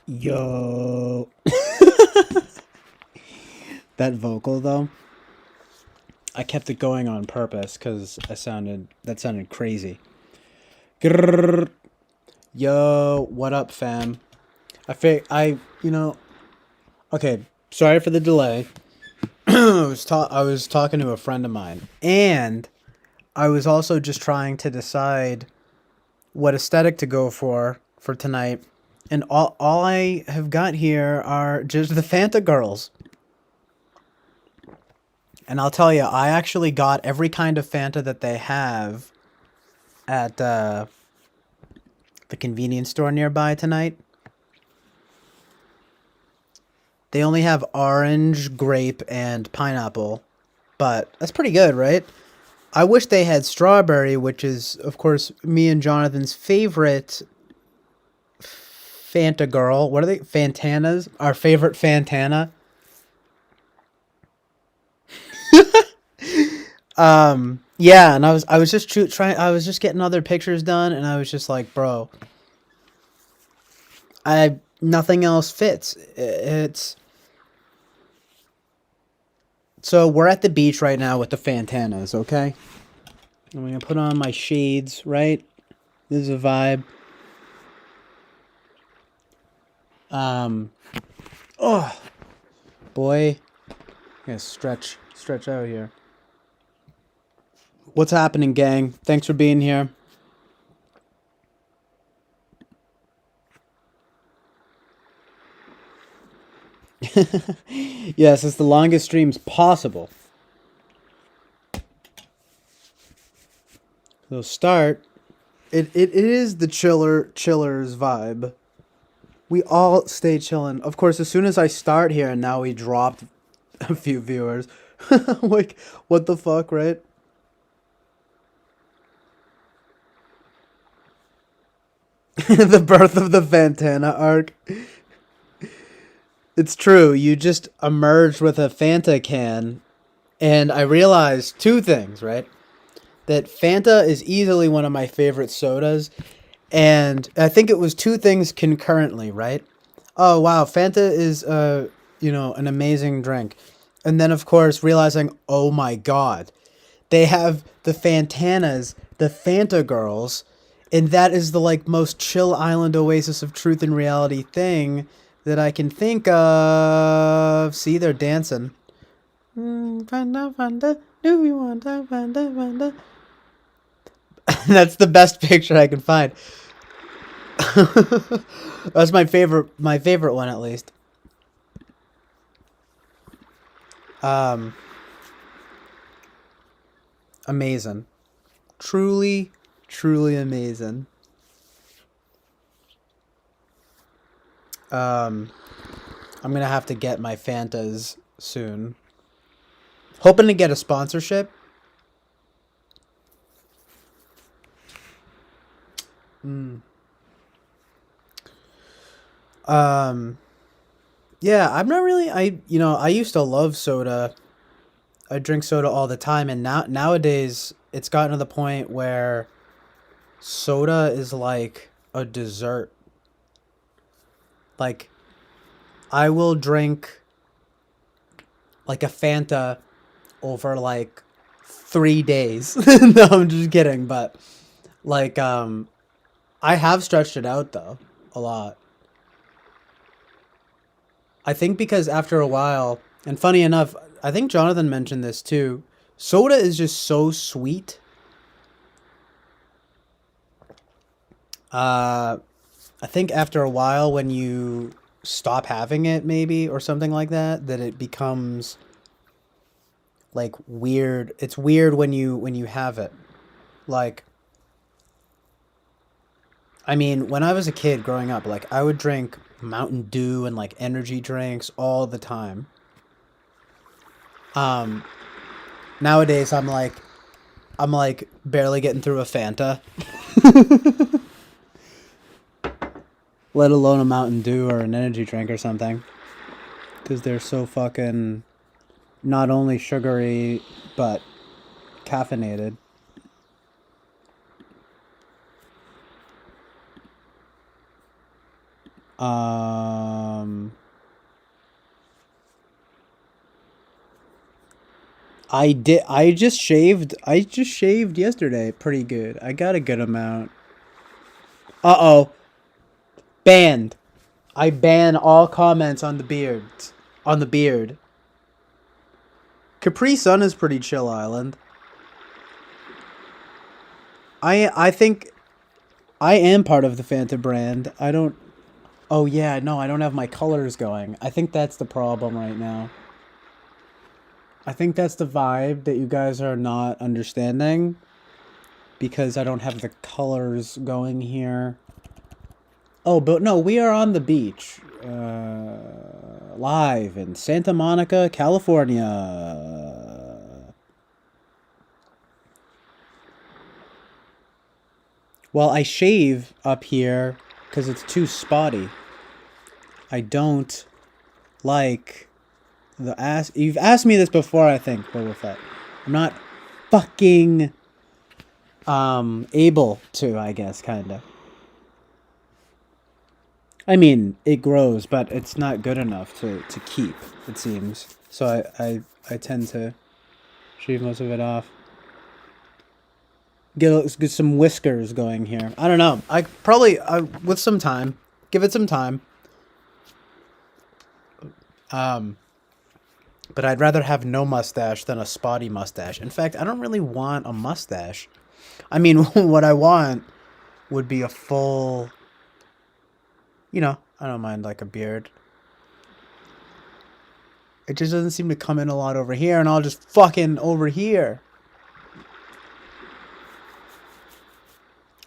Yo. That vocal though, I kept it going on purpose because that sounded crazy. Grrr. Yo, what up, fam? Okay. Sorry for the delay. I was talking to a friend of mine, and I was also just trying to decide what aesthetic to go for tonight. And all I have got here are just the Fanta girls. And I'll tell you, I actually got every kind of Fanta that they have at the convenience store nearby tonight. They only have orange, grape, and pineapple, but that's pretty good, right? I wish they had strawberry, which is, of course, me and Jonathan's favorite Fanta girl. What are they? Fantanas? Our favorite Fantana. Yeah, and I was just trying. I was just getting other pictures done, and I was just like, bro, I nothing else fits. It's so we're at the beach right now with the Fantanas. Okay, I'm gonna put on my shades. Right, this is a vibe. Um, oh boy, I gotta stretch out here. What's happening, gang? Thanks for being here. Yes, it's the longest streams possible. So start. It is the chillers vibe. We all stay chilling. Of course, as soon as I start here, and now we dropped a few viewers. Like, what the fuck, right? The birth of the Fantana arc. It's true. You just emerged with a Fanta can, and I realized two things, right? That Fanta is easily one of my favorite sodas, and I think it was two things concurrently, right? Oh wow, Fanta is an amazing drink. And then of course realizing, oh my god, they have the Fantanas, the Fanta girls, and that is the like most chill island oasis of truth and reality thing that I can think of. See, they're dancing. Fanta, Fanta, do you want a Fanta, Fanta? That's the best picture I can find. That's my favorite one at least. Um, Amazing. Truly, truly amazing. Um, I'm gonna have to get my Fantas soon. Hoping to get a sponsorship. Mm. Um, yeah, I'm not really. I used to love soda. I drink soda all the time, and nowadays it's gotten to the point where soda is like a dessert. Like I will drink like a Fanta over like 3 days. No, I'm just kidding, but like I have stretched it out though a lot. I think because after a while, and funny enough, I think Jonathan mentioned this too. Soda is just so sweet. Uh I think after a while when you stop having it maybe or something like that, that it becomes like weird. It's weird when you have it. Like I mean, when I was a kid growing up, like I would drink Mountain Dew and like energy drinks all the time. Um Nowadays I'm like barely getting through a Fanta, let alone a Mountain Dew or an energy drink or something, cuz they're so fucking not only sugary but caffeinated. Um, I just shaved. I just shaved yesterday. Pretty good. I got a good amount. Uh oh. Banned. I ban all comments on the beard. On the beard. Capri Sun is pretty chill island. I think I am part of the Fanta brand. I don't. Oh yeah, no, I don't have my colors going. I think that's the problem right now. I think that's the vibe that you guys are not understanding because I don't have the colors going here. Oh, but no, we are on the beach. Live in Santa Monica, California. Well, I shave up here because it's too spotty. I don't like the ass. You've asked me this before, I think, Boba Fett. I'm not fucking able to, I guess, kind of. I mean, it grows, but it's not good enough to keep, it seems. So I tend to shave most of it off. Get some whiskers going here. I don't know. I probably, with some time, give it some time. But I'd rather have no mustache than a spotty mustache. In fact, I don't really want a mustache. I mean, what I want would be a full, I don't mind like a beard. It just doesn't seem to come in a lot over here, and I'll just fucking over here.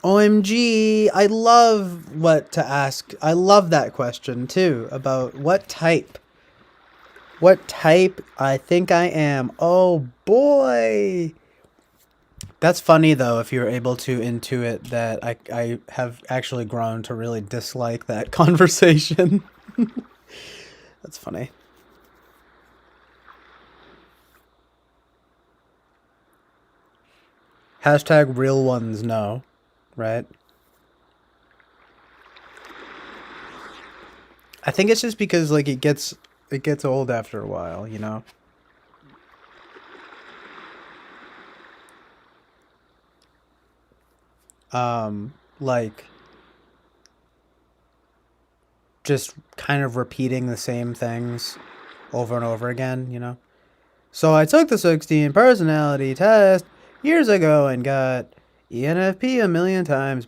OMG, I love what to ask. I love that question too about what type. What type I think I am. Oh boy. That's funny though if you're able to intuit that I have actually grown to really dislike that conversation. That's funny. Hashtag real ones no, right? I think it's just because like it gets old after a while, you know? Like just kind of repeating the same things over and over again, you know? So I took the 16 personality test years ago and got ENFP a million times,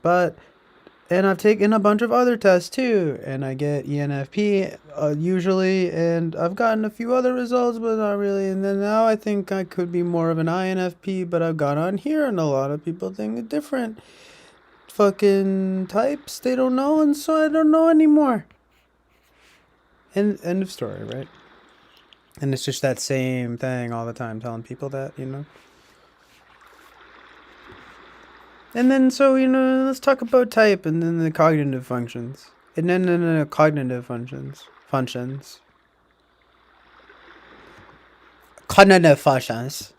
and I've taken a bunch of other tests too, and I get ENFP usually, and I've gotten a few other results, but not really. And then now I think I could be more of an INFP, but I've gone on here, and a lot of people think it's different fucking types. They don't know, and so I don't know anymore. End of story, right? And it's just that same thing all the time, telling people that, you know? And then, so, let's talk about type and then the cognitive functions. And then, no, cognitive functions. Functions. Cognitive functions.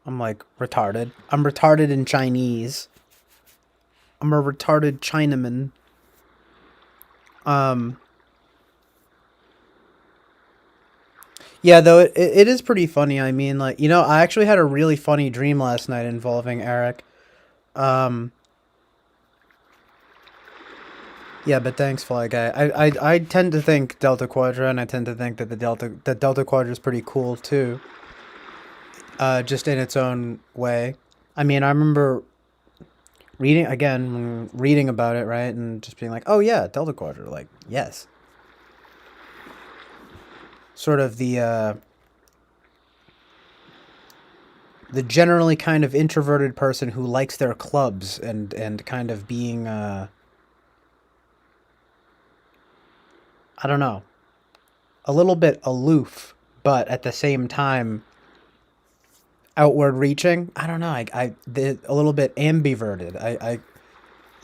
I'm like retarded. I'm retarded in Chinese. I'm a retarded Chinaman. Yeah, though it is pretty funny. I mean, like, I actually had a really funny dream last night involving Eric. Um, yeah, but thanks, Fly Guy. I tend to think Delta Quadra, and I tend to think that the Delta Quadra is pretty cool too. Just in its own way. I mean, I remember reading about it, right, and just being like, oh yeah, Delta Quadra, like yes. Sort of the generally kind of introverted person who likes their clubs and kind of being I don't know, a little bit aloof, but at the same time outward reaching. I don't know. A little bit ambiverted.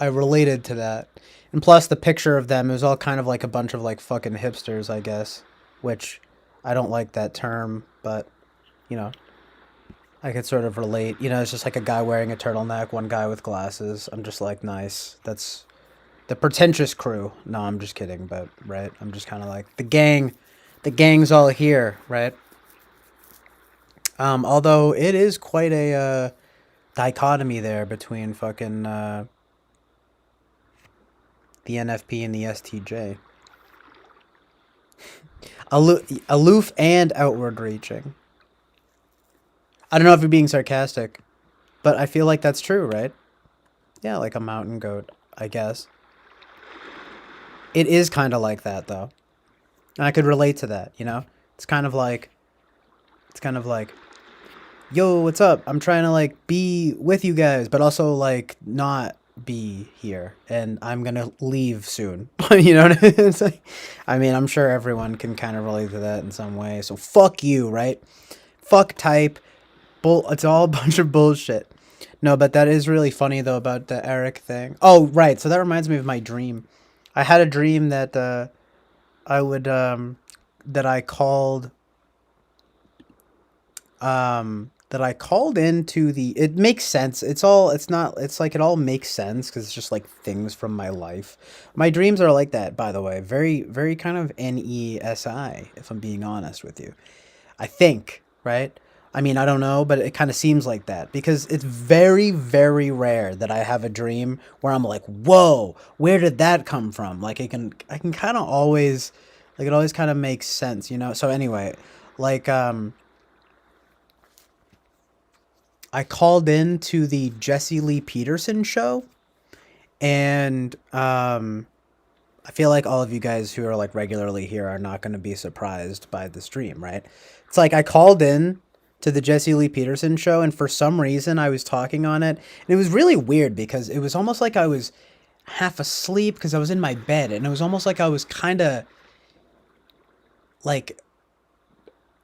I related to that, and plus the picture of them is all kind of like a bunch of like fucking hipsters, I guess, which I don't like that term, but you know, I could sort of relate. It's just like a guy wearing a turtleneck, one guy with glasses. I'm just like, nice. That's the pretentious crew. No, I'm just kidding, but right, I'm just kind of like the gang's all here, right? Although it is quite a dichotomy there between fucking the NFP and the STJ. Aloof and outward reaching. I don't know if you're being sarcastic, but I feel like that's true, right? Yeah, like a mountain goat, I guess. It is kind of like that, though. And I could relate to that, you know? It's kind of like, it's kind of like, yo, what's up? I'm trying to like be with you guys, but also like not be here. And I'm gonna leave soon. You know what I mean? It's like, I mean, I'm sure everyone can kind of relate to that in some way. So fuck you, right? Fuck type. It's all a bunch of bullshit. No, but that is really funny though about the Eric thing. Oh, right. So that reminds me of my dream. I had a dream that I would that I called that I called into the it makes sense. It's not it's like it all makes sense cuz it's just like things from my life. My dreams are like that, by the way. Very kind of NESI if I'm being honest with you. I think, right? I mean, I don't know, but it kind of seems like that because it's very rare that I have a dream where I'm like, "Whoa, where did that come from?" Like I can kind of always like it always kind of makes sense, you know? So anyway, like I called in to the Jesse Lee Peterson show and I feel like all of you guys who are like regularly here are not going to be surprised by the stream, right? It's like I called in to the Jesse Lee Peterson show, and for some reason I was talking on it, and it was really weird because it was almost like I was half asleep because I was in my bed, and it was almost like I was kind of like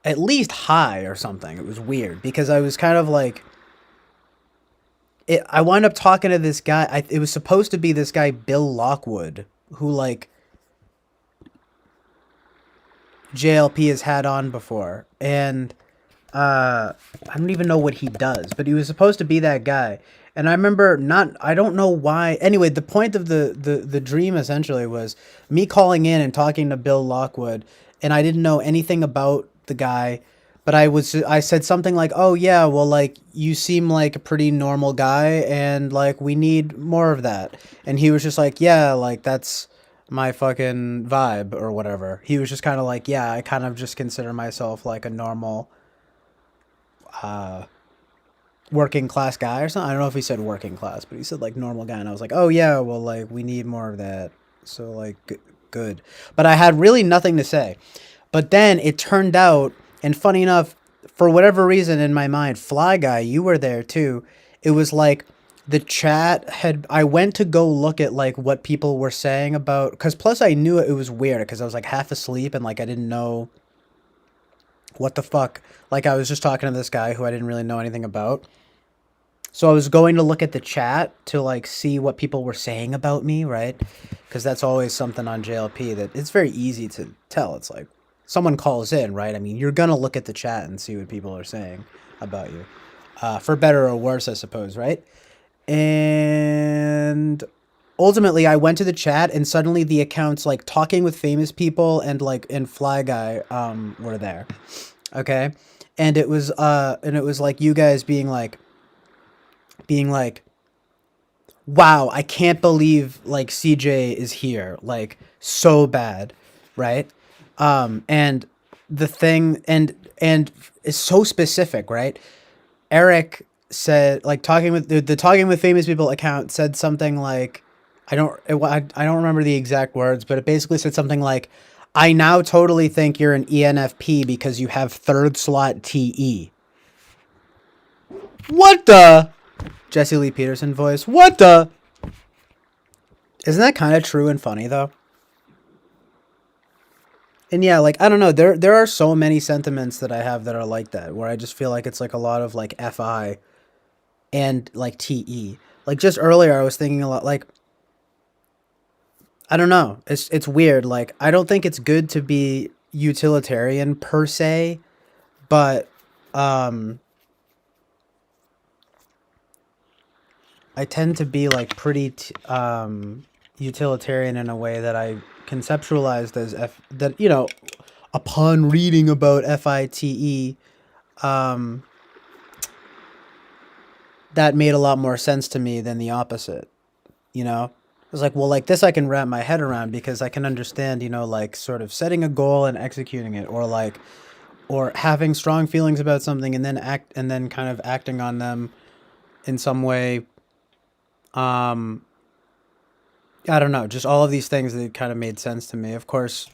at least high or something. It was weird because I was kind of like I wound up talking to this guy. It was supposed to be this guy Bill Lockwood, who like JLP has had on before, and I don't even know what he does, but he was supposed to be that guy. And I remember not, I don't know why. Anyway, the point of the dream essentially was me calling in and talking to Bill Lockwood, and I didn't know anything about the guy, but I said something like, "Oh yeah, well like you seem like a pretty normal guy, and like we need more of that." And he was just like, "Yeah, like that's my fucking vibe or whatever." He was just kind of like, "Yeah, I kind of just consider myself like a normal uh working class guy or something." I don't know if he said working class, but he said like normal guy, and I was like, "Oh yeah, well like we need more of that." So like good. But I had really nothing to say. But then it turned out, and funny enough, for whatever reason in my mind, Fly Guy, you were there too. It was like the chat had I went to go look at like what people were saying about cuz plus I knew it was weird cuz I was like half asleep and like I didn't know what the fuck. Like I was just talking to this guy who I didn't really know anything about. So I was going to look at the chat to like see what people were saying about me, right? Because that's always something on JLP that it's very easy to tell. It's like someone calls in, right? I mean, you're gonna look at the chat and see what people are saying about you, for better or worse, I suppose, right? And ultimately, I went to the chat, and suddenly the accounts like talking with famous people and Fly Guy were there, okay, and it was like you guys being like, wow, I can't believe like CJ is here, like so bad, right? And the thing and is so specific, right? Eric said like talking with the talking with famous people account said something like I don't remember the exact words, but it basically said something like, I now totally think you're an ENFP because you have third slot TE. What the Jesse Lee Peterson voice? What the? Isn't that kind of true and funny though? And yeah, like I don't know, there are so many sentiments that I have that are like that, where I just feel like it's like a lot of like FI and like TE. Like just earlier I was thinking a lot like I don't know. It's weird. Like I don't think it's good to be utilitarian per se, but um I tend to be like pretty utilitarian in a way that I conceptualized as that, you know, upon reading about FITE, um, that made a lot more sense to me than the opposite. You know, I was like, well, like this I can wrap my head around because I can understand, you know, like sort of setting a goal and executing it, or like, or having strong feelings about something and then kind of acting on them in some way. Um, I don't know, just all of these things that kind of made sense to me. Of course,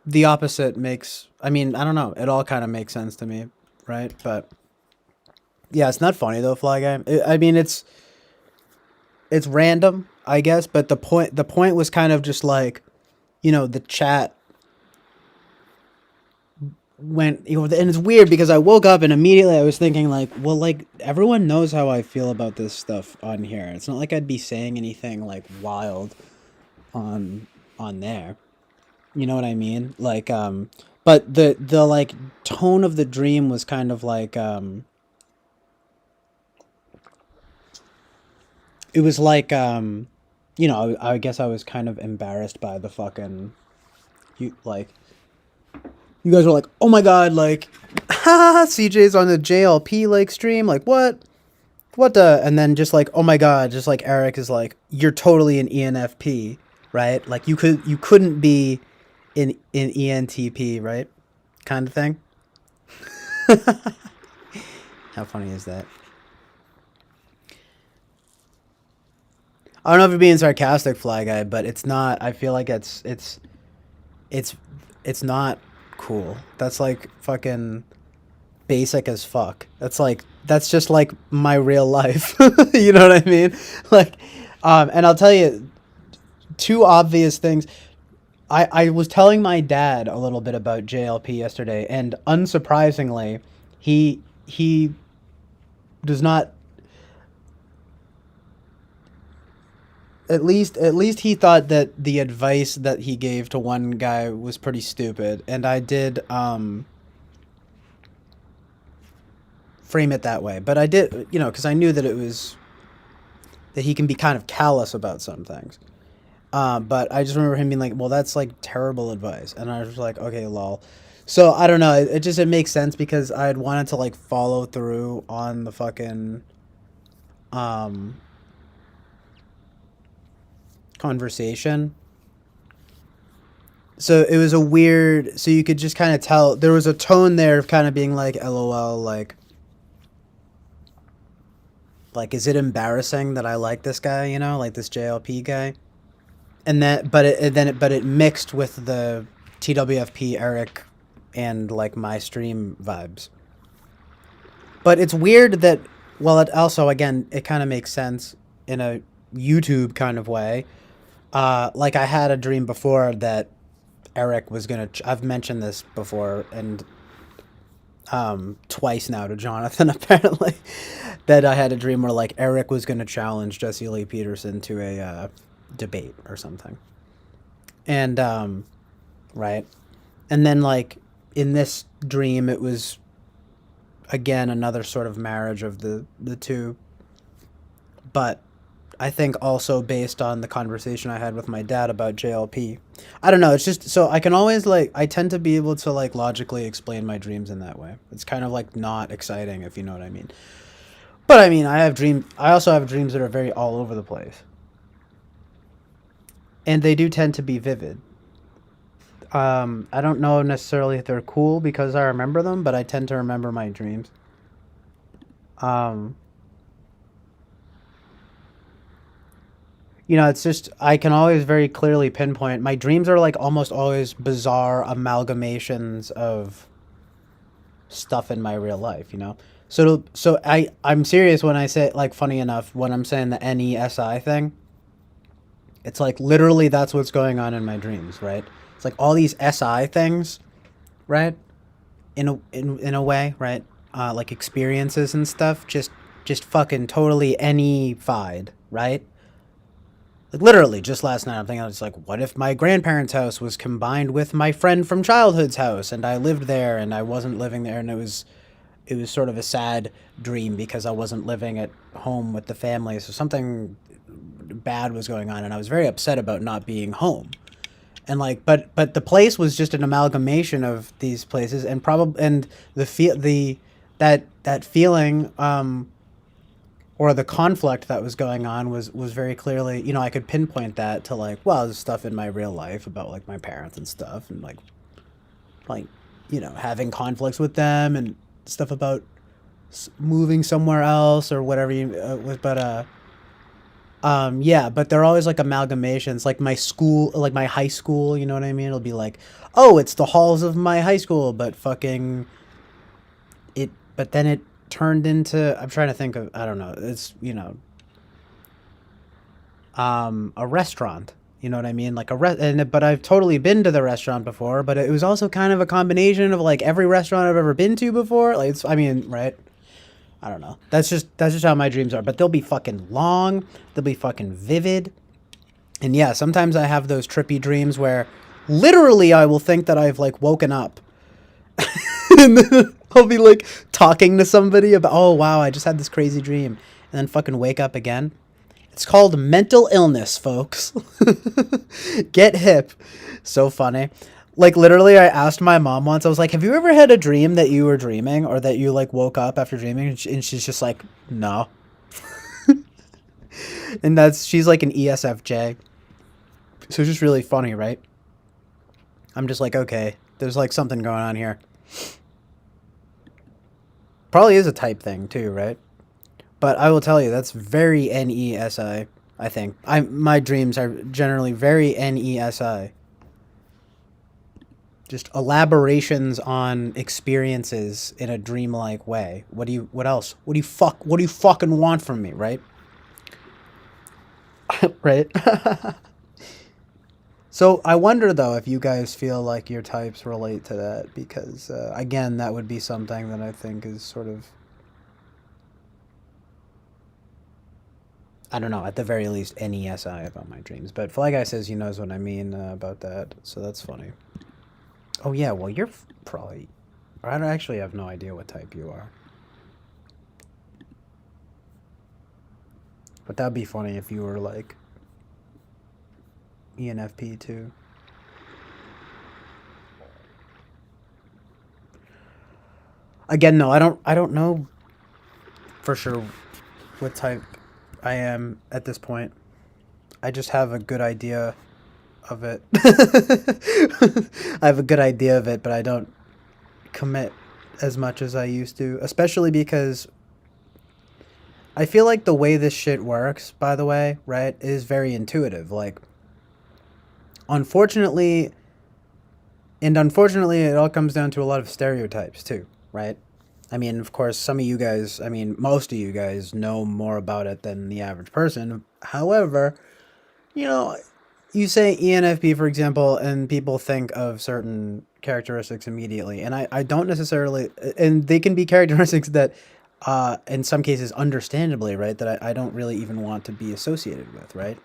the opposite makes, I mean, I don't know, it all kind of makes sense to me, right? But yeah, it's not funny though, Fly Guy. I mean, it's random, I guess, but the point was kind of just like, you know, the chat went, you know, and it's weird because I woke up and immediately I was thinking like, well, like everyone knows how I feel about this stuff on here. It's not like I'd be saying anything like wild on there. You know what I mean? Like but the like tone of the dream was kind of like it was like you know, I guess I was kind of embarrassed by the fucking, you like, you guys were like, "Oh my god, like ha, CJ's on the JLP like stream, like what the," and then just like, "Oh my god," just like Eric is like, "You're totally an ENFP, right? Like you couldn't be in ENTP, right?" Kind of thing. How funny is that? I don't know if you're being sarcastic, Fly Guy, but it's not. I feel like it's it's not cool. That's like fucking basic as fuck. That's just like my real life. You know what I mean? Like, and I'll tell you two obvious things. I was telling my dad a little bit about JLP yesterday, and unsurprisingly, he does not, at least he thought that the advice that he gave to one guy was pretty stupid, and I did frame it that way. But I did, you know, because I knew that it was that he can be kind of callous about some things. But I just remember him being like, "Well, that's like terrible advice," and I was like, "Okay, lol." So I don't know. It makes sense because I had wanted to like follow through on the fucking um conversation. So it was a weird. So you could just kind of tell there was a tone there of kind of being like, "LOL," like is it embarrassing that I like this guy? You know, like this JLP guy. And that, but it mixed with the TWFP Eric and like my stream vibes. But it's weird that, well, it also, again, it kind of makes sense in a YouTube kind of way. Like I had a dream before that Eric was gonna. I've mentioned this before, and twice now to Jonathan apparently, that I had a dream where like Eric was gonna challenge Jesse Lee Peterson to a debate or something, and right, and then like in this dream it was again another sort of marriage of the two, but I think also based on the conversation I had with my dad about JLP. I don't know, it's just so I can always like I tend to be able to like logically explain my dreams in that way. It's kind of like not exciting if you know what I mean. But I mean, I also have dreams that are very all over the place. And they do tend to be vivid. I don't know necessarily if they're cool because I remember them, but I tend to remember my dreams. Um, you know, it's just I can always very clearly pinpoint my dreams are like almost always bizarre amalgamations of stuff in my real life, you know. So I'm serious when I say like funny enough when I'm saying the NESI thing. It's like literally that's what's going on in my dreams, right? It's like all these SI things, right? In a way, right? Like experiences and stuff, just fucking totally any-fied, right? Like literally, just last night, I'm thinking, I was like, what if my grandparents' house was combined with my friend from childhood's house, and I lived there, and I wasn't living there, and it was sort of a sad dream because I wasn't living at home with the family. So something bad was going on, and I was very upset about not being home. And like, but the place was just an amalgamation of these places, and probably and the that feeling or the conflict that was going on was very clearly, you know, I could pinpoint that to like, well, there's stuff in my real life about like my parents and stuff, and like you know, having conflicts with them and stuff about moving somewhere else or whatever you but yeah, but they're always like amalgamations, like my school, like my high school, you know what I mean? It'll be like, oh, it's the halls of my high school, but fucking it, but then it turned into, I'm trying to think of, I don't know, it's, you know, a restaurant, you know what I mean? Like but I've totally been to the restaurant before, but it was also kind of a combination of like every restaurant I've ever been to before. Like, it's, I mean, right? I don't know. That's just how my dreams are. But they'll be fucking long. They'll be fucking vivid. And yeah, sometimes I have those trippy dreams where literally I will think that I've like woken up. And then I'll be like talking to somebody about, oh wow, I just had this crazy dream. And then fucking wake up again. It's called mental illness, folks. Get hip. So funny. Like, literally, I asked my mom once, I was like, have you ever had a dream that you were dreaming, or that you, like, woke up after dreaming? And she's just like, no. And she's like an ESFJ. So it's just really funny, right? I'm just like, okay, there's, like, something going on here. Probably is a type thing, too, right? But I will tell you, that's very NESI, I think. My dreams are generally very NESI. Just elaborations on experiences in a dreamlike way. What else? What do you fucking want from me, right? Right? So I wonder though if you guys feel like your types relate to that, because again, that would be something that I think is sort of, I don't know, at the very least NESI about my dreams. But Fly Guy says he knows what I mean about that, so that's funny. Oh yeah, well you're probably, I don't actually have no idea what type you are. But that'd be funny if you were like ENFP too. Again, no, I don't know for sure what type I am at this point. I just have a good idea of it. I have a good idea of it, but I don't commit as much as I used to, especially because I feel like the way this shit works, by the way, right, is very intuitive. Like, unfortunately, it all comes down to a lot of stereotypes too, right? I mean, of course, some of you guys, I mean, most of you guys know more about it than the average person. However, you know, you say ENFP, for example, and people think of certain characteristics immediately. And I don't necessarily, and they can be characteristics that, in some cases, understandably, right, that I don't really even want to be associated with, right?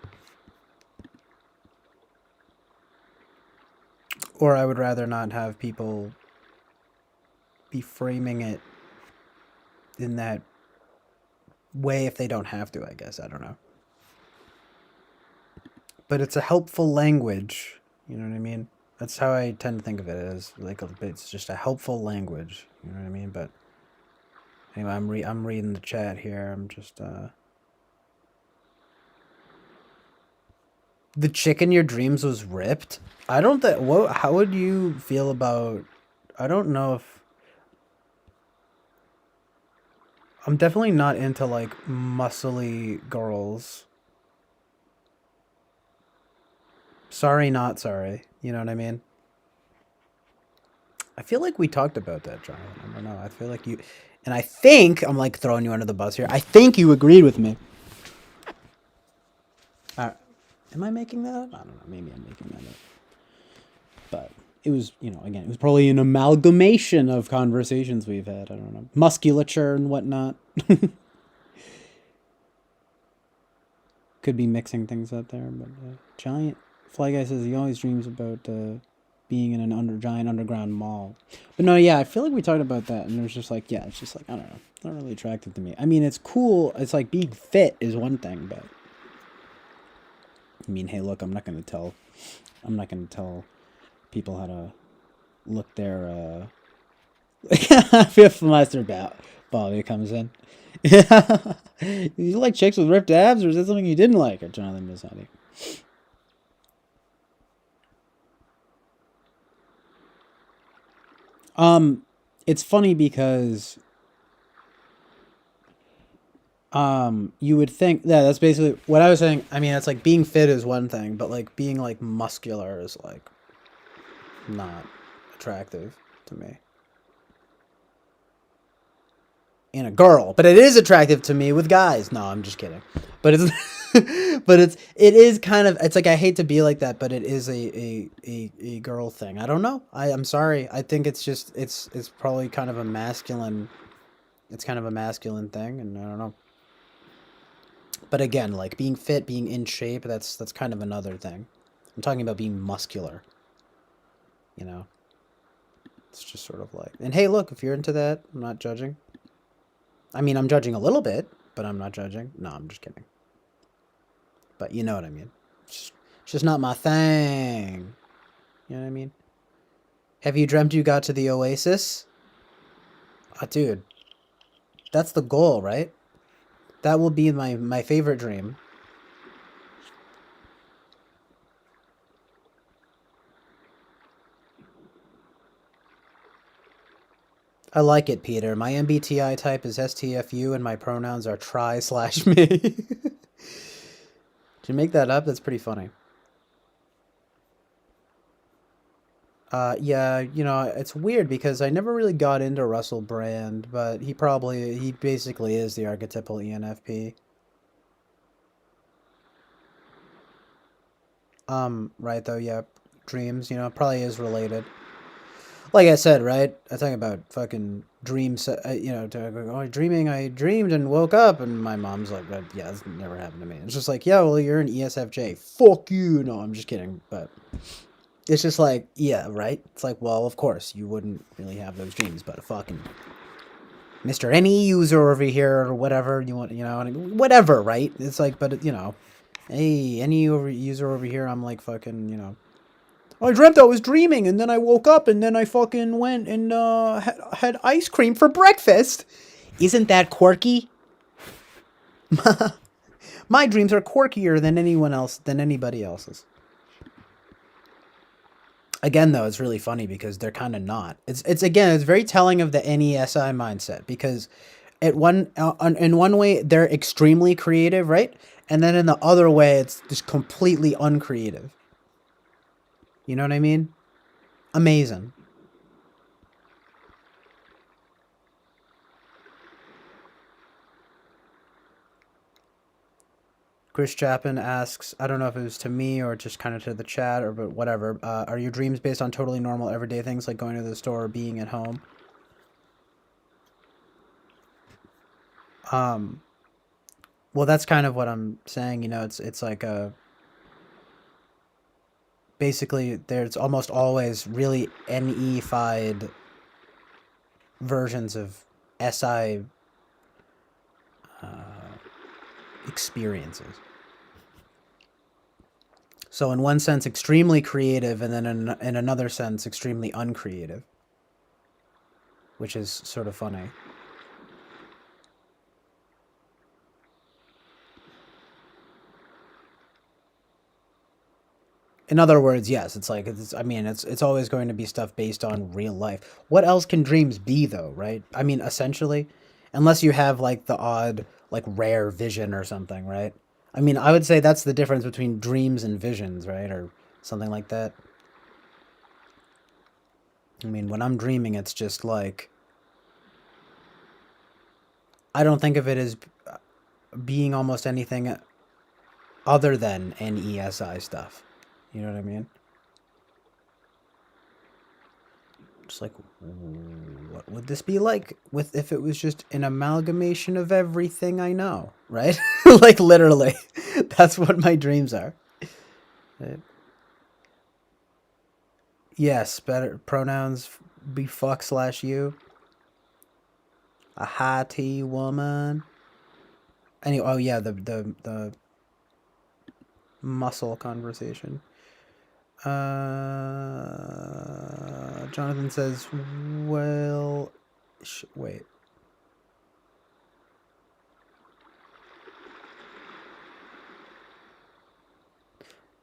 Or I would rather not have people be framing it in that way if they don't have to, I guess. I don't know. But it's a helpful language. You know what I mean? That's how I tend to think of it, as like it's just a helpful language. You know what I mean? But anyway, I'm reading the chat here. I'm just the chick in your dreams was ripped. I don't think. What? How would you feel about? I don't know if. I'm definitely not into like muscly girls. Sorry, not sorry. You know what I mean? I feel like we talked about that, John. I don't know. I feel like you, and I think I'm like throwing you under the bus here. I think you agreed with me. Am I making that up? I don't know. Maybe I'm making that up. But it was, you know, again, it was probably an amalgamation of conversations we've had. I don't know. Musculature and whatnot. Could be mixing things up there. But giant Fly Guy says he always dreams about being in an giant underground mall. But no, yeah, I feel like we talked about that. And it was just like, yeah, it's just like, I don't know. It's not really attractive to me. I mean, it's cool. It's like being fit is one thing, but I mean, hey, look, I'm not gonna tell people how to look their, if Master Bobby comes in. Yeah. You like chicks with ripped abs, or is that something you didn't like? Or Jonathan Missani? Um, it's funny because you would think yeah, that's basically what I was saying. I mean, it's like being fit is one thing, but like being like muscular is like not attractive to me. In a girl, but it is attractive to me with guys. No, I'm just kidding. But it's it is kind of it's like I hate to be like that, but it is a girl thing. I don't know. I'm sorry. I think it's just it's probably kind of a masculine it's kind of a masculine thing, and I don't know. But again, like being fit, being in shape, that's kind of another thing. I'm talking about being muscular, you know. It's just sort of like, and hey, look, if you're into that, I'm not judging. I mean, I'm judging a little bit, but I'm not judging. No, I'm just kidding. But you know what I mean. It's just not my thing. You know what I mean? Have you dreamt you got to the Oasis? Dude, that's the goal, right? That will be my favorite dream. I like it, Peter. My MBTI type is STFU, and my pronouns are try/me. Did you make that up? That's pretty funny. Yeah, you know, it's weird because I never really got into Russell Brand, but he basically is the archetypal ENFP. Right though, yeah, dreams, you know, probably is related. Like I said, right? I talk about fucking dreams, you know, dreaming. I dreamed and woke up, and my mom's like, yeah, that's never happened to me. It's just like, yeah, well, you're an ESFJ. Fuck you. No, I'm just kidding, but it's just like, yeah, right? It's like, well, of course, you wouldn't really have those dreams, but a fucking Mr. Any user over here or whatever you want, you know, whatever, right? It's like, but, you know, hey, any user over here, I'm like fucking, you know, I dreamt I was dreaming, and then I woke up, and then I fucking went and had ice cream for breakfast. Isn't that quirky? My dreams are quirkier than anyone else, than anybody else's. Again, though, it's really funny because they're kind of not. It's again, it's very telling of the NESI mindset because in one way they're extremely creative, right? And then in the other way, it's just completely uncreative. You know what I mean? Amazing. Chris Chapin asks, I don't know if it was to me or just kind of to the chat or but whatever. Are your dreams based on totally normal everyday things like going to the store or being at home? Um, well, that's kind of what I'm saying. You know, it's like a basically there's almost always really NE-fied versions of SI experiences. So in one sense, extremely creative, and then in another sense, extremely uncreative, which is sort of funny. In other words, yes, it's like I mean, it's always going to be stuff based on real life. What else can dreams be though, right? I mean, essentially, unless you have like the odd like rare vision or something, right? I mean, I would say that's the difference between dreams and visions, right? Or something like that. I mean, when I'm dreaming, it's just like I don't think of it as being almost anything other than NESI stuff. You know what I mean? Just like, what would this be like with if it was just an amalgamation of everything I know, right? Like literally, that's what my dreams are. Right? Yes, better pronouns be fuck/you. A high tea woman. Anyway, oh yeah, the muscle conversation. Jonathan says, well, wait.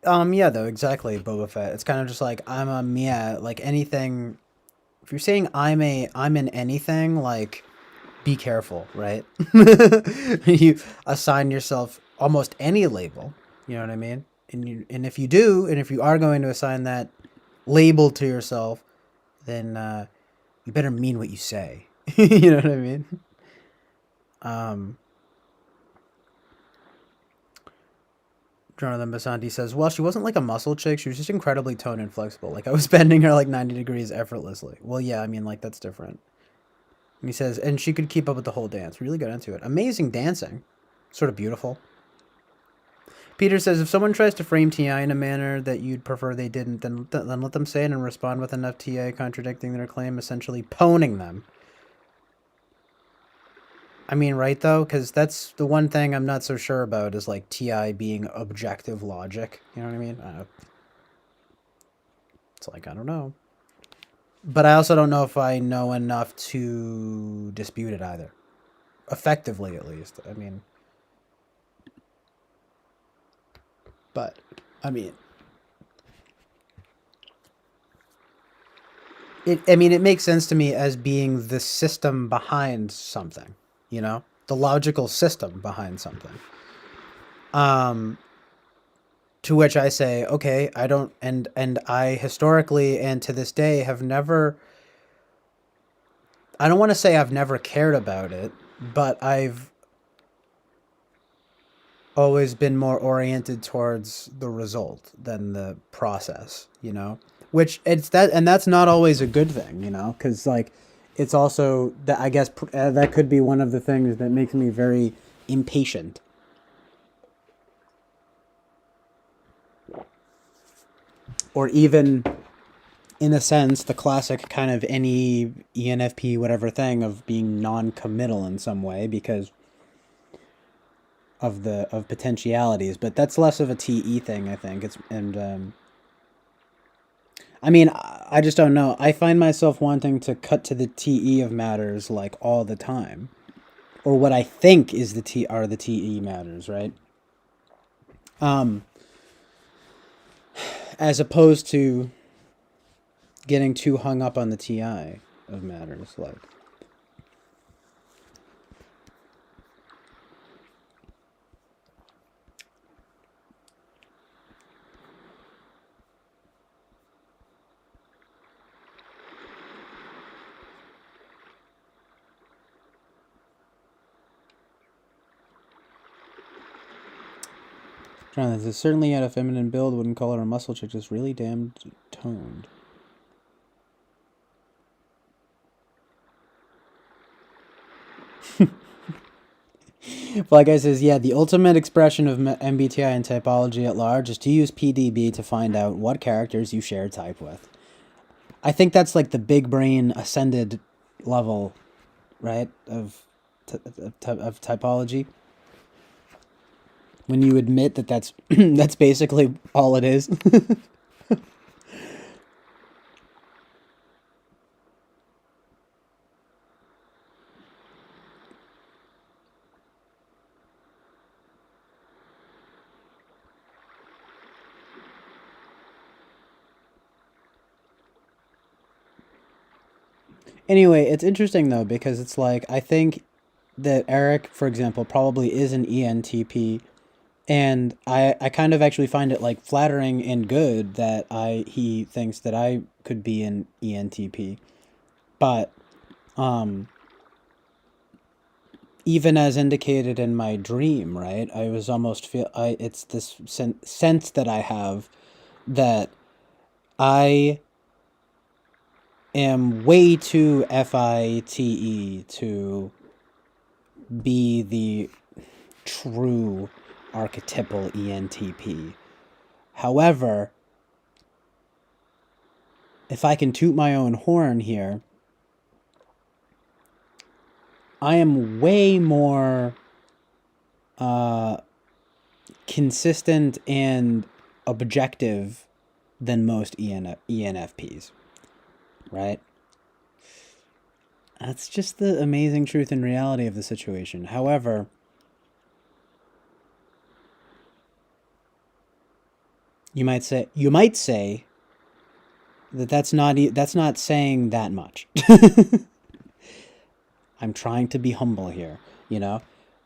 Yeah, though, exactly, Boba Fett. It's kind of just like, yeah, like anything. If you're saying I'm in anything, like, be careful, right? You assign yourself almost any label, you know what I mean? And if you do, and if you are going to assign that label to yourself, then you better mean what you say. You know what I mean? Um, Jonathan Basanti says, well, she wasn't like a muscle chick. She was just incredibly toned and flexible. Like, I was bending her like 90 degrees effortlessly. Well, yeah, I mean, like, that's different. And he says, and she could keep up with the whole dance. Really got into it. Amazing dancing. Sort of beautiful. Peter says, if someone tries to frame TI in a manner that you'd prefer they didn't, then let them say it and respond with enough TI contradicting their claim, essentially poning them. I mean, right, though? Because that's the one thing I'm not so sure about is, like, TI being objective logic. You know what I mean? It's like, I don't know. But I also don't know if I know enough to dispute it either. Effectively, at least. I mean... But, I mean... it makes sense to me as being the system behind something, you know? The logical system behind something. To which I say, okay, I don't, and I historically and to this day have never, I don't want to say I've never cared about it, but I've always been more oriented towards the result than the process, you know? Which it's that, and that's not always a good thing, you know? Because, like, it's also, that I guess that could be one of the things that makes me very impatient. Or even, in a sense, the classic kind of any ENFP whatever thing of being non-committal in some way because of potentialities, but that's less of a TE thing, I think. I mean, I just don't know. I find myself wanting to cut to the TE of matters like all the time, or what I think is the TE matters, right? Um, as opposed to getting too hung up on the TI of matters, like. Jonathan says, certainly had a feminine build, wouldn't call her a muscle chick, just really damn toned. Fly Guy says, yeah, the ultimate expression of MBTI and typology at large is to use PDB to find out what characters you share type with. I think that's like the big brain ascended level, right, of typology. When you admit that that's that's basically all it is. Anyway, it's interesting though because it's like I think that Eric, for example, probably is an ENTP, and I kind of actually find it like flattering and good that he thinks that I could be an ENTP, but um, even as indicated in my dream, right? I was almost feel I it's this sense that I have that I am way too FITE to be the true archetypal ENTP. However, if I can toot my own horn here, I am way more consistent and objective than most ENFPs, right? That's just the amazing truth and reality of the situation. However, you might say that that's not saying that much. I'm trying to be humble here, you know?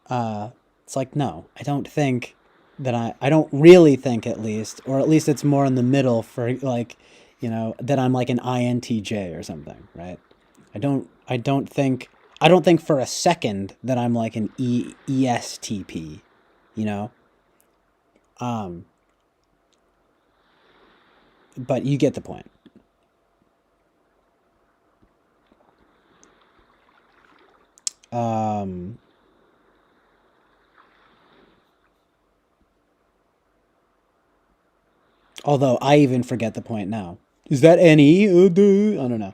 It's like, no, I don't think that I don't really think, at least, or at least it's more in the middle for, like, that I'm like an INTJ or something, right? I don't think for a second that I'm like an ESTP, you know? Um, but you get the point. Um, Although I even forget the point now. Is that any? I don't know.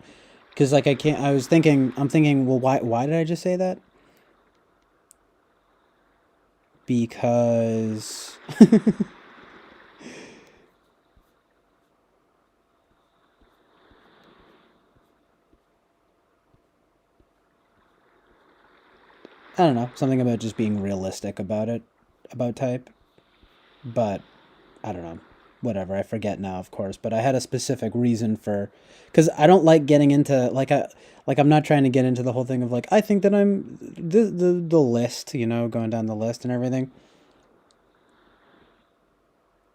Because like I can't. I'm thinking. Well, why did I just say that? Because I don't know, something about just being realistic about it, about type. But I don't know. Whatever, I forget now, of course. But I had a specific reason for, because I don't like getting into I'm not trying to get into the whole thing of like I think that I'm the list, going down the list and everything.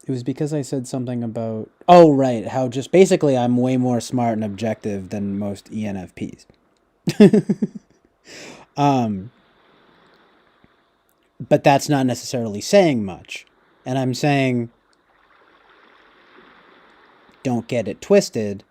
It was because I said something about, oh right, how just basically I'm way more smart and objective than most ENFPs. um, but that's not necessarily saying much, and I'm saying don't get it twisted.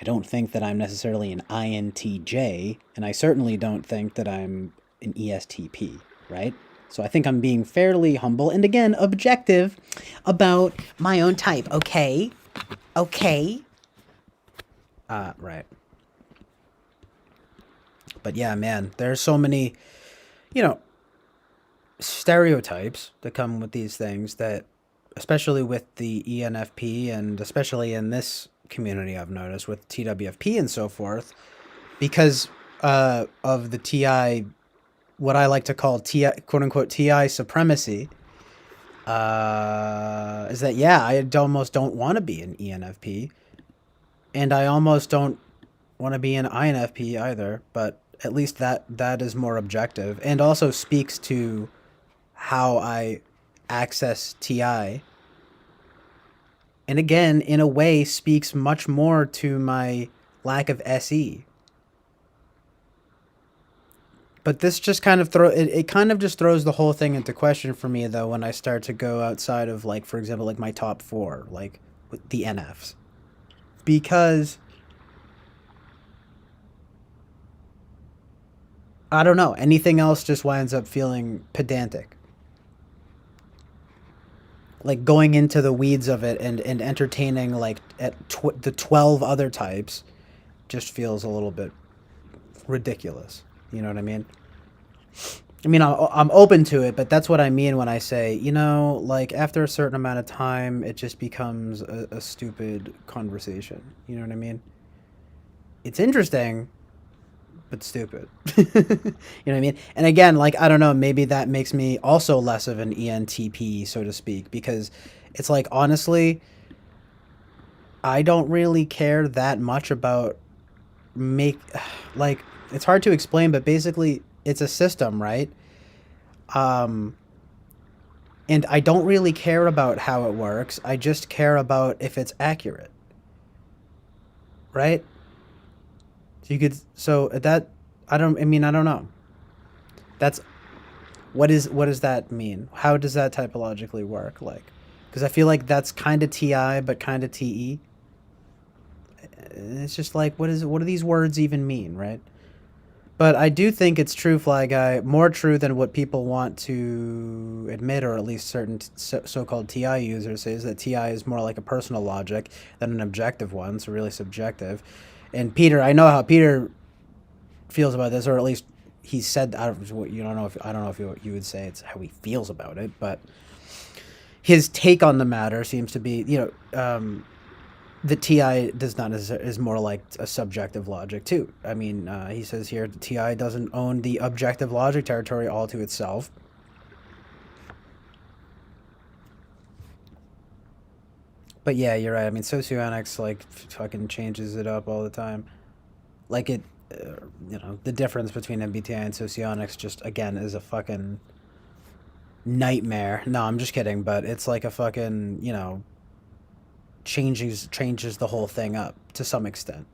I don't think that I'm necessarily an INTJ, and I certainly don't think that I'm an ESTP, right? So I think I'm being fairly humble and, again, objective about my own type, okay? Okay? Right. But yeah, man, there's so many, you know, stereotypes that come with these things that, especially with the ENFP and especially in this community, I've noticed with TWFP and so forth, because of the TI, what I like to call TI, quote unquote, TI supremacy, is that, yeah, almost don't want to be an ENFP, and I almost don't want to be an INFP either, but at least that is more objective and also speaks to how I access TI. And again, in a way, speaks much more to my lack of SE. But this just kind of it kind of just throws the whole thing into question for me, though, when I start to go outside of, like, for example, like my top four, like with the NFs, because I don't know, anything else just winds up feeling pedantic. Like going into the weeds of it and entertaining like the 12 other types just feels a little bit ridiculous. You know what I mean? I mean, I'm open to it, but that's what I mean when I say, like after a certain amount of time, it just becomes a stupid conversation. You know what I mean? It's interesting, but stupid. You know what I mean? And again, like, I don't know, maybe that makes me also less of an ENTP, so to speak, because it's like, honestly, I don't really care that much about make like, it's hard to explain, but basically it's a system, right? Um and I don't really care about how it works. I just care about if it's accurate, right? So that I don't know. That's what does that mean? How does that typologically work? Like, because I feel like that's kind of TI, but kind of TE. It's just like, what do these words even mean, right? But I do think it's true, Fly Guy, more true than what people want to admit, or at least certain so-called TI users say, is that TI is more like a personal logic than an objective one, so really subjective. And Peter, I know how Peter feels about this, or at least he said, I don't, you don't know if I don't know if you would say it's how he feels about it, but his take on the matter seems to be, the TI does not is more like a subjective logic too. I mean, he says here the TI doesn't own the objective logic territory all to itself. But yeah, you're right. I mean, socionics like fucking changes it up all the time. Like the difference between MBTI and socionics just again is a fucking nightmare. No, I'm just kidding, but it's like a fucking, changes the whole thing up to some extent.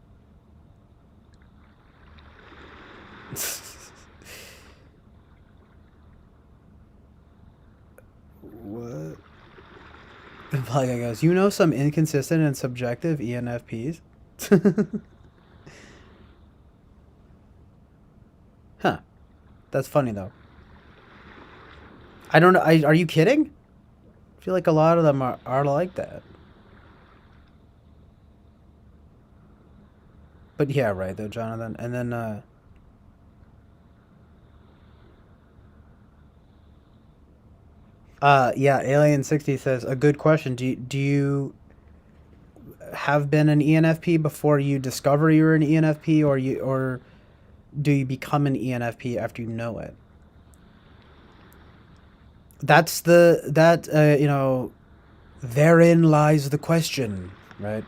What? Like I goes, some inconsistent and subjective ENFPs? Huh. That's funny though. I don't know. Are you kidding? I feel like a lot of them are like that. But yeah, right though, Jonathan. And then yeah, Alien 60 says a good question. Do you have been an ENFP before you discover you're an ENFP, or do you become an ENFP after you know it? That's the that therein lies the question, right?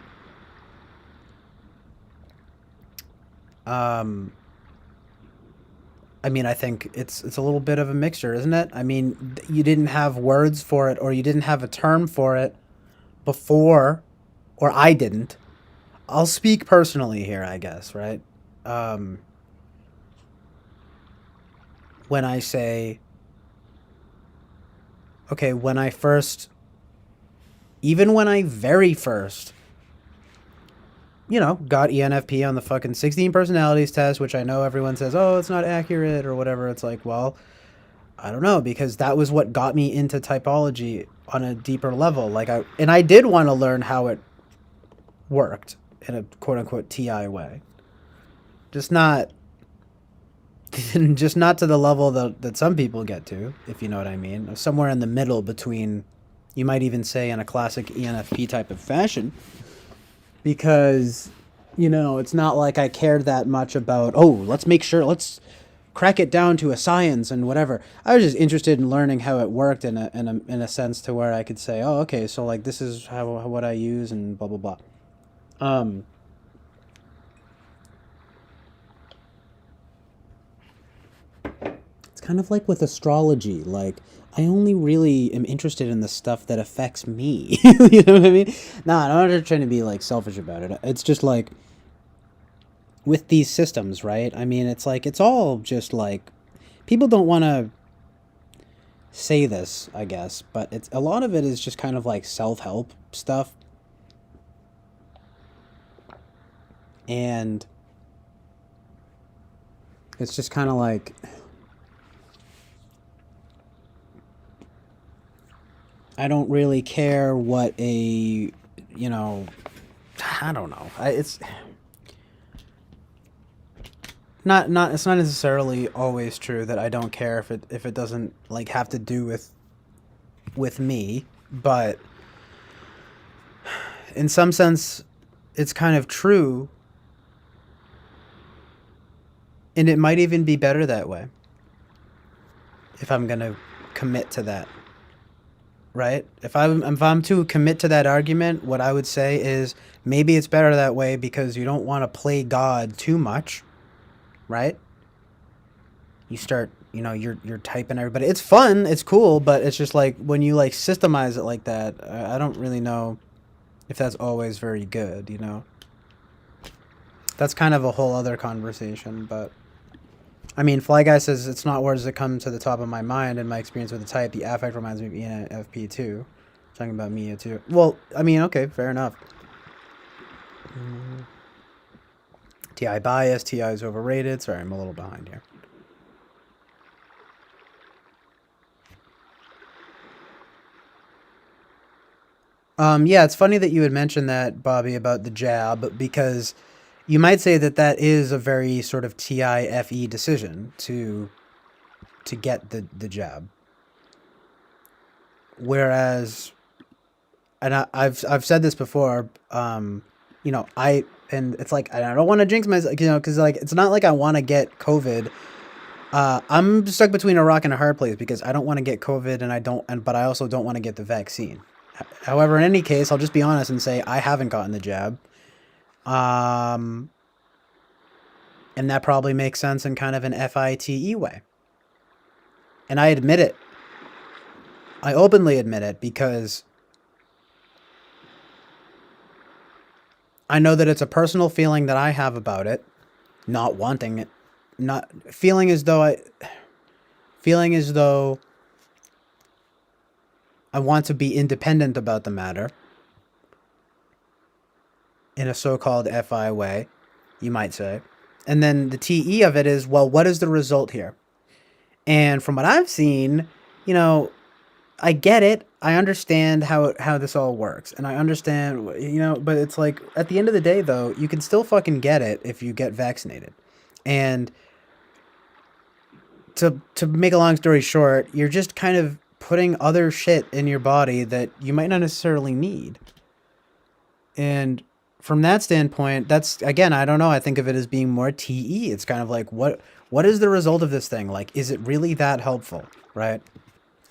Um I mean, I think it's a little bit of a mixture, isn't it? I mean, you didn't have words for it or you didn't have a term for it before, or I didn't. I'll speak personally here, I guess, right? Um when I say, okay, when I first, even when I very first, got ENFP on the fucking 16 personalities test, which I know everyone says, oh, it's not accurate or whatever. It's like, well, I don't know, because that was what got me into typology on a deeper level. I did want to learn how it worked in a quote unquote TI way. Just not, just not to the level that some people get to, if you know what I mean. Somewhere in the middle between, you might even say in a classic ENFP type of fashion, because it's not like I cared that much about, oh, let's crack it down to a science and whatever. I was just interested in learning how it worked in a sense to where I could say, oh, okay, so like this is how what I use and blah blah blah. um it's kind of like with astrology. Like, I only really am interested in the stuff that affects me. You know what I mean? No, I'm not trying to be like selfish about it. It's just like with these systems, right? I mean, it's like it's all just like, people don't want to say this, I guess, but it's a lot of it is just kind of like self-help stuff. And it's just kind of like, I don't really care what you know, I don't know. It's not it's not necessarily always true that I don't care if it doesn't like have to do with me, but in some sense it's kind of true, and it might even be better that way if I'm going to commit to that, right? If I'm to commit to that argument, what I would say is maybe it's better that way because you don't want to play God too much, right? You start, you're typing everybody. It's fun, it's cool, but it's just like when you like systemize it like that, I don't really know if that's always very good. That's kind of a whole other conversation, but I mean, Fly Guy says it's not words that come to the top of my mind in my experience with the type. The affect reminds me of ENFP too. Talking about Mia too. Well, I mean, okay, fair enough. TI bias, TI is overrated. Sorry, I'm a little behind here. Yeah, it's funny that you had mentioned that, Bobby, about the jab, because you might say that that is a very sort of TIFE decision to get the jab. Whereas, and I've said this before, you know, and it's like I don't want to jinx myself, you know, because like it's not like I want to get COVID. I'm stuck between a rock and a hard place because I don't want to get COVID, but I also don't want to get the vaccine. However, in any case, I'll just be honest and say I haven't gotten the jab. Um, and that probably makes sense in kind of an FITE way. And I admit it. I openly admit it because I know that it's a personal feeling that I have about it, not wanting it, not feeling as though I want to be independent about the matter in a so-called FI way, you might say. And then the TE of it is, well, what is the result here? And from what I've seen, you know, I get it. I understand how this all works, and I understand, you know, but it's like at the end of the day, though, you can still fucking get it if you get vaccinated. And to make a long story short, you're just kind of putting other shit in your body that you might not necessarily need. And from that standpoint, that's again, I don't know. I think of it as being more TE. It's kind of like what is the result of this thing? Like, is it really that helpful, right?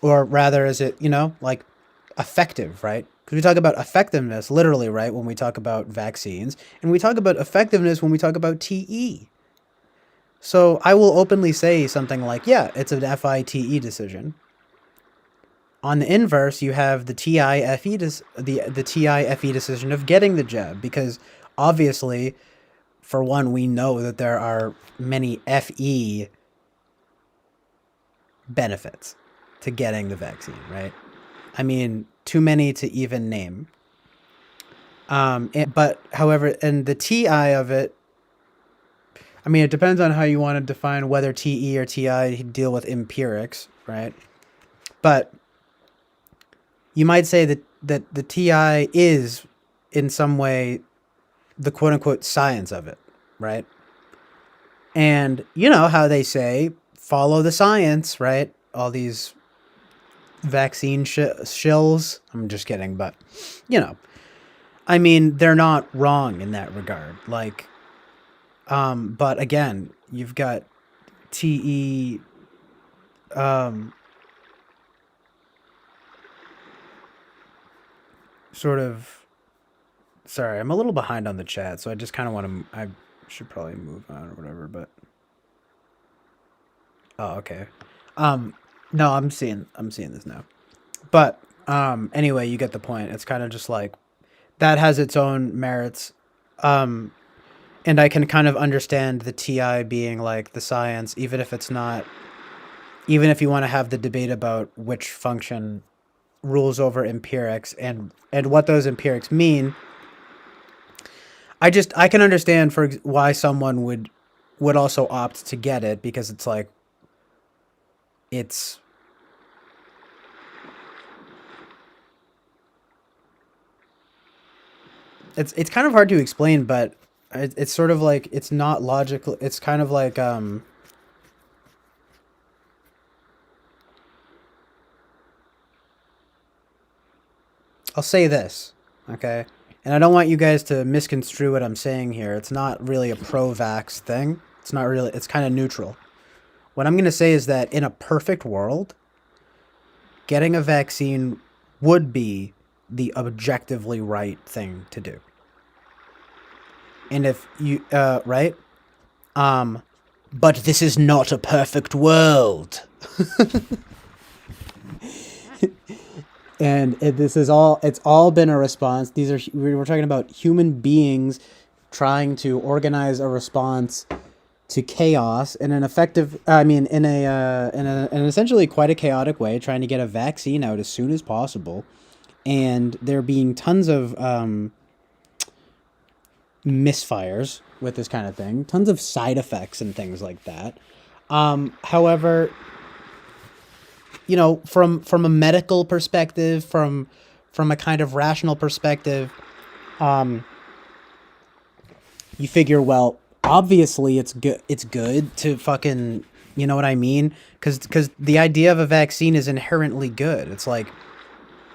Or rather, is it, you know, like effective, right? Because we talk about effectiveness literally, right, when we talk about vaccines, and we talk about effectiveness when we talk about TE. So I will openly say something like, yeah, it's an FITE decision. On the inverse, you have the the TIFE decision of getting the jab, because obviously, for one, we know that there are many FE benefits to getting the vaccine, right? I mean, too many to even name. But however, and the TI of it, I mean, it depends on how you want to define whether TE or TI deal with empirics, right? But you might say that the TI is, in some way, the quote-unquote science of it, right? And you know how they say, follow the science, right? All these vaccine shills. I'm just kidding, but, you know. I mean, they're not wrong in that regard. Like, but again, you've got TE, sort of, sorry, I'm a little behind on the chat, so I just kind of want to, I should probably move on or whatever, but, oh, okay. No, I'm seeing this now. But, anyway, you get the point. It's kind of just like, that has its own merits. Um, and I can kind of understand the TI being like the science, even if it's not, even if you want to have the debate about which function rules over empirics and what those empirics mean. I can understand why someone would also opt to get it, because it's like it's it's kind of hard to explain, but it's sort of like it's not logical. It's kind of like I'll say this, okay? And I don't want you guys to misconstrue what I'm saying here. It's not really a pro-vax thing. It's not really, it's kind of neutral. What I'm going to say is that in a perfect world, getting a vaccine would be the objectively right thing to do. And if you, right? But this is not a perfect world. And it's all been a response. We're talking about human beings trying to organize a response to chaos in an effective, I mean, in an essentially quite a chaotic way, trying to get a vaccine out as soon as possible. And there being tons of misfires with this kind of thing, tons of side effects and things like that. However, you know, from a medical perspective, from a kind of rational perspective, you figure, well, obviously it's good. It's good to fucking, you know what I mean? Because the idea of a vaccine is inherently good. It's like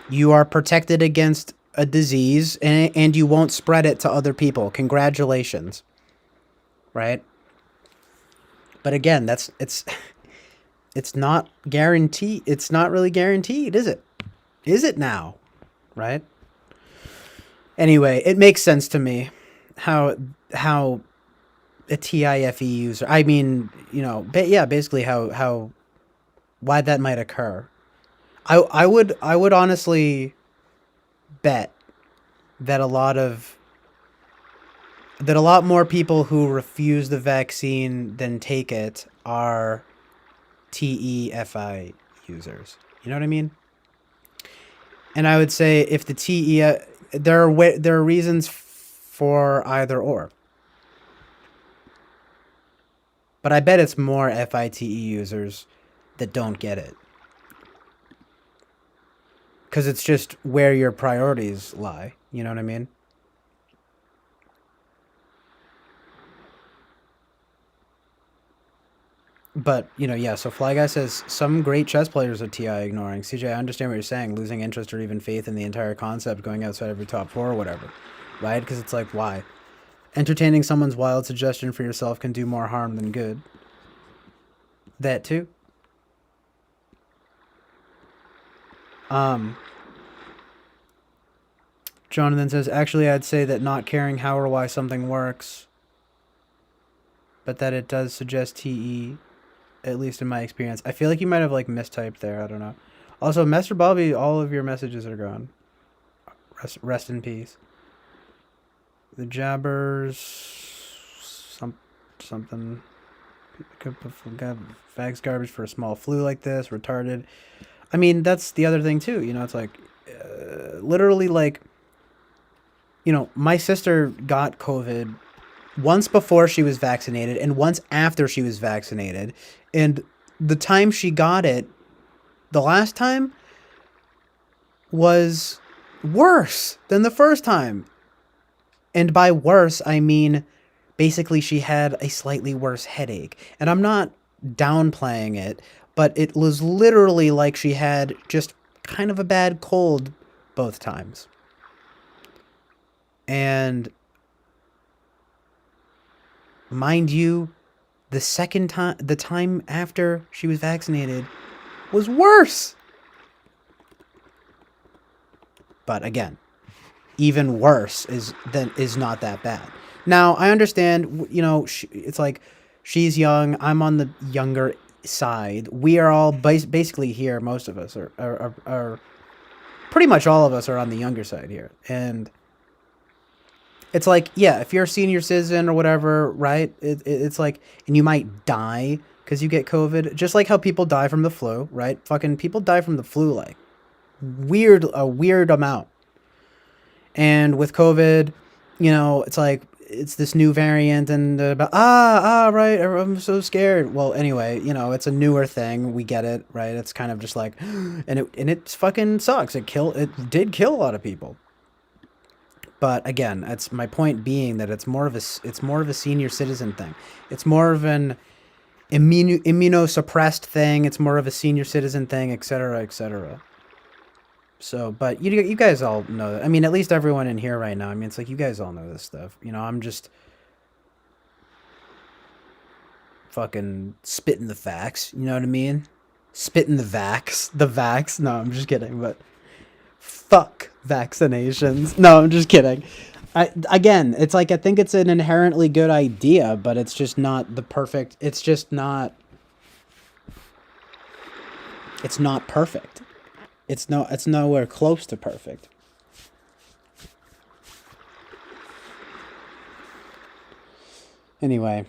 you are protected against a disease, and you won't spread it to other people. Congratulations, right? But again, that's it's not guaranteed. It's not really guaranteed, is it? Is it now? Right? Anyway, it makes sense to me how a TIFE user. I mean, yeah, basically how why that might occur. I would honestly bet that a lot more people who refuse the vaccine than take it are TEFI users. You know what I mean? And I would say if the there are reasons for either or. But I bet it's more FITE users that don't get it. Because it's just where your priorities lie. You know what I mean? But, yeah, so Fly Guy says some great chess players are TI ignoring. CJ, I understand what you're saying, losing interest or even faith in the entire concept, going outside of your top four or whatever. Right? Because it's like, why? Entertaining someone's wild suggestion for yourself can do more harm than good. That too. Um, Jonathan says, actually, I'd say that not caring how or why something works, but that it does suggest TE, at least in my experience. I feel like you might have like mistyped there. I don't know. Also, Master Bobby, all of your messages are gone. Rest in peace. The Jabbers, something. Fags garbage for a small flu like this. Retarded. I mean, that's the other thing too. It's like, literally, like, my sister got COVID once before she was vaccinated and once after she was vaccinated. And the time she got it, the last time, was worse than the first time. And by worse, I mean basically she had a slightly worse headache. And I'm not downplaying it, but it was literally like she had just kind of a bad cold both times. And mind you, the time after she was vaccinated was worse. But again, even worse is not that bad. Now, I understand, it's like she's young, I'm on the younger side. We are all basically here, most of us are pretty much all of us are on the younger side here. And it's like, yeah, if you're a senior citizen or whatever, right? It's like, and you might die because you get COVID, just like how people die from the flu, right? Fucking people die from the flu like a weird amount. And with COVID, it's like it's this new variant, and about right, I'm so scared. Well, anyway, it's a newer thing. We get it, right? It's kind of just like, and it fucking sucks. It did kill a lot of people. But again, that's my point being that it's more of a senior citizen thing. It's more of an immunosuppressed thing. It's more of a senior citizen thing, etc., etc. So, but you guys all know that. I mean, at least everyone in here right now. I mean, it's like you guys all know this stuff. I'm just fucking spitting the facts. You know what I mean? Spitting the vax. The vax. No, I'm just kidding. But fuck vaccinations. No, I'm just kidding. Again, it's like I think it's an inherently good idea, but it's just not the perfect. It's just not. It's not perfect. It's nowhere close to perfect. Anyway,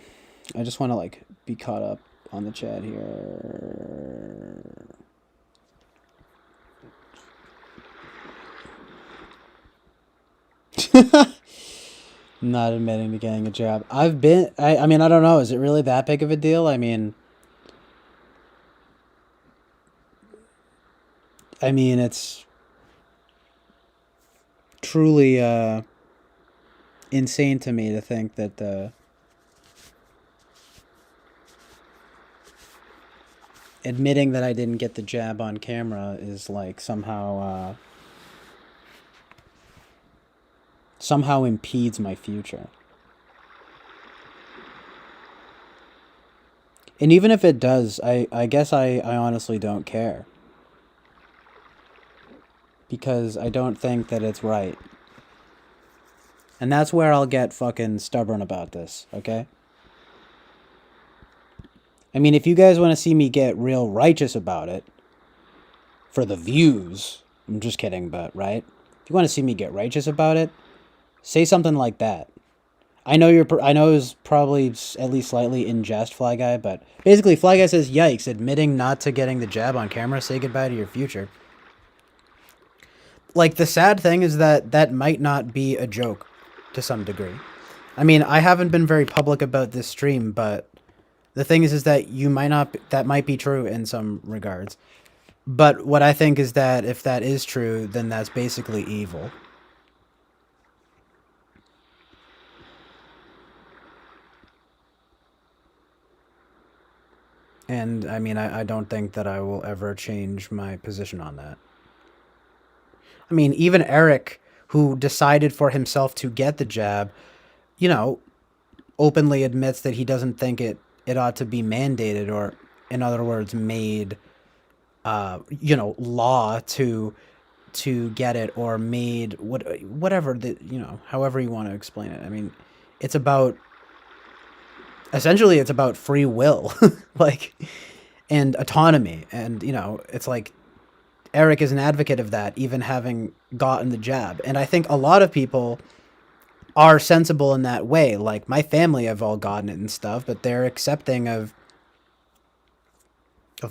I just want to like be caught up on the chat here. Not admitting to getting a job. I mean, I don't know. Is it really that big of a deal? I mean, it's truly, insane to me to think that admitting that I didn't get the jab on camera is like somehow impedes my future. And even if it does, I guess I honestly don't care. Because I don't think that it's right. And that's where I'll get fucking stubborn about this, okay? I mean, if you guys want to see me get real righteous about it, for the views, I'm just kidding, but, right? If you want to see me get righteous about it, say something like that. I know I know it was probably at least slightly in jest, Fly Guy, but basically, Fly Guy says, yikes, admitting not to getting the jab on camera, say goodbye to your future. Like, the sad thing is that might not be a joke to some degree. I mean, I haven't been very public about this stream, but the thing is that you might not, that might be true in some regards. But what I think is that if that is true, then that's basically evil. And, I mean, I don't think that I will ever change my position on that. I mean, even Eric, who decided for himself to get the jab, you know, openly admits that he doesn't think it ought to be mandated, or, in other words, made, law to get it, or made whatever that, however you want to explain it. I mean, it's about, essentially it's about free will, like, and autonomy. And, it's like Eric is an advocate of that, even having gotten the jab. And I think a lot of people are sensible in that way. Like, my family have all gotten it and stuff, but they're accepting of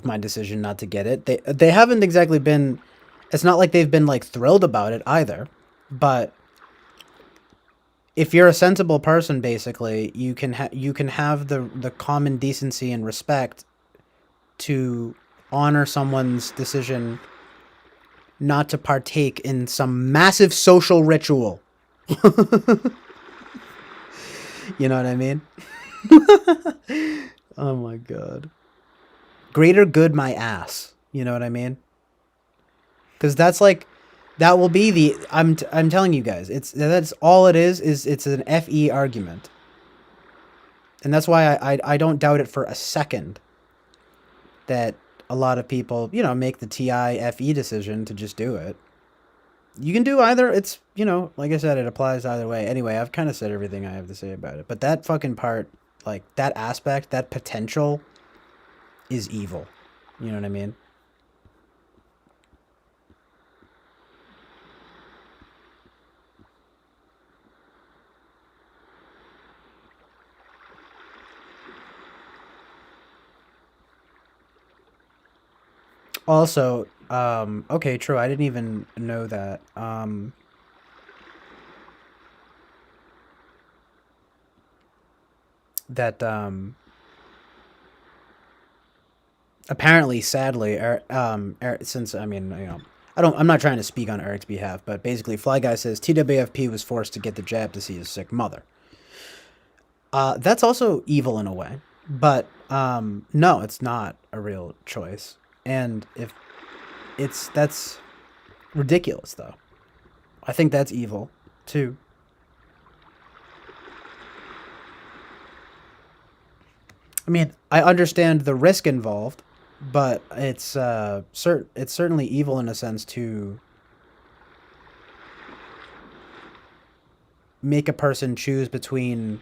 my decision not to get it. They haven't exactly been, it's not like they've been like thrilled about it either, but if you're a sensible person, basically, you can have the common decency and respect to honor someone's decision not to partake in some massive social ritual. You know what I mean? Oh my god. Greater good my ass. You know what I mean? Because that's like, that will be the, I'm telling you guys, that's all it is it's an FE argument. And that's why I don't doubt it for a second that a lot of people, make the TI FE decision to just do it. You can do either. It's, like I said, it applies either way. Anyway, I've kind of said everything I have to say about it. But that fucking part, like, that aspect, that potential is evil. You know what I mean? Also, okay, true. I didn't even know that. That apparently, sadly, Eric, since, I mean, I'm not trying to speak on Eric's behalf, but basically, Fly Guy says TWFP was forced to get the jab to see his sick mother. That's also evil in a way, but no, it's not a real choice. And if that's ridiculous, though. I think that's evil too. I mean, I understand the risk involved, but it's it's certainly evil in a sense to make a person choose between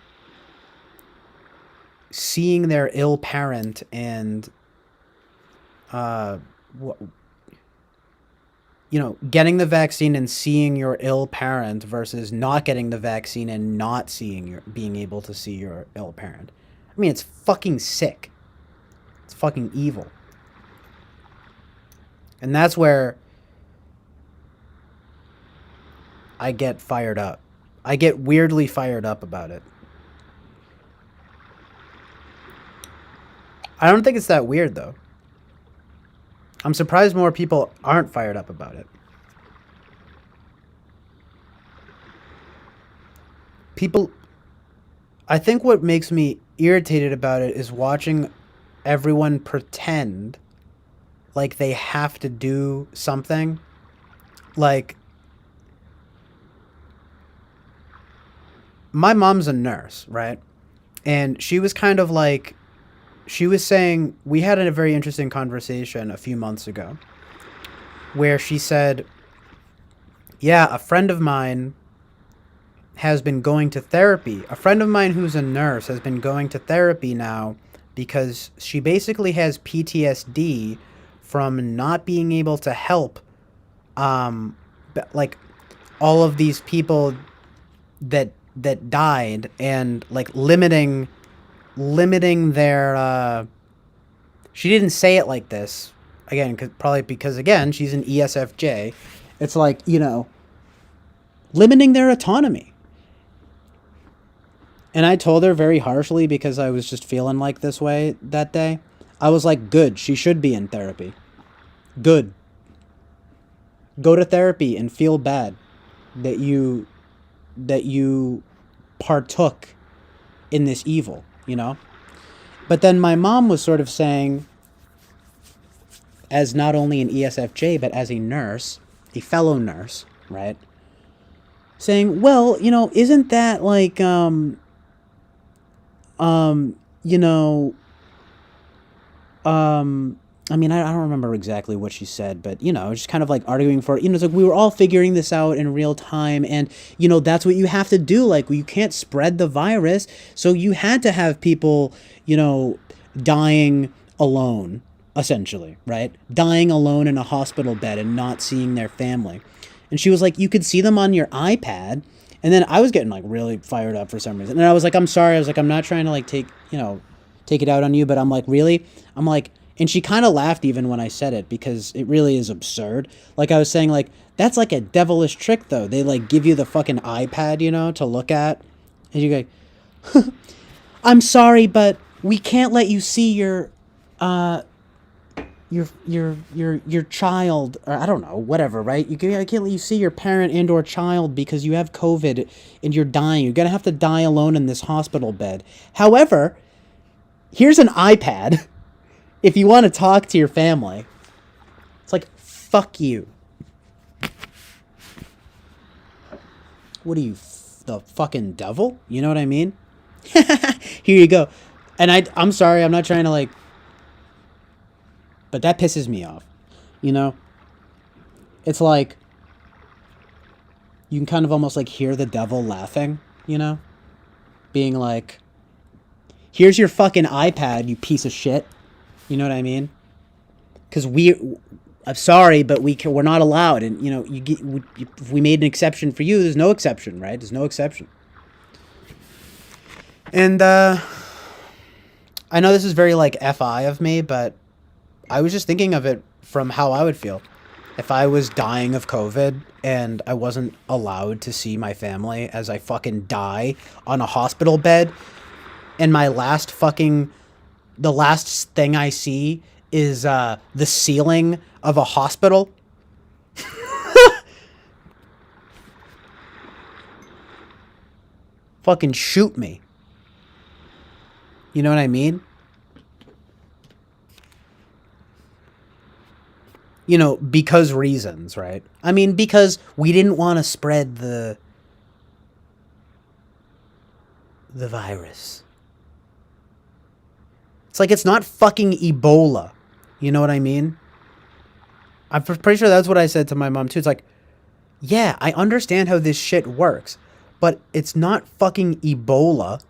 seeing their ill parent and getting the vaccine and seeing your ill parent versus not getting the vaccine and not being able to see your ill parent. I mean, it's fucking sick. It's fucking evil. And that's where I get fired up. I get weirdly fired up about it. I don't think it's that weird, though. I'm surprised more people aren't fired up about it. people, I think what makes me irritated about it is watching everyone pretend like they have to do something. Like, my mom's a nurse, right? And she was kind of like, she was saying, we had a very interesting conversation a few months ago where she said, yeah, a friend of mine has been going to therapy. A friend of mine who's a nurse has been going to therapy now because she basically has PTSD from not being able to help, um, like all of these people that died, and like limiting their. She didn't say it like this again, probably because again she's an ESFJ. It's like, limiting their autonomy. And I told her very harshly because I was just feeling like this way that day. I was like, good, she should be in therapy. Good. Go to therapy and feel bad that you partook in this evil. But then my mom was sort of saying, as not only an ESFJ, but as a nurse, a fellow nurse, right? Saying, well, isn't that like, you know, I mean, I don't remember exactly what she said, but, just kind of like arguing for, it's like we were all figuring this out in real time. And, that's what you have to do. Like, you can't spread the virus. So you had to have people, dying alone, essentially, right? Dying alone in a hospital bed and not seeing their family. And she was like, you could see them on your iPad. And then I was getting like really fired up for some reason. And I was like, I'm sorry. I was like, I'm not trying to like take it out on you, but I'm like, really? I'm like, and she kind of laughed even when I said it because it really is absurd. Like I was saying, like, that's like a devilish trick though. They like give you the fucking iPad, to look at. And you go, I'm sorry, but we can't let you see your child, or I don't know, whatever, right? I can't let you see your parent and or child because you have COVID and you're dying. You're gonna have to die alone in this hospital bed. However, here's an iPad if you want to talk to your family. It's like, fuck you. What are you, the fucking devil? You know what I mean? Here you go. And I'm sorry, I'm not trying to like, but that pisses me off. It's like, you can kind of almost like hear the devil laughing, being like, here's your fucking iPad, you piece of shit. You know what I mean? Because I'm sorry, but we're not allowed. And, if we made an exception for you, there's no exception, right? There's no exception. And, I know this is very like FI of me, but I was just thinking of it from how I would feel if I was dying of COVID and I wasn't allowed to see my family as I fucking die on a hospital bed, and the last thing I see is the ceiling of a hospital. Fucking shoot me. You know what I mean? Because reasons, right? I mean, because we didn't want to spread the virus. It's like, it's not fucking Ebola. You know what I mean? I'm pretty sure that's what I said to my mom too. It's like, yeah, I understand how this shit works, but it's not fucking Ebola.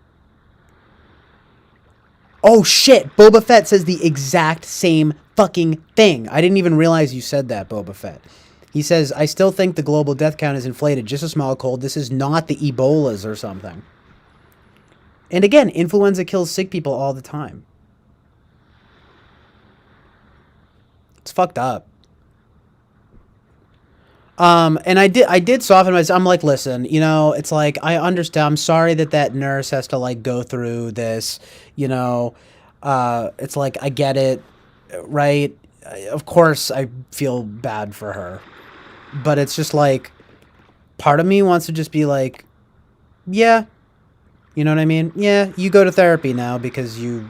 Oh shit, Boba Fett says the exact same fucking thing. I didn't even realize you said that, Boba Fett. He says, I still think the global death count is inflated. Just a small cold. This is not the Ebolas or something. And again, influenza kills sick people all the time. It's fucked up. And I did soften myself. I'm like, listen, it's like, I understand. I'm sorry that nurse has to like go through this, it's like, I get it, right? Of course I feel bad for her, but it's just like, part of me wants to just be like, yeah, You know what I mean? Yeah, you go to therapy now because you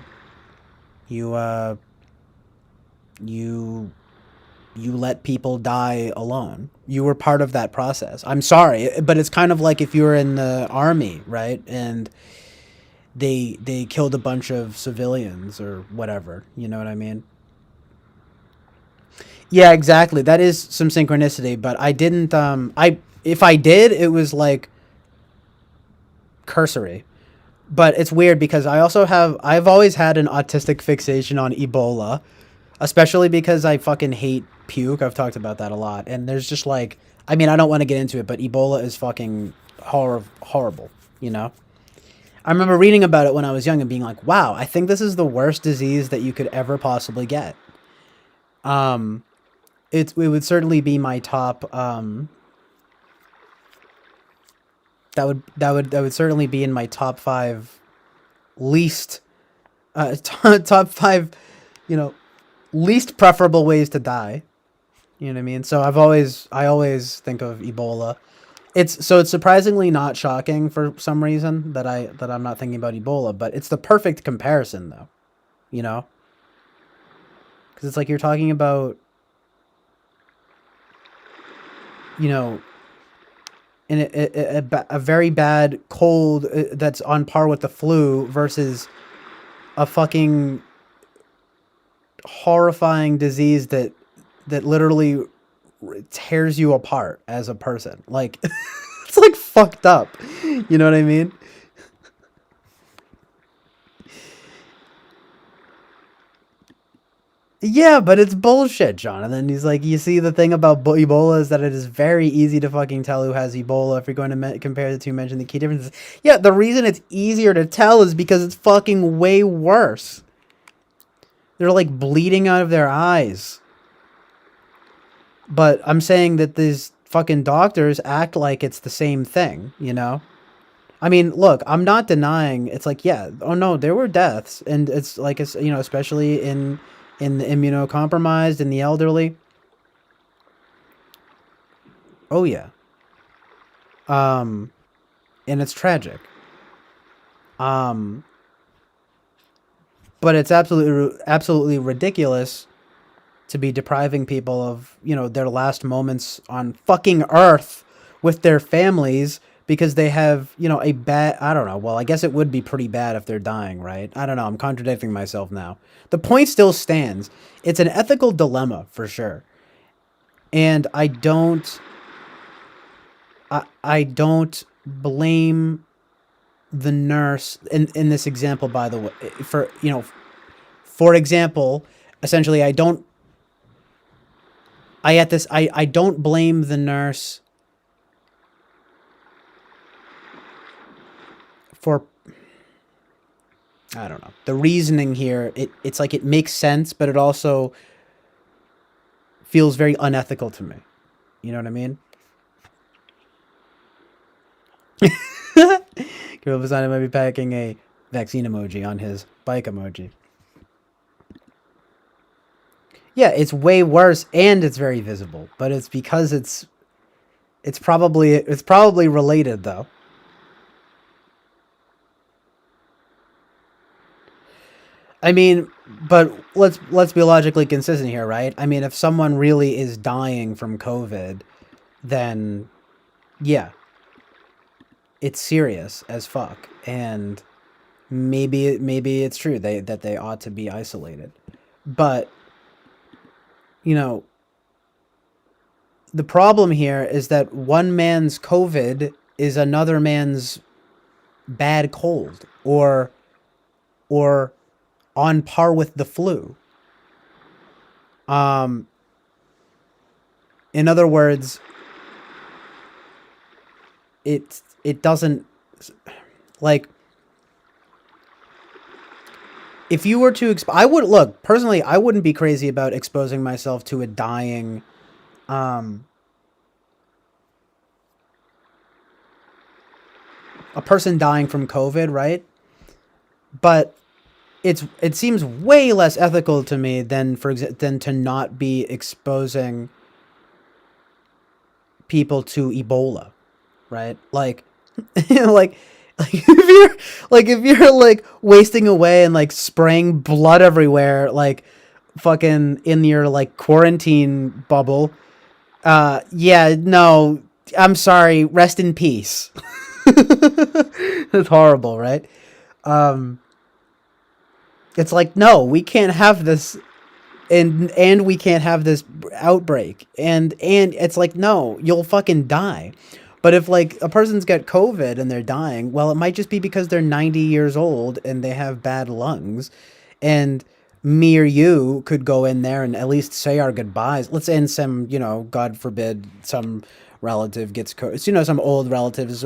you you let people die alone. You were part of that process. I'm sorry, but it's kind of like if you were in the army, right? And they killed a bunch of civilians or whatever. You know what I mean? Yeah, exactly. That is some synchronicity, but I didn't I if I did, it was like cursory. But it's weird because I've always had an autistic fixation on Ebola, especially because I fucking hate puke. I've talked about that a lot. And there's just like, I mean, I don't want to get into it, but Ebola is fucking horrible, you know? I remember reading about it when I was young and being like, wow, I think this is the worst disease that you could ever possibly get. Um, it would certainly be my top, that would certainly be in my top five least, top five, you know, least preferable ways to die. You know what I mean? So I always think of Ebola. It's surprisingly not shocking for some reason that I'm not thinking about Ebola, but it's the perfect comparison though, you know? Cuz it's like you're talking about, you know, in a very bad cold that's on par with the flu versus a fucking horrifying disease that literally tears you apart as a person. Like it's like fucked up. You know what I mean? Yeah, but it's bullshit, Jonathan. He's like, you see, the thing about Ebola is that it is very easy to fucking tell who has Ebola if you're going to compare the two. Mention the key differences. Yeah, the reason it's easier to tell is because it's fucking way worse. They're like bleeding out of their eyes. But I'm saying that these fucking doctors act like it's the same thing, you know? I mean, look, I'm not denying. It's like, yeah, oh no, there were deaths, and it's like, it's, you know, especially in the immunocompromised and the elderly. Oh yeah, um, and it's tragic. Um, but it's absolutely ridiculous to be depriving people of, you know, their last moments on fucking Earth with their families because they have, you know, a bad, I don't know. Well, I guess it would be pretty bad if they're dying, right? I don't know. I'm contradicting myself now. The point still stands. It's an ethical dilemma for sure. And I don't blame the nurse in this example, by the way, for, you know, for example, essentially I don't blame the nurse for, I don't know. The reasoning here, it's like it makes sense, but it also feels very unethical to me. You know what I mean? Kirill Vasani might be packing a vaccine emoji on his bike emoji. Yeah, it's way worse and it's very visible, but it's because it's probably related though. I mean, but let's be logically consistent here, right? I mean, if someone really is dying from COVID, then yeah, it's serious as fuck, and maybe it's true that they ought to be isolated. But, you know, the problem here is that one man's COVID is another man's bad cold, or on par with the flu. Um, in other words, it doesn't, like, if you were to I would look personally, I wouldn't be crazy about exposing myself to a dying, um a person dying from COVID, right? But it seems way less ethical to me than than to not be exposing people to Ebola, right? Like like If you're like wasting away and like spraying blood everywhere, like fucking in your like quarantine bubble, yeah, no, I'm sorry, rest in peace. It's horrible, right? Um, it's like, no, we can't have this, and we can't have this outbreak, and it's like, no, you'll fucking die. But if like a person's got COVID and they're dying, well, it might just be because they're 90 years old and they have bad lungs, and me or you could go in there and at least say our goodbyes. Let's say in some, God forbid, some relative gets some old relatives,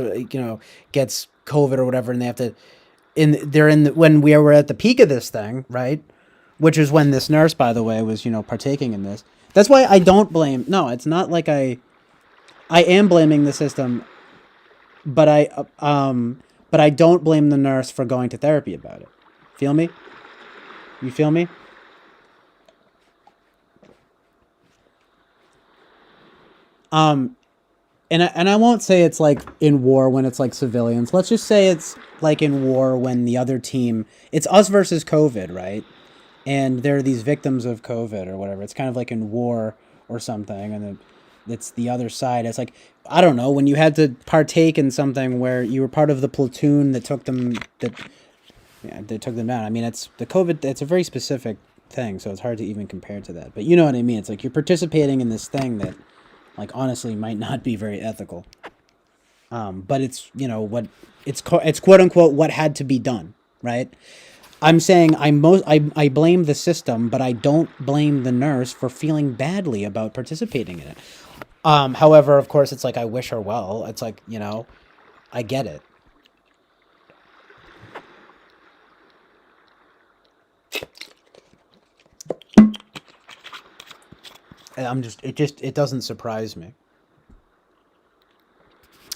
gets COVID or whatever, and they have to when we were at the peak of this thing, right? Which is when this nurse, by the way, was partaking in this. That's why I don't blame. No, it's not like I am blaming the system, but I don't blame the nurse for going to therapy about it. Feel me? You feel me? Um, and I won't say it's like in war when it's like civilians. Let's just say it's like in war when the other team, it's us versus COVID, right? And there are these victims of COVID or whatever. It's kind of like in war or something, and it's the other side. It's like, I don't know, when you had to partake in something where you were part of the platoon that took them down. I mean, it's the COVID. It's a very specific thing, so it's hard to even compare to that. But you know what I mean. It's like you're participating in this thing that, like, honestly, might not be very ethical. But it's what it's quote unquote what had to be done, right? I'm saying I blame the system, but I don't blame the nurse for feeling badly about participating in it. However, of course, it's like I wish her well. It's like, I get it. It doesn't surprise me.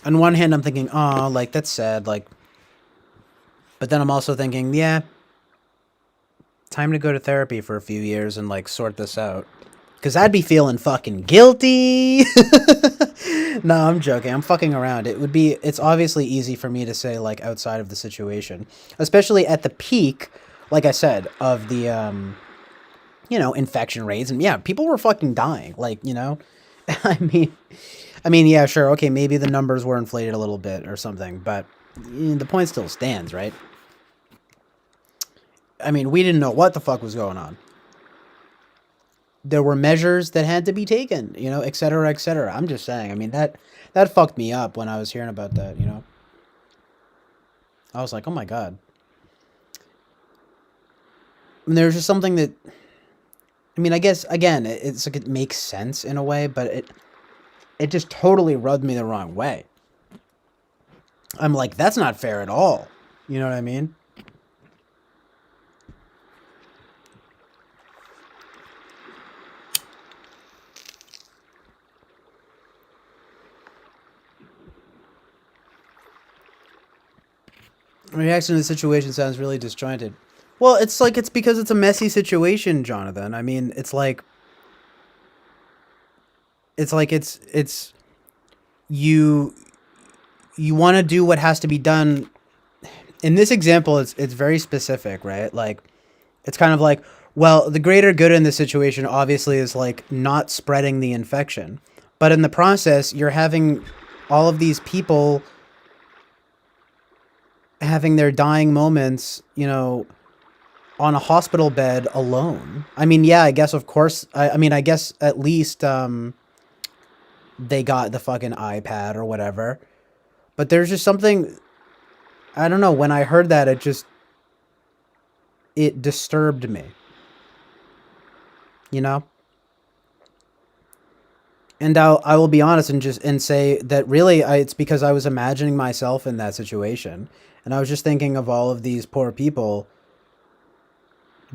On one hand, I'm thinking, oh, like that's sad, like, but then I'm also thinking, yeah, time to go to therapy for a few years and like sort this out. Cause I'd be feeling fucking guilty. No, I'm joking. I'm fucking around. It's obviously easy for me to say like outside of the situation, especially at the peak, like I said, of the, infection rates. And yeah, people were fucking dying. Like, I mean, yeah, sure. Okay. Maybe the numbers were inflated a little bit or something, but the point still stands, right? I mean, we didn't know what the fuck was going on. There were measures that had to be taken, et cetera, et cetera. I'm just saying. I mean, that fucked me up when I was hearing about that. I was like, oh my god. And there's just something that, I mean, I guess again, it's like it makes sense in a way, but it just totally rubbed me the wrong way. I'm like, that's not fair at all. You know what I mean? Reaction to the situation sounds really disjointed. Well, it's because it's a messy situation, Jonathan. I mean, it's you you want to do what has to be done. In this example, it's very specific, right? Like it's kind of like, well, the greater good in this situation obviously is like not spreading the infection. But in the process, you're having all of these people having their dying moments, on a hospital bed alone. I mean, yeah, I guess of course. I mean, I guess at least they got the fucking iPad or whatever. But there's just something, I don't know. When I heard that, it disturbed me. You know. And I will be honest and say that really it's because I was imagining myself in that situation, and I was just thinking of all of these poor people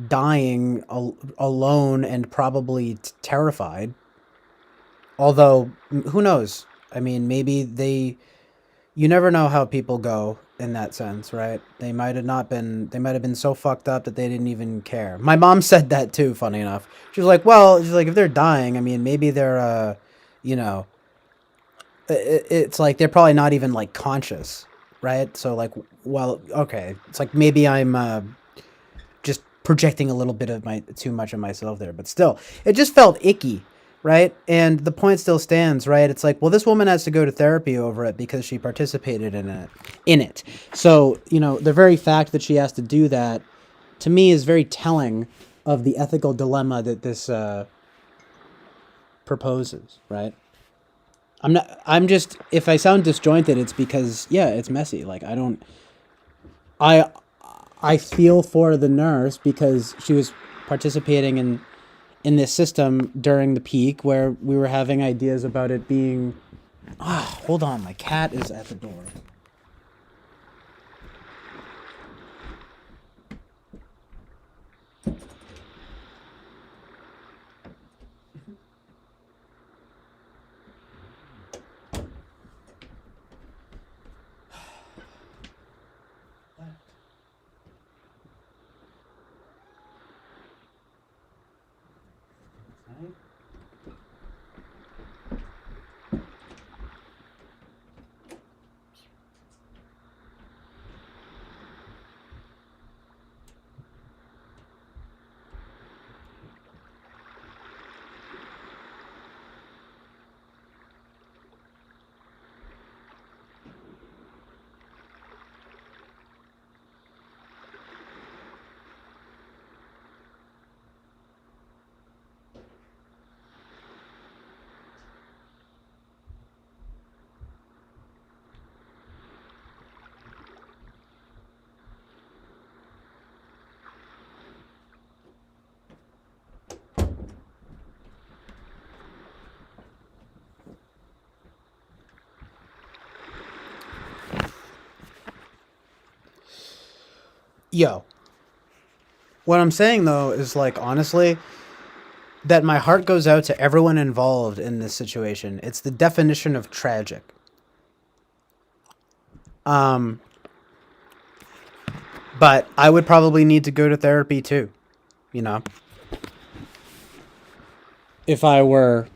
dying alone and probably terrified. Although who knows? I mean, maybe you never know how people go in that sense, right? They might have not been. They might have been so fucked up that they didn't even care. My mom said that too. Funny enough, she was like, "Well, she's like, if they're dying, I mean, maybe they're you know, it's like they're probably not even like conscious." right? So like, well, okay, it's like maybe I'm just projecting a little bit of my too much of myself there, but still, it just felt icky, right? And the point still stands, right? It's like, well, this woman has to go to therapy over it because she participated in it. So, the very fact that she has to do that to me is very telling of the ethical dilemma that this proposes, right? I'm just, if I sound disjointed, it's because, yeah, it's messy. Like, I I feel for the nurse because she was participating in this system during the peak where we were having ideas about it being. Hold on, my cat is at the door. Yo, what I'm saying though is like honestly that my heart goes out to everyone involved in this situation. It's the definition of tragic. Um, but I would probably need to go to therapy too, you know, if I were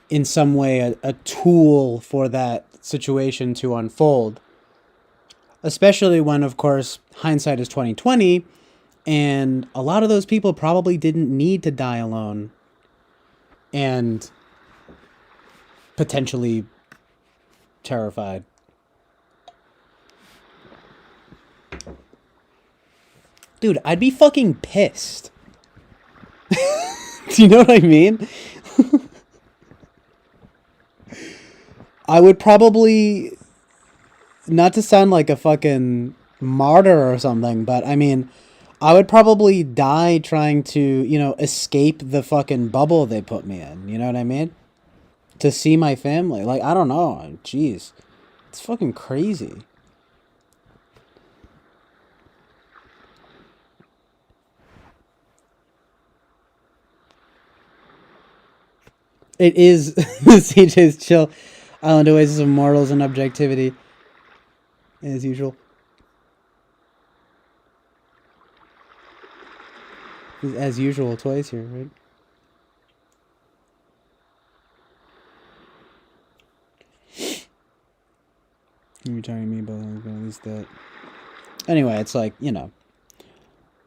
in some way a tool for that situation to unfold. Especially when, of course, hindsight is 2020, and a lot of those people probably didn't need to die alone and potentially terrified. Dude, I'd be fucking pissed. Do you know what I mean? I would probably, not to sound like a fucking martyr or something, but I mean, I would probably die trying to, escape the fucking bubble they put me in. You know what I mean? To see my family. Like, I don't know. Jeez. It's fucking crazy. It is CJ's chill. Island Oasis of Mortals and Objectivity. As usual. As usual, twice here, right? You're talking to me about at least that. Anyway, it's like,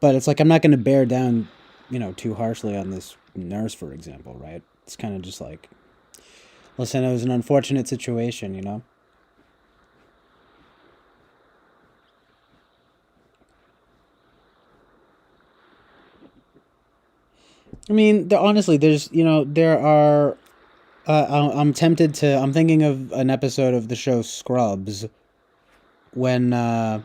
but it's like I'm not going to bear down, too harshly on this nurse, for example, right? It's kind of just like, listen, it was an unfortunate situation, I mean, honestly, there are. I'm tempted to. I'm thinking of an episode of the show Scrubs when. I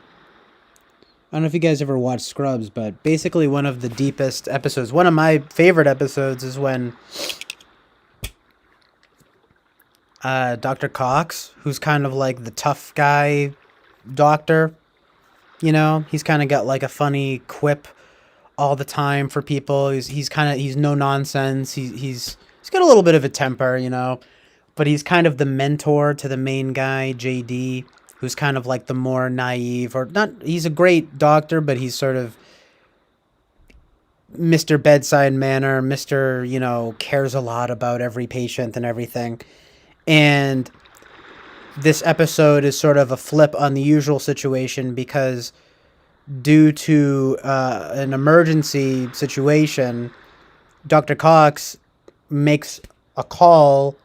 don't know if you guys ever watched Scrubs, but basically one of the deepest episodes, one of my favorite episodes, is when Dr. Cox, who's kind of like the tough guy doctor, he's kind of got like a funny quip all the time for people. He's no nonsense. He's got a little bit of a temper, but he's kind of the mentor to the main guy, JD, who's kind of like the more naive or not. He's a great doctor, but he's sort of Mr. Bedside Manner, Mr. Cares a lot about every patient and everything. And this episode is sort of a flip on the usual situation because due to an emergency situation, Dr. Cox makes a call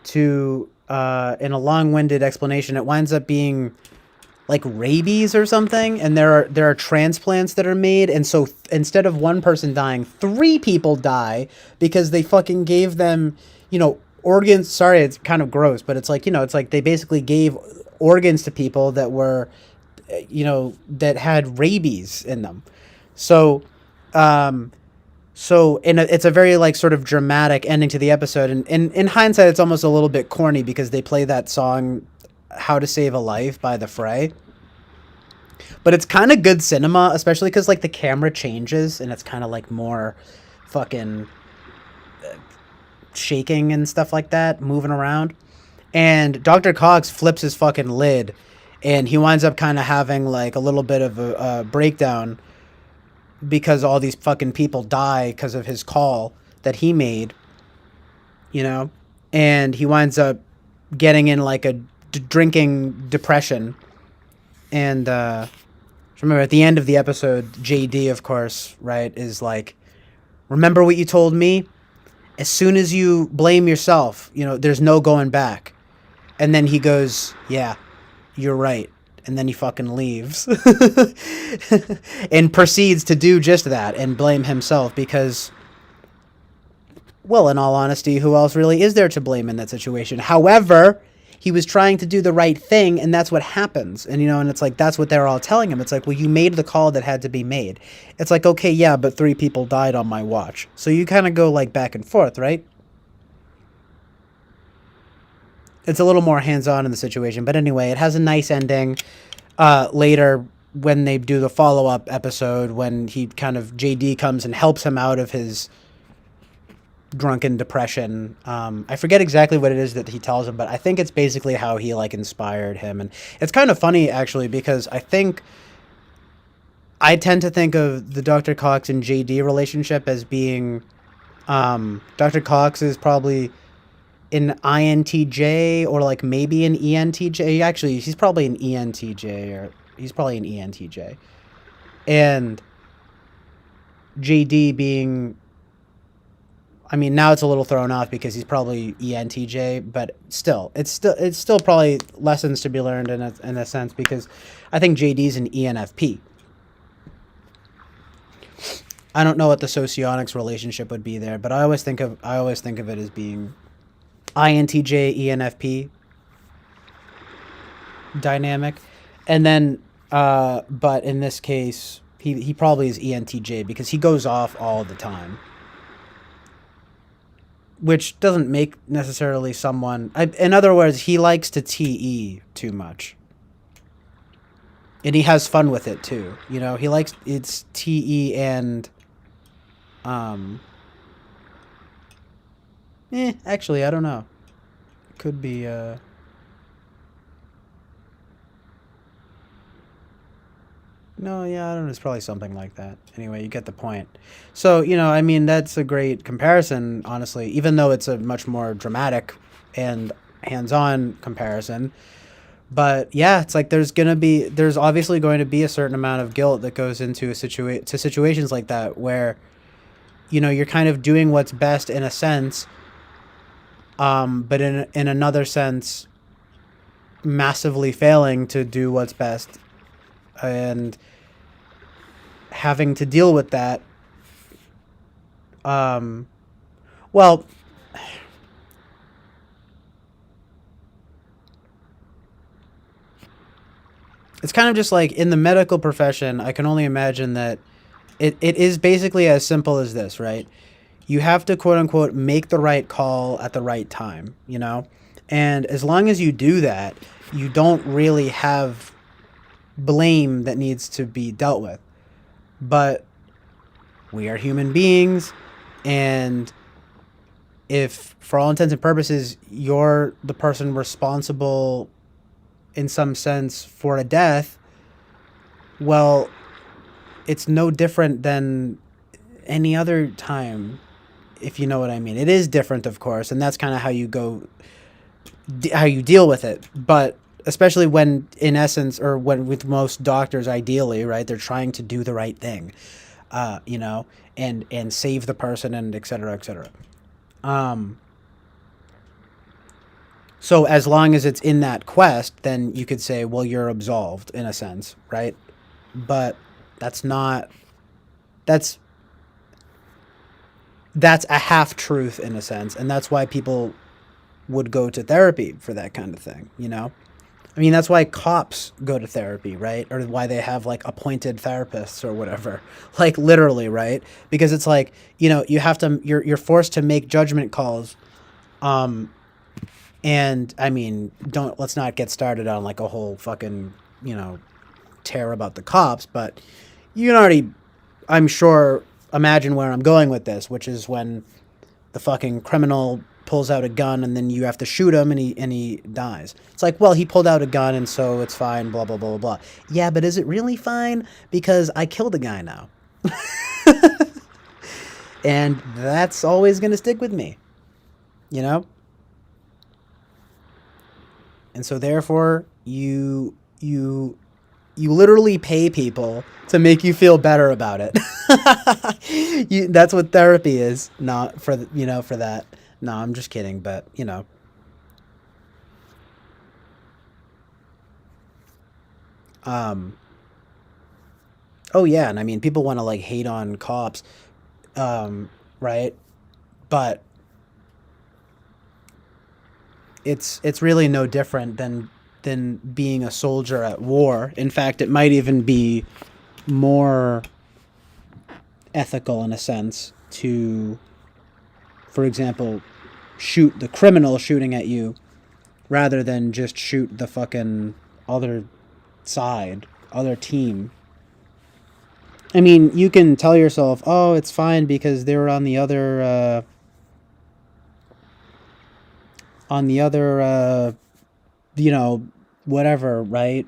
to, in a long-winded explanation, it winds up being like rabies or something, and there are transplants that are made, and so instead of one person dying, three people die because they fucking gave them, organs. Sorry, it's kind of gross, but it's like, it's like they basically gave organs to people that were, that had rabies in them. So, it's a very like sort of dramatic ending to the episode, and in hindsight, it's almost a little bit corny because they play that song "How to Save a Life" by The Fray. But it's kind of good cinema, especially because like the camera changes and it's kind of like more fucking shaking and stuff like that, moving around. And Dr. Cox flips his fucking lid, and he winds up kind of having like a little bit of a breakdown because all these fucking people die because of his call that he made, and he winds up getting in like a drinking depression. And remember at the end of the episode, JD, of course, right, is like, remember what you told me? As soon as you blame yourself, there's no going back. And then he goes, yeah, you're right. And then he fucking leaves and proceeds to do just that and blame himself because, well, in all honesty, who else really is there to blame in that situation? However, he was trying to do the right thing, and that's what happens. And, and it's like, that's what they're all telling him. It's like, well, you made the call that had to be made. It's like, okay, yeah, but 3 people died on my watch. So you kind of go like back and forth, right? It's a little more hands-on in the situation. But anyway, it has a nice ending. Later, when they do the follow-up episode, when he kind of, JD comes and helps him out of his drunken depression. I forget exactly what it is that he tells him, but I think it's basically how he like inspired him. And it's kind of funny actually, because I tend to think of the Dr. Cox and JD relationship as being, Dr. Cox is probably an INTJ or like maybe an ENTJ. Actually, he's probably an ENTJ, or he's probably an ENTJ. And JD being, I mean, now it's a little thrown off because he's probably ENTJ, but it's still probably lessons to be learned in a sense, because I think JD's an ENFP. I don't know what the socionics relationship would be there, but I always think of it as being INTJ ENFP dynamic. And then but in this case he probably is ENTJ because he goes off all the time, which doesn't make necessarily someone, in other words, he likes to TE too much. And he has fun with it too. He likes, it's TE and actually, I don't know. It could be no, yeah, I don't know. It's probably something like that. Anyway, you get the point. So, I mean, that's a great comparison, honestly, even though it's a much more dramatic and hands-on comparison. But yeah, it's like there's obviously going to be a certain amount of guilt that goes into situations like that where, you're kind of doing what's best in a sense, but in another sense, massively failing to do what's best, and having to deal with that. Well, it's kind of just like in the medical profession, I can only imagine that it is basically as simple as this, right? You have to, quote unquote, make the right call at the right time, And as long as you do that, you don't really have blame that needs to be dealt with. But we are human beings, and if, for all intents and purposes, you're the person responsible in some sense for a death, well, it's no different than any other time, if you know what I mean. It is different, of course, and that's kind of how you go how you deal with it. But especially when, in essence, or when with most doctors, ideally, right, they're trying to do the right thing, you know, and save the person, and et cetera, et cetera. Um, so as long as it's in that quest, then you could say, well, you're absolved in a sense, right? But that's not that's that's a half truth in a sense, and that's why people would go to therapy for that kind of thing, you know? I mean, that's why cops go to therapy, right? Or why they have like appointed therapists or whatever. Like literally, right? Because it's like, you know, you're forced to make judgment calls. Um and I mean, don't let's not get started on like a whole fucking, you know, tear about the cops, but you can already, I'm sure, imagine where I'm going with this, which is when the fucking criminal pulls out a gun and then you have to shoot him and he dies. It's like, well, he pulled out a gun and so it's fine, blah blah blah blah blah. Yeah, but is it really fine? Because I killed a guy now. And that's always gonna stick with me, you know? And so therefore you literally pay people to make you feel better about it. That's what therapy is, not for you know, for that. No, I'm just kidding, but you know. Um, oh yeah, and I mean, people want to like hate on cops, right? But it's really no different than being a soldier at war. In fact, it might even be more ethical in a sense to, for example, shoot the criminal shooting at you rather than just shoot the fucking other side, other team. I mean, you can tell yourself, "Oh, it's fine because they were on the other, you know, whatever, right?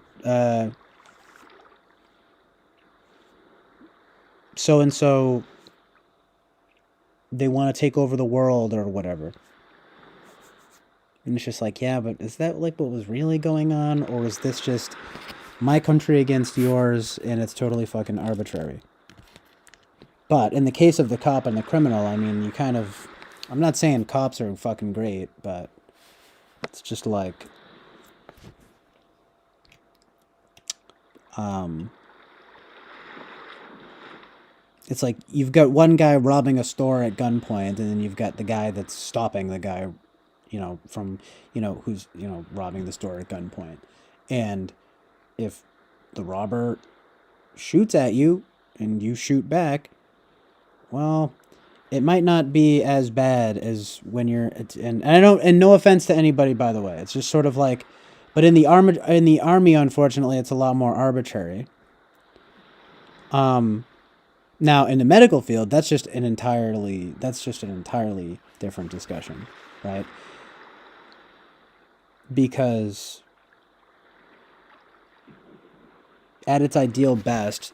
So and so, they want to take over the world or whatever." And it's just like, yeah, but is that like what was really going on, or is this just my country against yours, and it's totally fucking arbitrary? But in the case of the cop and the criminal, I mean, you kind of. I'm not saying cops are fucking great, but it's just like. Um, it's like you've got one guy robbing a store at gunpoint, and then you've got the guy that's stopping the guy, you know, from, you know, who's, you know, robbing the store at gunpoint. And if the robber shoots at you and you shoot back, well, it might not be as bad as when and I don't, and no offense to anybody, by the way, it's just sort of like, but in the army, unfortunately, it's a lot more arbitrary. Um, Now in the medical field, that's just an entirely different discussion, right? Because at its ideal best,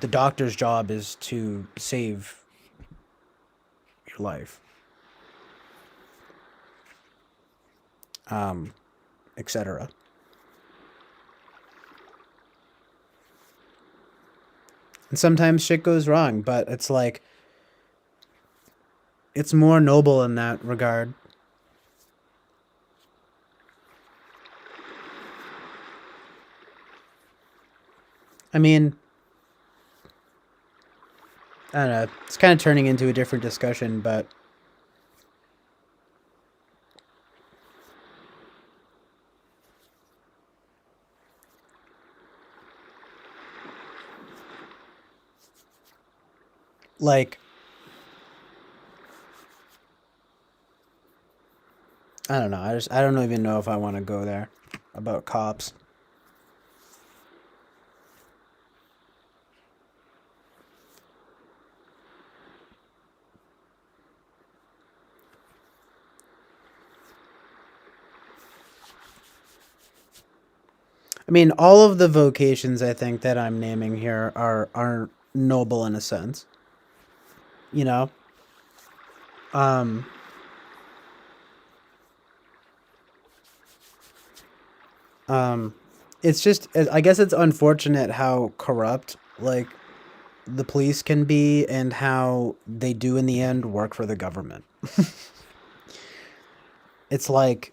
the doctor's job is to save your life, um, etc. And sometimes shit goes wrong, but it's like it's more noble in that regard. I mean, I don't know. It's kind of turning into a different discussion, but like I don't know. I don't even know if I want to go there about cops. I mean, all of the vocations I think that I'm naming here are noble in a sense, you know. Um, It's just, I guess it's unfortunate how corrupt, like, the police can be and how they do in the end work for the government. It's like,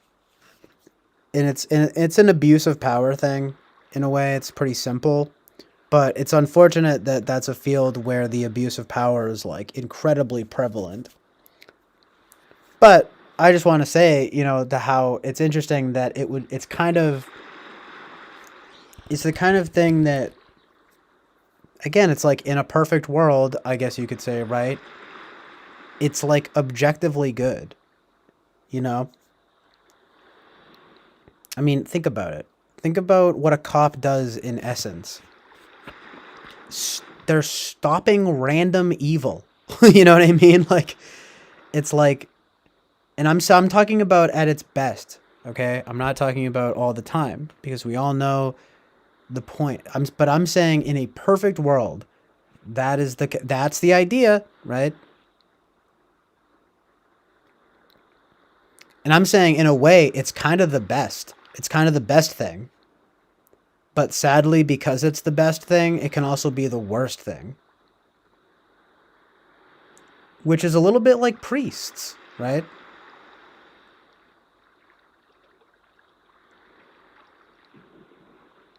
and it's an abuse of power thing in a way. It's pretty simple, but it's unfortunate that that's a field where the abuse of power is like incredibly prevalent. But I just want to say, the how it's interesting that it's the kind of thing that, again, it's like in a perfect world, I guess you could say, right? It's like objectively good, you know? I mean, think about it. Think about what a cop does in essence. They're stopping random evil. You know what I mean? Like, it's like, and I'm talking about at its best, okay? I'm not talking about all the time because we all know the point. But I'm saying in a perfect world, that's the idea, right? And I'm saying in a way, it's kind of the best. It's kind of the best thing. But sadly, because it's the best thing, it can also be the worst thing. Which is a little bit like priests, right?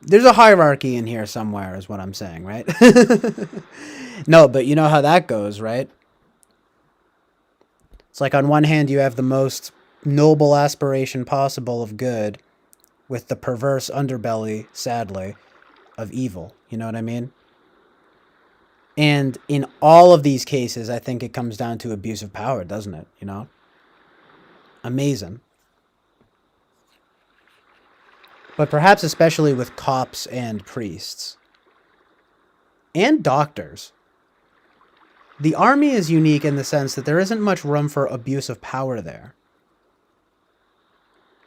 There's a hierarchy in here somewhere, is what I'm saying, right? No, but you know how that goes, right? It's like on one hand, you have the most noble aspiration possible of good with the perverse underbelly, sadly, of evil. You know what I mean? And in all of these cases, I think it comes down to abuse of power, doesn't it? Amazing. But perhaps especially with cops and priests and doctors. The army is unique in the sense that there isn't much room for abuse of power there.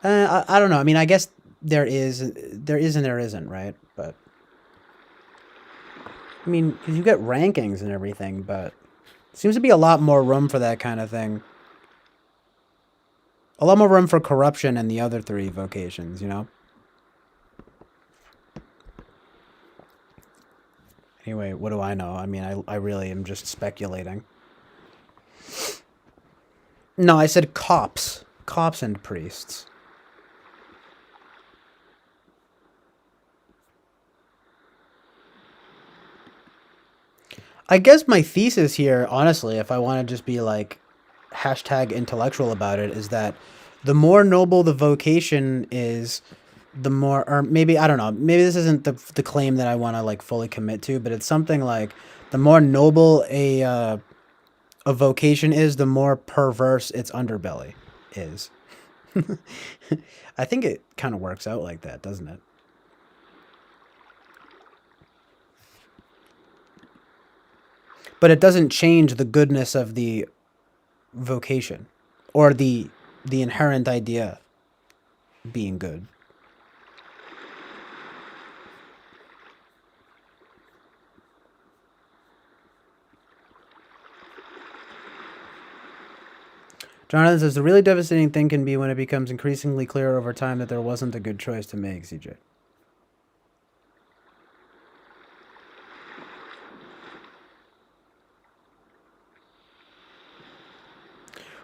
I don't know. I mean, I guess and there isn't, right? But I mean, 'cause you get rankings and everything, but seems to be a lot more room for that kind of thing. A lot more room for corruption in the other three vocations. Anyway, what do I know? I mean, I really am just speculating. No, I said cops. Cops and priests. I guess my thesis here, honestly, if I want to just be like hashtag intellectual about it, is that the more noble the vocation is, the more, or maybe, I don't know, maybe this isn't the claim that I want to like fully commit to, but it's something like the more noble a vocation is, the more perverse its underbelly is. I think it kind of works out like that, doesn't it? But it doesn't change the goodness of the vocation or the inherent idea being good. Jonathan says the really devastating thing can be when it becomes increasingly clear over time that there wasn't a good choice to make, CJ.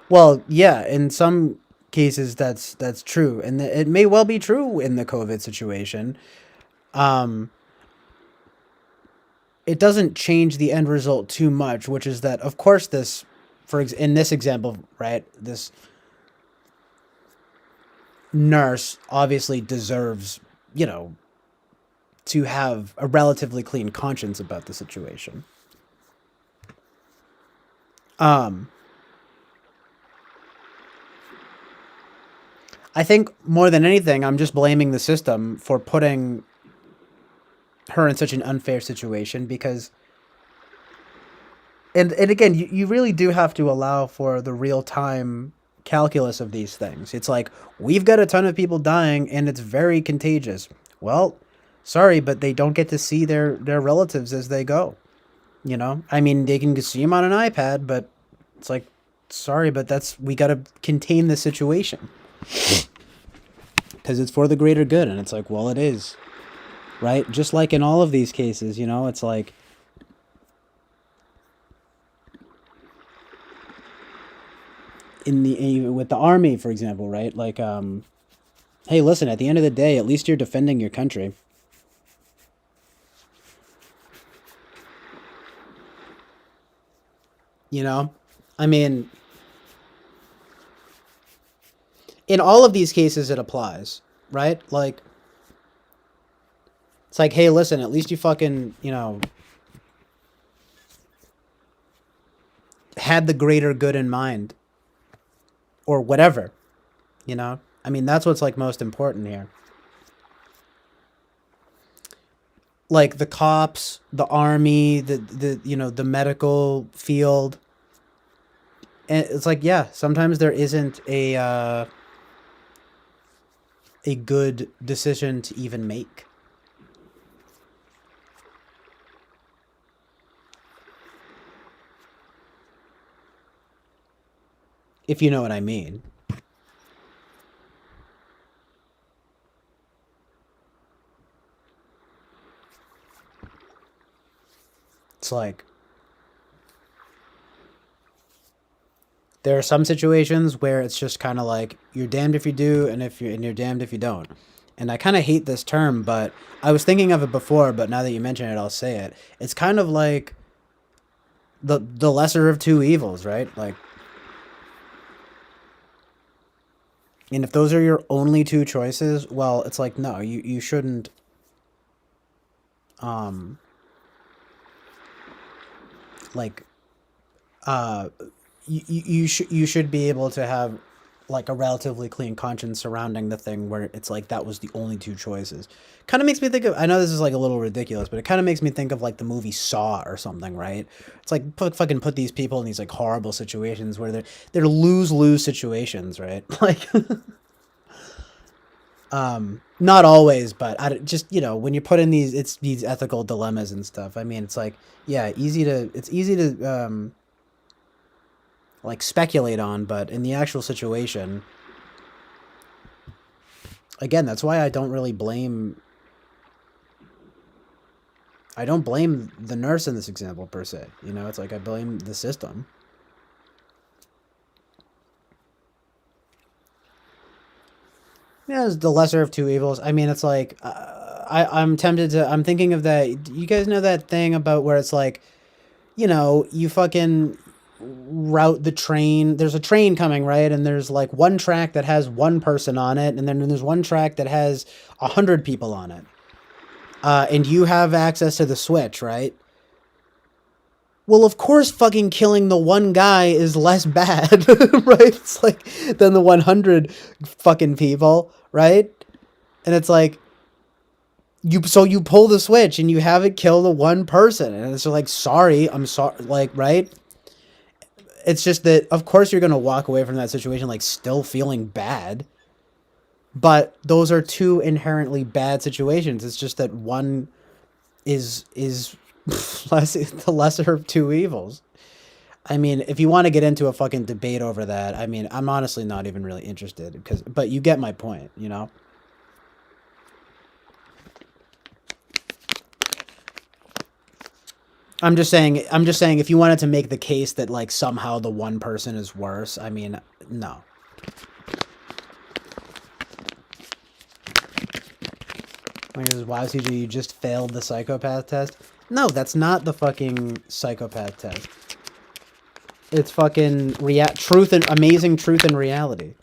Well, yeah, in some cases that's true, and it may well be true in the COVID situation. Um, it doesn't change the end result too much, which is that, of course, in this example, right, this nurse obviously deserves, to have a relatively clean conscience about the situation. Um, I think more than anything, I'm just blaming the system for putting her in such an unfair situation because, and again, you really do have to allow for the real time calculus of these things. It's like, we've got a ton of people dying and it's very contagious. Well, sorry, but they don't get to see their relatives as they go. I mean, they can see them on an iPad, but it's like, sorry, but we got to contain the situation. because it's for the greater good. And it's like, well, it is, right? Just like in all of these cases, you know, it's like, with the army, for example, right? Like, hey, listen, at the end of the day, at least you're defending your country. You know? I mean, in all of these cases, it applies, right? Like, it's like, hey, listen, at least you fucking, you know, had the greater good in mind or whatever, you know? I mean, that's what's like most important here. Like the cops, the army, the you know, the medical field. And it's like, yeah, sometimes there isn't a good decision to even make. If you know what I mean. It's like there are some situations where it's just kind of like you're damned if you do and you're damned if you don't. And I kind of hate this term, but I was thinking of it before, but now that you mention it, I'll say it. It's kind of like the lesser of two evils, right? Like, and if those are your only two choices, well, it's like no, you shouldn't um like uh you should be able to have like a relatively clean conscience surrounding the thing where it's like that was the only two choices. Kind of makes me think of, I know this is like a little ridiculous, but it kind of makes me think of like the movie Saw or something, right? It's like fucking put these people in these like horrible situations where they're lose-lose situations, right? Like not always, but just, you know, when you put in these ethical dilemmas and stuff, I mean, it's like, yeah, it's easy to like speculate on, but in the actual situation, again, that's why I don't blame the nurse in this example per se. You know, it's like I blame the system. Yeah, it's the lesser of two evils. I mean, it's like I'm tempted to. I'm thinking of that. You guys know that thing about where it's like, you know, you fucking route the train. There's a train coming, right? And there's like one track that has one person on it, and then there's one track that has 100 people on it. And you have access to the switch, right? Well, of course, fucking killing the one guy is less bad, right? It's like than the 100 fucking people, right? And it's like you pull the switch and you have it kill the one person, and it's like sorry, I'm sorry, like right. It's just that of course you're gonna walk away from that situation like still feeling bad, but those are two inherently bad situations. It's just that one is the lesser of two evils. I mean, if you want to get into a fucking debate over that, I mean, I'm honestly not even really interested but you get my point, you know? I'm just saying if you wanted to make the case that like somehow the one person is worse, I mean, no. Like, wow, CJ, you just failed the psychopath test? No, that's not the fucking psychopath test. It's fucking amazing truth and reality.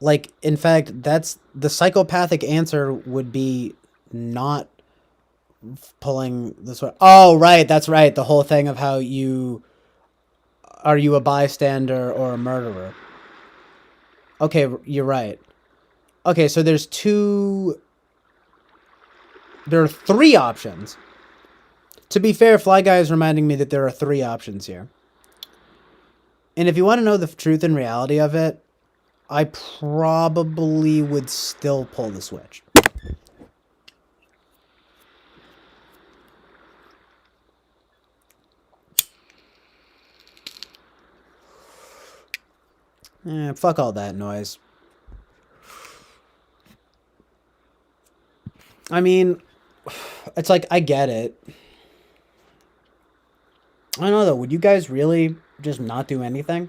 Like, in fact, that's the psychopathic answer would be not pulling this one. Oh, right, that's right. The whole thing of how are you a bystander or a murderer? Okay, you're right. Okay, so there are three options. To be fair, Fly Guy is reminding me that there are three options here. And if you want to know the truth and reality of it, I probably would still pull the switch. Fuck all that noise. I mean, it's like, I get it. I don't know though. Would you guys really just not do anything?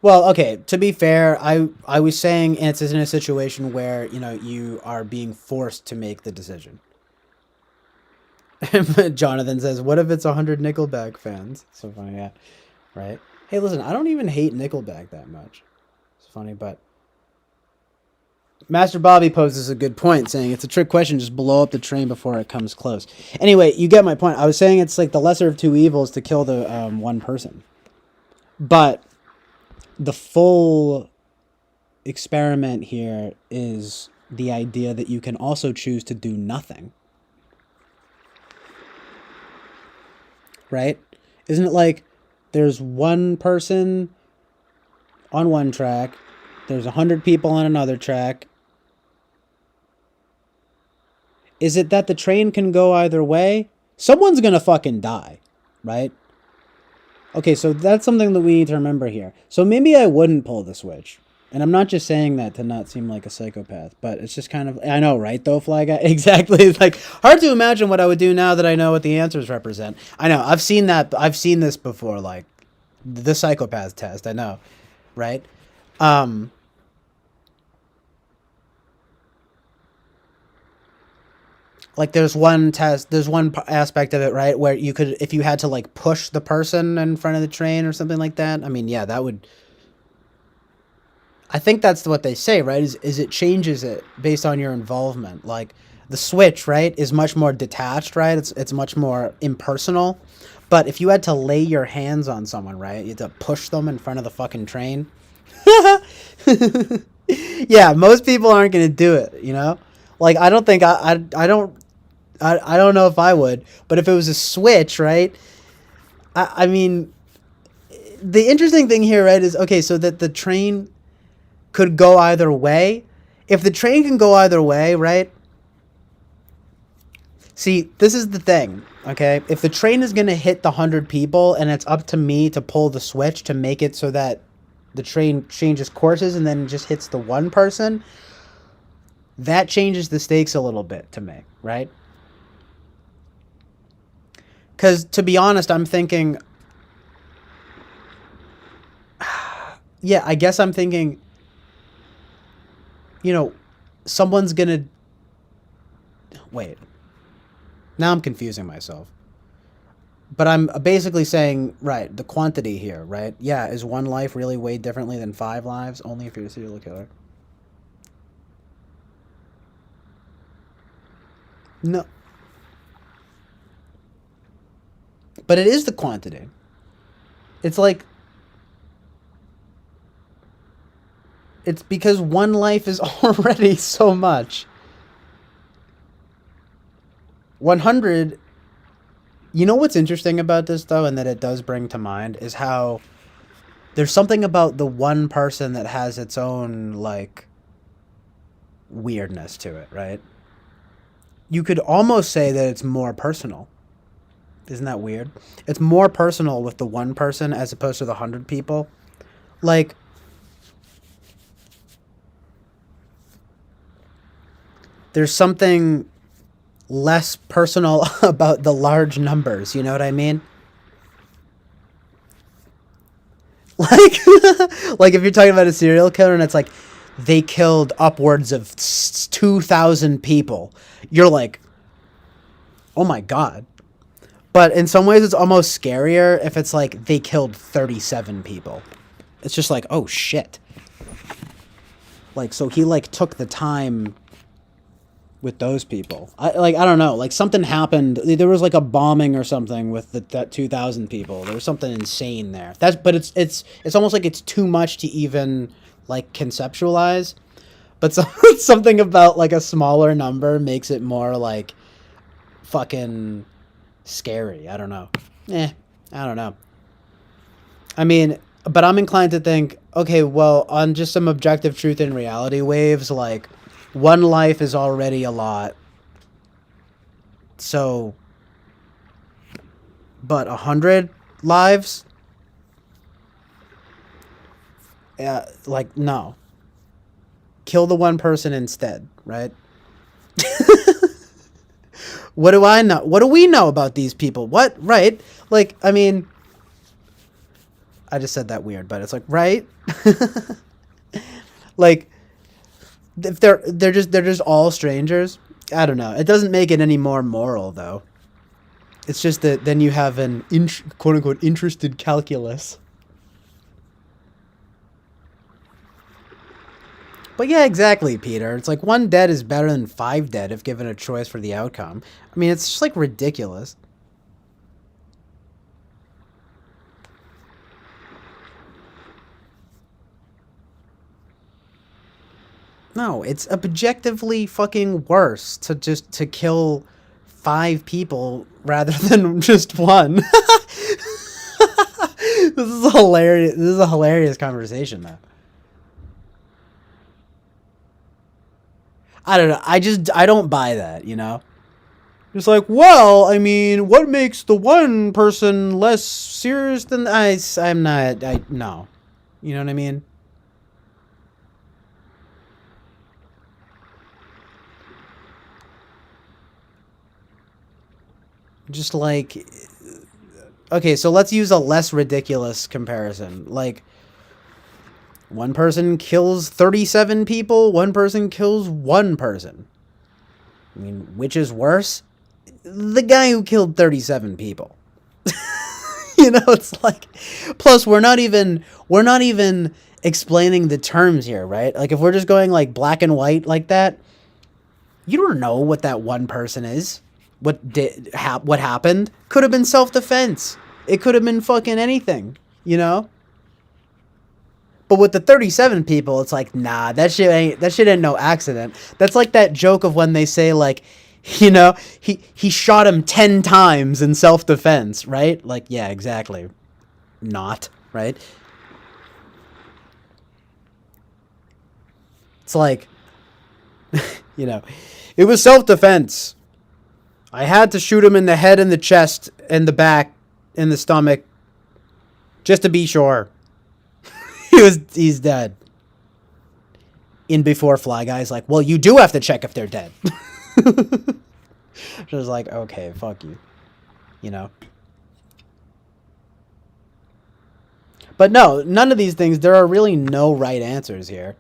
Well, okay. To be fair, I was saying it's in a situation where you are being forced to make the decision. Jonathan says, "What if it's 100 Nickelback fans?" So funny, yeah. Right. Hey, listen, I don't even hate Nickelback that much. It's funny, but Master Bobby poses a good point, saying it's a trick question. Just blow up the train before it comes close. Anyway, you get my point. I was saying it's like the lesser of two evils to kill the one person, but the full experiment here is the idea that you can also choose to do nothing. Right? Isn't it like there's one person on one track, there's 100 people on another track? Is it that the train can go either way? Someone's gonna fucking die, right? Okay, so that's something that we need to remember here. So maybe I wouldn't pull the switch. And I'm not just saying that to not seem like a psychopath, but it's just kind of, I know, right, though, Fly Guy? Exactly. It's like hard to imagine what I would do now that I know what the answers represent. I know, I've seen that, I've seen this before, like the psychopath test, I know, right? Um, like there's one aspect of it, right, where you could, if you had to like push the person in front of the train or something like that, I mean, yeah, that would, I think that's what they say, right? Is it changes it based on your involvement. Like the Switch, right, is much more detached, right? It's much more impersonal. But if you had to lay your hands on someone, right, you had to push them in front of the fucking train. Yeah, most people aren't gonna do it, you know. Like I don't think I don't know if I would, but if it was a Switch, right? I mean, the interesting thing here, right, is okay. So that the train could go either way. If the train can go either way, right? See, this is the thing, okay? If the train is going to hit the 100 people and it's up to me to pull the switch to make it so that the train changes courses and then just hits the one person, that changes the stakes a little bit to me, right? Because to be honest, I'm thinking, yeah, I guess I'm thinking, you know, someone's going to. Wait. Now I'm confusing myself. But I'm basically saying, right, the quantity here, right? Yeah, is one life really weighed differently than 5 lives? Only if you're a serial killer. No. But it is the quantity. It's like, it's because one life is already so much. 100. You know what's interesting about this, though, and that it does bring to mind, is how there's something about the one person that has its own, like, weirdness to it, right? You could almost say that it's more personal. Isn't that weird? It's more personal with the one person as opposed to the 100 people. Like, there's something less personal about the large numbers, you know what I mean? Like, like if you're talking about a serial killer and it's like they killed upwards of 2,000 people, you're like, oh my god. But in some ways, it's almost scarier if it's like they killed 37 people. It's just like, oh shit. Like, so he like took the time with those people. I don't know. Like something happened. There was like a bombing or something with that 2,000 people. There was something insane there. But it's almost like it's too much to even like conceptualize. But something about like a smaller number makes it more like fucking scary. I don't know. I don't know. I mean, but I'm inclined to think, okay, well, on just some objective truth and reality waves, like one life is already a lot. So but 100 lives, like, no. Kill the one person instead, right? What do I know? What do we know about these people? What? Right? Like, I mean, I just said that weird, but it's like, right? Like, if they're just all strangers. I don't know. It doesn't make it any more moral, though. It's just that then you have an quote unquote interested calculus. But yeah, exactly, Peter. It's like one dead is better than 5 dead if given a choice for the outcome. I mean, it's just like ridiculous. No, it's objectively fucking worse to kill 5 people rather than just one. This is hilarious. This is a hilarious conversation, though. I don't know. I don't buy that, you know? It's like, well, I mean, what makes the one person less serious than I'm not, no. You know what I mean? Just like, okay, so let's use a less ridiculous comparison. Like, one person kills 37 people, one person kills one person. I mean, which is worse? The guy who killed 37 people. You know, it's like, plus we're not even explaining the terms here, right? Like if we're just going like black and white like that, you don't know what that one person is. What happened? Could have been self-defense. It could have been fucking anything, you know? But with the 37 people, it's like, nah, that shit ain't no accident. That's like that joke of when they say like, you know, he shot him 10 times in self-defense, right? Like, yeah, exactly. Not, right? It's like, you know, it was self-defense. I had to shoot him in the head and the chest and the back and the stomach just to be sure. He's dead. In before Fly Guy's like, well, you do have to check if they're dead. She was like, okay, fuck you. You know? But no, none of these things, there are really no right answers here.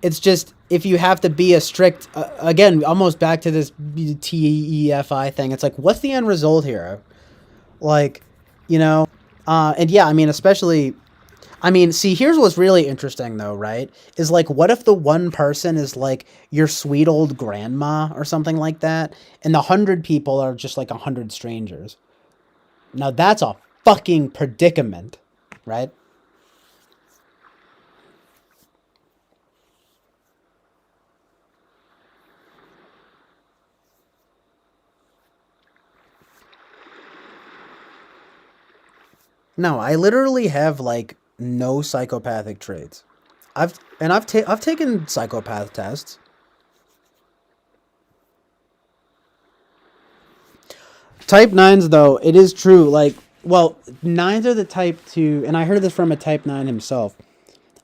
It's just, if you have to be a strict, again, almost back to this TEFI thing, it's like, what's the end result here? Like, you know? And yeah, I mean, especially... I mean, see, here's what's really interesting, though, right? Is like, what if the one person is like your sweet old grandma or something like that, and the 100 people are just like 100 strangers? Now that's a fucking predicament, right? No, I literally have like no psychopathic traits. I've taken psychopath tests. Type nines, though, it is true. Like, well, nines are the type to, and I heard this from a type nine himself.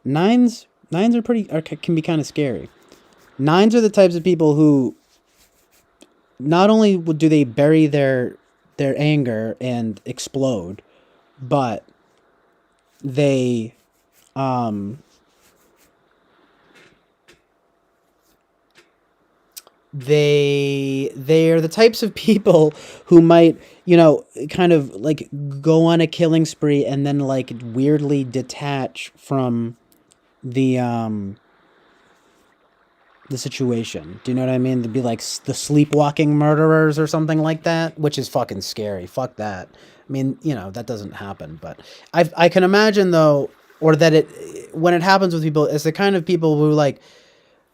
Nines are can be kind of scary. Nines are the types of people who not only do they bury their anger and explode, but they um they're the types of people who might, you know, kind of like go on a killing spree and then like weirdly detach from the the situation. Do you know what I mean? They'd be like the sleepwalking murderers or something like that, which is fucking scary. Fuck that. I mean, you know, that doesn't happen, but I can imagine though, or that it when it happens with people, it's the kind of people who like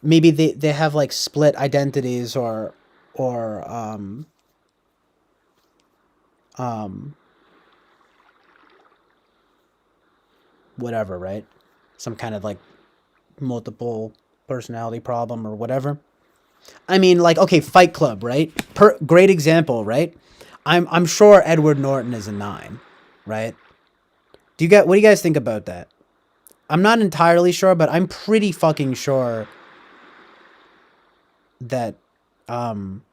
maybe they have like split identities or um whatever, right? Some kind of like multiple personality problem or whatever. I mean, like, okay, Fight Club, right? Great example, right? I'm sure Edward Norton is a 9, right? What do you guys think about that? I'm not entirely sure, but I'm pretty fucking sure that um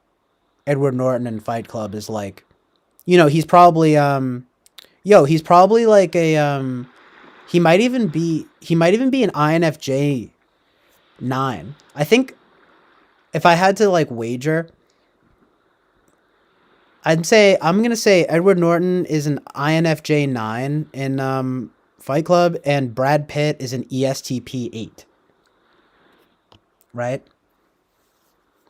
Edward Norton in Fight Club is like, he's probably he's probably like a he might even be an INFJ 9. I think if I had to like wager, I'm gonna say Edward Norton is an INFJ 9 in Fight Club, and Brad Pitt is an ESTP 8. Right?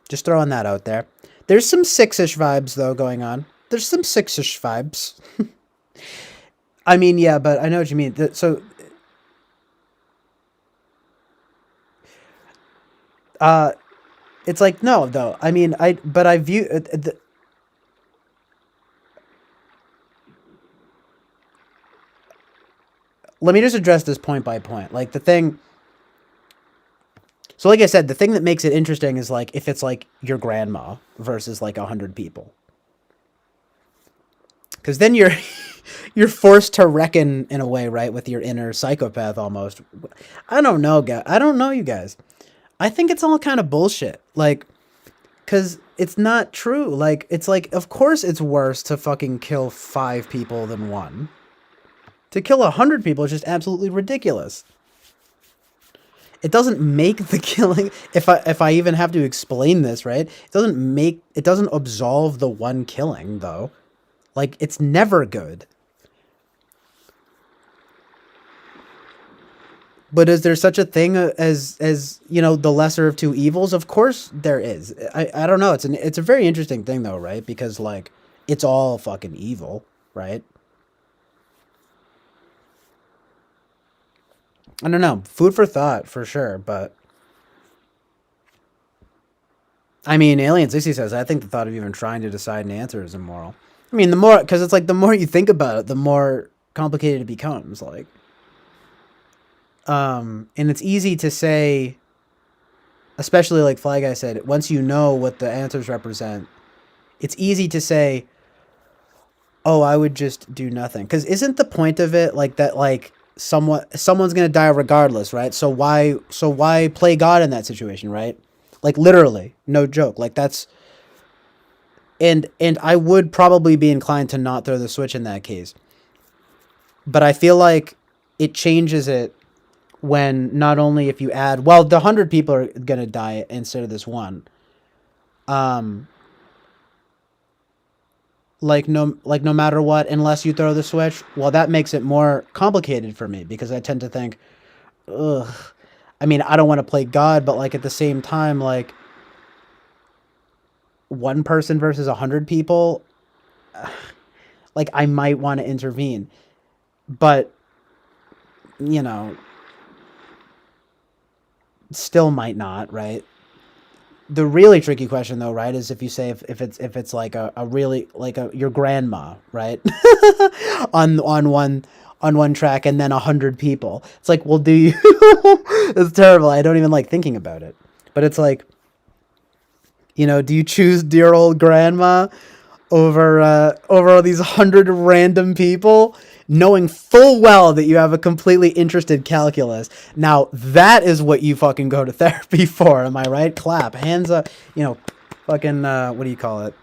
Just throwing that out there. There's some 6-ish vibes though going on. There's some 6-ish vibes. I mean, yeah, but I know what you mean. So, uh, it's like no, though. I mean, I view let me just address this point by point. Like the thing. So, like I said, the thing that makes it interesting is like if it's like your grandma versus like 100 people, because then you're you're forced to reckon in a way, right, with your inner psychopath almost. I don't know, guys. I don't know, you guys. I think it's all kind of bullshit. Like, because it's not true. Like, it's like, of course it's worse to fucking kill 5 people than one. To kill 100 people is just absolutely ridiculous. It doesn't make the killing, if I even have to explain this, right? It doesn't absolve the one killing, though. Like, it's never good. But is there such a thing as the lesser of two evils? Of course there is. I don't know. It's a very interesting thing though, right? Because like it's all fucking evil, right? I don't know. Food for thought for sure, but I mean, Alien 60 says I think the thought of even trying to decide an answer is immoral. I mean, the more because it's like the more you think about it, the more complicated it becomes. Like, and it's easy to say, especially like Fly Guy said, once you know what the answers represent, it's easy to say, "Oh, I would just do nothing." Because isn't the point of it like that? Like someone's gonna die regardless, right? So why play God in that situation, right? Like literally, no joke. Like that's and I would probably be inclined to not throw the switch in that case. But I feel like it changes it when not only if you add, well, the 100 people are gonna die instead of this one. Um, no matter what, unless you throw the switch, well, that makes it more complicated for me because I tend to think, ugh. I mean, I don't want to play God, but like at the same time, like one person versus 100 people, like I might want to intervene, but you know, still might not, right? The really tricky question though, right, is if you say if it's like a really like a your grandma, right? on one track and then 100 people. It's like, well, do you it's terrible. I don't even like thinking about it. But it's like, do you choose dear old grandma over all these 100 random people, knowing full well that you have a completely interested calculus? Now that is what you fucking go to therapy for. Am I right? Clap, hands up. Fucking what do you call it?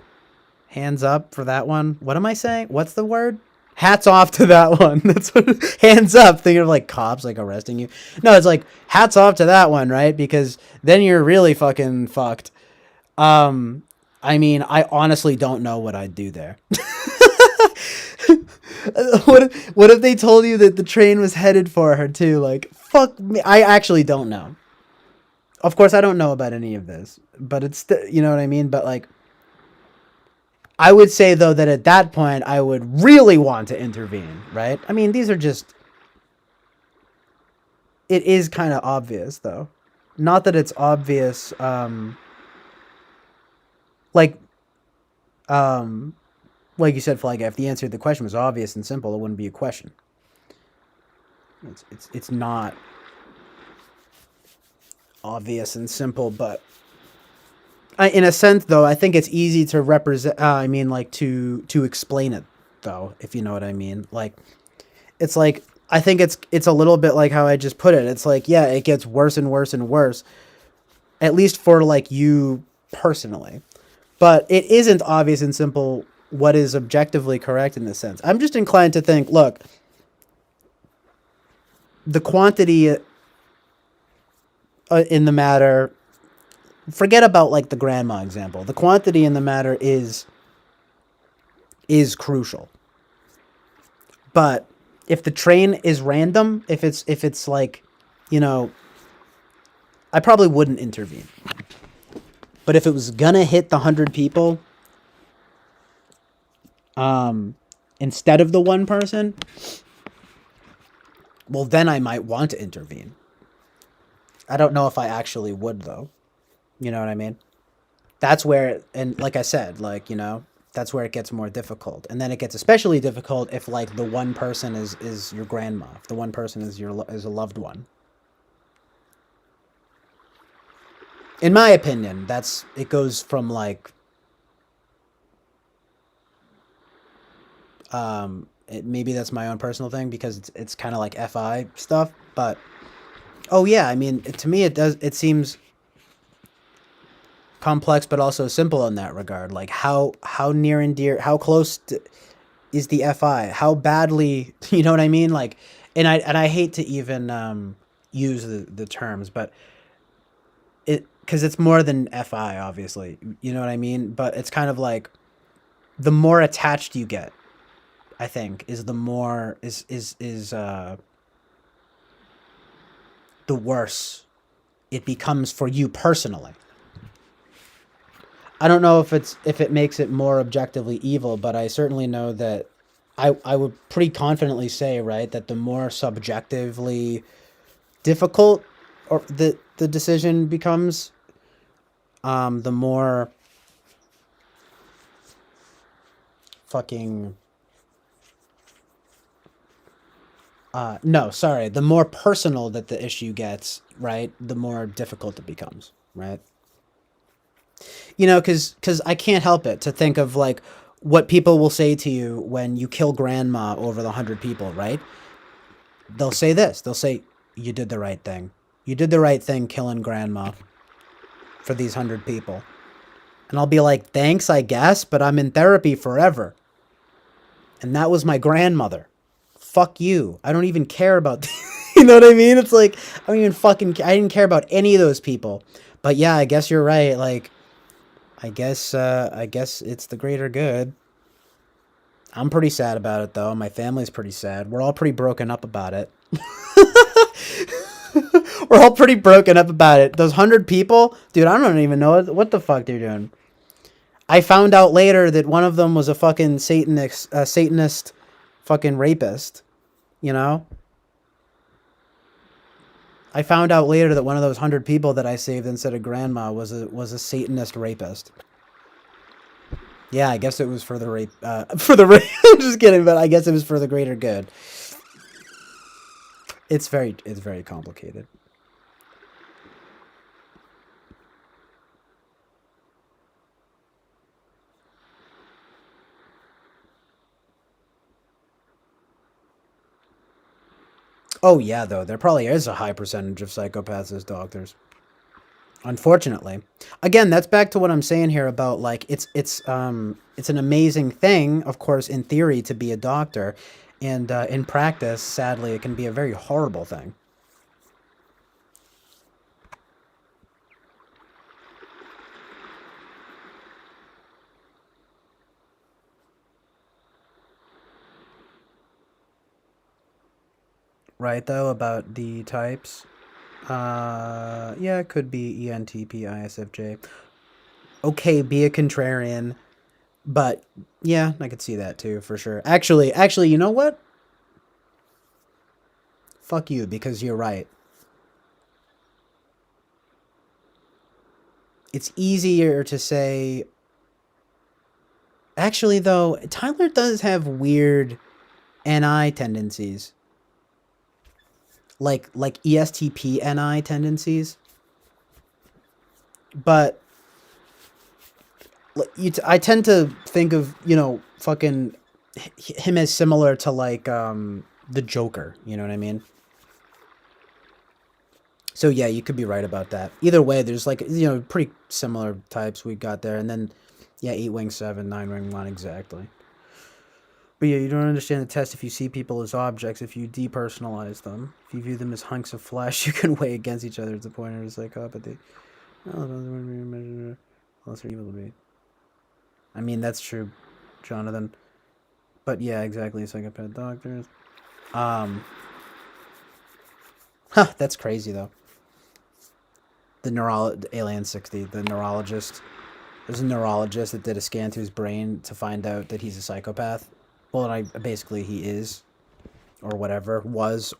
Hands up for that one. What am I saying? What's the word? Hats off to that one. That's what. Hands up. Thinking of like cops like arresting you. No, it's like hats off to that one, right? Because then you're really fucking fucked. Um, I mean, I honestly don't know what I'd do there. What if they told you that the train was headed for her too? Like, fuck me. I actually don't know. Of course, I don't know about any of this, but it's you know what I mean. But like, I would say though that at that point I would really want to intervene, right? I mean, these are just. It is kind of obvious though, not that it's obvious. Like um like you said, Flag, if the answer to the question was obvious and simple, it wouldn't be a question. It's not obvious and simple, but in a sense, though, I think it's easy to represent. I mean, like to explain it, though, if you know what I mean. Like, it's like I think it's a little bit like how I just put it. It's like, yeah, it gets worse and worse and worse, at least for like you personally. But it isn't obvious and simple what is objectively correct in this sense. I'm just inclined to think, look, the quantity in the matter, forget about like the grandma example. The quantity in the matter is crucial. But if the train is random, if it's like, you know, I probably wouldn't intervene. But if it was gonna hit the 100 people, instead of the one person, well, then I might want to intervene. I don't know if I actually would, though. You know what I mean? That's where, and like I said, like, that's where it gets more difficult. And then it gets especially difficult if, like, the one person is your grandma. If the one person is a loved one. In my opinion, it goes from, like, maybe that's my own personal thing because it's kind of like FI stuff, but oh yeah, I mean, to me it seems complex but also simple in that regard. Like how near and dear, how close is the FI? How badly, you know what I mean? Like, and I hate to even use the terms, but because it's more than FI, obviously, you know what I mean? But it's kind of like the more attached you get, I think, is the more is the worse it becomes for you personally. I don't know if it makes it more objectively evil, but I certainly know that I would pretty confidently say, right, that the more subjectively difficult or the decision becomes, the more fucking no, sorry, the more personal that the issue gets, right, the more difficult it becomes, right? Because I can't help it to think of like what people will say to you when you kill grandma over the 100 people, right? They'll say this. They'll say, "You did the right thing. You did the right thing killing grandma for these 100 people." And I'll be like, "Thanks, I guess, but I'm in therapy forever, and that was my grandmother. Fuck you. I don't even care about." You know what I mean? It's like I don't even fucking. I didn't care about any of those people. But yeah, I guess you're right. Like, I guess it's the greater good. I'm pretty sad about it though. My family's pretty sad. We're all pretty broken up about it. We're all pretty broken up about it. Those 100 people, dude. I don't even know what the fuck they're doing. I found out later that one of them was a fucking Satanist, fucking rapist. You know. I found out later that one of those 100 people that I saved instead of grandma was a Satanist rapist. Yeah, I guess it was for the rape. For the rape. I'm just kidding, but I guess it was for the greater good. It's very complicated. Oh yeah, though there probably is a high percentage of psychopaths as doctors. Unfortunately, again, that's back to what I'm saying here about like it's an amazing thing, of course, in theory to be a doctor, and in practice, sadly, it can be a very horrible thing. Right, though, about the types. Yeah, it could be ENTP, ISFJ. Okay, be a contrarian, but yeah, I could see that too for sure. Actually, you know what? Fuck you, because you're right. It's easier to say. Actually, though, Tyler does have weird NI tendencies, like ESTP NI tendencies, but I tend to think of, fucking him as similar to like the Joker. You know what I mean? So yeah, you could be right about that. Either way, there's like pretty similar types we got there, and then yeah, 8 wing 7, 9 wing 1 exactly. But yeah, you don't understand the test if you see people as objects, if you depersonalize them. If you view them as hunks of flesh, you can weigh against each other. It's a pointer of psychopathy. Unless they're evil to be. I mean, that's true, Jonathan. But yeah, exactly. Psychopath doctors. Um, that's crazy though. The Alien 60, the neurologist. There's a neurologist that did a scan to his brain to find out that he's a psychopath. Well, basically he is, or whatever, was,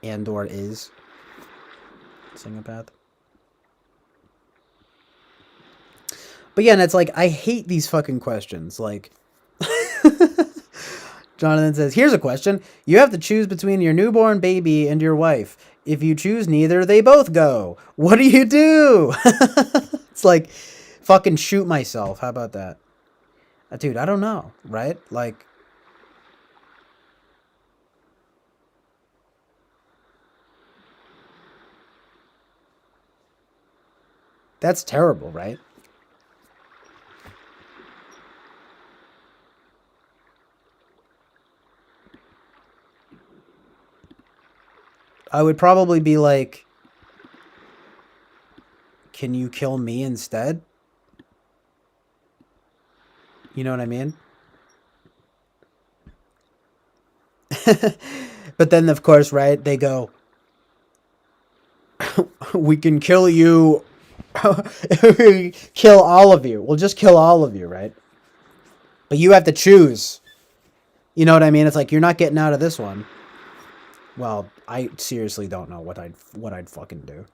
and or is psychopath. But yeah, and it's like I hate these fucking questions. Like, Jonathan says, "Here's a question: you have to choose between your newborn baby and your wife. If you choose neither, they both go. What do you do?" It's like, fucking shoot myself. How about that? Dude, I don't know, right? Like, that's terrible, right? I would probably be like, can you kill me instead? You know what I mean? But then, of course, right, they go, we can kill you. Kill all of you. We'll just kill all of you, right? But you have to choose. You know what I mean? It's like, you're not getting out of this one. Well, I seriously don't know what I'd fucking do.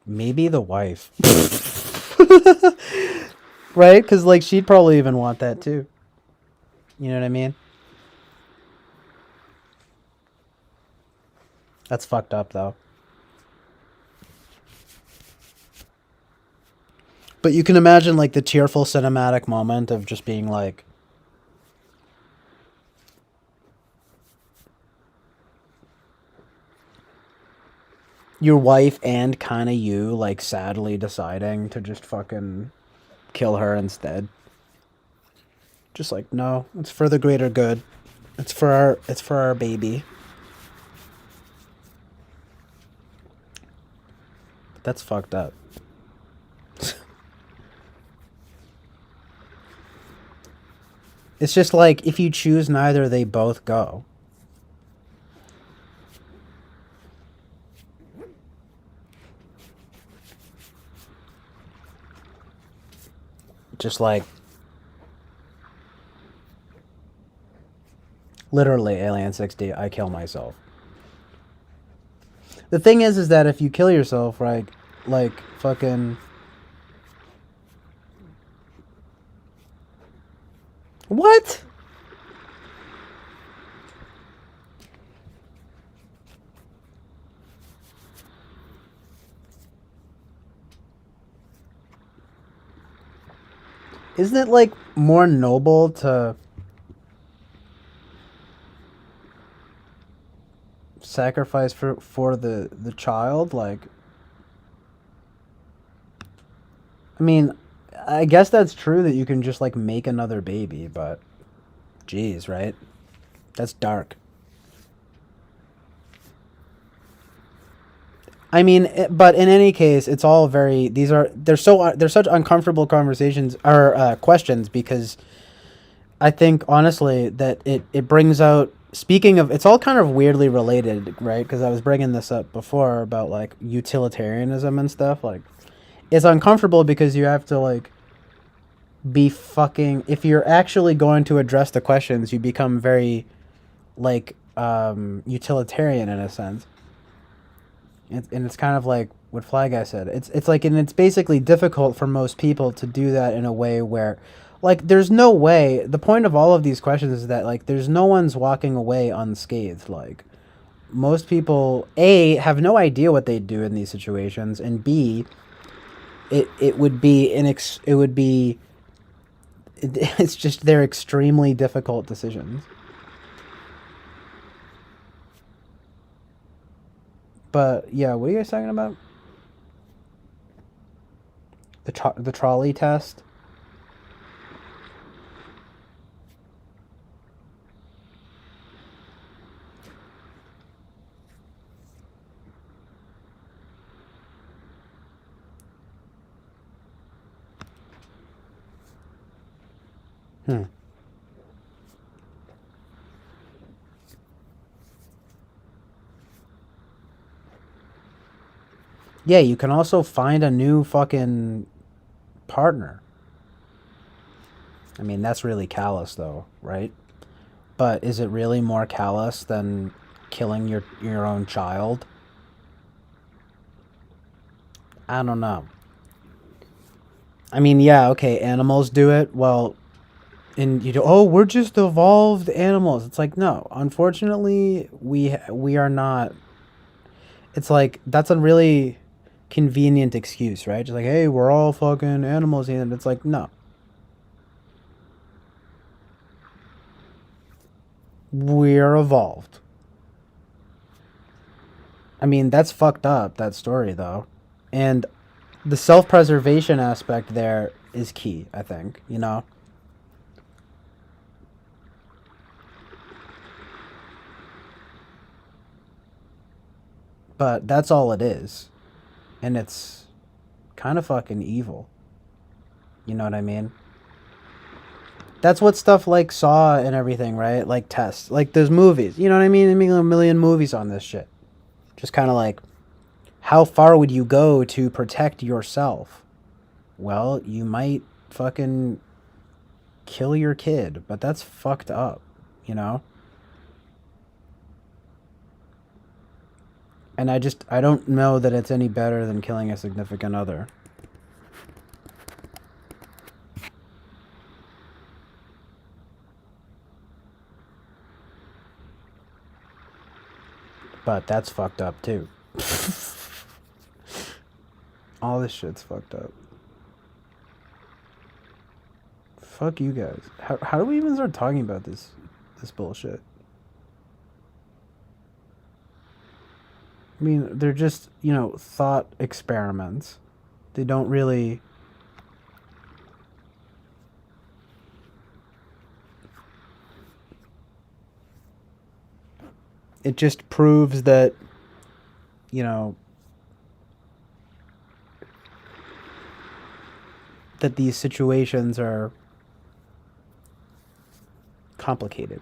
Maybe the wife. Right? Because, like, she'd probably even want that too. You know what I mean? That's fucked up, though. But you can imagine, like, the tearful cinematic moment of just being like, your wife and kind of you, like, sadly deciding to just fucking kill her instead. Just like, no, it's for the greater good. It's for our baby. But that's fucked up. It's just like, if you choose neither, they both go. Just like, literally, Alien 60, I kill myself. The thing is that if you kill yourself, right, like, fucking... What? Isn't it, like, more noble to sacrifice for the child? Like, I mean, I guess that's true that you can just, like, make another baby, but jeez, right? That's dark. I mean, but in any case, it's all very. They're such uncomfortable conversations or questions, because I think honestly that it brings out. Speaking of, it's all kind of weirdly related, right? Because I was bringing this up before about like utilitarianism and stuff. Like, it's uncomfortable because you have to like be fucking. If you're actually going to address the questions, you become very like utilitarian in a sense. And it's kind of like what Fly Guy said. It's like, and it's basically difficult for most people to do that in a way where, like there's no way. The point of all of these questions is that like there's no one's walking away unscathed. Like most people, A, have no idea what they'd do in these situations, and B, it would be it's just they're extremely difficult decisions. But yeah, what are you guys talking about? The trolley test. Hmm. Yeah, you can also find a new fucking partner. I mean, that's really callous though, right? But is it really more callous than killing your own child? I don't know. I mean, yeah, okay, animals do it. Well, and you do. Oh, we're just evolved animals. It's like no. Unfortunately, we are not. It's like that's a really convenient excuse, right? Just like, hey, we're all fucking animals, and it's like no. We're evolved. I mean, that's fucked up, that story, though. And the self preservation aspect there is key, I think, you know? But that's all it is. And it's kind of fucking evil. You know what I mean? That's what stuff like Saw and everything, right? Like tests. Like those movies. You know what I mean? I mean, a million movies on this shit. Just kind of like, how far would you go to protect yourself? Well, you might fucking kill your kid, but that's fucked up, you know? And I don't know that it's any better than killing a significant other. But that's fucked up too. All this shit's fucked up. Fuck you guys. How do we even start talking about this bullshit? I mean, they're just, thought experiments. They don't really. It just proves that, you know, that these situations are complicated.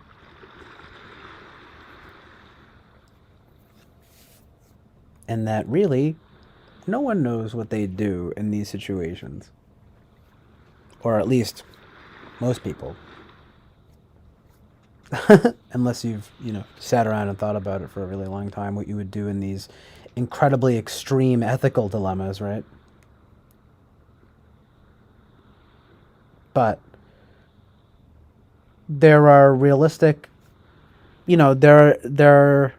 And that really, no one knows what they do in these situations. Or at least most people. Unless you've, sat around and thought about it for a really long time, what you would do in these incredibly extreme ethical dilemmas, right? But there are realistic, there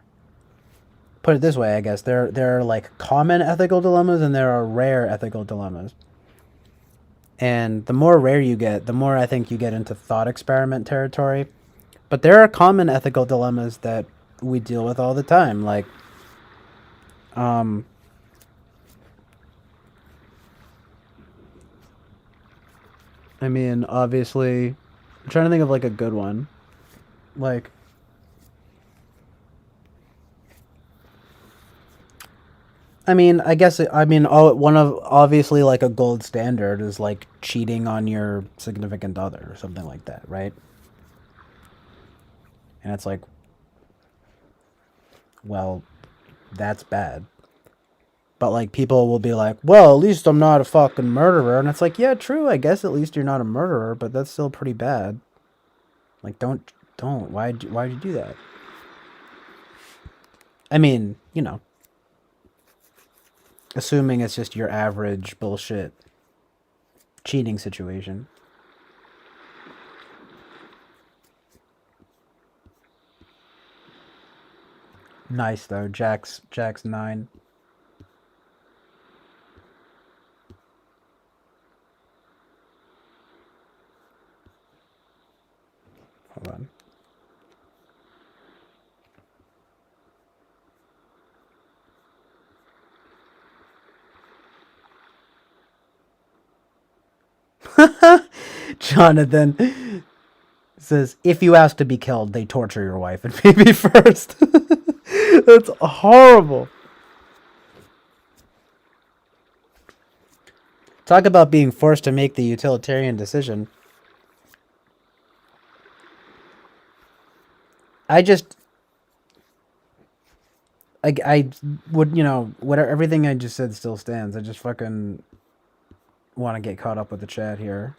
put it this way, I guess. There are like common ethical dilemmas and there are rare ethical dilemmas. And the more rare you get, the more I think you get into thought experiment territory. But there are common ethical dilemmas that we deal with all the time. Like, um, I mean, obviously, I'm trying to think of like a good one. Like, I mean, I guess one of obviously like a gold standard is like cheating on your significant other or something like that, right? And it's like, well, that's bad. But like people will be like, well, at least I'm not a fucking murderer, and it's like, yeah, true. I guess at least you're not a murderer, but that's still pretty bad. Like, don't. Why'd you do that? I mean, assuming it's just your average bullshit cheating situation. Nice though. Jack's 9. Hold on. Jonathan says, if you ask to be killed, they torture your wife and baby first. That's horrible. Talk about being forced to make the utilitarian decision. I just, I would, whatever, everything I just said still stands. I just fucking want to get caught up with the chat here.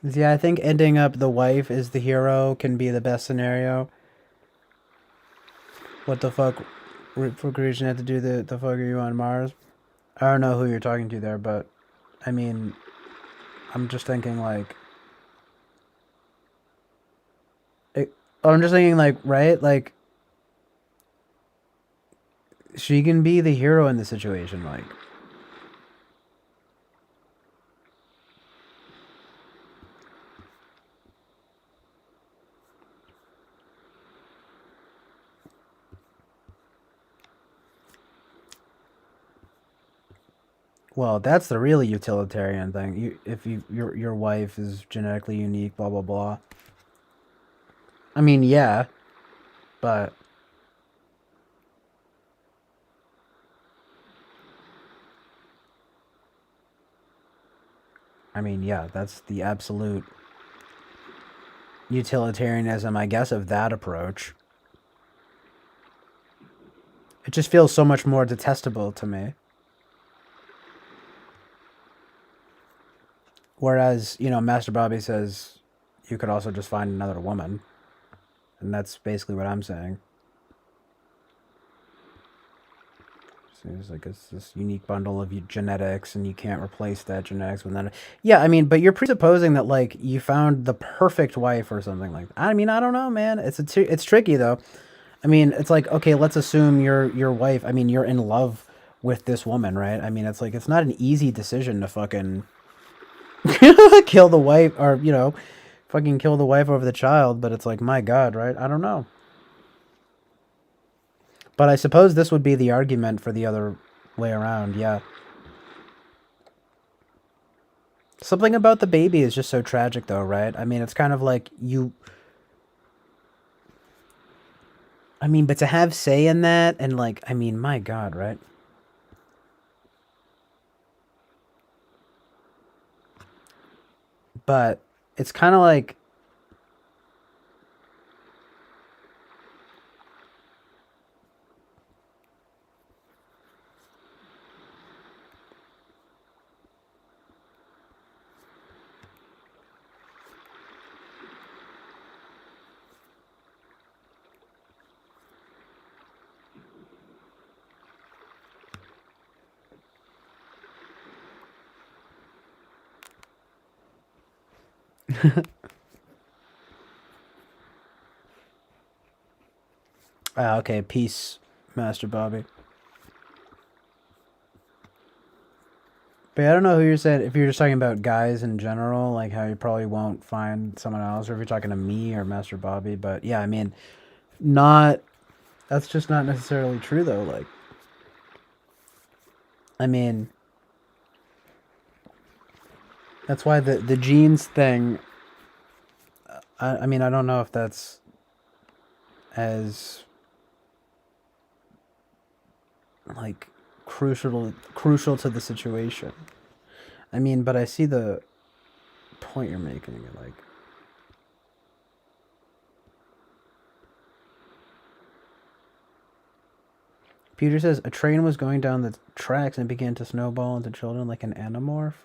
Yeah, I think ending up the wife is the hero can be the best scenario. What the fuck? Recreation had to do the fuck are you on Mars? I don't know who you're talking to there, but I mean, I'm just thinking like, I'm just thinking like, right? Like, she can be the hero in the situation, like. Well, that's the really utilitarian thing. If your wife is genetically unique, blah blah blah. I mean, yeah, but I mean, yeah, that's the absolute utilitarianism, I guess, of that approach. It just feels so much more detestable to me. Whereas, Master Bobby says you could also just find another woman. And that's basically what I'm saying. So it's like it's this unique bundle of genetics, and you can't replace that genetics with that. Yeah, I mean, but you're presupposing that like you found the perfect wife or something like that. I mean, I don't know, man. It's tricky though. I mean, it's like okay, let's assume your wife. I mean, you're in love with this woman, right? I mean, it's like it's not an easy decision to fucking kill the wife or fucking kill the wife over the child. But it's like my God, right? I don't know. But I suppose this would be the argument for the other way around. Yeah. Something about the baby is just so tragic, though, right? I mean, it's kind of like you. I mean, but to have say in that, and like, I mean, my God, right? But it's kind of like. Okay, peace, Master Bobby. But yeah, I don't know who you're saying. If you're just talking about guys in general, like how you probably won't find someone else, or if you're talking to me or Master Bobby. But yeah, I mean, not. That's just not necessarily true, though. Like, I mean, that's why the genes thing. I mean, I don't know if that's as like crucial to the situation. I mean, but I see the point you're making. Like, Peter says a train was going down the tracks and began to snowball into children like an anamorph.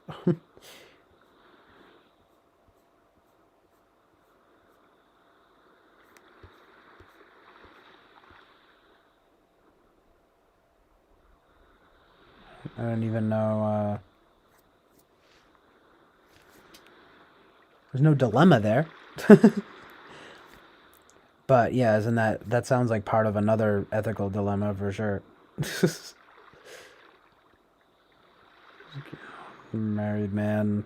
I don't even know. There's no dilemma there. But yeah, isn't that sounds like part of another ethical dilemma for sure. Married man.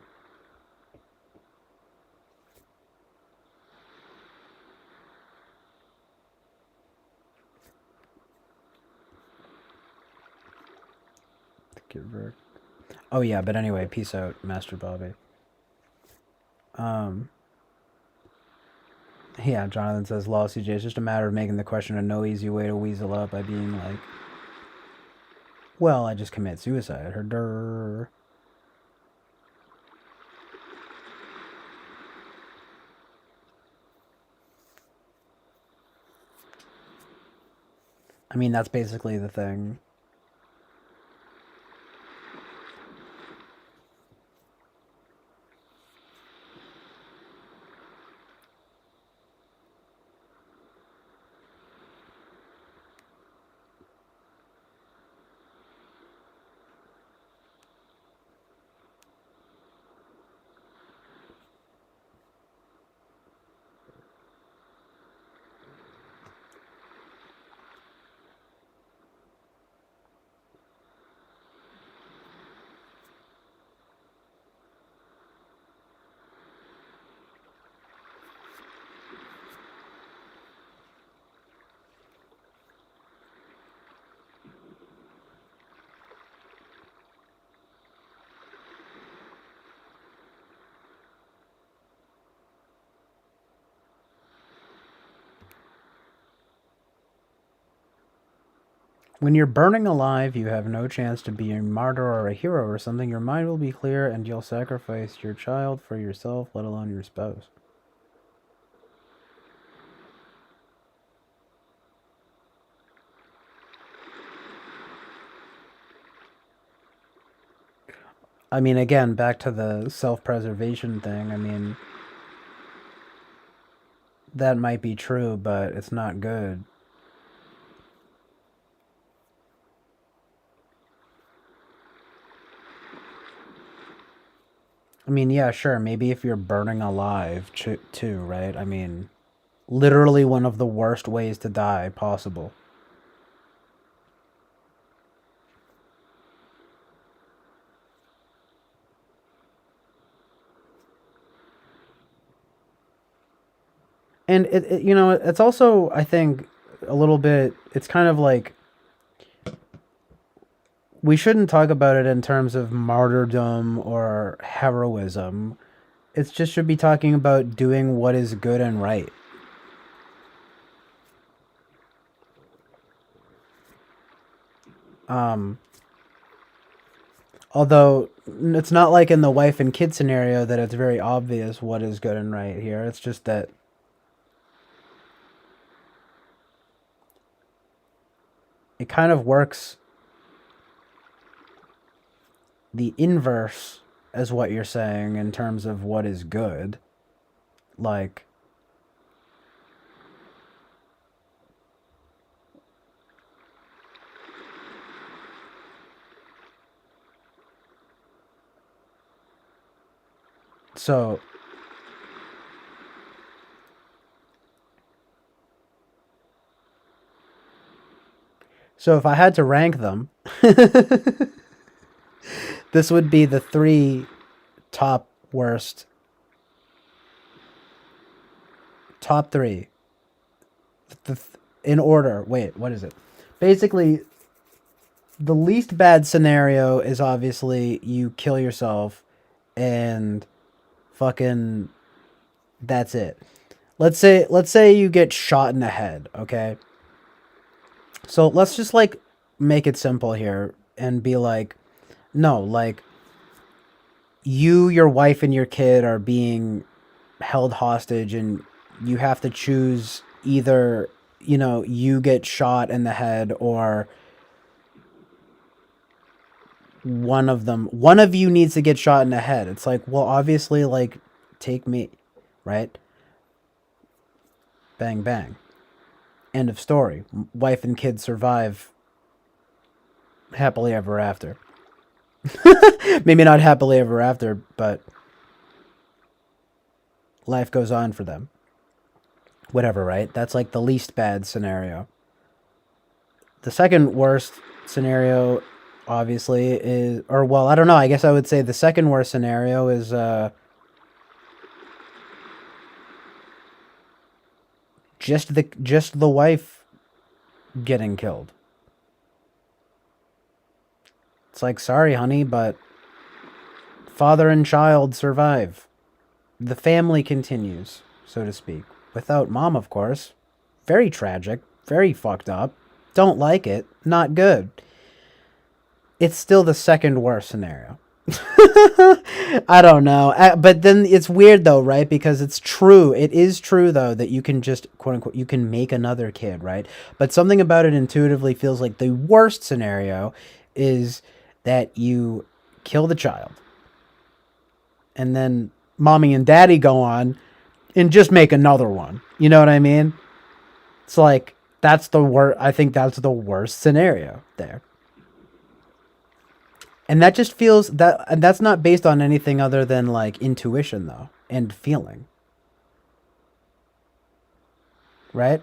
Oh yeah, but anyway, peace out, Master Bobby. Um, yeah, Jonathan says, "Law CJ, it's just a matter of making the question a no easy way to weasel up by being like, well, I just commit suicide." Her I mean, that's basically the thing. When you're burning alive, you have no chance to be a martyr or a hero or something. Your mind will be clear and you'll sacrifice your child for yourself, let alone your spouse. I mean, again, back to the self-preservation thing. I mean, that might be true, but it's not good. I mean, yeah, sure, maybe if you're burning alive too, right? I mean, literally one of the worst ways to die possible. And it's also, I think, a little bit, it's kind of like, we shouldn't talk about it in terms of martyrdom or heroism. It just should be talking about doing what is good and right. Um, Although it's not like in the wife and kid scenario that it's very obvious what is good and right here. It's just that it kind of works the inverse as what you're saying in terms of what is good. Like, so so if I had to rank them, this would be the three top worst, top three, in order. Wait, what is it? Basically, the least bad scenario is obviously you kill yourself and fucking that's it. Let's say you get shot in the head, okay? So let's just like make it simple here and be like, no, like you, your wife, and your kid are being held hostage, and you have to choose either, you get shot in the head or one of you needs to get shot in the head. It's like, well, obviously, like, take me, right? Bang, bang. End of story. Wife and kids survive happily ever after. Maybe not happily ever after, but life goes on for them. Whatever, right? That's like the least bad scenario. The second worst scenario, obviously, is, or well, I don't know. I guess I would say the second worst scenario is just the wife getting killed. It's like, sorry, honey, but father and child survive. The family continues, so to speak. Without mom, of course. Very tragic, very fucked up. Don't like it, not good. It's still the second worst scenario. I don't know. But then it's weird though, right? Because it's true. It is true though that you can just quote unquote you can make another kid, right? But something about it intuitively feels like the worst scenario is that you kill the child. And then mommy and daddy go on and just make another one. You know what I mean? It's like that's the worst. I think that's the worst scenario there. And that just feels that, and that's not based on anything other than like intuition though and feeling, right?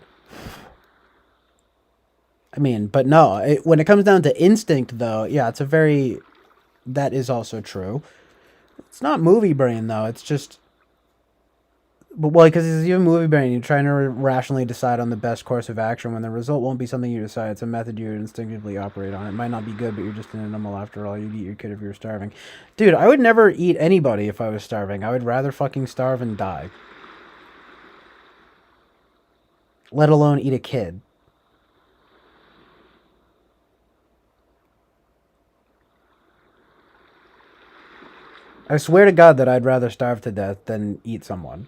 I mean, but no, when it comes down to instinct though, yeah, it's a very, that is also true. It's not movie brain though. It's just, but well, because it's even movie brain. You're trying to rationally decide on the best course of action when the result won't be something you decide. It's a method you instinctively operate on. It might not be good, but you're just an animal after all. You'd eat your kid if you were starving. Dude, I would never eat anybody if I was starving. I would rather fucking starve and die. Let alone eat a kid. I swear to God that I'd rather starve to death than eat someone.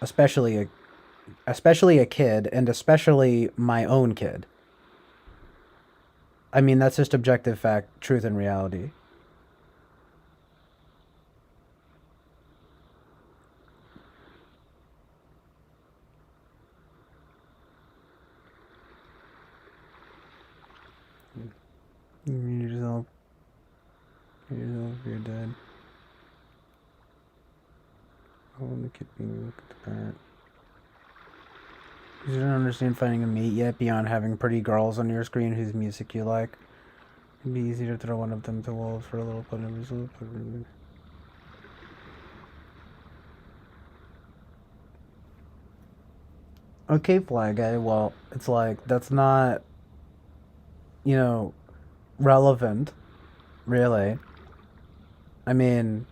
Especially a kid, and especially my own kid. I mean, that's just objective fact, truth, and reality. Yourself, you're dead. Oh, the kid being look at the parent. You don't understand finding a mate yet beyond having pretty girls on your screen whose music you like. It'd be easy to throw one of them to wolves for a little fun of result. Okay, Fly Guy, well, it's like, that's not, you know, relevant, really. I mean,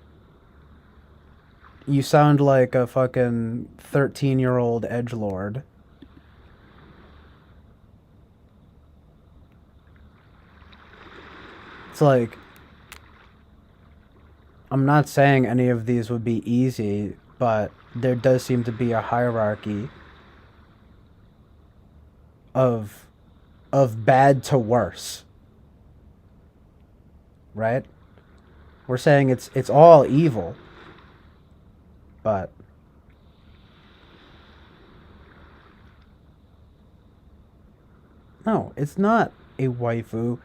you sound like a fucking 13-year-old edgelord. It's like, I'm not saying any of these would be easy, but there does seem to be a hierarchy of bad to worse, right? We're saying it's all evil, but no, it's not a waifu.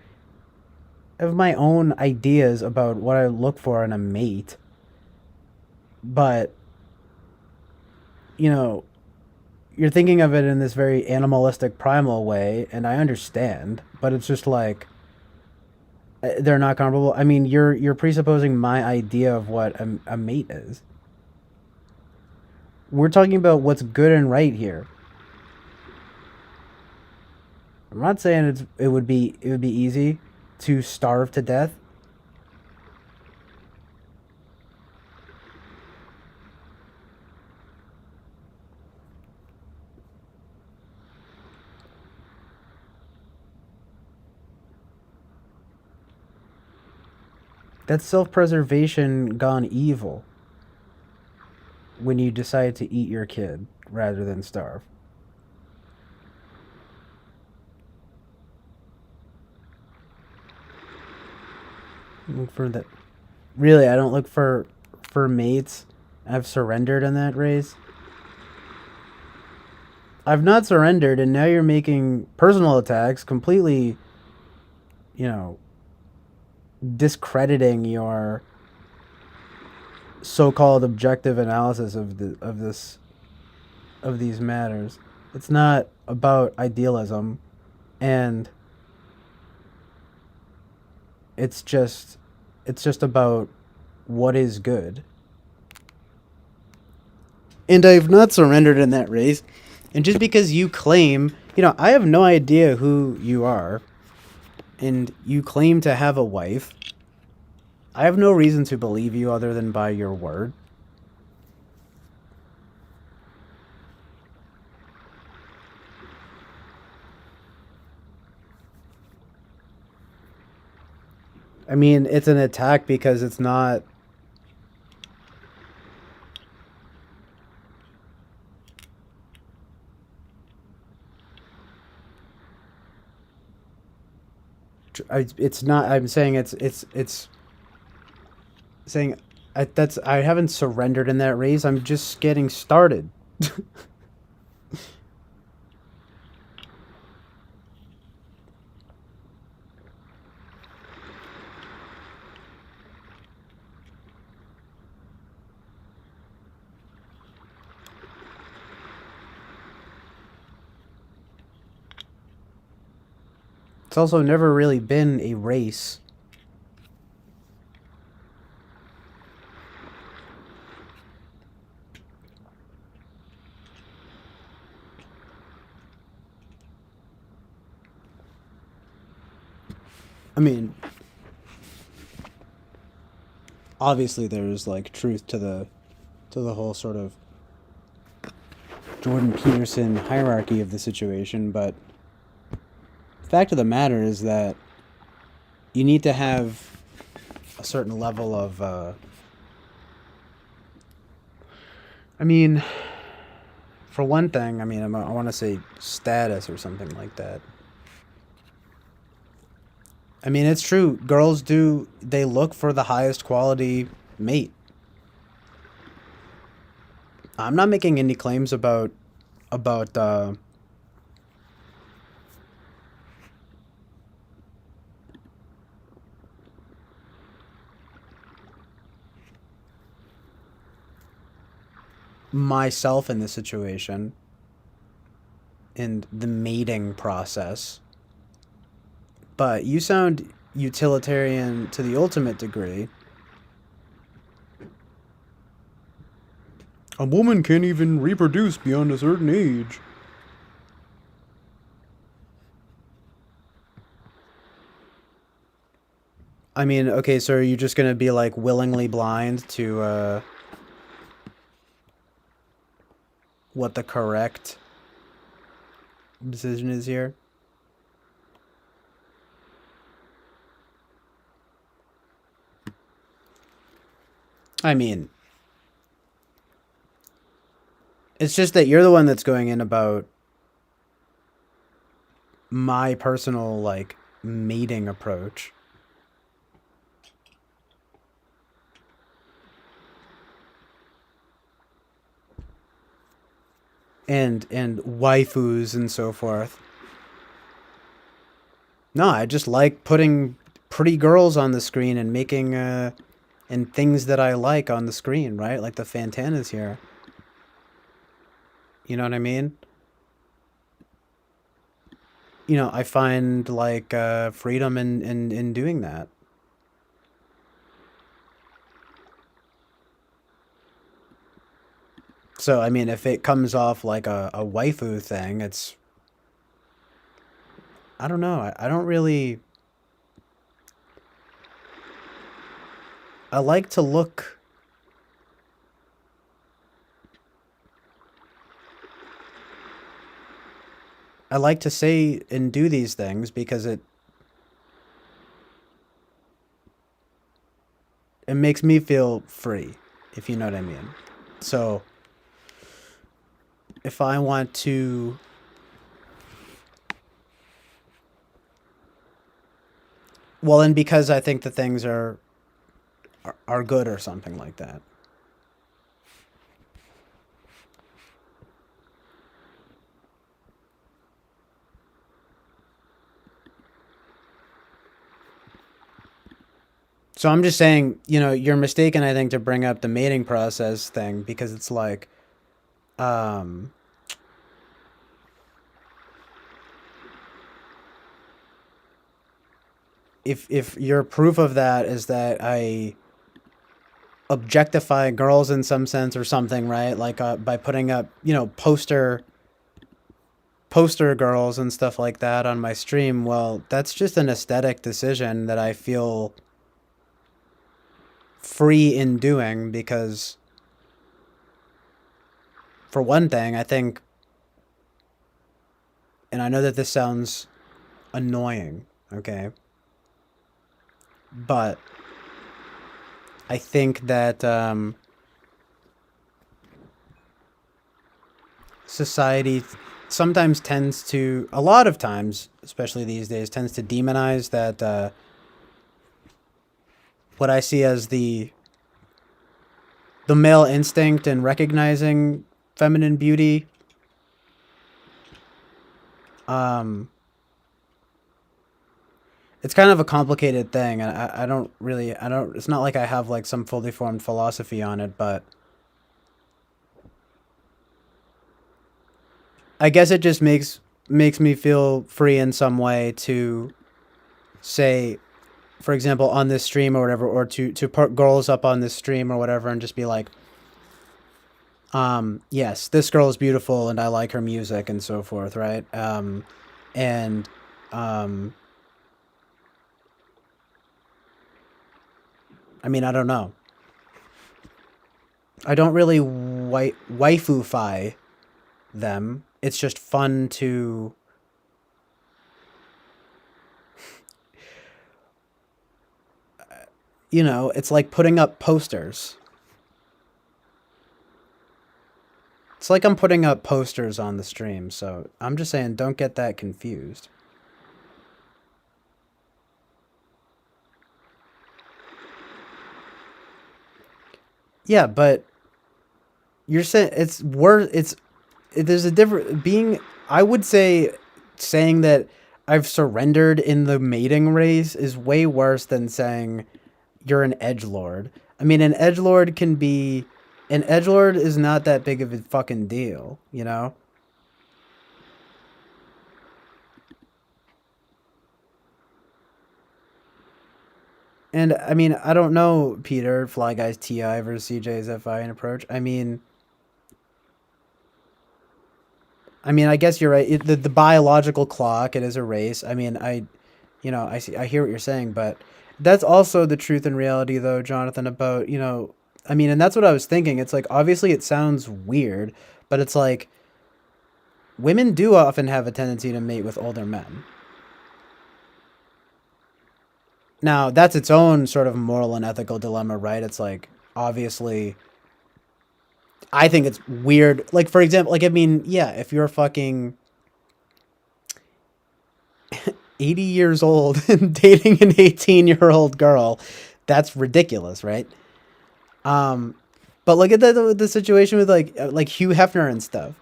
I have my own ideas about what I look for in a mate, but you know, you're thinking of it in this very animalistic primal way, and I understand, but it's just like they're not comparable. I mean, you're presupposing my idea of what a mate is. We're talking about what's good and right here. I'm not saying it would be easy to starve to death. That's self-preservation gone evil when you decide to eat your kid rather than starve. Look for that. Really, I don't look for mates. I've surrendered in that race. I've not surrendered, and now you're making personal attacks completely, you know, discrediting your so-called objective analysis of these matters. It's not about idealism, and it's just it's just about what is good. And I've not surrendered in that race. And just because you claim, I have no idea who you are, and you claim to have a wife, I have no reason to believe you other than by your word. I mean, it's an attack because it's not. It's not. I'm saying it's saying I haven't surrendered in that race. I'm just getting started. It's also never really been a race. I mean, obviously there's like truth to the whole sort of Jordan Peterson hierarchy of the situation, but the fact of the matter is that you need to have a certain level of I mean, for one thing, I mean, I want to say status or something like that. I mean, it's true. Girls do, they look for the highest quality mate. I'm not making any claims about myself in this situation and the mating process. But you sound utilitarian to the ultimate degree. A woman can't even reproduce beyond a certain age. I mean, okay, so are you just gonna be like willingly blind to what the correct decision is here? I mean, it's just that you're the one that's going in about my personal like mating approach. And waifus and so forth. No, I just like putting pretty girls on the screen and making and things that I like on the screen, right? Like the Fantanas here. You know what I mean? I find like freedom in doing that. So I mean, if it comes off like a waifu thing, it's I don't know. I don't really. I like to look. I like to say and do these things because it makes me feel free, if you know what I mean. So if I want to, well, and because I think the things are good or something like that. So I'm just saying, you're mistaken, I think, to bring up the mating process thing because it's like, um, if your proof of that is that I objectify girls in some sense or something, right? Like by putting up, poster girls and stuff like that on my stream. Well, that's just an aesthetic decision that I feel free in doing because, for one thing, I think, and I know that this sounds annoying, okay, but I think that society sometimes tends to, a lot of times, especially these days, tends to demonize that what I see as the male instinct in recognizing feminine beauty. Um, it's kind of a complicated thing, and I don't really, I don't. It's not like I have like some fully formed philosophy on it, but I guess it just makes me feel free in some way to say, for example, on this stream or whatever, or to put girls up on this stream or whatever, and just be like, yes, this girl is beautiful and I like her music and so forth, right? And um, I mean, I don't know. I don't really waifu-fy them. It's just fun to, it's like putting up posters. It's like I'm putting up posters on the stream, so I'm just saying don't get that confused. Yeah, but you're saying it's worse. There's a different being. I would say saying that I've surrendered in the mating race is way worse than saying you're an edge lord. I mean, an edge lord is not that big of a fucking deal, you know. And I mean, I don't know, Peter, Fly Guys TI versus CJ's FI and approach. I mean, I guess you're right. The biological clock, it is a race. I mean, I see, I hear what you're saying, but that's also the truth and reality, though, Jonathan. About I mean, and that's what I was thinking. It's like obviously it sounds weird, but it's like women do often have a tendency to mate with older men. Now, that's its own sort of moral and ethical dilemma, right? It's like obviously I think it's weird. Like for example, like I mean, yeah, if you're fucking 80 years old and dating an 18-year-old girl, that's ridiculous, right? Um but look at the situation with like Hugh Hefner and stuff.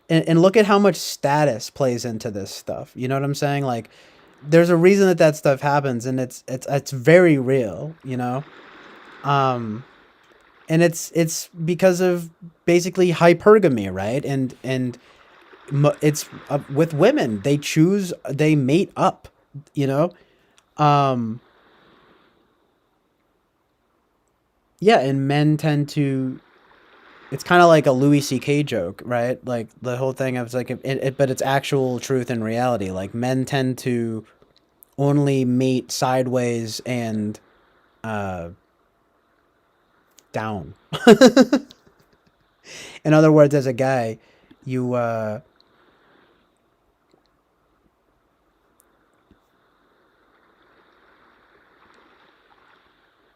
And look at how much status plays into this stuff. You know what I'm saying? Like there's a reason that that stuff happens and it's very real, you know? Um and it's because of basically hypergamy, right? And it's with women, they mate up, you know. um yeah, and men tend to, it's kind of like a Louis CK joke, right? Like the whole thing of it's like but it's actual truth and reality. Like men tend to only mate sideways and uh down. In other words, as a guy, you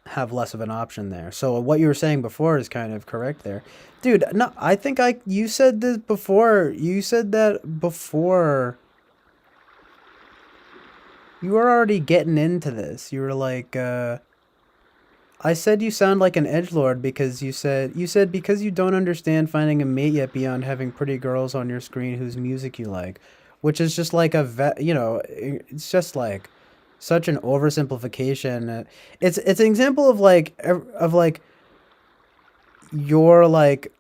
have less of an option there. So what you were saying before is kind of correct there. Dude, no, I think you said this before. You said that before. You were already getting into this. You were like, I said you sound like an edgelord because you said because you don't understand finding a mate yet beyond having pretty girls on your screen whose music you like, which is just like it's just like such an oversimplification. It's an example of like your like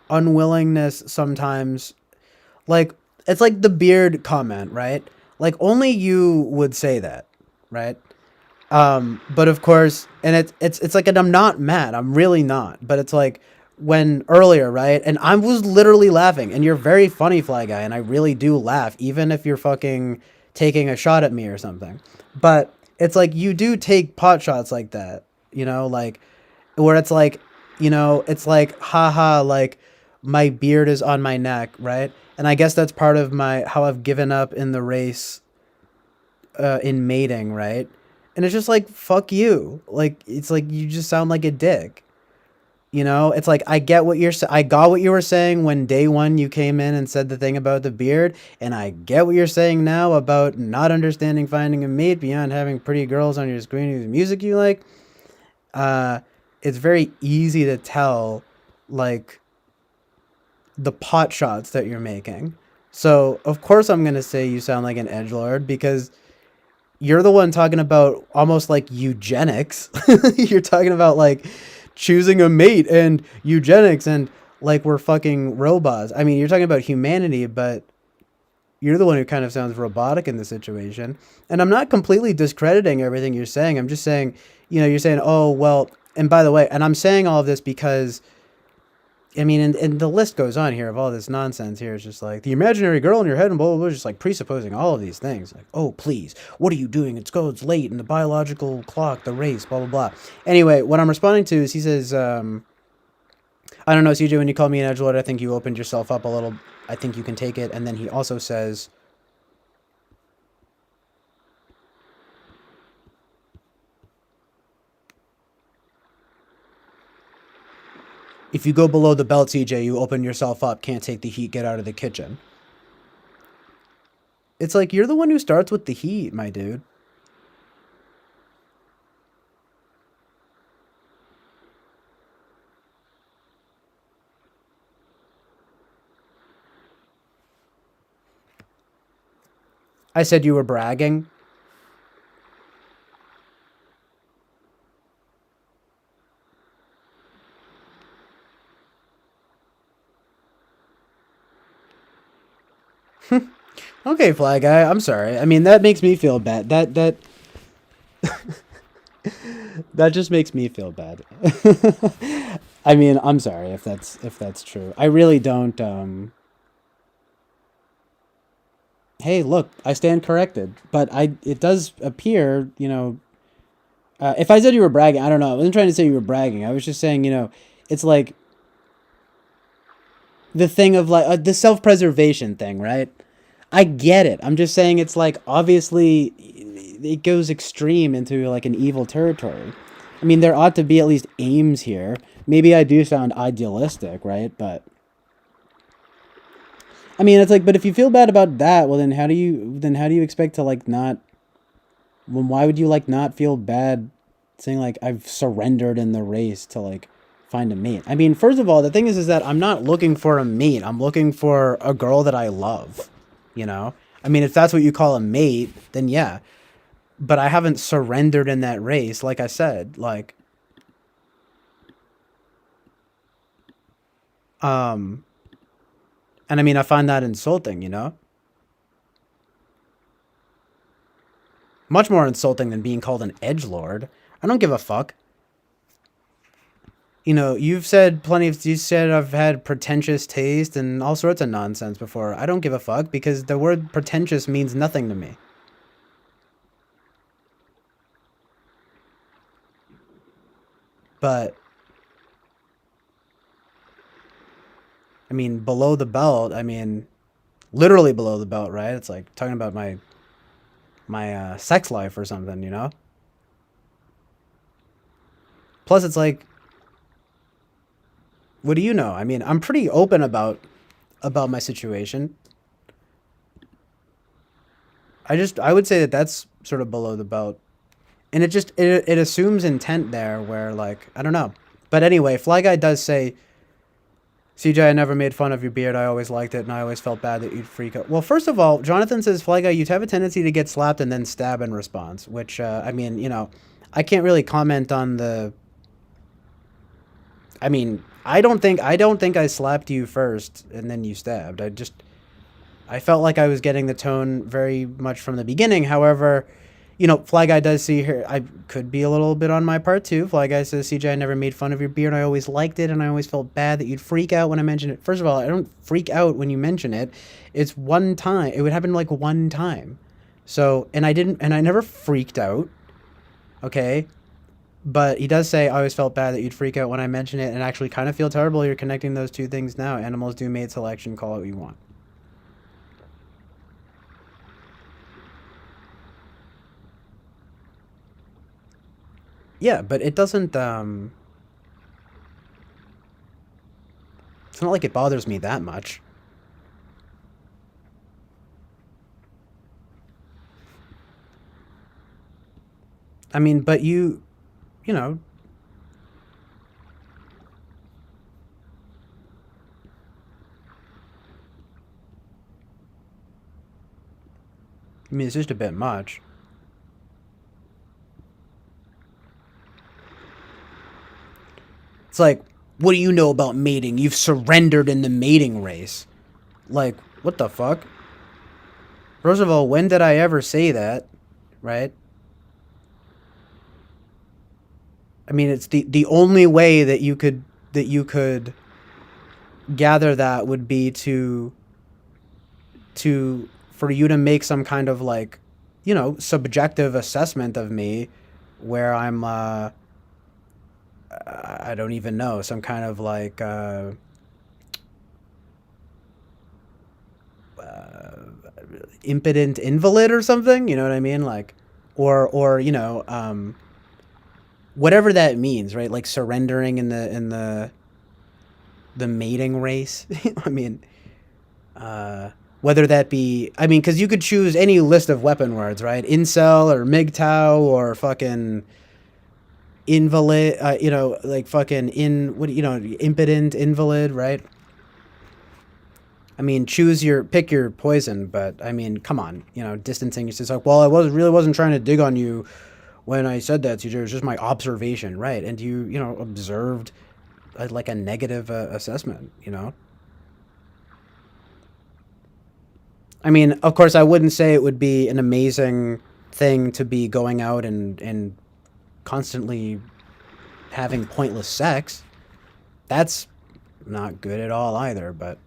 unwillingness sometimes, like it's like the beard comment, right? Like only you would say that, right? But of course, and it's like, and I'm not mad. I'm really not. But it's like when earlier, right? And I was literally laughing, and you're very funny, Fly Guy, and I really do laugh, even if you're fucking taking a shot at me or something. But it's like you do take pot shots like that, like where it's like, it's like, haha, like my beard is on my neck, right? And I guess that's part of my how I've given up in the race, in mating, right? And it's just like, fuck you. Like it's like you just sound like a dick. It's like I got what you were saying when day one you came in and said the thing about the beard, and I get what you're saying now about not understanding finding a mate beyond having pretty girls on your screen whose music you like. Uh, it's very easy to tell, like the pot shots that you're making. So of course I'm gonna say you sound like an edgelord because you're the one talking about almost like eugenics. You're talking about like choosing a mate and eugenics and like we're fucking robots. I mean, you're talking about humanity, but you're the one who kind of sounds robotic in the situation. And I'm not completely discrediting everything you're saying. I'm just saying, you're saying, oh, well, and by the way, and I'm saying all of this because I mean, and the list goes on here of all this nonsense here. It's just like the imaginary girl in your head and blah, blah, blah, just like presupposing all of these things. Like, oh, please, what are you doing? It's late in the biological clock, the race, blah, blah, blah. Anyway, what I'm responding to is he says, I don't know, CJ, when you call me an edgelord, I think you opened yourself up a little. I think you can take it. And then he also says, if you go below the belt, CJ, you open yourself up, can't take the heat, get out of the kitchen. It's like, you're the one who starts with the heat, my dude. I said you were bragging. Okay, Fly Guy, I'm sorry. I mean, that makes me feel bad. That just makes me feel bad. I mean, I'm sorry if that's true. I really don't. Hey, look, I stand corrected. But it does appear, if I said you were bragging, I don't know. I wasn't trying to say you were bragging. I was just saying, it's like the thing of like the self-preservation thing, right? I get it. I'm just saying it's like obviously it goes extreme into like an evil territory. I mean, there ought to be at least aims here. Maybe I do sound idealistic, right? But I mean, it's like, but if you feel bad about that, well, then how do you expect to like not? Well, why would you like not feel bad saying like I've surrendered in the race to like find a mate? I mean, first of all, the thing is that I'm not looking for a mate. I'm looking for a girl that I love. I mean, if that's what you call a mate, then yeah. But I haven't surrendered in that race, like I said. Like, um, and I mean, I find that insulting. Much more insulting than being called an edgelord. I don't give a fuck. You've said you said I've had pretentious taste and all sorts of nonsense before. I don't give a fuck because the word pretentious means nothing to me. But I mean, below the belt, I mean, literally below the belt, right? It's like talking about my sex life or something. Plus, it's like, what do you know? I mean, I'm pretty open about my situation. I would say that that's sort of below the belt, and it assumes intent there, where like I don't know. But anyway, Fly Guy does say CJ, I never made fun of your beard. I always liked it, and I always felt bad that you'd freak out. Well, first of all, Jonathan says, Fly Guy, you'd have a tendency to get slapped and then stab in response, which, I mean, I can't really comment on the. I mean, I don't think I slapped you first and then you stabbed. I felt like I was getting the tone very much from the beginning. However, Fly Guy does see here. I could be a little bit on my part too. Fly Guy says, CJ, I never made fun of your beard. I always liked it, and I always felt bad that you'd freak out when I mentioned it. First of all, I don't freak out when you mention it. It's one time. It would happen like one time. So, and I never freaked out. Okay. But he does say, I always felt bad that you'd freak out when I mention it, and actually kind of feel terrible. You're connecting those two things now. Animals do mate selection. Call it what you want. Yeah, but it doesn't. It's not like it bothers me that much. I mean, but you know, I mean, it's just a bit much. It's like, what do you know about mating? You've surrendered in the mating race. Like, what the fuck? First of all, when did I ever say that? Right? I mean, it's the only way that you could gather that would be to for you to make some kind of like, subjective assessment of me where I'm I don't even know, some kind of like impotent invalid or something, you know what I mean? Like or whatever that means, right? Like surrendering in the mating race. I mean, whether that be, I mean, because you could choose any list of weapon words, right? Incel or MGTOW or fucking invalid, like fucking impotent invalid, right? I mean, pick your poison, but I mean, come on, distancing yourself. Like, well, I really wasn't trying to dig on you when I said that, CJ. It was just my observation, right? And you observed like a negative assessment. I mean, of course, I wouldn't say it would be an amazing thing to be going out and constantly having pointless sex. That's not good at all either, but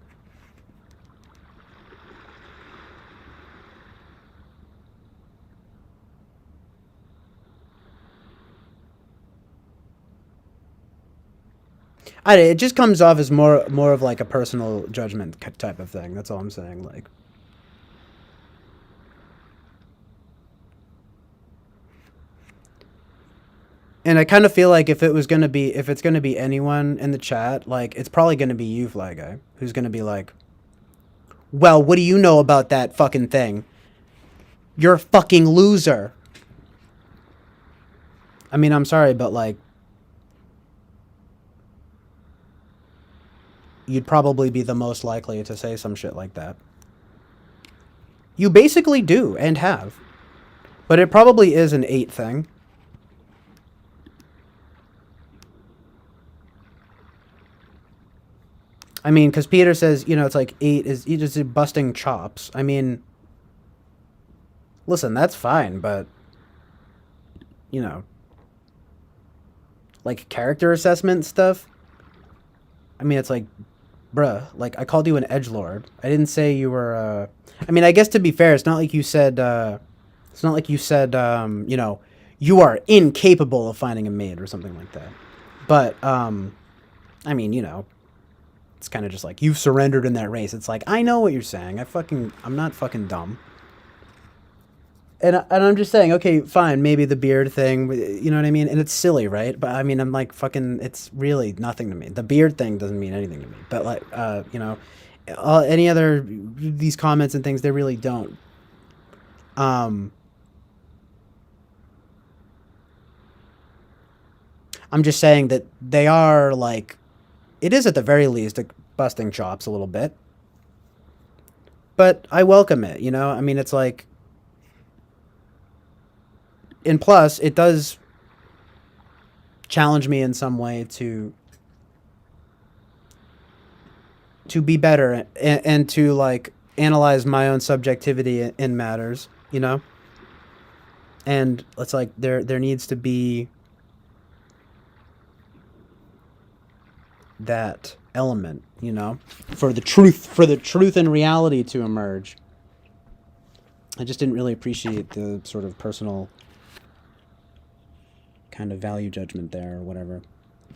it just comes off as more of like a personal judgment type of thing. That's all I'm saying. Like, and I kind of feel like if it's gonna be anyone in the chat, like it's probably gonna be you, Fly Guy, who's gonna be like, well, what do you know about that fucking thing? You're a fucking loser. I mean, I'm sorry, but like, you'd probably be the most likely to say some shit like that. You basically do and have, but it probably is an 8 thing. I mean, because Peter says, it's like 8 is you just busting chops. I mean, listen, that's fine, but you know, like character assessment stuff. I mean, it's like, bruh, like I called you an edge lord. I didn't say you were. I mean, I guess to be fair, it's not like you said. It's not like you said. You are incapable of finding a maid or something like that. But I mean, it's kind of just like you've surrendered in that race. It's like I know what you're saying. I'm not fucking dumb. And I'm just saying, okay, fine, maybe the beard thing, you know what I mean? And it's silly, right? But I mean, I'm like, fucking, it's really nothing to me. The beard thing doesn't mean anything to me. But like, any other, these comments and things, they really don't. Um, I'm just saying that they are like, it is at the very least a busting chops a little bit, but I welcome it. You know, I mean, it's like, and plus, it does challenge me in some way to be better and to like analyze my own subjectivity in matters. You know, and it's like there needs to be that element, you know, for the truth and reality to emerge. I just didn't really appreciate the sort of personal kind of value judgment there or whatever.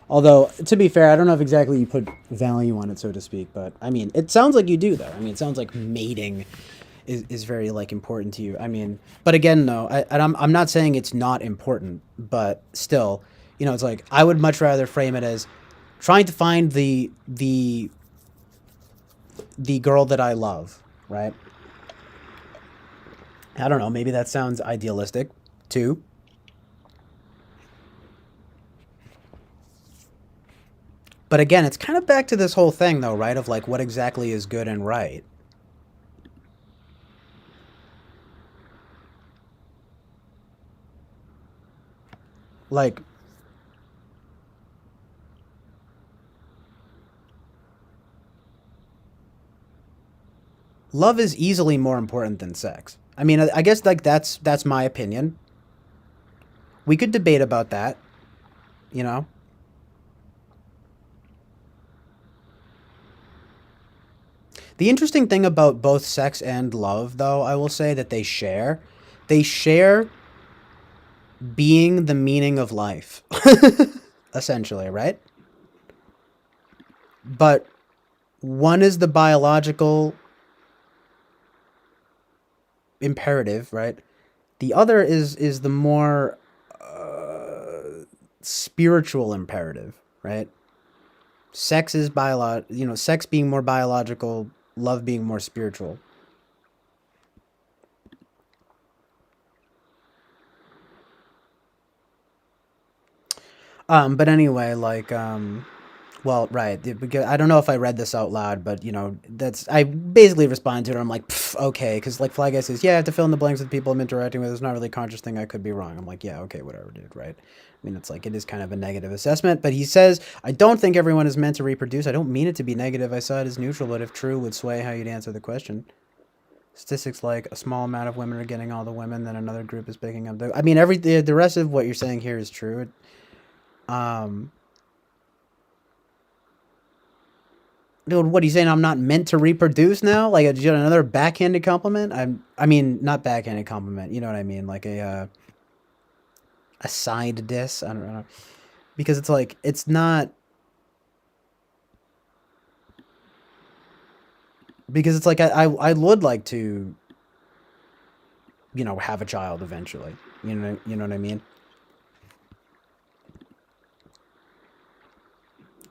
Although, to be fair, I don't know if exactly you put value on it, so to speak, but I mean, it sounds like you do, though. I mean, it sounds like mating is very like important to you. I mean, but again, though, I'm not saying it's not important, but still, you know, it's like I would much rather frame it as trying to find the girl that I love, right? I don't know, maybe that sounds idealistic too. But again, it's kind of back to this whole thing though, right? Of like what exactly is good and right. Like love is easily more important than sex. I mean, I guess like that's my opinion. We could debate about that, you know. The interesting thing about both sex and love though, I will say that they share being the meaning of life. Essentially, right? But one is the biological imperative, right? The other is the more spiritual imperative, right? Sex is you know, sex being more biological, love being more spiritual. But anyway, like well, right, because I don't know if I read this out loud, but you know, that's I basically responded to it. I'm like, "Pff, okay, because like Fly Guy says, yeah, I have to fill in the blanks with people I'm interacting with. It's not really a conscious thing. I could be wrong. I'm like, yeah, okay, whatever, dude, right? I mean, it's like it is kind of a negative assessment, but he says, I don't think everyone is meant to reproduce. I don't mean it to be negative. I saw it as neutral, but if true, would sway how you'd answer the question. Statistics like a small amount of women are getting all the women, then another group is picking up the. I mean, the rest of what you're saying here is true. Um, Dude, what are you saying? I'm not meant to reproduce now? Like another backhanded compliment? I mean, not backhanded compliment. You know what I mean? Like a side diss. I don't know because it's like it's not because it's like I would like to have a child eventually. You know what I mean?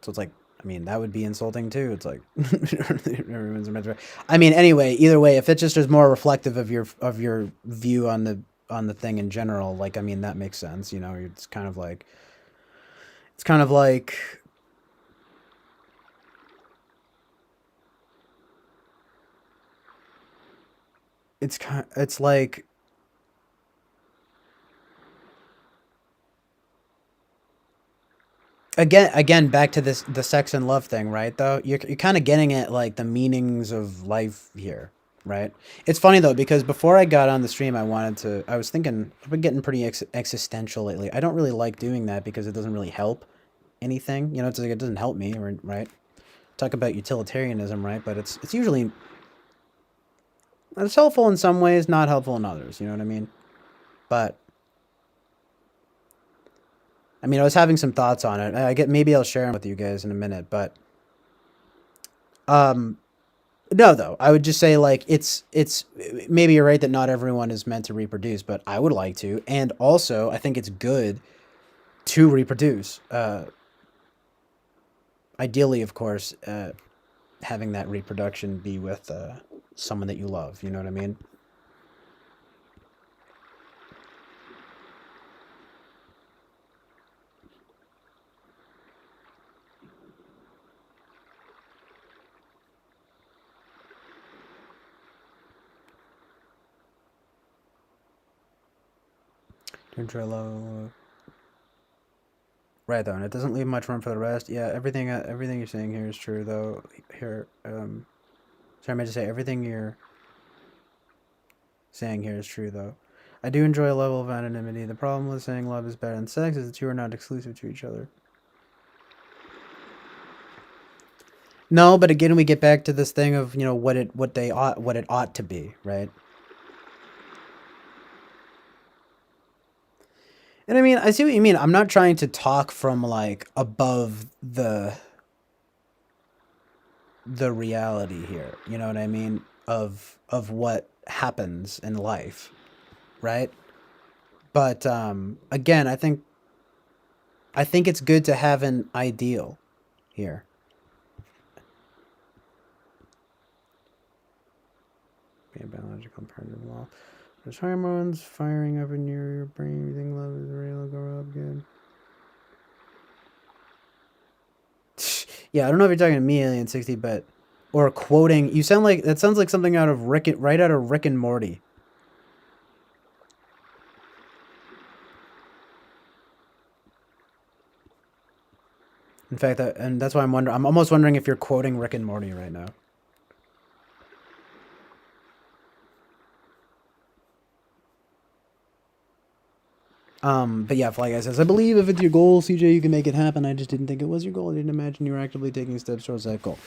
So it's like I mean that would be insulting too. It's like everyone's meant to. I mean anyway, either way, if it just is more reflective of your view on the thing in general, like I mean that makes sense. You know, it's kind of like it's like again back to this the sex and love thing, right? Though you're kind of getting at like the meanings of life here, right? It's funny though because before I got on the stream, I was thinking I've been getting pretty existential lately. I don't really like doing that because it doesn't really help anything. You know, it's like it doesn't help me, right? Talk about utilitarianism, right? But it's usually it's helpful in some ways, not helpful in others. You know what I mean? But I mean, I was having some thoughts on it. I get maybe I'll share them with you guys in a minute, but um, no, though I would just say like it's maybe you're right that not everyone is meant to reproduce, but I would like to, and also I think it's good to reproduce. Ideally, of course, having that reproduction be with someone that you love. You know what I mean? Trello. Right though, and it doesn't leave much room for the rest. Yeah, everything you're saying here is true though. Here, sorry, I meant to say everything you're saying here is true though. I do enjoy a level of anonymity. The problem with saying love is better than sex is that you are not exclusive to each other. No, but again, we get back to this thing of what it ought to be, right? And I mean, I see what you mean. I'm not trying to talk from like above the reality here. You know what I mean? Of what happens in life, right? But again, I think it's good to have an ideal here. Be a biological imperative law. There's hormones firing up in your brain. You think love is real? Grow up good. Yeah, I don't know if you're talking to me, Alien 60, but or quoting. You sound like that sounds like something out of right out of Rick and Morty. In fact, and that's why I'm wondering. I'm almost wondering if you're quoting Rick and Morty right now. But yeah, Fly Guy says, I believe if it's your goal, CJ, you can make it happen. I just didn't think it was your goal. I didn't imagine you were actively taking steps towards that goal.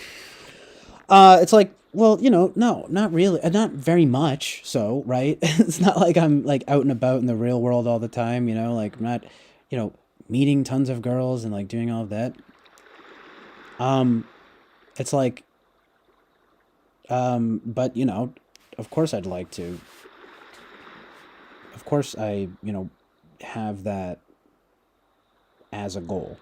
It's like, well, no, not really, not very much. So, right? It's not like I'm like out and about in the real world all the time. Like I'm not, you know, meeting tons of girls and like doing all of that. Um, it's like, but of course I'd like to. Of course I, have that as a goal.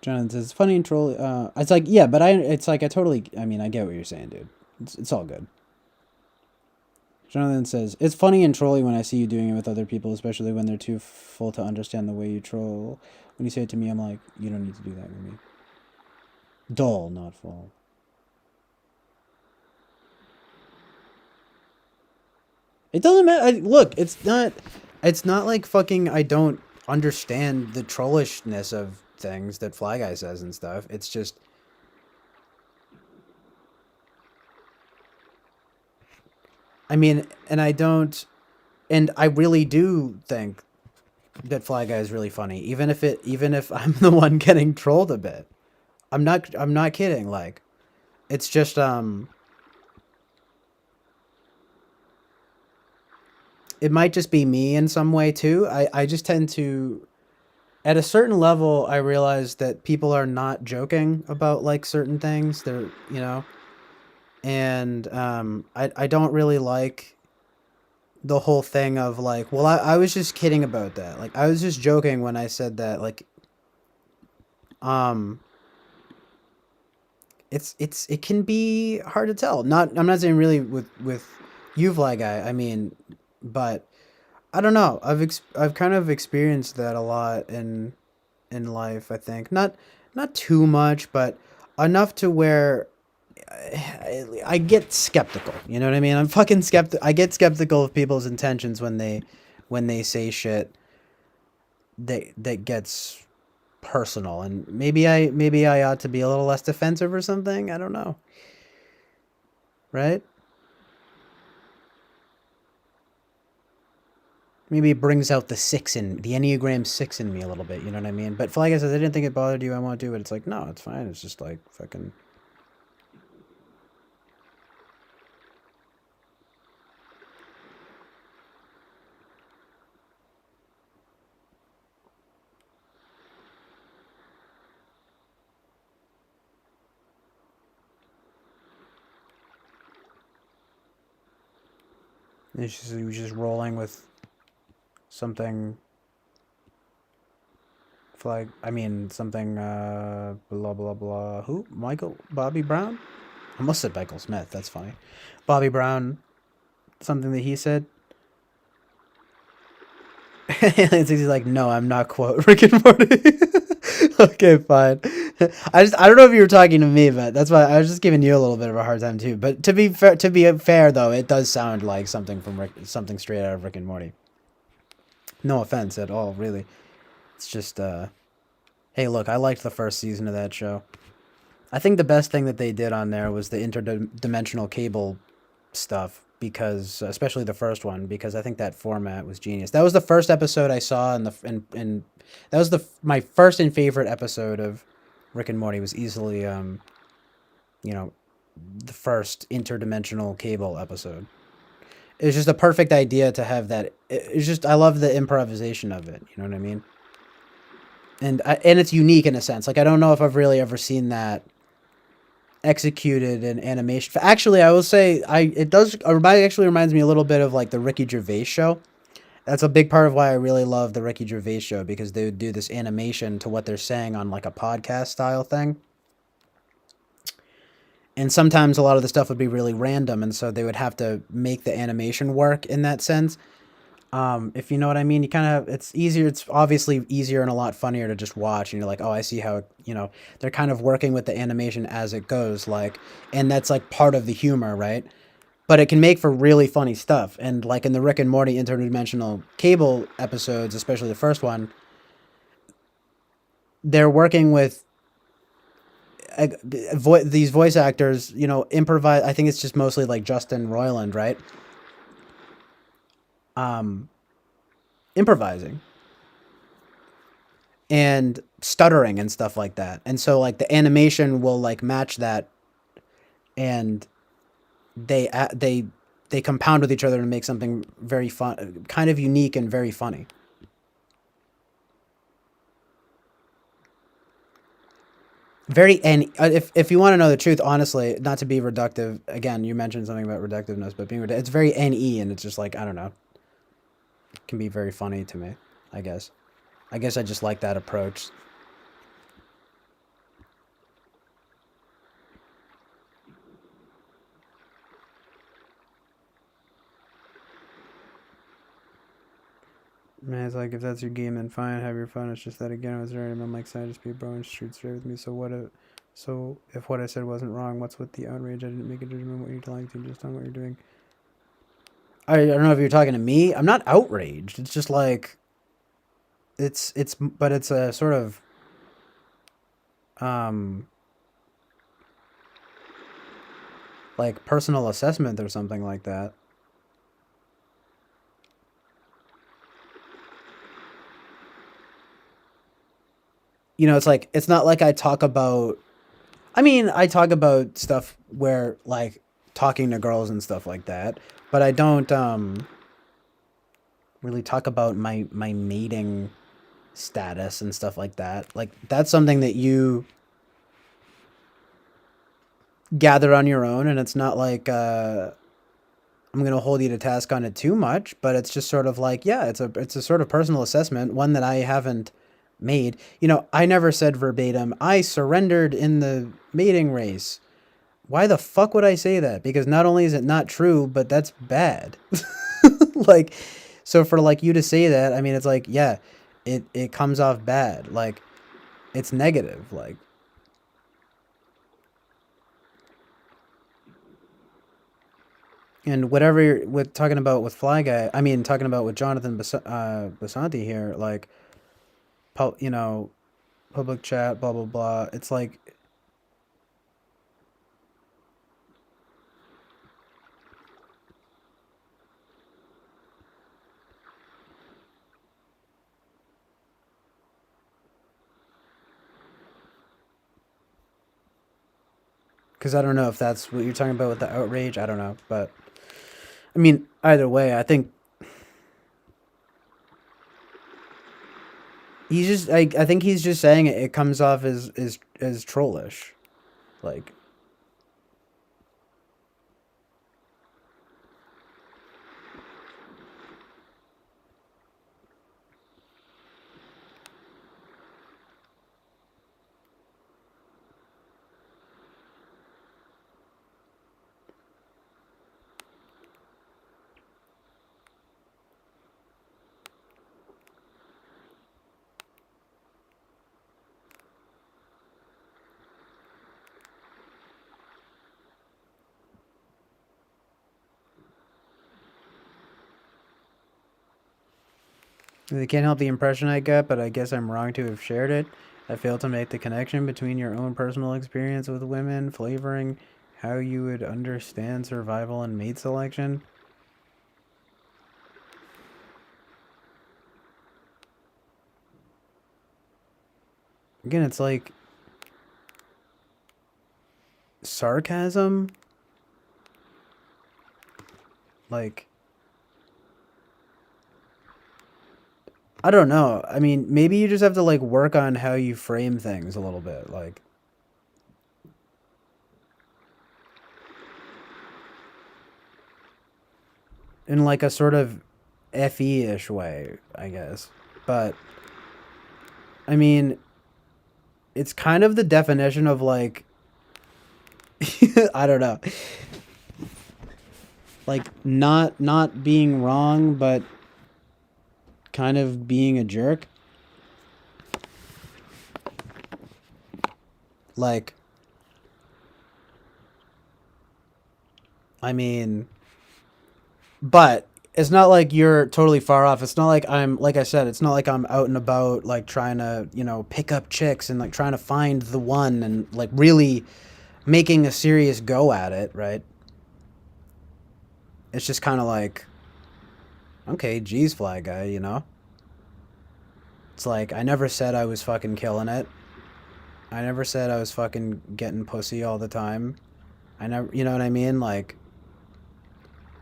Jonathan says it's funny and troll. It's like yeah, but it's like I totally. I mean, I get what you're saying, dude. It's all good. Jonathan says it's funny and trolly when I see you doing it with other people, especially when they're too full to understand the way you troll. When you say it to me, I'm like, you don't need to do that with me. Dull, not full. It doesn't matter. Look, it's not. It's not like fucking. I don't understand the trollishness of things that Fly Guy says and stuff. It's just. I mean, and I don't, and I really do think that Fly Guy is really funny, even if I'm the one getting trolled a bit. I'm not kidding. Like, it's just it might just be me in some way too. I just tend to at a certain level I realize that people are not joking about like certain things. They're and I don't really like the whole thing of like, well, I was just kidding about that. Like I was just joking when I said that. Like, um, it can be hard to tell. I'm not saying really with you, Fly Guy. I mean, but I don't know. I've kind of experienced that a lot in life. I think not too much, but enough to where I get skeptical. You know what I mean? I'm fucking skeptic. I get skeptical of people's intentions when they say shit that gets personal, and maybe I ought to be a little less defensive or something. I don't know. Right? Maybe it brings out the Enneagram 6 in me a little bit, you know what I mean? But Flag says I didn't think it bothered you, I want to do it. It's like, no, it's fine. It's just like fucking. He was just rolling with something flag. I mean, something, blah, blah, blah. Who? Bobby Brown? I almost said Michael Smith. That's funny. Bobby Brown, something that he said. Alien 60's like, no, I'm not quote Rick and Morty. Okay, fine. I don't know if you were talking to me, but that's why I was just giving you a little bit of a hard time too. But to be fair though, it does sound like something straight out of Rick and Morty. No offense at all, really. It's just hey, look, I liked the first season of that show. I think the best thing that they did on there was the interdimensional cable stuff because especially the first one because I think that format was genius. That was the first episode I saw and that was the my first and favorite episode of Rick and Morty was easily you know the first interdimensional cable episode. It was just a perfect idea to have that. It's just I love the improvisation of it. You know what I mean? And it's unique in a sense. Like I don't know if I've really ever seen that executed in animation. Actually, I will say it actually reminds me a little bit of like the Ricky Gervais show. That's a big part of why I really love the Ricky Gervais show because they would do this animation to what they're saying on like a podcast style thing. And sometimes a lot of the stuff would be really random, and so they would have to make the animation work in that sense. If you know what I mean, you kind of it's easier. It's obviously easier and a lot funnier to just watch, and you're like, oh, I see how they're kind of working with the animation as it goes, like, and that's like part of the humor, right? But it can make for really funny stuff, and like in the Rick and Morty interdimensional cable episodes, especially the first one, they're working with these voice actors, improvise. I think it's just mostly like Justin Roiland, right? Um, Improvising and stuttering and stuff like that. And so like the animation will like match that and they compound with each other to make something very fun, kind of unique and very funny. Very and if you want to know the truth, honestly, not to be reductive, again, you mentioned something about reductiveness, but it's very ne, and it's just like I don't know, it can be very funny to me. I guess. I guess I just like that approach. Man, it's like if that's your game, then fine, have your fun. It's just that again, I was right. I'm like, excited, just be a bro and shoot straight with me. So if what I said wasn't wrong, what's with the outrage? I didn't make a judgment what you're telling to, just on what you're doing. I don't know if you're talking to me. I'm not outraged. It's just like but it's a sort of um like personal assessment or something like that. It's like it's not like I talk about. I mean, I talk about stuff where like talking to girls and stuff like that, but I don't really talk about my mating status and stuff like that. Like that's something that you gather on your own, and it's not like I'm gonna hold you to task on it too much. But it's just sort of like yeah, it's a sort of personal assessment, one that I haven't made. I never said verbatim, I surrendered in the mating race. Why the fuck would I say that? Because not only is it not true, but that's bad. Like, so for like you to say that, I mean, it's like, yeah, it comes off bad. Like, it's negative. Like, and whatever you're with talking about with Fly Guy, I mean, talking about with Jonathan Basanti here, like, you know, public chat, blah blah blah. It's like because I don't know if that's what you're talking about with the outrage. I don't know, but I mean, either way, I think he's just I think he's just saying it comes off as trollish, like They can't help the impression I get, but I guess I'm wrong to have shared it. I failed to make the connection between your own personal experience with women, flavoring how you would understand survival and mate selection. Again, it's like sarcasm. Like, I don't know. I mean, maybe you just have to like work on how you frame things a little bit, like in like a sort of fe-ish way, I guess. But I mean, it's kind of the definition of like I don't know, like not being wrong, but kind of being a jerk. Like, I mean, but it's not like you're totally far off. It's not like I'm, like I said, it's not like I'm out and about, like trying to, pick up chicks and like trying to find the one and like really making a serious go at it, right? It's just kind of like, okay, G's flag guy, you know? It's like, I never said I was fucking killing it. I never said I was fucking getting pussy all the time. I never, you know what I mean? Like,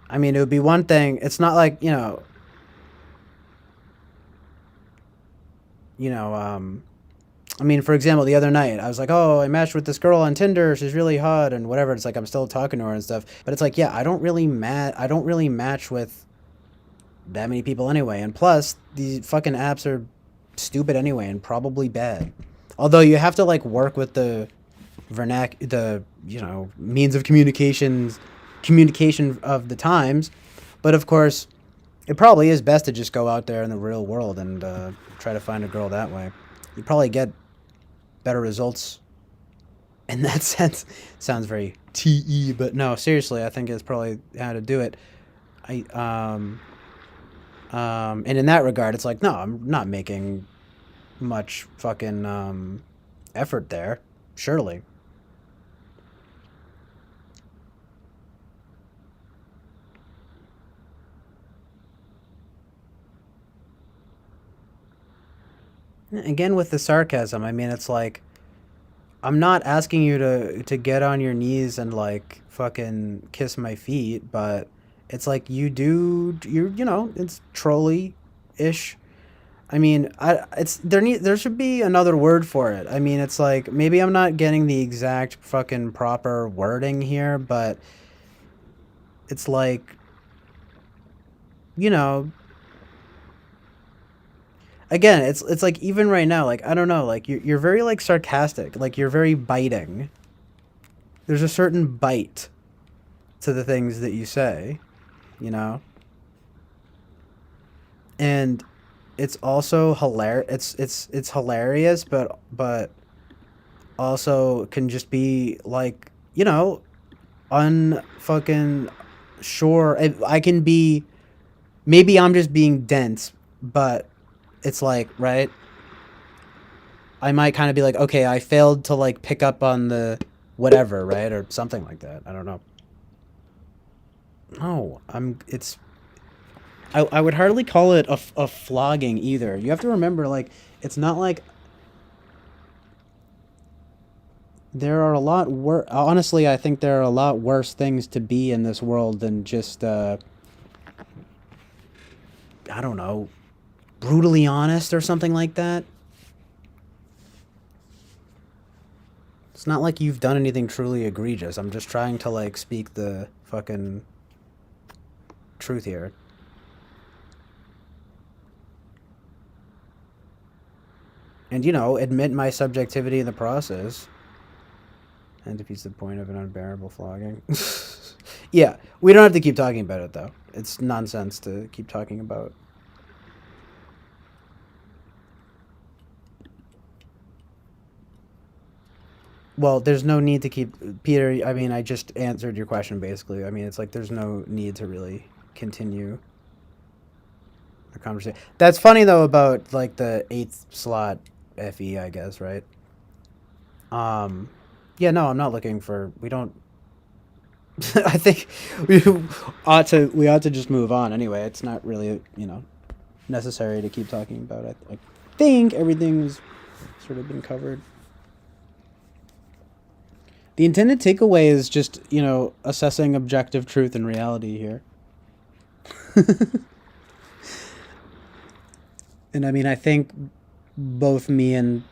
I mean, it would be one thing. It's not like, you know, I mean, for example, the other night, I was like, oh, I matched with this girl on Tinder. She's really hot and whatever. It's like, I'm still talking to her and stuff. But it's like, yeah, I don't really match with that many people anyway. And plus, these fucking apps are stupid anyway and probably bad. Although you have to like work with the means of communication of the times. But of course, it probably is best to just go out there in the real world and try to find a girl that way. You probably get better results in that sense. Sounds very te, but no, seriously, I think it's probably how to do it. I and in that regard, it's like, no, I'm not making much fucking effort there. Surely. Again, with the sarcasm, I mean, it's like, I'm not asking you to get on your knees and like fucking kiss my feet, but it's like it's trolly ish. I mean, there should be another word for it. I mean, it's like maybe I'm not getting the exact fucking proper wording here, but it's like, you know, again, it's like even right now, like I don't know, like you're very like sarcastic, like you're very biting. There's a certain bite to the things that you say, you know? And it's also hilarious. It's hilarious, but also can just be like, unfucking sure. I can be, maybe I'm just being dense, but it's like, right? I might kind of be like, okay, I failed to like pick up on the whatever, right? Or something like that. I don't know. No, I would hardly call it a flogging either. You have to remember, like, it's not like there are a lot worse. Honestly, I think there are a lot worse things to be in this world than just, I don't know, brutally honest or something like that. It's not like you've done anything truly egregious. I'm just trying to, like, speak the fucking truth here. And, admit my subjectivity in the process. And defeats the point of an unbearable flogging. Yeah, we don't have to keep talking about it, though. It's nonsense to keep talking about. Well, there's no need to keep... Peter, I mean, I just answered your question, basically. I mean, it's like there's no need to really continue the conversation. That's funny though about like the eighth slot FE, I guess, right? Um, yeah, no, I'm not looking for. We don't. I think we we ought to just move on anyway. It's not really necessary to keep talking about it. I think everything's sort of been covered. The intended takeaway is just assessing objective truth and reality here. And I mean, I think both me and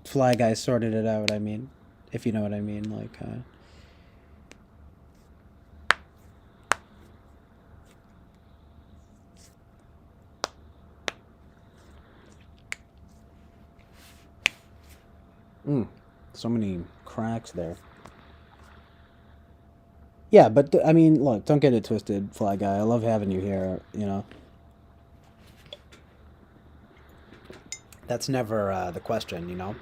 Fly Guy sorted it out. I mean, if you know what I mean, like. So many cracks there. Yeah, but I mean, look, don't get it twisted, Fly Guy. I love having you here. That's never the question.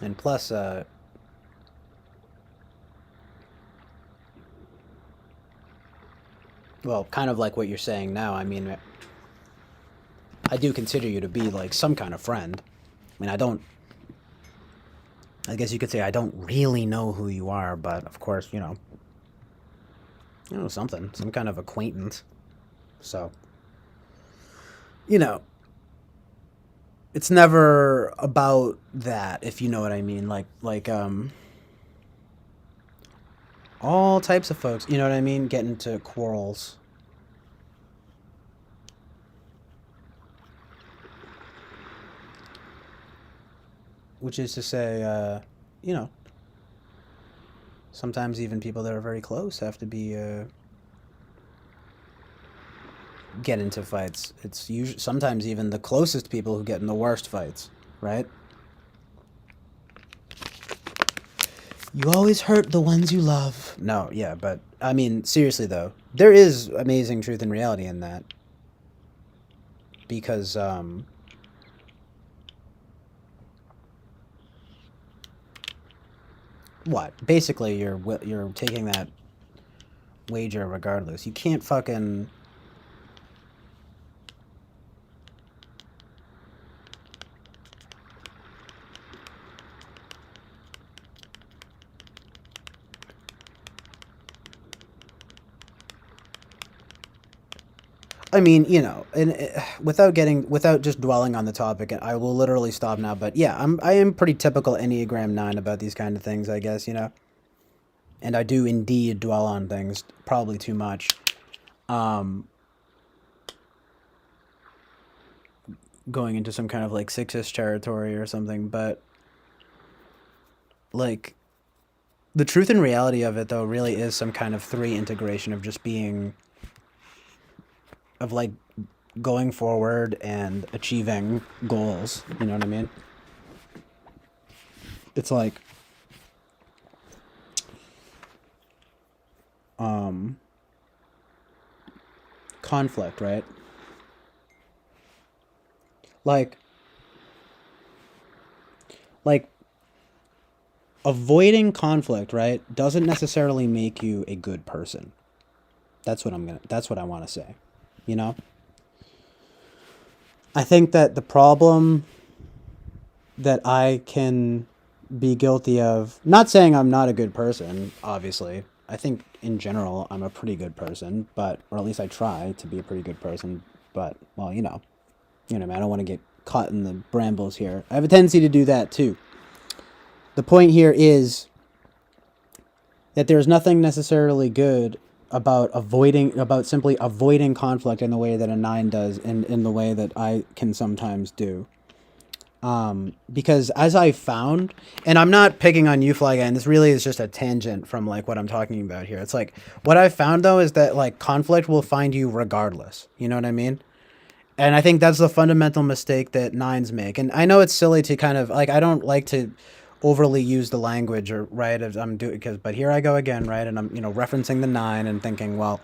And plus, well, kind of like what you're saying now. I mean, I do consider you to be like some kind of friend. I mean, I don't. I guess you could say I don't really know who you are, but of course, something, some kind of acquaintance. So, you know, it's never about that, if you know what I mean. Like all types of folks, you know what I mean, get into quarrels. Which is to say, you know, sometimes even people that are very close have to be get into fights. It's usually sometimes even the closest people who get in the worst fights, right? You always hurt the ones you love. No, yeah, but I mean, seriously though, there is amazing truth and reality in that because what? Basically, you're taking that wager regardless. You can't fucking. I mean, and without just dwelling on the topic, and I will literally stop now. But yeah, I am pretty typical Enneagram 9 about these kind of things, I guess, and I do indeed dwell on things probably too much. Um, Going into some kind of like sixist territory or something, but like the truth and reality of it though really is some kind of three integration of just being of like going forward and achieving goals. You know what I mean? It's like um conflict, right? Like like avoiding conflict, right, doesn't necessarily make you a good person. That's what I want to say. You know? I think that the problem that I can be guilty of, not saying I'm not a good person, obviously. I think in general I'm a pretty good person, but or at least I try to be a pretty good person, but well, man, I don't want to get caught in the brambles here. I have a tendency to do that too. The point here is that there's nothing necessarily good about simply avoiding conflict in the way that a 9 does and in the way that I can sometimes do. Because as I found, and I'm not picking on you, Fly Guy, and this really is just a tangent from like what I'm talking about here. It's like what I found though is that like conflict will find you regardless. You know what I mean? And I think that's the fundamental mistake that 9s make. And I know it's silly to kind of like I don't like to overly use the language or right as I'm doing because but here I go again, right? And I'm referencing the 9 and thinking, well,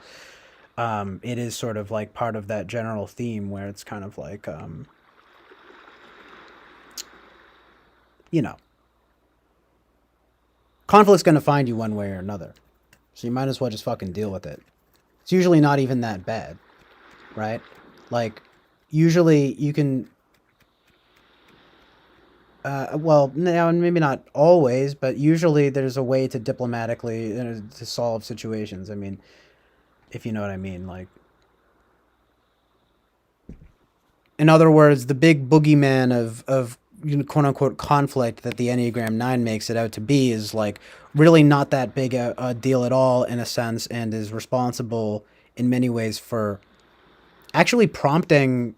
it is sort of like part of that general theme where it's kind of like you know conflict's going to find you one way or another. So you might as well just fucking deal with it. It's usually not even that bad. right? Like, usually you can, well, now maybe not always, but usually there's a way to diplomatically to solve situations. I mean, if you know what I mean, like, in other words, the big boogeyman of quote unquote conflict that the Enneagram 9 makes it out to be is like really not that big a deal at all in a sense, and is responsible in many ways for actually prompting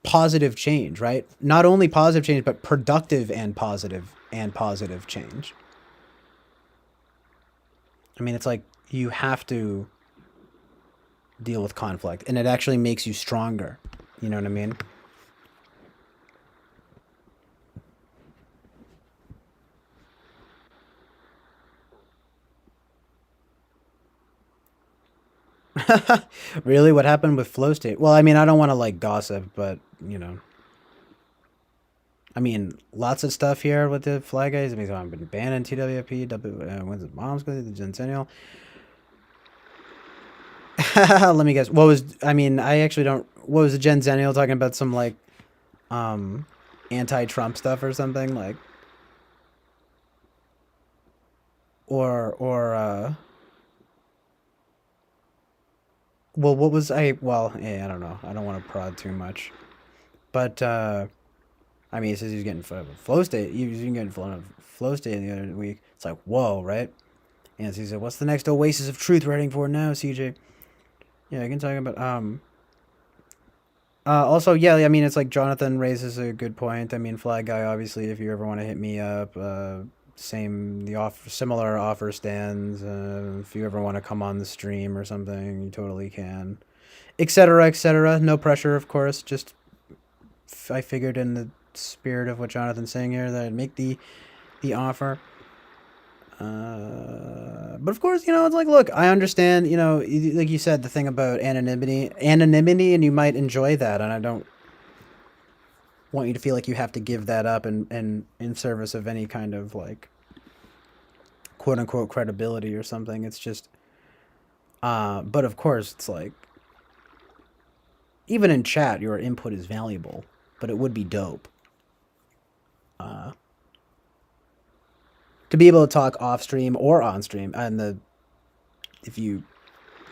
positive change, right? Not only positive change, but productive and positive change. I mean, it's like you have to deal with conflict, and it actually makes you stronger. You know what I mean? Really, what happened with flow state? Well, I mean, I don't want to like gossip, but I mean, lots of stuff here with the fly guys. I mean, I've been banned in TWFP. When's the mom's going to the Centennial? Let me guess. What was? I mean, I actually don't. What was the Gen Zennial talking about? Some like um anti-Trump stuff or something like, or well, what was I? Well, yeah, I don't know. I don't want to prod too much, but I mean, he says he's getting flow state. He was getting flow state the other week. It's like whoa, right? And he said, "What's the next oasis of truth we're heading for now, CJ?" Yeah, I can talk about also, yeah, I mean, it's like Jonathan raises a good point. I mean, Flag Guy, obviously, if you ever want to hit me up, similar offer stands. If you ever want to come on the stream or something, you totally can, etc., etc. No pressure, of course. Just I figured in the spirit of what Jonathan's saying here that I'd make the offer. But of course, it's like, look, I understand, like you said, the thing about anonymity, and you might enjoy that, and I don't want you to feel like you have to give that up in service of any kind of like quote unquote credibility or something. It's just, but of course, it's like even in chat, your input is valuable, but it would be dope uh, to be able to talk off stream or on stream, and the if you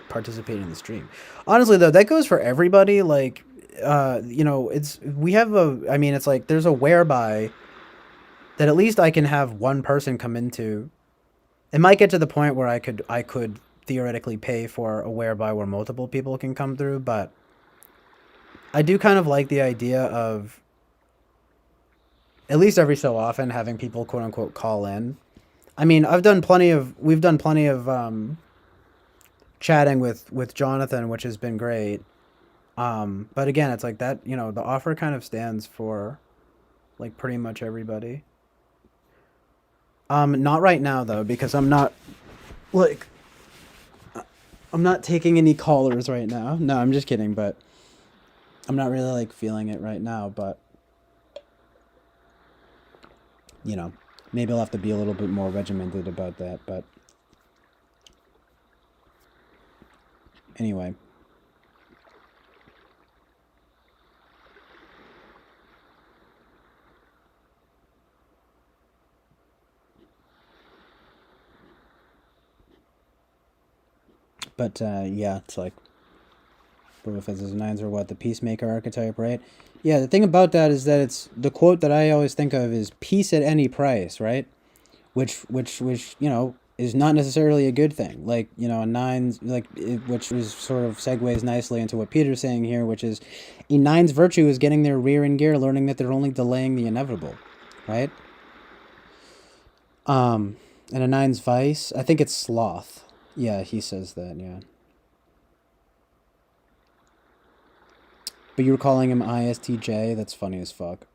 participate in the stream. Honestly, though, that goes for everybody. Like, it's we have a. I mean, it's like there's a whereby that at least I can have one person come into. It might get to the point where I could theoretically pay for a whereby where multiple people can come through, but I do kind of like the idea of at least every so often having people quote unquote call in. I mean, we've done plenty of chatting with Jonathan, which has been great. But again, it's like that, the offer kind of stands for like pretty much everybody. Not right now though, because like I'm not taking any callers right now. No, I'm just kidding, but I'm not really like feeling it right now, but you know, maybe I'll have to be a little bit more regimented about that, but anyway. But yeah, it's like Boba Fett's nines are what, the peacemaker archetype, right? Yeah, the thing about that is that it's the quote that I always think of is peace at any price, right? Which is not necessarily a good thing. Like a nine's which is sort of segues nicely into what Peter's saying here, which is a nine's virtue is getting their rear in gear, learning that they're only delaying the inevitable, right? And a nine's vice, I think it's sloth. Yeah, he says that. Yeah. But you were calling him ISTJ? That's funny as fuck.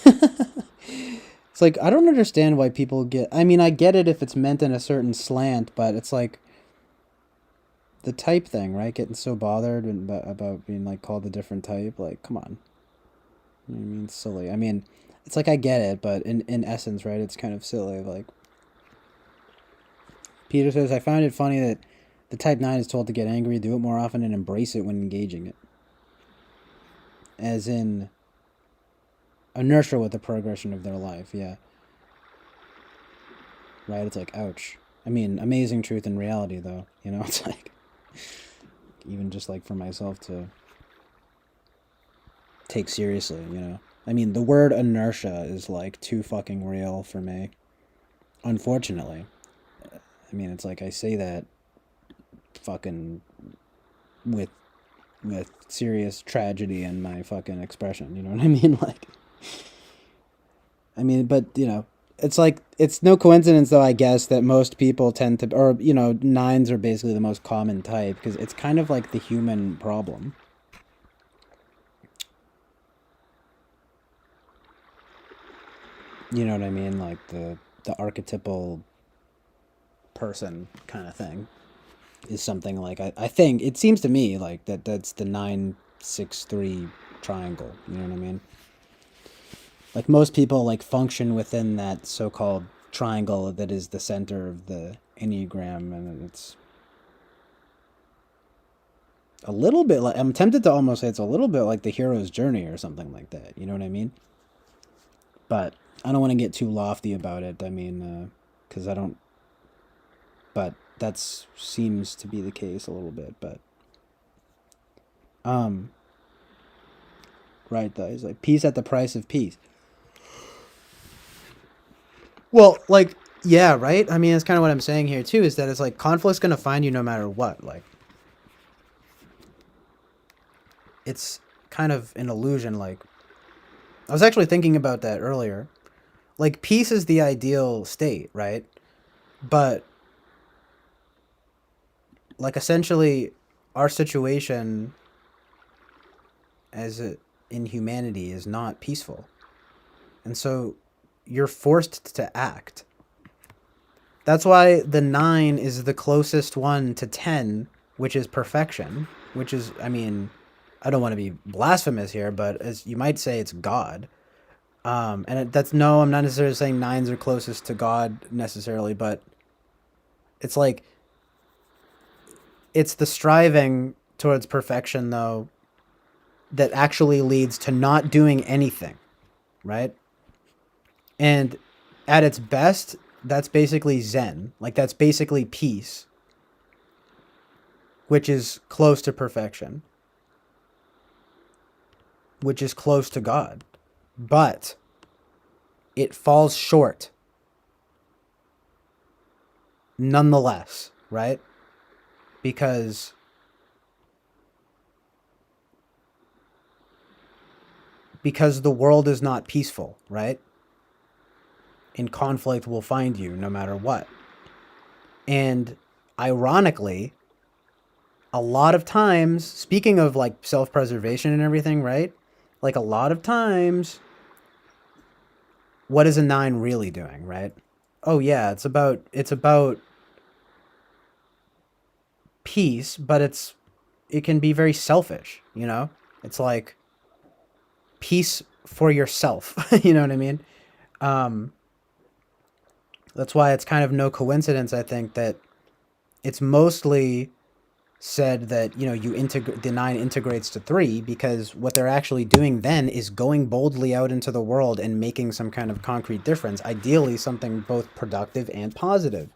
It's like, I don't understand why people get. I mean, I get it if it's meant in a certain slant, but it's like the type thing, right? Getting so bothered about being like called a different type. Like, come on. You know what I mean? It's silly. I mean, it's like I get it, but in essence, right? It's kind of silly. Like, Peter says, I find it funny that The type 9 is told to get angry, do it more often, and embrace it when engaging it. As in inertia with the progression of their life, yeah. Right? It's like, ouch. I mean, amazing truth and reality, though. You know, it's like, even just like for myself to take seriously, you know? I mean, the word inertia is like too fucking real for me. Unfortunately. I mean, it's like I say that fucking with serious tragedy in my fucking expression, you know what I mean? Like, I mean, but you know, it's like it's no coincidence though, I guess, that most people tend to, or you know, nines are basically the most common type because it's kind of like the human problem. You know what I mean? Like the archetypal person kind of thing is something like I think it seems to me like that's the 963 triangle. You know what I mean? Like most people like function within that so-called triangle that is the center of the enneagram, and it's a little bit like I'm tempted to almost say it's a little bit like the hero's journey or something like that. You know what I mean? But I don't want to get too lofty about it. I mean, because I don't. But that seems to be the case a little bit. But um, right though, he's like peace at the price of peace. Well, like yeah, right. I mean, that's kind of what I'm saying here too. Is that it's like conflict's gonna find you no matter what. Like it's kind of an illusion. Like I was actually thinking about that earlier. Like peace is the ideal state, right? But like essentially our situation as in humanity is not peaceful. And so you're forced to act. That's why the 9 is the closest one to 10, which is perfection, which is I mean, I don't want to be blasphemous here, but as you might say it's God. And that's no, I'm not necessarily saying nines are closest to God necessarily, but it's like it's the striving towards perfection though that actually leads to not doing anything, right? And at its best, that's basically Zen. Like that's basically peace, which is close to perfection, which is close to God. But it falls short nonetheless, right? Because the world is not peaceful, right? And conflict will find you no matter what. And ironically, a lot of times, speaking of like self-preservation and everything, right? Like a lot of times, what is a 9 really doing, right? Oh yeah, it's about peace, but it can be very selfish, you know? It's like peace for yourself, you know what I mean? Um that's why it's kind of no coincidence I think that it's mostly said that you know you integrate the 9 integrates to 3 because what they're actually doing then is going boldly out into the world and making some kind of concrete difference, ideally something both productive and positive,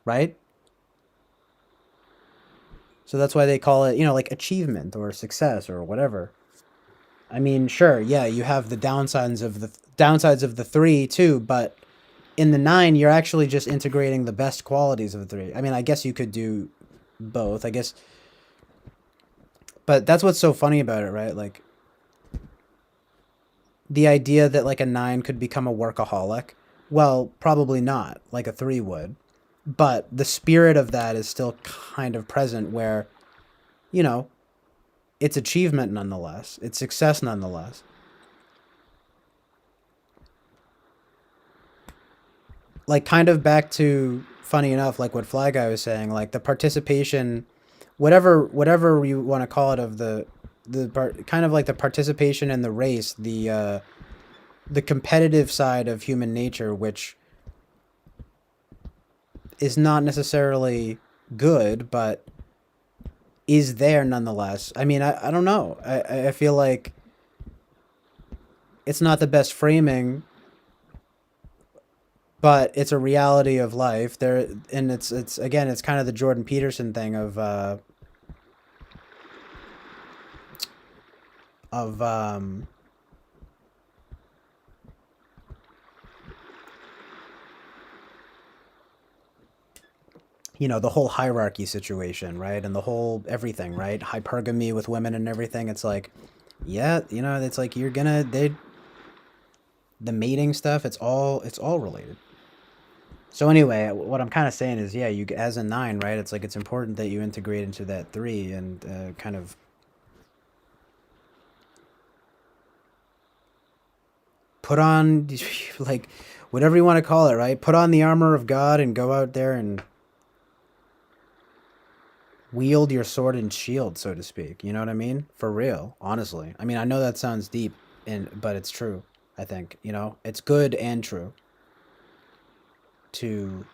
right? So that's why they call it, you know, like achievement or success or whatever. I mean, sure, yeah, you have the downsides of the 3 too, but in the 9 you're actually just integrating the best qualities of the 3. I mean, I guess you could do both, I guess. But that's what's so funny about it, right? Like the idea that like a 9 could become a workaholic. Well, probably not, like a 3 would. But the spirit of that is still kind of present where, you know, it's achievement nonetheless. It's success nonetheless. Like kind of back to funny enough, like what Fly Guy was saying, like the participation, whatever you want to call it, of the part, kind of like the participation in the race, the competitive side of human nature, which is not necessarily good, but is there nonetheless. I mean, I don't know. I feel like it's not the best framing, but it's a reality of life. There, and it's again, it's kind of the Jordan Peterson thing of the whole hierarchy situation, right? And the whole everything, right? Hypergamy with women and everything. It's like, yeah, it's like you're gonna they the mating stuff. It's all related. So anyway, what I'm kind of saying is, yeah, you as a nine, right? It's like it's important that you integrate into that three and kind of put on like whatever you want to call it, right? Put on the armor of God and go out there and wield your sword and shield, so to speak. You know what I mean? For real, honestly. I mean, I know that sounds deep, but it's true. I think it's good and true to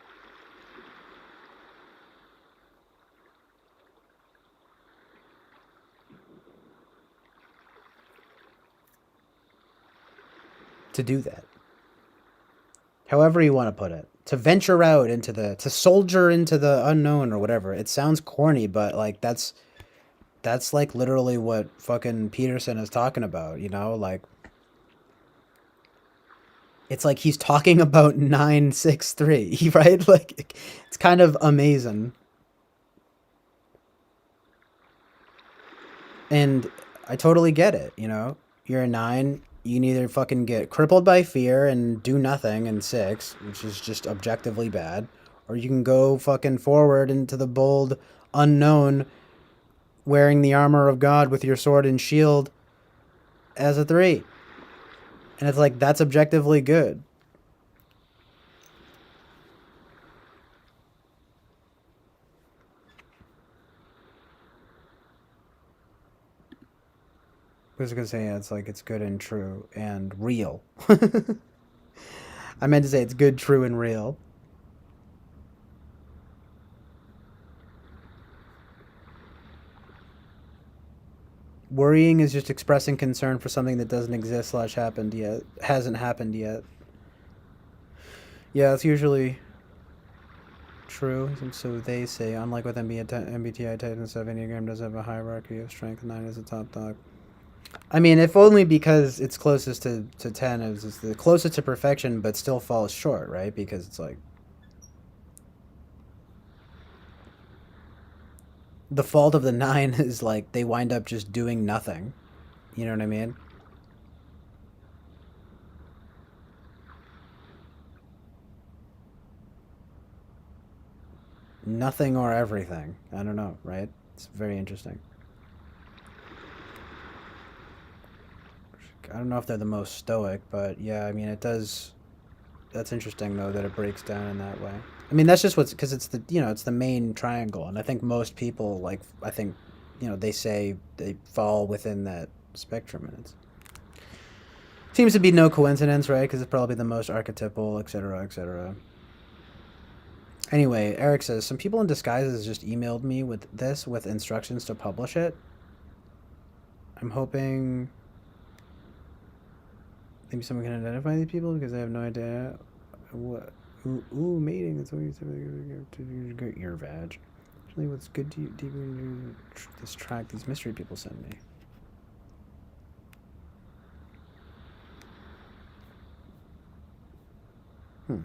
do that. However you want to put it, to venture out to soldier into the unknown or whatever. It sounds corny, but like that's like literally what fucking Peterson is talking about. Like it's like he's talking about 963, right? Like it's kind of amazing. And I totally get it. You're a nine, you can either fucking get crippled by fear and do nothing in six, which is just objectively bad, or you can go fucking forward into the bold unknown wearing the armor of God with your sword and shield as a three. And it's like that's objectively good. I was gonna say, yeah, it's like it's good and true and real. I meant to say it's good, true, and real. Worrying is just expressing concern for something that doesn't exist slash happened yet, hasn't happened yet. Yeah, it's usually true. So they say, unlike with MBTI type and stuff, Enneagram does have a hierarchy of strength. Nine is the top dog. I mean, if only because it's closest to 10 is it's the closest to perfection, but still falls short, right? Because it's like the fault of the nine is like they wind up just doing nothing. You know what I mean? Nothing or everything. I don't know, right? It's very interesting. I don't know if they're the most stoic, but yeah, I mean, it does. That's interesting though that it breaks down in that way. I mean, that's just what's because it's it's the main triangle, and I think most people like I think they say they fall within that spectrum, and it seems to be no coincidence, right? Because it's probably the most archetypal, etc., etc. Anyway, Eric says some people in disguises just emailed me with this with instructions to publish it. I'm hoping maybe someone can identify these people because I have no idea what. Ooh, mating. That's what you said. Get your vag. Actually, what's good to you? Deep into this track these mystery people send me.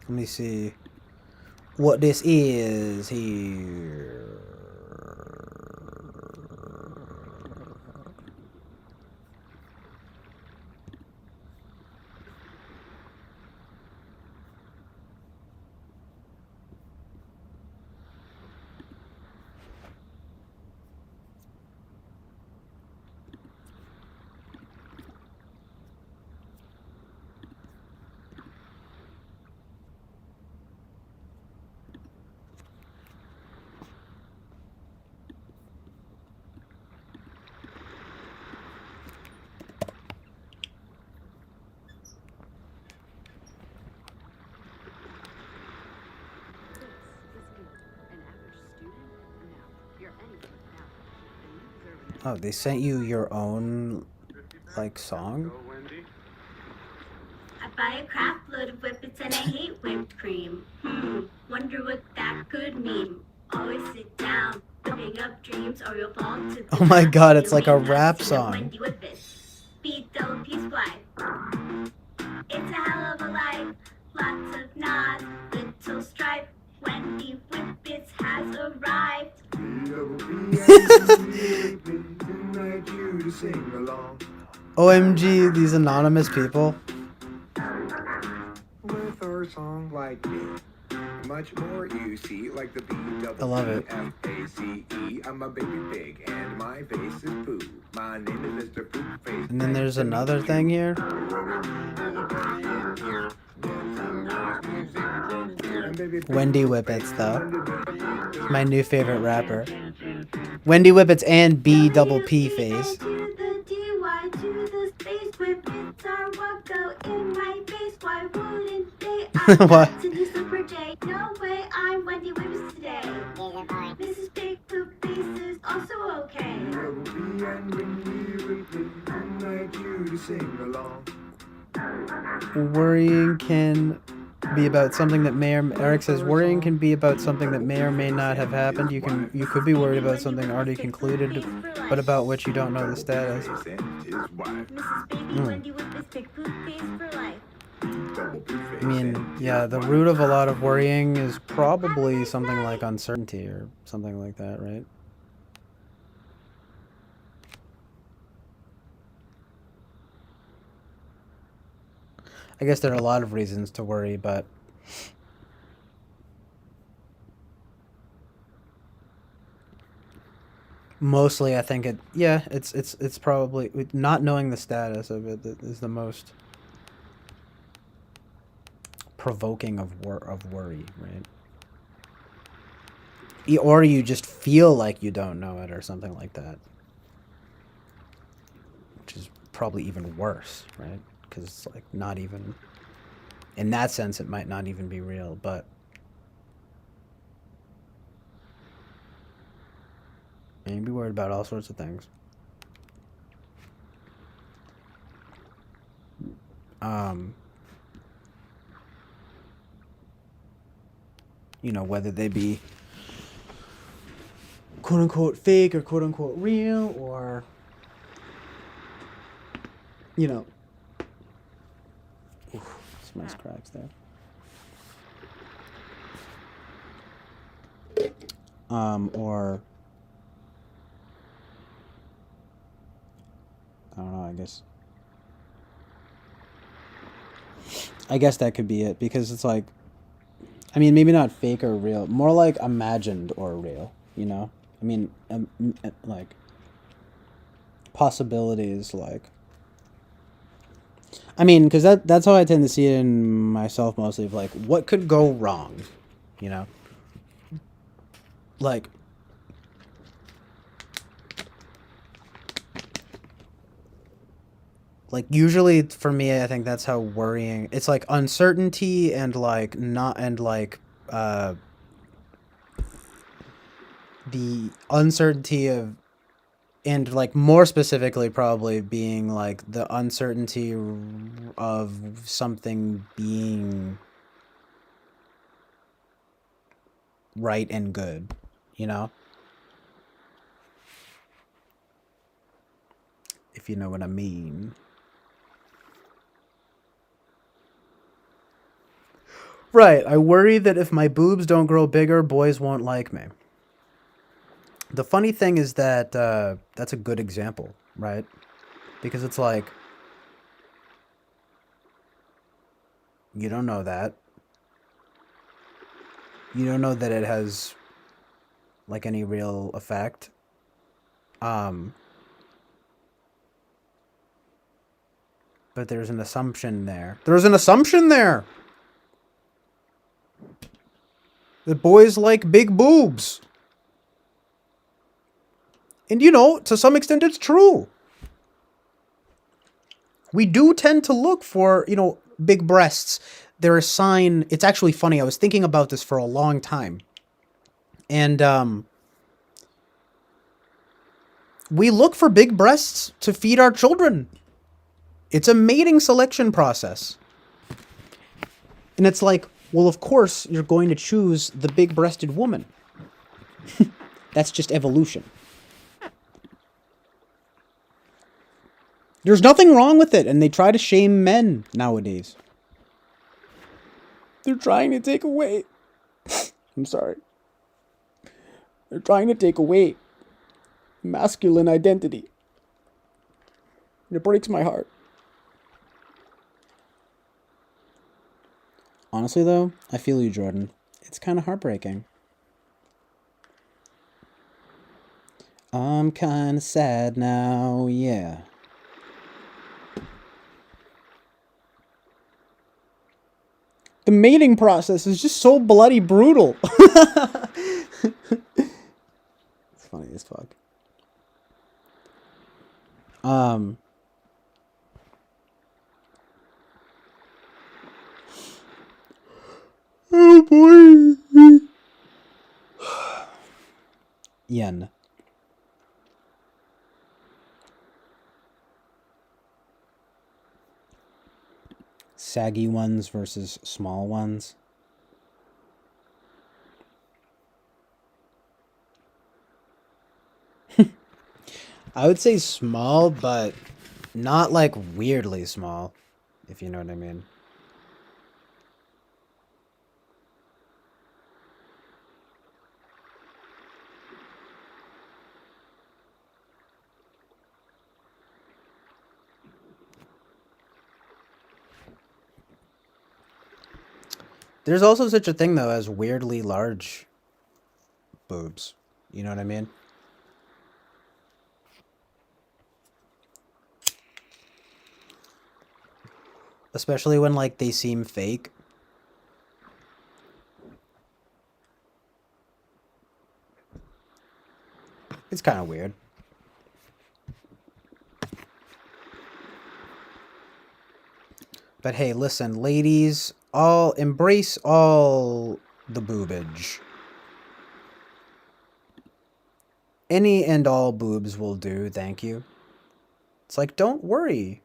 Let me see what this is here. Oh, they sent you your own, like, song? I buy a crap load of whippets and I hate whipped cream. Wonder what that could mean. Always sit down, whipping up dreams, or you'll fall to the Oh my ground. god, it's You'll like be a nuts rap to the song. Wendy Whippets. Beat double piece fly. It's a hell of a life. Lots of nods, little stripe. Wendy Whippets has arrived. OMG, these anonymous people. With our song like me. Much more you see, like the B I love it. F A C E. I'm a baby pig and my face is poo. My name is Mr. Poop Face. And then there's another thing here. Wendy Whippets, though. My new favorite rapper. Wendy Whippets and B double P face. To the DY to the space whippets are what go in my face. Why wouldn't they? I What? got to do Super J. No way, I'm Wendy Whippets today. Mrs. Big Poop Face is also okay. Worrying can be about something that may or Eric says worrying can be about something that may or may not have happened. You could be worried about something already concluded, but about which you don't know the status. Mrs. Baby Wendy Whippets Big Poop Face for life. I mean, yeah, the root of a lot of worrying is probably something like uncertainty or something like that, right? I guess there are a lot of reasons to worry, but mostly I think it's probably not knowing the status of it that is the most provoking of worry, right? Or you just feel like you don't know it or something like that, which is probably even worse, right? Because it's like not even in that sense it might not even be real, but you can be worried about all sorts of things. You know, whether they be quote unquote fake or quote unquote real, or you know, some nice cracks there. Or I don't know. I guess that could be it, because it's like, I mean, maybe not fake or real, more like imagined or real. You know, I mean, like possibilities, like. I mean, because that's how I tend to see it in myself mostly, of like, what could go wrong, you know? Like, usually for me, I think that's how worrying, it's like uncertainty and like not, and like, the uncertainty of, and like more specifically probably being like the uncertainty of something being right and good, you know, if you know what I mean. Right, I worry that if my boobs don't grow bigger, boys won't like me. The funny thing is that that's a good example, right? Because it's like, you don't know that. You don't know that it has like any real effect. But there's an assumption there. There's an assumption there that boys like big boobs. And you know, to some extent it's true. We do tend to look for, you know, big breasts. They're a sign. It's actually funny. I was thinking about this for a long time. And we look for big breasts to feed our children. It's a mating selection process. And it's like, well, of course you're going to choose the big-breasted woman. That's just evolution. There's nothing wrong with it, and they try to shame men nowadays. They're trying to take away... I'm sorry. They're trying to take away masculine identity. And it breaks my heart. Honestly, though, I feel you, Jordan. It's kind of heartbreaking. I'm kind of sad now, yeah. The mating process is just so bloody brutal. It's funny as fuck. Oh boy. Yen. Saggy ones versus small ones. I would say small, but not like weirdly small, if you know what I mean. There's also such a thing, though, as weirdly large boobs. You know what I mean? Especially when, like, they seem fake. It's kind of weird. But hey, listen, ladies, all embrace all the boobage. Any and all boobs will do, thank you. It's like, don't worry.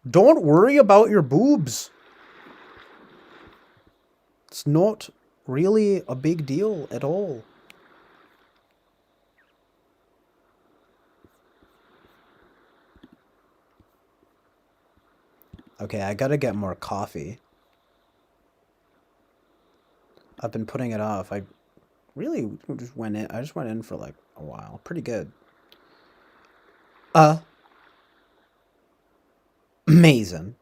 Don't worry about your boobs. It's not really a big deal at all. Okay, I gotta get more coffee. I've been putting it off. I really just went in. I just went in for like a while. Pretty good. Amazing.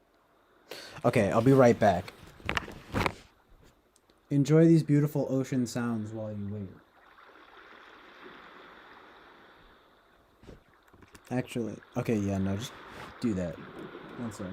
Okay, I'll be right back. Enjoy these beautiful ocean sounds while you wait. Actually, okay, yeah, no, just do that. One sec.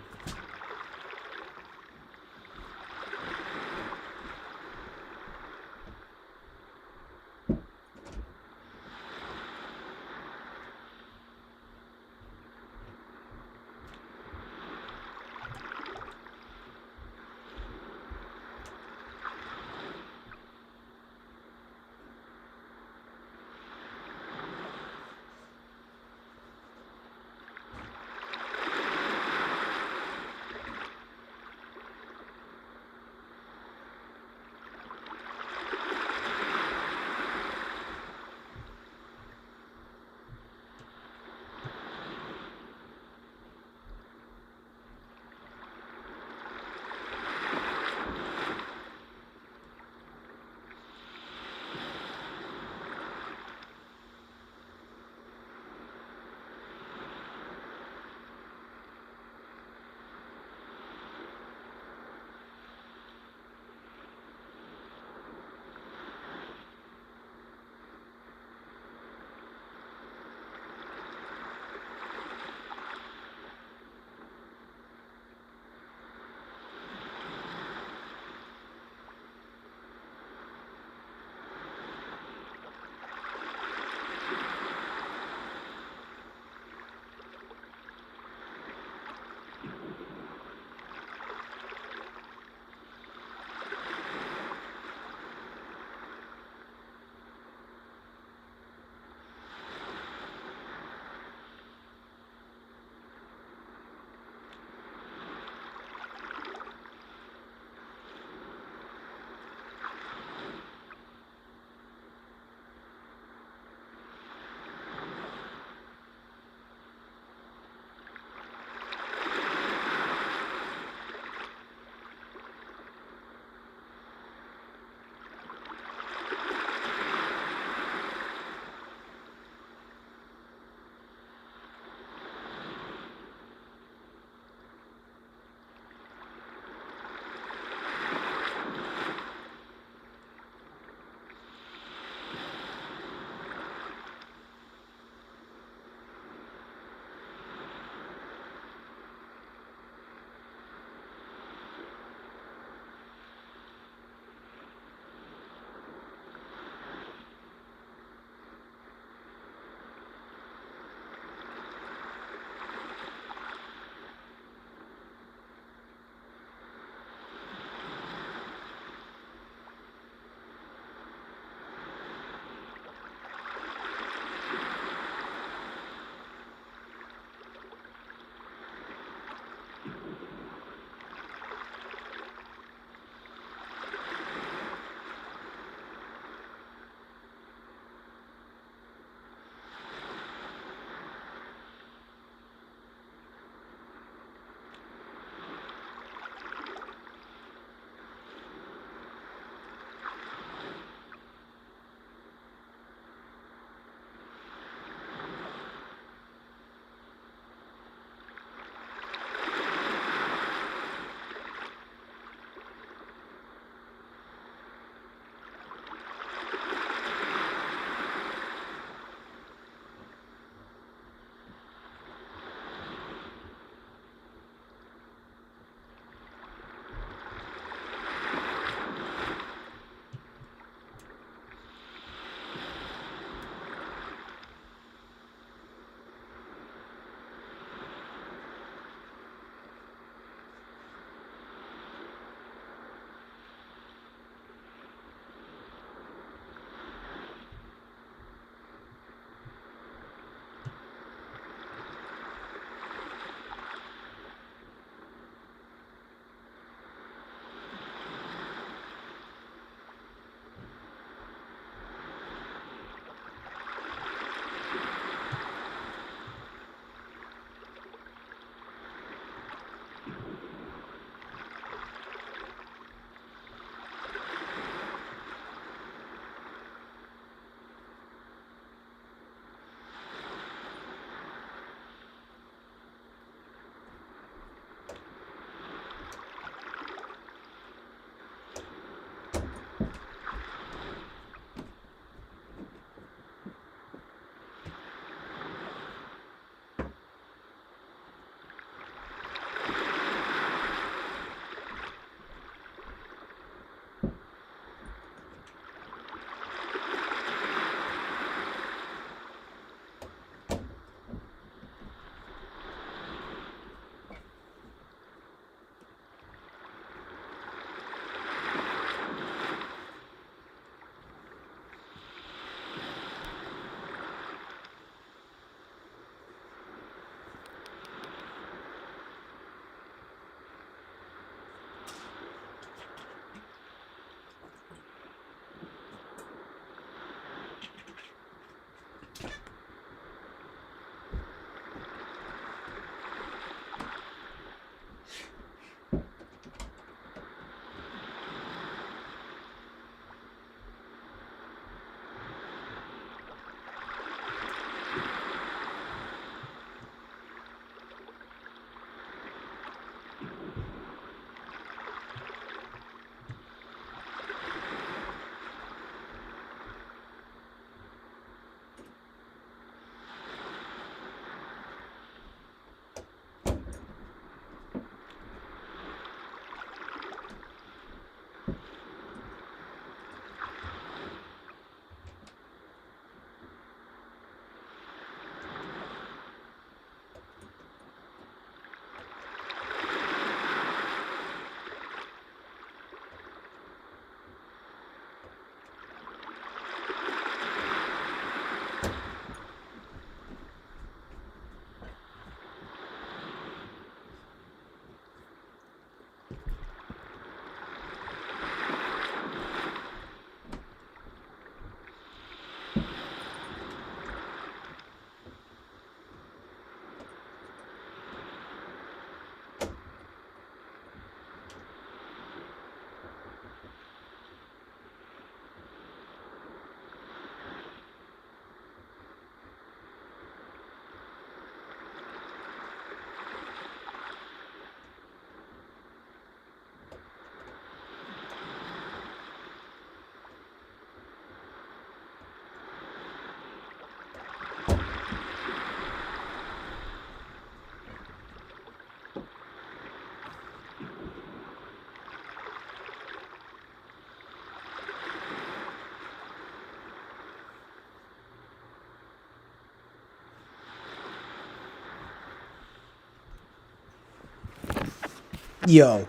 Yo,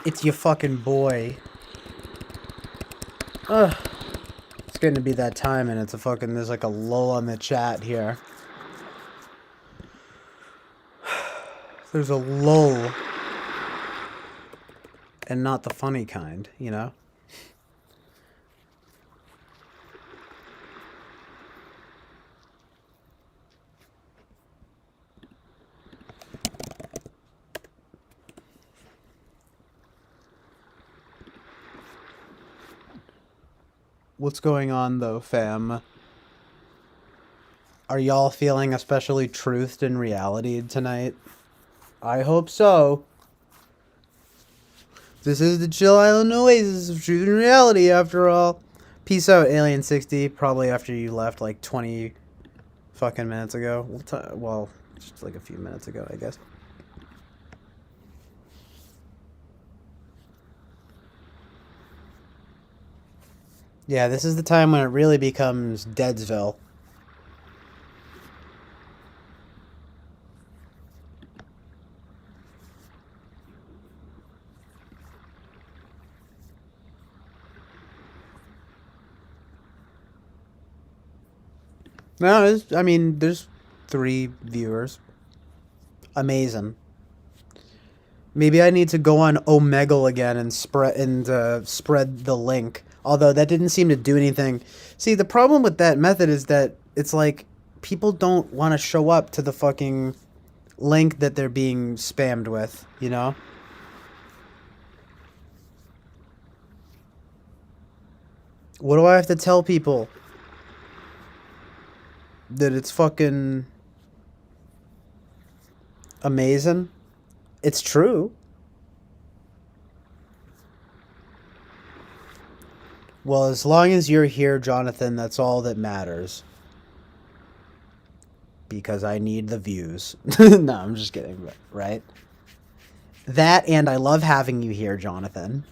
it's your fucking boy. Ugh. It's getting to be that time, and there's like a lull on the chat here. There's a lull. And not the funny kind, you know? What's going on, though, fam? Are y'all feeling especially truthed in reality tonight? I hope so. This is the Chill Island Oasis of truth and reality, after all. Peace out, Alien 60. Probably after you left like 20 fucking minutes ago. Well, just like a few minutes ago, I guess. Yeah, this is the time when it really becomes Deadsville. No, I mean, there's 3 viewers. Amazing. Maybe I need to go on Omegle again and spread the link. Although that didn't seem to do anything. See, the problem with that method is that it's like people don't want to show up to the fucking link that they're being spammed with, you know? What do I have to tell people? That it's fucking amazing? It's true. Well, as long as you're here, Jonathan, that's all that matters. Because I need the views. No, I'm just kidding, right? That, and I love having you here, Jonathan.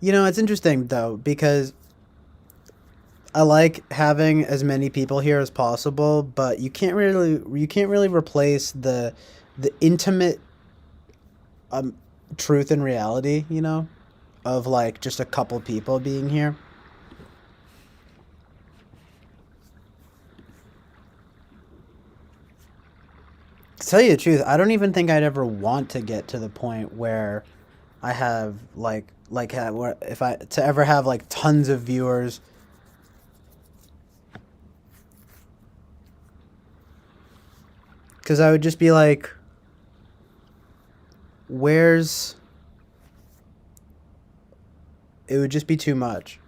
You know, it's interesting, though, because I like having as many people here as possible, but you can't really replace the intimate truth and reality, you know, of like just a couple people being here. To tell you the truth, I don't even think I'd ever want to get to the point where I have where if I to ever have like tons of viewers. Because I would just be like, where's... It would just be too much.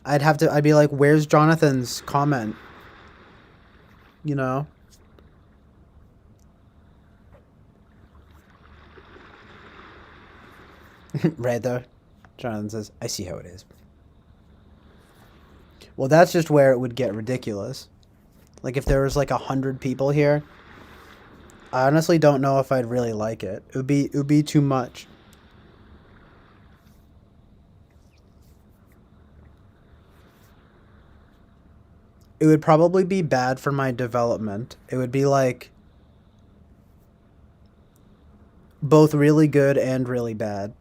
I'd be like, where's Jonathan's comment? You know? Right there. Jonathan says, I see how it is. Well, that's just where it would get ridiculous. Like, if there was, like, 100 people here, I honestly don't know if I'd really like it. It would be too much. It would probably be bad for my development. It would be, like, both really good and really bad.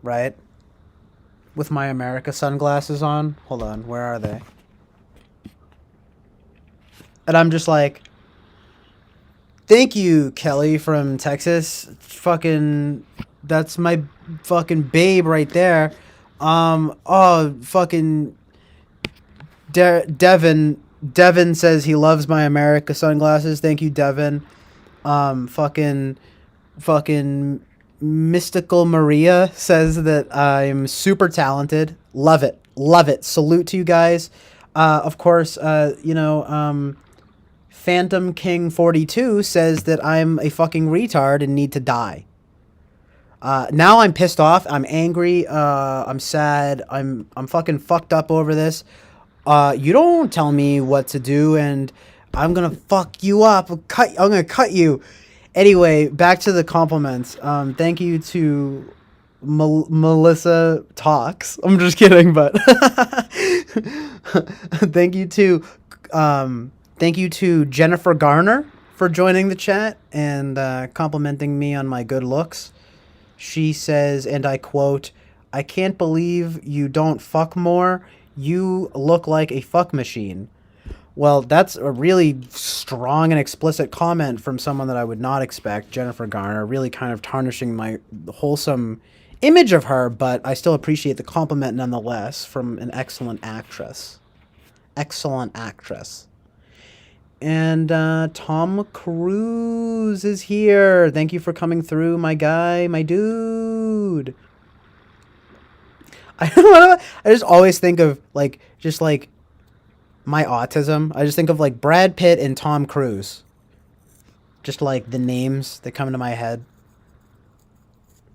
Right? With my America sunglasses on. Hold on, where are they? And I'm just like, thank you, Kelly from Texas. Fucking, that's my fucking babe right there. Oh, fucking Devin says he loves my America sunglasses. Thank you, Devin. Fucking Mystical Maria says that I'm super talented. Love it. Love it. Salute to you guys. Of course, Phantom King 42 says that I'm a fucking retard and need to die. Now I'm pissed off. I'm angry. I'm sad. I'm fucking fucked up over this. You don't tell me what to do, and I'm gonna fuck you up. I'm gonna cut you. Anyway, back to the compliments. Thank you to Melissa talks. I'm just kidding, but thank you to thank you to Jennifer Garner for joining the chat and complimenting me on my good looks. She says, and I quote, "I can't believe you don't fuck more. You look like a fuck machine." Well, that's a really strong and explicit comment from someone that I would not expect, Jennifer Garner, really kind of tarnishing my wholesome image of her, but I still appreciate the compliment nonetheless from an excellent actress. Excellent actress. And Tom Cruise is here. Thank you for coming through, my guy, my dude. I just always think of like just like my autism. I just think of like Brad Pitt and Tom Cruise. Just like the names that come into my head.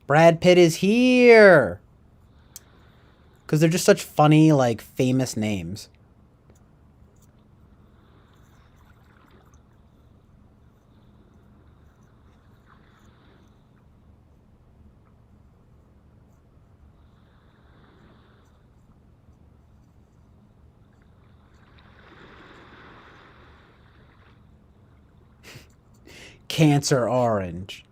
Brad Pitt is here. Because they're just such funny, like, famous names. Cancer Orange.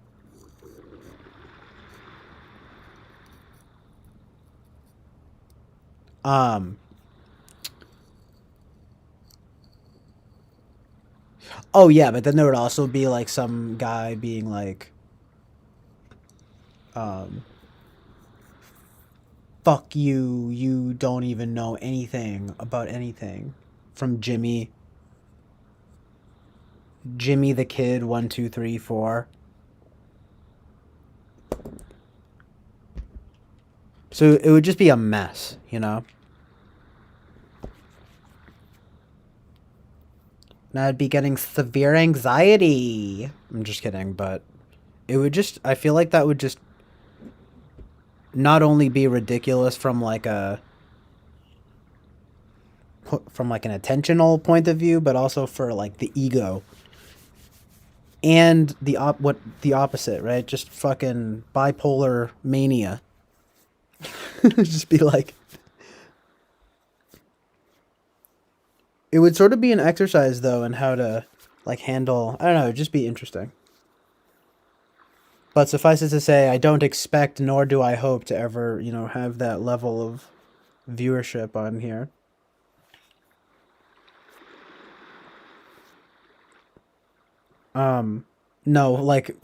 Oh yeah, but then there would also be like some guy being like, fuck you, you don't even know anything about anything. From Jimmy. Jimmy the Kid, 1, 2, 3, 4. So it would just be a mess, you know? And I'd be getting severe anxiety. I'm just kidding, but it would just, I feel like that would just not only be ridiculous from like an attentional point of view, but also for like the ego and the opposite, right? Just fucking bipolar mania. Just be like, it would sort of be an exercise though in how to like handle, I don't know, it'd just be interesting. But suffice it to say, I don't expect nor do I hope to ever, have that level of viewership on here. No, like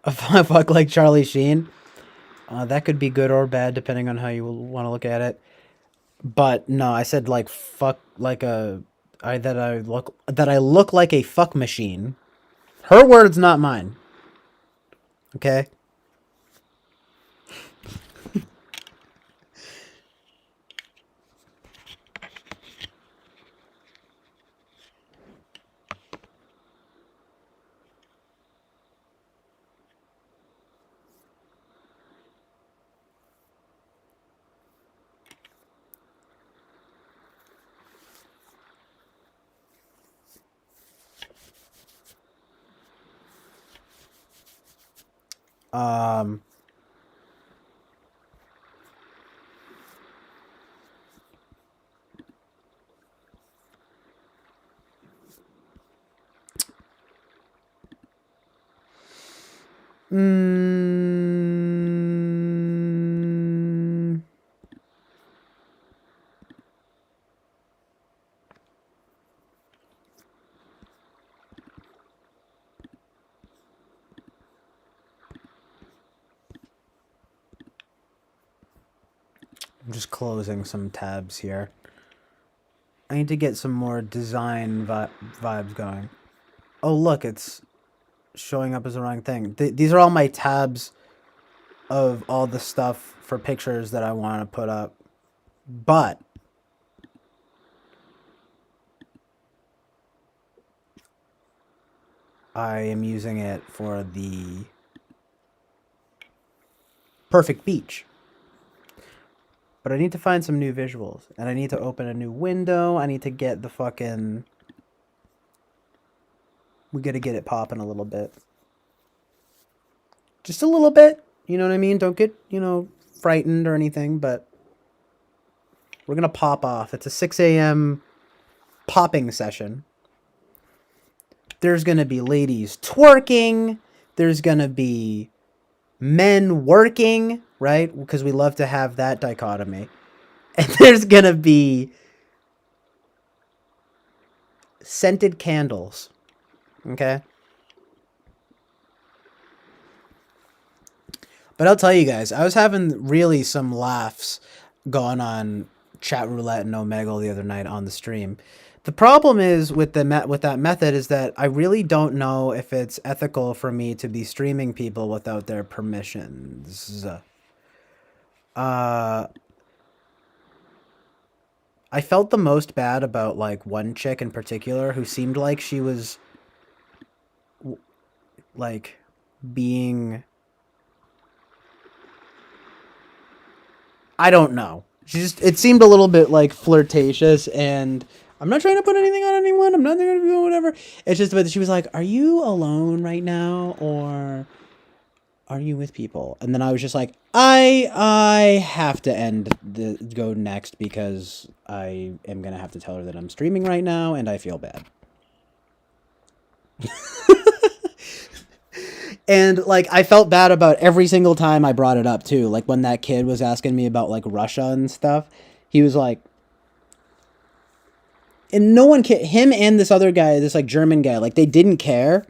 a fuck like Charlie Sheen. That could be good or bad depending on how you want to look at it. But no, I said like fuck like that I look like a fuck machine. Her words, not mine. Okay? Um mm, I'm just closing some tabs here. I need to get some more design vibes going. Oh, look, it's showing up as the wrong thing. These are all my tabs of all the stuff for pictures that I want to put up. But I am using it for the perfect beach. But I need to find some new visuals. And I need to open a new window. I need to get the fucking... We gotta get it popping a little bit. Just a little bit. You know what I mean? Don't get, frightened or anything, but we're going to pop off. It's a 6 a.m. popping session. There's going to be ladies twerking. There's going to be men working, right? Because we love to have that dichotomy. And there's going to be scented candles. Okay? But I'll tell you guys, I was having really some laughs going on Chat Roulette and Omegle the other night on the stream. The problem is with that method is that I really don't know if it's ethical for me to be streaming people without their permissions. I felt the most bad about like one chick in particular who seemed like she was like being, I don't know. It seemed a little bit like flirtatious, and I'm not trying to put anything on anyone. I'm not going to do whatever. It's just that she was like, "Are you alone right now, or are you with people?" And then I was just like, I have to go next because I am gonna have to tell her that I'm streaming right now, and I feel bad. And like I felt bad about every single time I brought it up too. Like when that kid was asking me about like Russia and stuff, he was like, and no one him and this other guy, this like German guy, like they didn't care.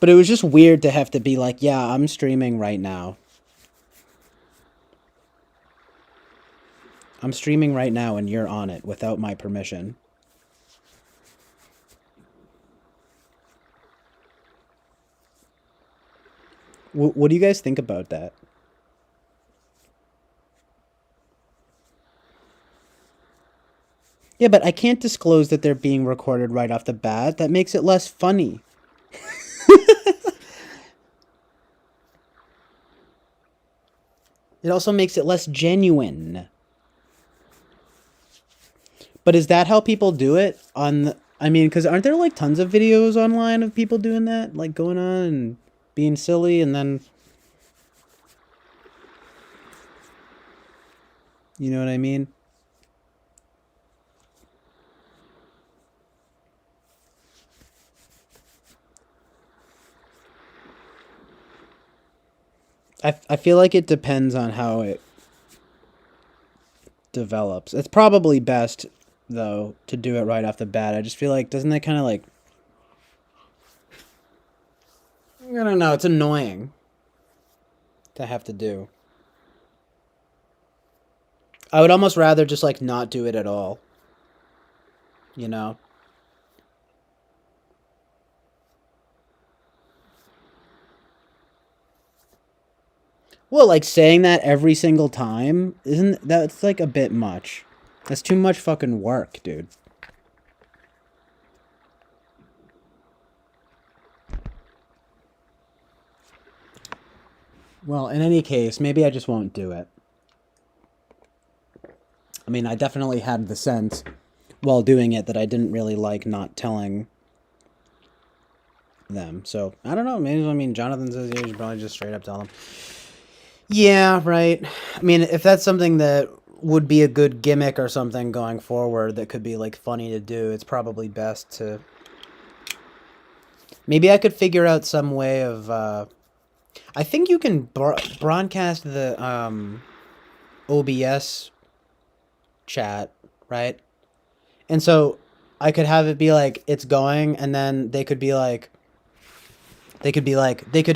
But it was just weird to have to be like, yeah, I'm streaming right now. I'm streaming right now and you're on it without my permission. What do you guys think about that? Yeah, but I can't disclose that they're being recorded right off the bat. That makes it less funny. It also makes it less genuine. But is that how people do it I mean, because aren't there like tons of videos online of people doing that? Like going on and being silly and then... You know what I mean? I feel like it depends on how it develops. It's probably best, though, to do it right off the bat. I just feel like, doesn't that kind of like... I don't know, it's annoying to have to do. I would almost rather just like not do it at all. You know? Well, like saying that every single time, isn't that's like a bit much. That's too much fucking work, dude. Well, in any case, maybe I just won't do it. I mean, I definitely had the sense while doing it that I didn't really like not telling them. So, I don't know. Maybe, I mean, Jonathan says you should probably just straight up tell them. Yeah, right. I mean, if that's something that would be a good gimmick or something going forward that could be, like, funny to do, it's probably best to... Maybe I could figure out some way of... I think you can broadcast the OBS chat, right? And so I could have it be like, it's going, and then they could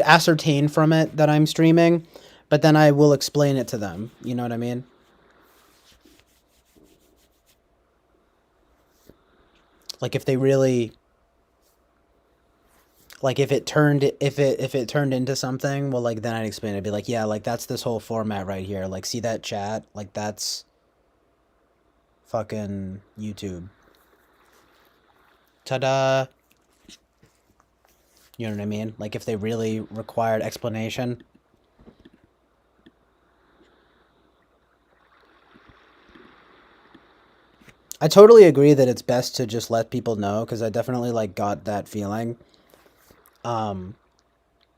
ascertain from it that I'm streaming, but then I will explain it to them. You know what I mean? Like if they really... Like if it turned into something, well, like then I'd explain it. I'd be like, yeah, like that's this whole format right here. Like, see that chat? Like that's fucking YouTube. Ta-da! You know what I mean? Like if they really required explanation. I totally agree that it's best to just let people know, because I definitely like got that feeling.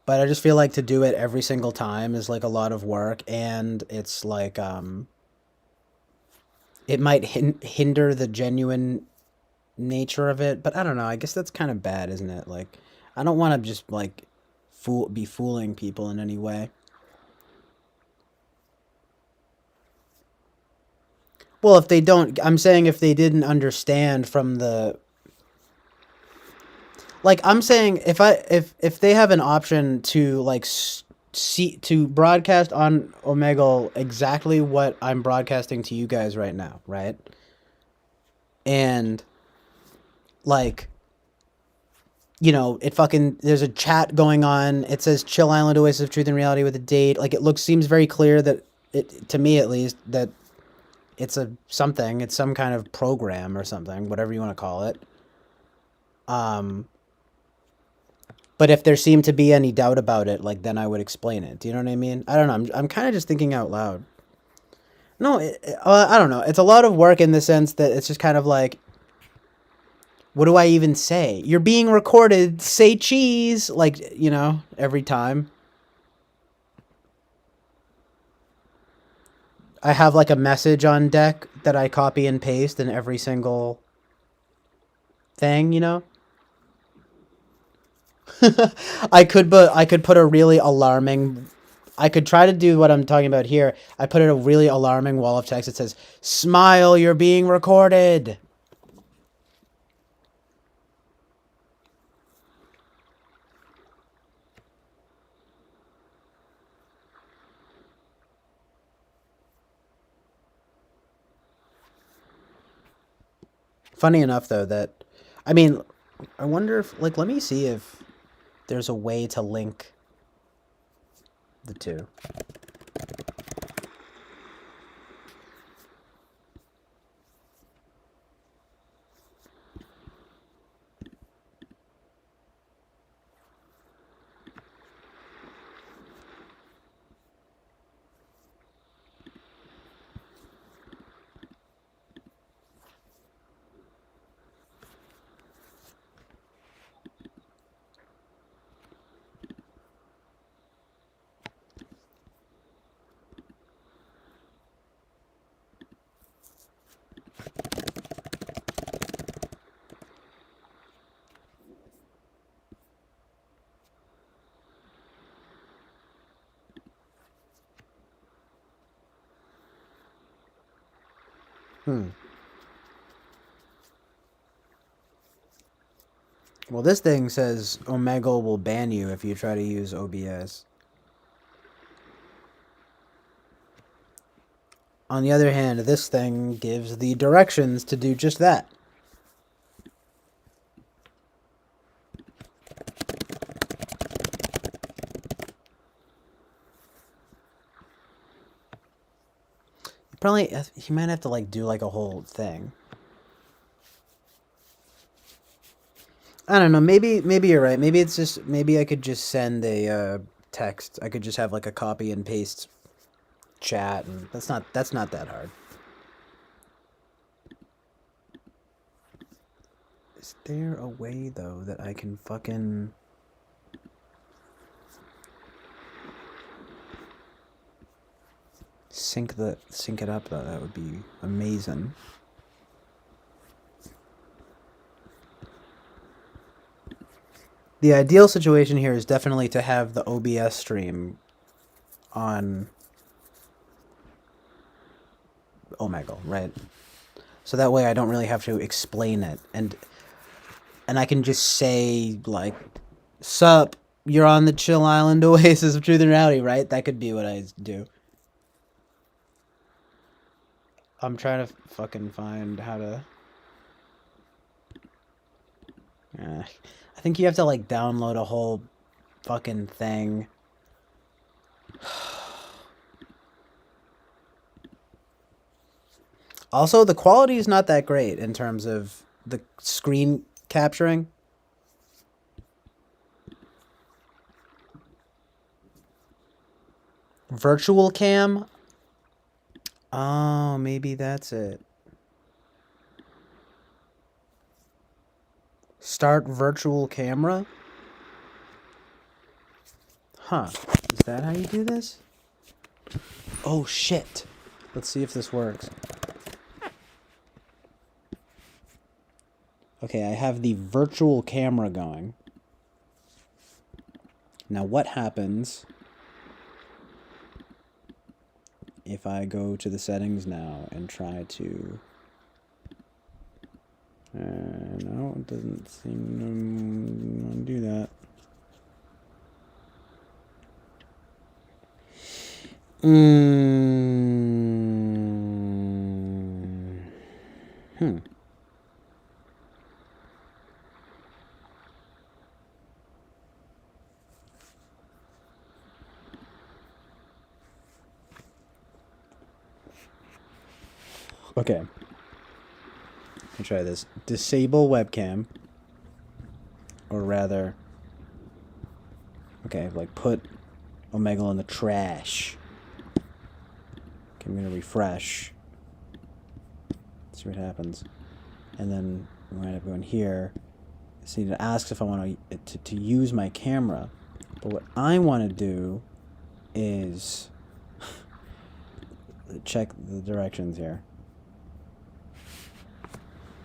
But I just feel like to do it every single time is like a lot of work, and it's like it might hinder the genuine nature of it. But I don't know. I guess that's kind of bad, isn't it? Like, I don't want to just like be fooling people in any way. Well, if they don't, I'm saying if they didn't understand from the like I'm saying if they have an option to like see to broadcast on Omegle exactly what I'm broadcasting to you guys right now, right? And like it fucking there's a chat going on. It says Chill Island Oasis of Truth and Reality with a date. Like it seems very clear that it to me at least that it's it's some kind of program or something, whatever you want to call it. But if there seemed to be any doubt about it, like then I would explain it. Do you know what I mean? I don't know. I'm kind of just thinking out loud. No, I don't know. It's a lot of work in the sense that it's just kind of like, what do I even say? You're being recorded. Say cheese, like every time. I have like a message on deck that I copy and paste in every single thing. I could put a really alarming. I could try to do what I'm talking about here. I put in a really alarming wall of text that says, "Smile, you're being recorded." Funny enough, though, that I mean, I wonder if like let me see if there's a way to link the two. Hmm. Well, this thing says Omegle will ban you if you try to use OBS. On the other hand, this thing gives the directions to do just that. Probably, you might have to like do like a whole thing. I don't know. Maybe you're right. Maybe I could just send a text. I could just have like a copy and paste chat, and that's not that hard. Is there a way though that I can fucking sync it up though? That would be amazing. The ideal situation here is definitely to have the OBS stream on Omegle, right? So that way I don't really have to explain it, and I can just say like, "Sup, you're on the Chill Island Oasis of Truth and Reality," right? That could be what I do. I'm trying to fucking find how to. I think you have to like download a whole fucking thing. Also, the quality is not that great in terms of the screen capturing. Virtual cam? Oh, maybe that's it. Start virtual camera? Huh. Is that how you do this? Oh, shit. Let's see if this works. Okay, I have the virtual camera going. Now, what happens if I go to the settings now and try to... no, it doesn't seem to do that. Okay. Let me try this. Disable webcam. Or rather... Okay, like put Omegle in the trash. Okay, I'm gonna refresh. See what happens. And then we might have going here. See, it asks if I want to use my camera. But what I want to do is check the directions here.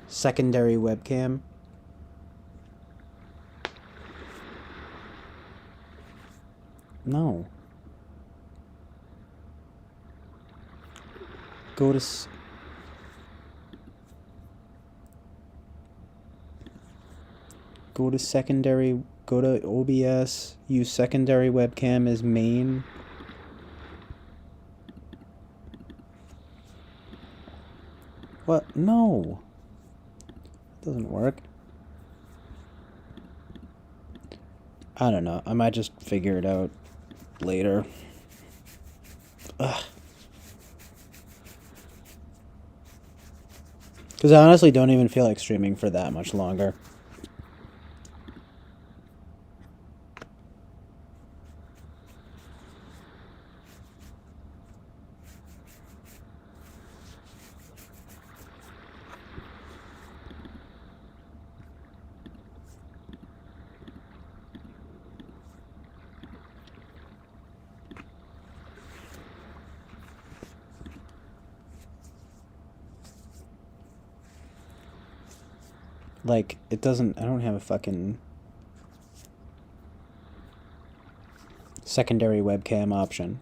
Secondary webcam. No. Go to... Go to secondary... Go to OBS. Use secondary webcam as main. What? No. It doesn't work. I don't know. I might just figure it out later. Ugh. Because I honestly don't even feel like streaming for that much longer. Like, it doesn't... I don't have a fucking... secondary webcam option.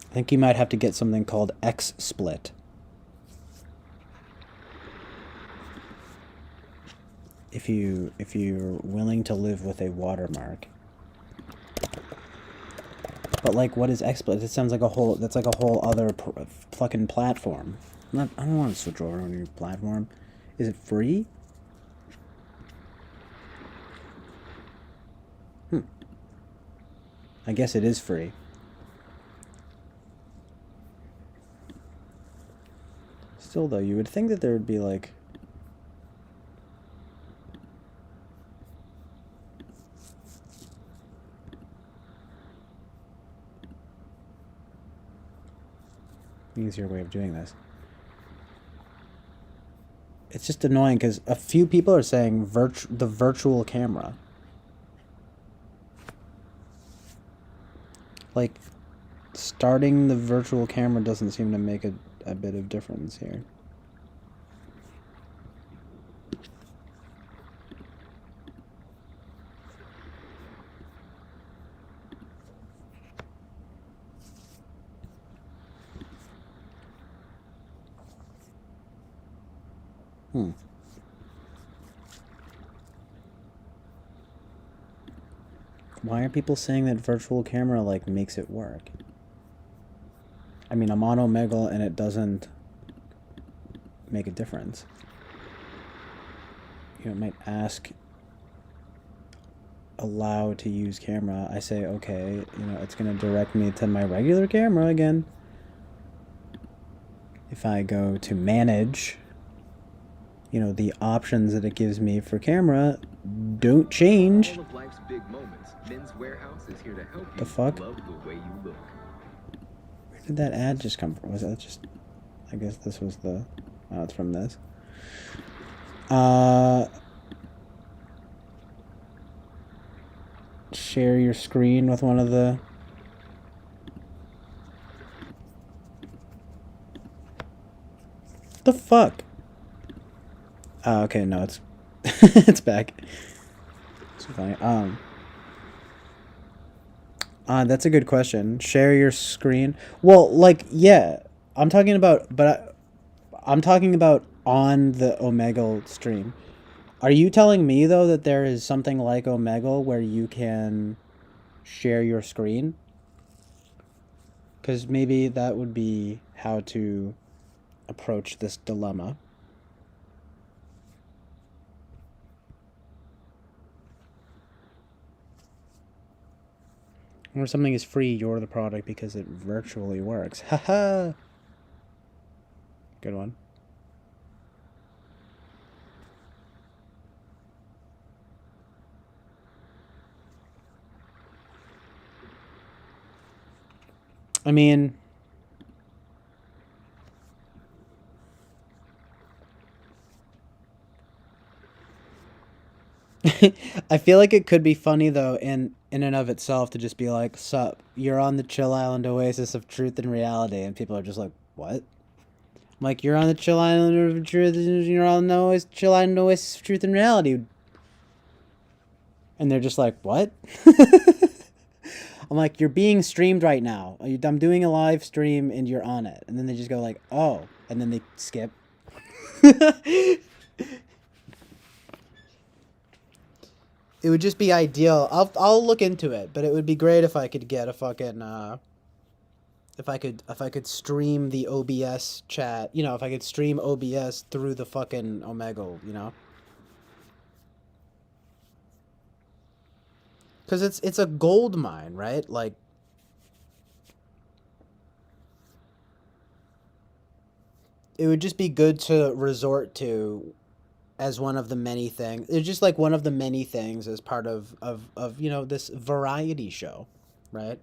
I think you might have to get something called XSplit. If you're willing to live with a watermark. But like, what is XSplit? It sounds like a whole... That's like a whole other fucking platform. I don't want to switch over to a new platform. Is it free? I guess it is free. Still though, you would think that there would be like... easier way of doing this. It's just annoying because a few people are saying the virtual camera. Like, starting the virtual camera doesn't seem to make a bit of difference here. Why are people saying that virtual camera, like, makes it work? I mean, I'm on Omegle and it doesn't make a difference. You know, it might ask allow to use camera. I say, okay, you know, it's going to direct me to my regular camera again. If I go to manage, you know, the options that it gives me for camera don't change. All of life's big moments. Men's Warehouse is here to help you The fuck? love the way you look. Where did that ad just come from? Was that just... I guess this was the... Oh, it's from this. share your screen with one of the... The fuck? Oh, okay, no, it's it's back. It's funny. That's a good question. Share your screen. Well, like, yeah, I'm talking about, I'm talking about on the Omegle stream. Are you telling me though that there is something like Omegle where you can share your screen? Because maybe that would be how to approach this dilemma. Or something is free, you're the product because it virtually works. Haha. Good one. I mean, I feel like it could be funny though in and of itself to just be like, "Sup, you're on the Chill Island Oasis of Truth and Reality," and people are just like, "What?" I'm like, "You're on the Chill Island of Truth, you're on the Chill Island Oasis of Truth and Reality," and they're just like, "What?" I'm like, "You're being streamed right now. I'm doing a live stream and you're on it," and then they just go like, "Oh," and then they skip. It would just be ideal. I'll look into it, but it would be great if I could get a fucking if I could stream the OBS chat, you know, if I could stream OBS through the fucking Omegle, you know? Cuz it's a gold mine, right? Like it would just be good to resort to as one of the many things. It's just like one of the many things as part of you know, this variety show, right?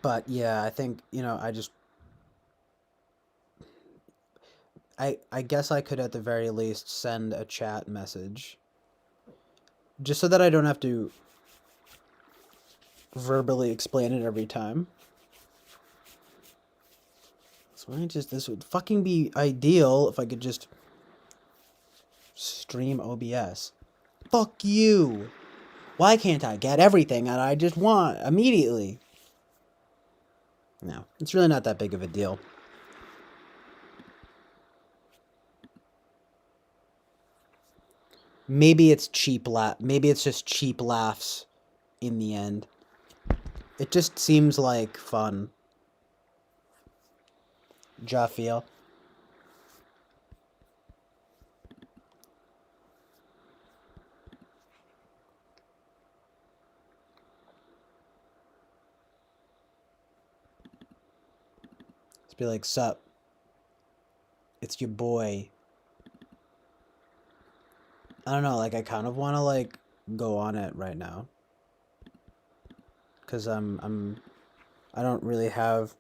But yeah, I think, you know, I guess I could at the very least send a chat message just so that I don't have to verbally explain it every time. So this would fucking be ideal if I could just stream OBS. Fuck you. Why can't I get everything that I just want immediately? No, it's really not that big of a deal. Maybe it's maybe it's just cheap laughs in the end. It just seems like fun. Ja feel. Just be like, sup. It's your boy. I don't know, like I kind of want to like go on it right now. Cuz I don't really have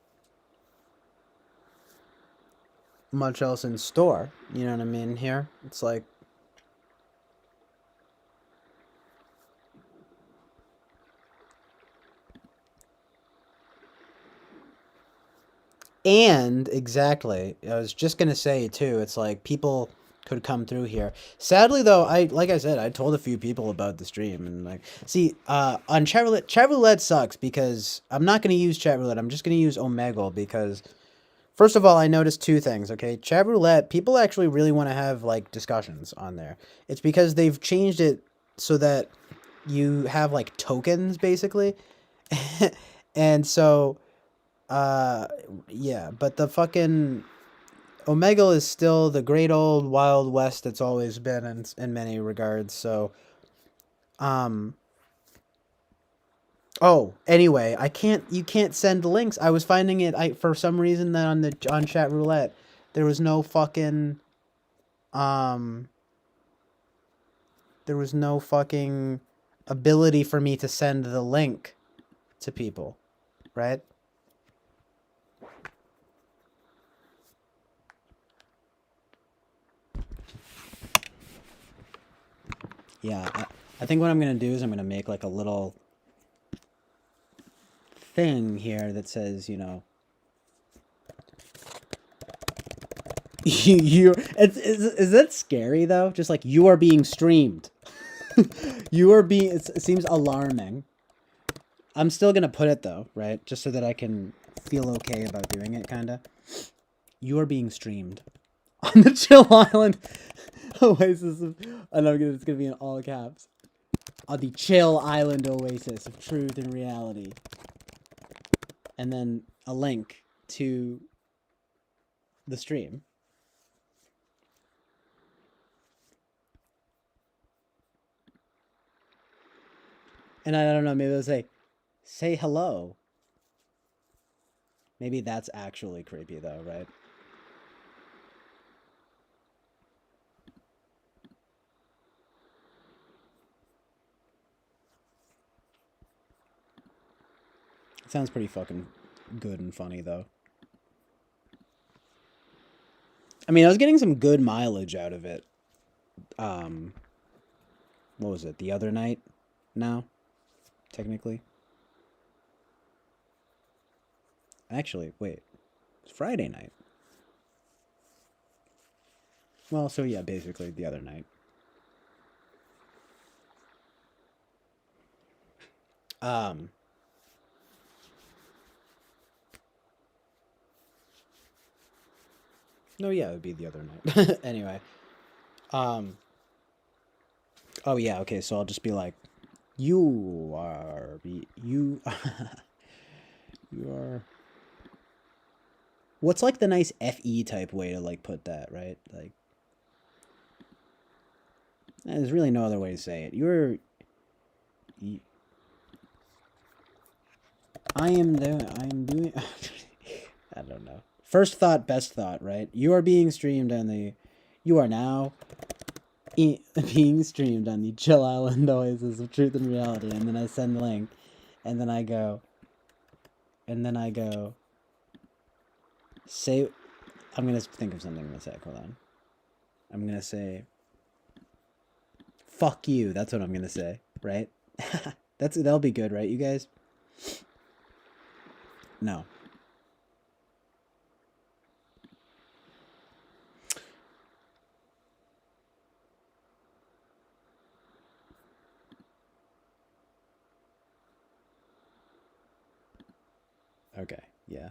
much else in store, you know what I mean here? It's like and exactly, I was just going to say too, it's like people could come through here. Sadly though, like I said, I told a few people about the stream and like see on chat roulette sucks because I'm not going to use chat roulette. I'm just going to use Omegle because first of all, I noticed two things, okay? Chat roulette, people actually really want to have like discussions on there. It's because they've changed it so that you have like tokens basically. And so yeah, but the fucking Omegle is still the great old Wild West it's always been in many regards. So Oh, anyway, you can't send links. I was finding it for some reason that on chat roulette there was no fucking um there was no fucking ability for me to send the link to people, right? Yeah, I think what I'm going to do is I'm going to make like a little thing here that says, you know, is that scary though? Just like you are being streamed. It seems alarming. I'm still gonna put it though, right? Just so that I can feel okay about doing it, kinda. You are being streamed on the Chill Island Oasis and it's gonna be in all caps. On the Chill Island Oasis of truth and reality. And then a link to the stream. And I don't know, maybe I'll say hello. Maybe that's actually creepy though, right? It sounds pretty fucking good and funny though. I mean, I was getting some good mileage out of it. What was it? The other night now, technically. Actually, wait. It's Friday night. Well, so yeah, basically the other night. Um No, yeah, it would be the other night. Anyway. Um Oh yeah, okay, so I'll just be like you are you you are what's like the nice FE type way to like put that, right? Like there's really no other way to say it. You, I am doing I don't know. First thought, best thought, right? You are being streamed on the you are now being streamed on the Chill Island Oasis of Truth and Reality, and then I send the link, and then I go say I'm gonna think of something in a sec, hold on. I'm gonna say fuck you, that's what I'm gonna say, right? That'll be good, right, you guys? No. Okay, yeah.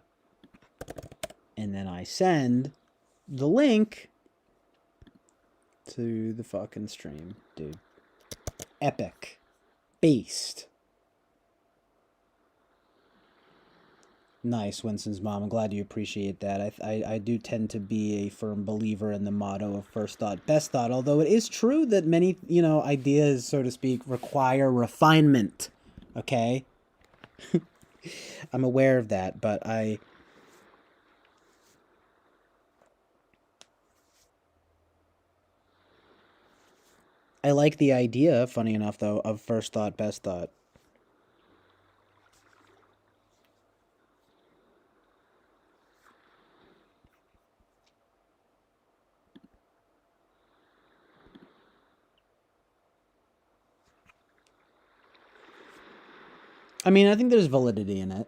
And then I send the link to the fucking stream, dude. Epic. Based. Nice, Winston's mom. I'm glad you appreciate that. I do tend to be a firm believer in the motto of first thought, best thought, although it is true that many, ideas, so to speak, require refinement. Okay? I'm aware of that, but I like the idea, funny enough, though, of first thought, best thought. I mean, I think there's validity in it.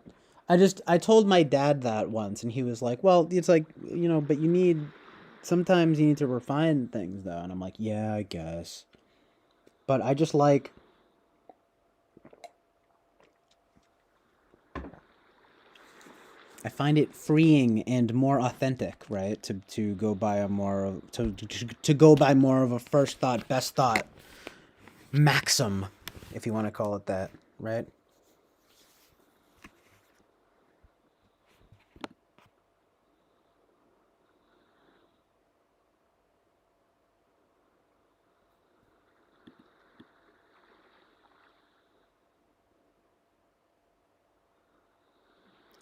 I told my dad that once, and he was like, well, it's like, but sometimes you need to refine things, though. And I'm like, yeah, I guess. But I just like, I find it freeing and more authentic, right? To go by a more to go by more of a first thought, best thought maxim, if you want to call it that, right?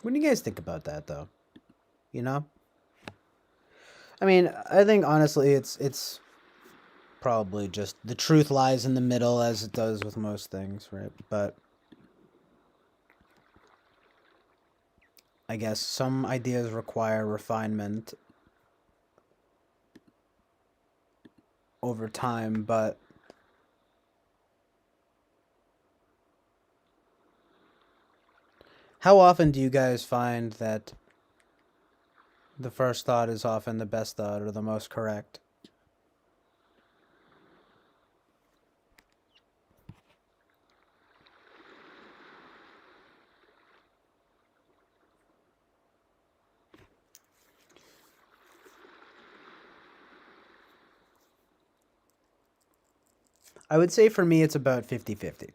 What do you guys think about that, though? You know? I mean, I think honestly, it's probably just the truth lies in the middle, as it does with most things, right? But I guess some ideas require refinement over time, but how often do you guys find that the first thought is often the best thought or the most correct? I would say for me it's about 50-50.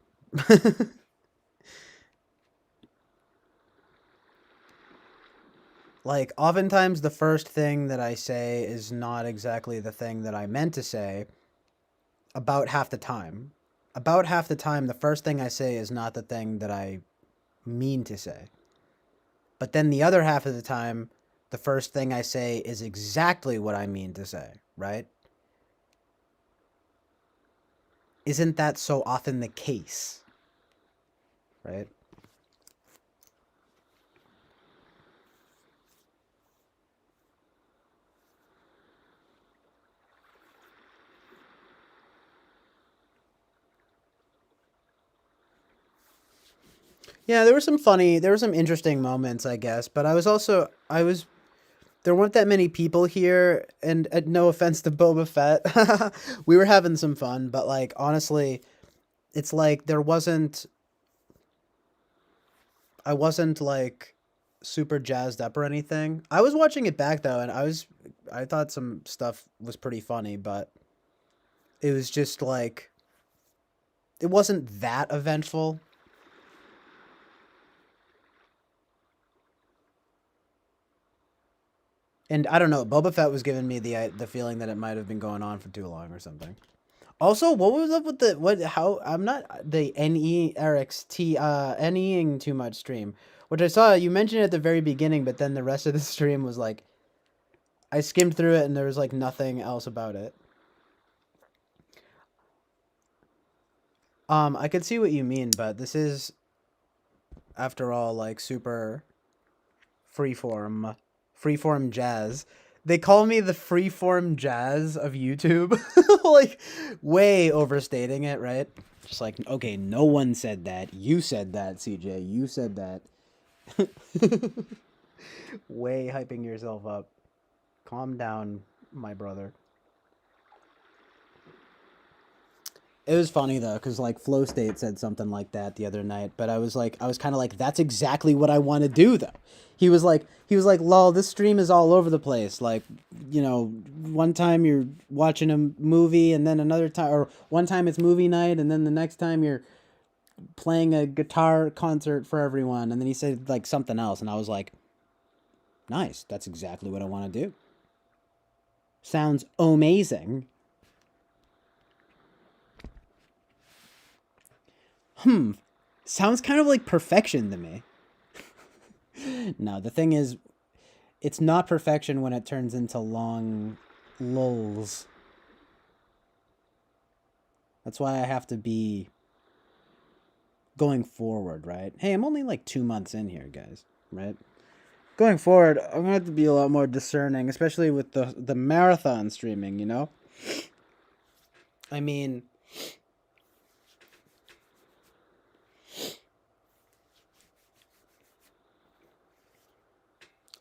Like, oftentimes the first thing that I say is not exactly the thing that I meant to say about half the time. About half the time, the first thing I say is not the thing that I mean to say. But then the other half of the time, the first thing I say is exactly what I mean to say, right? Isn't that so often the case, right? Yeah, there were some interesting moments, I guess, but there weren't that many people here, and no offense to Boba Fett, we were having some fun, but like honestly, it's like I wasn't like super jazzed up or anything. I was watching it back though, and I thought some stuff was pretty funny, but it was just like it wasn't that eventful. And I don't know, Boba Fett was giving me the feeling that it might have been going on for too long or something. Also, what was up with the what? How I'm not the NEing too much stream, which I saw you mentioned at the very beginning, but then the rest of the stream was like I skimmed through it and there was like nothing else about it. I could see what you mean, but this is after all like super freeform, freeform jazz. They call me the freeform jazz of YouTube, like way overstating it, right? Just like, okay, no one said that. You said that, CJ. You said that. Way hyping yourself up. Calm down, my brother. It was funny though, because like Flow State said something like that the other night, but I was kind of like, that's exactly what I want to do though. He was like, lol, this stream is all over the place. Like, you know, one time you're watching a movie, and then another time, or one time it's movie night, and then the next time you're playing a guitar concert for everyone. And then he said like something else, and I was like, nice, that's exactly what I want to do. Sounds amazing. Sounds kind of like perfection to me. No, the thing is, it's not perfection when it turns into long lulls. That's why I have to be going forward, right? Hey, I'm only like 2 months in here, guys, right? Going forward, I'm gonna have to be a lot more discerning, especially with the marathon streaming, you know? I mean,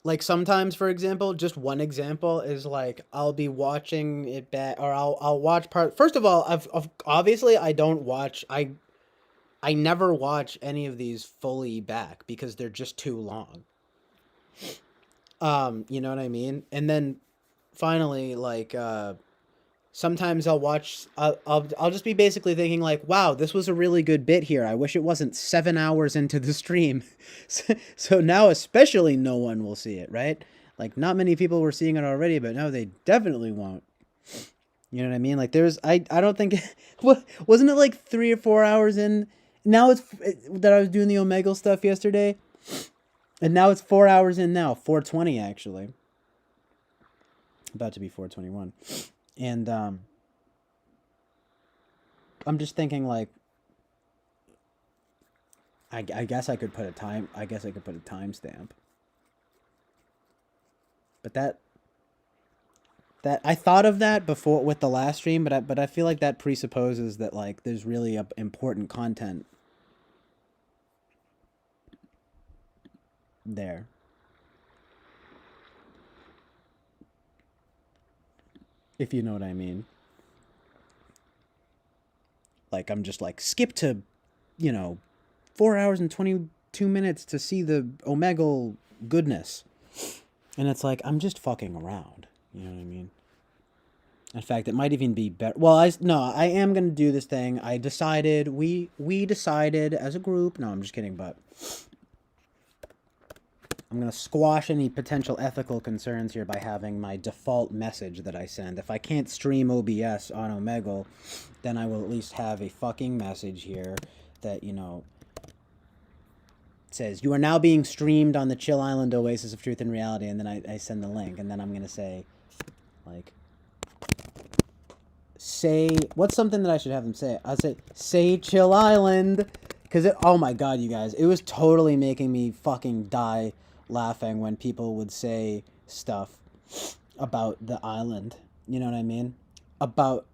like sometimes, for example, just one example is like I'll be watching it back, or I'll watch part. First of all, obviously I don't watch. I never watch any of these fully back because they're just too long. You know what I mean? And then finally, like sometimes I'll watch. I'll just be basically thinking like, wow, this was a really good bit here. I wish it wasn't 7 hours into the stream, so now especially no one will see it, right? Like not many people were seeing it already, but now they definitely won't. You know what I mean? Like there's I don't think what wasn't it like 3 or 4 hours in. Now that I was doing the Omegle stuff yesterday. And now it's 4 hours in now, 4:20 actually. About to be 4:21. And I'm just thinking like I guess I could put a time I guess I could put a timestamp. But that I thought of that before with the last stream, but I feel like that presupposes that like there's really important content there. If you know what I mean. Like I'm just like skip to, you know, 4 hours and 22 minutes to see the Omegle goodness. And it's like I'm just fucking around. You know what I mean? In fact, it might even be better. Well, I am gonna do this thing. I decided we decided as a group. No, I'm just kidding. But I'm gonna squash any potential ethical concerns here by having my default message that I send. If I can't stream OBS on Omegle, then I will at least have a fucking message here that says you are now being streamed on the Chill Island Oasis of Truth and Reality, and then I send the link, and then I'm gonna say, like. Say what's something that I should have them say? I'll say Chill Island, because oh my god, you guys, it was totally making me fucking die laughing when people would say stuff about the island. You know what I mean? About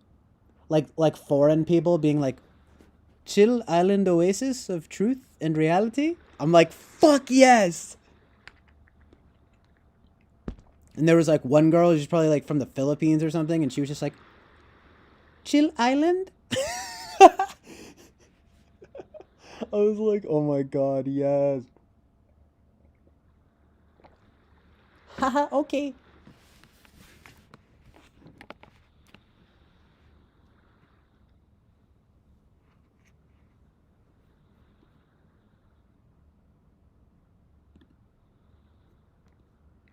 like foreign people being like, Chill Island Oasis of Truth and Reality. I'm like, fuck yes. And there was like one girl, she's probably like from the Philippines or something, and she was just like, Chill Island? I was like, oh my god, yes. Haha, okay.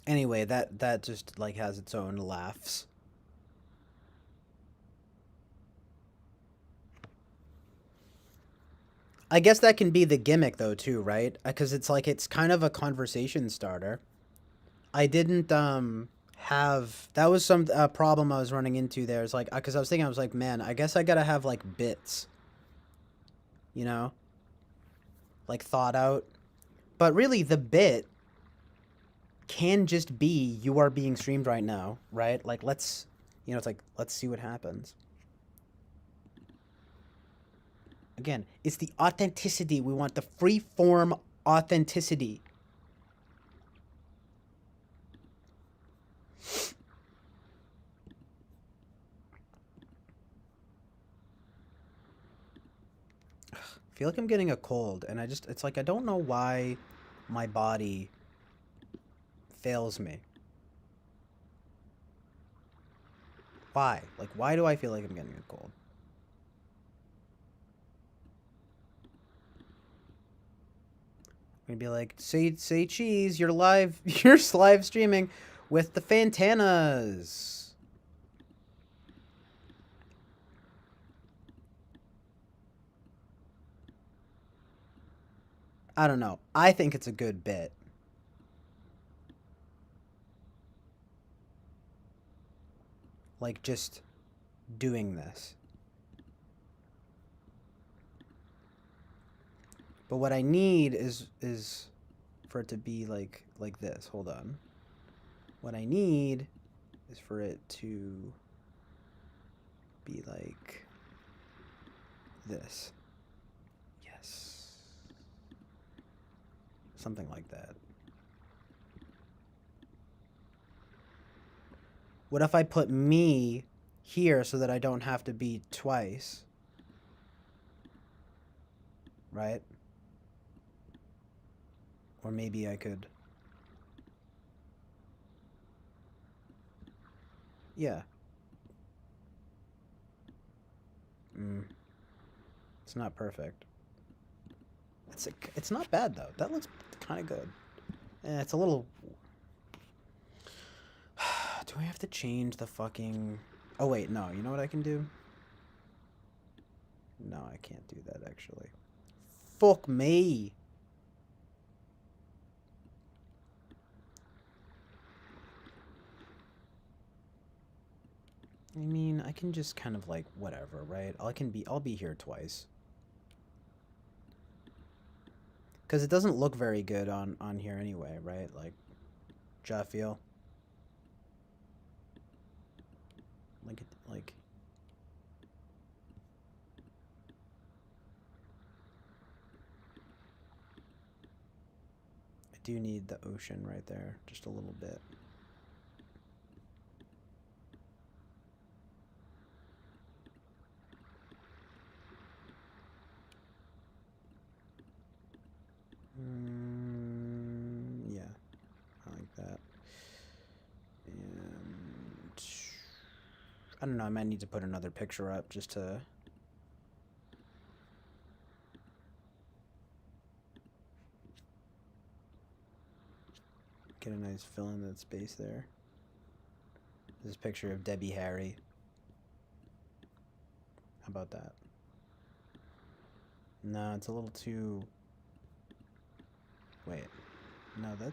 Anyway, that just like has its own laughs. I guess that can be the gimmick though too, right? Because it's like it's kind of a conversation starter. I didn't have that was some problem I was running into there. It's like because I was thinking I was like, man, I guess I gotta have like bits, you know, like thought out. But really, the bit can just be you are being streamed right now, right? Like it's like let's see what happens. Again, it's the authenticity. We want the free form authenticity. I feel like I'm getting a cold, and it's like I don't know why my body fails me. Why? Like, why do I feel like I'm getting a cold? I'm gonna be like, say cheese, you're live, you're live streaming with the Fantanas. I don't know. I think it's a good bit. Like, just doing this. But what I need is for it to be like this. Hold on. What I need is for it to be like this. Yes. Something like that. What if I put me here so that I don't have to be twice? Right? Or maybe I could... Yeah. It's not perfect. It's not bad, though. That looks kind of good. It's a little... Do I have to change the fucking... Oh, wait, no. You know what I can do? No, I can't do that, actually. Fuck me. I mean, I can just kind of like whatever, right? I'll be here twice. Cuz it doesn't look very good on here anyway, right? Like ja feel like I do need the ocean right there just a little bit. Yeah, I like that. And I don't know, I might need to put another picture up just to get a nice fill in that space there. This picture of Debbie Harry. How about that? No, it's a little too... Wait. No, that...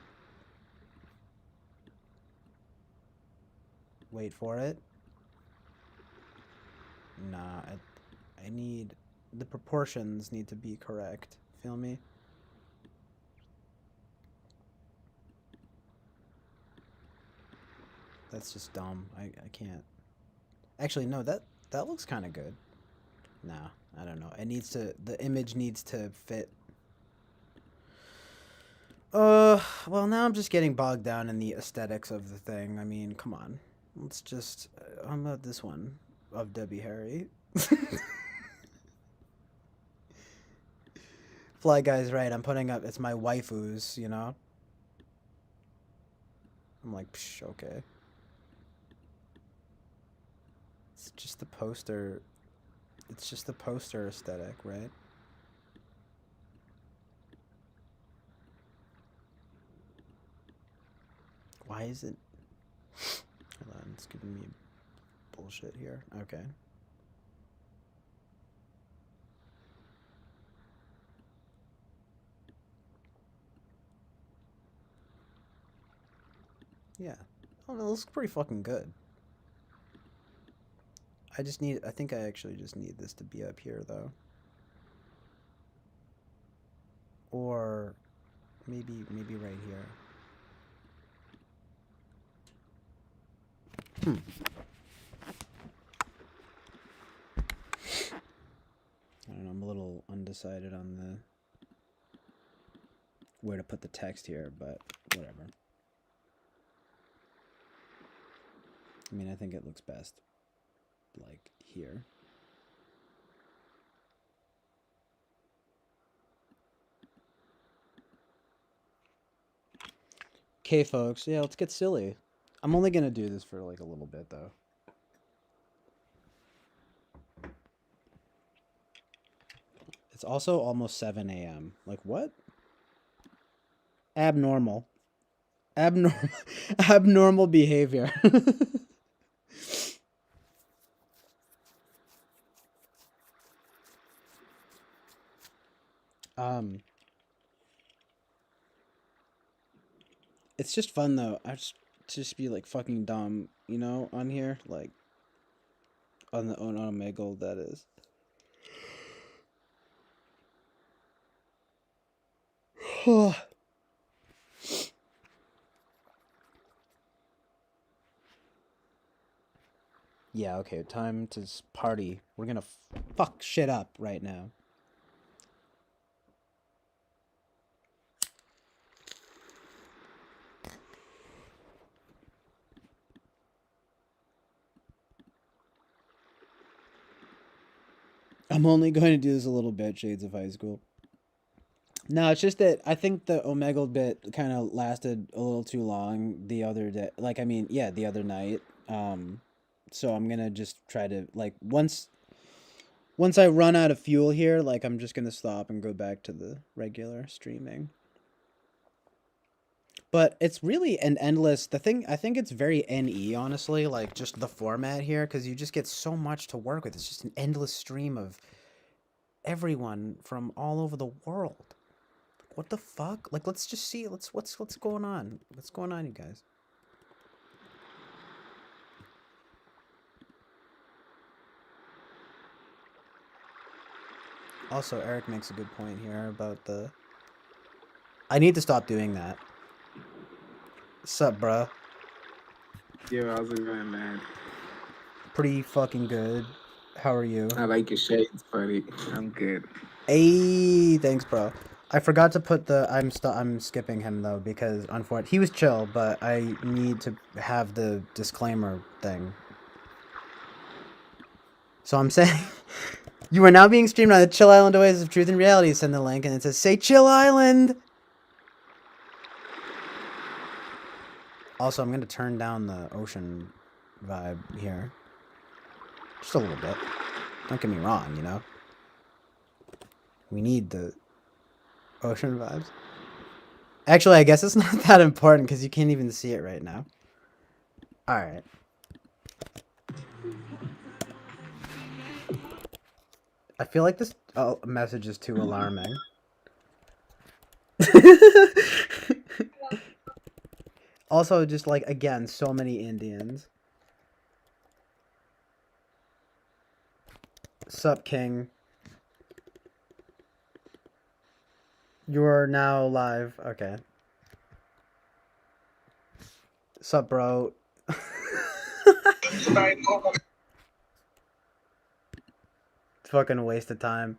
Wait for it. Nah, I need... The proportions need to be correct. Feel me? That's just dumb. I can't... Actually, no, that looks kind of good. Nah, I don't know. It needs to... The image needs to fit... Well, now I'm just getting bogged down in the aesthetics of the thing. I mean, come on. Let's just... how about this one of Debbie Harry? Fly Guy's right. I'm putting up... It's my waifus, you know? I'm like, psh, okay. It's just the poster... It's just the poster aesthetic, right? Why is it... Hold on, it's giving me bullshit here. Okay. Yeah. Oh, it looks pretty fucking good. I think I actually just need this to be up here, though. Or maybe right here. I don't know, I'm a little undecided on the where to put the text here, but whatever. I mean, I think it looks best like here. Okay, folks. Yeah, let's get silly. I'm only gonna do this for like a little bit, though. It's also almost 7 a.m. Like, what? Abnormal. Abnormal. Abnormal behavior. um, it's just fun though. I just be like fucking dumb, you know, on here, like on the on Omegle, that is. Yeah, okay, time to party. We're gonna fuck shit up right now. I'm only going to do this a little bit, Shades of High School. No, it's just that I think the Omegle bit kind of lasted a little too long the other day. Like, I mean, yeah, the other night. So I'm gonna just try to like once I run out of fuel here, like I'm just gonna stop and go back to the regular streaming. But it's really an endless. The thing I think it's very NE, honestly, like just the format here, because you just get so much to work with. It's just an endless stream of everyone from all over the world. What the fuck? Like, let's just see. What's going on? What's going on, you guys? Also, Eric makes a good point here about the. I need to stop doing that. Sup, bruh? Yo, how's it going, man? Pretty fucking good. How are you? I like your shades, buddy. I'm good. Hey, thanks, bro. I forgot to put the. I'm skipping him though because unfortunately he was chill, but I need to have the disclaimer thing. So I'm saying, you are now being streamed on the Chill Island Oasis of Truth and Reality. Send the link, and it says "Say Chill Island." Also, I'm gonna turn down the ocean vibe here, just a little bit. Don't get me wrong, you know. We need the ocean vibes. Actually, I guess it's not that important because you can't even see it right now. Alright. I feel like this message is too alarming. Also, just like, again, so many Indians. Sup, King. You are now live. Okay. Sup, bro. It's fucking a waste of time.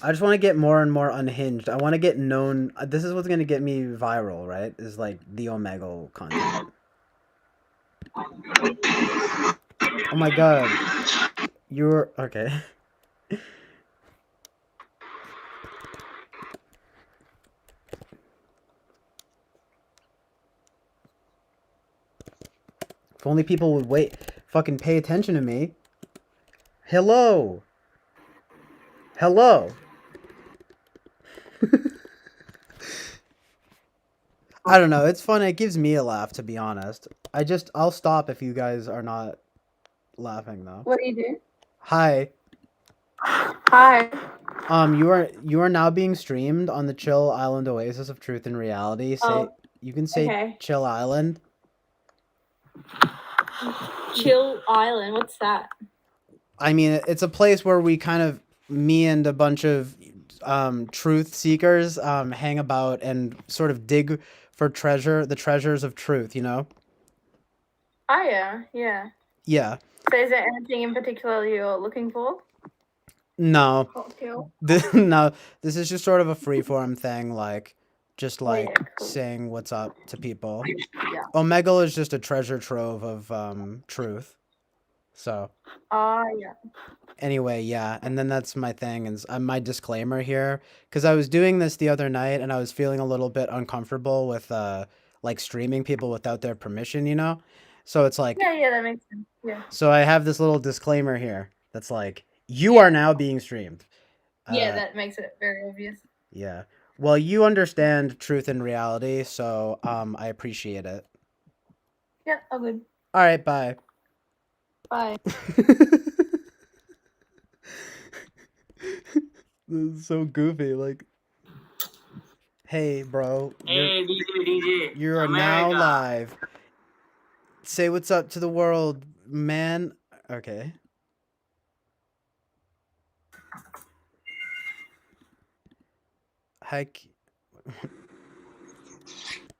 I just want to get more and more unhinged. I want to get known. This is what's going to get me viral, right? Is like the Omegle content. Oh my god. You're. Okay. If only people would fucking pay attention to me. Hello. Hello. I don't know. It's fun. It gives me a laugh, to be honest. I'll stop if you guys are not laughing, though. What do you do? Hi. Hi. You are now being streamed on the Chill Island Oasis of Truth and Reality. You can say okay. Chill Island. Chill Island. What's that? I mean, it's a place where me and a bunch of truth seekers hang about and sort of dig for the treasures of truth, you know? Oh, yeah. Yeah. Yeah. So is there anything in particular you're looking for? No. Cocktail? No, this is just sort of a freeform thing, like, just like cool. saying what's up to people. Yeah. Omegle is just a treasure trove of truth. So. Yeah. Anyway, yeah, and then that's my thing, is my disclaimer here, because I was doing this the other night, and I was feeling a little bit uncomfortable with like streaming people without their permission, you know. So it's like, yeah, that makes sense. Yeah. So I have this little disclaimer here that's like, you are now being streamed. Yeah, that makes it very obvious. Yeah. Well, you understand truth and reality, so I appreciate it. Yeah, all good. All right, bye. Bye. This is so goofy. Like, hey, bro. Hey, DJ. You are now live. Say what's up to the world, man. Okay. Hi.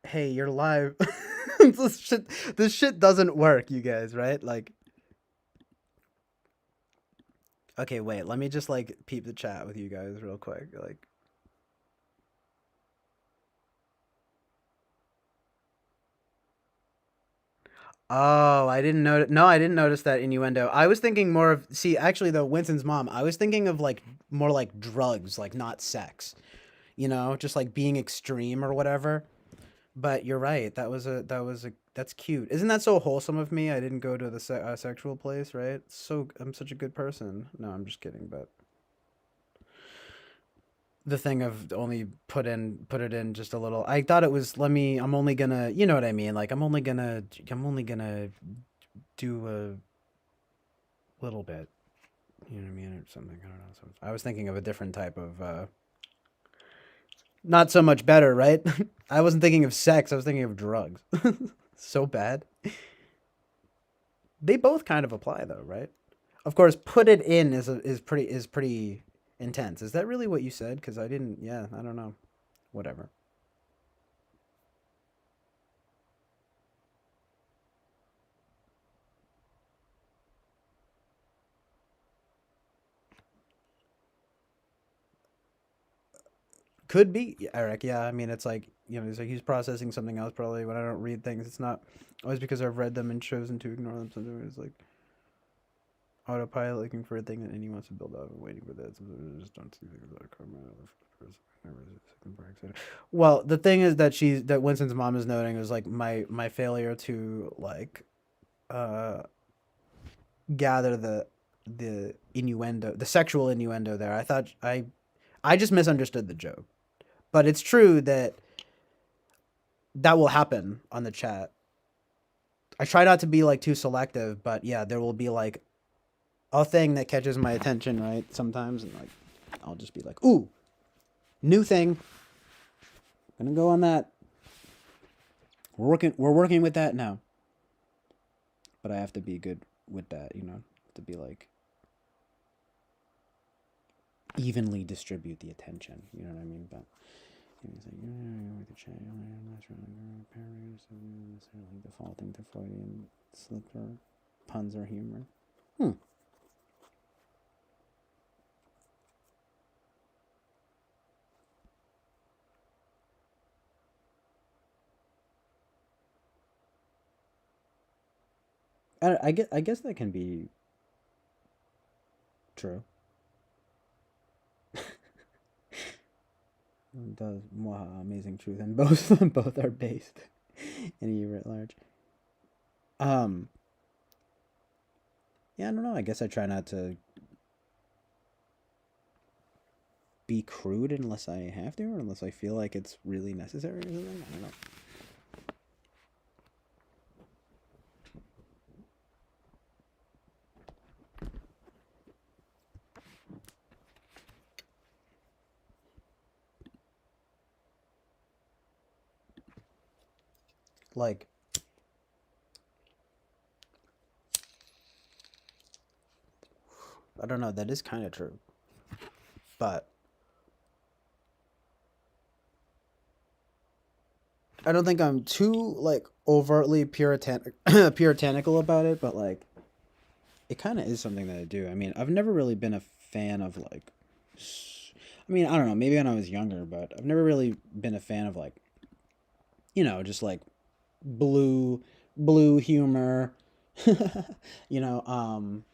Hey, you're live. This shit doesn't work, you guys, right? Like. Okay, wait. Let me just like peep the chat with you guys real quick. Like. Oh, I didn't notice. No, I didn't notice that innuendo. I was thinking more of. See, actually, though, Winston's mom. I was thinking of like more like drugs, like not sex. You know, just like being extreme or whatever. But you're right. That's cute. Isn't that so wholesome of me? I didn't go to the sexual place, right? I'm such a good person. No, I'm just kidding. But the thing of only put it in just a little. I thought it was. I'm only gonna. You know what I mean? Like I'm only gonna do a little bit. You know what I mean, or something. I don't know. So I was thinking of a different type of. Not so much better, right? I wasn't thinking of sex. I was thinking of drugs. So bad. They both kind of apply, though, right? Of course, put it in is pretty intense. Is that really what you said? Because I didn't. Yeah, I don't know. Whatever. Could be, Eric. Yeah, I mean, it's like he's like he's processing something else probably. When I don't read things, it's not always because I've read them and chosen to ignore them. Sometimes it's like autopilot looking for a thing that he wants to build up and waiting for that. Sometimes I just don't see things that come out of well, the thing is that Winston's mom is noting is like my failure to like uh gather the innuendo, the sexual innuendo there. I just misunderstood the joke. But it's true that that will happen on the chat. I try not to be like too selective, but yeah, there will be like a thing that catches my attention, right? Sometimes, and like I'll just be like, "Ooh, new thing. Gonna go on that." We're working with that now. But I have to be good with that, to be like evenly distribute the attention. You know what I mean? But he's like, with the chat, necessarily defaulting to Freudian slipper puns or humor. I guess that can be true. It does. Wow, amazing truth, and both are based in a year at large. Um, yeah, I don't know. I guess I try not to be crude unless I have to, or unless I feel like it's really necessary or something. I don't know. Like, I don't know. That is kind of true, but I don't think I'm too like overtly puritanical about it. But like, it kind of is something that I do. I mean, I've never really been a fan of like. I mean, I don't know. Maybe when I was younger, but I've never really been a fan of like, just like blue humor. you know, um,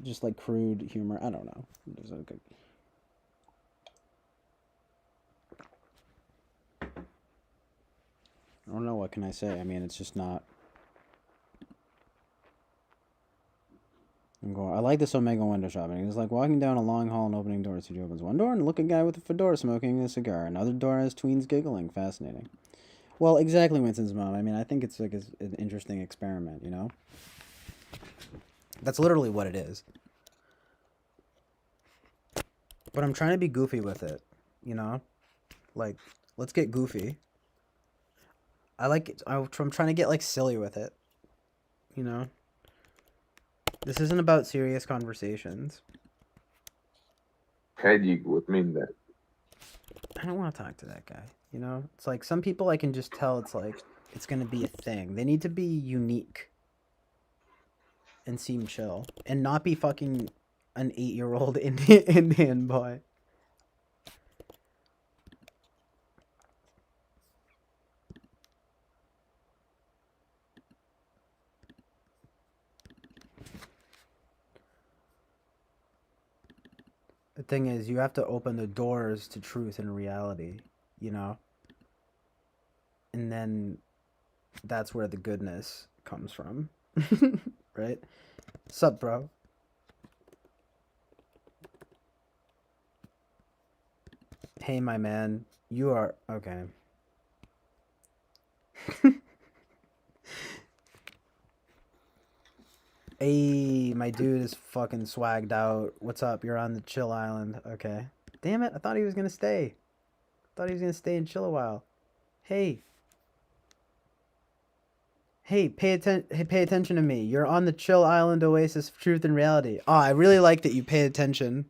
just like crude humor. I don't know. I don't know what can I say. I mean, it's just not. I like this Omega window shopping. It's like walking down a long hall and opening doors. He opens one door and look a guy with a fedora smoking a cigar. Another door has tweens giggling. Fascinating. Well, exactly, Winston's mom. I mean, I think it's like an interesting experiment. That's literally what it is. But I'm trying to be goofy with it. Like, let's get goofy. I'm trying to get like silly with it. This isn't about serious conversations. Had you would mean that. I don't want to talk to that guy. It's like some people I can just tell it's like it's gonna be a thing. They need to be unique and seem chill and not be fucking an 8-year-old Indian boy. The thing is, you have to open the doors to truth and reality, and then that's where the goodness comes from, right? Sup, bro? Hey, my man, you are okay. Hey, my dude is fucking swagged out. What's up? You're on the chill island. Okay. Damn it, I thought he was gonna stay. Thought he was gonna stay and chill a while. Hey. Hey, pay attention to me. You're on the chill island oasis of truth and reality. Oh, I really like that you pay attention.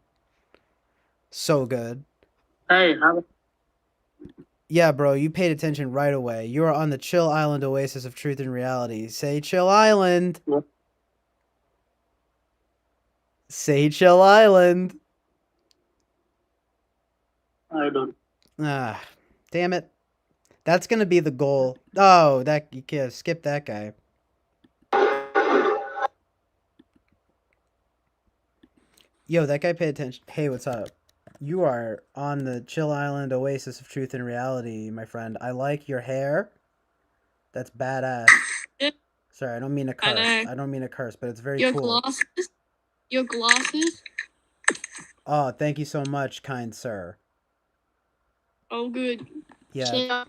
So good. Hey, how? Yeah, bro, you paid attention right away. You are on the chill island oasis of truth and reality. Say chill island. What? Say chill island. I don't. Ah, damn it. That's gonna be the goal. Oh, that you can't skip that guy. Yo, that guy paid attention. Hey, what's up? You are on the chill island oasis of truth and reality, my friend. I like your hair. That's badass. Sorry, I don't mean to curse. I don't mean to curse, but it's very Your cool. glasses? Your glasses? Oh, thank you so much, kind sir. Oh, good. Yeah. Yeah.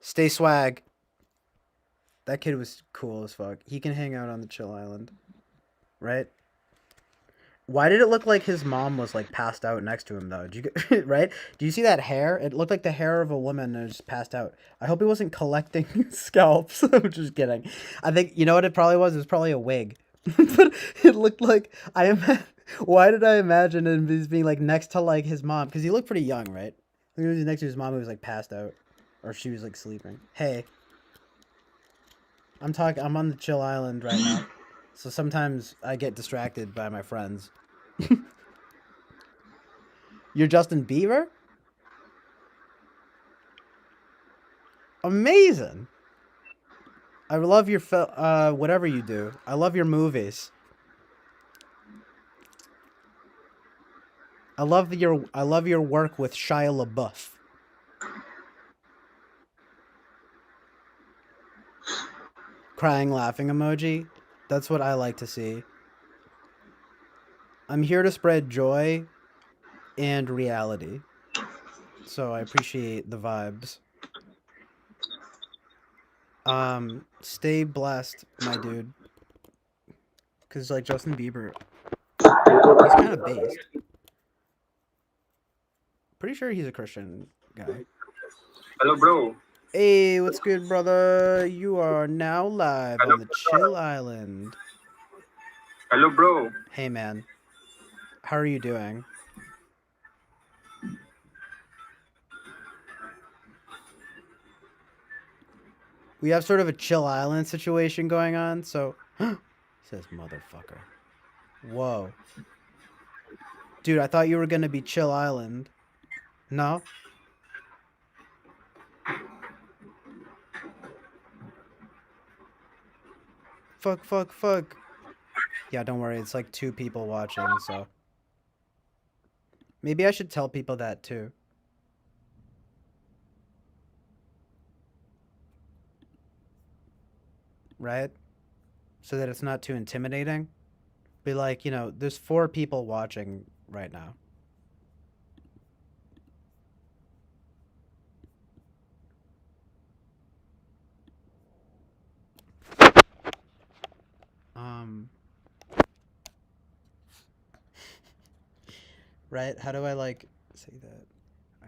Stay swag. That kid was cool as fuck. He can hang out on the chill island. Right? Why did it look like his mom was like passed out next to him though? Did you get right? Do you see that hair? It looked like the hair of a woman that just passed out. I hope he wasn't collecting scalps. I'm just kidding. I think you know what it probably was? It was probably a wig. But it looked like why did I imagine him as being like next to like his mom? Because he looked pretty young, right? He was next to his mom who was like passed out. Or she was like sleeping. Hey. I'm on the chill island right now. So sometimes I get distracted by my friends. You're Justin Bieber? Amazing. I love your whatever you do. I love your movies. I love your work with Shia LaBeouf. Crying laughing emoji. That's what I like to see. I'm here to spread joy and reality. So I appreciate the vibes. Stay blessed, my dude. Cause like Justin Bieber, he's kind of based. Pretty sure he's a Christian guy. Hello, bro. Hey, what's good, brother? You are now live on the Chill Island. Hello, bro. Hey, man. How are you doing? We have sort of a Chill Island situation going on, so... says motherfucker. Whoa. Dude, I thought you were gonna be Chill Island. No? Fuck. Yeah, don't worry. It's like 2 people watching, so... Maybe I should tell people that, too. Right? So that it's not too intimidating. Be like, you know, there's 4 people watching right now. Right? How do I like say that?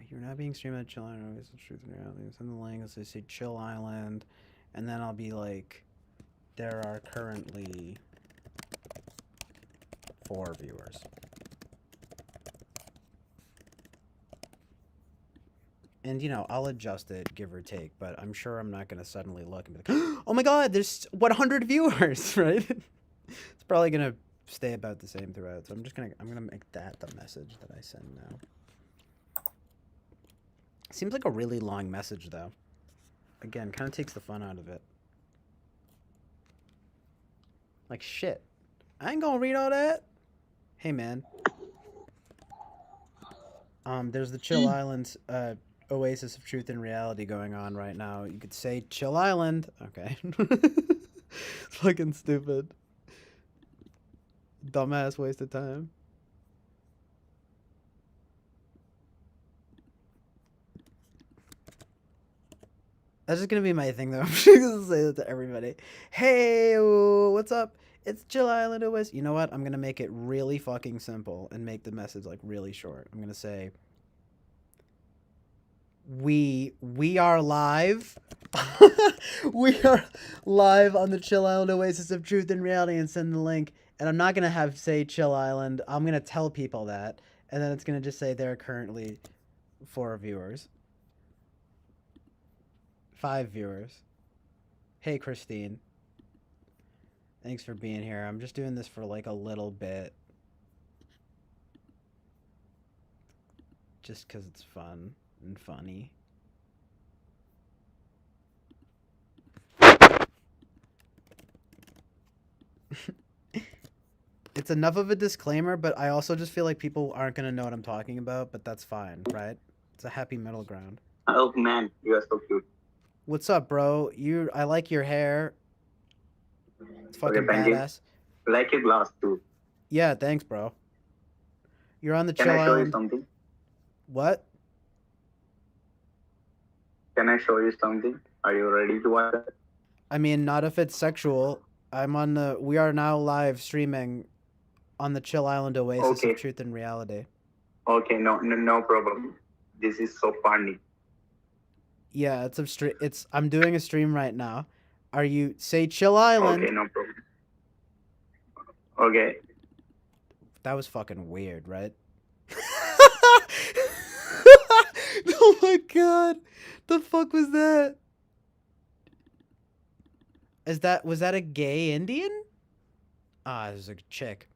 You're not being streamed at Chill Island. It's the truth and reality. Send the link. Let's say Chill Island, and then I'll be like, there are currently 4 viewers. And you know, I'll adjust it, give or take, but I'm sure I'm not gonna suddenly look and be like, oh my god, there's 100 viewers, right? It's probably gonna stay about the same throughout. So I'm gonna make that the message that I send now. Seems like a really long message though. Again, kind of takes the fun out of it. Like shit. I ain't gonna read all that. Hey man. There's the Chill Island Oasis of Truth and Reality going on right now. You could say Chill Island. Okay. It's fucking stupid. Dumbass waste of time. That's just gonna be my thing though. I'm just gonna say that to everybody. Hey, what's up? It's Chill Island OS. You know what? I'm gonna make it really fucking simple and make the message like really short. I'm gonna say we are live. We are live on the Chill Island Oasis of Truth and Reality, and send the link. And I'm not gonna say Chill Island. I'm gonna tell people that, and then it's gonna just say there are currently 4 viewers, 5 viewers. Hey Christine, thanks for being here. I'm just doing this for like a little bit, just because it's fun and funny. It's enough of a disclaimer, but I also just feel like people aren't going to know what I'm talking about, but that's fine, right? It's a happy middle ground. Oh man, you are so cute. What's up, bro? I like your hair. It's fucking thank you. badass. Like your glass too. Yeah, thanks, bro. You're on the Can Chill I show you Island. something? What? Can I show you something? Are you ready to watch that? I mean, not if it's sexual. We are now live streaming on the Chill Island Oasis Okay. of Truth and Reality. Okay, no problem. This is so funny. Yeah, I'm doing a stream right now. Say Chill Island. Okay, no problem. Okay. That was fucking weird, right? Oh my god. The fuck was that? Was that a gay Indian? Ah, it was a chick.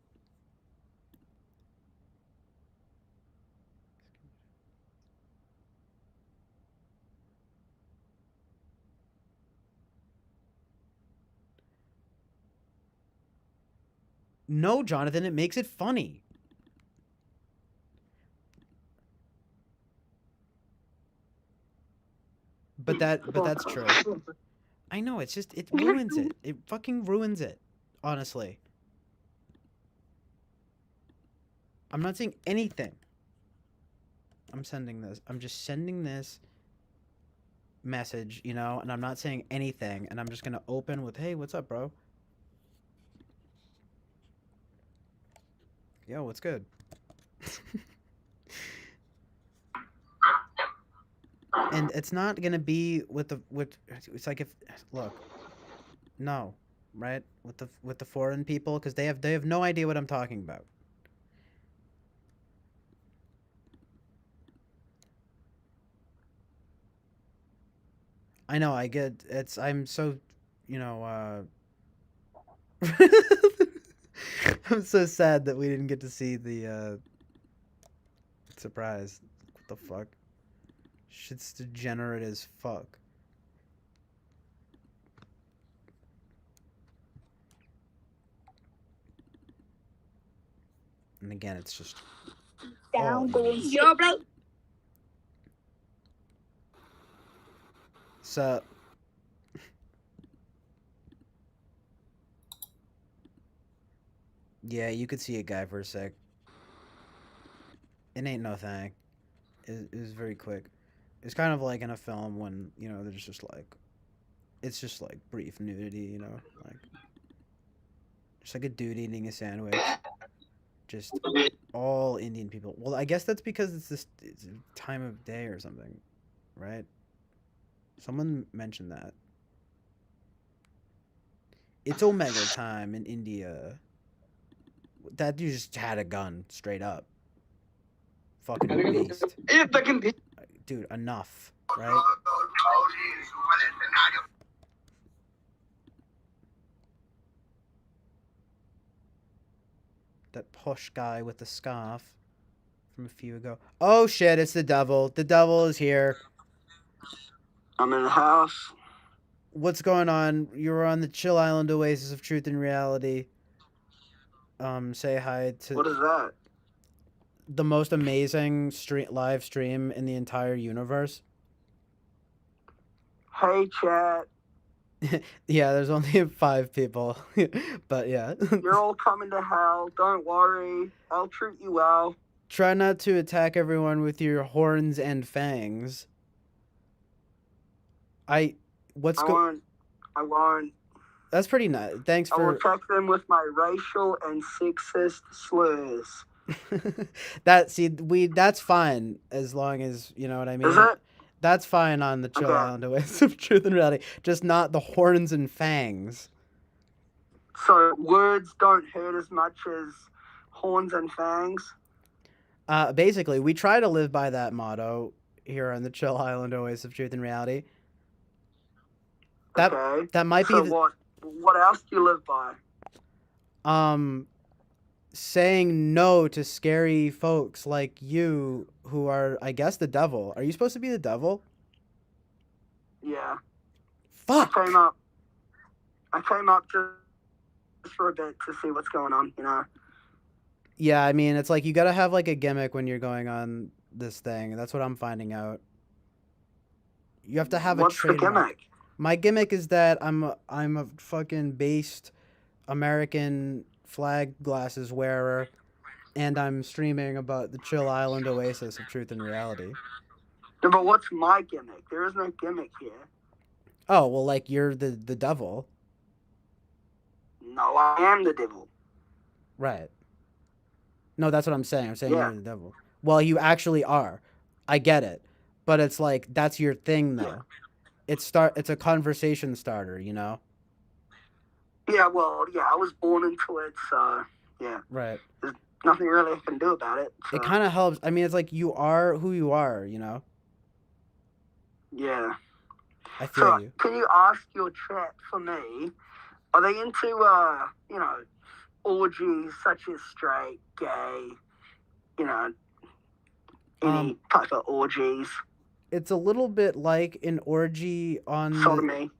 No, Jonathan, it makes it funny. But that's true. I know, it ruins it. It fucking ruins it. Honestly. I'm not saying anything. I'm just sending this message, and I'm not saying anything, and I'm just gonna open with, hey, what's up, bro? Yo, what's good? And it's not gonna be it's like right? With the foreign people, because they have no idea what I'm talking about. I know, I get I'm so I'm so sad that we didn't get to see the surprise. What the fuck? Shit's degenerate as fuck. And again, it's just Down going Yo, bro. So yeah, you could see a guy for a sec. It ain't no thing. It was very quick. It's kind of like in a film when, there's just like, it's just like brief nudity, like just like a dude eating a sandwich. Just all Indian people. Well, I guess that's because it's a time of day or something, right? Someone mentioned that. It's Omega time in India. That dude just had a gun, straight up. Fucking beast. Dude, enough, right? That posh guy with the scarf from a few ago. Oh shit, it's the devil. The devil is here. I'm in the house. What's going on? You're on the Chill Island Oasis of Truth and Reality. Say hi to... What is that? The most amazing live stream in the entire universe. Hey, chat. Yeah, there's only 5 people. But yeah. You're all coming to hell. Don't worry. I'll treat you well. Try not to attack everyone with your horns and fangs. I won't. That's pretty nice. Thanks I will for... attack them with my racial and sexist slurs. That's fine, as long as, you know what I mean? Is it? That's fine on the Chill Okay. Island Oasis of Truth and Reality, just not the horns and fangs. So words don't hurt as much as horns and fangs. Basically, we try to live by that motto here on the Chill Island Oasis of Truth and Reality. That Okay. that might So be what else do you live by? saying no to scary folks like you who are, I guess, the devil. Are you supposed to be the devil? Yeah. Fuck. I came up just for a bit to see what's going on, you know. Yeah, I mean, it's like you gotta have like a gimmick when you're going on this thing. That's what I'm finding out. You have to have What's a the trademark. gimmick? My gimmick is that I'm a fucking based American flag glasses wearer, and I'm streaming about the Chill Island Oasis of Truth and Reality. No, but what's my gimmick? There is no gimmick here. Oh well, like you're the devil, No, I am the devil. right? No, that's what I'm saying. I'm saying Yeah. you're the devil. Well, you actually are. I get it, but it's like that's your thing though. Yeah. It's a conversation starter, you know. Yeah, well, yeah, I was born into it, so yeah. Right. There's nothing really I can do about it. So, It kind of helps. I mean, it's like you are who you are, you know. yeah. I feel So, you. can you ask your chat for me? Are they into you know, orgies such as straight, gay, you know, any type of orgies? It's a little bit like an orgy on the, Sodomy.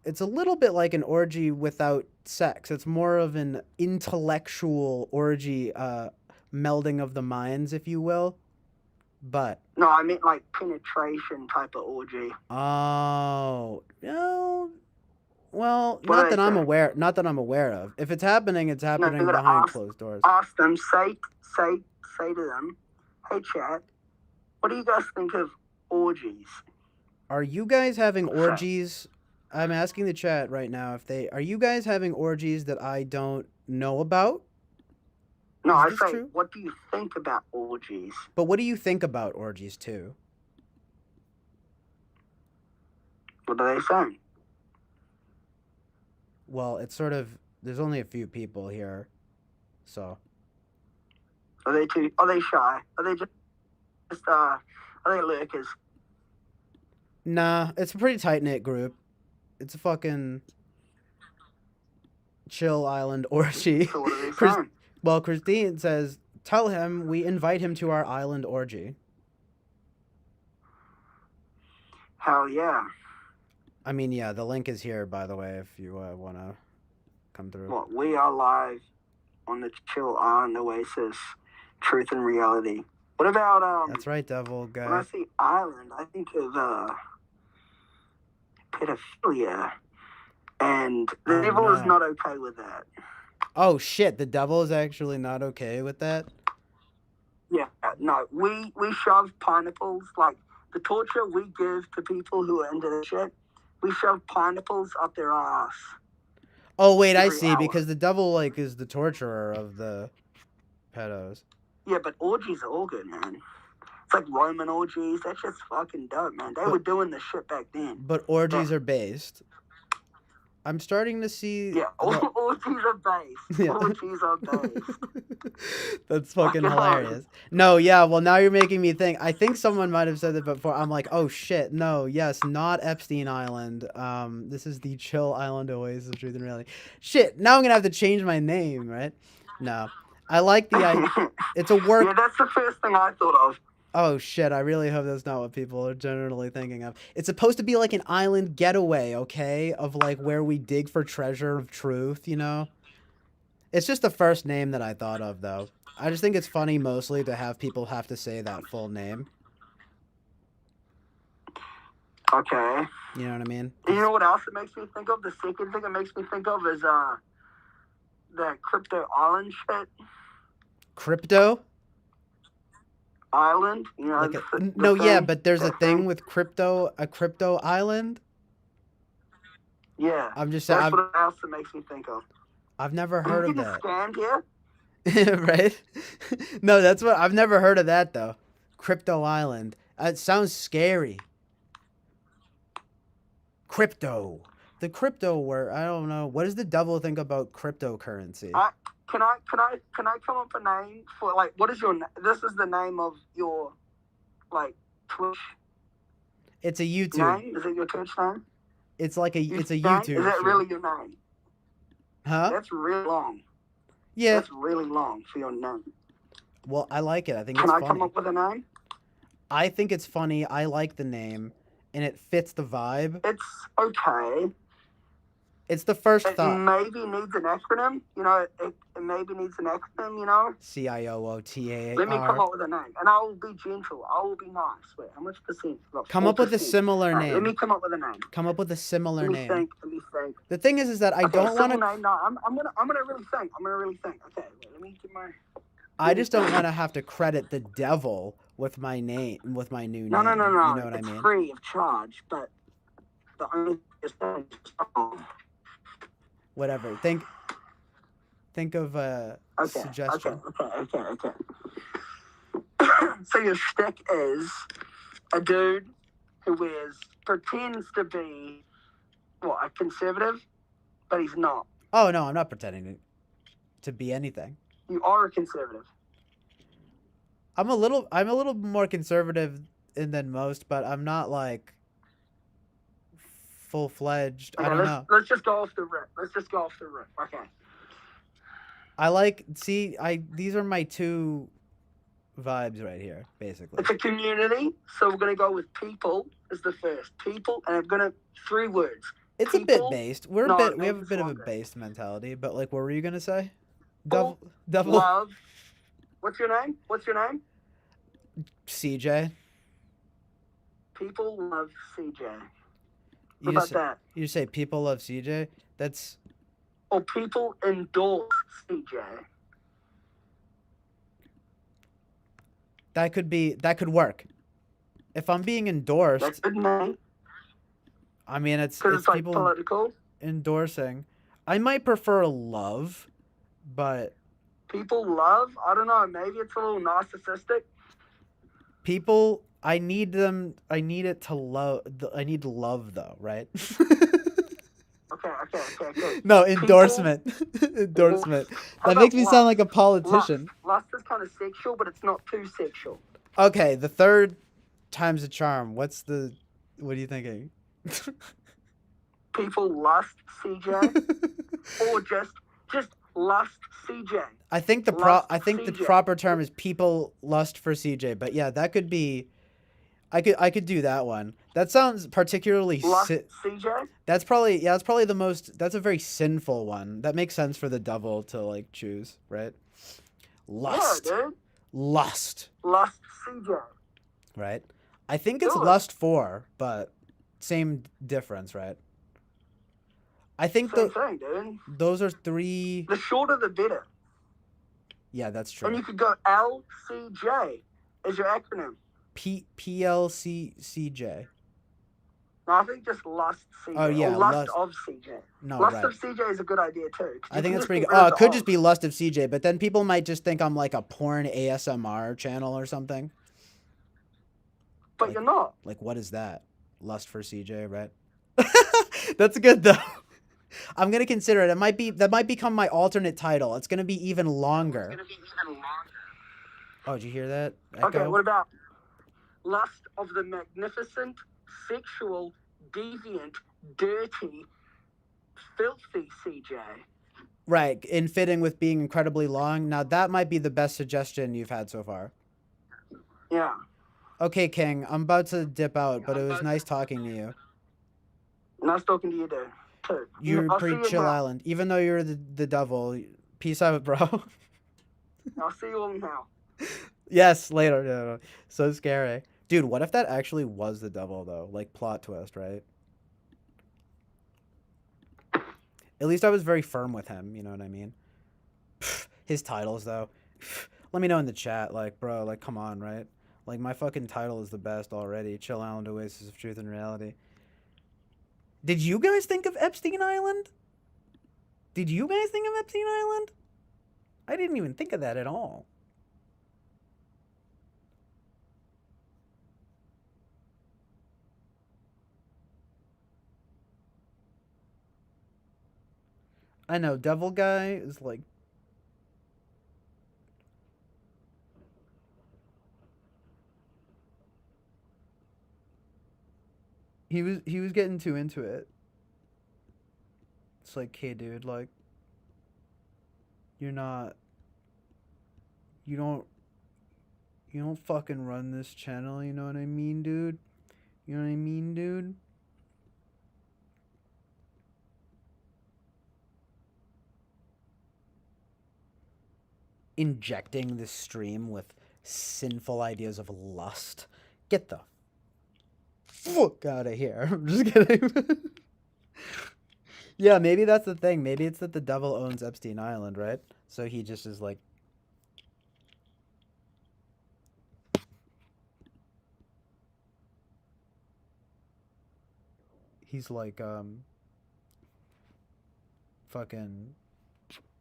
it's a little bit like an orgy without sex. It's more of an intellectual orgy, melding of the minds, if you will. But No, I meant like penetration type of orgy. oh no, well, What not do that they I'm say? aware, not that I'm aware of. If it's happening, it's happening you gotta behind closed doors. Ask them, say to them, hey chat, what do you guys think of orgies? Are you guys having Okay. orgies? I'm asking the chat right now if they are you guys having orgies that I don't know about? No, Is I this say, true? what do you think about orgies? But what do you think about orgies too? What are they saying? Well, it's sort of there's only a few people here, so Are they shy? Are they are they lurkers? nah, it's a pretty tight knit group. It's a fucking chill island orgy. So what are they Chris- saying? Well, Christine says, "Tell him we invite him to our island orgy." Hell yeah. I mean, yeah, the link is here, by the way, if you want to come through. What, we are live on the Chill Island Oasis, Truth and Reality. What about That's right, devil when I guy. say island, I think of pedophilia, and the Oh, devil is no. not okay with that. Oh shit, the devil is actually not okay with that. Yeah, no, we shove pineapples, like the torture we give to people who are into this shit. We shove pineapples up their ass. Oh wait, I Every see. hour. Because the devil like is the torturer of the pedos. Yeah, but orgies are all good, man. It's like Roman orgies. That's just fucking dope, man. They But- were doing this shit back then. But orgies are based. I'm starting to see. Yeah, the- orgies are based. Yeah. Orgies are based. That's fucking God. hilarious. No, yeah, well now you're making me think. I think someone might have said that before. I'm like, oh shit, no, yes, not Epstein Island. This is the Chill Island Oasis of Truth and Reality. Shit, now I'm gonna have to change my name, right? No. I like the idea. It's a work. Yeah, that's the first thing I thought of. Oh shit, I really hope that's not what people are generally thinking of. It's supposed to be like an island getaway, okay? Of like where we dig for treasure of truth, you know? It's just the first name that I thought of though. I just think it's funny mostly to have people have to say that full name. Okay. You know what I mean? You know what else it makes me think of? The second thing it makes me think of is that crypto island shit. Crypto? Island, you know. Like the no, yeah, thing, but there's a that thing with a crypto island? Yeah. I'm just saying That's what else it makes me think of. I've never Are heard you of getting that. scammed here? Right? No, that's what I've never heard of that though. Crypto Island. It sounds scary. Crypto. The crypto word. I don't know. What does the devil think about cryptocurrency? Can I come up a name for like what is your this is the name of your like Twitch It's a YouTube. name? Is it your Twitch name? It's like it's a Name? YouTube. Is that shit. really your name? Huh? That's really long. Yeah. That's really long for your name. Well, I like it. I think Can it's I funny. come up with a name? I think it's funny. I like the name, and it fits the vibe. It's okay. It's the first It thought. maybe needs an acronym. You know, it maybe needs an acronym. You know. CIOOTAAR. Let me come up with a name, and I will be gentle. I will be nice. Wait, how much percent? About Come up with a 4%. similar Alright, name. let me come up with a name. Come up with a similar Let me name. think. Let me think. The thing is that I Okay, don't want to. name. No, I'm gonna really think. I'm gonna really think. Okay, wait, let me get my. I just don't want to have to credit the devil with my name, with my new name. No. You know what I It's mean? free of charge, but the only Whatever. Think of a suggestion. Okay. So your shtick is a dude who pretends to be a conservative, but he's not. Oh no, I'm not pretending to be anything. You are a conservative. I'm a little more conservative than most, but I'm not like full-fledged. Okay, I don't know. Let's just go off the rip. Okay. These are my two vibes right here, basically. It's a community, so we're gonna go with people as the first. People, and I'm gonna 3 words. It's people, a bit based. We have a bit of a based mentality, but like, what were you gonna say? Devil. Love. What's your name? CJ. People love CJ. You What about that? You say people love CJ? That's. Or people endorse CJ. That could work. If I'm being endorsed. That's good name. I mean, it's like people political. Endorsing. I might prefer love, but. People love? I don't know. Maybe it's a little narcissistic. People, I need it to love. I need love though, right? Okay. No, endorsement. Endorsement. That makes me sound like a politician. Lust is kind of sexual, but it's not too sexual. Okay, the third time's a charm. What are you thinking? People lust CJ, or just lust CJ. I think the proper term is people lust for CJ. But yeah, that could be. I could do that one. That sounds particularly CJ. That's probably the most. That's a very sinful one. That makes sense for the devil to like choose, right? Lust. Yeah, dude. Lust CJ. Right. I think it's lust 4, but same difference, right? I think Same thing, dude. Those are 3. The shorter the better. Yeah, that's true. And you could go LCJ as your acronym. PLCJ. No, I think just lust CJ. Oh yeah, or lust of CJ. No, lust right. of CJ is a good idea too. I think that's pretty good. Oh, it could just be lust of CJ, but then people might just think I'm like a porn ASMR channel or something. But you're not. Like, what is that? Lust for CJ, right? That's good though. I'm gonna consider it. That might become my alternate title. It's gonna be even longer. Oh, did you hear that? Echo? Okay, what about lust of the magnificent, sexual, deviant, dirty, filthy CJ? Right, in fitting with being incredibly long. Now that might be the best suggestion you've had so far. Yeah. Okay, King, I'm about to dip out, but it was nice talking to you. Nice talking to you, dude. Too. You're pretty chill island. Even though you're the devil. Peace out, bro. I'll see you all now. Yes, later. No. So scary. Dude, what if that actually was the devil, though? Like, plot twist, right? At least I was very firm with him, you know what I mean? His titles, though. Let me know in the chat, like, bro, like, come on, right? Like, my fucking title is the best already. Chill Island, Oasis of Truth and Reality. Did you guys think of Epstein Island? Did you guys think of Epstein Island? I didn't even think of that at all. I know, Devil Guy is like. He was getting too into it. It's like, hey, dude, like, you're not. You don't. You don't fucking run this channel. You know what I mean, dude? You know what I mean, dude? Injecting this stream with sinful ideas of lust. Get the fuck out of here. I'm just kidding. Yeah, maybe that's the thing. Maybe it's that the devil owns Epstein Island, right? So he just is like. He's like, fucking.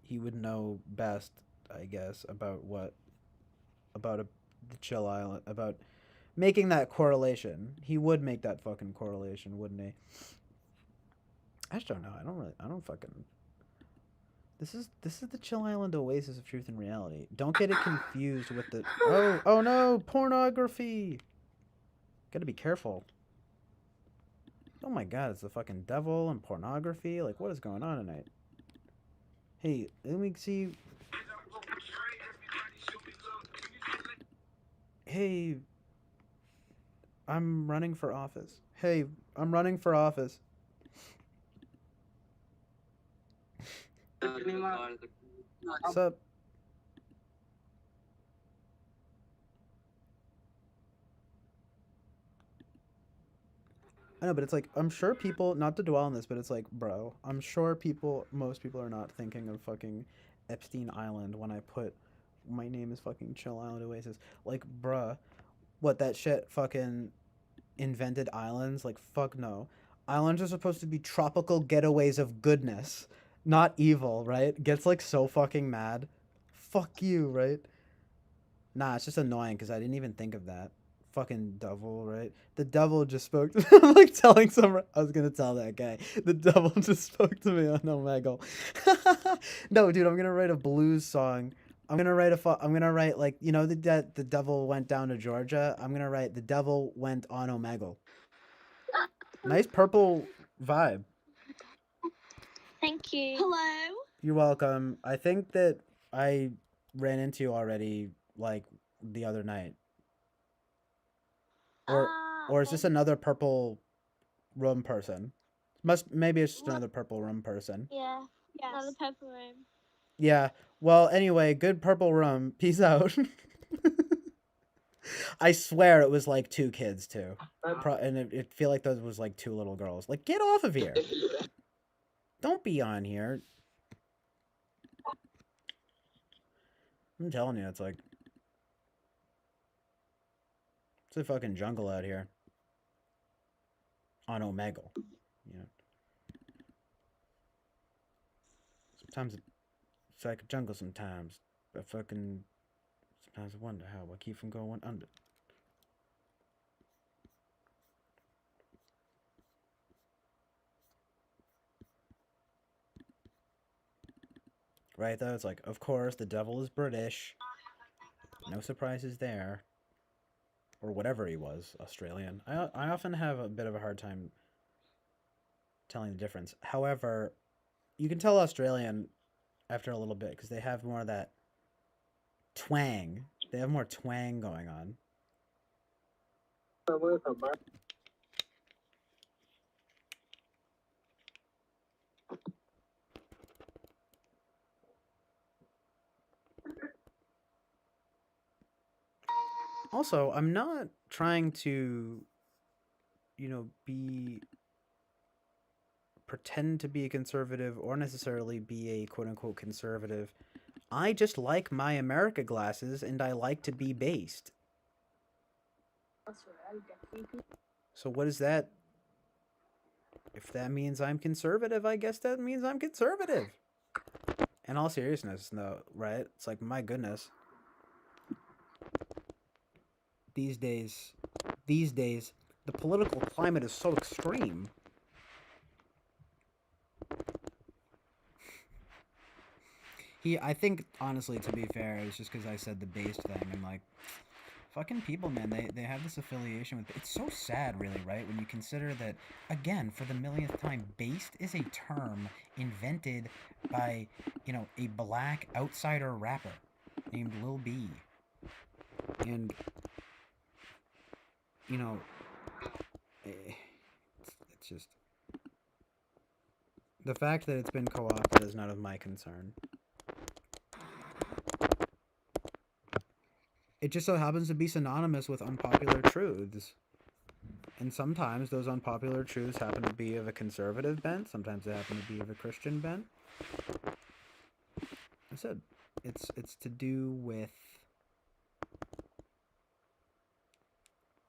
He would know best, I guess, about what. About the Chill Island. About making that correlation. He would make that fucking correlation, wouldn't he? I just don't know. I don't fucking. This is the Chill Island Oasis of Truth and Reality. Don't get it confused with the oh no, pornography. Gotta be careful. Oh my god, it's the fucking devil and pornography. Like, what is going on tonight? Hey, let me see. Hey, I'm running for office. Hey, I'm running for office. What's up? I know, but it's like, I'm sure people, not to dwell on this, but it's like, bro, I'm sure most people are not thinking of fucking Epstein Island when I put my name is fucking Chill Island Oasis. Like, bruh, what, that shit fucking invented islands? Like, fuck no. Islands are supposed to be tropical getaways of goodness, not evil, right? Gets like so fucking mad. Fuck you, right? Nah, it's just annoying because I didn't even think of that. Fucking devil, right? The devil just spoke. I'm like telling some. I was gonna tell that guy. The devil just spoke to me on Omegle. No, dude, I'm gonna write a blues song. I'm gonna write I'm gonna write like, you know, the devil went down to Georgia. I'm gonna write the devil went on Omegle. Nice purple vibe. Thank you. Hello? You're welcome. I think that I ran into you already, like the other night. Or is this another purple room person? Maybe it's just another purple room person. Yeah. Yes. Another purple room. Yeah. Well, anyway, good purple room. Peace out. I swear it was like 2 kids too, and it feel like those was like 2 little girls. Like, get off of here! Don't be on here. I'm telling you, it's like it's a fucking jungle out here on Omegle. You know. Sometimes it's like a jungle. Sometimes, but fucking. Sometimes I wonder how I keep from going under. Right though, it's like, of course, the devil is British. No surprises there. Or whatever he was, Australian. I often have a bit of a hard time telling the difference. However, you can tell Australian after a little bit because they have more of that twang. They have more twang going on. Also, I'm not trying to, you know, pretend to be a conservative or necessarily be a quote unquote conservative. I just like my America glasses and I like to be based. So what is that? If that means I'm conservative, I guess that means I'm conservative. In all seriousness, no, right? It's like, my goodness. These days, the political climate is so extreme. I think honestly, to be fair, it was just because I said the based thing and like, fucking people, man. They have this affiliation with. It's so sad, really, right? When you consider that, again, for the millionth time, based is a term invented by, a black outsider rapper named Lil B, and you know, it's just the fact that it's been co-opted is none of my concern. It just so happens to be synonymous with unpopular truths. And sometimes those unpopular truths happen to be of a conservative bent. Sometimes they happen to be of a Christian bent. I said, it's to do with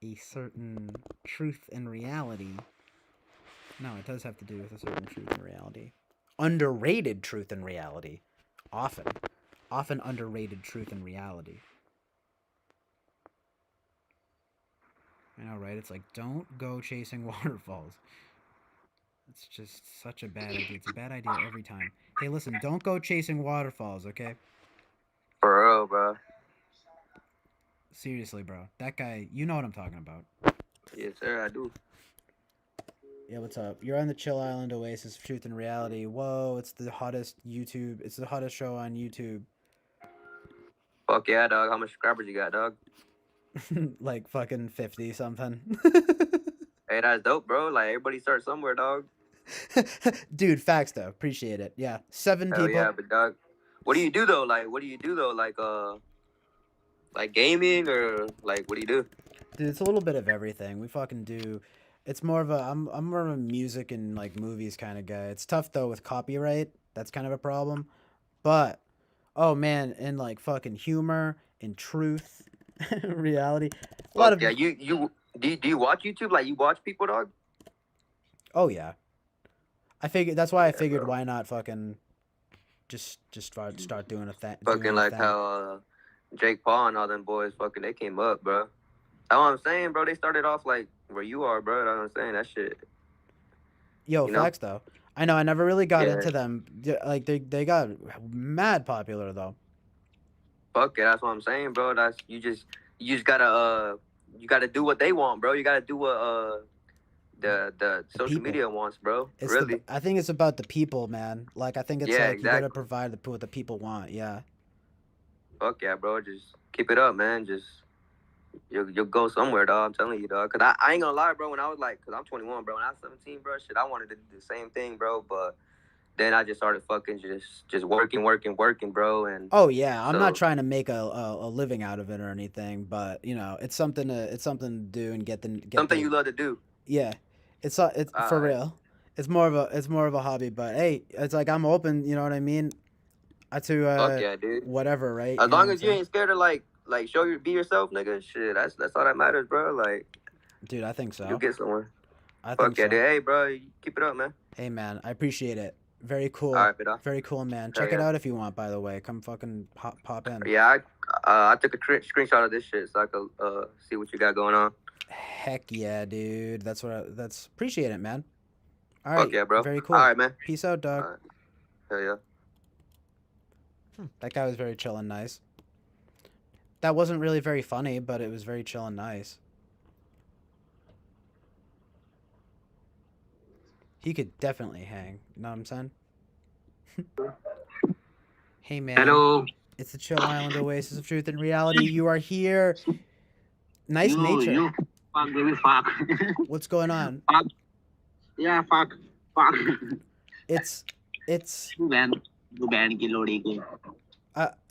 a certain truth and reality. No, it does have to do with a certain truth and reality. Underrated truth and reality. Often underrated truth and reality. I know, right? It's like, don't go chasing waterfalls. It's just such a bad idea. It's a bad idea every time. Hey, listen, don't go chasing waterfalls, okay? For real, bro. Seriously, bro. That guy, you know what I'm talking about. Yes, sir, I do. Yeah, what's up? You're on the Chill Island Oasis of Truth and Reality. Whoa, it's the hottest YouTube. It's the hottest show on YouTube. Fuck yeah, dog. How much subscribers you got, dog? Like fucking 50 something. Hey, that's dope, bro. Like, everybody starts somewhere, dog. Dude, facts though. Appreciate it. Yeah. 7 Hell people. yeah, but dog. What do you do though? Like, what do you do though? Like gaming or like what do you do? Dude, it's a little bit of everything. We fucking do. It's more of a I'm more of a music and like movies kind of guy. It's tough though with copyright. That's kind of a problem. But oh man, and like fucking humor and truth, reality. A lot Fuck of yeah, do you watch YouTube? Like you watch people, dog? Oh yeah. I figured that's why I figured bro. why not fucking just start doing a thing. Fucking like how Jake Paul and all them boys fucking they came up, bro. That's what I'm saying, bro. They started off like where you are, bro. That's what I'm saying. That shit. Yo, You know? facts though. I know I never really got Yeah. into them. Like they got mad popular though. Fuck it, that's what I'm saying, bro. That's you just gotta you gotta do what they want, bro. You gotta do what the social people. media wants, bro. It's really. I think it's about the people, man. Like I think it's Yeah, like you gotta exactly. provide what the people want. Yeah. Fuck yeah, bro. Just keep it up, man. Just you'll go somewhere, dog. I'm telling you, dog. Cause I ain't gonna lie, bro. When I was like, cause I'm 21, bro. When I was 17, bro, shit, I wanted to do the same thing, bro. But then I just started fucking just working, bro. And Oh yeah, I'm so, not trying to make a living out of it or anything, but it's something to do and get something you love to do. Yeah, it's for Alright. real. It's more of a hobby, but hey, it's like I'm open. You know what I mean? Fuck yeah, dude. Whatever, right? As long as you ain't scared to like be yourself, nigga. Shit, that's all that matters, bro. Like, dude, I think so. you'll get somewhere. I think Fuck yeah, so. dude. Hey, bro, keep it up, man. Hey, man, I appreciate it. Very cool. All right, bro. Very cool, man. Hell Check it yeah. out if you want. By the way, come fucking pop in. Yeah, I took a screenshot of this shit so I could see what you got going on. Heck yeah, dude. That's appreciate it, man. All right. Fuck yeah, bro. Very cool. All right, man. Peace out, dog. All right. Hell yeah. That guy was very chill and nice. That wasn't really very funny, but it was very chill and nice. He could definitely hang. You know what I'm saying? Hey, man. Hello. It's the Chill Island Oasis of Truth and Reality. You are here. Nice nature. You fuck, baby, fuck. What's going on? Fuck. Yeah, fuck. It's. You ban ki lodi ko.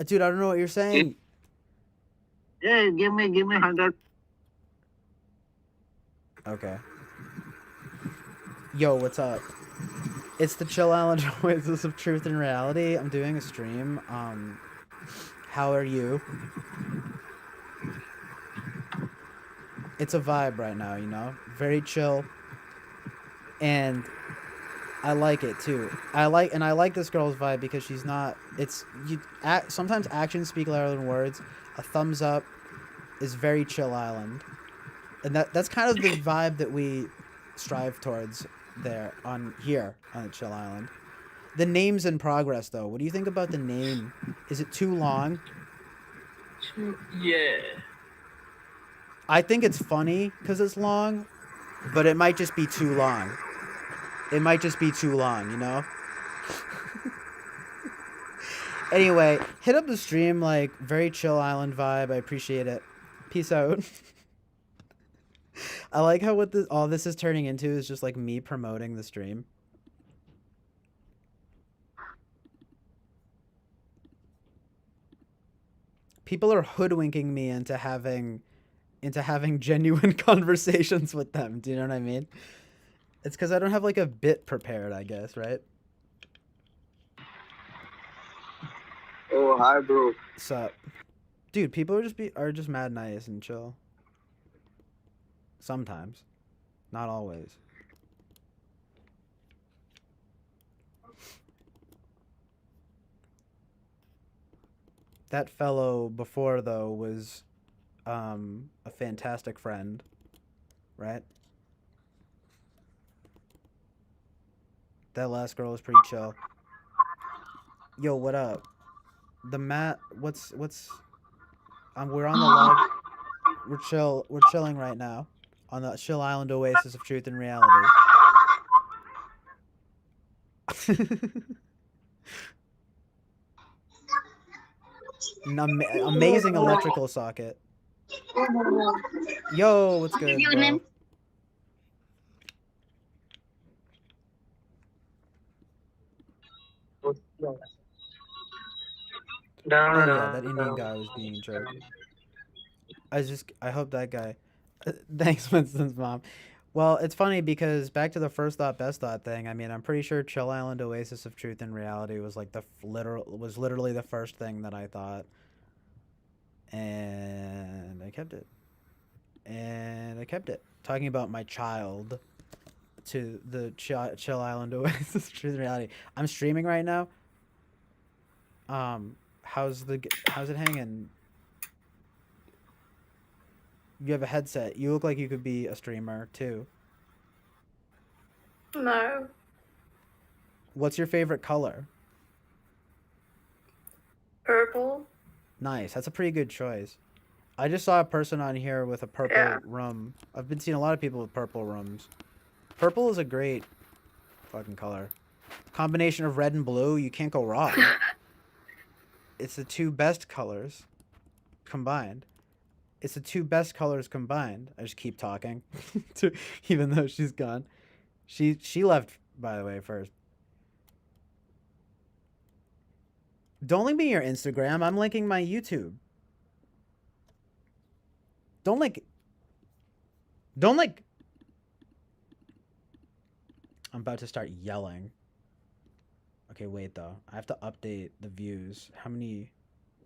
Dude, I don't know what you're saying. Hey, give me 100. Okay. Yo, what's up? It's the Chill Island Oasis of Truth and Reality. I'm doing a stream. How are you? It's a vibe right now, you know? Very chill. And I like it too. I like this girl's vibe because she's not. Sometimes actions speak louder than words. A thumbs up is very Chill Island, and that's kind of the vibe that we strive towards on the Chill Island. The name's in progress, though. What do you think about the name? Is it too long? Yeah. I think it's funny because it's long, but it might just be too long. It might just be too long, you know? Anyway, hit up the stream, like, very chill island vibe. I appreciate it. Peace out. I like how what all this is turning into is just, like, me promoting the stream. People are hoodwinking me into having genuine conversations with them. Do you know what I mean? It's because I don't have, like, a bit prepared, I guess, right? Oh, hi, bro. Sup? Dude, people are just mad nice and chill. Sometimes. Not always. That fellow before, though, was a fantastic friend, right? That last girl was pretty chill. Yo, what up? The mat, what's we're on the live. We're chilling right now on the chill island oasis of truth and reality. An amazing electrical socket. Yo, what's good, bro? Oh yeah, that Indian guy was being a jerk. I hope that guy. Thanks, Winston's mom. Well, it's funny because back to the first thought, best thought thing. I mean, I'm pretty sure Chill Island Oasis of Truth and Reality was like literally the first thing that I thought, and I kept it. Talking about my child to the Chill Island Oasis of Truth and Reality. I'm streaming right now. How's it hanging? You have a headset. You look like you could be a streamer too. No. What's your favorite color? Purple. Nice. That's a pretty good choice. I just saw a person on here with a purple room. I've been seeing a lot of people with purple rooms. Purple is a great fucking color. Combination of red and blue, you can't go wrong. It's the two best colors combined. I just keep talking, even though she's gone. She left, by the way, first. Don't link me your Instagram. I'm linking my YouTube. Don't link. I'm about to start yelling. Okay, wait though. I have to update the views. How many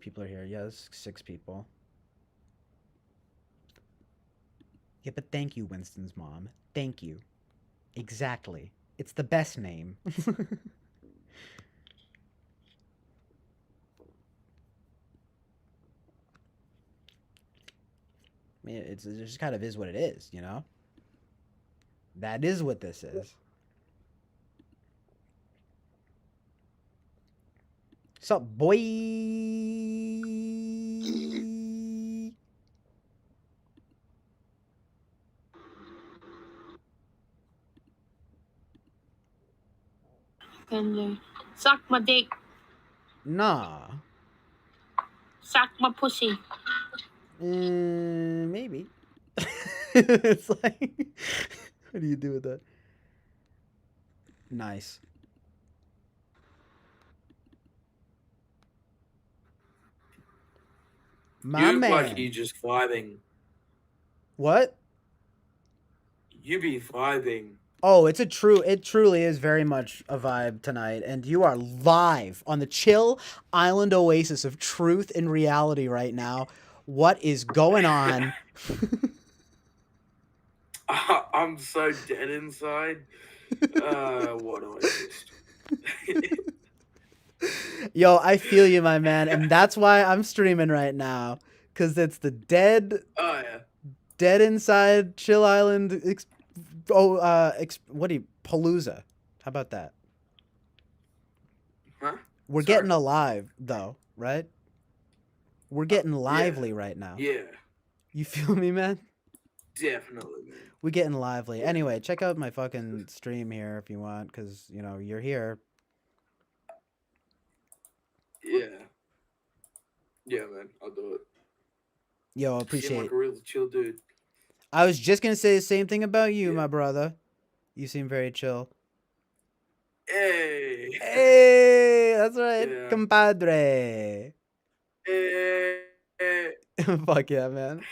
people are here? Yes, 6 people. Yeah, but thank you, Winston's mom. Thank you. Exactly. It's the best name. I mean, it just kind of is what it is, you know? That is what this is. Sup, boy? And suck my dick. Nah. Suck my pussy. Maybe. It's like, what do you do with that? Nice. My You look man. like you just vibing. What? You be vibing. Oh, it truly is very much a vibe tonight, and you are live on the Chill Island Oasis of Truth and Reality right now. What is going on? I'm so dead inside. What do I just? Yo, I feel you, my man, and that's why I'm streaming right now, cause it's the dead inside Chill Island. Palooza. How about that? We're Sorry. getting alive though, right? We're getting lively right now. Yeah, You feel me, man? definitely, man. We're getting lively. Anyway, check out my fucking stream here if you want, because, you know, you're here. Yeah. Yeah, man, I'll do it. Yo, You seem appreciate like a real chill dude. I was just going to say the same thing about you, Yeah. my brother. You seem very chill. Hey. Hey, that's right, Yeah. compadre. Hey. Fuck yeah, man.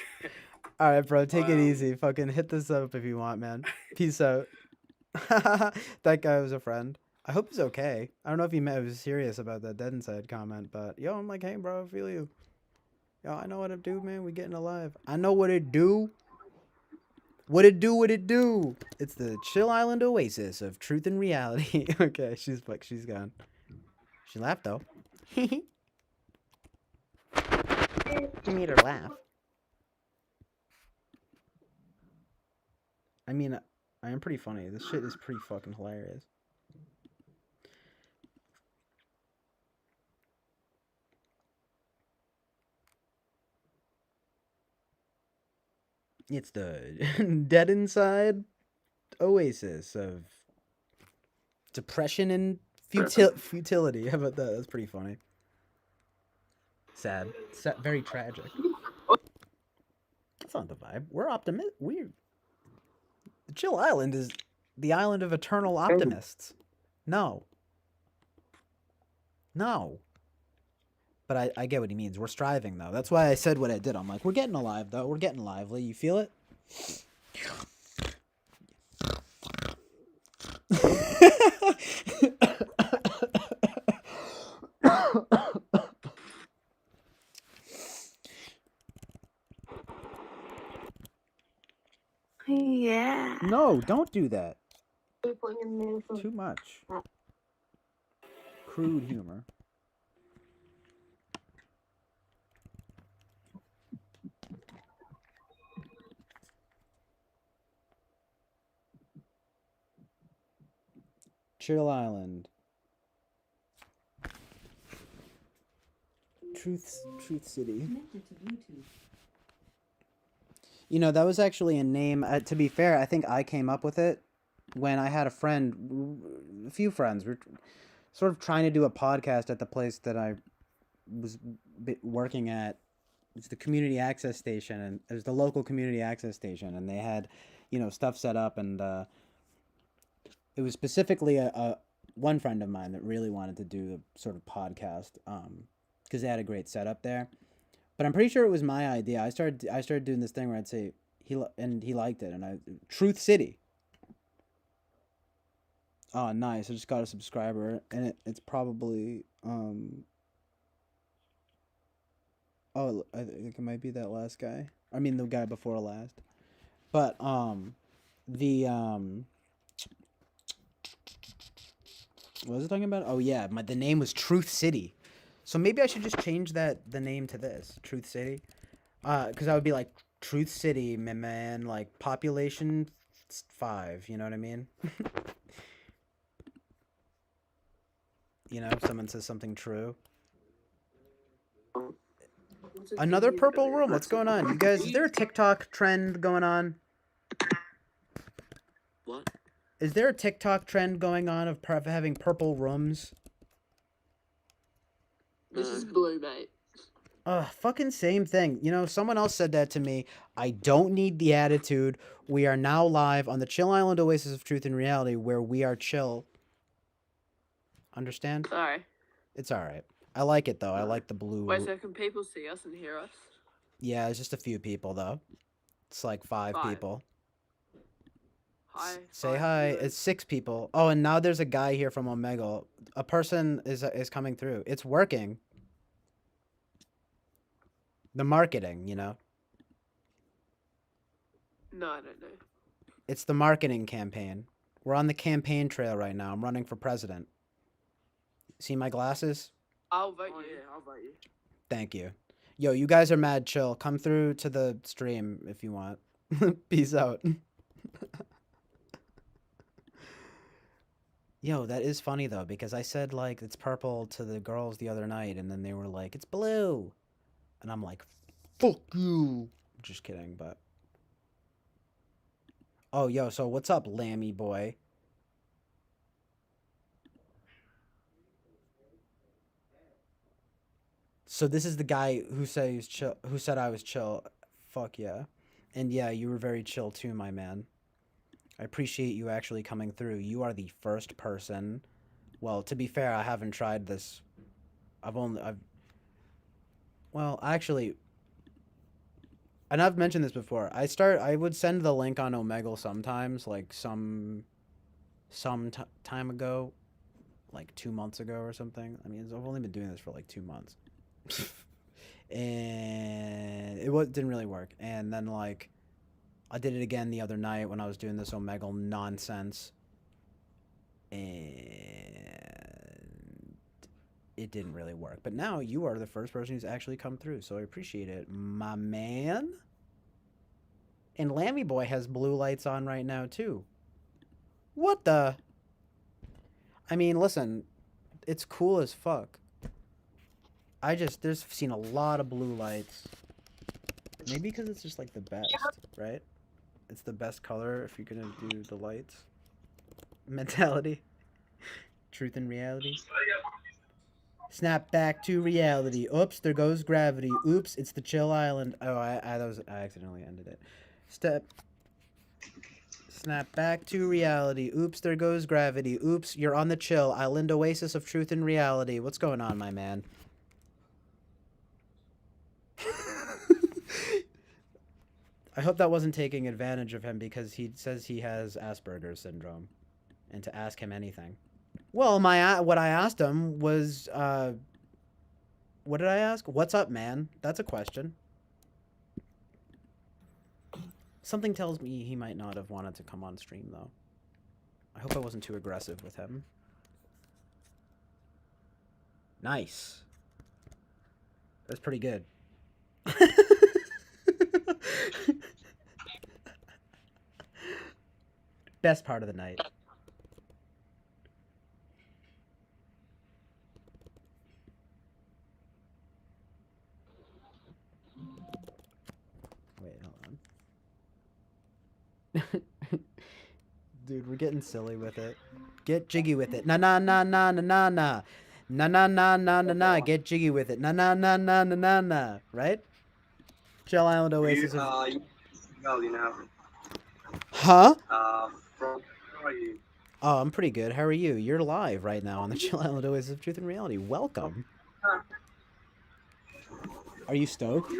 All right, bro, take it easy. Fucking hit this up if you want, man. Peace out. That guy was a friend. I hope he's okay. I don't know if he was serious about that Dead Inside comment, but yo, I'm like, hey, bro, I feel you. Yo, I know what it do, man. We getting alive. I know what it do. What it do, what it do. It's the Chill Island Oasis of truth and reality. Okay, she's gone. She laughed, though. You made her laugh. I mean, I am pretty funny. This shit is pretty fucking hilarious. It's the Dead Inside Oasis of depression and futility. How about that? That's pretty funny. Sad. Very tragic. That's not the vibe. We're optimistic. The Chill Island is the island of eternal optimists. No. But I get what he means. We're striving, though. That's why I said what I did. I'm like, we're getting alive, though. We're getting lively. You feel it? Yeah. No, don't do that. Too much. Crude humor. Chill Island. Truth City. You know, that was actually a name. To be fair, I think I came up with it when I had a few friends. We were sort of trying to do a podcast at the place that I was working at. It's the community access station, and it was the local community access station, and they had, you know, stuff set up, and it was specifically a one friend of mine that really wanted to do a sort of podcast, because they had a great setup there. But I'm pretty sure it was my idea. I started doing this thing where I'd say he liked it, and Truth City. Oh, nice! I just got a subscriber, and it's probably Oh, I think it might be that last guy. I mean, the guy before last. But the what was I talking about? Oh yeah, the name was Truth City. So maybe I should just change the name to this, Truth City. Because I would be like Truth City, man, like population 5, you know what I mean? You know, if someone says something true. Another purple room. What's going on? You guys, is there a TikTok trend going on? What? Is there a TikTok trend going on of having purple rooms? This is blue, mate. Fucking same thing. You know, someone else said that to me. I don't need the attitude. We are now live on the Chill Island Oasis of Truth and Reality, where we are chill. Understand? Sorry. It's alright. I like it, though. I like the blue. Wait, so can people see us and hear us? Yeah, it's just a few people, though. It's like 5 people. Hi. Say hi. It's 6 people. Oh, and now there's a guy here from Omegle. A person is coming through. It's working. The marketing, you know? No, I don't know. It's the marketing campaign. We're on the campaign trail right now. I'm running for president. See my glasses? I'll vote you. Yeah, I'll vote you. Thank you. Yo, you guys are mad chill. Come through to the stream if you want. Peace out. Yo, that is funny though, because I said like it's purple to the girls the other night, and then they were like, it's blue. And I'm like, fuck you. Just kidding, but. Oh, yo, so what's up, Lammy boy? So this is the guy who said he was chill, who said I was chill. Fuck yeah. And yeah, you were very chill too, my man. I appreciate you actually coming through. You are the first person. Well, to be fair, I haven't tried this. I've well, actually, and I've mentioned this before. I would send the link on Omegle sometimes, like time ago, like 2 months ago or something. I mean, I've only been doing this for like 2 months. And didn't really work. And then like I did it again the other night when I was doing this Omegle nonsense, and it didn't really work. But now you are the first person who's actually come through, so I appreciate it, my man. And Lammy Boy has blue lights on right now too. What the? I mean, listen, it's cool as fuck. There's seen a lot of blue lights. Maybe because it's just like the best, right? It's the best color if you're gonna do the lights. Mentality. Truth and reality. Snap back to reality. Oops, there goes gravity. Oops, it's the chill island. Oh, I accidentally ended it. Snap back to reality. Oops, there goes gravity. Oops, you're on the chill island oasis of truth and reality. What's going on, my man? I hope that wasn't taking advantage of him because he says he has Asperger's syndrome, and to ask him anything. Well, what I asked him was, what did I ask? What's up, man? That's a question. Something tells me he might not have wanted to come on stream, though. I hope I wasn't too aggressive with him. Nice. That's pretty good. Best part of the night. Wait, hold on. Dude, we're getting silly with it. Get jiggy with it. Na na na na na na na. Na na na na na na. Get jiggy with it. Na na na na na na na. Right? Chill Island Oasis. Huh? How are you? Oh, I'm pretty good. How are you? You're live right now on the Chill Island Oasis of Truth and Reality. Welcome. Are you stoked?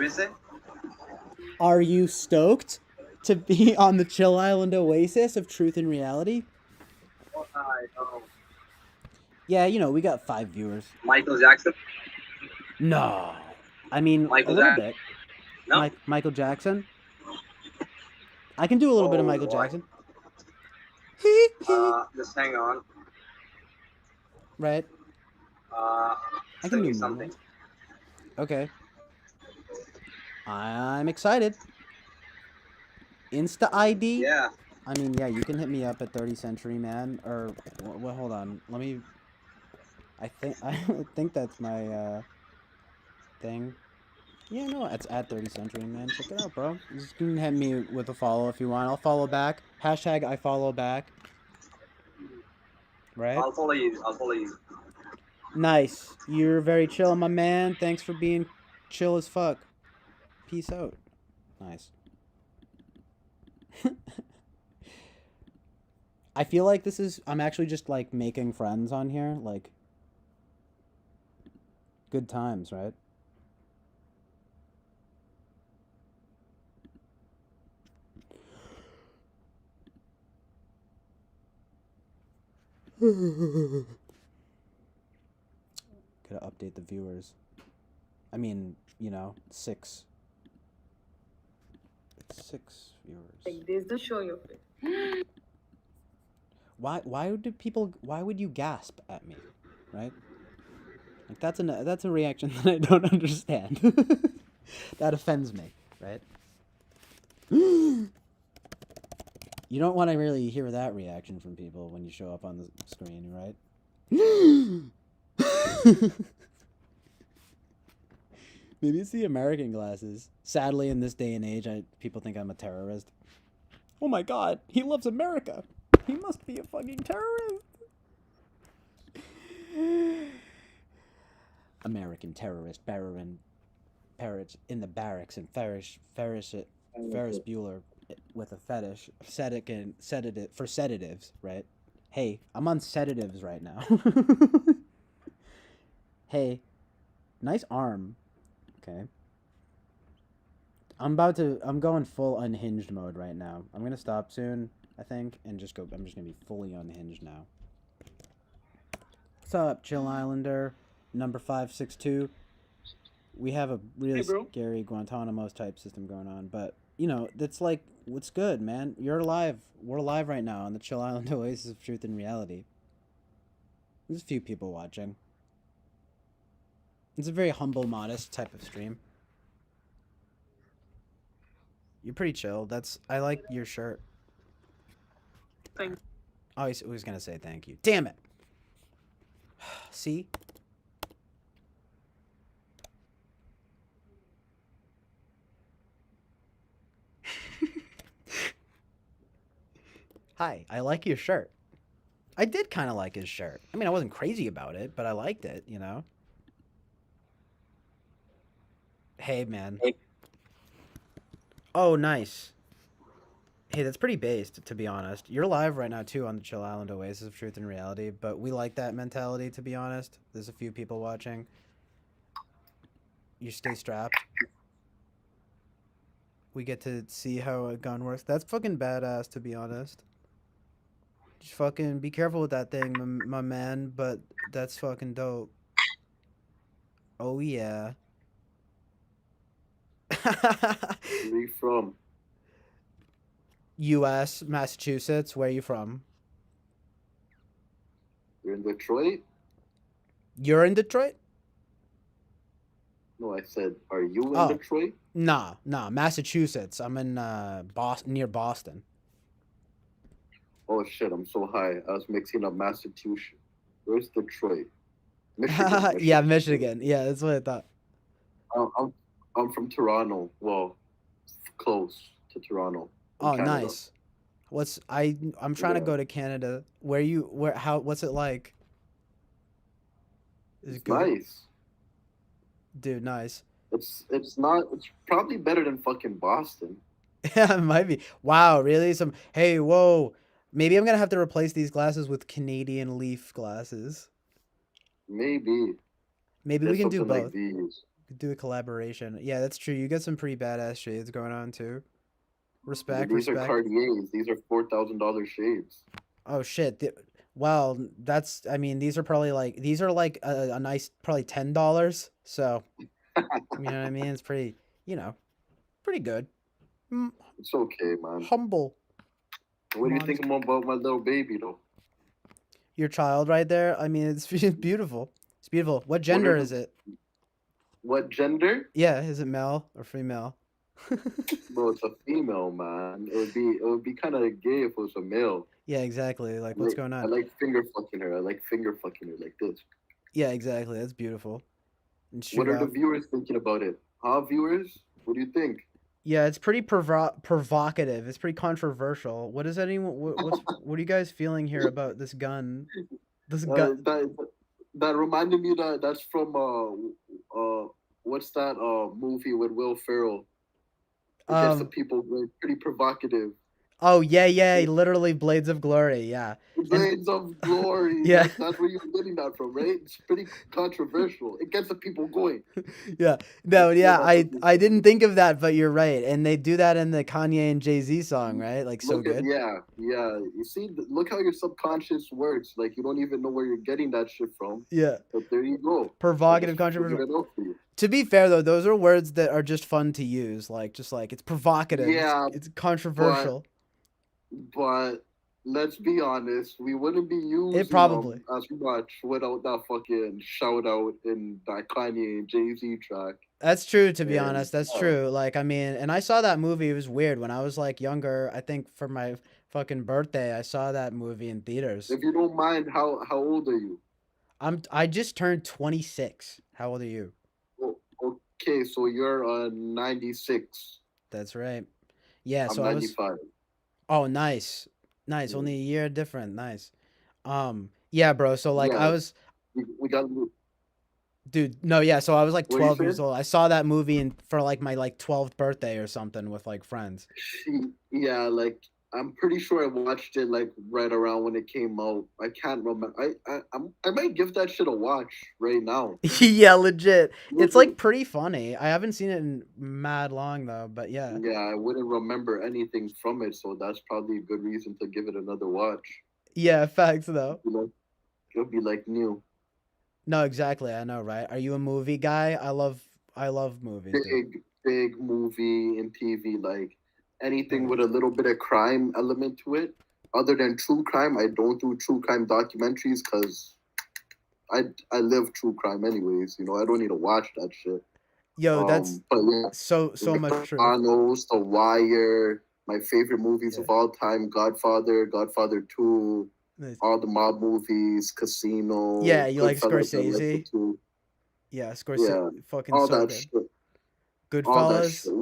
Are you stoked to be on the Chill Island Oasis of Truth and Reality? Yeah, you know, we got 5 viewers. Michael Jackson? No. I mean, a little bit. No? Michael Jackson? I can do a little bit of Michael Jackson. Just hang on. Right. I can do something. Okay. I'm excited. Insta ID? Yeah. I mean, yeah, you can hit me up at 30 Century Man, or well, hold on. Let me. I think that's my thing. Yeah, no, it's at 30 Century Man. Check it out, bro. You can hit me with a follow if you want. I'll follow back. Hashtag I follow back. Right? I'll follow you. Nice. You're very chill, my man. Thanks for being chill as fuck. Peace out. Nice. I feel like I'm actually just like making friends on here. Like, good times, right? Gotta update the viewers. I mean, you know, 6. It's 6 viewers. Like this to show your face. Why would you gasp at me, right? Like that's a reaction that I don't understand. That offends me, right? You don't want to really hear that reaction from people when you show up on the screen, right? Maybe it's the American glasses. Sadly, in this day and age, people think I'm a terrorist. Oh my god, he loves America. He must be a fucking terrorist. American terrorist, Parrot in the barracks, and Ferris Bueller with a fetish for sedatives, right? Hey, I'm on sedatives right now. Hey, nice arm. Okay. I'm going full unhinged mode right now. I'm gonna stop soon, I think, and I'm just gonna be fully unhinged now. What's up, Chill Islander, number 562? We have a really scary Guantanamo type system going on, but you know, that's like, what's good, man? You're alive. We're alive right now on the Chill Island Oasis of Truth and Reality. There's a few people watching. It's a very humble, modest type of stream. You're pretty chill. I like your shirt. Thank Oh, he was gonna say thank you. Damn it. See? Hi, I like your shirt. I did kind of like his shirt. I mean, I wasn't crazy about it, but I liked it, you know? Hey, man. Oh, nice. Hey, that's pretty based, to be honest. You're live right now, too, on the Chill Island Oasis of Truth and Reality, but we like that mentality, to be honest. There's a few people watching. You stay strapped. We get to see how a gun works. That's fucking badass, to be honest. Just fucking be careful with that thing, my man, but that's fucking dope. Oh, yeah. Where are you from? U.S., Massachusetts. Where are you from? You're in Detroit? You're in Detroit? No, I said, are you in Detroit? Nah, Massachusetts. I'm in near Boston. Oh shit, I'm so high. I was mixing up Massachusetts. Where's Detroit? Michigan. Yeah, Michigan. Yeah, that's what I thought. I'm from Toronto. Well, close to Toronto. Oh, Canada. Nice. I'm trying to go to Canada. What's it like? Is it good? Nice. Dude, nice. It's probably better than fucking Boston. Yeah, it might be. Wow, really? Hey, whoa. Maybe I'm gonna have to replace these glasses with Canadian Leaf glasses. Maybe we can do both. Like these. Do a collaboration. Yeah, that's true. You got some pretty badass shades going on too. Respect. These are Cartiers. These are $4,000 shades. Oh shit. Well, these are probably like a nice probably $10. So, you know what I mean? It's pretty, pretty good. It's okay, man. Humble. What do you think about my little baby, though? Your child right there? I mean, it's beautiful. It's beautiful. What gender is it? What gender? Yeah, is it male or female? Bro, it's a female, man. It would be kind of gay if it was a male. Yeah, exactly. Like, what's going on? I like finger fucking her. like this. Yeah, exactly. That's beautiful. What are the viewers thinking about it? Huh, viewers? What do you think? Yeah, it's pretty provocative. It's pretty controversial. What is anyone? What are you guys feeling here about this gun? This gun. That reminded me that's from what's that movie with Will Ferrell? It gets the people pretty provocative. Oh yeah, literally Blades of Glory, yeah. Blades of Glory. Yeah, that's where you're getting that from, right? It's pretty controversial. It gets the people going. Yeah, no, yeah, I didn't think of that, but you're right, and they do that in the Kanye and Jay-Z song, right? Like so good. Yeah. You see, look how your subconscious works. Like you don't even know where you're getting that shit from. Yeah. But there you go. Provocative, controversial. To be fair though, those are words that are just fun to use. Like it's provocative. Yeah. It's controversial. But let's be honest, we wouldn't be using it probably as much without that fucking shout out in that Kanye and Jay-Z track. That's true, to be And honest. That's true. Like, I mean, and I saw that movie. It was weird when I was like younger. I think for my fucking birthday, I saw that movie in theaters. if you don't mind, how old are you? I just turned 26. How old are you? Okay, so you're 96. That's right. Yeah, I'm so I was 95. Oh, nice. Nice. Yeah, Only a year different. Nice. Yeah, bro. So like yeah, I was we got. dude, no, yeah, so I was like What are you 12 years saying? old. I saw that movie for like my like 12th birthday or something with like friends. Yeah, like I'm pretty sure I watched it like right around when it came out. I can't remember. I might give that shit a watch right now. Yeah, legit. It's Listen, like pretty funny. I haven't seen it in mad long though, but yeah. yeah, I wouldn't remember anything from it, so that's probably a good reason to give it another watch. Yeah, facts though. You know, it'll be like new. No, exactly. I know, right? Are you a movie guy? I love movies, dude. Big movie and TV, like anything Yeah. with a little bit of crime element to it. Other than true crime, I don't do true crime documentaries because I live true crime anyways. You know, I don't need to watch that shit. Yo, that's But yeah, so The much true. Sopranos, The Wire, my favorite movies Yeah. of all time: Godfather, Godfather 2, Nice. all the mob movies, Yeah, Casino, you like Goodfellas. I like it Scorsese? too. Yeah, Scorsese Yeah, fucking all so that good. shit. All that Goodfellas? shit.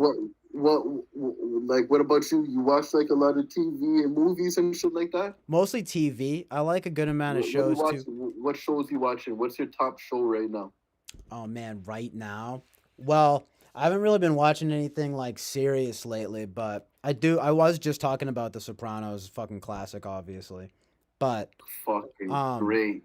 Like, what about you? You watch like a lot of TV and movies and shit like that? Mostly TV. I like a good amount of What do you shows watch? too. What shows you watching? What's your top show right now? Oh man, right now. Well, I haven't really been watching anything like serious lately, but I was just talking about The Sopranos, fucking classic, obviously. But Fucking um, great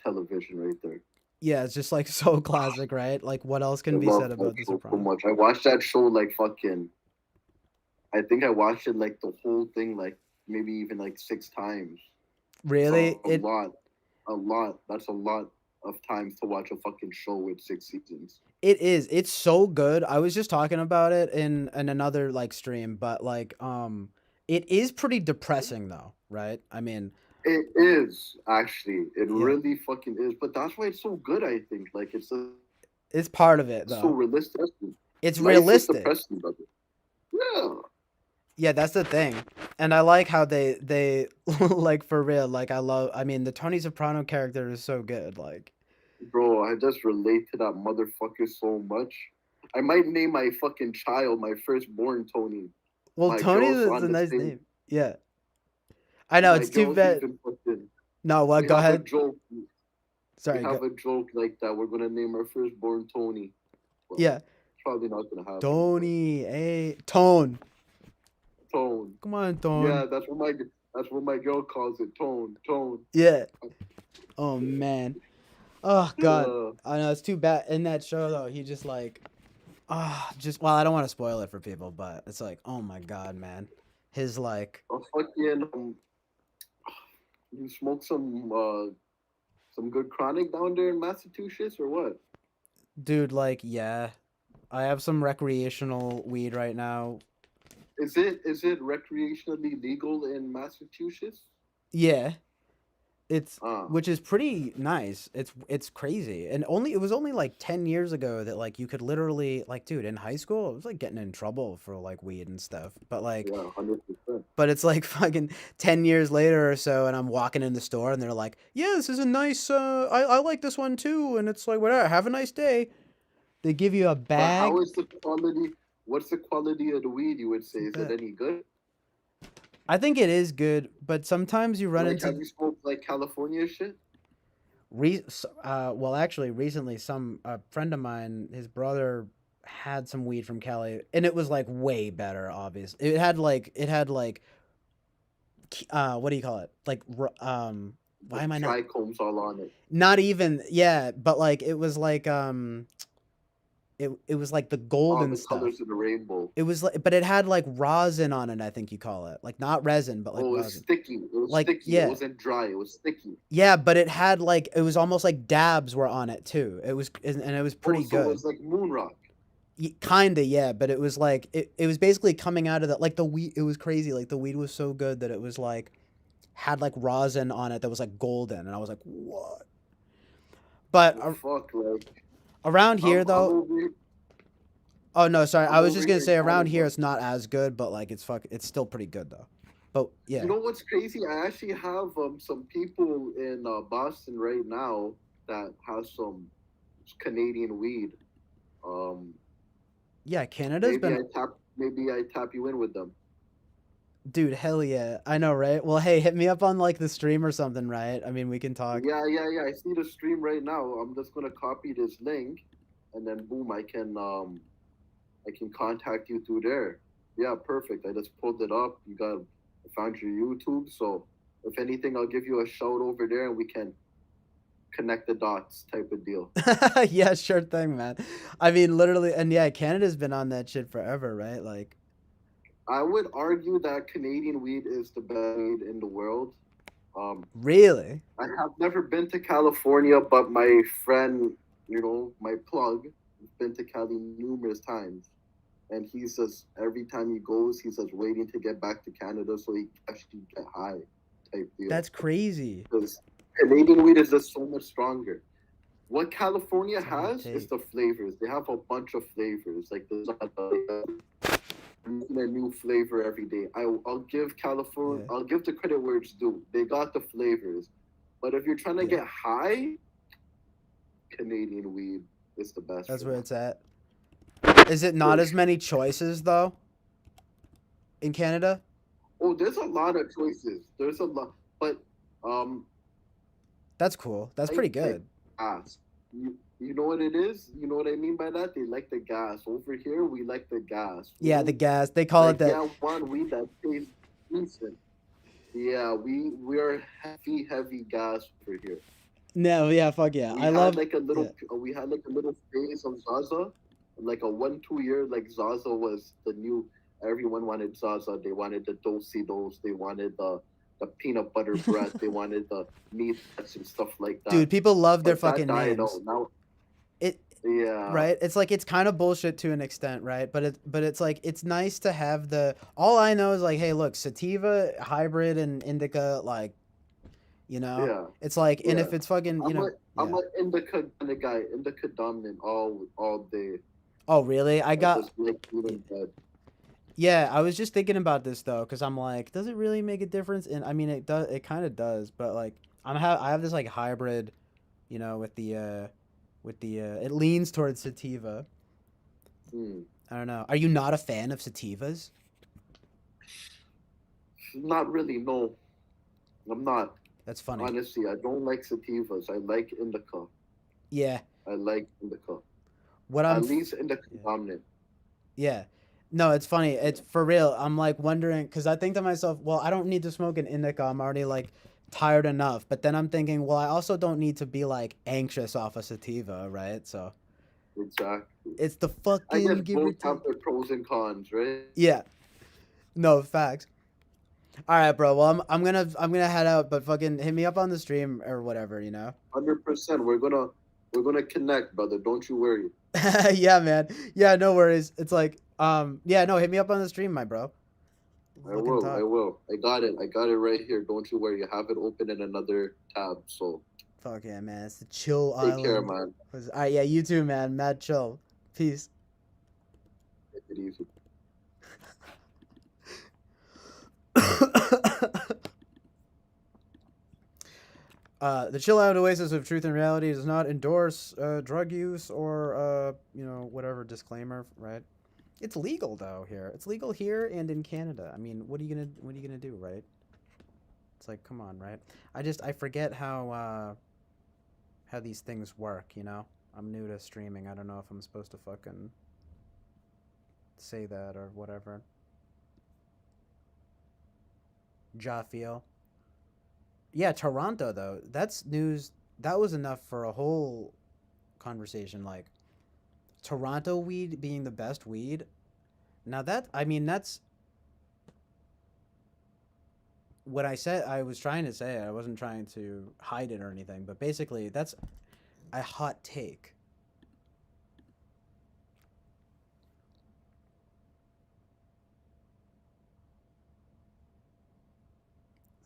television right there. yeah, it's just like so classic, right? Like, what else I can be love said that about The show so Sopranos? much. I watched that show like fucking. I think I watched it like the whole thing like maybe even like 6 times. It's Really? a lot, a lot. That's a lot of times to watch a fucking show with 6 seasons. It is. It's so good. I was just talking about it in another like stream, but like it is pretty depressing though, right? I mean, It is actually. It yeah. really fucking is. But that's why it's so good. I think like it's It's part of it so though. realistic. It's Life is realistic. depressing, brother. Yeah. Yeah, that's the thing. And I like how they like for real, like I mean the Tony Soprano character is so good. Like Bro, I just relate to that motherfucker so much. I might name my fucking child, my firstborn Tony. well My Tony girl's is on a the nice same. name. Yeah. I know My it's too girl's bad. even fucking. No, what? We Go have a ahead. joke. We Sorry, have go. a joke like that. We're gonna name our firstborn Tony. Well, Yeah. probably not gonna happen. Tony, hey, Tone. Tone. Come on, Tone. Yeah, that's what my girl calls it. Tone. Tone. Yeah. Oh man. Oh god. Uh, I know it's too bad in that show though. He just like just well, I don't want to spoil it for people, but it's like, oh my god, man. His like fucking you smoke some good chronic down there in Massachusetts or what? dude like yeah. I have some recreational weed right now. Is it recreationally legal in Massachusetts? Yeah. It's Ah, which is pretty nice. It's crazy. And it was only like 10 years ago that like you could literally like dude, in high school, it was like getting in trouble for like weed and stuff. But like yeah, 100%. but it's like fucking 10 years later or so and I'm walking in the store and they're like, "Yeah, this is a nice I like this one too." And it's like, "Whatever, have a nice day." They give you a But bag. how is the quality? What's the quality of the weed? You would say, is it Yeah. any good? I think it is good, but sometimes you run Like, have into you smoked like California shit? well actually recently some a friend of mine, his brother had some weed from Cali and it was like way better, obviously. It had like what do you call it? Like why am I not Trichomes all on it. not even yeah, but like it was like it was like the All golden the stuff. colors of the rainbow. It was like but it had like rosin on it, I think you call it. Like not resin, but like Oh, it's rosin. sticky. It was Like sticky. It yeah. wasn't dry. It was sticky. Yeah, but it had like it was almost like dabs were on it too. It was and it was Oh, pretty so it good. was like moon rock. Kinda, yeah, but it was like it was basically coming out of the like the weed. It was crazy. Like the weed was so good that it was like had like rosin on it that was like golden, and I was like, what? But Fuck, like around here I'm though, over here. Oh no, sorry. I I'm was over just gonna here in say around here Canada. it's not as good, but like it's still pretty good though. But yeah. You know what's crazy? I actually have some people in Boston right now that has some Canadian weed. Um, Yeah, Canada's been maybe I tap you in with them. dude, hell yeah. I know, right? Well, hey, hit me up on like the stream or something, right? I mean, we can talk. Yeah. I see the stream right now. I'm just gonna copy this link, and then boom, I can contact you through there. Yeah, perfect. I just pulled it up. I found your YouTube. So if anything, I'll give you a shout over there, and we can connect the dots type of deal. Yeah, sure thing, man. I mean, literally, and yeah, Canada's been on that shit forever, right? Like, I would argue that Canadian weed is the best weed in the world. really? I have never been to California, but my friend, my plug, has been to Cali numerous times. And he says every time he goes, he's just waiting to get back to Canada so he can actually get high type deal. That's crazy. Because Canadian weed is just so much stronger. What California has is the flavors. They have a bunch of flavors. Like there's a new flavor every day. I'll give California. I'll give the credit where it's due. They got the flavors, but if you're trying to get high, Canadian weed is the best. That's where it's at. Is it not as many choices though? In Canada? Oh, there's a lot of choices. There's a lot, but that's cool. That's pretty good. Gas. You know what it is? You know what I mean by that? They like the gas. Over here, we like the gas. Yeah, the gas. They call it that. Yeah, one weed that tastes decent. Yeah, we are heavy gas over here. No, yeah, fuck yeah. We I had love. like a little. We had like a little phase of Zaza, like a 1-2 year. Like Zaza was the new. Everyone wanted Zaza. They wanted the Dositos. They wanted the peanut butter bread. They wanted the meat and stuff like that. Dude, people love their fucking names. Now, yeah. Right? It's like it's kind of bullshit to an extent, right? But it's like it's nice to have the all I know is like, hey, look, sativa, hybrid and indica, like it's like and if it's fucking, I'm an indica kind of guy, indica dominant all day. Oh, really? I got just like yeah, I was just thinking about this though, because I'm like, does it really make a difference? And I mean, it does. It kind of does, but like, I have this like hybrid, with the it leans towards sativa. I don't know. Are you not a fan of sativas? Not really. No, I'm not. That's funny. Honestly, I don't like sativas. I like indica. Yeah. I like indica. At least indica dominant. Yeah. No, it's funny. It's for real. I'm like wondering because I think to myself, well, I don't need to smoke an indica. I'm already like tired enough. But then I'm thinking, well, I also don't need to be like anxious off a sativa, right? So exactly. It's the fucking. I guess both have their pros and cons, right? Yeah. No facts. All right, bro. Well, I'm gonna head out, but fucking hit me up on the stream or whatever, 100%. We're gonna connect, brother. Don't you worry. Yeah, man. Yeah, no worries. It's like, yeah, no, hit me up on the stream, my bro. I will. I got it right here. Don't you worry. I have it open in another tab. So. Fuck yeah, man. It's the chill Take island. care, man. All right, yeah, you too, man. Mad chill. Peace. Take it easy. The Chill Out Oasis of Truth and Reality does not endorse drug use or whatever disclaimer, right? It's legal though here. It's legal here and in Canada. I mean, what are you gonna do, right? It's like, come on, right? I forget how these things work, I'm new to streaming. I don't know if I'm supposed to fucking say that or whatever. Jafiel. Yeah, Toronto though. That's news. That was enough for a whole conversation. Like Toronto weed being the best weed. Now that's what I said. I was trying to say. I wasn't trying to hide it or anything. But basically, that's a hot take.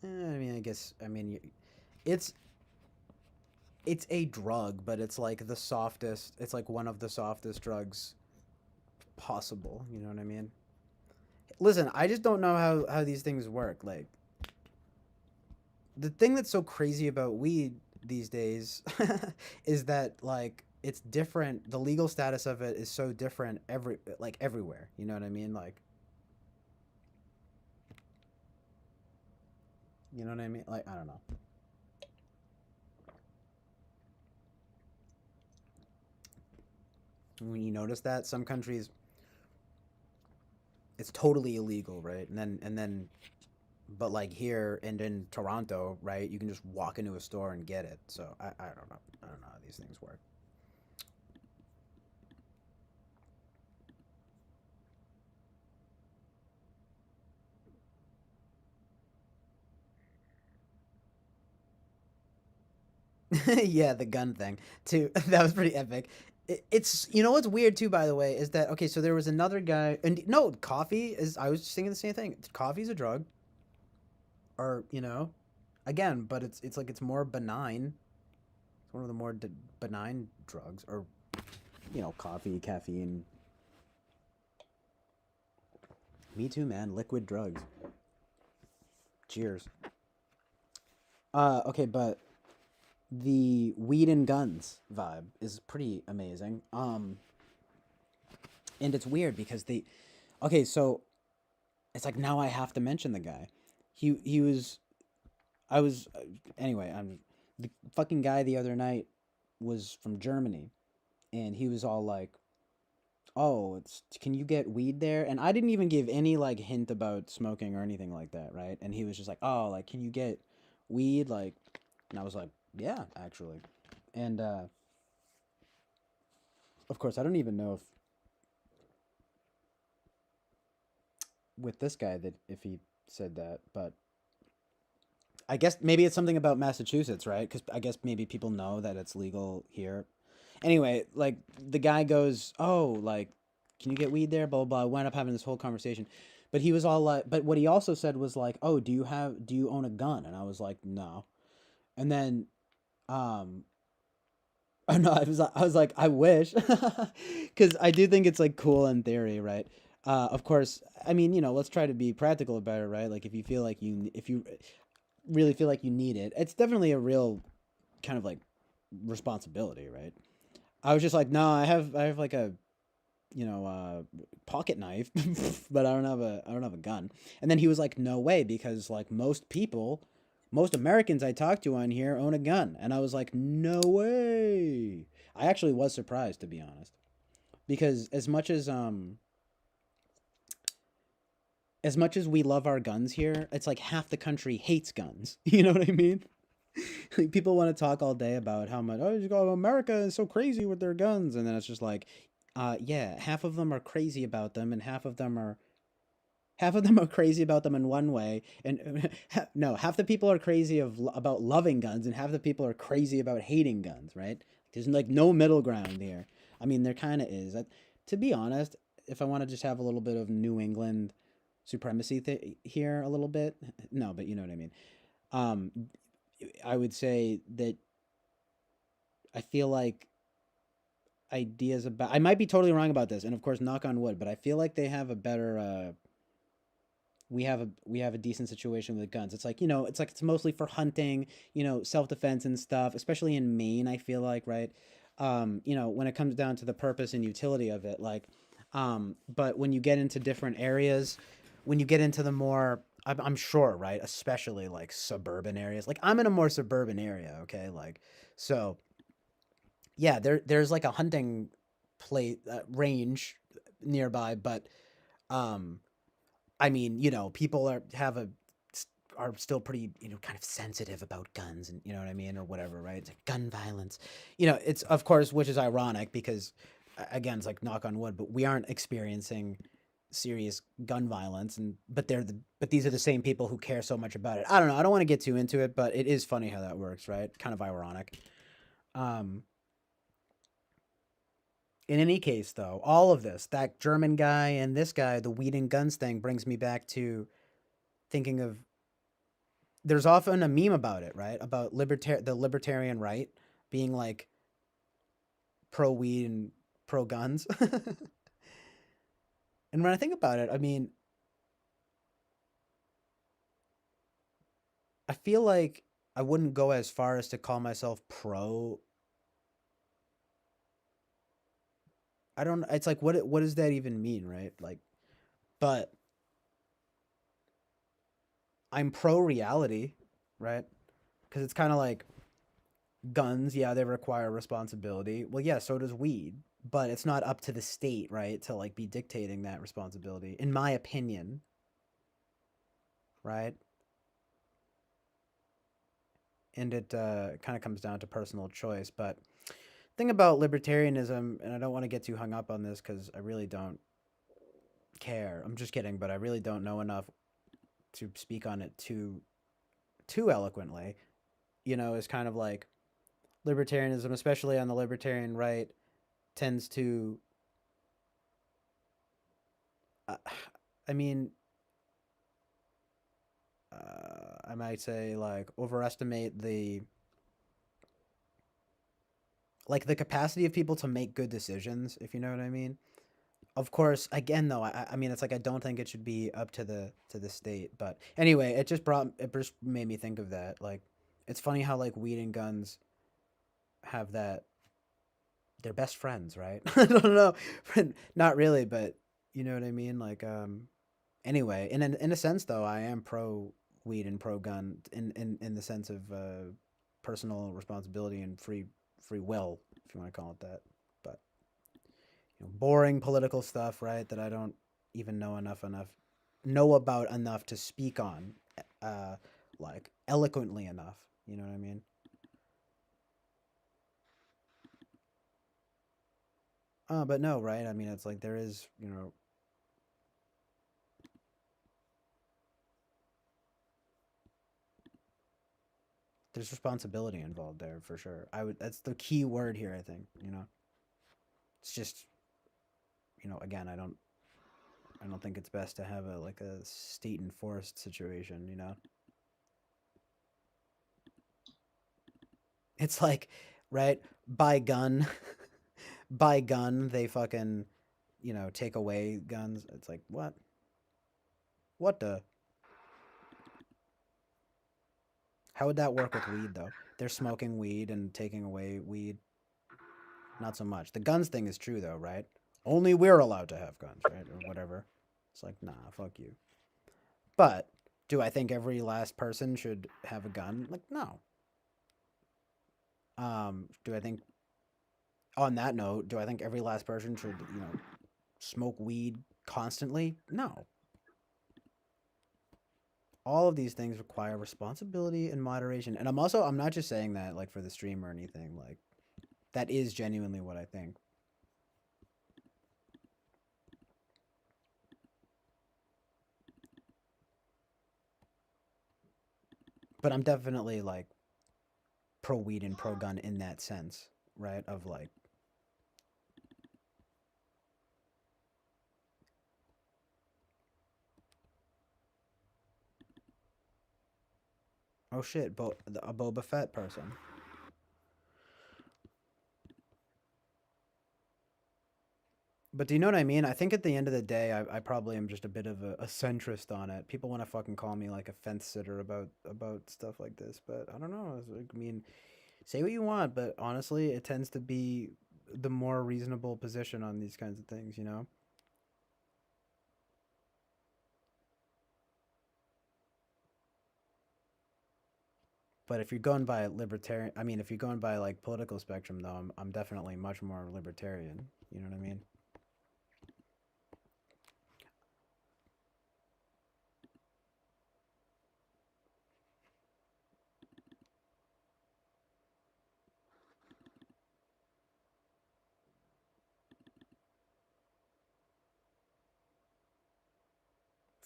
It's a drug, but it's like the softest. It's like one of the softest drugs possible. You know what I mean? Listen, I just don't know how these things work. Like, the thing that's so crazy about weed these days is that like it's different. The legal status of it is so different everywhere. You know what I mean? Like, you know what I mean? Like, I don't know. When you notice that some countries it's totally illegal, right? And then but like here and in Toronto, right, you can just walk into a store and get it. So I don't know. I don't know how these things work. Yeah, the gun thing too. That was pretty epic. It's you know what's weird too, by the way, is that okay? So there was another guy, and no, coffee is. I was just thinking the same thing. Coffee's a drug, or again, but it's like it's more benign. It's one of the more benign drugs, or coffee, caffeine. Me too, man. Liquid drugs. Cheers. Okay, but the weed and guns vibe is pretty amazing. And it's weird because okay, so it's like now I have to mention the guy. He was, I was, anyway. The fucking guy the other night was from Germany, and he was all like, "Oh, can you get weed there?" And I didn't even give any like hint about smoking or anything like that, right? And he was just like, "Oh, like can you get weed?" Like, and I was like, "Yeah, actually." And of course, I don't even know if with this guy that if he said that, but I guess maybe it's something about Massachusetts, right? Because I guess maybe people know that it's legal here. Anyway, like the guy goes, "Oh, like, can you get weed there?" Blah blah blah. I wound up having this whole conversation, but he was all like, but what he also said was like, "Oh, do you own a gun?" And I was like, "No." And then, um, I know I was like, I wish, because I do think it's like cool in theory, right? Of course, I mean, let's try to be practical about it, right? Like if you really feel like you need it, it's definitely a real kind of like responsibility, right? I was just like, no, I have like a pocket knife, but I don't have a gun. And then he was like, no way, because like most Americans I talk to on here own a gun, and I was like, no way. I actually was surprised, to be honest, because as much as we love our guns here, it's like half the country hates guns. You know what I mean? Like, people want to talk all day about how much America is so crazy with their guns, and then it's just like, yeah, half of them are crazy about them, and half of them are crazy about them in one way, and no, half the people are crazy about loving guns, and half the people are crazy about hating guns. Right? There's like no middle ground here. I mean, there kind of is. To be honest, if I want to just have a little bit of New England supremacy here, a little bit, no, but you know what I mean. Um, I would say that I feel like ideas about I might be totally wrong about this, and of course, knock on wood, but I feel like they have a better we have a decent situation with guns. It's like, it's mostly for hunting, self-defense and stuff, especially in Maine, I feel like, right? When it comes down to the purpose and utility of it, like but when you get into different areas, when you get into the more I'm sure, right, especially like suburban areas. Like I'm in a more suburban area, okay? Like so yeah, there's like a hunting play range nearby, but um I mean, people are still pretty, kind of sensitive about guns, and you know what I mean, or whatever, right? It's like gun violence. It's of course, which is ironic because again, it's like knock on wood, but we aren't experiencing serious gun violence, and but these are the same people who care so much about it. I don't know. I don't want to get too into it, but it is funny how that works, right? Kind of ironic. Um in any case, though, all of this, that German guy and this guy, the weed and guns thing brings me back to thinking of there's often a meme about it, right? About the libertarian right being like pro weed and pro guns. And when I think about it, I mean, I feel like I wouldn't go as far as to call myself pro. I don't. It's like what does that even mean, right? Like, but I'm pro reality, right? Because it's kind of like guns. Yeah, they require responsibility. Well, yeah, so does weed, but it's not up to the state, right, to like be dictating that responsibility, in my opinion, right? And it kind of comes down to personal choice. But thing about libertarianism, and I don't want to get too hung up on this because I really don't care. I'm just kidding, but I really don't know enough to speak on it too eloquently. You know, is kind of like libertarianism, especially on the libertarian right, tends to. Uh, I mean, I might say like overestimate the capacity of people to make good decisions, if you know what I mean. Of course, again though, I mean it's like I don't think it should be up to the state. But anyway, it just made me think of that. Like, it's funny how like weed and guns have that they're best friends, right? I don't know, not really, but you know what I mean. Like, anyway, in a sense though, I am pro weed and pro gun in the sense of personal responsibility and free will, if you want to call it that. But boring political stuff, right? That I don't even know about enough to speak on, like eloquently enough. You know what I mean? But no, right? I mean, it's like there is, there's responsibility involved there for sure. That's the key word here, I think. It's just, again, I don't think it's best to have a state enforced situation. It's like, right, by gun, by gun, they fucking, take away guns. It's like, what? What the? How would that work with weed, though? They're smoking weed and taking away weed. Not so much. The guns thing is true, though, right? Only we're allowed to have guns, right? Or whatever. It's like, nah, fuck you. But do I think every last person should have a gun? Like, no. Do I think, on that note, do I think every last person should, smoke weed constantly? No. All of these things require responsibility and moderation. And I'm not just saying that like for the stream or anything. Like, that is genuinely what I think. But I'm definitely like pro weed and pro gun in that sense, right? Of like, oh shit, a Boba Fett person. But do you know what I mean? I think at the end of the day, I probably am just a bit of a centrist on it. People want to fucking call me like a fence sitter about stuff like this, but I don't know. I mean, say what you want, but honestly, it tends to be the more reasonable position on these kinds of things, But if you're going by libertarian, I mean, if you're going by like political spectrum, though, I'm definitely much more libertarian. You know what I mean?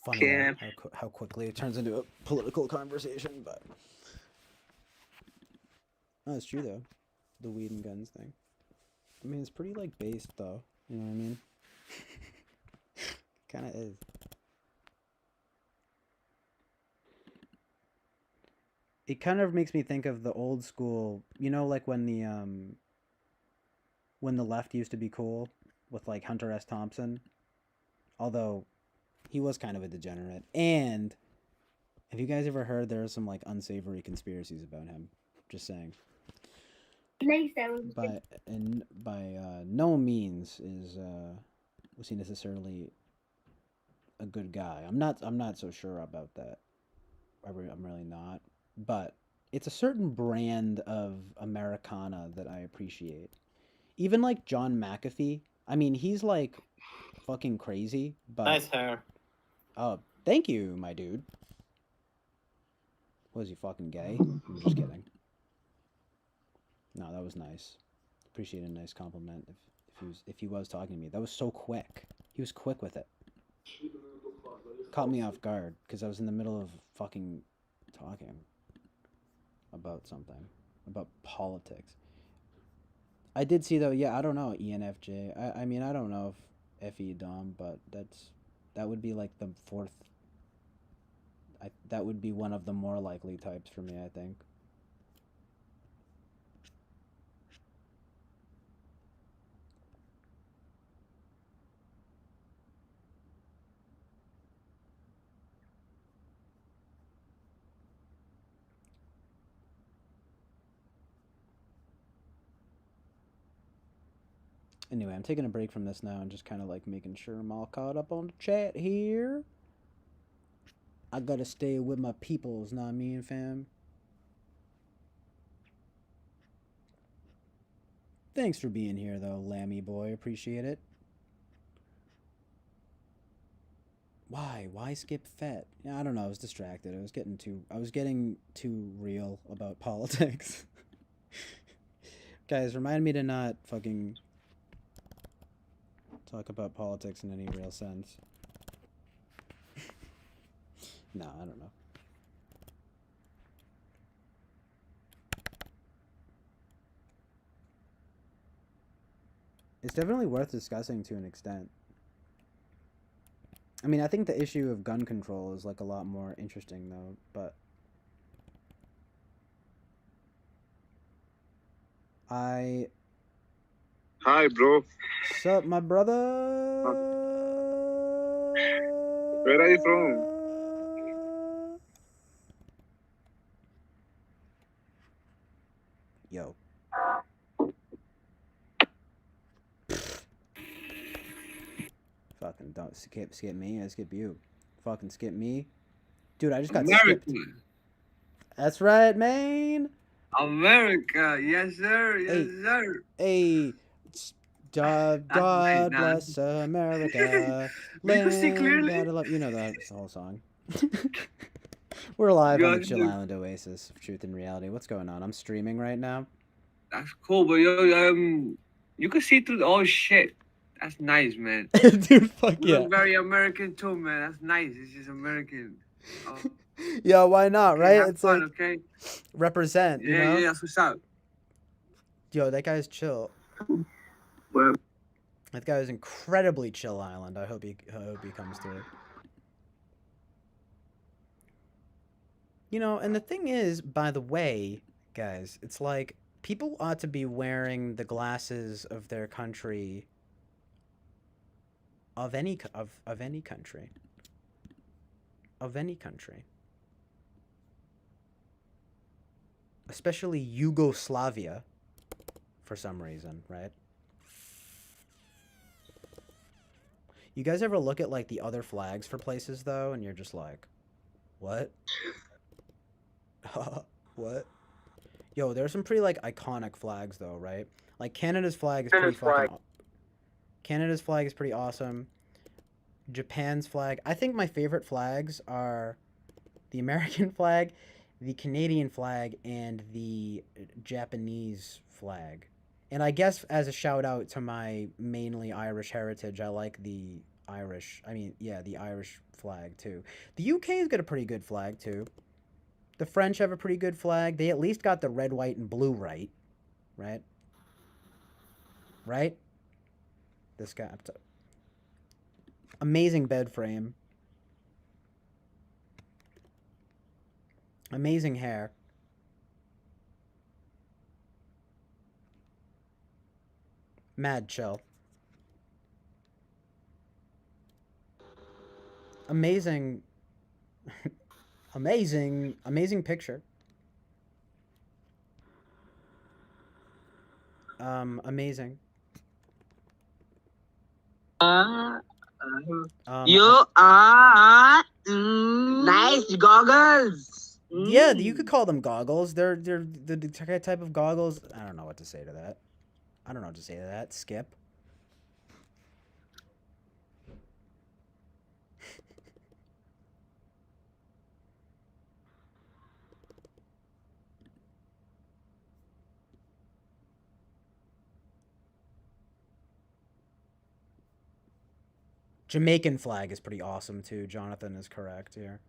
Funny how quickly it turns into a political conversation, but no, it's true though. The weed and guns thing. I mean, it's pretty like based though. You know what I mean? Kind of is. It kind of makes me think of the old school. Like when the left used to be cool with like Hunter S. Thompson. Although he was kind of a degenerate. And have you guys ever heard there are some like unsavory conspiracies about him? Just saying. By no means was he necessarily a good guy. I'm not so sure about that. I'm really not. But it's a certain brand of Americana that I appreciate. Even like John McAfee. I mean, he's like fucking crazy, but Nice hair. oh, thank you, my dude. Was he fucking gay? I'm just kidding. No, that was nice. Appreciate a nice compliment if he was talking to me. That was so quick. He was quick with it. Caught me off guard because I was in the middle of fucking talking about something, about politics. I did see though, yeah, I don't know, ENFJ. I mean, I don't know if FE Dom, but that would be like the fourth. That would be one of the more likely types for me, I think. Anyway, I'm taking a break from this now and just kind of like making sure I'm all caught up on the chat here. I gotta stay with my peoples, know what I mean, fam? Thanks for being here, though, Lammy boy. Appreciate it. Why? Why skip Fett? I don't know. I was distracted. I was getting too real about politics. Guys, remind me to not fucking talk about politics in any real sense. No, I don't know. It's definitely worth discussing to an extent. I mean, I think the issue of gun control is like a lot more interesting though, but Hi, bro. Sup, my brother? Where are you from? Yo. Fucking don't skip me. I skip you. Fucking skip me. Dude, I just got skipped. That's right, man. America, yes sir, yes sir. Hey, God nice, bless America. You can see clearly. Gotta love, you know the whole song. We're live on the Chill Island Oasis of Truth and Reality. What's going on? I'm streaming right now. That's cool, but yo, you can see through all shit. That's nice, man. Dude, fuck you yeah. look very American too, man. That's nice. It's just American. Yeah, why not, okay, right? have It's fun, like okay? represent, you know? Yeah, that's what's up. Yo, that guy's chill. Well, that guy is incredibly chill island. I hope he comes through. You know, and the thing is, by the way, guys, it's like people ought to be wearing the glasses of their country of any country. Of any country. Especially Yugoslavia for some reason, right? You guys ever look at like the other flags for places though and you're just like, what? What? Yo, there's some pretty like iconic flags though, right? Like Canada's flag is pretty fucking Canada's flag is pretty awesome. Japan's flag. I think my favorite flags are the American flag, the Canadian flag, and the Japanese flag. And I guess as a shout out to my mainly Irish heritage, I like the Irish flag too. The UK's got a pretty good flag too. The French have a pretty good flag. They at least got the red, white, and blue right. Right? Right? This guy. Amazing bed frame. Amazing hair. Mad chill. amazing, amazing picture. Amazing. Uh, Um, nice goggles. yeah, you could call them goggles. They're the type of goggles. I don't know what to say to that. I don't know what to say to that. Skip. Jamaican flag is pretty awesome too. Jonathan is correct here.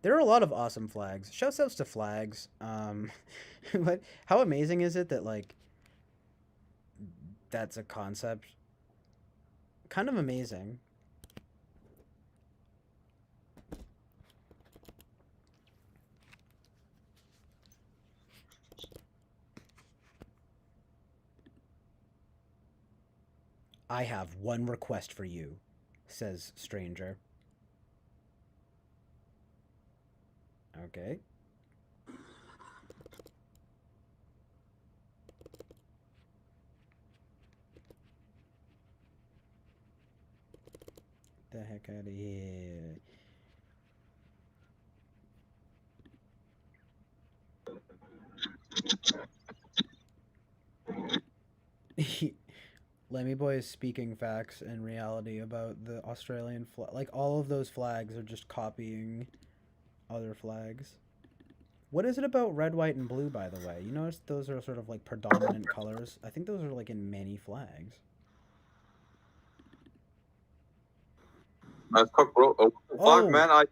There are a lot of awesome flags. Shouts outs to flags. But how amazing is it that like that's a concept? Kind of amazing. I have one request for you, says Stranger. Okay. The heck out of here. Lemmy Boy is speaking facts and reality about the Australian flag. Like, all of those flags are just copying other flags. What is it about red, white, and blue, by the way? You notice those are sort of like predominant colors? I think those are like in many flags. Nice cock, bro. Oh, what the fuck, man?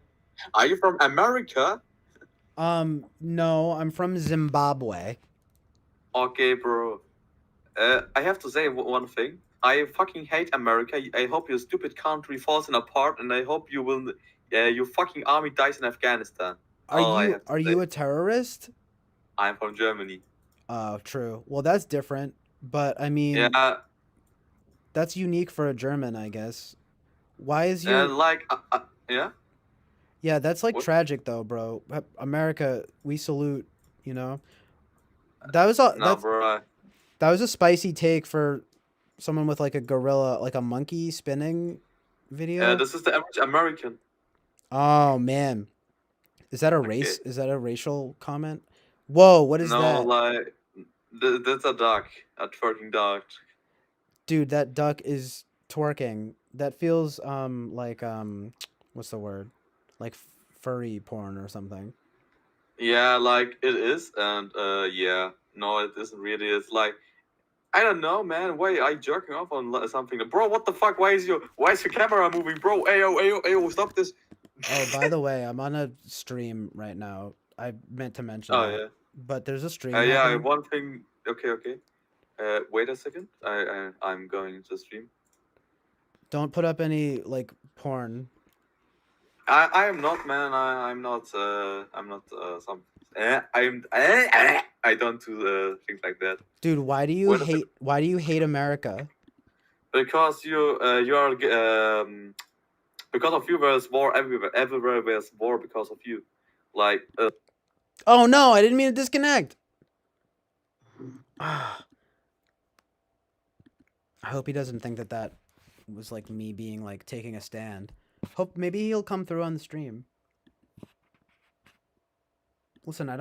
Are you from America? No, I'm from Zimbabwe. Okay, bro. I have to say one thing. I fucking hate America. I hope your stupid country falls apart, and I hope you will, your fucking army dies in Afghanistan. Are you a terrorist? I'm from Germany. Oh, true. Well, that's different. But I mean, Yeah. That's unique for a German, I guess. Why is your yeah? Yeah, that's like tragic though, bro. America, we salute, you know. That was a bro. That was a spicy take for someone with like a gorilla, like a monkey spinning video. Yeah, this is the average American. Oh man. Is that a race? Is that a racial comment? Whoa, what is that? No, like that's a duck, a twerking duck. Dude, that duck is twerking. That feels like what's the word? Like furry porn or something. Yeah, like it is, and yeah, no, it isn't really. It's like I don't know, man. Why are you jerking off on something? Bro, what the fuck? Why is your camera moving, bro? Ayo, ayo, ayo, stop this. Oh, by the way, I'm on a stream right now. I meant to mention Oh that. yeah. But there's a stream. Yeah, happening. one thing. Okay. Wait a second. I'm going to stream. Don't put up any like porn. I am not, man. I'm not. Some. I don't do things like that. Dude, why do you hate America? Because you are because of you there's war everywhere there's war because of you, like. Oh no! I didn't mean to disconnect. I hope he doesn't think that was like me being like taking a stand. Hope maybe he'll come through on the stream. Listen, I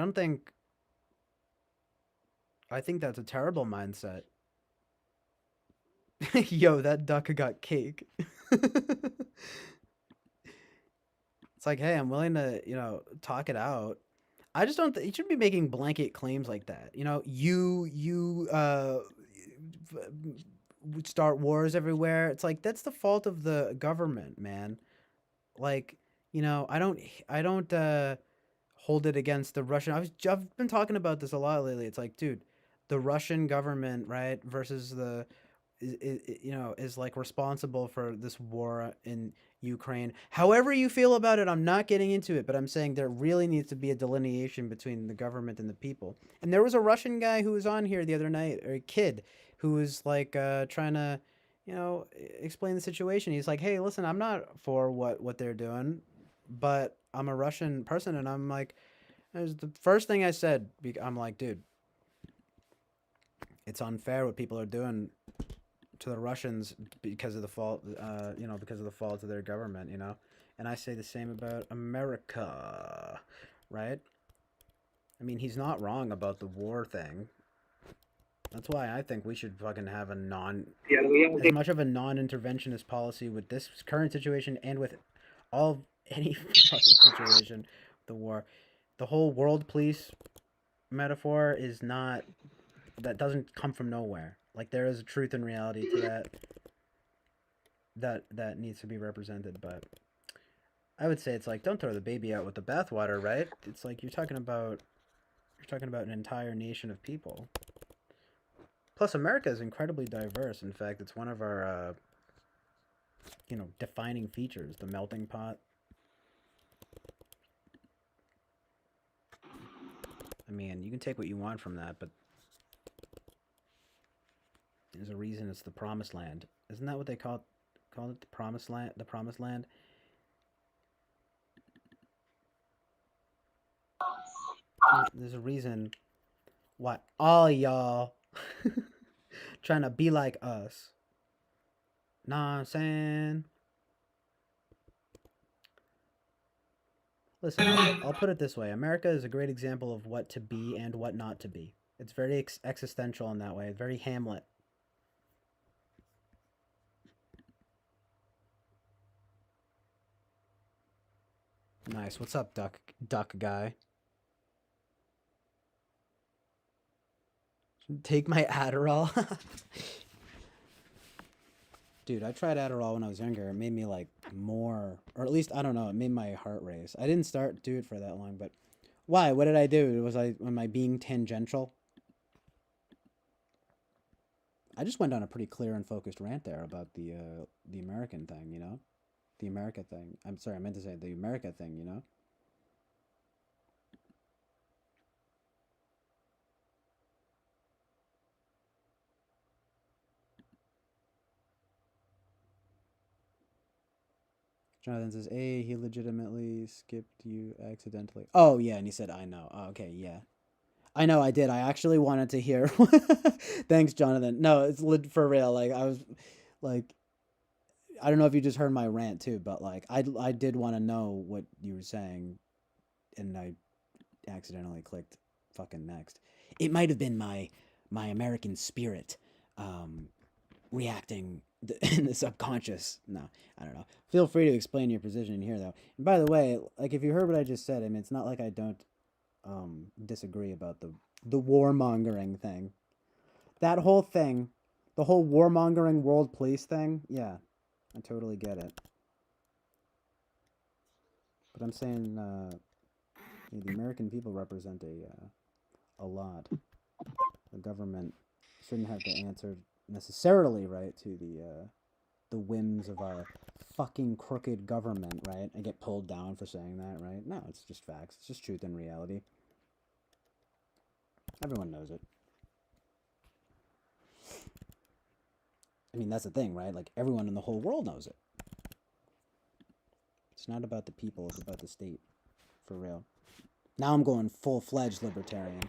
think that's a terrible mindset. Yo, that duck got cake. It's like, hey, I'm willing to, talk it out. I just don't. You shouldn't be making blanket claims like that. You start wars everywhere. It's like that's the fault of the government, man. Like, I don't hold it against the Russian. I've been talking about this a lot lately. It's like, dude, the Russian government, right, versus the is like responsible for this war in Ukraine. However you feel about it, I'm not getting into it, but I'm saying there really needs to be a delineation between the government and the people. And there was a Russian guy who was on here the other night, or a kid who was like trying to, you know, explain the situation. He's like, hey, listen, I'm not for what they're doing, but I'm a Russian person, and I'm like, it was the first thing I said. I'm like, dude, it's unfair what people are doing to the Russians because of the fault, you know, because of the fall to their government, you know. And I say the same about America, right? I mean, he's not wrong about the war thing. That's why I think we should fucking have a as much of a non-interventionist policy with this current situation and with any fucking situation, the war. The whole world police metaphor is not, that doesn't come from nowhere. Like, there is a truth and reality to that needs to be represented, but I would say it's like, don't throw the baby out with the bathwater, right? It's like you're talking about an entire nation of people. Plus, America is incredibly diverse. In fact, it's one of our you know, defining features, the melting pot. I mean, you can take what you want from that, but there's a reason it's the promised land. Isn't that what they call it, the promised land? The promised land. There's a reason why all y'all trying to be like us. Know what I'm saying? Listen, I'll put it this way. America is a great example of what to be and what not to be. It's very existential in that way. Very Hamlet. Nice. What's up, duck guy? Take my Adderall. Dude, I tried Adderall when I was younger. It made me like more, or at least I don't know. It made my heart race. I didn't do it for that long, but why? What did I do? Am I being tangential? I just went on a pretty clear and focused rant there about the American thing, you know, the America thing. I'm sorry, I meant to say the America thing, you know. Jonathan says, "A, he legitimately skipped you accidentally." Oh yeah, and he said, "I know." Oh, okay, yeah, I know. I did. I actually wanted to hear. Thanks, Jonathan. No, it's for real. Like I was, like, I don't know if you just heard my rant too, but like I did want to know what you were saying, and I accidentally clicked fucking next. It might have been my American spirit, reacting in the subconscious. No, I don't know. Feel free to explain your position here, though. And by the way, like, if you heard what I just said, I mean, it's not like I don't disagree about the warmongering thing. That whole thing, the whole warmongering world police thing. Yeah, I totally get it. But I'm saying the American people represent a lot. The government shouldn't have to answer necessarily, right, to the whims of our fucking crooked government, right? I get pulled down for saying that, right? No, it's just facts. It's just truth and reality. Everyone knows it. I mean, that's the thing, right? Like, everyone in the whole world knows it. It's not about the people, it's about the state. For real. Now I'm going full-fledged libertarian.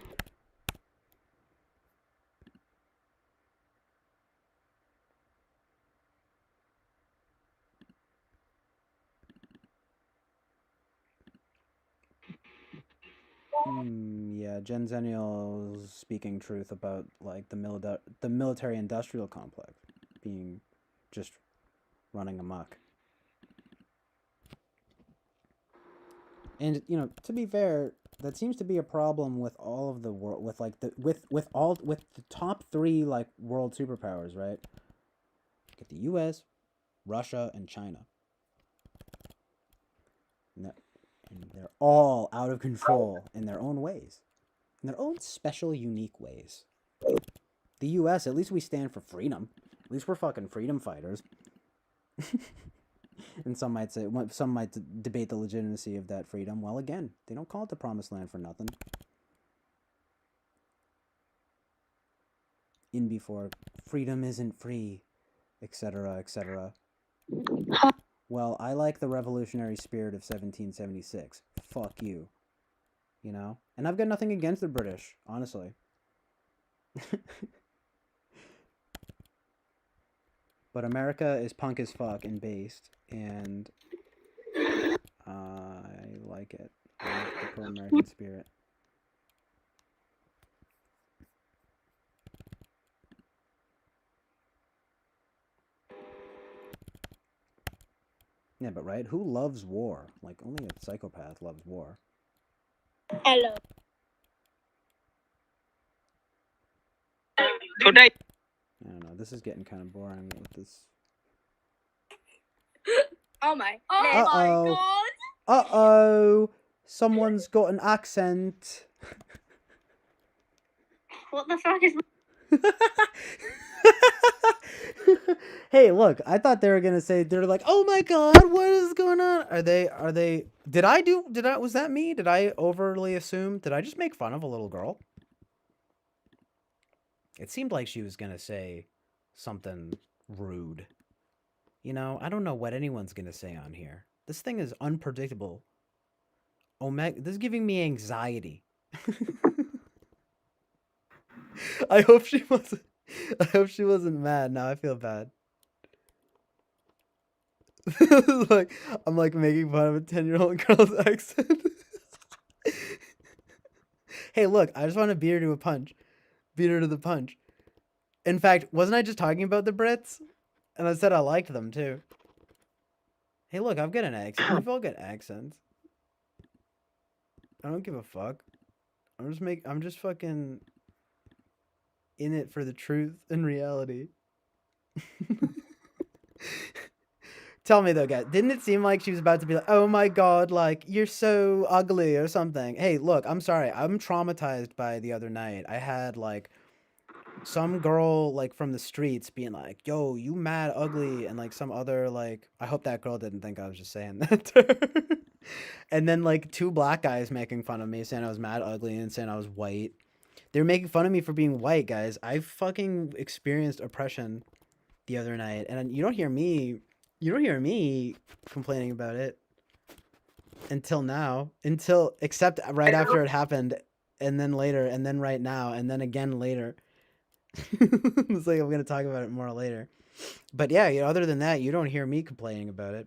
Yeah, Gen Zennial's speaking truth about, like, the military-industrial complex being just running amok. And, you know, to be fair, that seems to be a problem with all of the world, with like with the top 3 like world superpowers, right? Get the U.S., Russia, and China. And they're all out of control in their own ways, in their own special, unique ways. The U.S., at least we stand for freedom. At least we're fucking freedom fighters. And some might debate the legitimacy of that freedom. Well, again, they don't call it the promised land for nothing. In before, freedom isn't free. etc., etc. Well, I like the revolutionary spirit of 1776. Fuck you. You know? And I've got nothing against the British, honestly. But America is punk as fuck and based, and I like it. I like the pro-American spirit. Yeah, but right? Who loves war? Like, only a psychopath loves war. Hello. Today. I don't know. This is getting kind of boring with this. Oh my. Uh-oh. Uh-oh. Someone's got an accent. What the fuck is? Hey, look, I thought they were gonna say, they're like, oh my god, what is going on? Are they was that me? Did I overly assume? Did I just make fun of a little girl? It seemed like she was gonna say something rude. You know, I don't know what anyone's gonna say on here. This thing is unpredictable. This is giving me anxiety. I hope she wasn't mad. Now I feel bad. Like, I'm like making fun of a 10-year-old girl's accent. Hey, look, I just want to beat her to a punch. Beat her to the punch. In fact, wasn't I just talking about the Brits? And I said I liked them too. Hey, look, I've got an accent. We've all got accents. I don't give a fuck. I'm just fucking in it for the truth and reality. Tell me though, guys, didn't it seem like she was about to be like, oh my god, like, you're so ugly or something? Hey, look, I'm sorry. I'm traumatized by the other night. I had, like, some girl, like, from the streets being like, yo, you mad ugly, and, like, some other, like, I hope that girl didn't think I was just saying that to her. And then, like, 2 black guys making fun of me, saying I was mad ugly and saying I was white. They were making fun of me for being white, guys. I fucking experienced oppression the other night, and you don't hear me complaining about it until now, except right after it happened, and then later, and then right now, and then again later. It's like I'm gonna talk about it more later. But yeah, you know, other than that, you don't hear me complaining about it.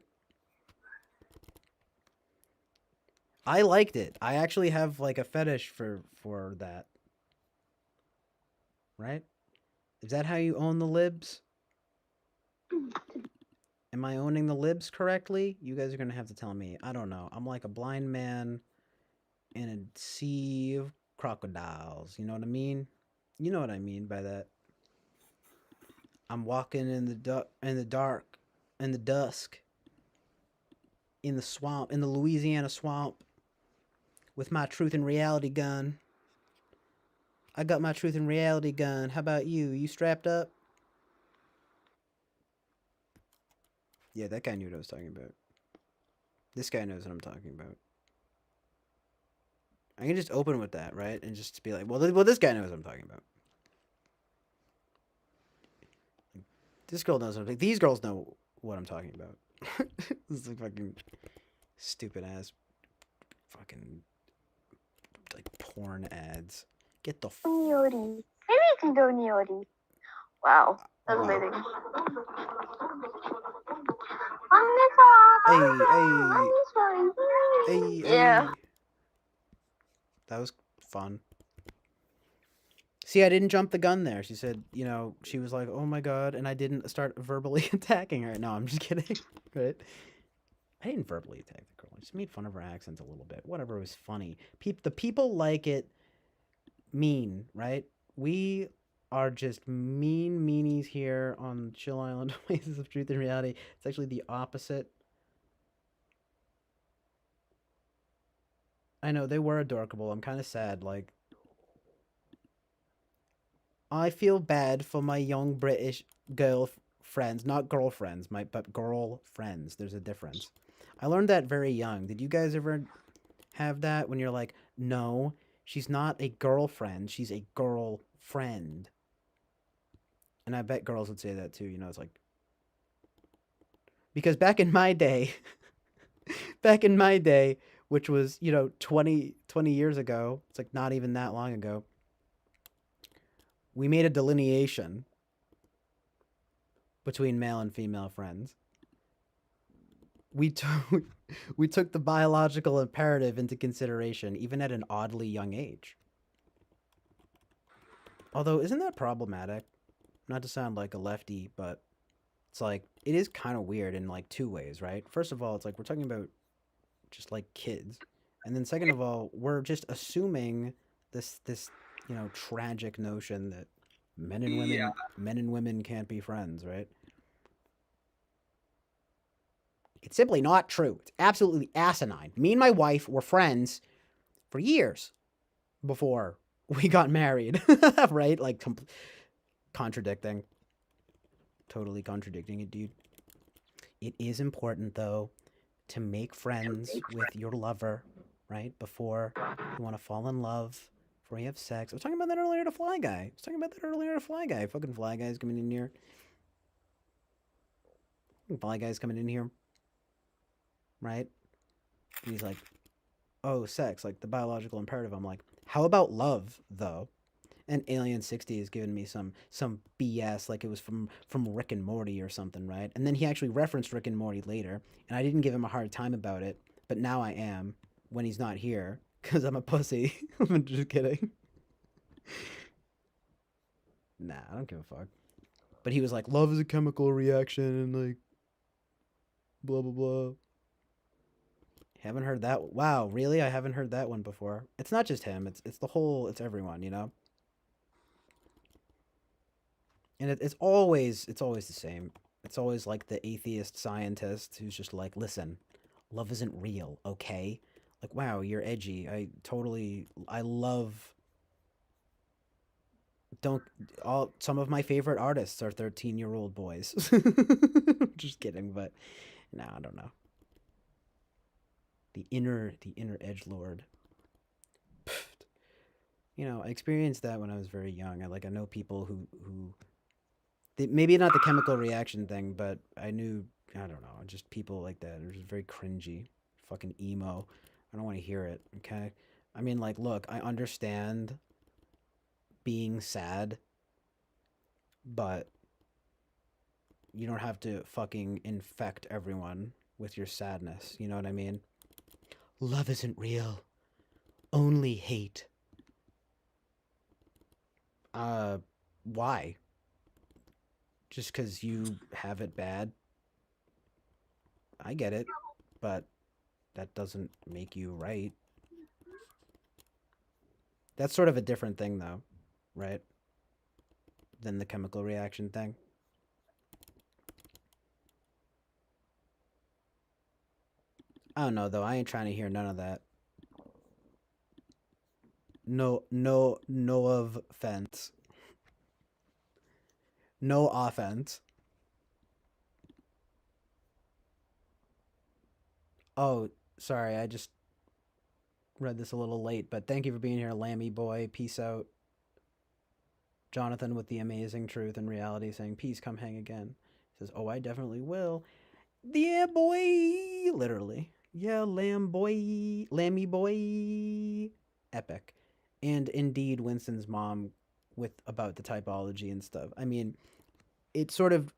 I liked it. I actually have like a fetish for that. Right? Is that how you own the libs? Am I owning the libs correctly? You guys are gonna have to tell me. I don't know. I'm like a blind man in a sea of crocodiles. You know what I mean? You know what I mean by that. I'm walking in the dark, in the dusk, in the swamp, in the Louisiana swamp, with my truth and reality gun. I got my truth and reality gun. How about you? You strapped up? Yeah, that guy knew what I was talking about. This guy knows what I'm talking about. I can just open with that, right? And just be like, well, this guy knows what I'm talking about. This girl knows what I'm talking about. These girls know what I'm talking about. This is like fucking stupid ass fucking like porn ads. Get the Niori. Maybe you can go Niori. Wow. That was amazing. Hey. That was fun. See, I didn't jump the gun there. She said, you know, she was like, oh my god, and I didn't start verbally attacking her. No, I'm just kidding. Right? I didn't verbally attack the girl. I just made fun of her accent a little bit. Whatever, it was funny. The people like it mean, right? We are just mean meanies here on Chill Island, Oasis of Truth and Reality. It's actually the opposite. I know, they were adorable. I'm kind of sad, like, I feel bad for my young British girl friends, not girlfriends, but girl friends. There's a difference. I learned that very young. Did you guys ever have that when you're like, no, she's not a girlfriend, she's a girlfriend? And I bet girls would say that too. You know, it's like, Because back in my day, which was, 20 years ago, it's like not even that long ago, we made a delineation between male and female friends. We took we took the biological imperative into consideration, even at an oddly young age. Although, isn't that problematic? Not to sound like a lefty, but it's like it is kind of weird in like two ways, right? First of all, it's like we're talking about just like kids, and then second of all, we're just assuming this tragic notion that men and women can't be friends, right? It's simply not true. It's absolutely asinine. Me and my wife were friends for years before we got married, right? Like contradicting. Totally contradicting it, dude. It is important though to make friends with your lover, right? Before you want to fall in love, before you have sex. I was talking about that earlier to Fly Guy. Fucking Fly Guy's coming in here. Fly Guy's coming in here, right? And he's like, oh, sex, like the biological imperative. I'm like, how about love, though? And Alien 60 is giving me some BS, like it was from Rick and Morty or something, right? And then he actually referenced Rick and Morty later, and I didn't give him a hard time about it, but now I am when he's not here because I'm a pussy. I'm just kidding. Nah, I don't give a fuck. But he was like, love is a chemical reaction, and like, blah blah blah. Haven't heard that. Wow, really? I haven't heard that one before. It's not just him. It's the whole. It's everyone. And it's always the same. It's always like the atheist scientist who's just like, listen, love isn't real, okay? Like, wow, you're edgy. I love. Don't all some of my favorite artists are 13-year-old boys. Just kidding, but no, I don't know. The inner edge lord. I experienced that when I was very young. I know people who maybe not the chemical reaction thing, but I don't know, just people like that. It was very cringy, fucking emo. I don't want to hear it. Okay, I mean, like, look, I understand being sad, but you don't have to fucking infect everyone with your sadness. You know what I mean? Love isn't real. Only hate. Why? Just because you have it bad? I get it, but that doesn't make you right. That's sort of a different thing, though, right? Than the chemical reaction thing. I don't know, though. I ain't trying to hear none of that. No offense. No offense. Oh, sorry, I just read this a little late, but thank you for being here, Lammy boy. Peace out. Jonathan with the amazing truth and reality saying, peace, come hang again. He says, oh, I definitely will. Yeah, boy. Literally. Yeah, Lammy boy. Epic. And indeed, Winston's mom with about the typology and stuff. I mean, it's sort of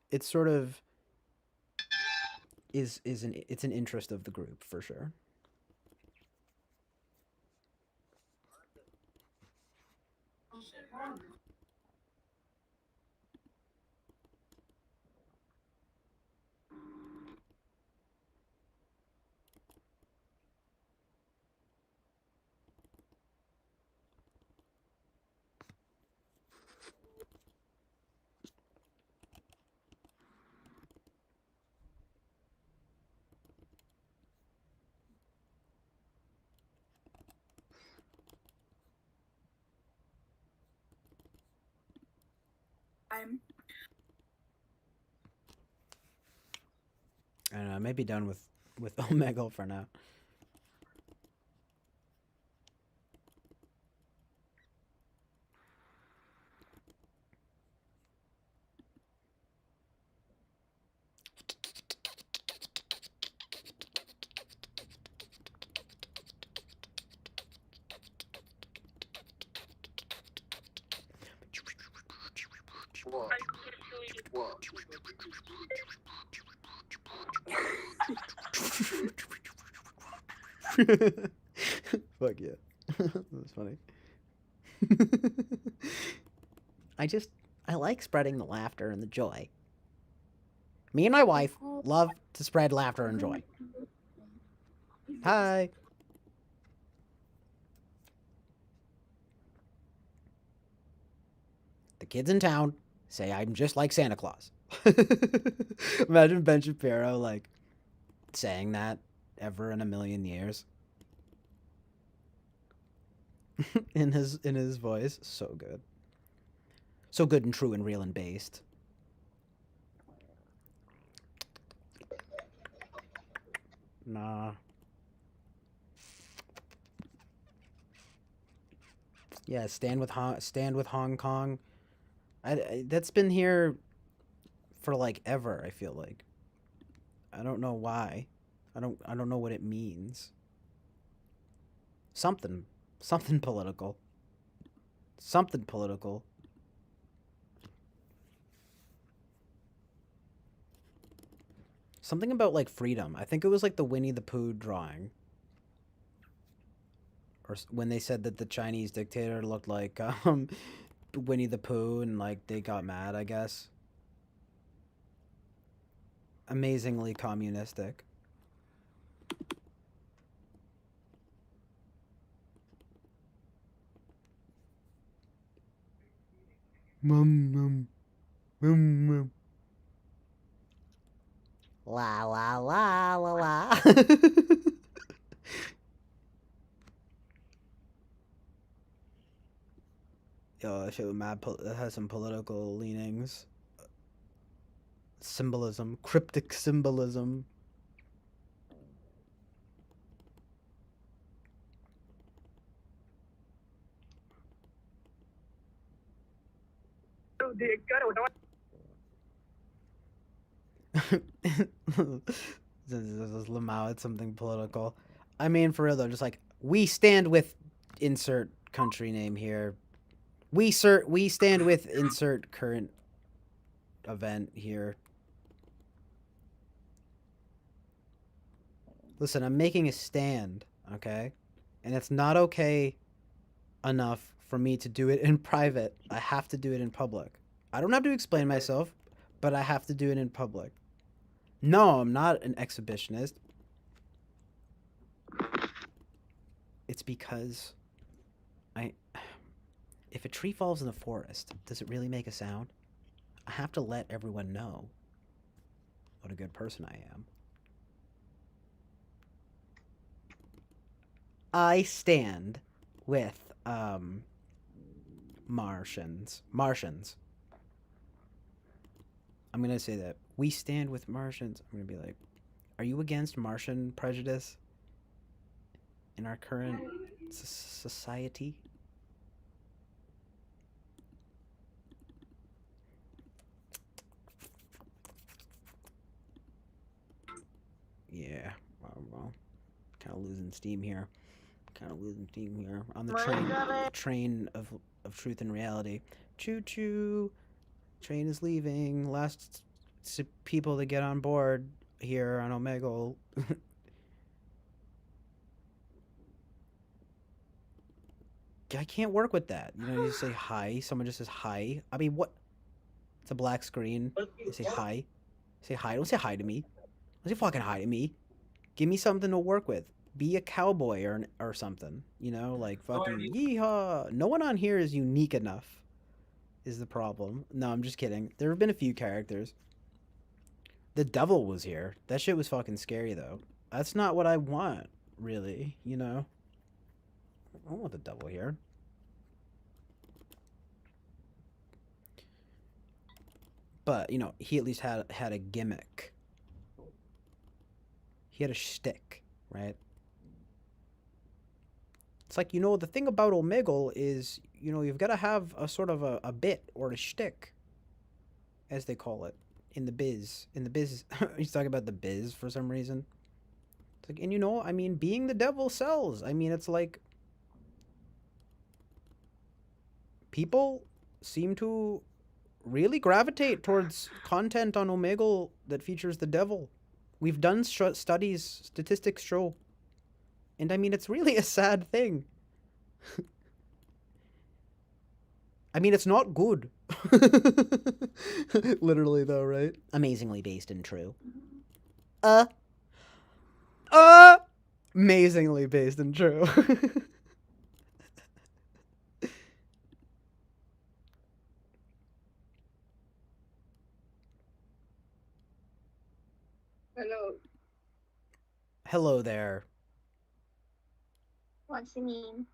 it's an interest of the group for sure. I don't know. I may be done with Omegle for now. What? Fuck yeah. That's funny. I like spreading the laughter and the joy. Me and my wife love to spread laughter and joy. Hi. The kids in town say I'm just like Santa Claus. Imagine Ben Shapiro like saying that ever in a million years. in his voice, so good. So good and true and real and based. Nah. Yeah, stand with Hong Kong. That's been here for like ever, I feel like. I don't know why. I don't know what it means. Something political. Something political. Something about like freedom. I think it was like the Winnie the Pooh drawing. Or when they said that the Chinese dictator looked like Winnie the Pooh and like they got mad, I guess. Amazingly communistic. Mum. La la la la la. Yo, that shit was mad. It has some political leanings. Symbolism. Cryptic symbolism. This is Lamau, it's something political. I mean, for real though, just like we stand with insert country name here. We stand with insert current event here. Listen, I'm making a stand, okay? And it's not okay enough for me to do it in private. I have to do it in public. I don't have to explain myself, but I have to do it in public. No, I'm not an exhibitionist. It's because if a tree falls in the forest, does it really make a sound? I have to let everyone know what a good person I am. I stand with Martians. I'm gonna say that. We stand with Martians. I'm gonna be like, are you against Martian prejudice in our current society? Yeah, well, kind of losing steam here. On the train of truth and reality. Choo choo. Train is leaving. Last people to get on board here on Omegle. I can't work with that. You know, you say hi. Someone just says hi. I mean, what? It's a black screen. You say hi. Say hi. Don't say hi to me. Don't say fucking hi to me. Give me something to work with. Be a cowboy or something. You know, like fucking yeehaw. No one on here is unique enough. Is the problem. No, I'm just kidding. There have been a few characters. The devil was here. That shit was fucking scary, though. That's not what I want, really, you know? I don't want the devil here. But, you know, he at least had a gimmick. He had a shtick, right? It's like, you know, the thing about Omegle is, you know, you've got to have a sort of a bit or a shtick, as they call it, in the biz. He's talking about the biz for some reason. It's like, and you know, I mean, being the devil sells. I mean, it's like, people seem to really gravitate towards content on Omegle that features the devil. We've done studies, statistics show. And I mean, it's really a sad thing. I mean, it's not good. Literally, though, right? Amazingly based and true. Amazingly based and true. Hello. Hello there. What's the mean?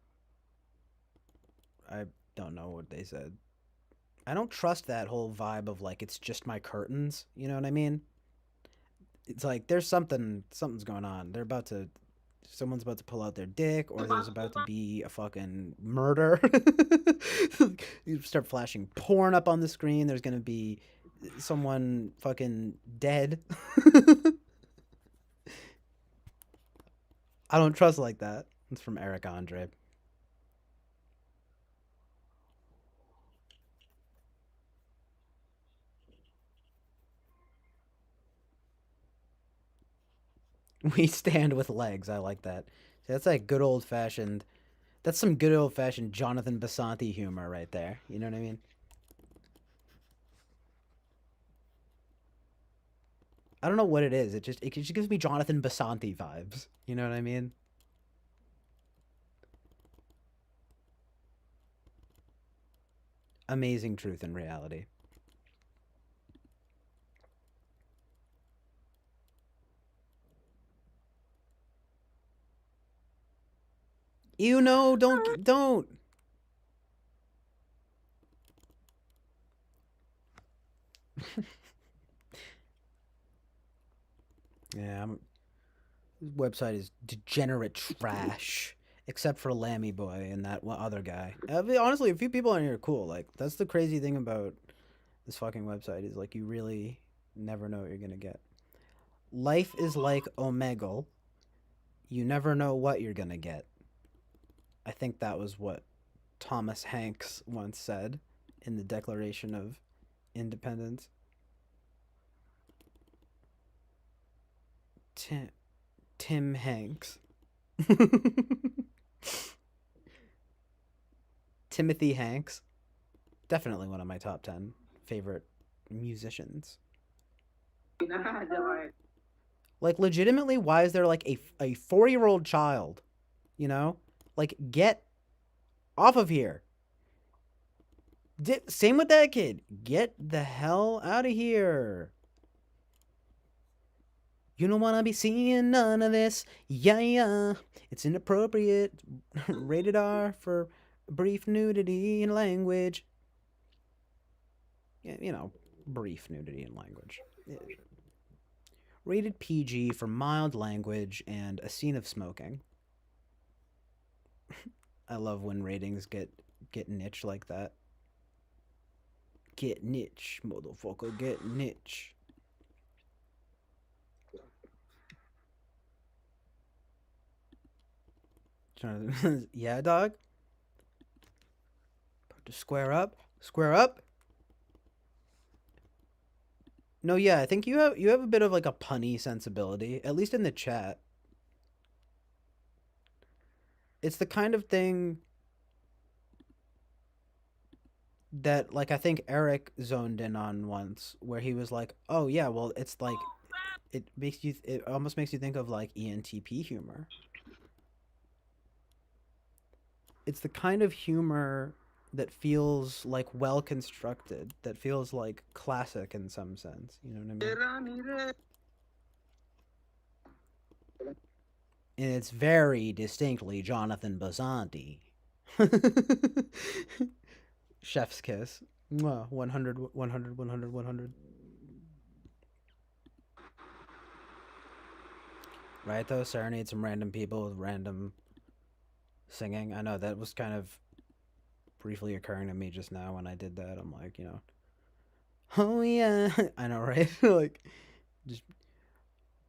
I don't know what they said. I don't trust that whole vibe of like it's just my curtains. You know what I mean? It's like there's something's going on. Someone's about to pull out their dick, or there's about to be a fucking murder. You start flashing porn up on the screen. There's gonna be someone fucking dead. I don't trust like that. It's from Eric Andre. We stand with legs. I like that. That's like good old fashioned. That's some good old fashioned Jonathan Basanti humor right there. You know what I mean? I don't know what it is. It just gives me Jonathan Basanti vibes. You know what I mean? Amazing truth and reality. You know, don't. Yeah, this website is degenerate trash. Except for Lammy Boy and that one other guy. Honestly, a few people on here are cool. Like, that's the crazy thing about this fucking website is, like, you really never know what you're gonna get. Life is like Omegle. You never know what you're gonna get. I think that was what Thomas Hanks once said in the Declaration of Independence. Tim Hanks. Timothy Hanks. Definitely one of my top 10 favorite musicians. Like, legitimately, why is there, like, a 4-year-old child, you know? Like, get off of here. Same with that kid. Get the hell out of here. You don't want to be seeing none of this. Yeah. It's inappropriate. Rated R for brief nudity in language. Yeah, you know, brief nudity in language. Yeah. Rated PG for mild language and a scene of smoking. I love when ratings get niche like that. Get niche, motherfucker, get niche. Yeah, dog? To square up? Square up? No, yeah, I think you have a bit of like a punny sensibility, at least in the chat. It's the kind of thing that, like, I think Eric zoned in on once, where he was like, "Oh yeah, well, it's like it almost makes you think of like ENTP humor." It's the kind of humor that feels like well constructed, that feels like classic in some sense. You know what I mean? And it's very distinctly Jonathan Basanti. Chef's kiss. Mwah. 100, 100, 100, 100. Right, though? Serenade some random people with random singing. I know, that was kind of briefly occurring to me just now when I did that. I'm like, you know, oh yeah. I know, right? Like, just,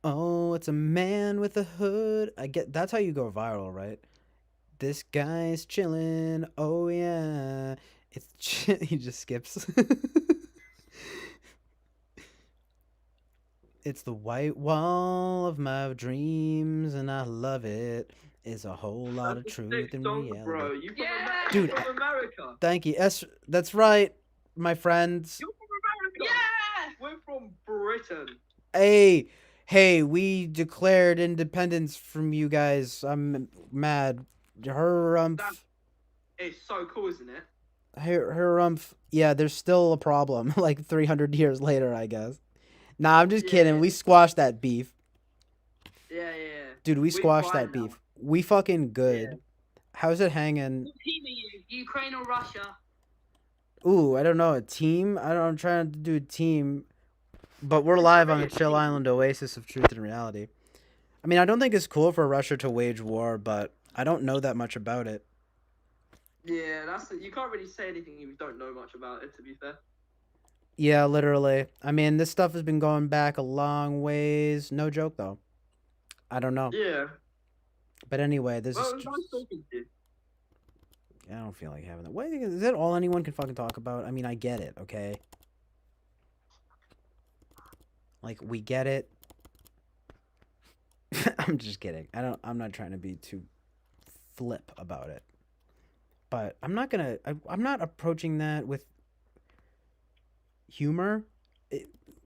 oh, it's a man with a hood. I get, that's how you go viral, right? This guy's chilling. Oh yeah. He just skips. It's the white wall of my dreams, and I love it. It's a whole lot of That's a truth sick in song, reality. bro. You from, Dude, you from America? Thank you. That's right, my friends. You're from America? Yeah! We're from Britain. Hey, we declared independence from you guys. I'm mad. It's so cool, isn't it? Yeah, there's still a problem. Like 300 years later, I guess. Nah, I'm just kidding. We squashed that beef. Yeah. Dude, we squashed that beef. We fucking good. Yeah. How's it hanging? What team are you? Ukraine or Russia? Ooh, I don't know. A team? I'm trying to do a team. But we're live on the Chill Island Oasis of Truth and Reality. I mean, I don't think it's cool for Russia to wage war, but I don't know that much about it. Yeah, you can't really say anything if you don't know much about it, to be fair. Yeah, literally. I mean, this stuff has been going back a long ways. No joke, though. I don't know. Yeah. But anyway, this Well, is... it was nice talking to you. I don't feel like having that. Wait, is that all anyone can fucking talk about? I mean, I get it, okay? Like, we get it. I'm just kidding. I'm not trying to be too flip about it. But I'm not approaching that with humor.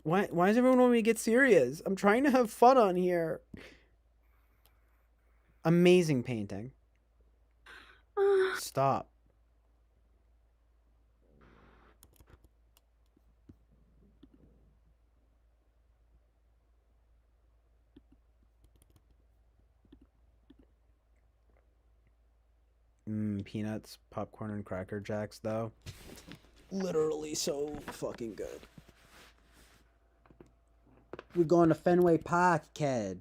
Why does everyone want me to get serious? I'm trying to have fun on here. Amazing painting. Stop. Peanuts, popcorn, and Cracker Jacks, though. Literally so fucking good. We're going to Fenway Park, kid.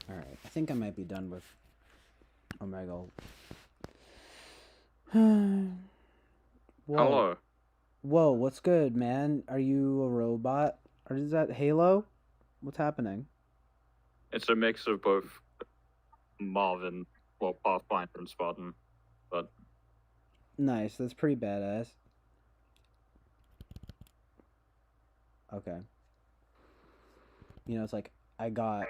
Alright, I think I might be done with Omegle. Whoa. Hello. Whoa, what's good, man? Are you a robot? Or is that Halo? What's happening? It's a mix of both Marvin, well, Pathfinder and Spartan, but... Nice, that's pretty badass. Okay. You know, it's like, I got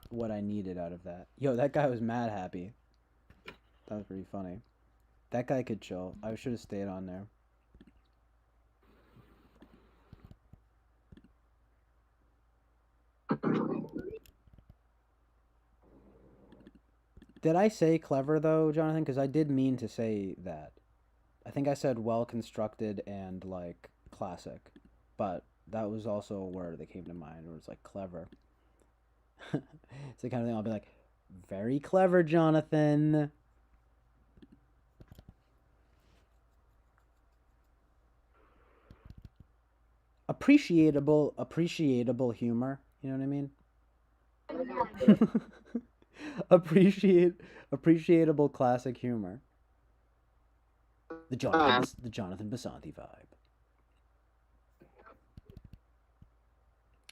what I needed out of that. Yo, that guy was mad happy. That was pretty funny. That guy could chill. I should have stayed on there. Did I say clever, though, Jonathan? Because I did mean to say that. I think I said well-constructed and, like, classic. But that was also a word that came to mind. It was, like, clever. It's the kind of thing I'll be like, very clever, Jonathan. Appreciable humor. You know what I mean? Appreciable classic humor. The Jonathan Basanti vibe.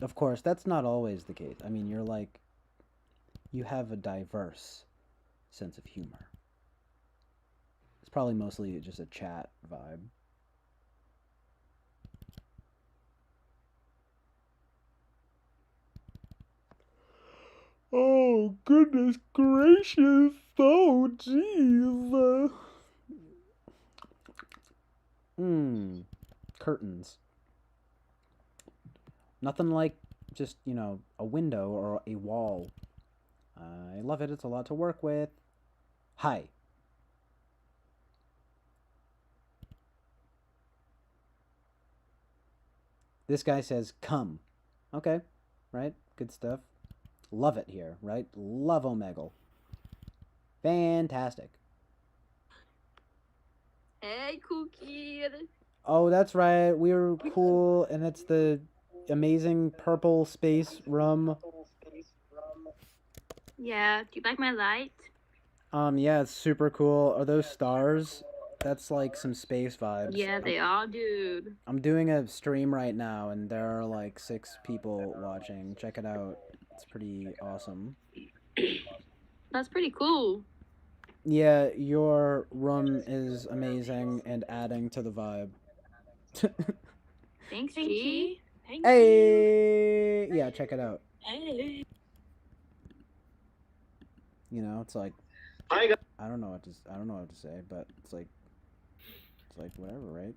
Of course, that's not always the case. I mean, you have a diverse sense of humor. It's probably mostly just a chat vibe. Oh, goodness gracious. Oh, jeez. Curtains. Nothing like just, a window or a wall. I love it. It's a lot to work with. Hi. This guy says, come. Okay, right? Good stuff. Love it here, right? Love Omegle. Fantastic. Hey, cool kid. Oh, that's right. We were cool, and it's the amazing purple space rum. Yeah, do you like my light? Yeah, it's super cool. Are those stars? That's like some space vibes. Yeah, they are, dude. I'm doing a stream right now, and there are like 6 people watching. Check it out. It's pretty awesome. That's pretty cool. Yeah, your room is amazing and adding to the vibe. Thanks, G. Thank Hey, yeah, check it out. Hey. You know, it's like Hi guys. I don't know what to say, but it's like whatever, right?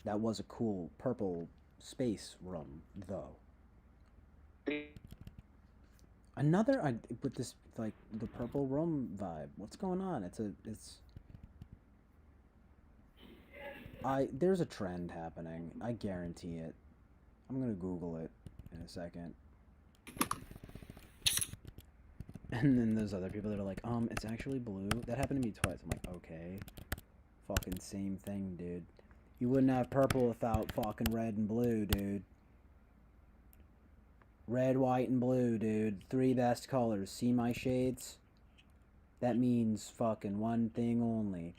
That was a cool purple space room, though. Another with this like the purple room vibe. What's going on? There's a trend happening. I guarantee it. I'm gonna Google it in a second. And then there's other people that are like, it's actually blue. That happened to me twice. I'm like, okay. Fucking same thing, dude. You wouldn't have purple without fucking red and blue, dude. Red, white, and blue, dude. 3 best colors. See my shades? That means fucking one thing only.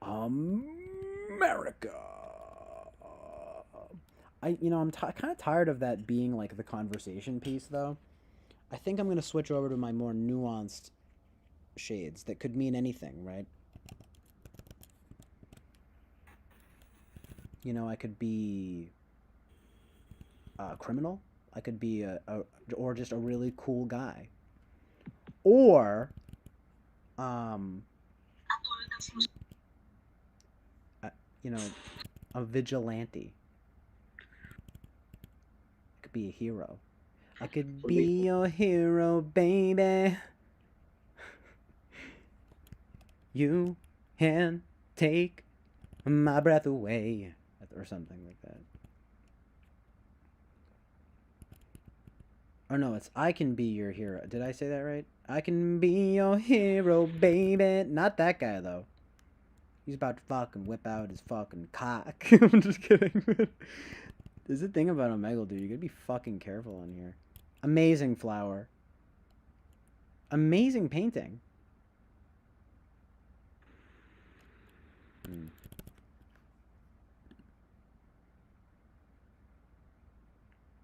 America. I'm kind of tired of that being like the conversation piece, though. I think I'm gonna switch over to my more nuanced shades that could mean anything, right? I could be a criminal. I could be or just a really cool guy, or you know, a vigilante. I could be a hero. I could be your hero, baby. You can take my breath away, or something like that. Or no, it's I can be your hero. Did I say that right? I can be your hero, baby. Not that guy, though. He's about to fucking whip out his fucking cock. I'm just kidding. There's a thing about Omegle, dude. You gotta be fucking careful on here. Amazing flower. Amazing painting.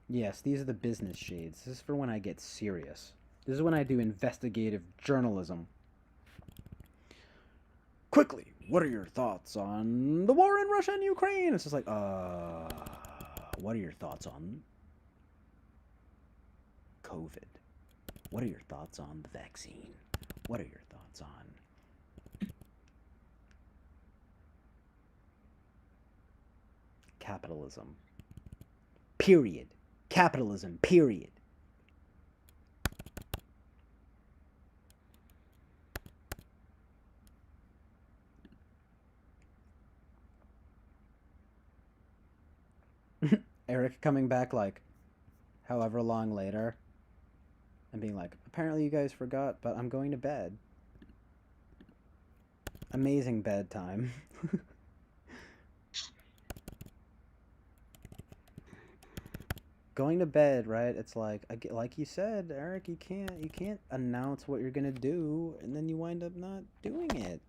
Yes, these are the business shades. This is for when I get serious. This is when I do investigative journalism. Quickly, what are your thoughts on the war in Russia and Ukraine? It's just like, what are your thoughts on COVID? What are your thoughts on the vaccine? What are your thoughts on capitalism? Period. Capitalism, period. Eric coming back like however long later and being like, apparently you guys forgot, but I'm going to bed. Amazing bedtime. Going to bed, right? It's like you said, Eric, you can't announce what you're gonna do and then you wind up not doing it.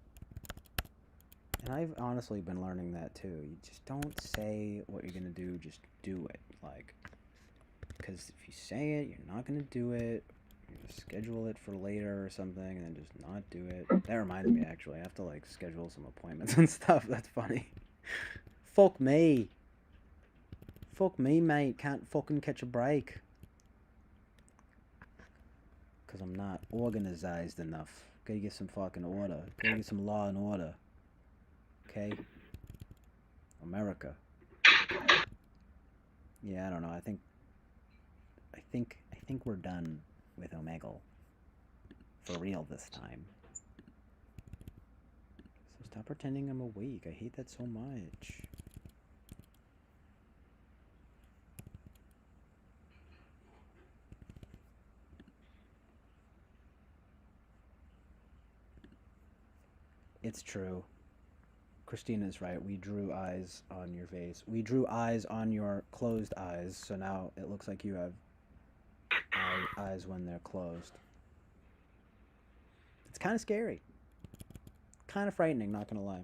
And I've honestly been learning that too. You just don't say what you're gonna do, just do it. Like, because if you say it, you're not gonna do it. You schedule it for later or something, and then just not do it. That reminds me, actually, I have to like schedule some appointments and stuff. That's funny. Fuck me. Fuck me, mate. Can't fucking catch a break. Because I'm not organized enough. Gotta get some fucking order. Gotta get some law and order. Okay? America. Yeah, I don't know. I think we're done with Omegle. For real this time. So stop pretending I'm awake. I hate that so much. It's true. Christina's right. We drew eyes on your face. We drew eyes on your closed eyes, so now it looks like you have eyes when they're closed. It's kind of scary. Kind of frightening, not gonna lie.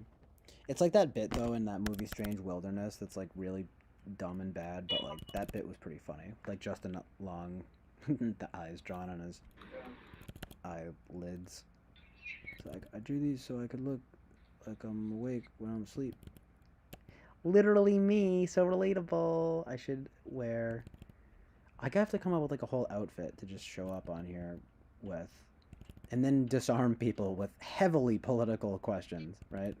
It's like that bit, though, in that movie Strange Wilderness that's, like, really dumb and bad, but, like, that bit was pretty funny. Like, Justin Long, the eyes drawn on his eyelids. It's like, I drew these so I could look like I'm awake when I'm asleep. Literally me, so relatable. I should wear... I have to come up with like a whole outfit to just show up on here with. And then disarm people with heavily political questions, right?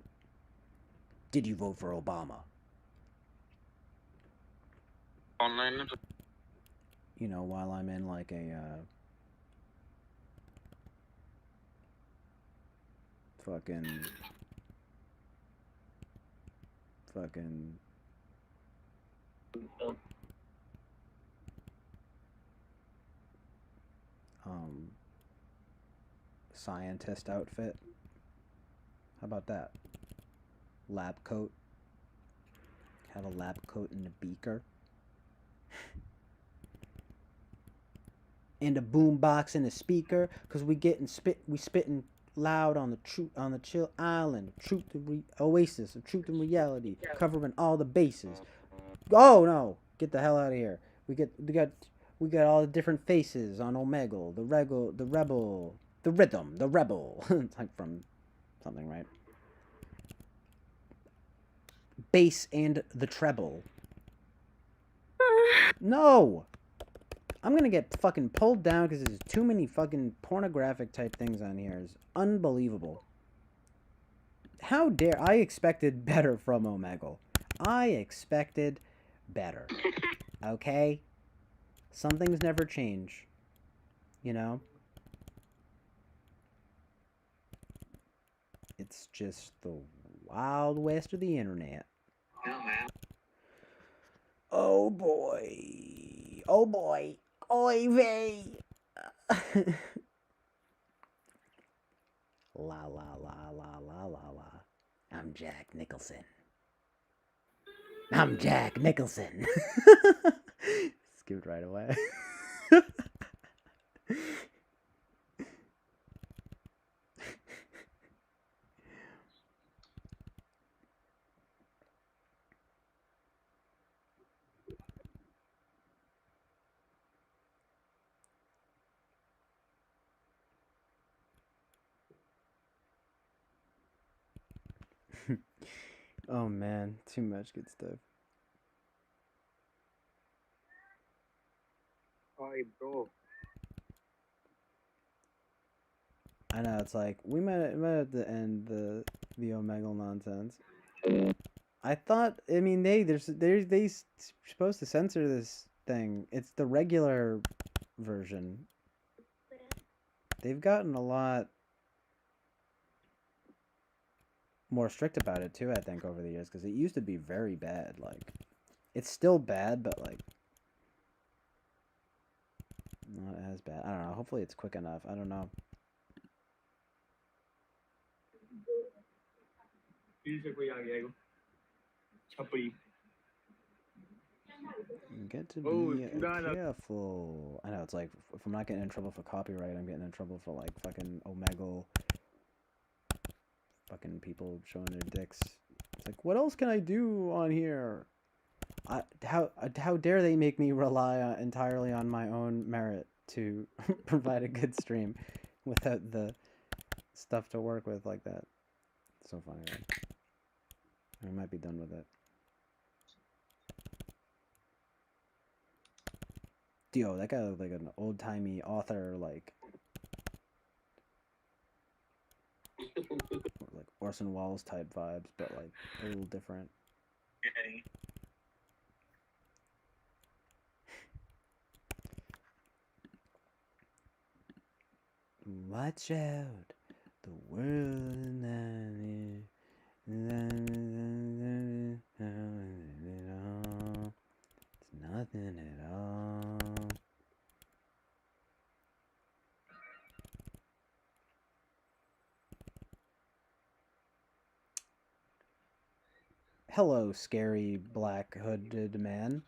Did you vote for Obama? Online. You know, while I'm in like a fucking scientist outfit. How about that? Lab coat. Have a lab coat and a beaker. And a boom box and a speaker, cause we spitting loud on the chill island, Oasis of truth and reality, covering all the bases. Oh no, get the hell out of here. We got all the different faces on Omegle, the rebel, the rhythm, the rebel. It's like from something, right? Bass and the treble. No! I'm gonna get fucking pulled down because there's too many fucking pornographic type things on here. It's unbelievable. How dare... I expected better from Omegle. I expected better. Okay? Some things never change. You know? It's just the wild west of the internet. Oh boy. Oh boy. Oy vey. La la la la la la la. I'm Jack Nicholson. I'm Jack Nicholson. Skipped right away. Oh man, too much good stuff. Hi, bro. I know, it's like we might have to end the Omegle nonsense. I thought, I mean, they supposed to censor this thing. It's the regular version. They've gotten a lot more strict about it too, I think, over the years, because it used to be very bad. Like, it's still bad, but like not as bad. I don't know. Hopefully it's quick enough. I don't know. Get to be careful. I know, it's like, if I'm not getting in trouble for copyright, I'm getting in trouble for like fucking Omegle, fucking people showing their dicks. It's like, what else can I do on here? How dare they make me rely entirely on my own merit to provide a good stream without the stuff to work with like that? It's so funny, right? I might be done with it. Yo, that guy looked like an old-timey author, like Orson Welles type vibes, but like a little different. Watch out, the world is it's nothing at all. Hello, scary black hooded man.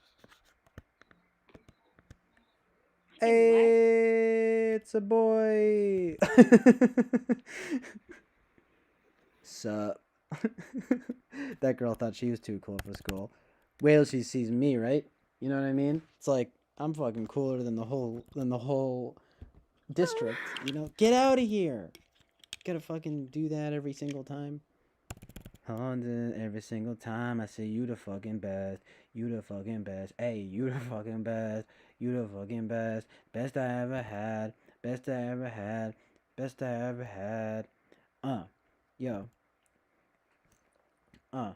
Hey, it's a boy. Sup? That girl thought she was too cool for school. Wait till she sees me, right? You know what I mean? It's like, I'm fucking cooler than the whole district. You know, get out of here. Gotta fucking do that every single time. Haunted every single time I say you the fucking best. You the fucking best. Hey, you the fucking best. You the fucking best. Best I ever had. Best I ever had. Best I ever had. Yo. Uh.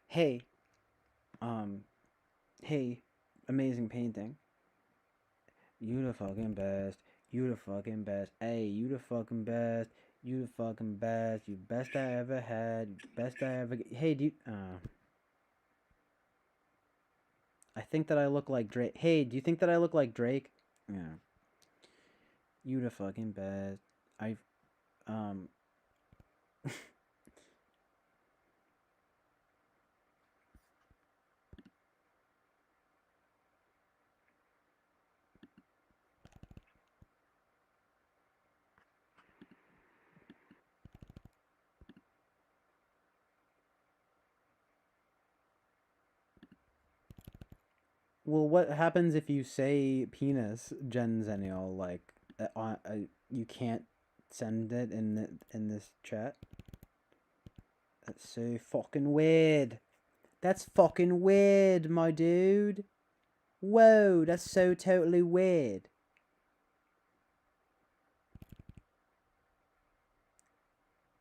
Hey. Um. Hey. Amazing painting. You the fucking best. You the fucking best. Hey, you the fucking best. You the fucking best. You best I ever had. Best I ever. Hey, do you. I think that I look like Drake. Hey, do you think that I look like Drake? Yeah. You the fucking best. I. Um. Well, what happens if you say penis, Gen Zennial? Like, you can't send it in this chat. That's so fucking weird. That's fucking weird, my dude. Whoa, that's so totally weird.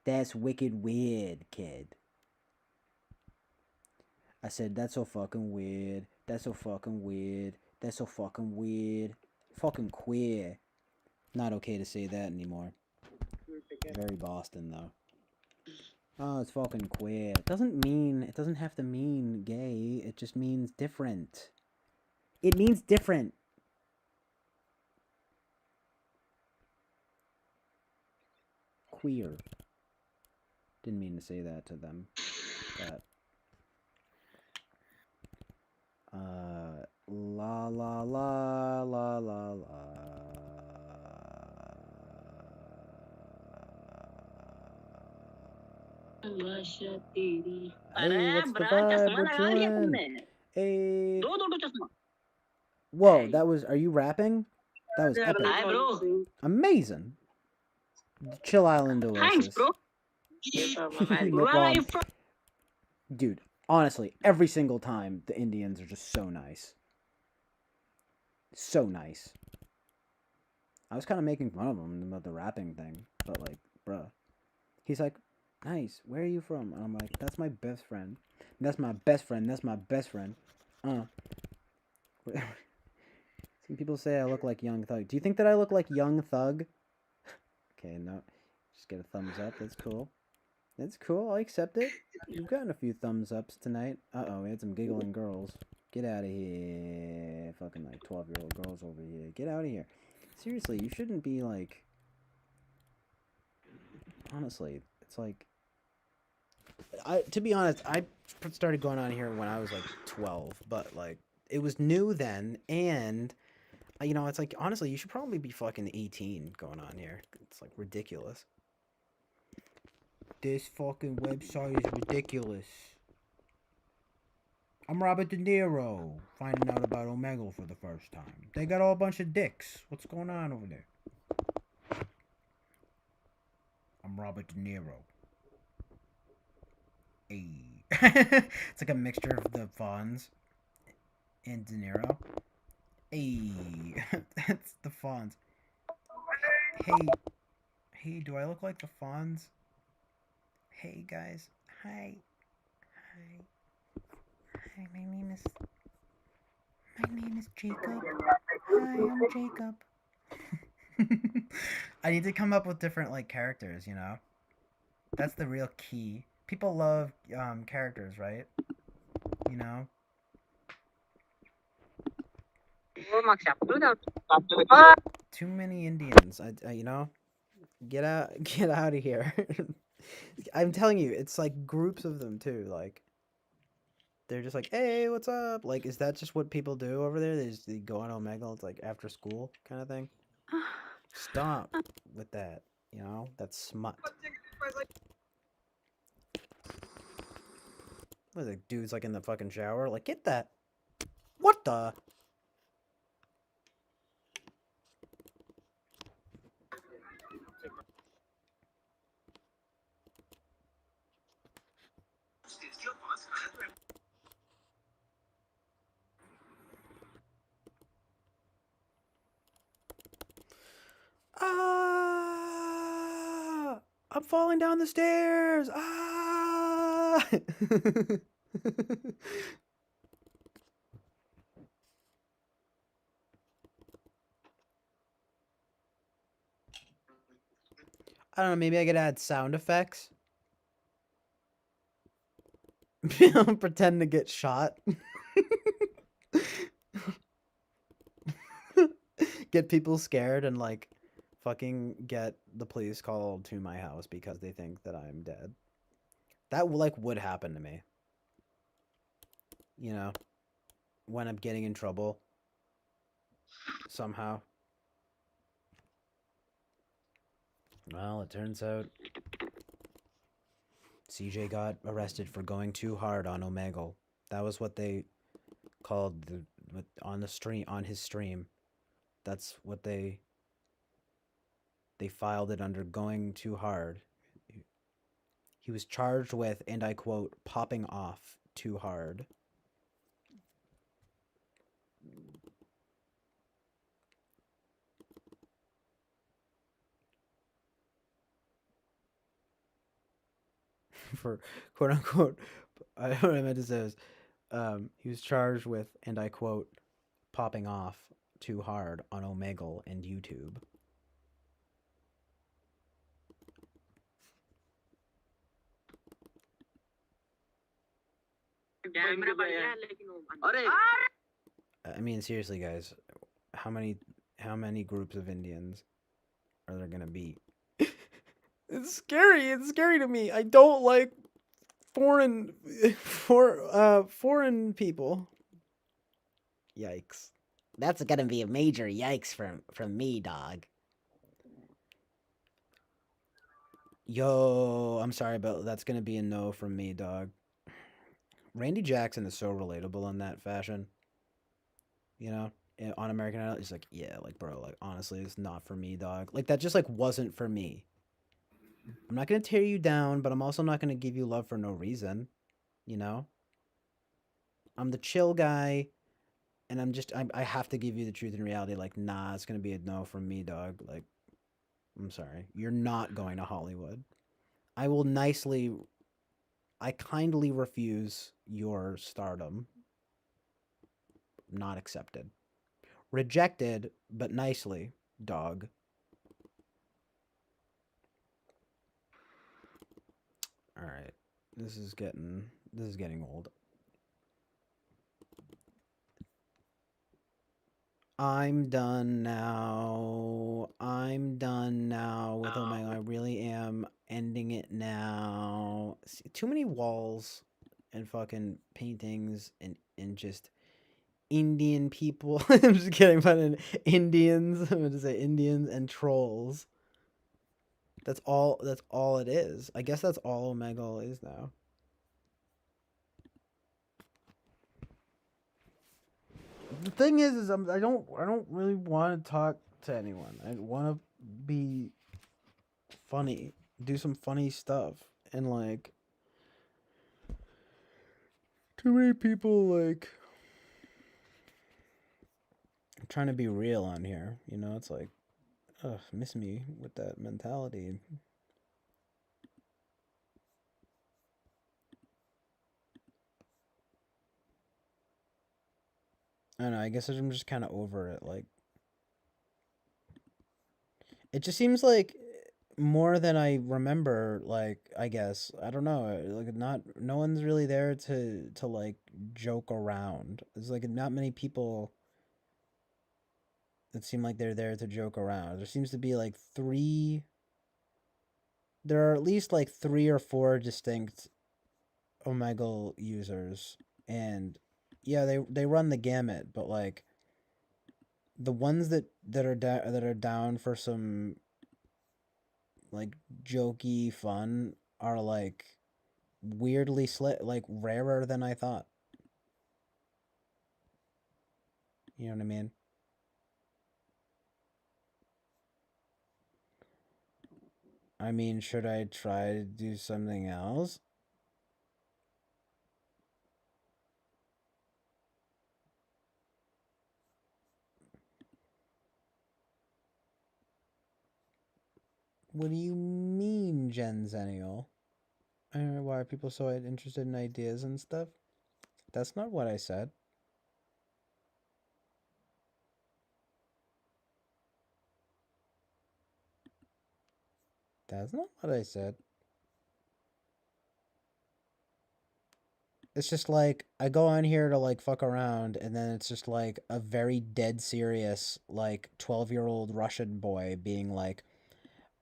That's wicked weird, kid. I said, that's so fucking weird. That's so fucking weird. That's so fucking weird. Fucking queer. Not okay to say that anymore. Very Boston, though. Oh, it's fucking queer. It doesn't have to mean gay. It just means different. It means different. Queer. Didn't mean to say that to them. But, la la la la la la. Hey, what's the vibe? We're chilling. Hey. Whoa, that was. Are you rapping? That was epic. Hi, bro. Amazing. Chill Island Oasis. Thanks, bro. No problem. Dude, honestly, every single time the Indians are just so nice. So nice. I was kind of making fun of him about the rapping thing, but like, bruh. He's like, nice, where are you from? And I'm like, that's my best friend. That's my best friend. That's my best friend. See, people say I look like Young Thug. Do you think that I look like Young Thug? Okay, no. Just get a thumbs up. That's cool. That's cool. I accept it. You've gotten a few thumbs ups tonight. Uh-oh, we had some giggling girls. Get out of here. Fucking like 12-year-old girls over here. Get out of here. Seriously, you shouldn't be like... Honestly, it's like... to be honest, I started going on here when I was like 12, but like, it was new then, and... You know, it's like, honestly, you should probably be fucking 18 going on here. It's like ridiculous. This fucking website is ridiculous. I'm Robert De Niro, finding out about Omegle for the first time. They got all a bunch of dicks. What's going on over there? I'm Robert De Niro. Hey. It's like a mixture of the Fonz and De Niro. Hey. That's the Fonz. Hey, do I look like the Fonz? Hey, guys. Hi. Hi, my name is Jacob. Hi, I'm Jacob. I need to come up with different, like, characters, you know? That's the real key. People love, characters, right? You know? Too many Indians. I you know? Get out of here. I'm telling you, it's like groups of them too, like they're just like, hey, what's up? Like, is that just what people do over there? They go on Omegle, it's like after school kind of thing. Stop with that, you know? That's smut. What is it, dude's like in the fucking shower? Like, get that. What the? Ah! I'm falling down the stairs. Ah! I don't know, maybe I could add sound effects. Pretend to get shot. Get people scared and like fucking get the police called to my house because they think that I'm dead. That like would happen to me. You know, when I'm getting in trouble somehow. Well, it turns out CJ got arrested for going too hard on Omegle. That was what they called on the stream, on his stream. That's what they filed it under, going too hard. He was charged with, and I quote, popping off too hard. For quote unquote, what I meant to say is, he was charged with, and I quote, popping off too hard on Omegle and YouTube. I mean, seriously, guys, how many groups of Indians are there gonna be? It's scary. It's scary to me. I don't like foreign people. Yikes. That's gonna be a major yikes from me, dog. Yo, I'm sorry, but that's gonna be a no from me, dog. Randy Jackson is so relatable in that fashion. You know, on American Idol, he's like, yeah, like, bro, like, honestly, it's not for me, dog. Like, that just, like, wasn't for me. I'm not gonna tear you down, but I'm also not gonna give you love for no reason. You know? I'm the chill guy, and I have to give you the truth and reality. Like, nah, it's gonna be a no from me, dog. Like, I'm sorry. You're not going to Hollywood. I will I kindly refuse your stardom. Not accepted. Rejected, but nicely, dog. All right. This is getting old. I'm done now. I'm done now with oh my god, I really am ending it now. See, too many walls and fucking paintings and just Indian people. I'm just kidding, but Indians. I'm gonna say Indians and trolls. That's all it is. I guess that's all Omegle is now. The thing is I don't really want to talk to anyone. I want to be funny, do some funny stuff, and like too many people like trying to be real on here. You know, it's like, ugh, miss me with that mentality. I don't know. I guess I'm just kind of over it. Like, it just seems like more than I remember. Like, I guess I don't know. Like, no one's really there to like joke around. There's like not many people that seem like they're there to joke around. There seems to be like there are at least like 3 or 4 distinct Omegle users, and yeah, they run the gamut, but like the ones that are down for some like jokey fun are like weirdly like rarer than I thought. You know what I mean? I mean, should I try to do something else? What do you mean, Gen Zennial? I don't know why are people so interested in ideas and stuff. That's not what I said. That's not what I said. It's just like I go on here to like fuck around, and then it's just like a very dead serious like 12-year-old Russian boy being like,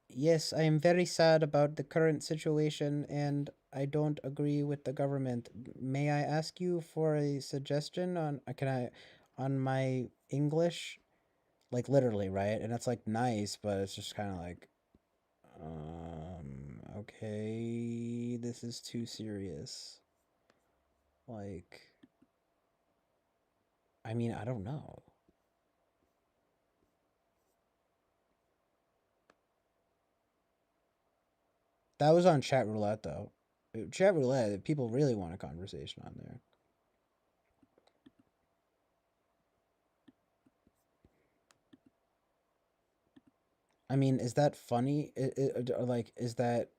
"Yes, I am very sad about the current situation, and I don't agree with the government. May I ask you for a suggestion on can I on my English?" Like literally, right? And it's like nice, but it's just kind of like, okay, this is too serious. Like, I mean, I don't know. That was on chat roulette though. Chat roulette, people really want a conversation on there. I mean, is that funny? Like, is that?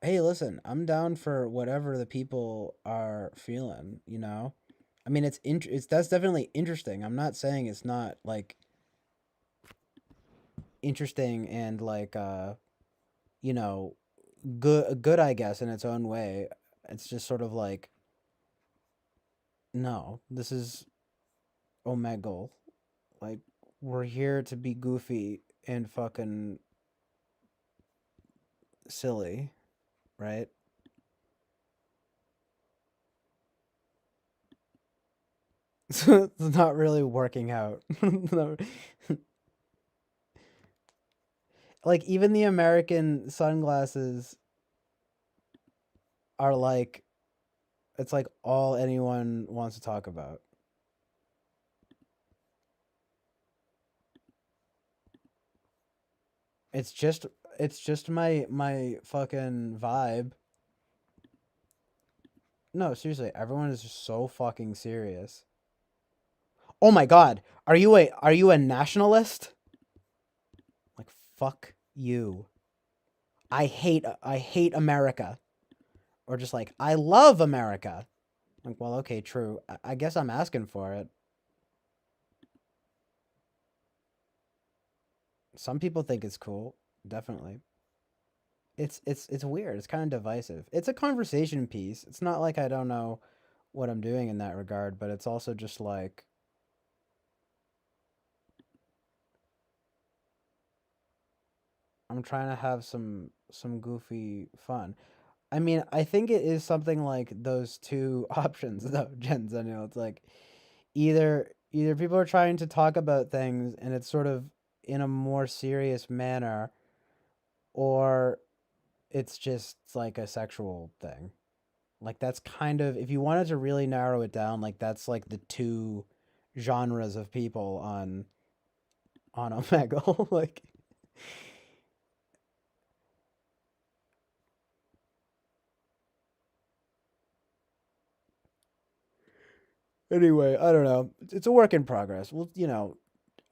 Hey, listen, I'm down for whatever the people are feeling. You know, I mean, it's that's definitely interesting. I'm not saying it's not like interesting and like you know, good I guess in its own way. It's just sort of like, no, this is Omegle. Like, we're here to be goofy and fucking silly, right? So it's not really working out. Like, even the American sunglasses are like, it's like all anyone wants to talk about. It's just my fucking vibe. No, seriously, everyone is just so fucking serious. Oh my god, are you a nationalist? Like, fuck you. I hate America. Or just like, I love America. Like, well, okay, true. I guess I'm asking for it. Some people think it's cool, definitely. It's weird. It's kind of divisive. It's a conversation piece. It's not like I don't know what I'm doing in that regard, but it's also just like I'm trying to have some goofy fun. I mean, I think it is something like those two options though, Jens. I know it's like either people are trying to talk about things and it's sort of in a more serious manner, or it's just like a sexual thing. Like that's kind of if you wanted to really narrow it down, like that's like the two genres of people on Omegle. Like anyway, I don't know. It's a work in progress. Well,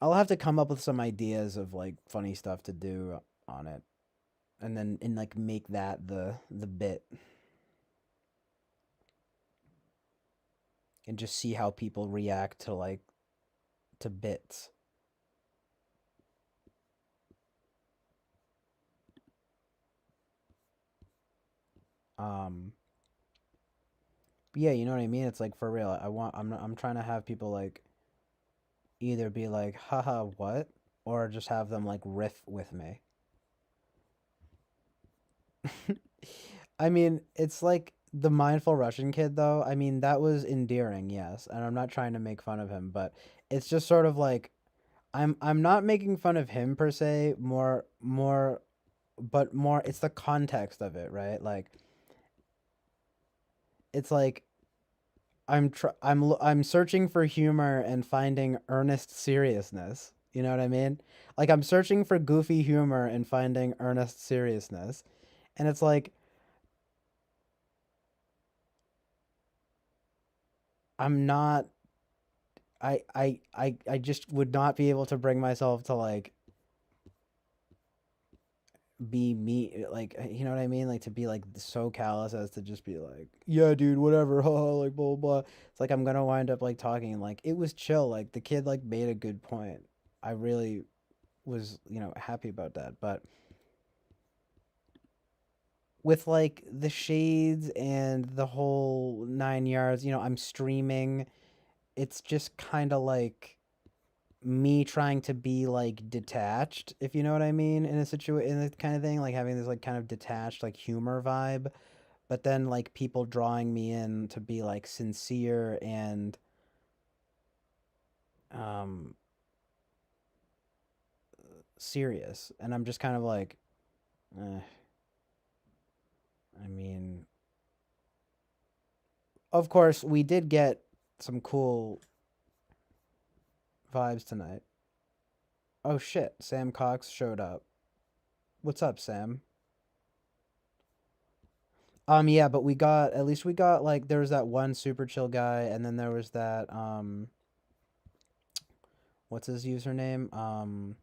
I'll have to come up with some ideas of like funny stuff to do on it, and then like make that the bit, and just see how people react to like to bits. Um, but yeah, you know what I mean. It's like for real. I'm trying to have people like either be like, haha, what, or just have them like riff with me. I mean, it's like the mindful Russian kid, though. I mean, that was endearing, yes, and I'm not trying to make fun of him, but it's just sort of like I'm not making fun of him per se, but more it's the context of it, right? Like it's like I'm searching for humor and finding earnest seriousness. You know what I mean? Like I'm searching for goofy humor and finding earnest seriousness. And it's like I'm not I just would not be able to bring myself to like be me, like, you know what I mean? Like, to be like so callous as to just be like, yeah, dude, whatever, like, blah, blah, blah. It's like I'm gonna wind up like talking like it was chill. Like, the kid like made a good point. I really was, happy about that. But with like the shades and the whole 9 yards, I'm streaming. It's just kind of like me trying to be like detached, if you know what I mean, in a situation, in this kind of thing, like having this like kind of detached like humor vibe, but then like people drawing me in to be like sincere and um serious, and I'm just kind of like, eh. I mean, of course, we did get some cool vibes tonight. Oh shit, Sam Cox showed up. What's up, Sam? Yeah, but at least we got like there was that one super chill guy, and then there was that what's his username?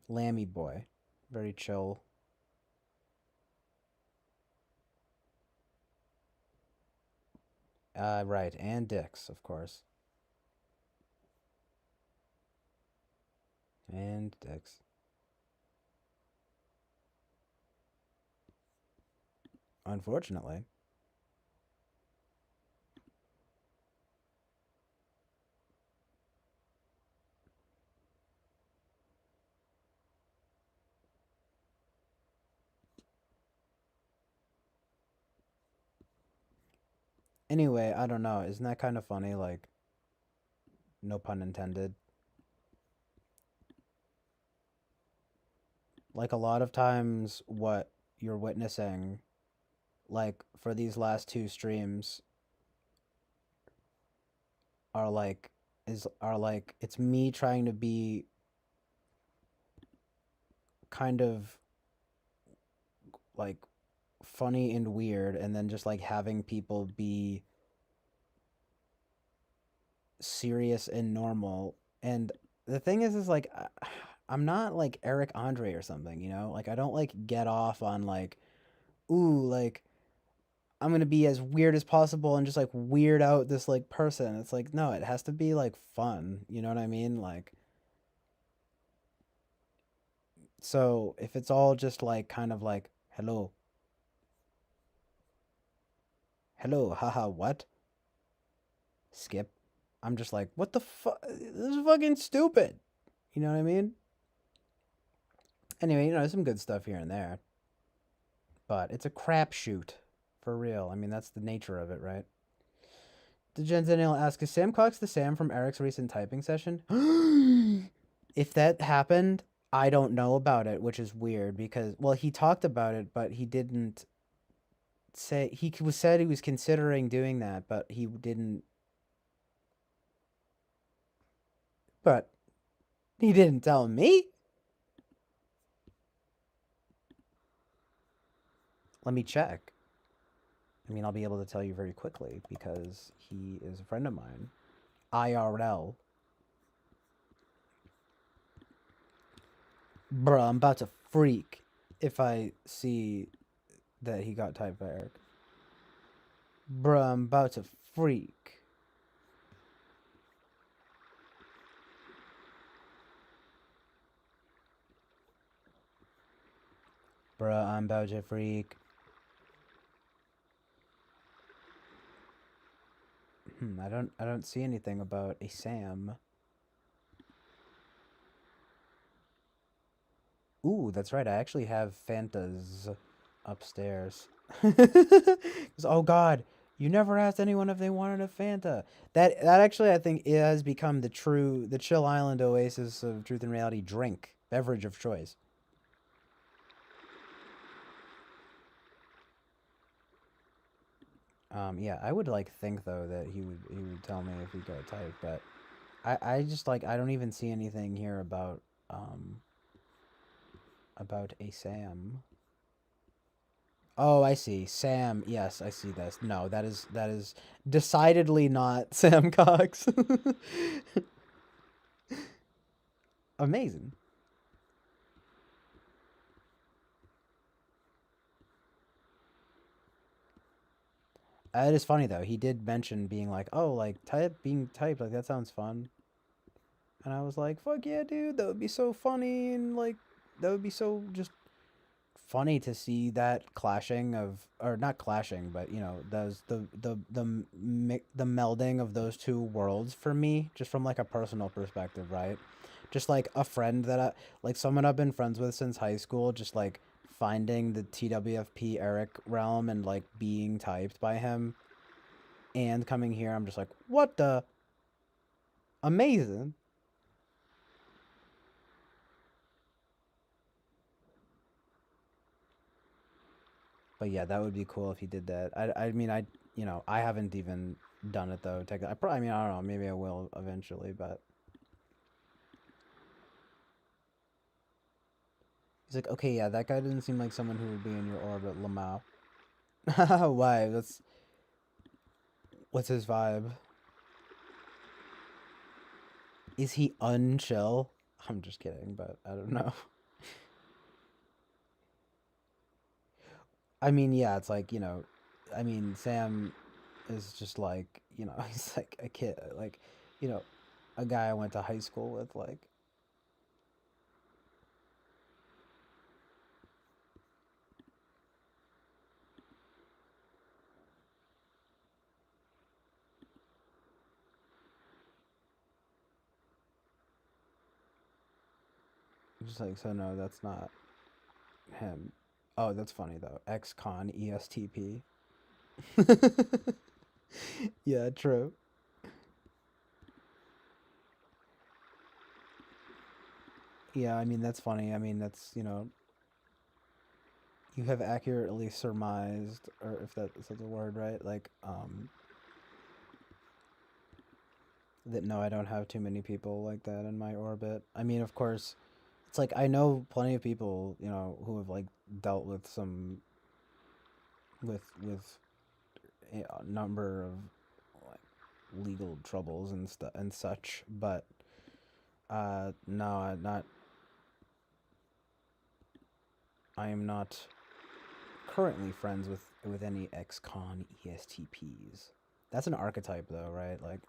Lammy Boy. Very chill. Right, and Dix, of course. And Dix. Unfortunately. Anyway, I don't know. Isn't that kind of funny? Like, no pun intended. Like, a lot of times, what you're witnessing, like, for these last two streams, are like, it's me trying to be kind of, like, funny and weird, and then just, like, having people be serious and normal. And the thing is like, I'm not like Eric Andre or something, Like, I don't like get off on like, ooh, like I'm gonna be as weird as possible and just like weird out this like person. It's like, no, it has to be like fun. You know what I mean? Like, so if it's all just like kind of like, hello, haha, what? Skip. I'm just like, what the fuck? This is fucking stupid. You know what I mean? Anyway, there's some good stuff here and there. But it's a crapshoot. For real. I mean, that's the nature of it, right? The Jensennial asks, is Sam Cox the Sam from Eric's recent typing session? If that happened, I don't know about it, which is weird because, well, he talked about it, but he didn't say, said he was considering doing that, but he didn't, but he didn't tell me. Let me check. I mean, I'll be able to tell you very quickly because he is a friend of mine. IRL. Bruh, I'm about to freak if I see that he got typed by Eric. Bruh, I'm about to freak. Bruh, I'm about to freak. I don't see anything about a Sam. Ooh, that's right. I actually have Fantas upstairs. 'Cause, oh God, you never asked anyone if they wanted a Fanta. That actually I think it has become the Chill Island Oasis of Truth and Reality beverage of choice. Yeah, I would like think though that he would tell me if he got typed, but I just like I don't even see anything here about a Sam. Oh, I see. Sam. Yes, I see this. No, that is decidedly not Sam Cox. Amazing. It is funny though. He did mention being like, "Oh, like being typed, like that sounds fun." And I was like, "Fuck yeah, dude! That would be so funny and like that would be so just funny to see that clashing of or not clashing, but you know, those the melding of those two worlds for me, just from like a personal perspective, right? Just like a friend that like someone I've been friends with since high school, just like finding the TWFP Eric realm and like being typed by him and coming here, I'm just like, what the amazing. But yeah, that would be cool if he did that. I mean, you know, I haven't even done it though. I probably, I mean, I don't know. Maybe I will eventually, but he's like, okay, yeah, that guy doesn't seem like someone who would be in your orbit, Lamau. Why? What's his vibe? Is he unchill? I'm just kidding, but I don't know. I mean, yeah, it's like, you know, I mean, Sam is just like, you know, he's like a kid, like, you know, a guy I went to high school with, like, just like, so no, that's not him. Oh, that's funny though. Ex-con ESTP. Yeah, true. Yeah, I mean, that's funny. I mean, that's, you know, you have accurately surmised, or if that's a word, right? Like, that no, I don't have too many people like that in my orbit. I mean, of course, it's like I know plenty of people, you know, who have like dealt with some with a number of like legal troubles and stuff and such, but no, I am not currently friends with any ex-con ESTPs. That's an archetype though, right? Like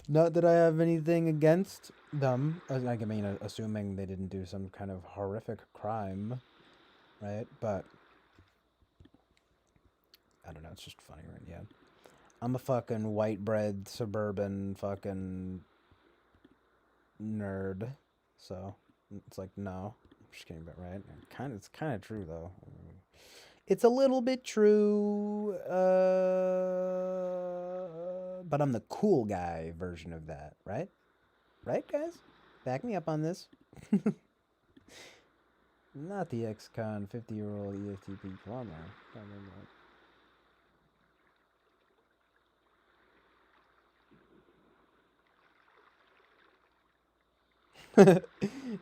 not that I have anything against them. I mean, assuming they didn't do some kind of horrific crime, right? But I don't know. It's just funny, right? Yeah. I'm a fucking white bread suburban fucking nerd, so it's like no. I'm just kidding, but right? It's kind of true though. It's a little bit true, but I'm the cool guy version of that, right? Right, guys? Back me up on this. Not the ex-con 50-year-old ESTP plumber.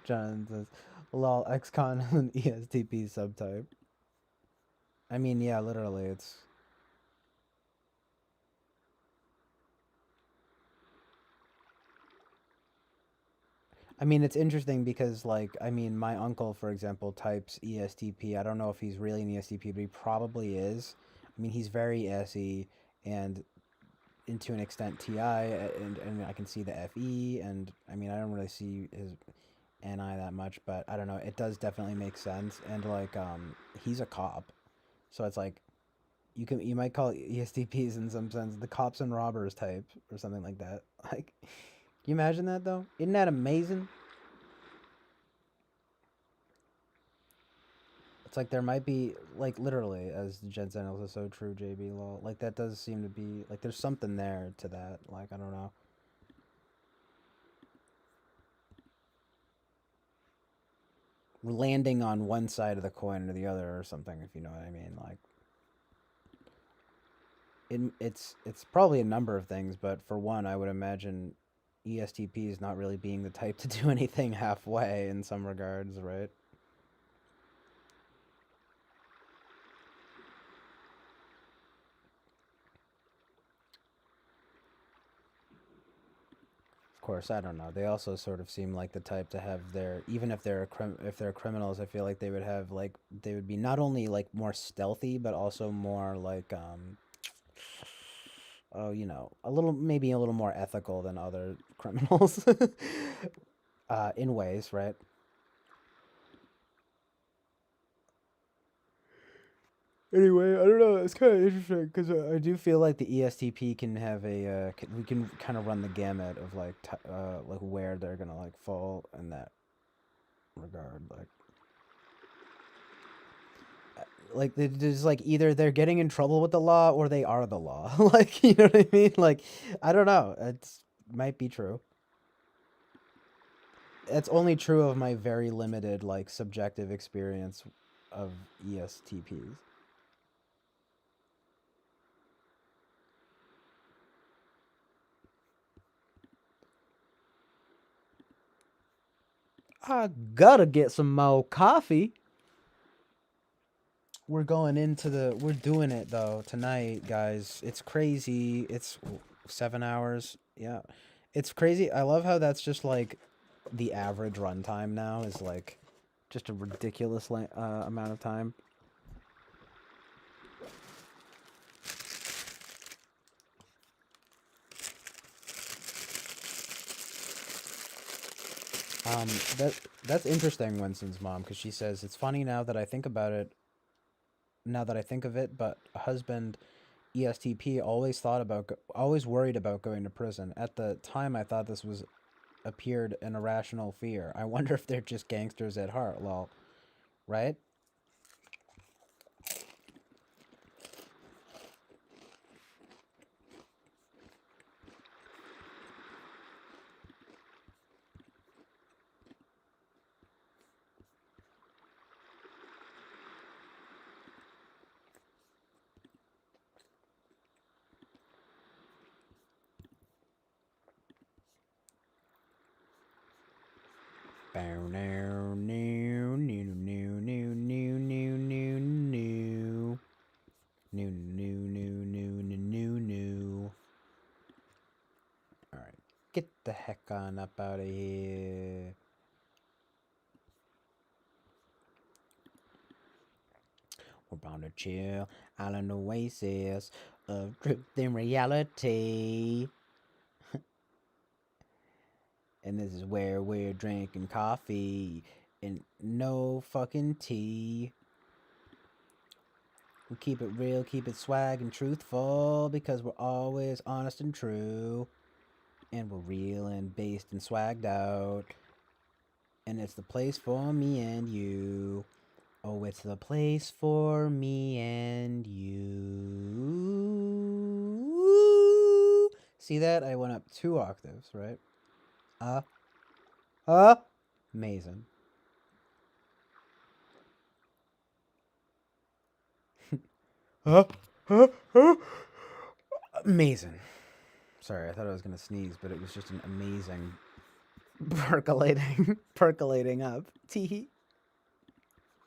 John says, lol, ex-con and ESTP subtype. I mean, yeah, literally, it's... I mean, it's interesting because, like, I mean, my uncle, for example, types ESTP. I don't know if he's really an ESTP, but he probably is. I mean, he's very SE, and to an extent TI, and I can see the FE, and I mean, I don't really see his NI that much, but I don't know. It does definitely make sense, and like, he's a cop, so it's like you might call ESTPs in some sense the cops and robbers type or something like that. Like, can you imagine that though? Isn't that amazing? It's like there might be like literally, as Jensen is so true, JB law. Like that does seem to be like there's something there to that. Like I don't know. Landing on one side of the coin or the other or something, if you know what I mean. Like it's probably a number of things, but for one, I would imagine ESTP is not really being the type to do anything halfway in some regards, right? Of course, I don't know. They also sort of seem like the type to have their, even if they're if they're criminals, I feel like they would have like they would be not only like more stealthy, but also more like oh, you know, a little maybe a little more ethical than other criminals in ways, right? Anyway, I don't know. It's kind of interesting because I do feel like the ESTP can have a we can kind of run the gamut of like where they're gonna like fall in that regard. Like there's like either they're getting in trouble with the law or they are the law. Like you know what I mean? Like I don't know. It's might be true. It's only true of my very limited like subjective experience of ESTPs. I gotta get some more coffee. We're going into we're doing it though tonight, guys. It's crazy. It's 7 hours. Yeah. It's crazy. I love how that's just like the average runtime now is like just a ridiculous amount of time. Um, that's interesting, Winston's mom, because she says it's funny now that I think about it. Now that I think of it, but a husband ESTP always worried about going to prison. At the time, I thought this was appeared an irrational fear. I wonder if they're just gangsters at heart. Lol, right? Bow now, new, new, new, new, new, new, new, new, new, new, new, new, new, new. All right, get the heck on up out of here. We're bound to chill on an oasis of truth and reality. And this is where we're drinking coffee and no fucking tea. We keep it real, keep it swag and truthful because we're always honest and true. And we're real and based and swagged out. And it's the place for me and you. Oh, it's the place for me and you. See that? I went up 2 octaves, right? Amazing. Amazing. Sorry, I thought I was gonna sneeze, but it was just an amazing percolating up. Tee.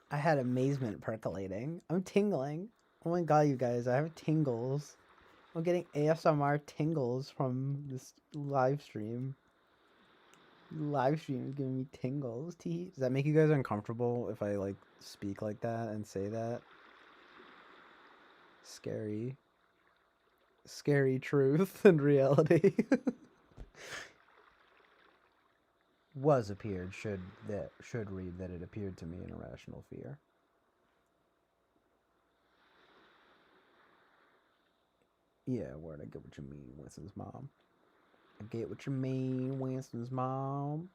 I had amazement percolating. I'm tingling. Oh my god, you guys, I have tingles. I'm getting ASMR tingles from this live stream. Live stream is giving me tingles. Tee. Does that make you guys uncomfortable if I like speak like that and say that? Scary. Scary truth and reality. Should read that it appeared to me an irrational fear. Yeah, word, I get what you mean, Winston's mom. I get what you mean, Winston's mom.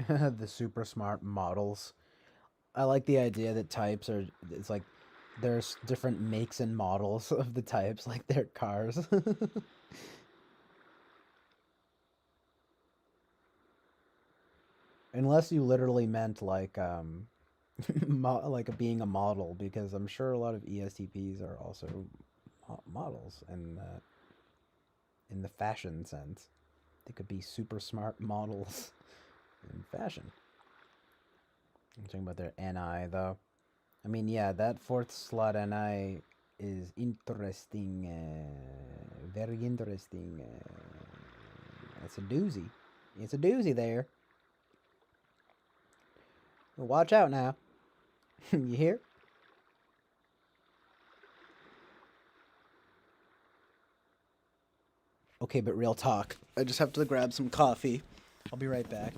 The super smart models. I like the idea that types are, it's like, there's different makes and models of the types, like their cars. Unless you literally meant like, like being a model, because I'm sure a lot of ESTPs are also models in the fashion sense. They could be super smart models in fashion. I'm talking about their NI though. I mean, yeah, that fourth slot NI is interesting, very interesting. It's a doozy. It's a doozy there. Watch out now. You hear? Okay, but real talk. I just have to grab some coffee. I'll be right back.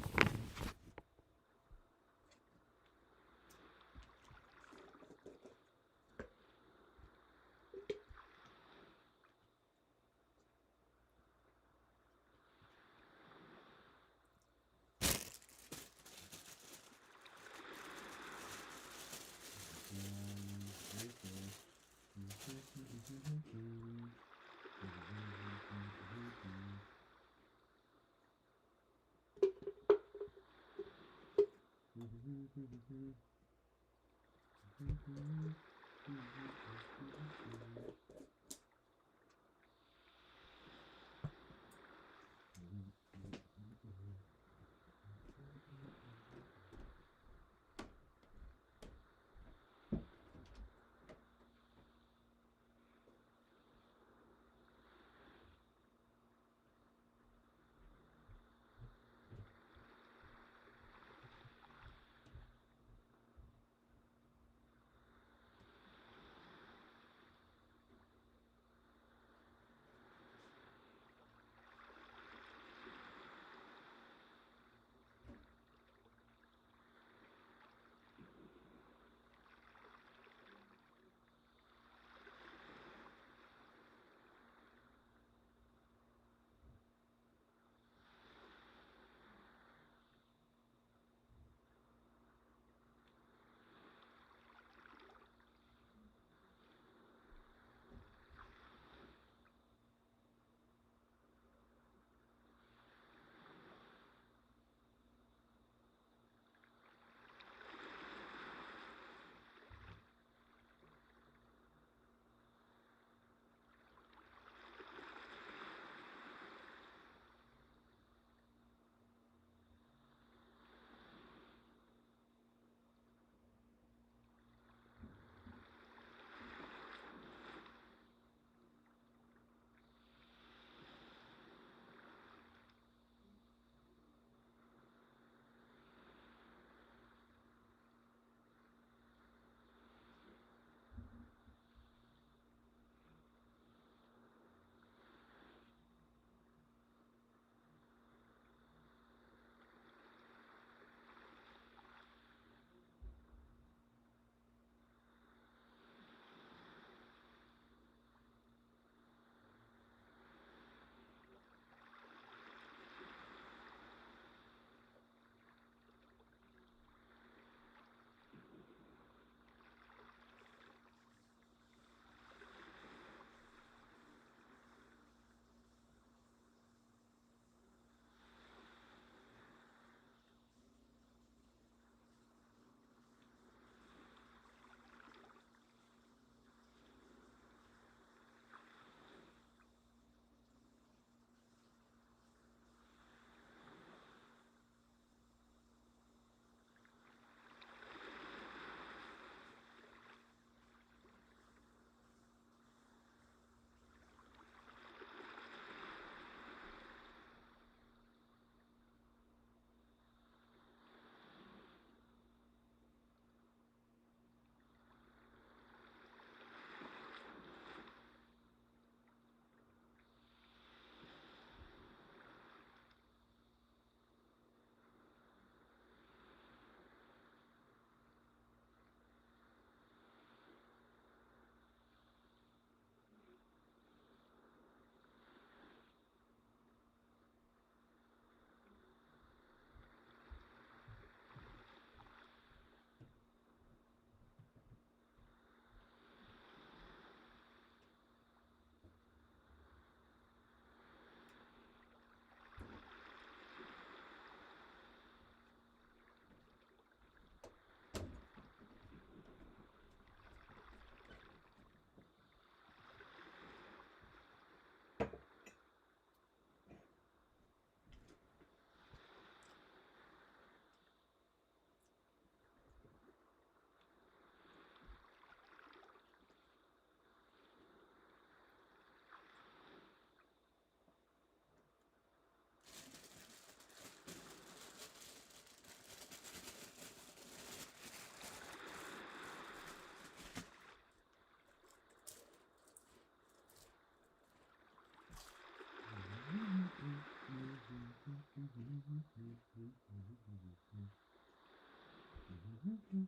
Boom,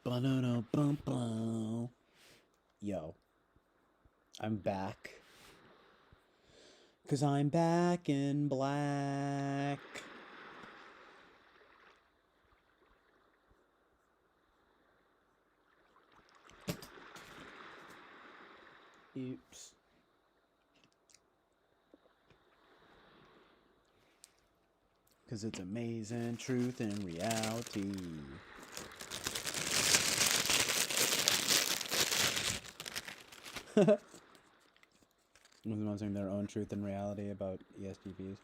boom, boom, boom. Yo, I'm back. Cause I'm back in black. Oops. Cause it's amazing truth and reality. Everyone's saying their own truth and reality about ESTPs.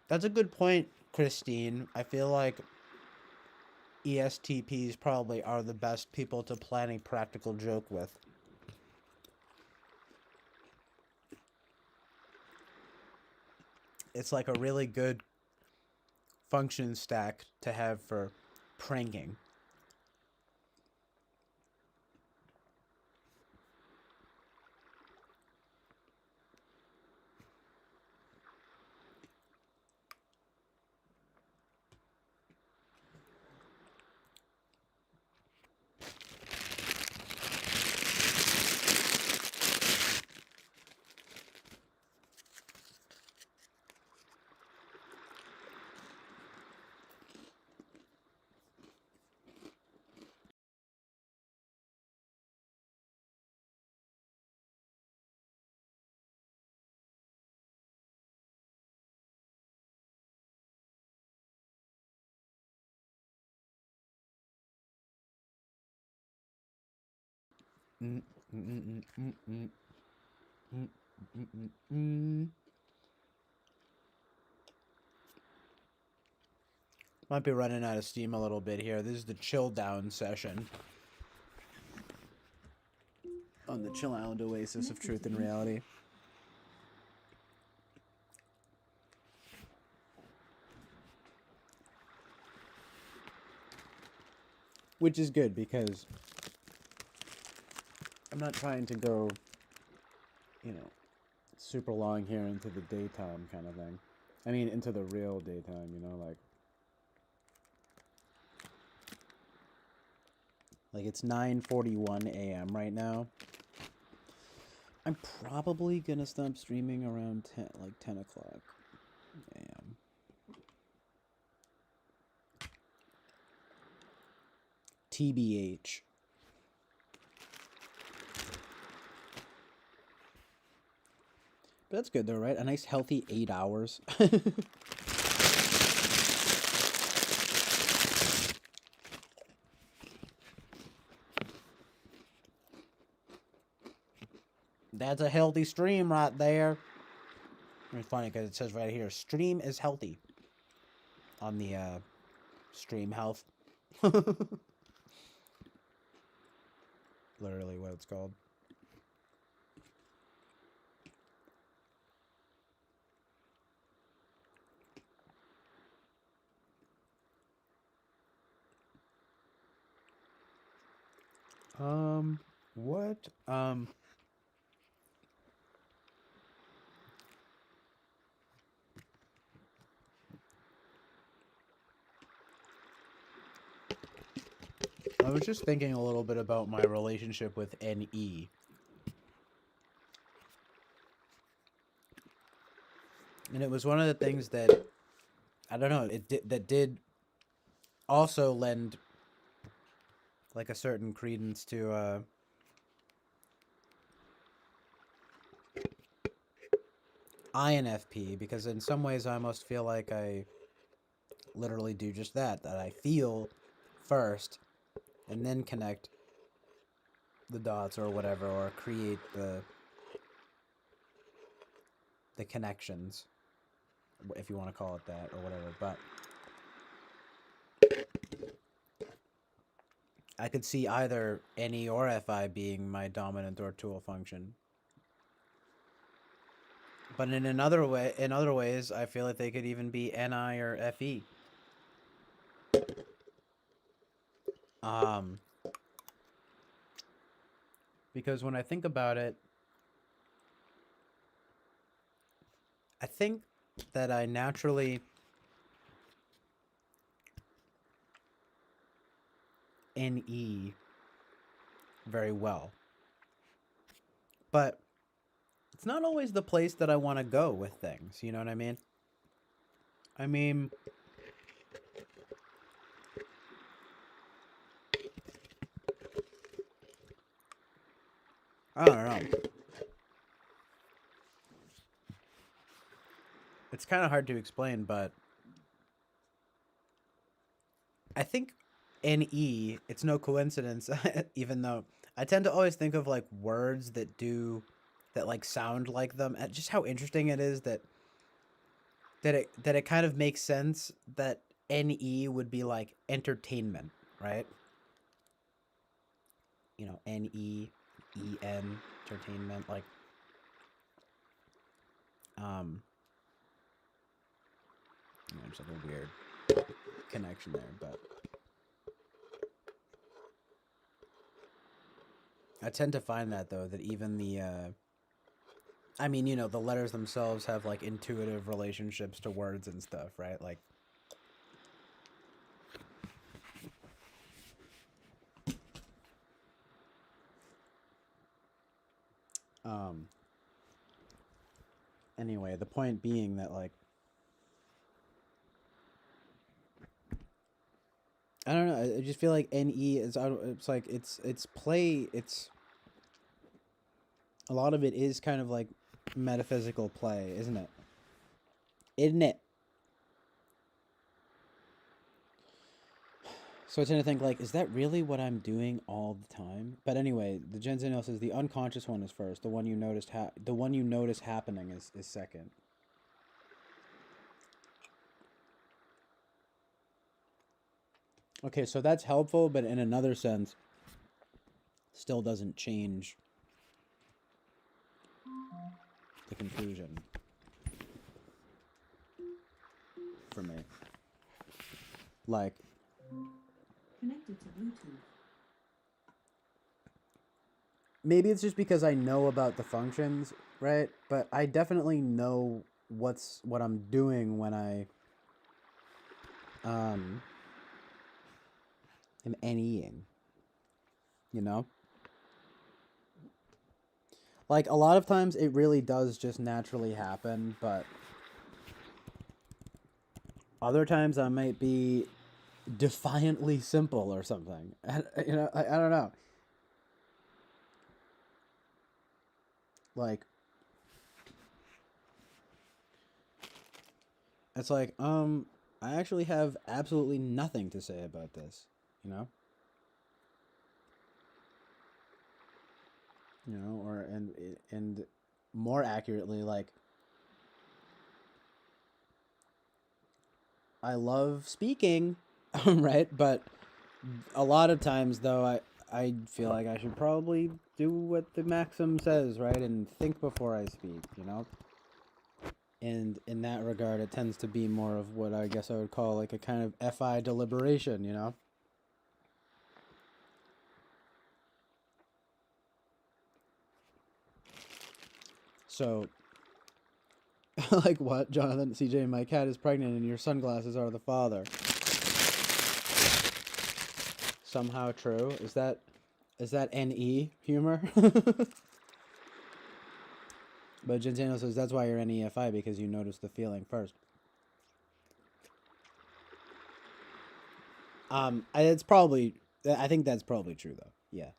That's a good point, Christine. I feel like ESTPs probably are the best people to plan a practical joke with. It's like a really good function stack to have for pranking. Might be running out of steam a little bit here. This is the chill down session on the Chill Island Oasis of Truth and Reality. Which is good because I'm not trying to go, super long here into the daytime kind of thing. I mean, into the real daytime, like it's 9:41 a.m. right now. I'm probably gonna stop streaming around 10 o'clock a.m. TBH. But that's good though, right? A nice healthy 8 hours. That's a healthy stream right there. It's funny because it says right here, stream is healthy on the stream health. Literally what it's called. What? I was just thinking a little bit about my relationship with NE. And it was one of the things that, I don't know, that did also lend like a certain credence to INFP, because in some ways I almost feel like I literally do just that I feel first and then connect the dots or whatever, or create the connections, if you want to call it that or whatever. But I could see either NE or FI being my dominant or tool function. But in other ways, I feel like they could even be NI or FE. Because when I think about it, I think that I naturally NE very well. But it's not always the place that I want to go with things, you know what I mean? I mean, I don't know. It's kind of hard to explain, but I think NE, it's no coincidence, even though I tend to always think of like words that do that like sound like them, and just how interesting it is that it kind of makes sense that NE would be like entertainment, right? You know, NEEN, entertainment, like you know, just like a weird connection there, but I tend to find that though, that even the I mean, you know, the letters themselves have like intuitive relationships to words and stuff, right? Like anyway, the point being that like I don't know, I just feel like NE is it's like it's play, it's a lot of it is kind of like metaphysical play, isn't it? Isn't it? So I tend to think like, is that really what I'm doing all the time? But anyway, the Gen Zenil says the unconscious one is first. The one you noticed the one you notice happening is second. Okay, so that's helpful, but in another sense, still doesn't change the conclusion for me. Like, Connected to Bluetooth. maybe it's just because I know about the functions, right? But I definitely know what I'm doing when I am NEing, you know? Like, a lot of times it really does just naturally happen, but other times I might be defiantly simple or something. You know, I don't know. Like, it's like, I actually have absolutely nothing to say about this, you know? You know, or, and more accurately, like, I love speaking, right? But a lot of times, though, I feel like I should probably do what the maxim says, right? And think before I speak, you know? And in that regard, it tends to be more of what I guess I would call like a kind of FI deliberation, you know? So, like what, Jonathan? CJ, my cat is pregnant and your sunglasses are the father. Somehow true. Is that NE humor? But Gentano says that's why you're NEFI, because you notice the feeling first. It's probably, I think that's probably true though. Yeah.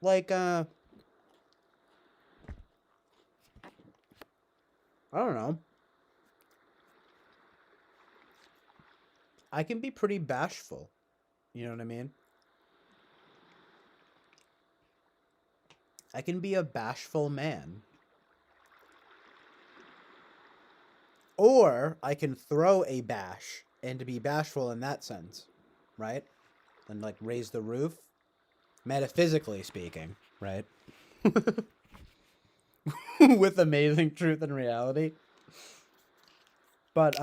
Like, I don't know. I can be pretty bashful. You know what I mean? I can be a bashful man. Or I can throw a bash and to be bashful in that sense, right? And like raise the roof, metaphysically speaking, right? With amazing truth and reality. But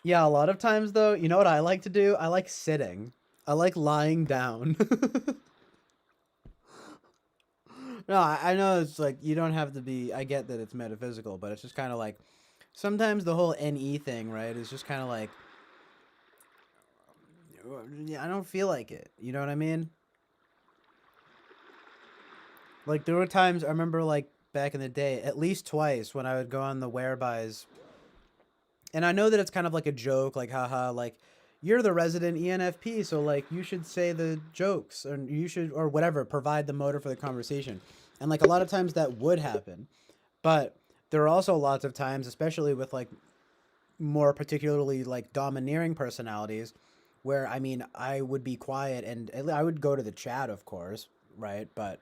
yeah, a lot of times though, you know what I like to do? I like sitting. I like lying down. No, I know it's like you don't have to be. I get that it's metaphysical, but it's just kind of like sometimes the whole NE thing, right? Is just kind of like I don't feel like it. You know what I mean? Like there were times I remember like back in the day, at least twice when I would go on the wherebys And I know that it's kind of like a joke, like haha, like you're the resident ENFP, so like you should say the jokes or you should or whatever, provide the motor for the conversation. And like a lot of times that would happen. But there are also lots of times, especially with like more particularly like domineering personalities, where I mean I would be quiet and I would go to the chat, of course, right? But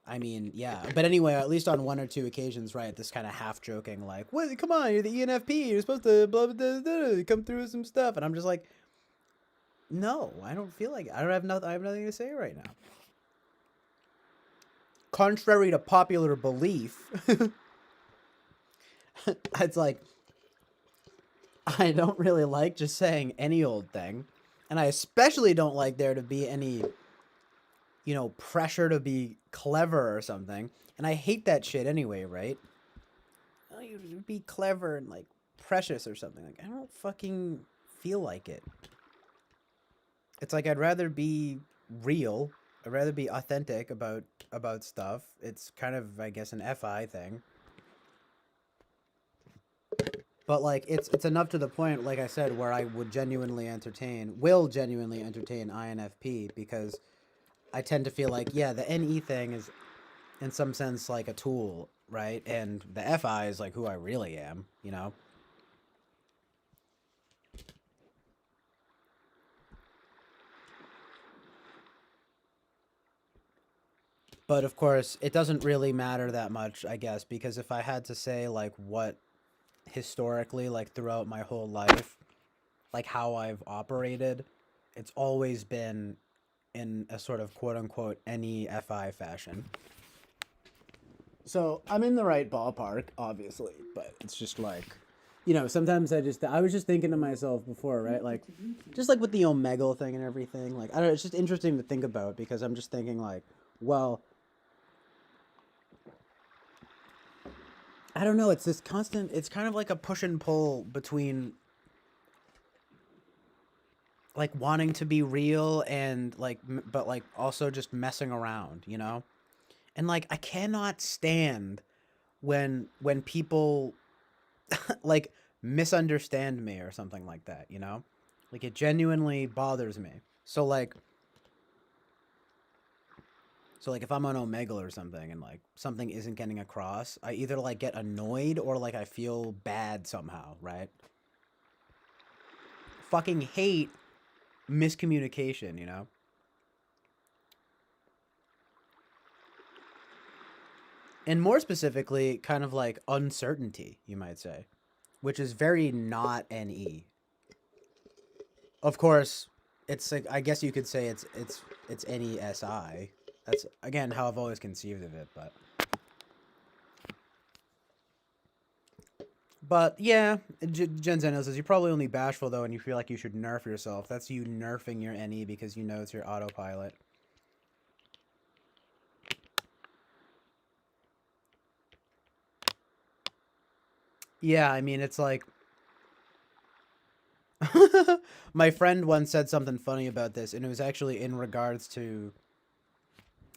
I mean, yeah. But anyway, at least on one or two occasions, right, this kind of half joking, like, "What? Come on, you're the ENFP. You're supposed to blah blah blah, blah, blah, come through with some stuff." And I'm just like, "No, I don't feel like it. I don't have nothing. I have nothing to say right now." Contrary to popular belief, it's like I don't really like just saying any old thing, and I especially don't like there to be any, you know, pressure to be clever or something. And I hate that shit anyway, right? Oh, you be clever and like precious or something. Like I don't fucking feel like it. It's like I'd rather be real. I'd rather be authentic about stuff. It's kind of I guess an FI thing. But like it's enough to the point, like I said, where I will genuinely entertain INFP because I tend to feel like yeah, the NE thing is in some sense like a tool, right? And the FI is like who I really am, you know? But of course, it doesn't really matter that much, I guess, because if I had to say like what historically, like throughout my whole life, like how I've operated, it's always been in a sort of quote unquote NEFI fashion. So I'm in the right ballpark, obviously, but it's just like, you know, sometimes I was just thinking to myself before, right? Like, just like with the Omegle thing and everything, like, I don't know, it's just interesting to think about because I'm just thinking, like, well, I don't know, it's this constant, it's kind of like a push and pull between like wanting to be real and like, but like also just messing around, you know? And like, I cannot stand when people like misunderstand me or something like that, you know? Like it genuinely bothers me. So like if I'm on Omegle or something and like something isn't getting across, I either like get annoyed or like I feel bad somehow, right? Fucking hate miscommunication, you know? And more specifically, kind of like uncertainty, you might say, which is very not NE. Of course, it's like I guess you could say it's NESI. That's again how I've always conceived of it, but yeah, Gen Zeno says you're probably only bashful though, and you feel like you should nerf yourself. That's you nerfing your NE because you know it's your autopilot. Yeah, I mean it's like my friend once said something funny about this, and it was actually in regards to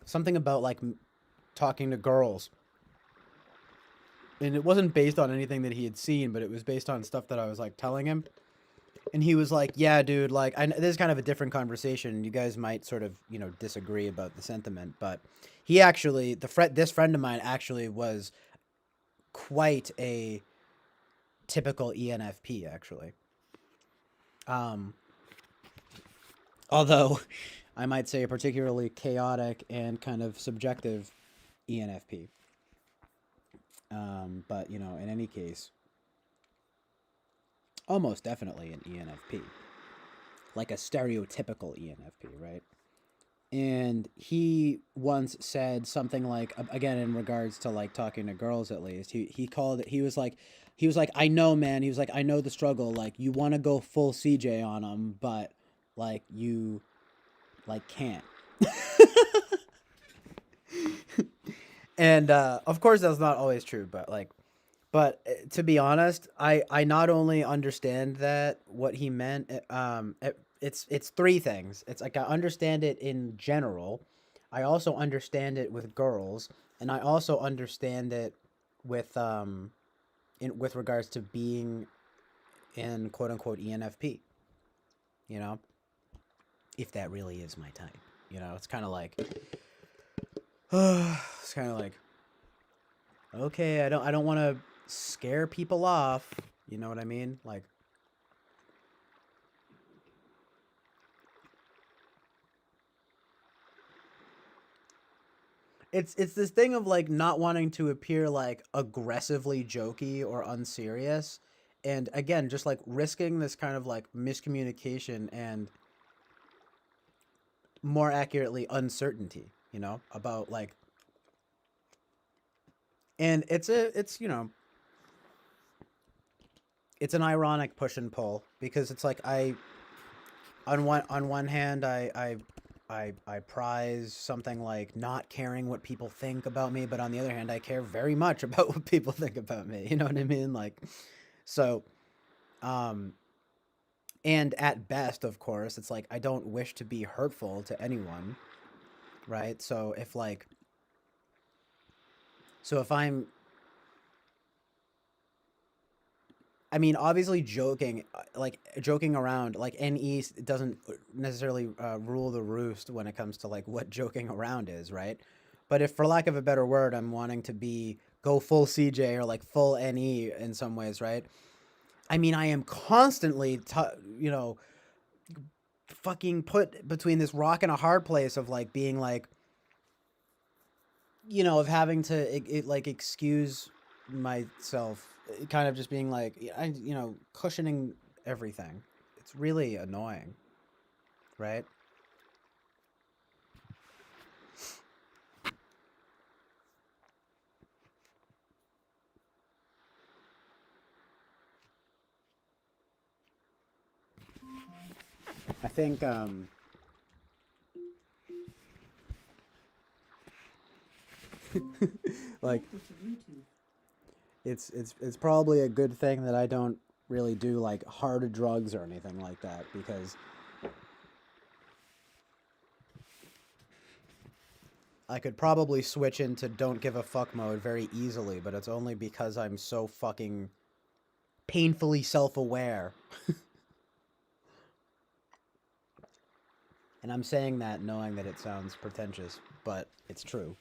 something about like talking to girls. And it wasn't based on anything that he had seen, but it was based on stuff that I was like telling him. And he was like, "Yeah, dude, like this is kind of a different conversation. You guys might sort of, you know, disagree about the sentiment, but he actually this friend of mine actually was quite a typical ENFP actually. Although I might say a particularly chaotic and kind of subjective ENFP. But you know, in any case, almost definitely an ENFP, like a stereotypical ENFP, right? And he once said something like, again, in regards to like talking to girls, at least he called it. He was like, I know, man. He was like, I know the struggle. Like, you want to go full CJ on them, but like you, like can't. And of course, that's not always true, but to be honest, I not only understand that what he meant, it's three things. It's like I understand it in general, I also understand it with girls, and I also understand it with with regards to being in quote unquote ENFP. You know, if that really is my type. You know, it's kind of like, it's kind of like, okay, I don't want to scare people off. You know what I mean? Like, it's this thing of like not wanting to appear like aggressively jokey or unserious, and again, just like risking this kind of like miscommunication and more accurately uncertainty. You know, about like, and it's you know, it's an ironic push and pull because it's like on one hand I prize something like not caring what people think about me, but on the other hand I care very much about what people think about me. You know what I mean? Like, so um and at best, of course, it's like I don't wish to be hurtful to anyone, right? So if like so if I'm I mean, obviously, joking around, like NE doesn't necessarily rule the roost when it comes to like what joking around is, right? But if, for lack of a better word, I'm wanting to be go full CJ or like full NE in some ways, right? I mean, I am constantly, you know, fucking put between this rock and a hard place of like being like, you know, of having to like excuse myself, kind of just being like, you know, cushioning everything. It's really annoying, right? I think like it's probably a good thing that I don't really do like hard drugs or anything like that, because I could probably switch into don't give a fuck mode very easily, but it's only because I'm so fucking painfully self-aware. And I'm saying that knowing that it sounds pretentious, but it's true.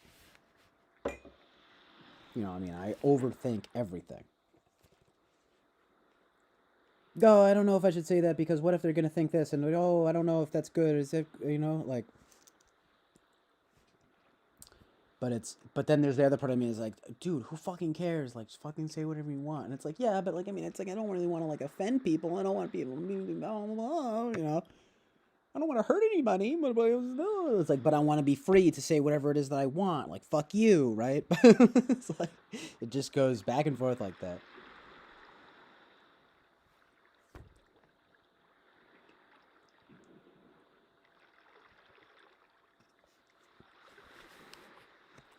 You know, I mean, I overthink everything. Oh, I don't know if I should say that because what if they're gonna think this? And oh, I don't know if that's good. Is it, you know, like. But then there's the other part of me is like, dude, who fucking cares? Like, just fucking say whatever you want. And it's like, yeah, but like, I mean, it's like I don't really want to like offend people. I don't want people, you know. I don't want to hurt anybody, but it's like, but I want to be free to say whatever it is that I want. Like, fuck you, right? It's like, it just goes back and forth like that.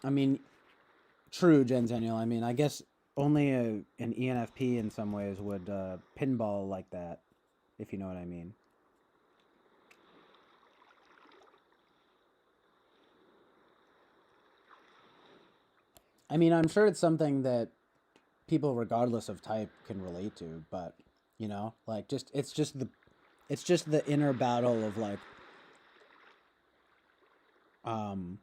I mean, true, Gensenial. I mean, I guess only an ENFP in some ways would pinball like that, if you know what I mean. I mean, I'm sure it's something that people, regardless of type, can relate to, but you know, like it's just the inner battle of like, um,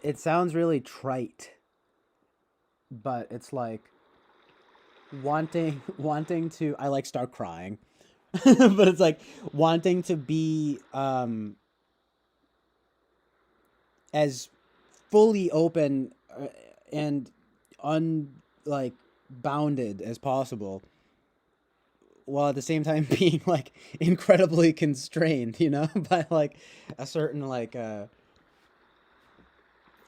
it sounds really trite, but it's like wanting to, I like start crying. But it's like wanting to be as fully open and like bounded as possible, while at the same time being like incredibly constrained, you know, by like a certain like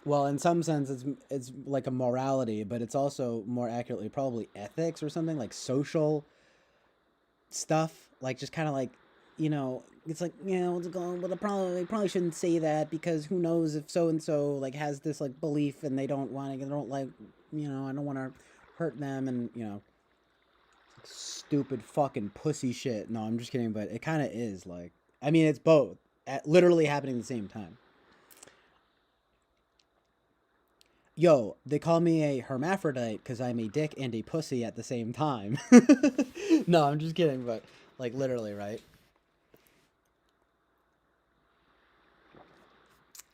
well, in some sense it's like a morality, but it's also more accurately probably ethics or something like social stuff, like just kind of like, you know, it's like, you know, but I probably shouldn't say that because who knows if so and so like has this like belief and they don't want to, they don't like, you know, I don't want to hurt them, and you know, stupid fucking pussy shit. No, I'm just kidding, but it kind of is like, I mean, it's both literally happening at the same time. Yo, they call me a hermaphrodite because I'm a dick and a pussy at the same time. No, I'm just kidding, but like literally, right?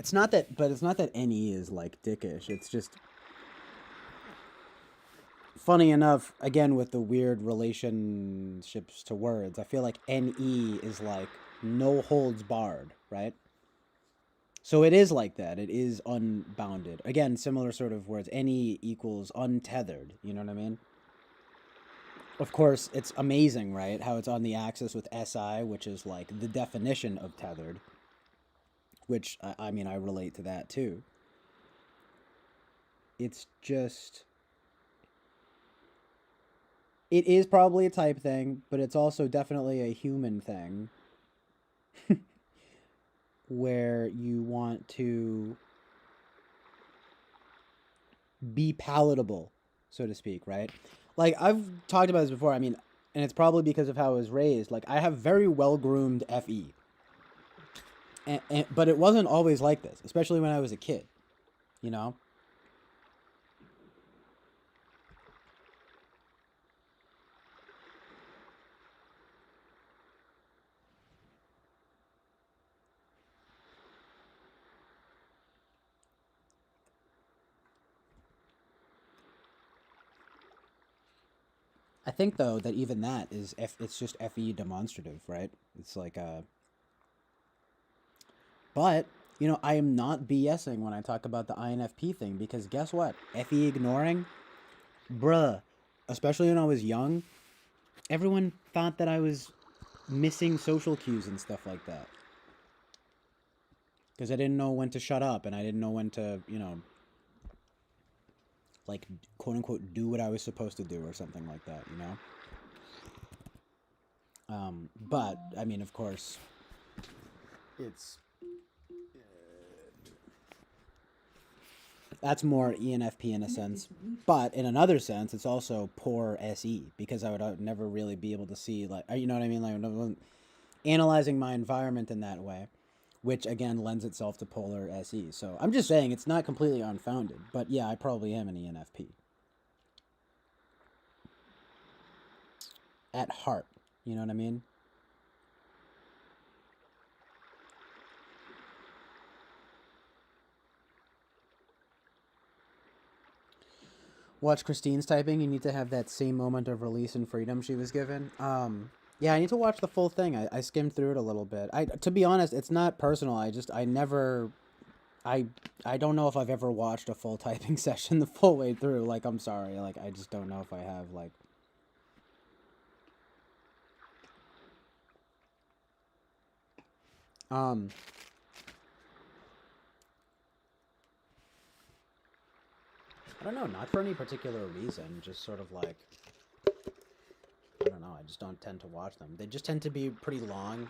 It's not that, but it's not that NE is like dickish. It's just funny enough, again, with the weird relationships to words, I feel like NE is like no holds barred, right? So it is like that. It is unbounded. Again, similar sort of words. NE equals untethered. You know what I mean? Of course, it's amazing, right? How it's on the axis with SI, which is like the definition of tethered. Which, I mean, I relate to that too. It's just... It is probably a type thing, but it's also definitely a human thing. Where you want to be palatable, so to speak, right? Like, I've talked about this before, I mean, and it's probably because of how I was raised. Like, I have very well-groomed FE. But it wasn't always like this, especially when I was a kid, you know? I think, though, that even that is, it's just FE demonstrative, right? It's like a... But, you know, I am not BSing when I talk about the INFP thing, because guess what? FE ignoring? Bruh. Especially when I was young, everyone thought that I was missing social cues and stuff like that. Because I didn't know when to shut up, and I didn't know when to, you know, like, quote-unquote, do what I was supposed to do or something like that, you know? But, I mean, of course, it's... That's more ENFP in a sense. But in another sense, it's also poor SE, because I would never really be able to see, like, you know what I mean? Like, I wasn't analyzing my environment in that way, which, again, lends itself to polar SE. So I'm just saying it's not completely unfounded. But, yeah, I probably am an ENFP. At heart. You know what I mean? Watch Christine's typing. You need to have that same moment of release and freedom she was given. Yeah, I need to watch the full thing. I skimmed through it a little bit. To be honest, it's not personal. I don't know if I've ever watched a full typing session the full way through. Like, I'm sorry. Like, I just don't know if I have, like... I don't know, not for any particular reason, just sort of like, I don't know, I just don't tend to watch them. They just tend to be pretty long.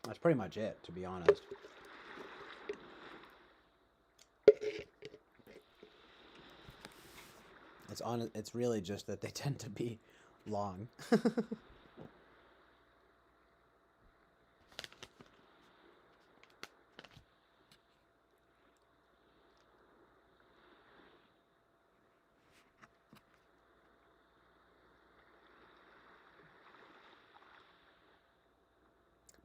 That's pretty much it, to be honest. It's really just that they tend to be long.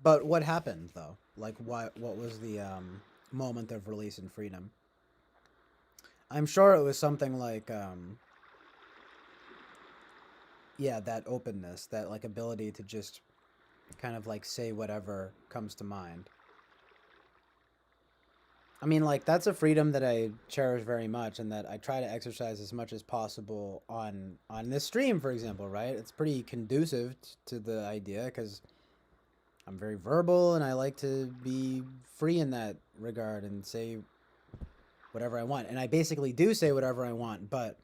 But what happened, though? Like, what was the moment of release and freedom? I'm sure it was something like, yeah, that openness, that, like, ability to just kind of, like, say whatever comes to mind. I mean, like, that's a freedom that I cherish very much and that I try to exercise as much as possible on this stream, for example, right? It's pretty conducive to the idea because I'm very verbal and I like to be free in that regard and say whatever I want. And I basically do say whatever I want, but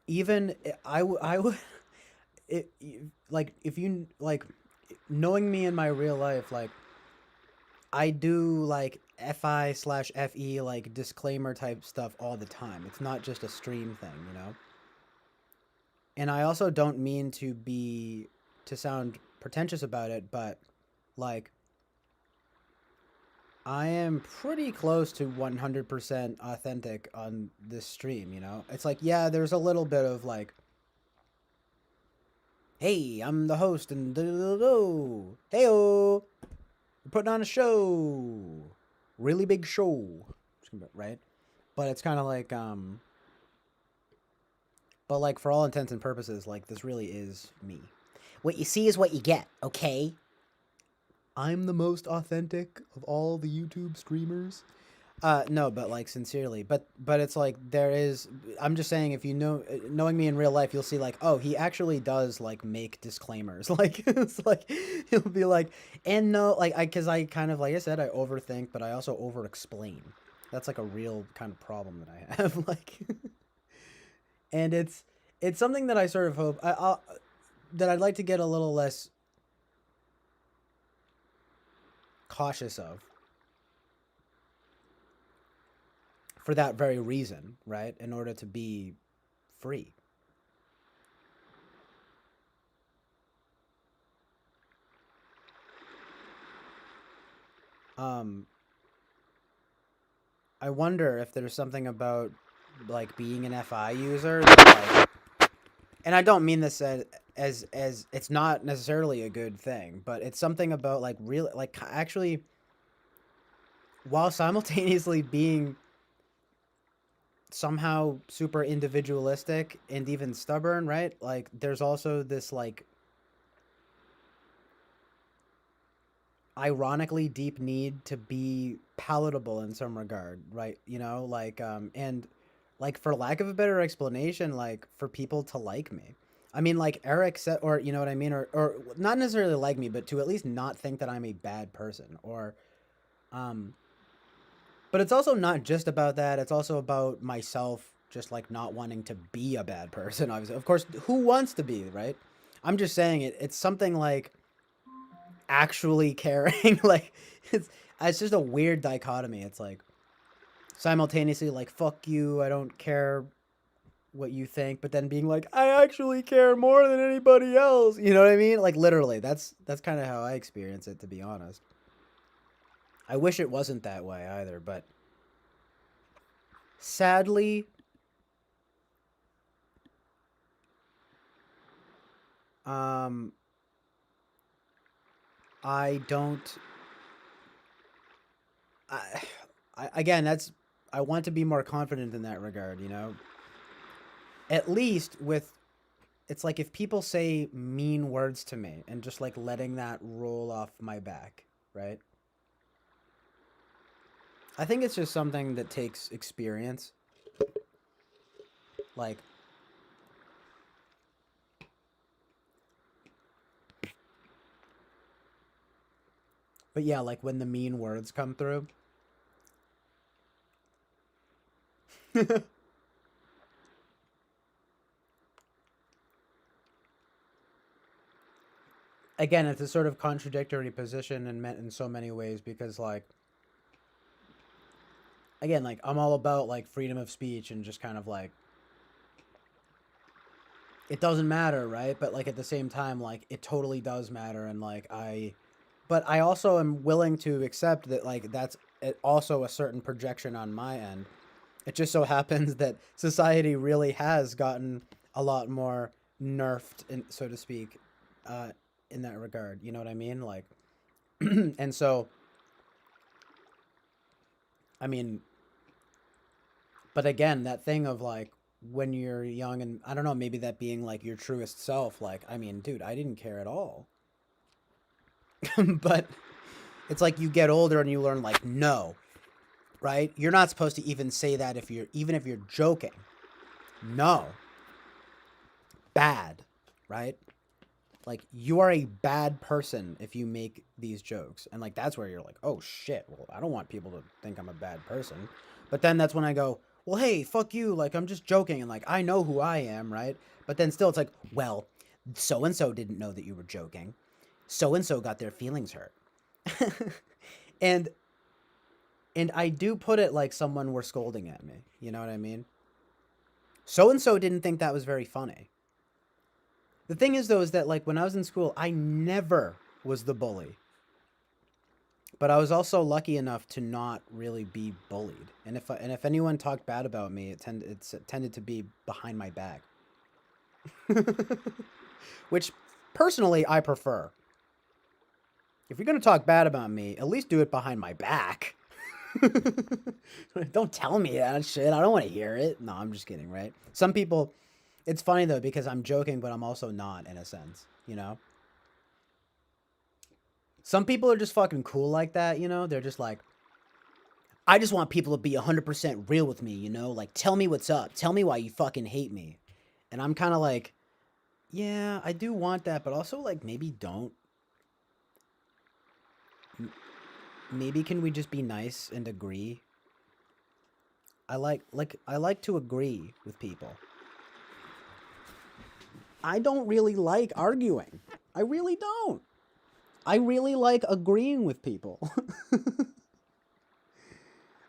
even I would, like, if you, like, knowing me in my real life, like, I do, like, FI/FE, like, disclaimer type stuff all the time. It's not just a stream thing, you know? And I also don't mean to sound pretentious about it, but like I am pretty close to 100% authentic on this stream, you know? It's like, yeah, there's a little bit of like, hey, I'm the host and hey-o, we're putting on a show. Really big show. Right? But it's kind of like, but like for all intents and purposes, like this really is me. What you see is what you get, okay? I'm the most authentic of all the YouTube streamers. No, but like sincerely, but it's like there is. I'm just saying, if you know, knowing me in real life, you'll see like, oh, he actually does like make disclaimers. Like it's like he'll be like, and no, like because I kind of like I said, I overthink, but I also over explain. That's like a real kind of problem that I have. Like, and it's something that I sort of hope that I'd like to get a little less cautious of. For that very reason, right? In order to be free. I wonder if there's something about like being an FI user that, like, and I don't mean this as it's not necessarily a good thing, but it's something about like real like actually while simultaneously being somehow super individualistic and even stubborn, right? Like there's also this like ironically deep need to be palatable in some regard, right? You know, like and like for lack of a better explanation, like for people to like me. I mean, like Eric said, or you know what I mean, or not necessarily like me, but to at least not think that I'm a bad person, or um but it's also not just about that. It's also about myself just like not wanting to be a bad person, obviously. Of course, who wants to be, right? I'm just saying it's something like actually caring. Like it's just a weird dichotomy. It's like simultaneously like fuck you, I don't care what you think, but then being like I actually care more than anybody else. You know what I mean? Like literally, that's kind of how I experience it, to be honest. I wish it wasn't that way either, but sadly um I don't I, again, that's I want to be more confident in that regard, you know. At least with it's like if people say mean words to me and just like letting that roll off my back, right? I think it's just something that takes experience. Like but yeah, like when the mean words come through. Again, it's a sort of contradictory position and meant in so many ways because like again, like I'm all about like freedom of speech and just kind of like it doesn't matter, right? But like at the same time, like it totally does matter, and like but I also am willing to accept that like that's also a certain projection on my end. It just so happens that society really has gotten a lot more nerfed, so to speak, in that regard. You know what I mean? Like, and so, I mean, but again, that thing of like when you're young and I don't know, maybe that being like your truest self, like, I mean, dude, I didn't care at all. But it's like you get older and you learn like, no, right? You're not supposed to even say that even if you're joking. No. Bad, right? Like you are a bad person if you make these jokes. And like that's where you're like, "Oh shit. Well, I don't want people to think I'm a bad person." But then that's when I go, "Well, hey, fuck you. Like I'm just joking and like I know who I am, right?" But then still it's like, "Well, so and so didn't know that you were joking. So and so got their feelings hurt." and I do put it like someone were scolding at me. You know what I mean? So and so didn't think that was very funny. The thing is, though, is that like when I was in school, I never was the bully. But I was also lucky enough to not really be bullied. And if anyone talked bad about me, it tended to be behind my back. Which personally I prefer. If you're going to talk bad about me, at least do it behind my back. Don't tell me that shit. I don't want to hear it. No, I'm just kidding, right? Some people, it's funny though, because I'm joking, but I'm also not in a sense, you know? Some people are just fucking cool like that, you know? They're just like, I just want people to be 100% real with me, you know? Like, tell me what's up. Tell me why you fucking hate me. And I'm kind of like, yeah, I do want that, but also, like, maybe don't. Maybe can we just be nice and agree? I like to agree with people. I don't really like arguing. I really don't. I really like agreeing with people.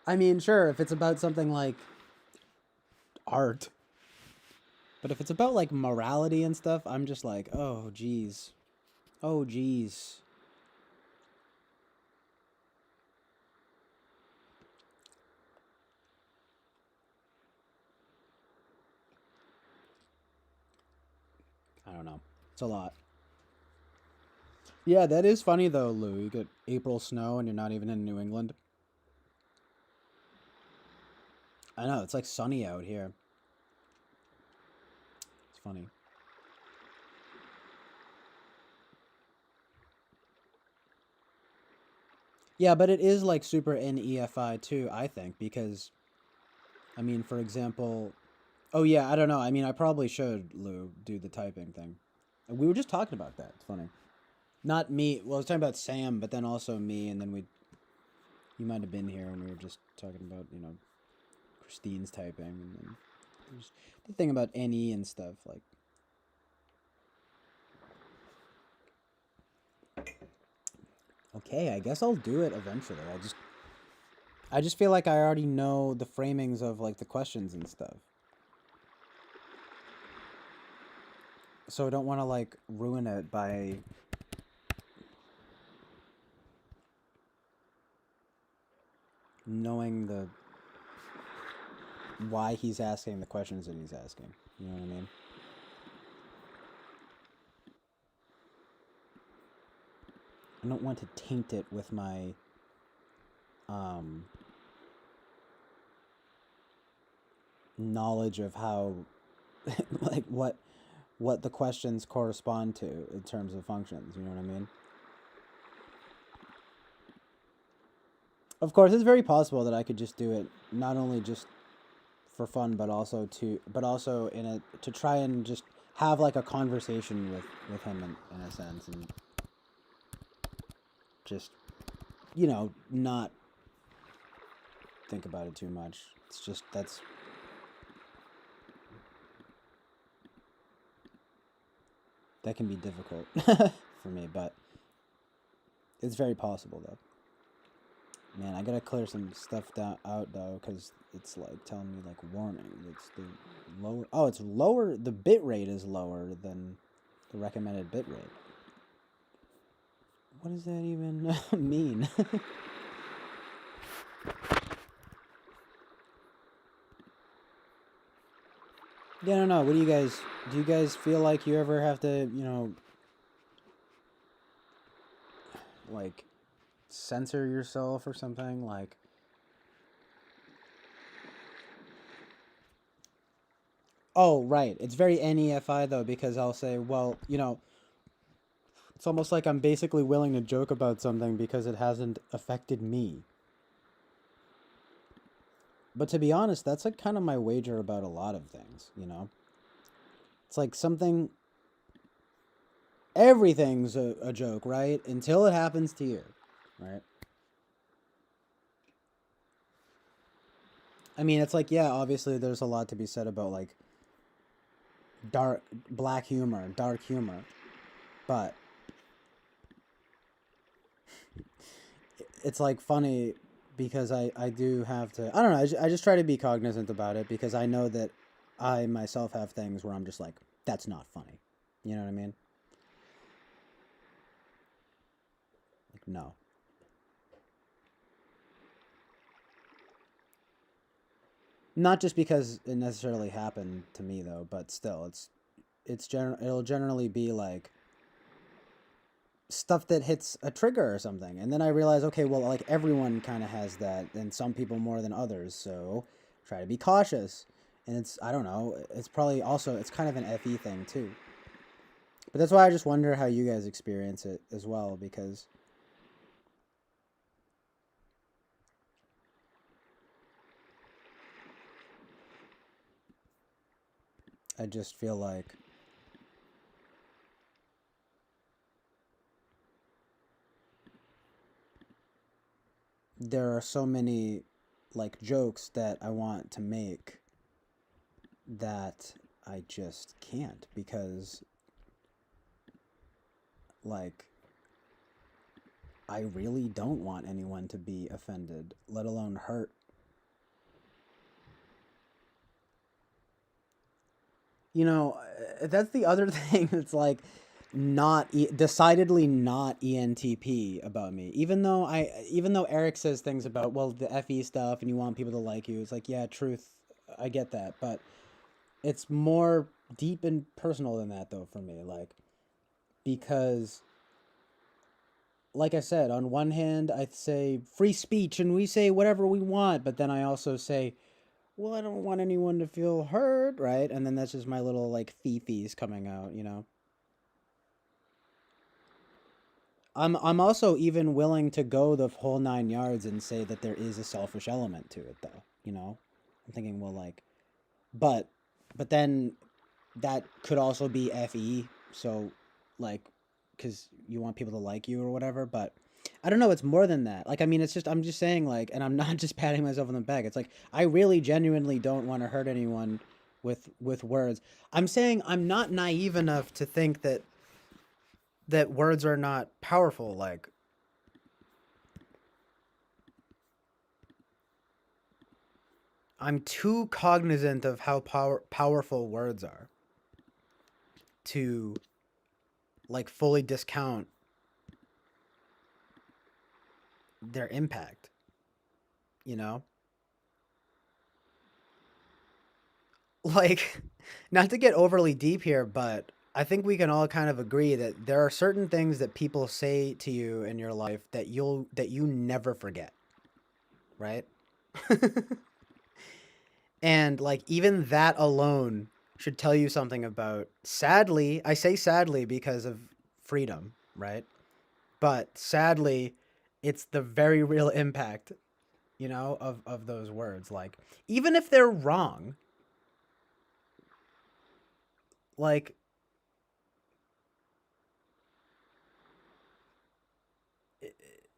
I mean, sure, if it's about something like art. But if it's about like morality and stuff, I'm just like, oh geez. Oh geez. I don't know. It's a lot. Yeah, that is funny though, Lou. You get April snow and you're not even in New England. I know, it's like sunny out here. It's funny. Yeah, but it is like super NEFI too, I think, because I mean, for example, oh yeah, I don't know. I mean, I probably should, Lou, do the typing thing. We were just talking about that. It's funny. Not me. Well, I was talking about Sam, but then also me, and then you might have been here, and we were just talking about, you know, Christine's typing, and then there's the thing about NE and stuff, like. Okay, I guess I'll do it eventually. I just feel like I already know the framings of, like, the questions and stuff. So I don't want to, like, ruin it by knowing the why he's asking the questions that he's asking. You know what I mean? I don't want to taint it with my knowledge of how like what the questions correspond to in terms of functions, you know what I mean? Of course, it's very possible that I could just do it not only just for fun, but also to try and just have like a conversation with him in a sense, and just, you know, not think about it too much. It's just that can be difficult for me, but it's very possible though. Man, I gotta clear some stuff out though, because it's like telling me like warning. It's the lower. Oh, it's lower. The bit rate is lower than the recommended bit rate. What does that even mean? Yeah, I don't know. What do you guys feel like you ever have to, you know, like censor yourself or something? Like, oh, right. It's very NEFI though, because I'll say, well, you know, it's almost like I'm basically willing to joke about something because it hasn't affected me. But to be honest, that's like kind of my wager about a lot of things, you know? It's like everything's a joke, right? Until it happens to you, right? I mean, it's like, yeah, obviously there's a lot to be said about like black humor, dark humor, but it's like funny because I do have to, I don't know, I just try to be cognizant about it because I know that I myself have things where I'm just like, that's not funny. You know what I mean? Like, no. Not just because it necessarily happened to me though, but still, it'll generally be like stuff that hits a trigger or something, and then I realize, okay, well, like everyone kind of has that, and some people more than others, so try to be cautious. And it's, I don't know, it's probably also, it's kind of an FE thing too. But that's why I just wonder how you guys experience it as well, because I just feel like there are so many like jokes that I want to make that I just can't, because like I really don't want anyone to be offended, let alone hurt. You know, that's the other thing. It's like decidedly not ENTP about me. Even though Eric says things about, well, the FE stuff and you want people to like you. It's like, yeah, truth, I get that, but it's more deep and personal than that though for me, like, because like I said, on one hand, I say free speech and we say whatever we want, but then I also say, well, I don't want anyone to feel hurt, right? And then that's just my little like fifis coming out, you know. I'm also even willing to go the whole 9 yards and say that there is a selfish element to it, though. You know, I'm thinking, well, like, but but then that could also be FE. So, like, because you want people to like you or whatever. But I don't know. It's more than that. Like, I mean, it's just, I'm just saying, like, and I'm not just patting myself on the back. It's like I really genuinely don't want to hurt anyone with words. I'm saying I'm not naive enough to think that words are not powerful. Like, I'm too cognizant of how powerful words are to like fully discount their impact, you know? Like, not to get overly deep here, but I think we can all kind of agree that there are certain things that people say to you in your life that you never forget, right? And like even that alone should tell you something about, sadly, I say sadly because of freedom, right? But sadly, it's the very real impact, you know, of those words. Like, even if they're wrong, like,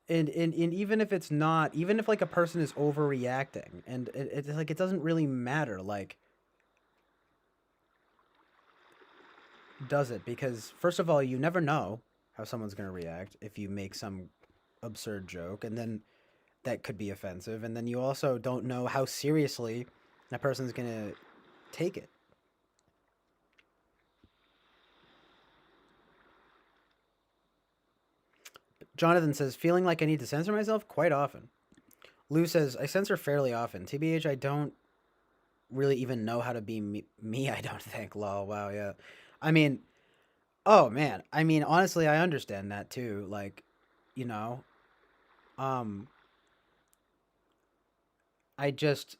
and even if it's not, even if like a person is overreacting, and it's like it doesn't really matter, like, does it? Because first of all, you never know how someone's gonna react if you make some absurd joke, and then that could be offensive, and then you also don't know how seriously that person's gonna take it. Jonathan says, feeling like I need to censor myself quite often. Lou says, I censor fairly often. TBH, I don't really even know how to be me, I don't think. Lol, wow, yeah. I mean, oh man. I mean, honestly, I understand that too. Like, you know, um, I just,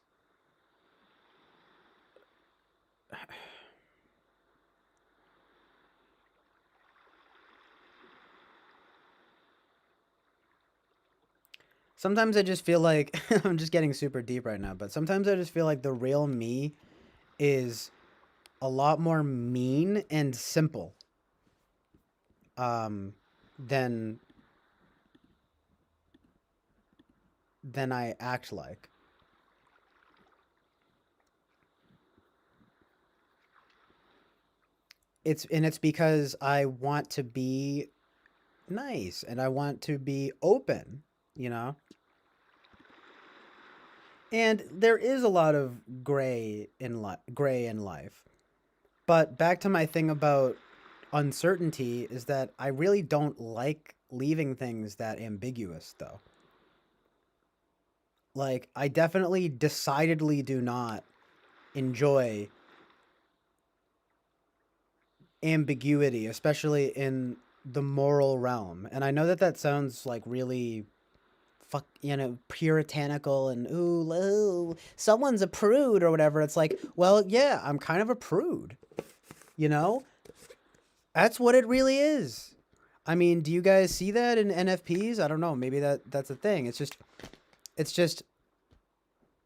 sometimes I just feel like, I'm just getting super deep right now, but sometimes I just feel like the real me is a lot more mean and simple um, than I act like. It's because I want to be nice and I want to be open, you know? And there is a lot of gray in life. But back to my thing about uncertainty is that I really don't like leaving things that ambiguous, though. Like, I definitely decidedly do not enjoy ambiguity, especially in the moral realm. And I know that that sounds like really puritanical and ooh, someone's a prude or whatever. It's like, well, yeah, I'm kind of a prude, you know? That's what it really is. I mean, do you guys see that in NFPs? I don't know. Maybe that's a thing. It's just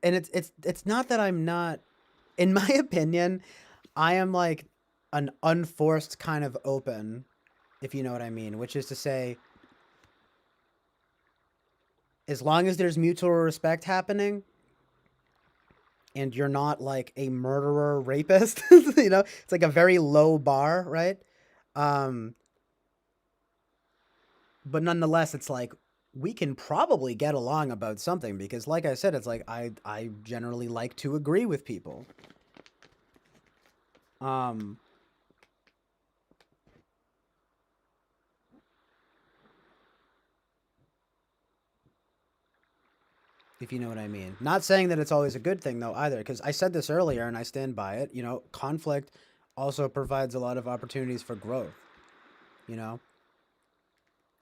and it's not that I'm not, in my opinion, I am like an unforced kind of open, if you know what I mean, which is to say, as long as there's mutual respect happening and you're not like a murderer rapist, it's like a very low bar, right? Um, but nonetheless, it's like we can probably get along about something because, like I said, it's like I generally like to agree with people. Um, if you know what I mean. Not saying that it's always a good thing though either, because I said this earlier and I stand by it. Conflict also provides a lot of opportunities for growth. You know,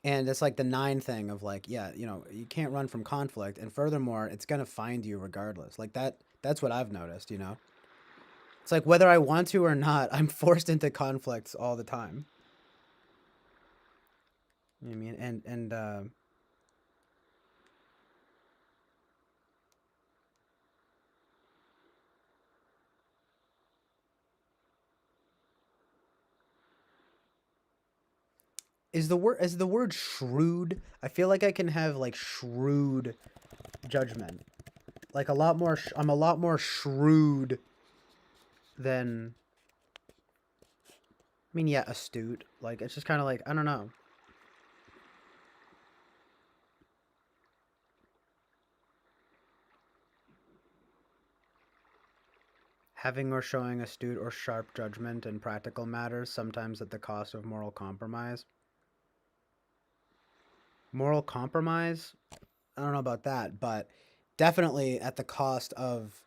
and it's like the nine thing of like, yeah, you can't run from conflict, and furthermore, it's gonna find you regardless. Like that. That's what I've noticed. It's like whether I want to or not, I'm forced into conflicts all the time. You know what I mean? And is the word shrewd? I feel like I can have like shrewd judgment. Like a lot more I'm a lot more shrewd than, I mean, yeah, astute. Like it's just kind of like, I don't know. Having or showing astute or sharp judgment in practical matters, sometimes at the cost of moral compromise. Moral compromise? I don't know about that, but definitely at the cost of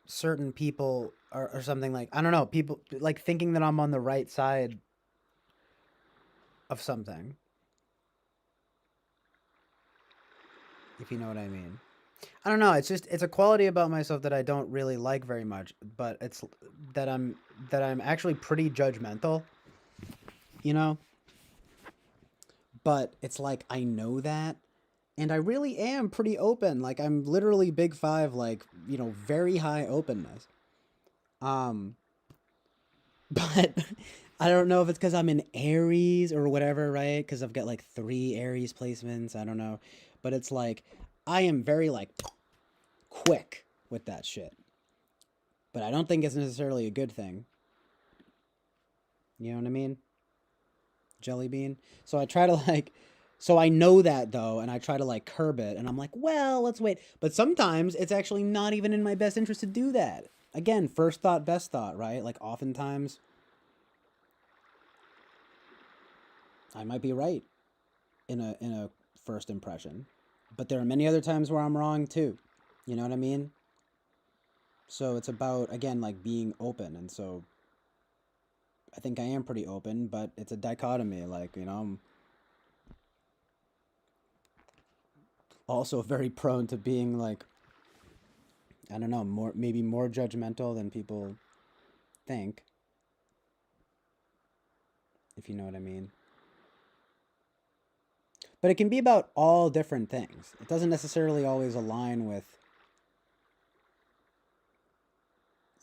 certain people, or something, like, I don't know, people like thinking that I'm on the right side of something, if you know what I mean. I don't know, it's a quality about myself that I don't really like very much, but it's that I'm actually pretty judgmental, you know? But it's like I know that, and I really am pretty open. Like I'm literally big five, like, very high openness. Um but I don't know if it's because I'm in Aries or whatever, right? Because I've got like 3 Aries placements. I don't know. But it's like I am very like quick with that shit. But I don't think it's necessarily a good thing. You know what I mean? Jelly bean. So I try to so I know that though, and I try to like curb it, and I'm like, well, let's wait. But sometimes it's actually not even in my best interest to do that. Again, first thought, best thought, right? Like oftentimes I might be right in a first impression. But there are many other times where I'm wrong too. You know what I mean? So it's about, again, like being open. And so I think I am pretty open, but it's a dichotomy. Like, I'm also very prone to being like, I don't know, maybe more judgmental than people think, if you know what I mean. But it can be about all different things. It doesn't necessarily always align with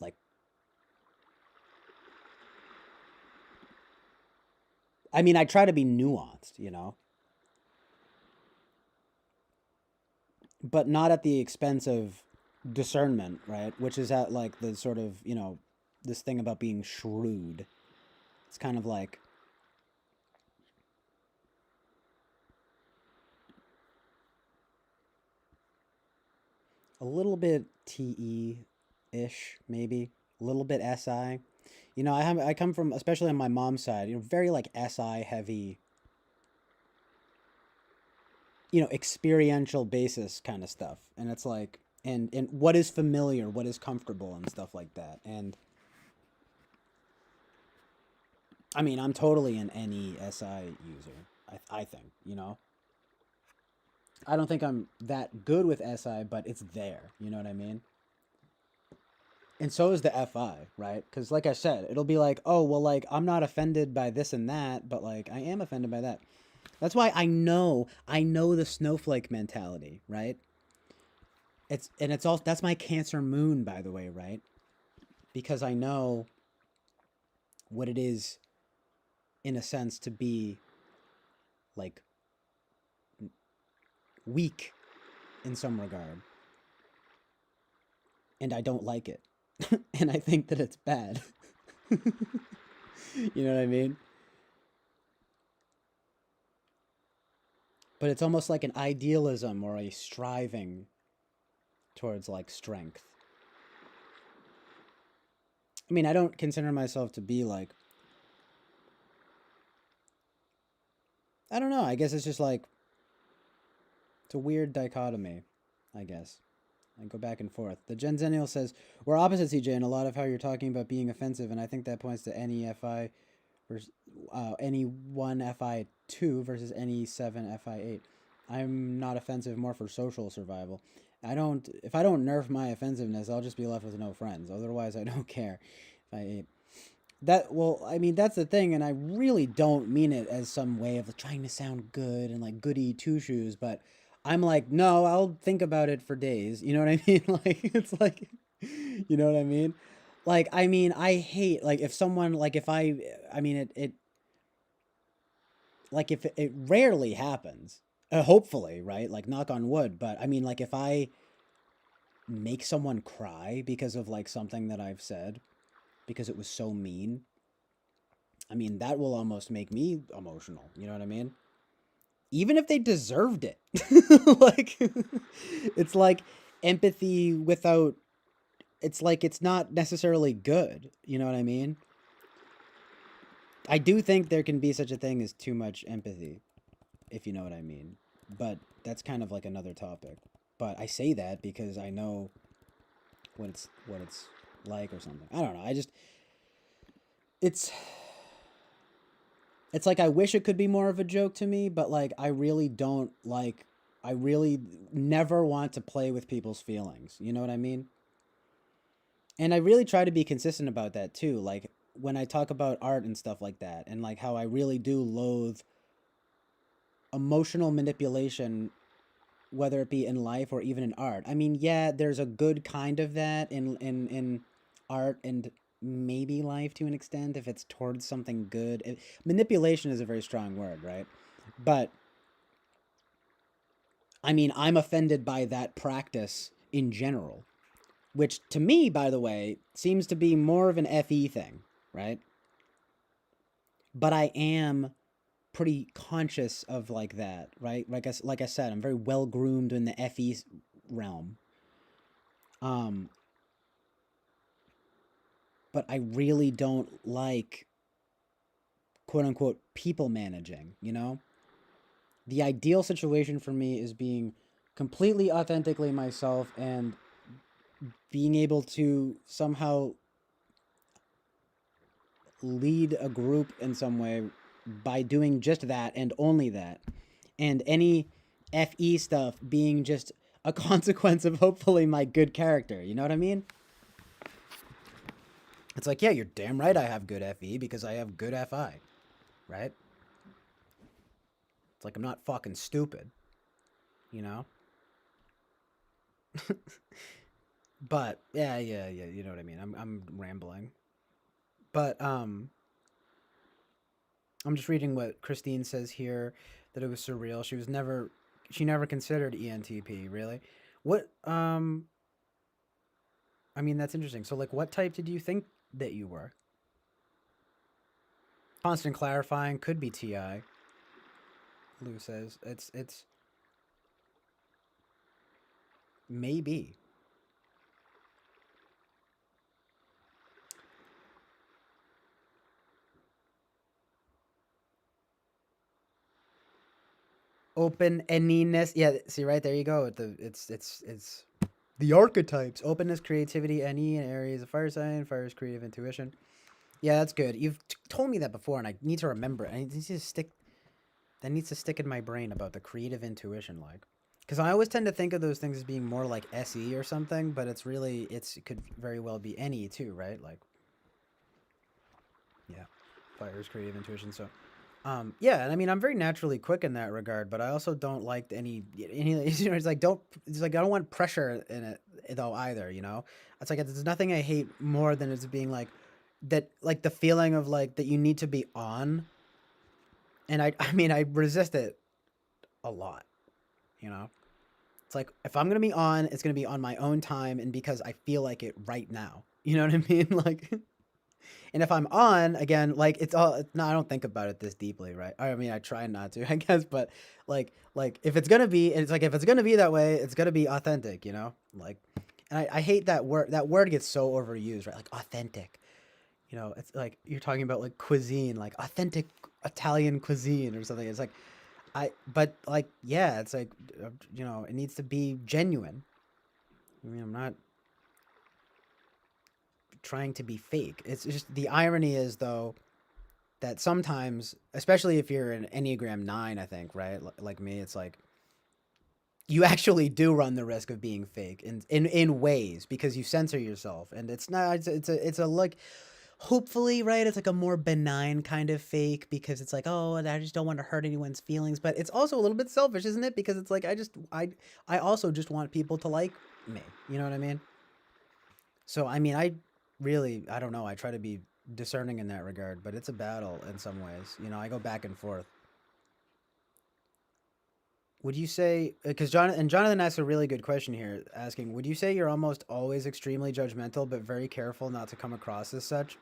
like, I mean, I try to be nuanced, but not at the expense of discernment, right? Which is at like the sort of, this thing about being shrewd. It's kind of like a little bit TE ish, maybe. A little bit SI. You know, I come from, especially on my mom's side, you know, very like SI heavy, you know, experiential basis kind of stuff. And it's like, and what is familiar, what is comfortable and stuff like that. And I mean, I'm totally an NESI user, I think, you know. I don't think I'm that good with SI, but it's there, you know what I mean? And so is the FI, right? Because like I said, it'll be like, oh, well, like, I'm not offended by this and that, but like, I am offended by that. That's why I know the snowflake mentality, right? It's all, that's my Cancer moon, by the way, right? Because I know what it is, in a sense, to be like weak in some regard. And I don't like it. And I think that it's bad. You know what I mean? But it's almost like an idealism or a striving towards like strength. I mean, I don't consider myself to be like, I don't know, I guess it's just like, it's a weird dichotomy, I guess. I go back and forth. The Genzennial says, we're opposite, CJ, in a lot of how you're talking about being offensive, and I think that points to any FI versus any 1 FI2 versus any 7 FI8. I'm not offensive, more for social survival. If I don't nerf my offensiveness, I'll just be left with no friends. Otherwise, I don't care if I ate. Well, I mean, that's the thing, and I really don't mean it as some way of trying to sound good and like goody two shoes, but I'm like, no, I'll think about it for days. You know what I mean? Like, it's like, you know what I mean? Like, I mean, I hate, like, if someone, like, if I mean, like, if it rarely happens, hopefully, right? Like, knock on wood, but I mean, like, if I make someone cry because of, like, something that I've said, because it was so mean, I mean, that will almost make me emotional. You know what I mean? Even if they deserved it. Like, it's like empathy without, it's like, it's not necessarily good. You know what I mean? I do think there can be such a thing as too much empathy, if you know what I mean. But that's kind of like another topic. But I say that because I know what it's like or something. I don't know. It's like I wish it could be more of a joke to me, but like I really don't like, I really never want to play with people's feelings. You know what I mean? And I really try to be consistent about that too. Like when I talk about art and stuff like that, and like how I really do loathe emotional manipulation, whether it be in life or even in art. I mean, yeah, there's a good kind of that in art and maybe life to an extent if it's towards something good. Manipulation is a very strong word, right? But I mean, I'm offended by that practice in general, which to me, by the way, seems to be more of an FE thing, right? But I am pretty conscious of like that, right? Like I said, I'm very well groomed in the FE realm. But I really don't like, quote unquote, people managing, you know? The ideal situation for me is being completely authentically myself and being able to somehow lead a group in some way by doing just that and only that. And any FE stuff being just a consequence of hopefully my good character. You know what I mean? It's like, yeah, you're damn right I have good FE because I have good FI, right? It's like I'm not fucking stupid, you know? But yeah, you know what I mean. I'm rambling. But I'm just reading what Christine says here, that it was surreal. She never considered ENTP, really. What I mean, that's interesting. So like what type did you think that you were? Constant clarifying could be TI. Lou says it's maybe. open-endedness. Yeah, see right there you go. It's the archetypes: openness, creativity, NE, and Aries, a fire sign, fire's creative intuition. Yeah, that's good. You've told me that before, and I need to remember it. I need to stick. That needs to stick in my brain about the creative intuition, like, because I always tend to think of those things as being more like SE or something, but it's really it could very well be NE too, right? Like, yeah, fire's creative intuition. So, yeah, and I mean, I'm very naturally quick in that regard, but I also don't like any. It's like It's like I don't want pressure in it though either. You know, it's like there's nothing I hate more than it's being like that, like the feeling of like that you need to be on, and I mean, I resist it a lot. You know, it's like if I'm gonna be on, it's gonna be on my own time and because I feel like it right now. You know what I mean? Like. And if I'm on again, like it's all no, I don't think about it this deeply, right? I mean, I try not to, I guess, but like if it's gonna be, it's like if it's gonna be that way, it's gonna be authentic, you know? Like, and I hate that word. That word gets so overused, right? Like authentic. You know, it's like you're talking about like cuisine, like authentic Italian cuisine or something. It's like but like yeah, it's like you know, it needs to be genuine. I mean, I'm not trying to be fake. It's just the irony is though that sometimes, especially if you're an Enneagram 9, I think, right? Like me, it's like you actually do run the risk of being fake in ways because you censor yourself, and it's not. It's a like. Hopefully, right? It's like a more benign kind of fake because it's like, oh, I just don't want to hurt anyone's feelings, but it's also a little bit selfish, isn't it? Because it's like I also just want people to like me. You know what I mean? So I mean, I don't know. I try to be discerning in that regard, but it's a battle in some ways. You know, I go back and forth. Would you say because Jonathan asked a really good question here, asking, would you say you're almost always extremely judgmental but very careful not to come across as such?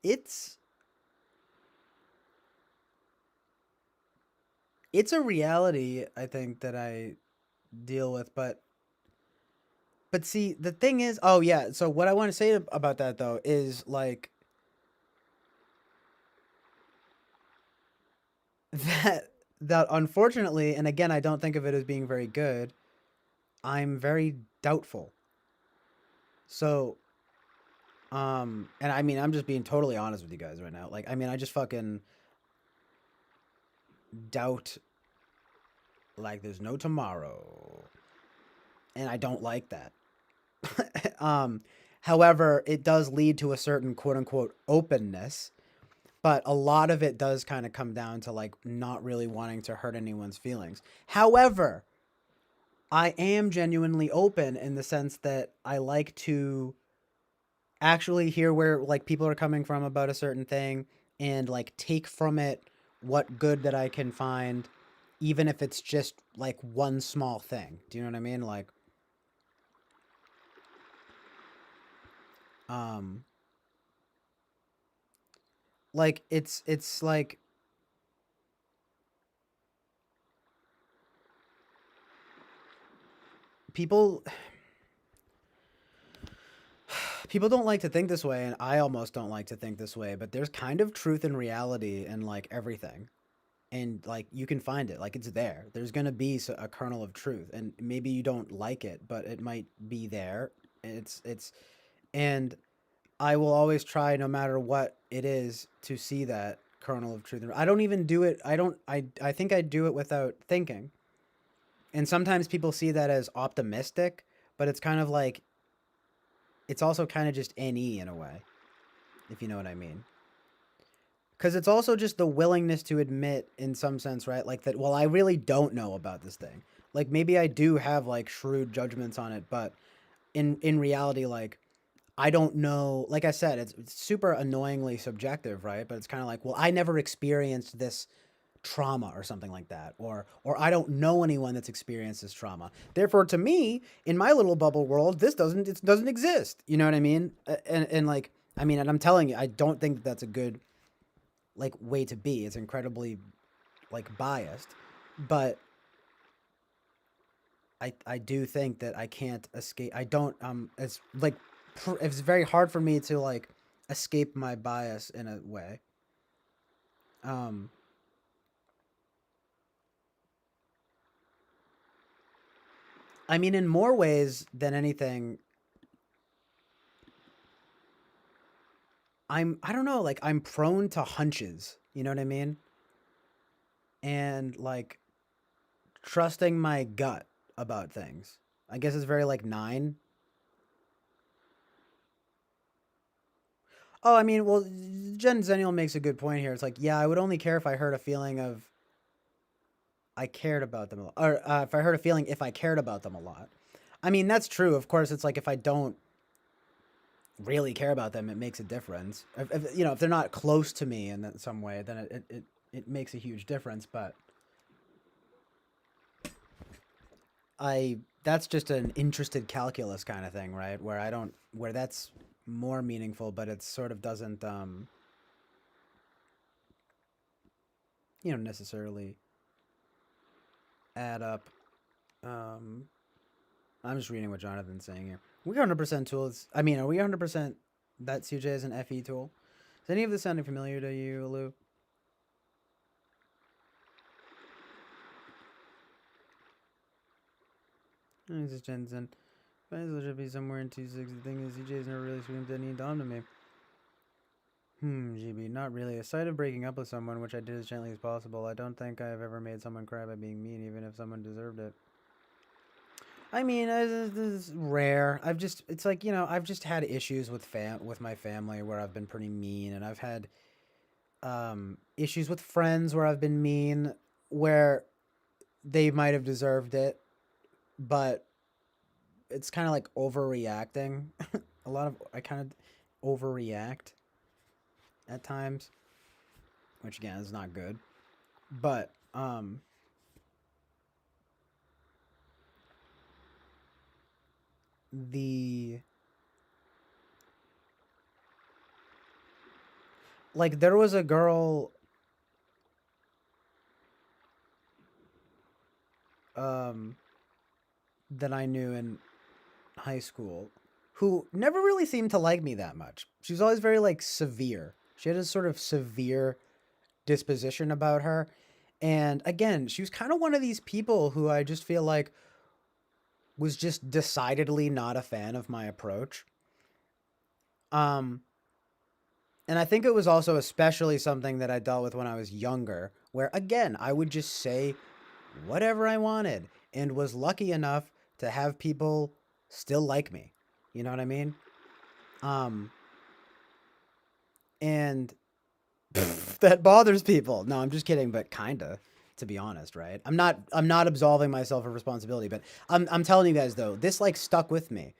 It's it's a reality I think that I deal with, but see, the thing is, oh yeah, so what I want to say about that though is like that that unfortunately, and again, I don't think of it as being very good. I'm very doubtful. So, and I mean, I'm just being totally honest with you guys right now. Like, I mean, I just fucking doubt like there's no tomorrow, and I don't like that. um, However, it does lead to a certain quote unquote openness, but a lot of it does kind of come down to like not really wanting to hurt anyone's feelings. However, I am genuinely open in the sense that I like to actually hear where like people are coming from about a certain thing and like take from it what good that I can find, even if it's just like one small thing. Do you know what I mean? Um like it's like people people don't like to think this way, and I almost don't like to think this way, but there's kind of truth and reality in like everything. And like you can find it, like it's there. There's going to be a kernel of truth, and maybe you don't like it, but it might be there. It's and I will always try no matter what it is to see that kernel of truth. I don't even do it. I think I do it without thinking. And sometimes people see that as optimistic, but it's kind of like it's also kind of just NE in a way, if you know what I mean. Because it's also just the willingness to admit, in some sense, right? Like that, well, I really don't know about this thing. Like maybe I do have like shrewd judgments on it, but in reality, like I don't know. Like I said, it's super annoyingly subjective, right? But it's kind of like, well, I never experienced this trauma or something like that, or I don't know anyone that's experienced this trauma. Therefore, to me, in my little bubble world, it doesn't exist. You know what I mean? And like I mean, and I'm telling you, I don't think that's a good like way to be. It's incredibly like biased, but I do think that I can't escape. I don't it's like it's very hard for me to like escape my bias in a way. I mean, in more ways than anything, I don't know, like I'm prone to hunches. You know what I mean? And like trusting my gut about things. I guess it's very like 9. Oh, I mean, well, Jen Zenial makes a good point here. It's like, yeah, I would only care if I heard a feeling of I cared about them a lot, or if I heard a feeling if I cared about them a lot. I mean, that's true. Of course, it's like if I don't really care about them, it makes a difference. If they're not close to me in some way, then it makes a huge difference. But that's just an interested calculus kind of thing, right? Where that's more meaningful, but it sort of doesn't necessarily add up. I'm just reading what Jonathan's saying here. We 100% tools. I mean, are we 100% that CJ is an FE tool? Is any of this sounding familiar to you, Lou? This is Jensen. Might as well should be somewhere in 2.6. The thing is, CJ's never really screamed any Dom to me. GB, not really. Aside of breaking up with someone, which I did as gently as possible, I don't think I have ever made someone cry by being mean, even if someone deserved it. I mean, it's rare. It's like, I've just had issues with my family where I've been pretty mean, and I've had issues with friends where I've been mean, where they might have deserved it, but it's kind of like overreacting. I kind of overreact at times, which again is not good. But there was a girl that I knew in high school who never really seemed to like me that much. She was always very like severe. She had a sort of severe disposition about her. And again, she was kind of one of these people who I just feel like was just decidedly not a fan of my approach. And I think it was also especially something that I dealt with when I was younger, where again, I would just say whatever I wanted and was lucky enough to have people still like me. You know what I mean? And that bothers people. No, I'm just kidding, but kinda, to be honest, right? I'm not absolving myself of responsibility, but I'm telling you guys though, this like stuck with me.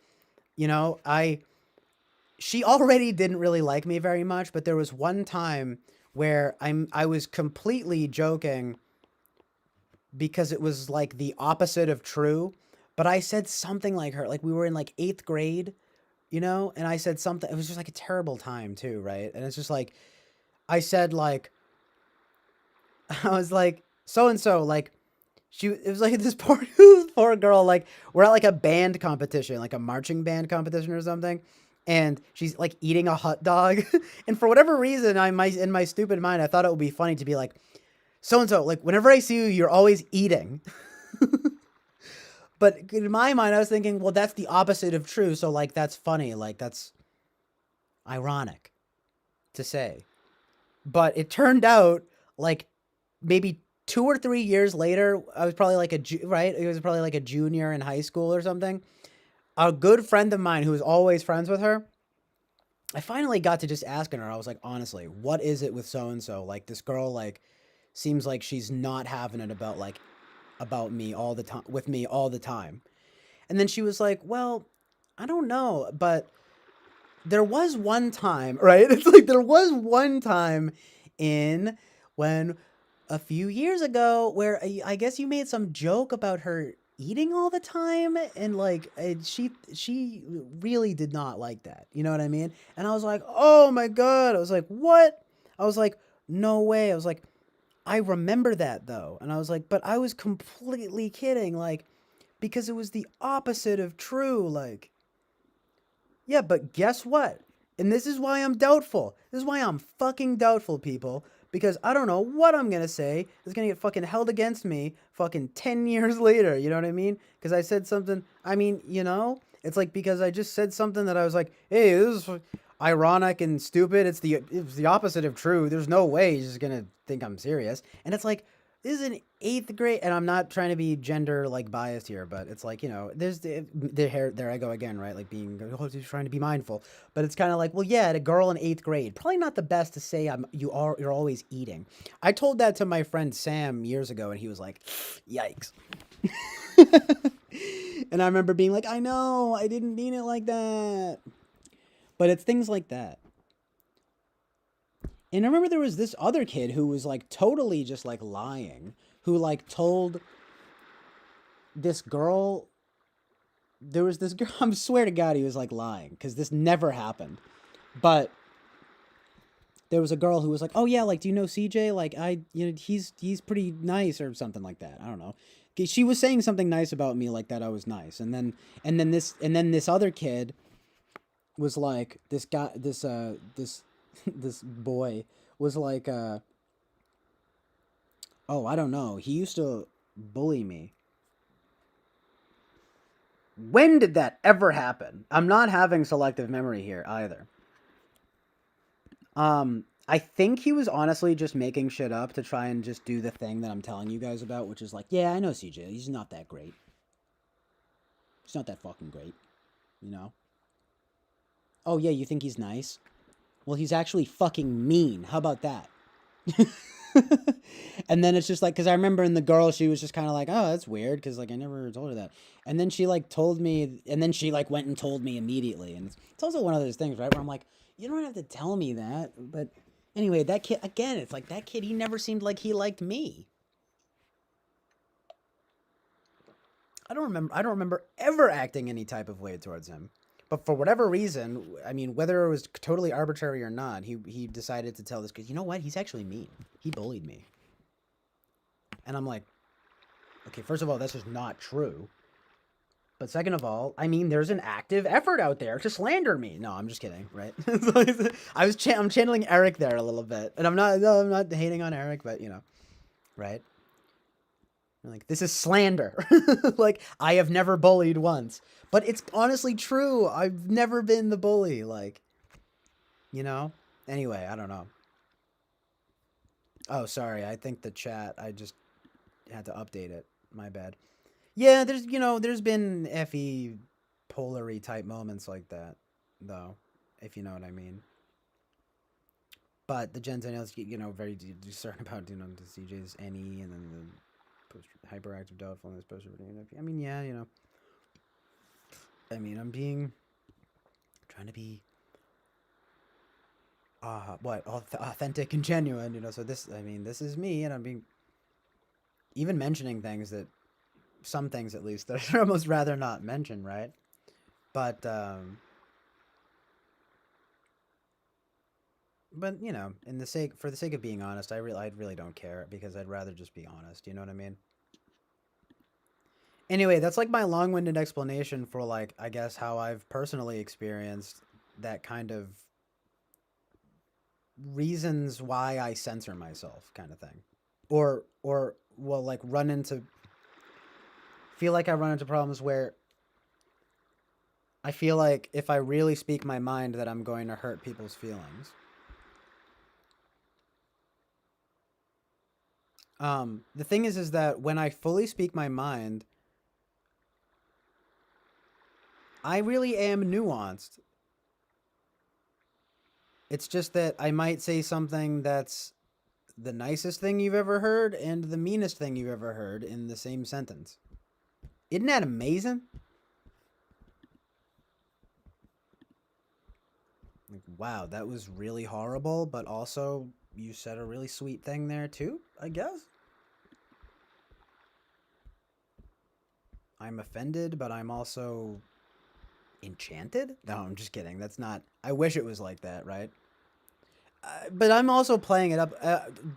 She already didn't really like me very much, but there was one time where I was completely joking because it was like the opposite of true, but I said something like her, like we were in like 8th grade, and I said something, it was just like a terrible time too, right? And it's just like, I said like, I was like, so-and-so, like, it was like this poor girl, like, we're at like a band competition, like a marching band competition or something, and she's like eating a hot dog, and for whatever reason, in my stupid mind, I thought it would be funny to be like, so-and-so, like, whenever I see you, you're always eating. But in my mind, I was thinking, well, that's the opposite of true, so, like, that's funny, like, that's ironic to say. But it turned out, like, maybe 2 or 3 years later, I was probably like right? It was probably like a junior in high school or something. A good friend of mine who was always friends with her, I finally got to just asking her. I was like, honestly, what is it with so-and-so? Like, this girl, like, seems like she's not having it about me all the time, with me all the time. And then she was like, well, I don't know, but there was one time, right? It's like there was one time when a few years ago where I guess you made some joke about her eating all the time, and like she really did not like that. You know what I mean? And I was like, "Oh my god." I was like, "What?" I was like, "No way." I was like, "I remember that though." And I was like, "But I was completely kidding, like, because it was the opposite of true, like." Yeah, but guess what? And this is why I'm doubtful. This is why I'm fucking doubtful, people. Because I don't know what I'm gonna say is gonna get fucking held against me fucking 10 years later. You know what I mean? Because I said something. I mean, you know? It's like because I just said something that I was like, hey, this is ironic and stupid. It's the opposite of true. There's no way he's just gonna think I'm serious. And it's like, this is an 8th grade, and I'm not trying to be gender like biased here, but it's like, you know, there's the hair. There I go again, right? Like being, oh, he's trying to be mindful, but it's kind of like, well, yeah, a girl in 8th grade, probably not the best to say you're always eating. I told that to my friend Sam years ago, and he was like, yikes. And I remember being like, I know, I didn't mean it like that. But it's things like that. And I remember there was this other kid who was like totally just like lying, who like told this girl, there was this girl, I swear to God he was like lying because this never happened. But there was a girl who was like, oh yeah, like, do you know CJ? Like, he's pretty nice or something like that. I don't know. She was saying something nice about me, like that I was nice. And then this other kid was like, this guy, this boy was like, oh, I don't know. He used to bully me. When did that ever happen? I'm not having selective memory here either. I think he was honestly just making shit up to try and just do the thing that I'm telling you guys about, which is like, yeah, I know CJ. He's not that great. He's not that fucking great, you know? Oh, yeah, you think he's nice? Well, he's actually fucking mean. How about that? And then it's just like, because I remember in the girl, she was just kind of like, oh, that's weird, because like I never told her that. And then she like told me, and then she like went and told me immediately. And it's also one of those things, right, where I'm like, you don't have to tell me that. But anyway, that kid, again, it's like that kid, he never seemed like he liked me. I don't remember ever acting any type of way towards him. But for whatever reason, I mean, whether it was totally arbitrary or not, he decided to tell this kid, you know what? He's actually mean. He bullied me. And I'm like, okay, first of all, that's just not true. But second of all, I mean, there's an active effort out there to slander me. No, I'm just kidding, right? I'm channeling Eric there a little bit, and I'm not hating on Eric, but you know, right? Like, this is slander. Like, I have never bullied once. But it's honestly true. I've never been the bully. Like, you know? Anyway, I don't know. Oh, sorry. I think the chat, I just had to update it. My bad. Yeah, there's been FE polary type moments like that, though, if you know what I mean. But the Gen Z is, very concerned about, the CJ's NE and then the hyperactive doubtfulness poster. I mean, yeah, I mean, trying to be authentic and genuine, so this is me, and I'm being, even mentioning things that, some things at least, that I'd almost rather not mention, right? But for the sake of being honest, I really don't care, because I'd rather just be honest, you know what I mean? Anyway, that's like my long-winded explanation for, like, I guess how I've personally experienced that kind of reasons why I censor myself kind of thing. Or well, like, feel like I run into problems where I feel like if I really speak my mind that I'm going to hurt people's feelings. The thing is that when I fully speak my mind, I really am nuanced. It's just that I might say something that's the nicest thing you've ever heard and the meanest thing you've ever heard in the same sentence. Isn't that amazing? Like, wow, that was really horrible, but also you said a really sweet thing there too, I guess? I'm offended, but I'm also enchanted? No, I'm just kidding. That's not... I wish it was like that, right? But I'm also playing it up,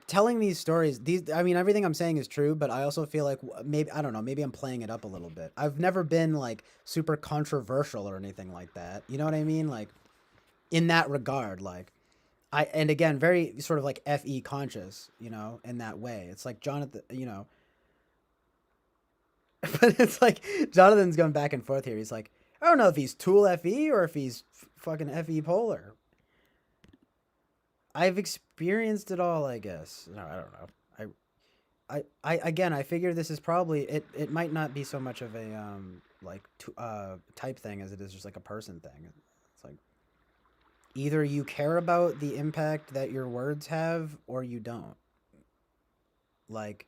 telling these stories. Everything I'm saying is true, but I also feel like maybe, I don't know, maybe I'm playing it up a little bit. I've never been, like, super controversial or anything like that. You know what I mean? Like, in that regard. Like, and again, very sort of like FE conscious, you know, in that way. It's like Jonathan, you know, but it's like Jonathan's going back and forth here. He's like, I don't know if he's Tool FE or if he's fucking FE Polar. I've experienced it all, I guess. No, I don't know. I again, I figure this is probably it might not be so much of a like type thing as it is just like a person thing. It's like either you care about the impact that your words have or you don't. Like,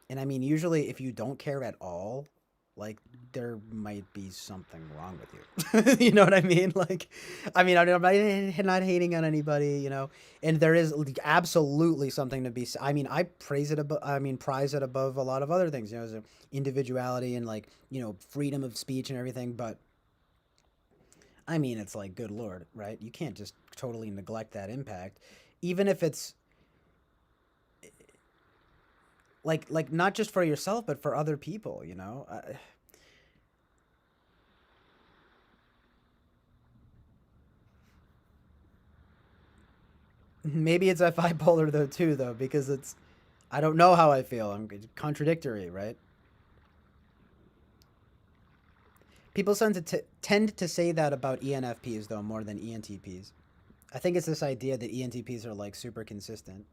and I mean, usually if you don't care at all, like there might be something wrong with you. You know what I mean? Like, I mean, I'm not hating on anybody, you know, and there is absolutely something to be. I mean, I praise it above. I mean, prize it above a lot of other things, you know, as individuality and like, you know, freedom of speech and everything. But I mean, it's like, good lord, right? You can't just totally neglect that impact, even if it's like not just for yourself, but for other people, you know. Maybe it's bipolar though too, though, because it's I don't know how I feel. I'm contradictory, right? People tend to say that about ENFPs though more than ENTPs. I think it's this idea that ENTPs are like super consistent.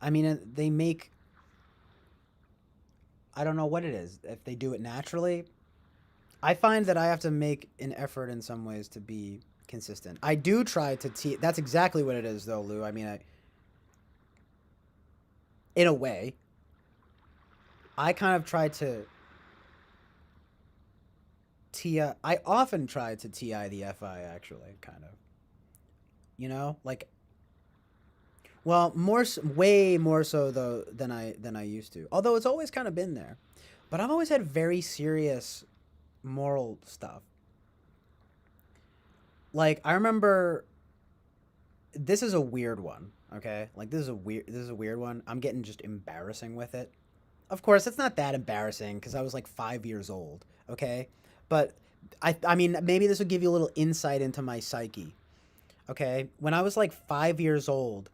I mean, they make I don't know what it is. If they do it naturally, I find that I have to make an effort in some ways to be consistent. I do try to that's exactly what it is though, Lou. I mean, in a way, I kind of try to TI. I often try to TI the FI actually, kind of. You know, like well, way more so though than I used to. Although it's always kind of been there, but I've always had very serious moral stuff. Like I remember, this is a weird one. Okay, like this is a weird one. I'm getting just embarrassing with it. Of course, it's not that embarrassing because I was like 5 years old. Okay, but I mean maybe this will give you a little insight into my psyche. Okay, when I was like 5 years old,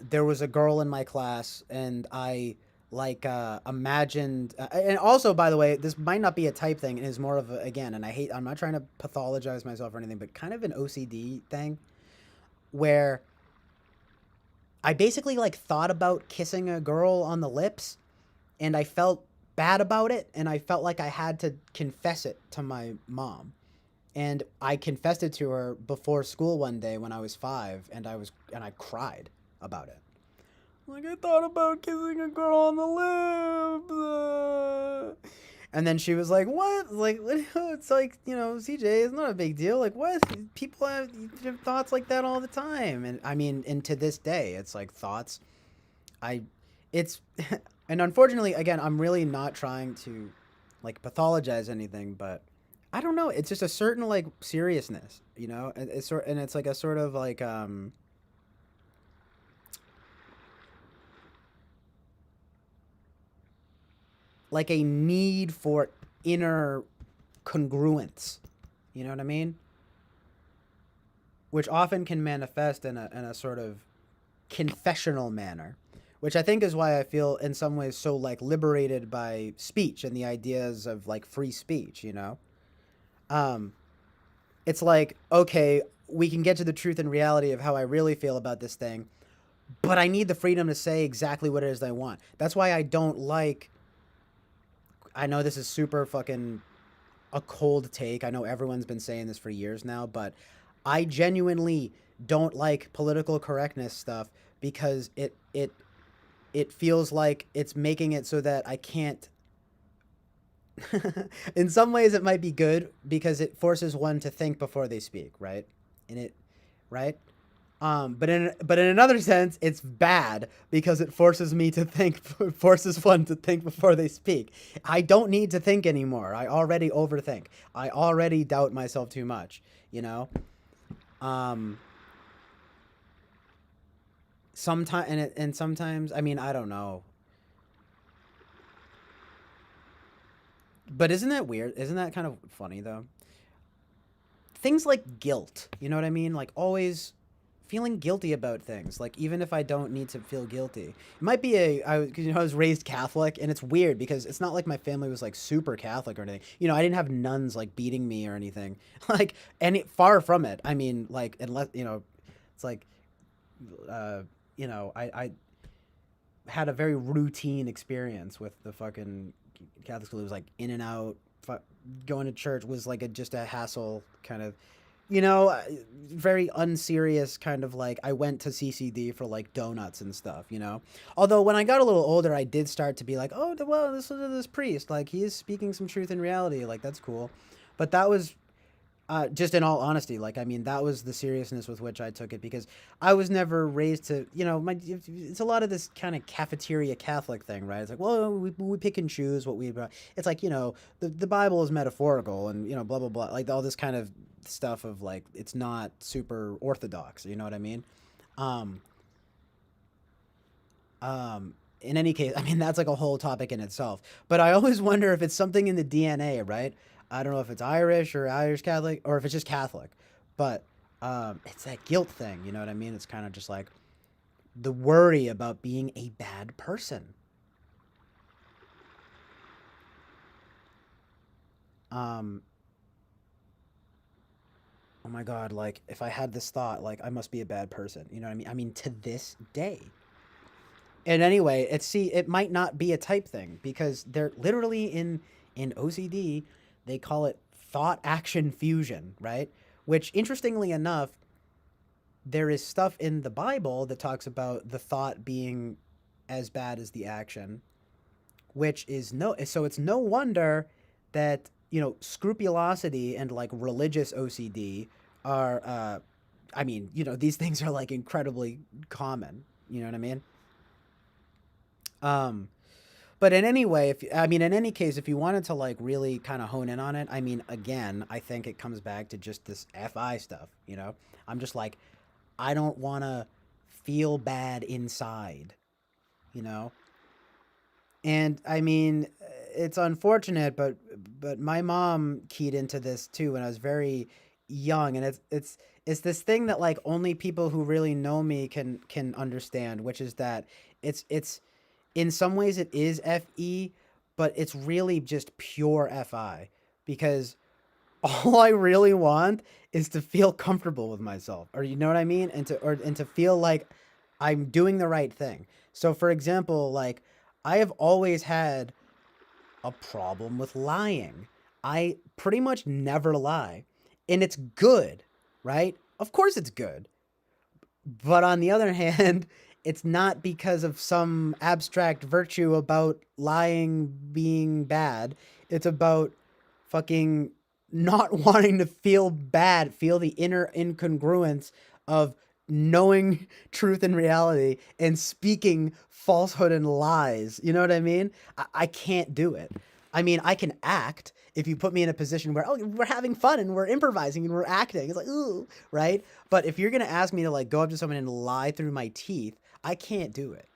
there was a girl in my class, and I like imagined. And also, by the way, this might not be a type thing. It is more of a, again, and I'm not trying to pathologize myself or anything, but kind of an OCD thing where I basically like thought about kissing a girl on the lips, and I felt bad about it, and I felt like I had to confess it to my mom. And I confessed it to her before school one day when I was 5, and I cried about it. Like, I thought about kissing a girl on the lips. And then she was like, what? Like, it's like, you know, CJ, it's not a big deal. Like, what? People have thoughts like that all the time. And I mean, and to this day, it's like thoughts. It's, and unfortunately, again, I'm really not trying to like pathologize anything, but I don't know. It's just a certain like seriousness, you know? And it's like a sort of like a need for inner congruence. You know what I mean? Which often can manifest in a sort of confessional manner, which I think is why I feel in some ways so like liberated by speech and the ideas of like free speech, you know? It's like, okay, we can get to the truth and reality of how I really feel about this thing, but I need the freedom to say exactly what it is that I want. That's why I don't like, I know this is super fucking a cold take. I know everyone's been saying this for years now, but I genuinely don't like political correctness stuff because it feels like it's making it so that I can't. In some ways it might be good because it forces one to think before they speak, right? And it right? But in another sense, it's bad because it forces me to think, forces one to think before they speak. I don't need to think anymore. I already overthink. I already doubt myself too much, you know? sometimes and sometimes, I mean, I don't know. But isn't that weird? Isn't that kind of funny though? Things like guilt, you know what I mean? Like always feeling guilty about things, like even if I don't need to feel guilty. It might be I was raised Catholic, and it's weird because it's not like my family was like super Catholic or anything. I didn't have nuns like beating me or anything. Like any far from it. I mean, like unless it's like uh I had a very routine experience with the fucking Catholic school. It was like in and out. Going to church was like just a hassle kind of, very unserious kind of like I went to CCD for like donuts and stuff. Although when I got a little older, I did start to be like, oh, well, this priest, like he is speaking some truth in reality. Like that's cool. But that was just in all honesty, like I mean, that was the seriousness with which I took it because I was never raised to, it's a lot of this kind of cafeteria Catholic thing, right? It's like, well, we pick and choose what we. It's like the Bible is metaphorical and blah blah blah, like all this kind of stuff of like it's not super orthodox. You know what I mean? Um, in any case, I mean, that's like a whole topic in itself. But I always wonder if it's something in the DNA, right? I don't know if it's Irish or Irish Catholic or if it's just Catholic. But it's that guilt thing, you know what I mean? It's kind of just like the worry about being a bad person. Um, oh my God, like if I had this thought, like I must be a bad person. You know what I mean? I mean, to this day. And anyway, it might not be a type thing because they're literally in OCD, they call it thought action fusion, right? Which interestingly enough, there is stuff in the Bible that talks about the thought being as bad as the action, which is so it's no wonder that, scrupulosity and like religious OCD are I mean, these things are like incredibly common, you know what I mean? Um, but in any way, in any case, if you wanted to like really kind of hone in on it, I mean, again, I think it comes back to just this FI stuff. I'm just like, I don't want to feel bad inside, you know? And I mean, it's unfortunate, but my mom keyed into this too when I was very young, and it's this thing that like only people who really know me can understand, which is that it's in some ways it is FE, but it's really just pure FI because all I really want is to feel comfortable with myself, or you know what I mean, and to feel like I'm doing the right thing. So, for example, like I have always had a problem with lying. I pretty much never lie, and it's good, right? Of course, it's good. But on the other hand, it's not because of some abstract virtue about lying being bad. It's about fucking not wanting to feel bad, feel the inner incongruence of knowing truth and reality and speaking falsehood and lies. You know what I mean? I can't do it. I mean, I can act if you put me in a position where, oh, we're having fun and we're improvising and we're acting. It's like, ooh, right? But if you're going to ask me to like go up to someone and lie through my teeth, I can't do it.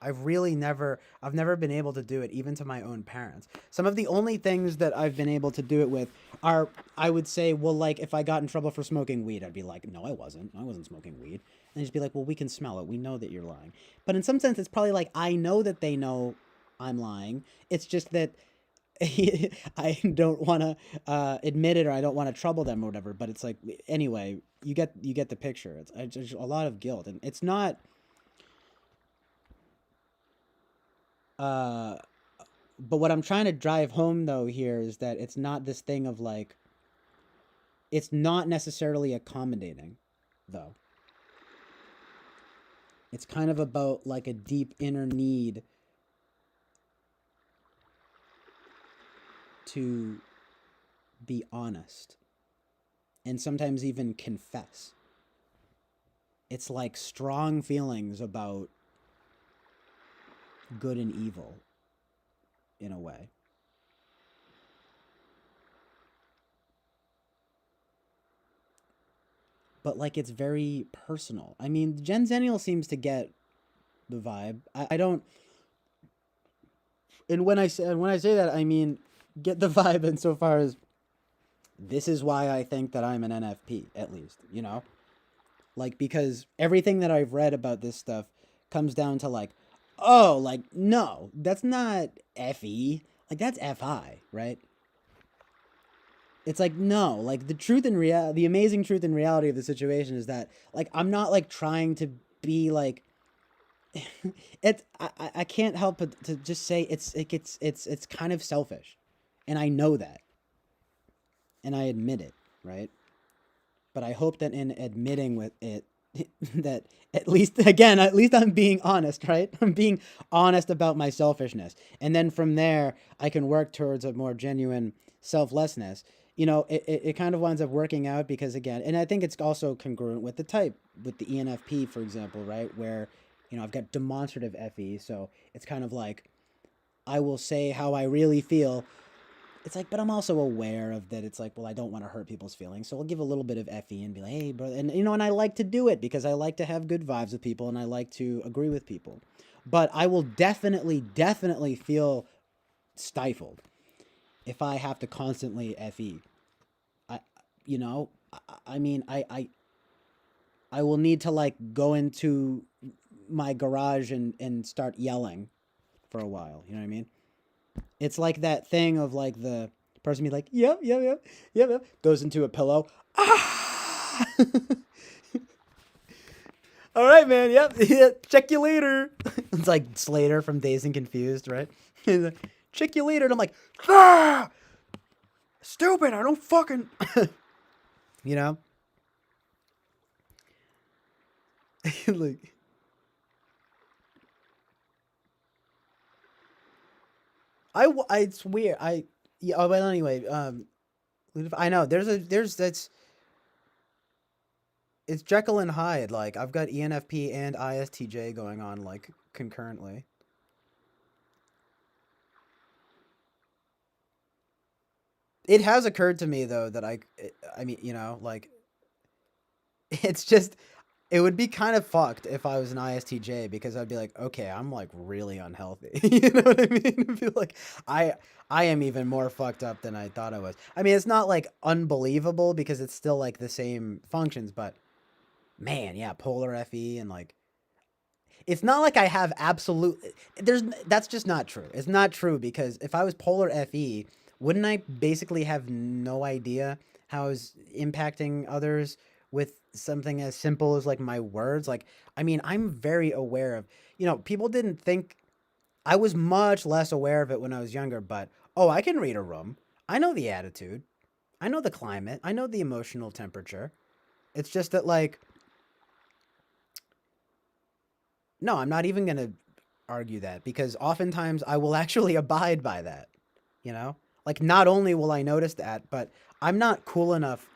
I've never been able to do it even to my own parents. Some of the only things that I've been able to do it with are, I would say, well, like if I got in trouble for smoking weed, I'd be like, no, I wasn't smoking weed. And they'd just be like, well, we can smell it. We know that you're lying. But in some sense, it's probably like, I know that they know I'm lying. It's just that I don't want to admit it, or I don't want to trouble them or whatever. But it's like, anyway, you get the picture. It's just a lot of guilt, and it's not. But what I'm trying to drive home though here is that it's not this thing of like. It's not necessarily accommodating, though. It's kind of about like a deep inner need to be honest and sometimes even confess. It's like strong feelings about good and evil in a way. But like it's very personal. I mean, Gen Zennial seems to get the vibe. I don't. And when I say that, I mean get the vibe insofar as this is why I think that I'm an NFP, at least, you know? Like, because everything that I've read about this stuff comes down to, like, oh, like, no, that's not FE. Like, that's FI, right? It's like, no, like, the amazing truth and reality of the situation is that, like, I'm not, like, trying to be, like, I can't help but to just say it's kind of selfish. And I know that. And I admit it, right? But I hope that in admitting with it, that at least I'm being honest, right? I'm being honest about my selfishness. And then from there, I can work towards a more genuine selflessness. You know, it kind of winds up working out because, again, and I think it's also congruent with the type, with the ENFP, for example, right? Where, you know, I've got demonstrative FE. So it's kind of like, I will say how I really feel. It's like, but I'm also aware of that. It's like, well, I don't want to hurt people's feelings, so I'll give a little bit of FE and be like, hey, brother, and you know, and I like to do it because I like to have good vibes with people and I like to agree with people. But I will definitely feel stifled if I have to constantly FE. I, you know, I mean, I will need to like go into my garage and start yelling for a while. You know what I mean? It's like that thing of like the person be like, yep, yep, yep, yep, yep, goes into a pillow. Ah! All right, man. Yep. Yeah, check you later. It's like Slater from Dazed and Confused, right? He's like, check you later. And I'm like, ah! Stupid. I don't fucking, you know? Like, it's weird. Yeah, oh, but anyway, I know that's, it's Jekyll and Hyde. Like, I've got ENFP and ISTJ going on, like, concurrently. It has occurred to me, though, that I mean, you know, like, it's just, it would be kind of fucked if I was an ISTJ because I'd be like, okay, I'm, like, really unhealthy. You know what I mean? It'd be like, I, I am even more fucked up than I thought I was. I mean, it's not, like, unbelievable because it's still, like, the same functions, but, man, yeah, polar FE and, like, it's not like I have absolute. That's just not true. It's not true because if I was polar FE, wouldn't I basically have no idea how I was impacting others with something as simple as like my words? Like, I mean, I'm very aware of, you know, people didn't think I was much less aware of it when I was younger, but oh, I can read a room. I know the attitude. I know the climate. I know the emotional temperature. It's just that like no, I'm not even going to argue that because oftentimes I will actually abide by that, you know? Like, not only will I notice that, but I'm not cool enough.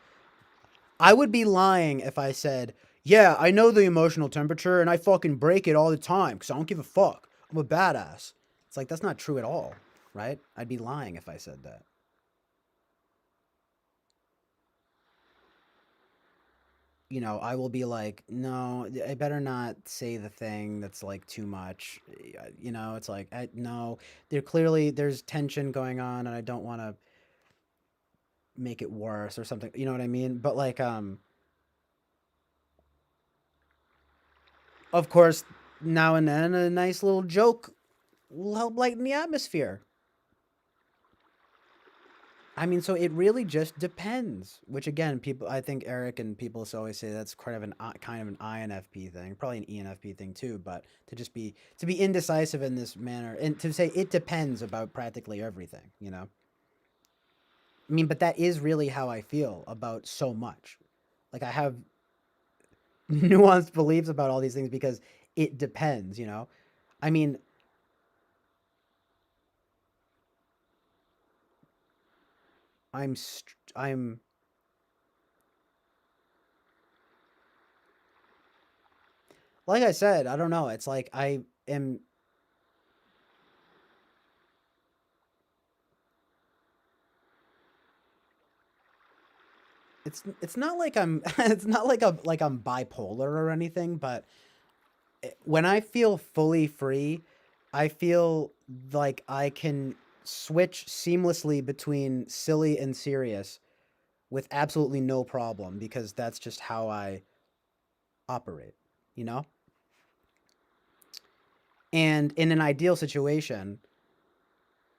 I would be lying if I said, yeah, I know the emotional temperature and I fucking break it all the time because I don't give a fuck. I'm a badass. It's like, that's not true at all, right? I'd be lying if I said that. You know, I will be like, no, I better not say the thing that's like too much. You know, it's like, no, there's tension going on and I don't want to make it worse or something. You know what I mean? But like, of course, now and then a nice little joke will help lighten the atmosphere. I mean, so it really just depends. Which again, people, I think Eric and people always say that's kind of an INFP thing, probably an ENFP thing too. But to be indecisive in this manner and to say it depends about practically everything, you know. I mean, but that is really how I feel about so much. Like I have nuanced beliefs about all these things because it depends, you know. I mean, I'm like I said, I don't know. It's like I am it's not like I'm it's not like I'm bipolar or anything, but when I feel fully free, I feel like I can switch seamlessly between silly and serious with absolutely no problem because that's just how I operate, you know? And in an ideal situation,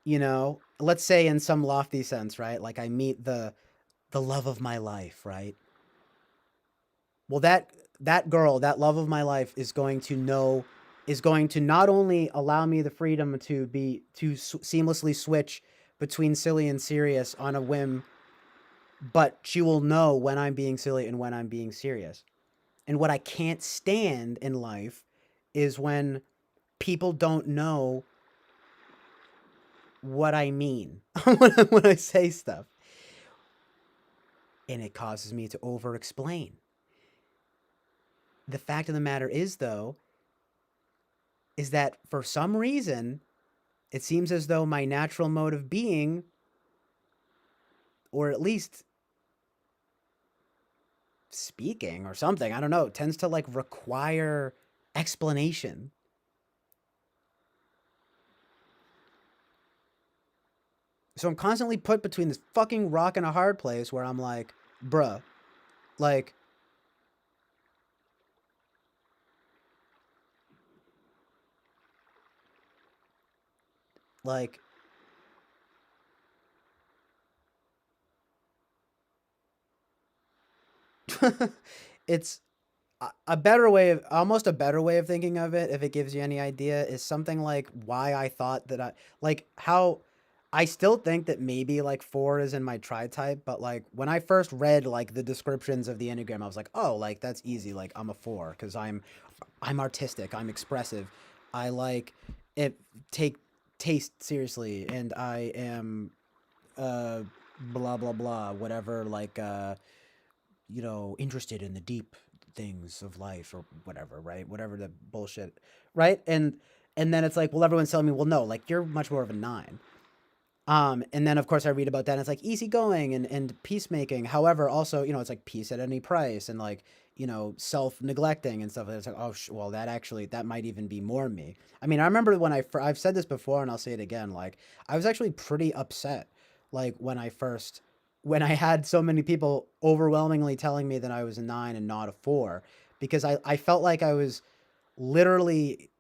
let's say in some lofty sense, right? Like I meet the love of my life, right? Well, that girl, that love of my life is going to not only allow me the freedom to seamlessly switch between silly and serious on a whim, but she will know when I'm being silly and when I'm being serious. And what I can't stand in life is when people don't know what I mean when I say stuff. And it causes me to over explain. The fact of the matter is, though, is that for some reason, it seems as though my natural mode of being, or at least speaking or something, I don't know, tends to like require explanation. So I'm constantly put between this fucking rock and a hard place where I'm like, bruh, like, like, it's a better way of almost a better way of thinking of it, if it gives you any idea, is something like why I thought that like how I still think that maybe like 4 is in my tri type, but like when I first read like the descriptions of the Enneagram, I was like, oh, like that's easy. Like I'm a 4 because I'm artistic, I'm expressive, I like it, take taste seriously, and I am uh blah blah blah whatever, like interested in the deep things of life or whatever, right? Whatever the bullshit, right? And then it's like, well, everyone's telling me, well, no, like you're much more of a 9. And then of course I read about that and it's like easygoing and peacemaking. However, also, it's like peace at any price and like, self-neglecting and stuff. It's like, oh, well, that might even be more me. I mean, I remember when I've said this before and I'll say it again. Like I was actually pretty upset. Like when I had so many people overwhelmingly telling me that I was a 9 and not a 4, because I felt like I was literally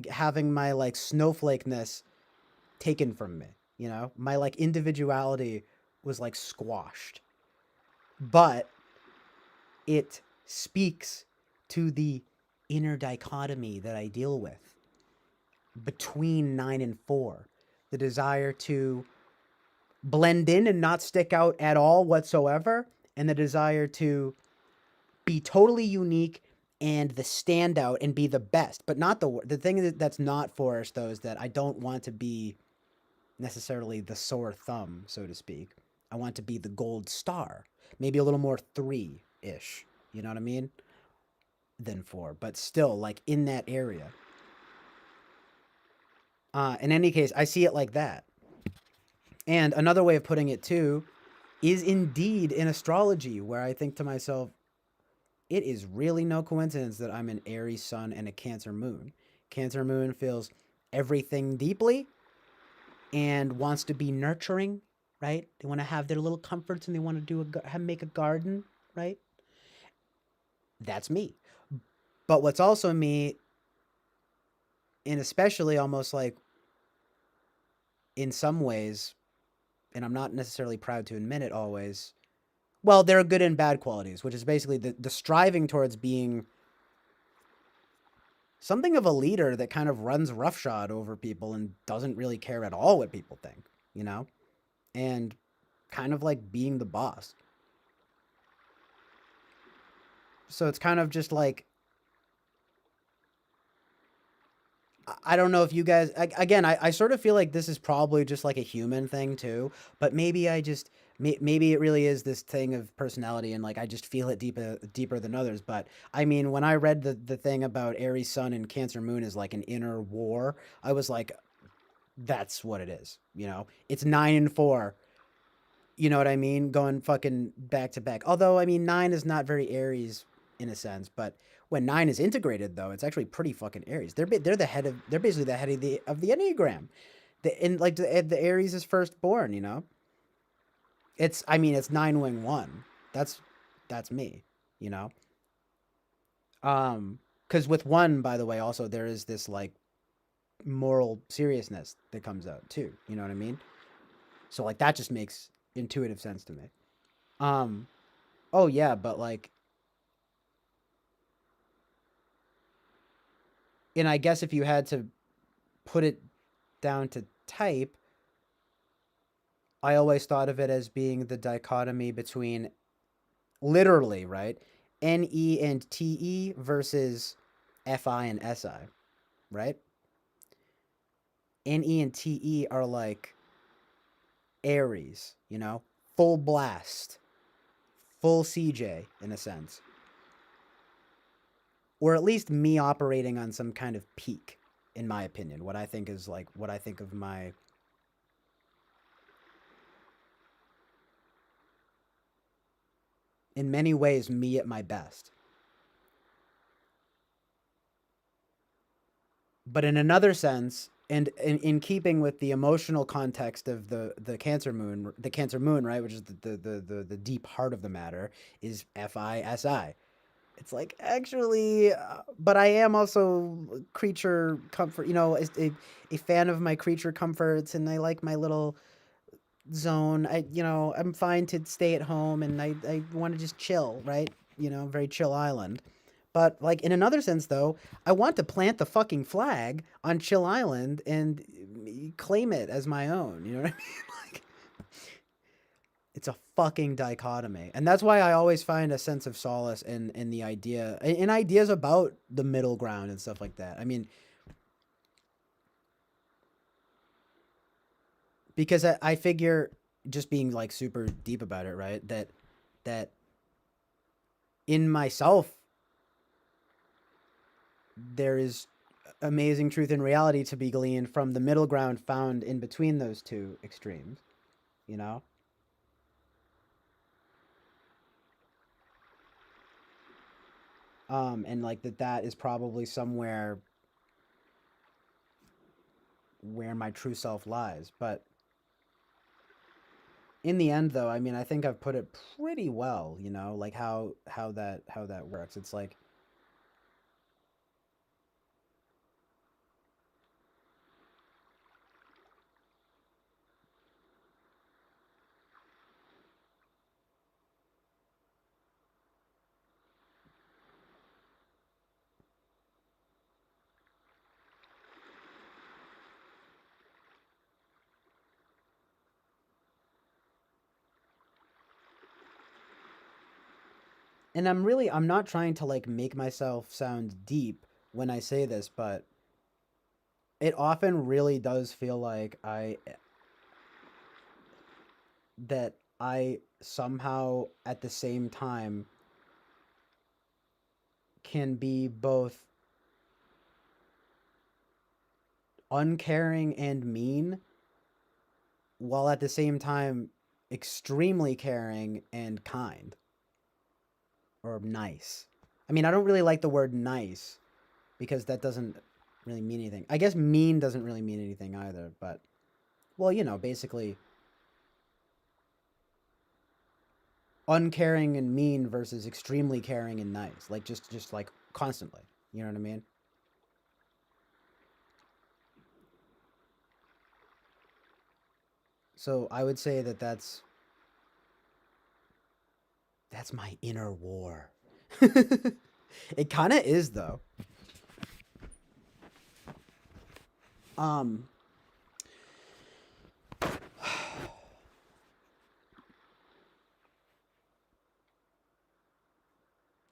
having my like snowflakeness taken from me. My like individuality was like squashed. But it speaks to the inner dichotomy that I deal with between 9 and 4. The desire to blend in and not stick out at all whatsoever, and the desire to be totally unique and the standout and be the best, but not the thing that's not forced though is that I don't want to be necessarily the sore thumb, so to speak. I want to be the gold star, maybe a little more 3-ish, you know what I mean, than 4, but still like in that area. In any case, I see it like that. And another way of putting it too is indeed in astrology, where I think to myself, it is really no coincidence that I'm an Aries sun and a Cancer moon. Cancer moon feels everything deeply and wants to be nurturing, right? They want to have their little comforts and they want to make a garden, right? That's me. But what's also me, and especially almost like in some ways, and I'm not necessarily proud to admit it always, well, there are good and bad qualities, which is basically the striving towards being something of a leader that kind of runs roughshod over people and doesn't really care at all what people think, and kind of like being the boss. So it's kind of just like, I don't know if you guys, again, I sort of feel like this is probably just like a human thing too, but maybe maybe it really is this thing of personality and like I just feel it deeper than others. But I mean, when I read the thing about Aries sun and Cancer moon is like an inner war, I was like, that's what it is. It's 9 and 4. You know what I mean? Going fucking back to back. Although I mean, 9 is not very Aries in a sense. But when 9 is integrated, though, it's actually pretty fucking Aries. They're basically the head of the Enneagram. The Aries is firstborn. You know, it's 9 wing 1. That's me. You know, because with 1, by the way, also there is this like moral seriousness that comes out too. You know what I mean? So like that just makes intuitive sense to me. Oh yeah, but like, and I guess if you had to put it down to type, I always thought of it as being the dichotomy between literally, right? NE and TE versus FI and SI, right? NE and TE are like Aries, you know, full blast, full CJ in a sense. Or at least me operating on some kind of peak, in my opinion. What I think of my in many ways me at my best. But in another sense, and in keeping with the emotional context of the Cancer moon, right, which is the deep heart of the matter, is FISI. It's like, actually, but I am also creature comfort, you know, a fan of my creature comforts, and I like my little zone. I'm fine to stay at home, and I want to just chill, right? You know, very chill island. But like in another sense, though, I want to plant the fucking flag on Chill Island and claim it as my own. You know what I mean? Like, it's a fucking dichotomy, and that's why I always find a sense of solace in the idea, in ideas about the middle ground and stuff like that. I mean, because I figure, just being like super deep about it, right? That in myself there is amazing truth and reality to be gleaned from the middle ground found in between those two extremes, you know? And like that is probably somewhere where my true self lies. But in the end, though, I mean, I think I've put it pretty well, you know, like how that works. It's like, and I'm not trying to like make myself sound deep when I say this, but it often really does feel like that I somehow at the same time can be both uncaring and mean, while at the same time extremely caring and kind or nice. I mean, I don't really like the word nice because that doesn't really mean anything. I guess mean doesn't really mean anything either, but well, you know, basically uncaring and mean versus extremely caring and nice. Like just like constantly. You know what I mean? So I would say that that's my inner war. It kind of is though. Um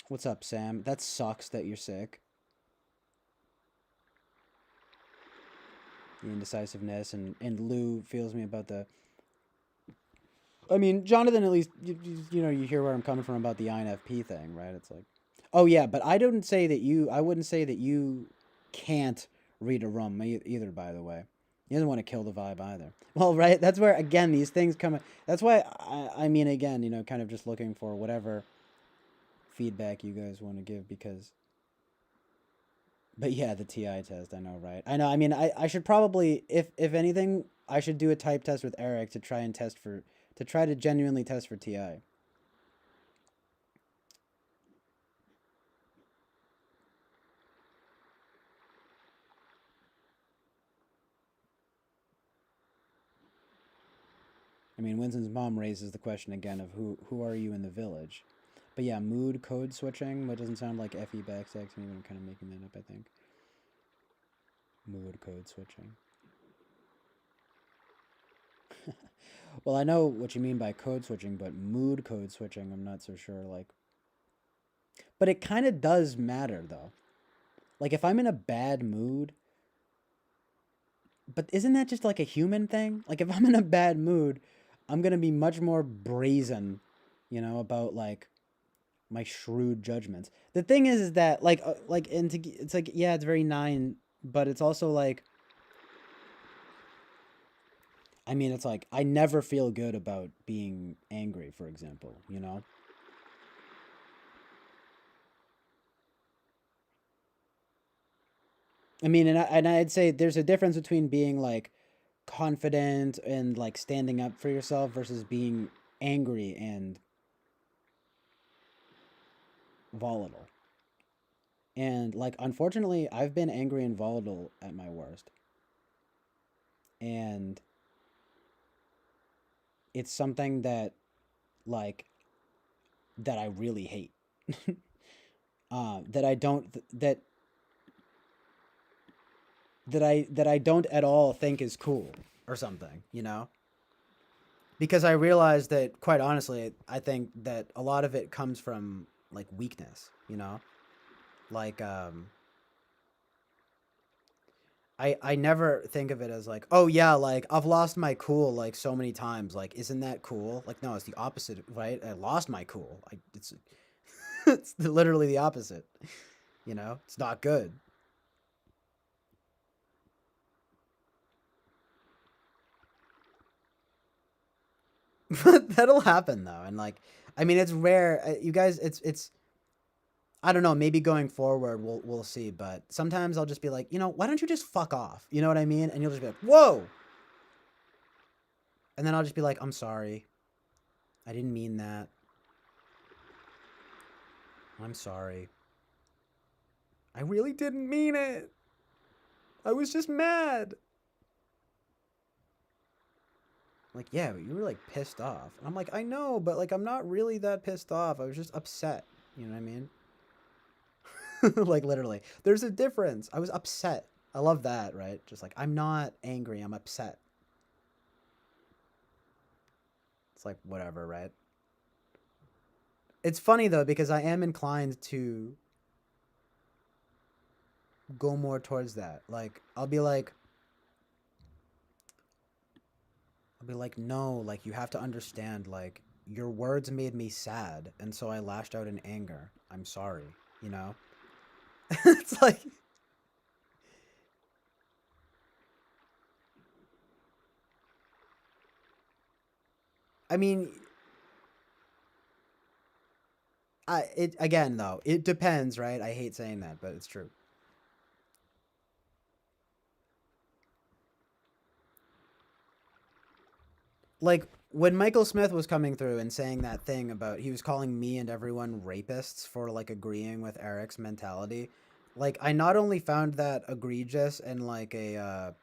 What's up, Sam? That sucks that you're sick. The indecisiveness, and Lou feels me about the. I mean, Jonathan, at least you know, you hear where I'm coming from about the INFP thing, right? It's like, oh yeah, but I wouldn't say that you can't read a room either. By the way, he doesn't want to kill the vibe either. Well, right, that's where again these things come. That's why I mean, again, you know, kind of just looking for whatever feedback you guys want to give because. But yeah, the TI test. I know, right? I know. I mean, I should probably, if anything, I should do a type test with Eric to try and test for to try to genuinely test for TI. I mean, Winston's mom raises the question again of who are you in the village? But yeah, mood code switching. That doesn't sound like FE backstacks. Maybe I'm kind of making that up. I think. Mood code switching. Well, I know what you mean by code switching, but mood code switching, I'm not so sure. Like, but it kind of does matter though. Like, if I'm in a bad mood, but isn't that just like a human thing? Like, if I'm in a bad mood, I'm gonna be much more brazen, about like my shrewd judgments. The thing is that it's like yeah, it's very nine, but it's also like. I mean, it's like I never feel good about being angry, for example, I mean, and I'd say there's a difference between being like confident and like standing up for yourself versus being angry and volatile. And like unfortunately, I've been angry and volatile at my worst. And it's something that like that I really hate. That I don't that I don't at all think is cool or something. Because I realize that quite honestly, I think that a lot of it comes from like weakness. Like I never think of it as like, oh yeah, like I've lost my cool like so many times. Like, isn't that cool? Like, no, it's the opposite, right? I lost my cool. It's it's literally the opposite. It's not good. But that'll happen though, and like, I mean, it's rare. You guys, it's. I don't know. Maybe going forward, we'll see. But sometimes I'll just be like, why don't you just fuck off? You know what I mean? And you'll just be like, whoa. And then I'll just be like, I'm sorry. I didn't mean that. I'm sorry. I really didn't mean it. I was just mad. Like, yeah, but you were like pissed off. And I'm like, I know, but like I'm not really that pissed off. I was just upset. You know what I mean? Like literally. There's a difference. I was upset. I love that, right? Just like I'm not angry, I'm upset. It's like whatever, right? It's funny though because I am inclined to go more towards that. Like I'll be like no, like you have to understand like your words made me sad and so I lashed out in anger. I'm sorry. It's like I mean it again though, it depends, right? I hate saying that, but it's true. Like when Michael Smith was coming through and saying that thing about he was calling me and everyone rapists for like agreeing with Eric's mentality. Like I not only found that egregious and like a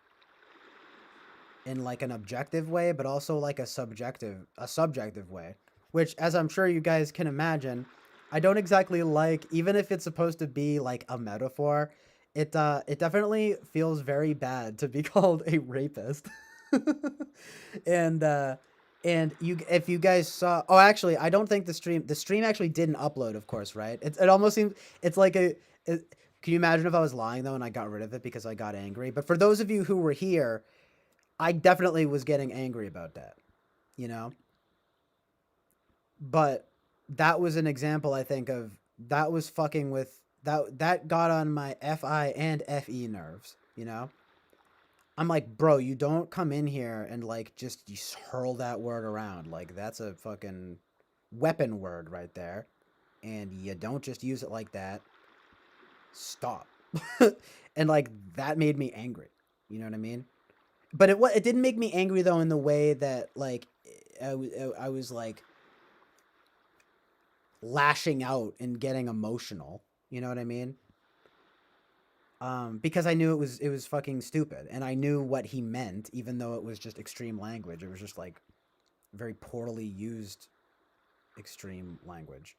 in like an objective way, but also like a subjective way, which as I'm sure you guys can imagine, I don't exactly like even if it's supposed to be like a metaphor. It definitely feels very bad to be called a rapist. and you if you guys saw oh actually I don't think the stream actually didn't upload, of course, right? It almost seems it's like can you imagine if I was lying though and I got rid of it because I got angry? But for those of you who were here, I definitely was getting angry about that, you know? But that was an example I think of that was fucking with that got on my FI and FE nerves. I'm like, bro, you don't come in here and like just hurl that word around. Like that's a fucking weapon word right there. and you don't just use it like that. Stop. And like that made me angry. You know what I mean? But it didn't make me angry though in the way that like I was like lashing out and getting emotional. You know what I mean? Because I knew it was fucking stupid, and I knew what he meant, even though it was just extreme language. It was just like very poorly used extreme language.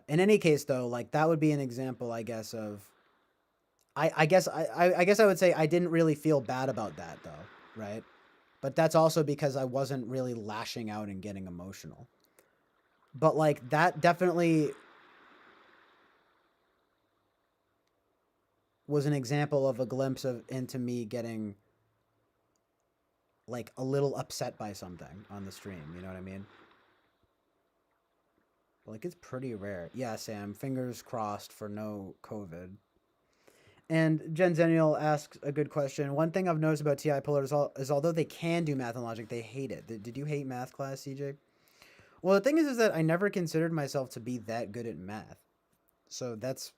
In any case, though, like that would be an example, I guess, of I guess I guess I would say I didn't really feel bad about that though, right? But that's also because I wasn't really lashing out and getting emotional. But like that definitely was an example of a glimpse of into me getting like a little upset by something on the stream, you know what I mean? Like it's pretty rare. Yeah, Sam, fingers crossed for no COVID. And Jen Zenial asks a good question. One thing I've noticed about TI Puller is although they can do math and logic, they hate it. Did you hate math class, CJ? Well, the thing is that I never considered myself to be that good at math. So that's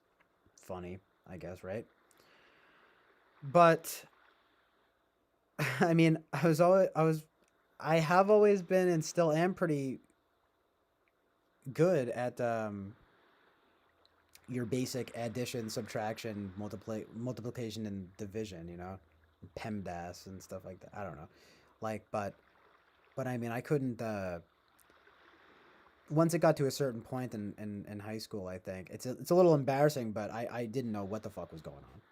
funny, I guess, right? But I mean, I have always been and still am pretty good at your basic addition, subtraction, multiplication, and division. You know, PEMDAS and stuff like that. I don't know, like, but I mean, I couldn't. Once it got to a certain point in high school, I think it's a little embarrassing, but I didn't know what the fuck was going on.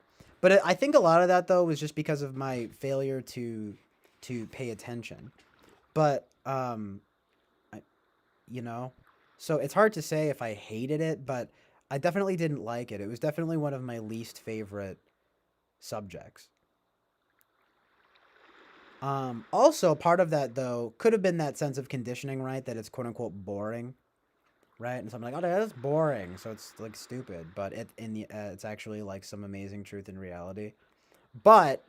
But I think a lot of that though was just because of my failure to pay attention. But you know, so it's hard to say if I hated it, but I definitely didn't like it. It was definitely one of my least favorite subjects. Also, part of that though could have been that sense of conditioning, right? That it's quote unquote boring, right? And so I'm like, oh, that's boring, so it's like stupid. But it's actually like some amazing truth in reality. But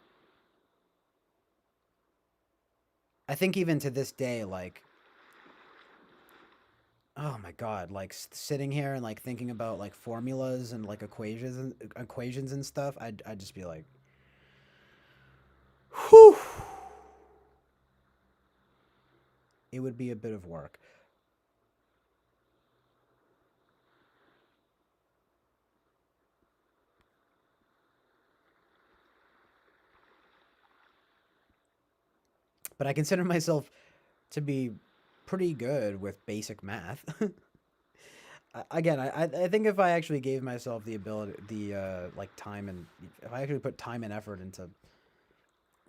I think even to this day, like, oh my god, like sitting here and like thinking about like formulas and like equations and stuff, I'd just be like, whew. It would be a bit of work. But I consider myself to be pretty good with basic math. Again, I think if I actually gave myself the ability, like time and if I actually put time and effort into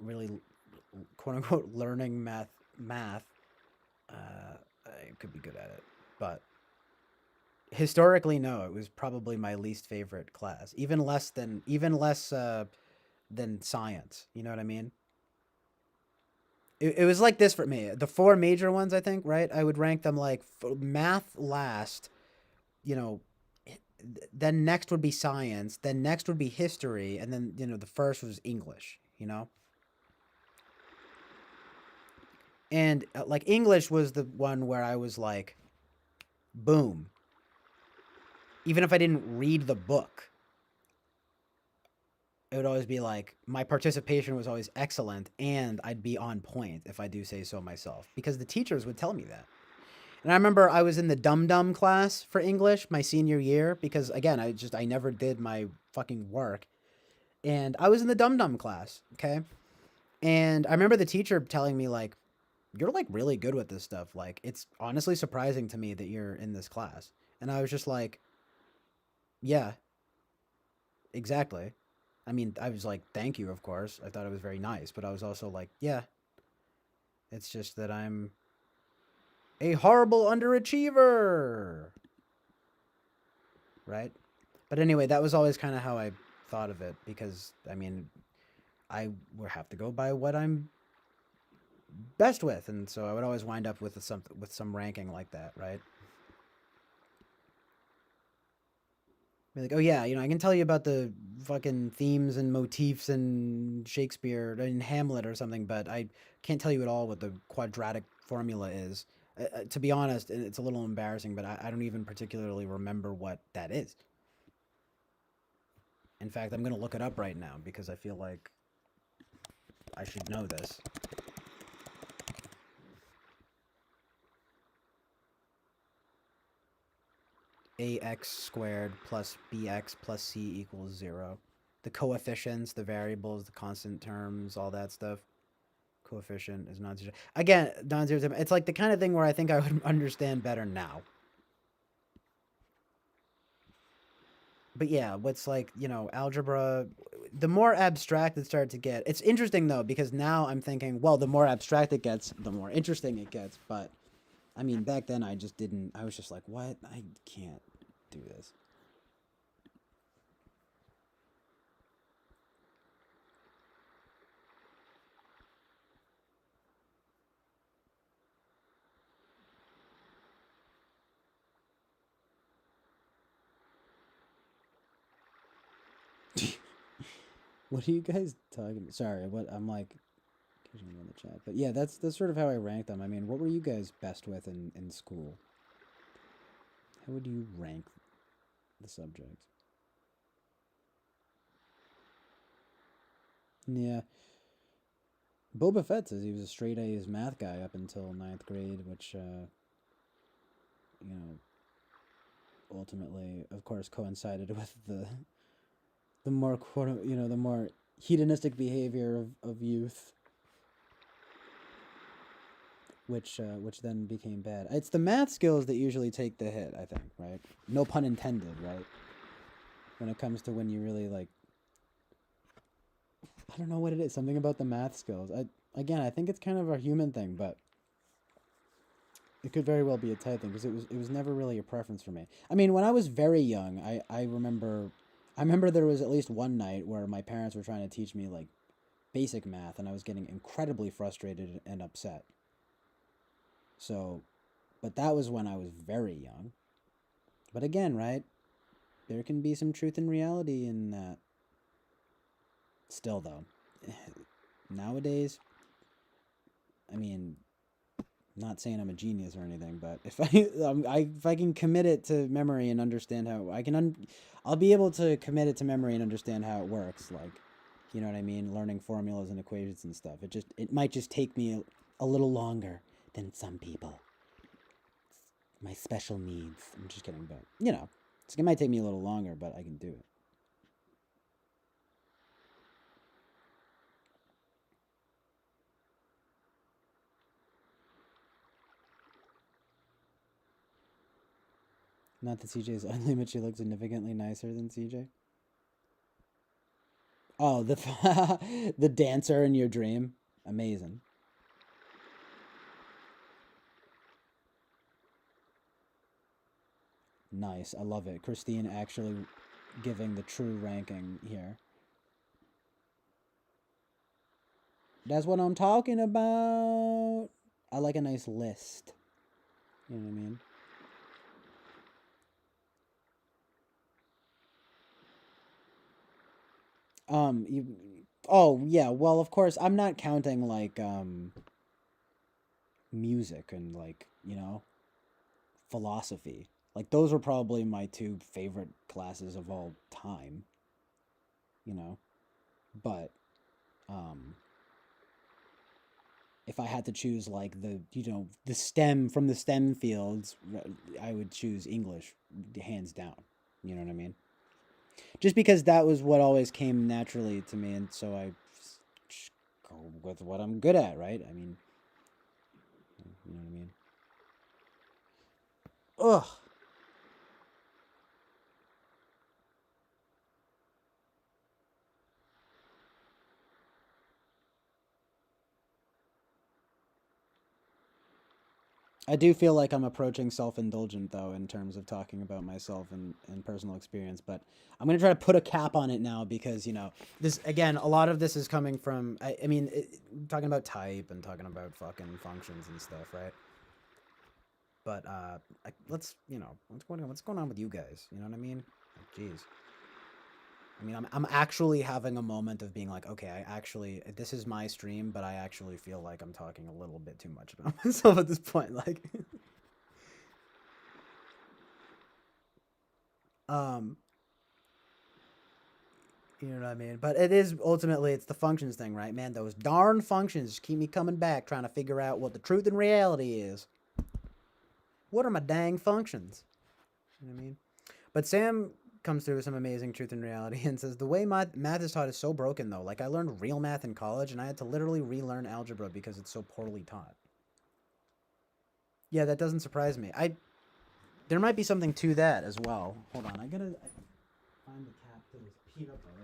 really quote unquote learning math, I could be good at it. But historically, no, it was probably my least favorite class, even less than science. You know what I mean? It was like this for me. The four major ones, I think, right? I would rank them like math last, you know, then next would be science, then next would be history, and then, you know, the first was English, you know? And like English was the one where I was like, boom. Even if I didn't read the book, it would always be like my participation was always excellent, and I'd be on point if I do say so myself, because the teachers would tell me that. And I remember I was in the dum-dum class for English my senior year because, again, I never did my fucking work. And I was in the dum-dum class, okay? And I remember the teacher telling me, like, you're, like, really good with this stuff. Like, it's honestly surprising to me that you're in this class. And I was just like, yeah, exactly. I mean, I was like, thank you, of course. I thought it was very nice. But I was also like, yeah, it's just that I'm a horrible underachiever. Right? But anyway, that was always kind of how I thought of it because, I mean, I would have to go by what I'm best with, and so I would always wind up with some ranking like that, right? Be like, oh yeah, you know, I can tell you about the fucking themes and motifs in Shakespeare in Hamlet or something, but I can't tell you at all what the quadratic formula is. To be honest, and it's a little embarrassing, but I don't even particularly remember what that is. In fact, I'm going to look it up right now because I feel like I should know this. Ax squared plus bx plus c equals 0. The coefficients, the variables, the constant terms, all that stuff. Coefficient is non-zero. Again, non-zero. It's like the kind of thing where I think I would understand better now. But yeah, what's like, algebra, the more abstract it started to get. It's interesting though, because now I'm thinking, well, the more abstract it gets, the more interesting it gets. But I mean, back then I was just like, what? I can't do this. What are you guys talking about? Sorry, what I'm like occasionally in the chat. But yeah, that's sort of how I rank them. I mean, what were you guys best with in school? How would you rank the subjects? Yeah. Boba Fett says he was a straight A's math guy up until 9th grade, which, ultimately, of course, coincided with the more the more hedonistic behavior of youth, which then became bad. It's the math skills that usually take the hit, I think, right? No pun intended, right? When it comes to when you really like, I don't know what it is. Something about the math skills. I think it's kind of a human thing, but it could very well be a type thing because it was never really a preference for me. I mean, when I was very young, I remember there was at least one night where my parents were trying to teach me like basic math, and I was getting incredibly frustrated and upset. So, but that was when I was very young. But again, right? There can be some truth and reality in that. Still, though, nowadays, I mean, not saying I'm a genius or anything, but if I can commit it to memory and understand how I'll be able to commit it to memory and understand how it works. Like, you know what I mean? Learning formulas and equations and stuff. It might just take me a little longer than some people. It's my special needs. I'm just kidding, but it might take me a little longer, but I can do it. Not that CJ is ugly, but she looks significantly nicer than CJ. Oh, the dancer in your dream. Amazing. Nice. I love it. Christine actually giving the true ranking here. That's what I'm talking about. I like a nice list. You know what I mean? Oh yeah, well of course I'm not counting like music and like, philosophy. Like those were probably my two favorite classes of all time. But if I had to choose like the STEM from the STEM fields, I would choose English hands down. You know what I mean? Just because that was what always came naturally to me, and so I just go with what I'm good at, right? I mean, you know what I mean? Ugh. I do feel like I'm approaching self-indulgent, though, in terms of talking about myself and personal experience, but I'm going to try to put a cap on it now because, this, again, a lot of this is coming from, I mean, talking about type and talking about fucking functions and stuff, right? But, let's, what's going on with you guys? You know what I mean? Like, jeez. I mean, I'm actually having a moment of being like, okay, this is my stream, but I actually feel like I'm talking a little bit too much about myself at this point. Like, Um, you know what I mean? But it is ultimately it's the functions thing, right, man? Those darn functions keep me coming back trying to figure out what the truth and reality is. What are my dang functions? You know what I mean? But Sam comes through with some amazing truth and reality and says the way math is taught is so broken though. Like I learned real math in college and I had to literally relearn algebra because it's so poorly taught. Yeah, that doesn't surprise me. There might be something to that as well. Hold on, I find the cap to this peanut butter.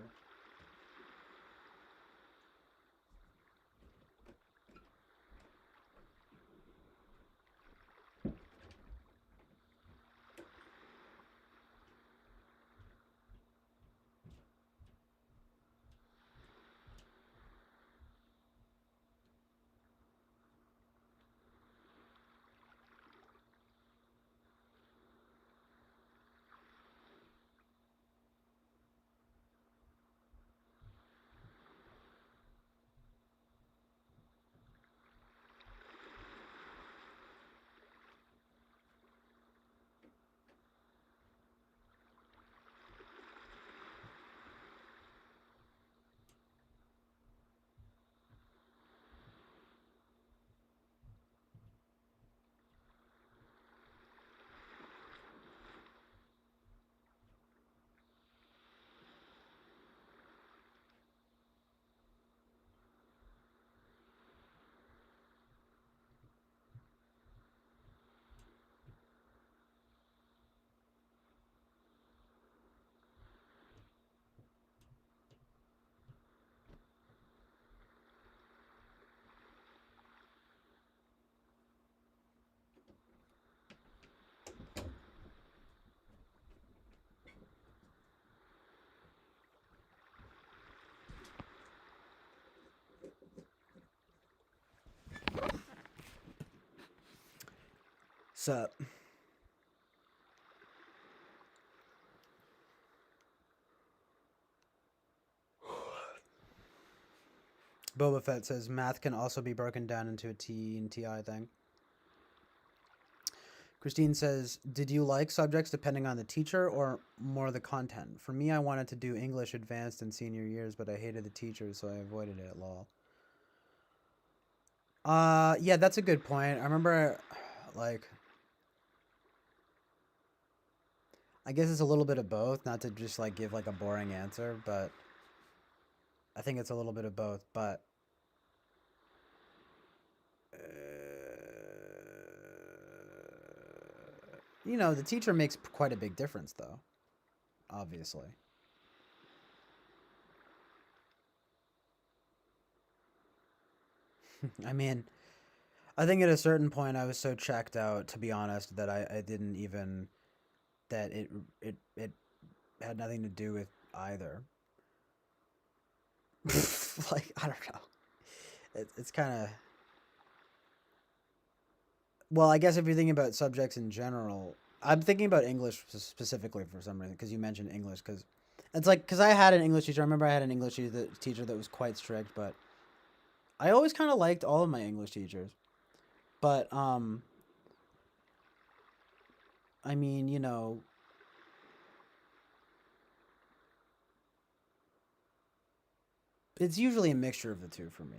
Sup? Boba Fett says math can also be broken down into a T and TI thing. Christine says, did you like subjects depending on the teacher or more the content? For me, I wanted to do English advanced in senior years, but I hated the teachers, so I avoided it at law. Yeah, that's a good point. I remember, like, I guess it's a little bit of both, not to just, like, give, like, a boring answer, but I think it's a little bit of both, but you know, the teacher makes quite a big difference, though, obviously. I mean, I think at a certain point I was so checked out, to be honest, that I didn't even, that it had nothing to do with either. Like, I don't know. It's kind of, well, I guess if you're thinking about subjects in general, I'm thinking about English specifically for some reason, because you mentioned English, because it's like, because I had an English teacher, I remember I had an English teacher that was quite strict, but I always kind of liked all of my English teachers. But, I mean, you know, it's usually a mixture of the two for me.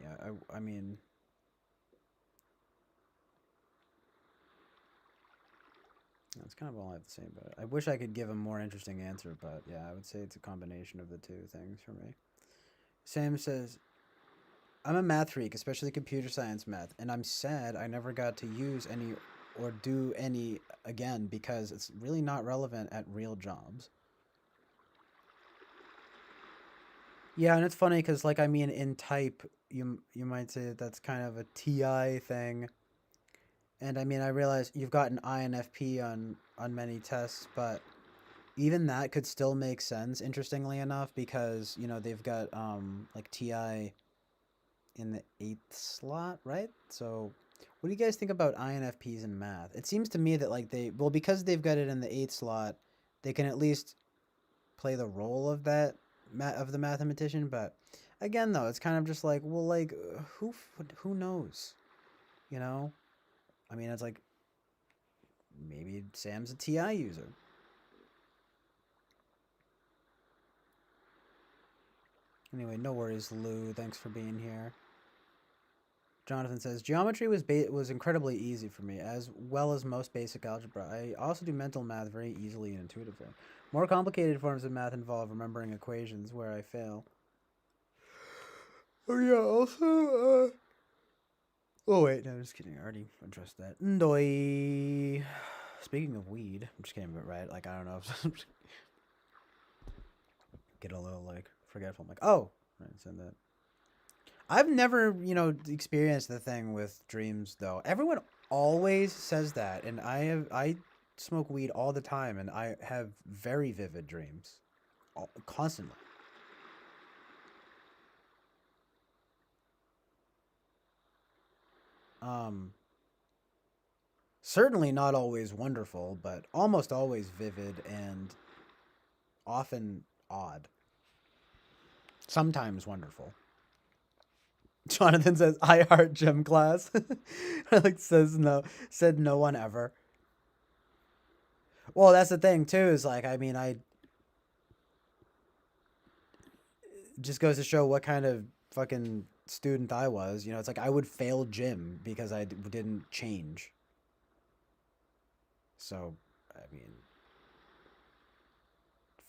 I mean, that's kind of all I have to say about it. I wish I could give a more interesting answer, but yeah, I would say it's a combination of the two things for me. Sam says, I'm a math freak, especially computer science math, and I'm sad I never got to use any or do any again because it's really not relevant at real jobs. Yeah, and it's funny because, like, I mean, in type, you might say that's kind of a TI thing, and I mean, I realize you've got an INFP on many tests, but even that could still make sense. Interestingly enough, because you know they've got like TI in the 8th slot, right? So, what do you guys think about INFPs in math? It seems to me that like well, because they've got it in the 8th slot, they can at least play the role of that of the mathematician, but again though, it's kind of just like, well, like who knows? You know? I mean, it's like maybe Sam's a TI user. Anyway, no worries, Lou. Thanks for being here. Jonathan says geometry was incredibly easy for me, as well as most basic algebra. I also do mental math very easily and intuitively. More complicated forms of math involve remembering equations, where I fail. Oh yeah, also. Oh wait, no, just kidding. I already addressed that. Ndoi. Speaking of weed, I'm just kidding, but right? Like I don't know. Get a little like forgetful. I'm like, oh, I didn't send that. I've never, experienced the thing with dreams though. Everyone always says that, and I smoke weed all the time, and I have very vivid dreams, constantly. Certainly not always wonderful, but almost always vivid and often odd. Sometimes wonderful. Jonathan says, "I heart gym class." Like said no one ever. Well, that's the thing too. Is like I just goes to show what kind of fucking student I was. It's like I would fail gym because I didn't change. So,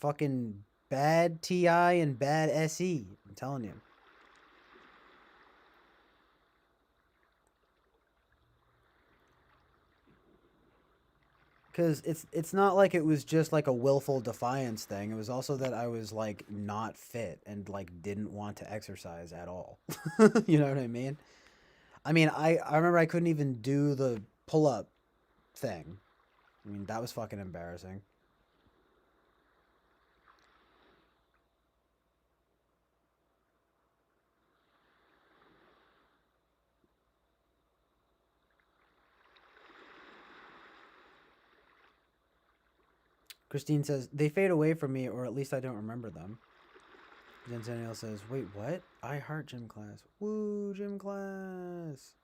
fucking bad TI and bad SE. I'm telling you. Because it's not like it was just like a willful defiance thing. It was also that I was like not fit and like didn't want to exercise at all. You know what I mean? I remember I couldn't even do the pull up thing. That was fucking embarrassing. Christine says, they fade away from me, or at least I don't remember them. Then Danielle says, wait, what? I heart gym class. Woo, gym class.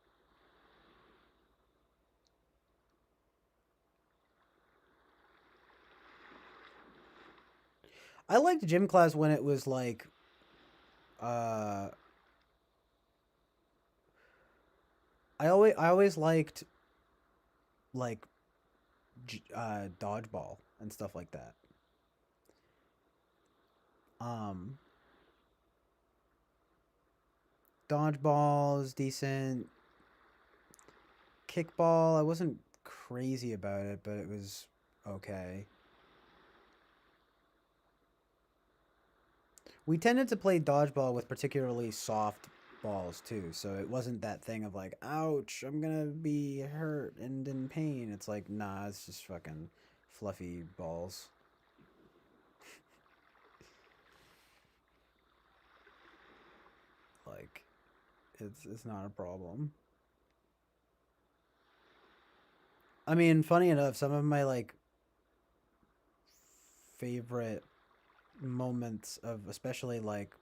I liked gym class when it was like, I always liked like dodgeball and stuff like that. Dodgeball is decent. Kickball, I wasn't crazy about it, but it was okay. We tended to play dodgeball with particularly soft balls too, so it wasn't that thing of like, ouch, I'm gonna be hurt and in pain. It's like, nah, it's just fucking fluffy balls. Like, it's not a problem. Funny enough, some of my like favorite moments of especially like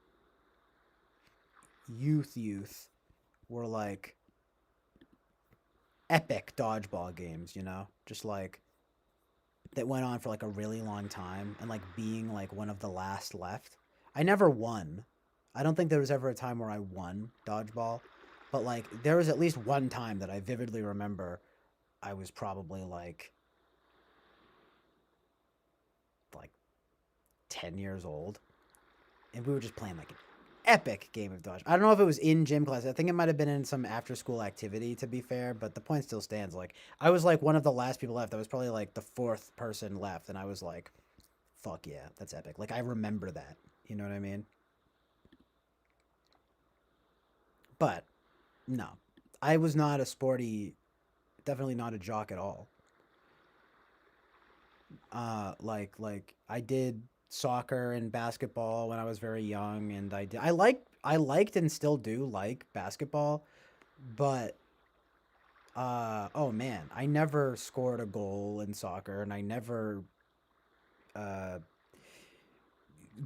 youth were like epic dodgeball games, just like that went on for like a really long time, and like being like one of the last left. I never won. I don't think there was ever a time where I won dodgeball, but like there was at least one time that I vividly remember. I was probably like 10 years old, and we were just playing like an epic game of dodge. I don't know if it was in gym class. I think it might have been in some after school activity, to be fair, but the point still stands. Like, I was like one of the last people left. I was probably like the fourth person left, and I was like, fuck yeah, that's epic. Like, I remember that. You know what I mean? But no, I was not a sporty, definitely not a jock at all. Like I did soccer and basketball when I was very young, and I liked and still do like basketball, but oh man, I never scored a goal in soccer, and I never uh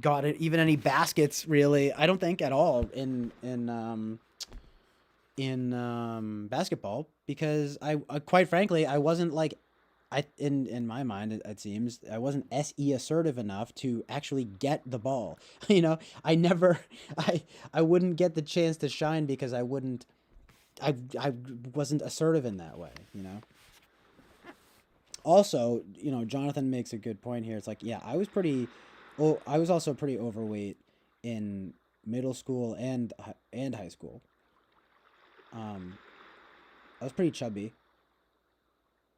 got it even any baskets really. I don't think at all in basketball, because I quite frankly I wasn't like, in my mind, it seems I wasn't SE assertive enough to actually get the ball. You know, I never, I wouldn't get the chance to shine because I wasn't assertive in that way. You know. Also, you know, Jonathan makes a good point here. It's like, yeah, I was also pretty overweight in middle school and high school. I was pretty chubby.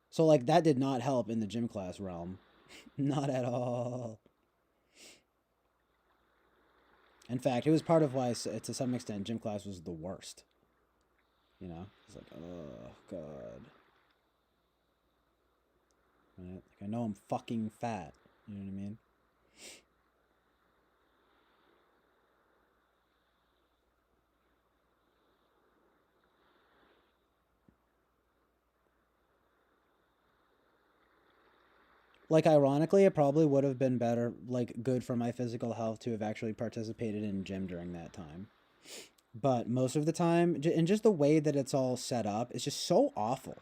So like that did not help in the gym class realm. Not at all. In fact, it was part of why to some extent gym class was the worst. You know? It's like, oh god. Right? Like, I know I'm fucking fat. You know what I mean? Like, ironically, it probably would have been better, like, good for my physical health to have actually participated in gym during that time. But most of the time, and just the way that it's all set up, it's just so awful.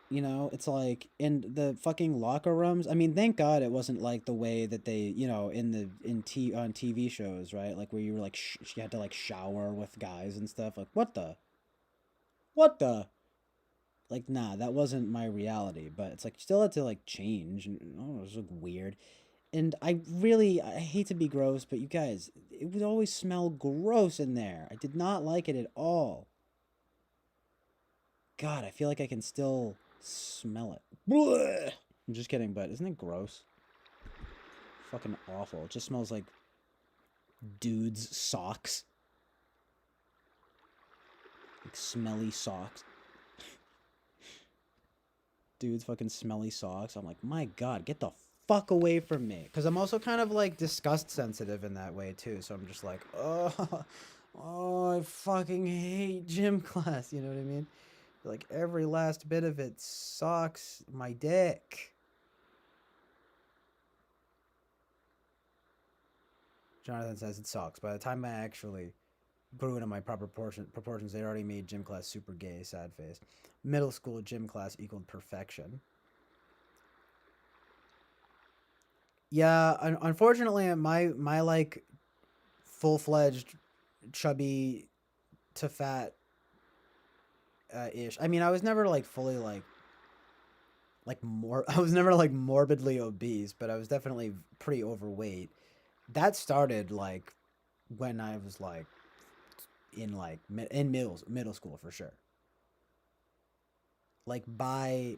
You know, it's like in the fucking locker rooms. I mean, thank God it wasn't like the way that they, you know, on TV shows, right? Like where you were like you had to like shower with guys and stuff. Like what the like nah, that wasn't my reality. But it's like you still had to like change, and oh, it was like weird. And I hate to be gross, but you guys, it would always smell gross in there. I did not like it at all. God, I feel like I can still smell it. Blech! I'm just kidding, but isn't it gross? Fucking awful. It just smells like dudes' socks. Like smelly socks. Dudes' fucking smelly socks. I'm like, my god, get the fuck away from me. Because I'm also kind of like disgust sensitive in that way too. So I'm just like, oh, I fucking hate gym class. You know what I mean? Like every last bit of it sucks my dick. Jonathan says it sucks. By the time I actually grew into my proper proportions, they already made gym class super gay. Sad face. Middle school gym class equaled perfection. Yeah, unfortunately, my like full-fledged chubby to fat ish. I mean, I was never like fully I was never like morbidly obese, but I was definitely pretty overweight. That started like when I was like in middle school for sure. Like by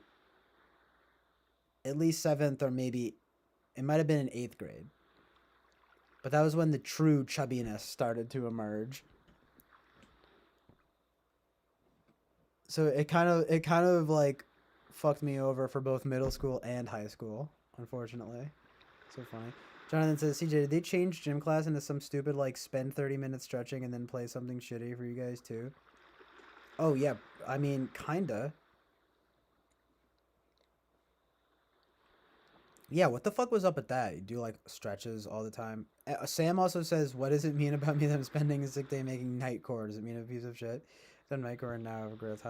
at least 7th, or maybe it might have been in 8th grade. But that was when the true chubbiness started to emerge. So it kind of like fucked me over for both middle school and high school, unfortunately. So funny. Jonathan says, CJ, did they change gym class into some stupid like spend 30 minutes stretching and then play something shitty for you guys too? Oh yeah, I mean kinda. Yeah, what the fuck was up with that? You do like stretches all the time. Sam also says, what does it mean about me that I'm spending a sick day making nightcore? Does it mean a piece of shit? Then nightcore and now growth.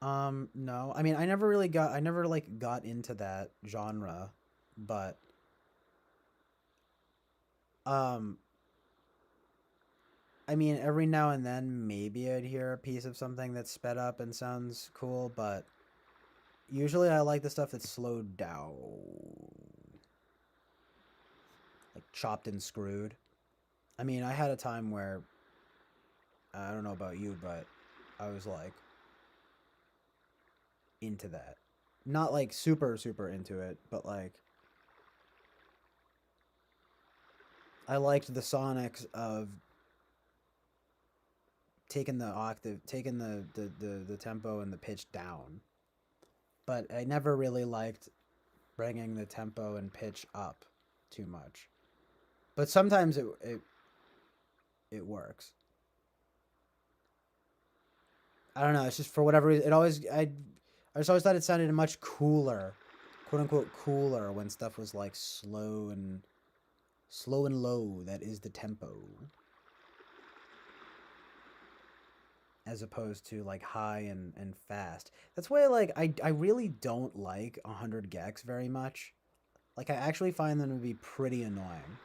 No. I mean, I never like got into that genre, but um I mean, every now and then maybe I'd hear a piece of something that's sped up and sounds cool, but usually I like the stuff that's slowed down. Like chopped and screwed. I mean, I had a time where I don't know about you, but I was like into that. Not like super into it, but like I liked the sonics of taking the octave, taking the tempo and the pitch down. But I never really liked bringing the tempo and pitch up too much. But sometimes it works. I don't know. It's just for whatever reason. I just always thought it sounded much cooler, quote unquote cooler, when stuff was like slow and low. That is the tempo. as opposed to like high and fast. That's why like I really don't like 100 gex very much. Like I actually find them to be pretty annoying.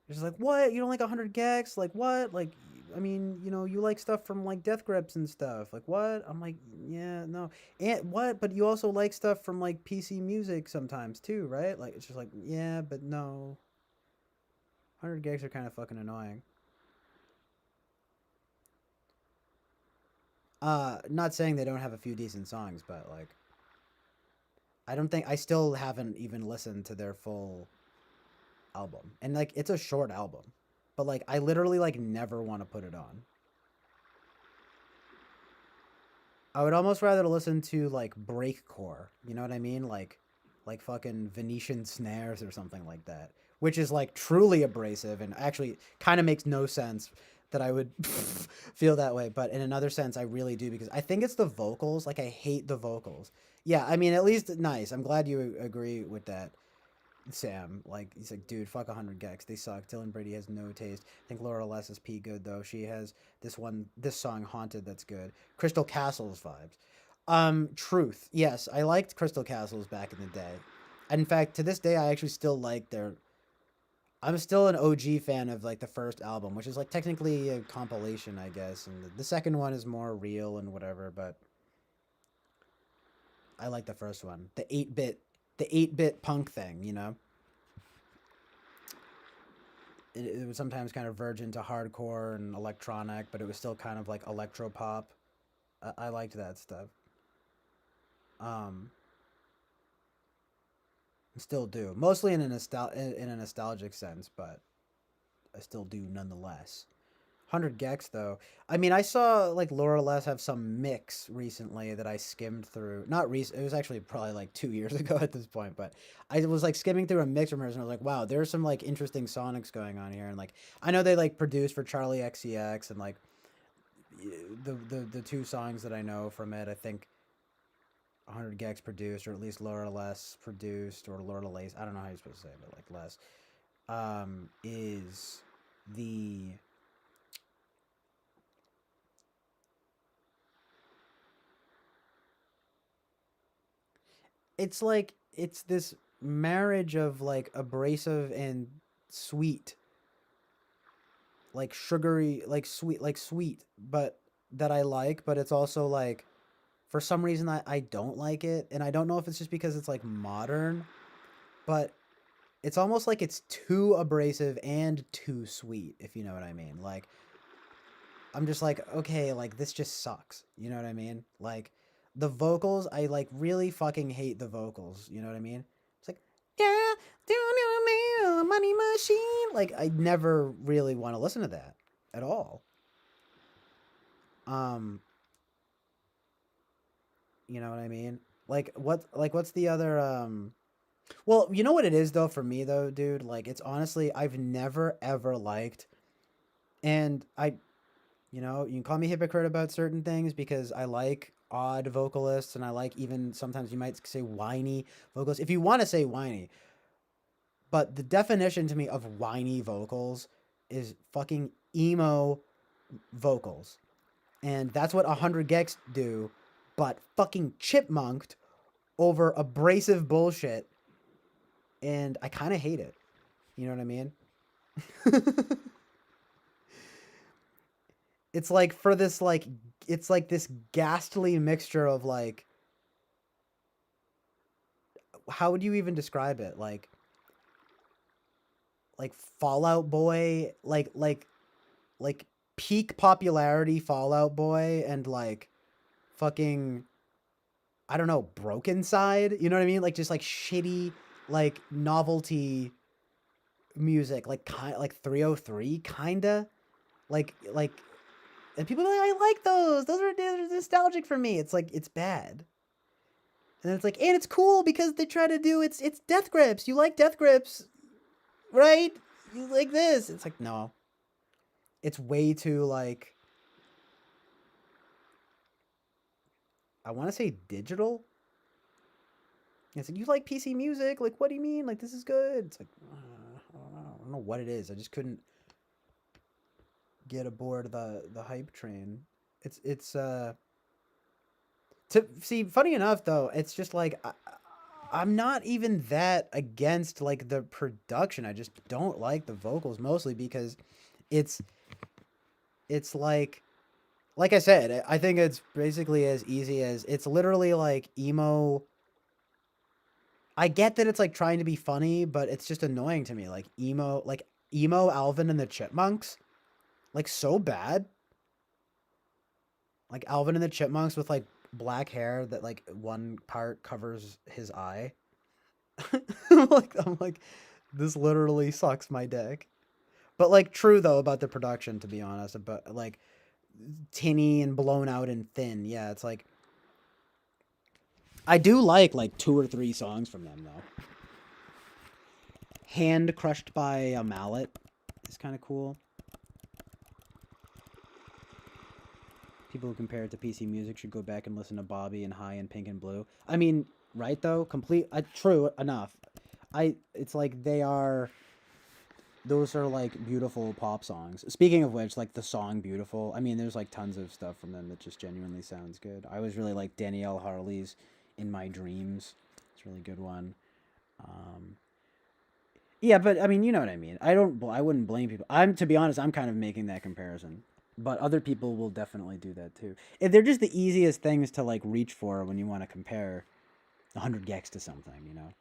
It's like, what? You don't like 100 gex? Like what? Like I mean, you know, you like stuff from like Death Grips and stuff. Like what? I'm like, yeah, no. And what? But you also like stuff from like PC music sometimes too, right? Like it's just like, yeah, but no. 100 gigs are kind of fucking annoying. Not saying they don't have a few decent songs, but like I don't think I still haven't even listened to their full album. And like it's a short album. But like I literally like never want to put it on. I would almost rather listen to like breakcore, you know what I mean? Like fucking Venetian snares or something like that, which is like truly abrasive and actually kind of makes no sense that I would feel that way, but in another sense I really do because I think it's the vocals, like I hate the vocals. Yeah, I mean at least nice. I'm glad you agree with that. Sam, like he's like, dude, fuck 100 gex. They suck. Dylan Brady has no taste. I think Laura Les is P good though. She has this song Haunted that's good. Crystal Castles vibes. Truth. Yes, I liked Crystal Castles back in the day. In fact, to this day, I actually still like their. I'm still an OG fan of like the first album, which is like technically a compilation, I guess, and the second one is more real and whatever. But I like the first one, the 8-bit punk thing, you know. It was sometimes kind of verge into hardcore and electronic, but it was still kind of like electro pop. I liked that stuff. Um, Still do, mostly in a nostalgic sense, but I still do nonetheless. 100 gex though. I mean, I saw like Laura Les have some mix recently that I skimmed through. Not recent. It was actually probably like 2 years ago at this point, but I was like skimming through a mix from hers and I was like, wow, there's some like interesting sonics going on here. And like, I know they like produced for Charlie XCX and like the two songs that I know from it, I think 100 gex produced, or at least Laura Les produced, or Laura Lace. I don't know how you're supposed to say it, but like Les, is the it's like it's this marriage of like abrasive and sweet, like sugary, like sweet, but that I like, but it's also like for some reason I don't like it, and I don't know if it's just because it's like modern, but it's almost like it's too abrasive and too sweet, if you know what I mean. Like I'm just like, okay, like this just sucks. You know what I mean? Like the vocals, I like really fucking hate the vocals. You know what I mean? It's like, yeah, do me, money machine. Like I never really want to listen to that at all. Um, you know what I mean? What's the other well, you know what it is though for me though, dude? Like it's honestly I've never ever liked, and I, you know, you can call me hypocrite about certain things because I like odd vocalists and I like even sometimes you might say whiny vocals if you want to say whiny. But the definition to me of whiny vocals is fucking emo vocals. And that's what 100 gex do, but fucking chipmunked over abrasive bullshit. And I kind of hate it. You know what I mean? It's like for this like it's like this ghastly mixture of like how would you even describe it? Like Fallout Boy, like peak popularity Fallout Boy and like fucking I don't know, Broken Side, you know what I mean? Like just like shitty like novelty music, like 303 kinda. Like and people are like, I like those. They're nostalgic for me. It's like it's bad. And it's like, and it's cool because they try to do it's Death Grips. You like Death Grips, right? You like this. It's like, no. It's way too like I want to say digital. It's like you like PC music. Like, what do you mean? Like, this is good. It's like I don't know what it is. I just couldn't get aboard the hype train. it's to see. Funny enough, though, it's just like I'm not even that against like the production. I just don't like the vocals mostly because it's it's like I said, I think it's basically as easy as it's literally like emo. I get that it's like trying to be funny, but it's just annoying to me. Like emo Alvin and the Chipmunks, like so bad. Like Alvin and the Chipmunks with like black hair that like one part covers his eye. I'm like, this literally sucks my dick. But like true though about the production, to be honest, about like tinny and blown out and thin. Yeah, it's like I do like two or three songs from them though. Hand crushed by a mallet is kind of cool. People who compare it to PC music should go back and listen to Bobby and High and Pink and Blue. I mean, right though, true enough. It's like those are like beautiful pop songs. Speaking of which, like the song "Beautiful," I mean, there's like tons of stuff from them that just genuinely sounds good. I was really like Danielle Harley's "In My Dreams." It's a really good one. Yeah, but I mean, you know what I mean. I wouldn't blame people. To be honest, I'm kind of making that comparison. But other people will definitely do that too. If they're just the easiest things to like reach for when you want to compare 100 gex to something, you know.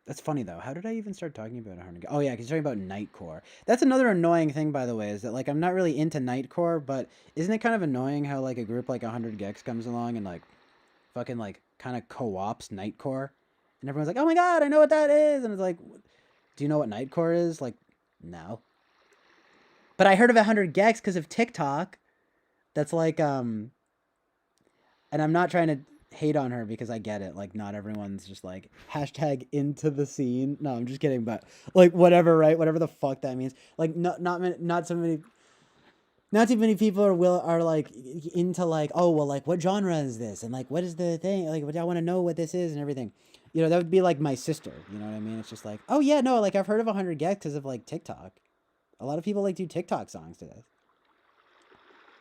That's funny though. How did I even start talking about 100 gex? Oh yeah, because you're talking about Nightcore. That's another annoying thing, by the way, is that like I'm not really into Nightcore, but isn't it kind of annoying how like a group like 100 gex comes along and like fucking like kind of co-ops Nightcore, and everyone's like, oh my god, I know what that is, and it's like, do you know what Nightcore is? Like, no. But I heard of 100 gex because of TikTok. That's like, and I'm not trying to hate on her because I get it. Like, not everyone's just like hashtag into the scene. No, I'm just kidding. But like, whatever, right? Whatever the fuck that means. Like, not so many. Not too many people are like into like, oh well, like what genre is this, and like what is the thing, like what I want to know what this is and everything. You know, that would be like my sister. You know what I mean? It's just like, oh yeah, no, like I've heard of 100 gex because of like TikTok. A lot of people like do TikTok songs to this.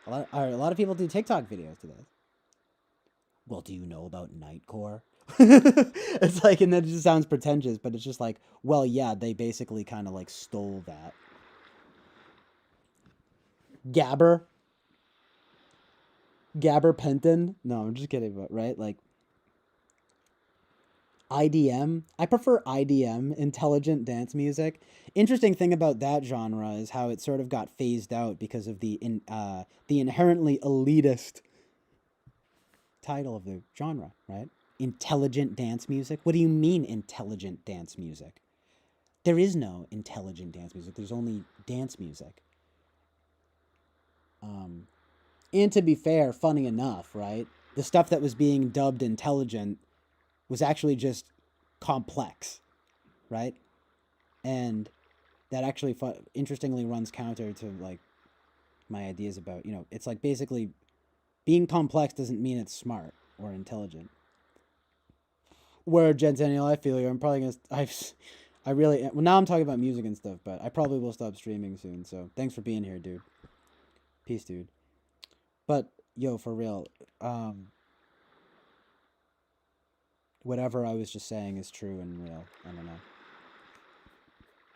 A lot of people do TikTok videos to this. Well, do you know about Nightcore? It's like, and that just sounds pretentious, but it's just like, well, yeah, they basically kind of like stole that. Gabber Penton? No, I'm just kidding, but right? Like IDM. I prefer IDM, intelligent dance music. Interesting thing about that genre is how it sort of got phased out because of the inherently elitist title of the genre, right? Intelligent dance music. What do you mean intelligent dance music? There is no intelligent dance music. There's only dance music. And to be fair, funny enough, right? The stuff that was being dubbed intelligent was actually just complex, right? And that actually interestingly runs counter to like my ideas about, you know, it's like basically being complex doesn't mean it's smart or intelligent. Where Centennial, I feel you. I'm probably gonna. I really. Well, now I'm talking about music and stuff, but I probably will stop streaming soon. So thanks for being here, dude. Peace, dude. But yo, for real, whatever I was just saying is true and real. I don't know.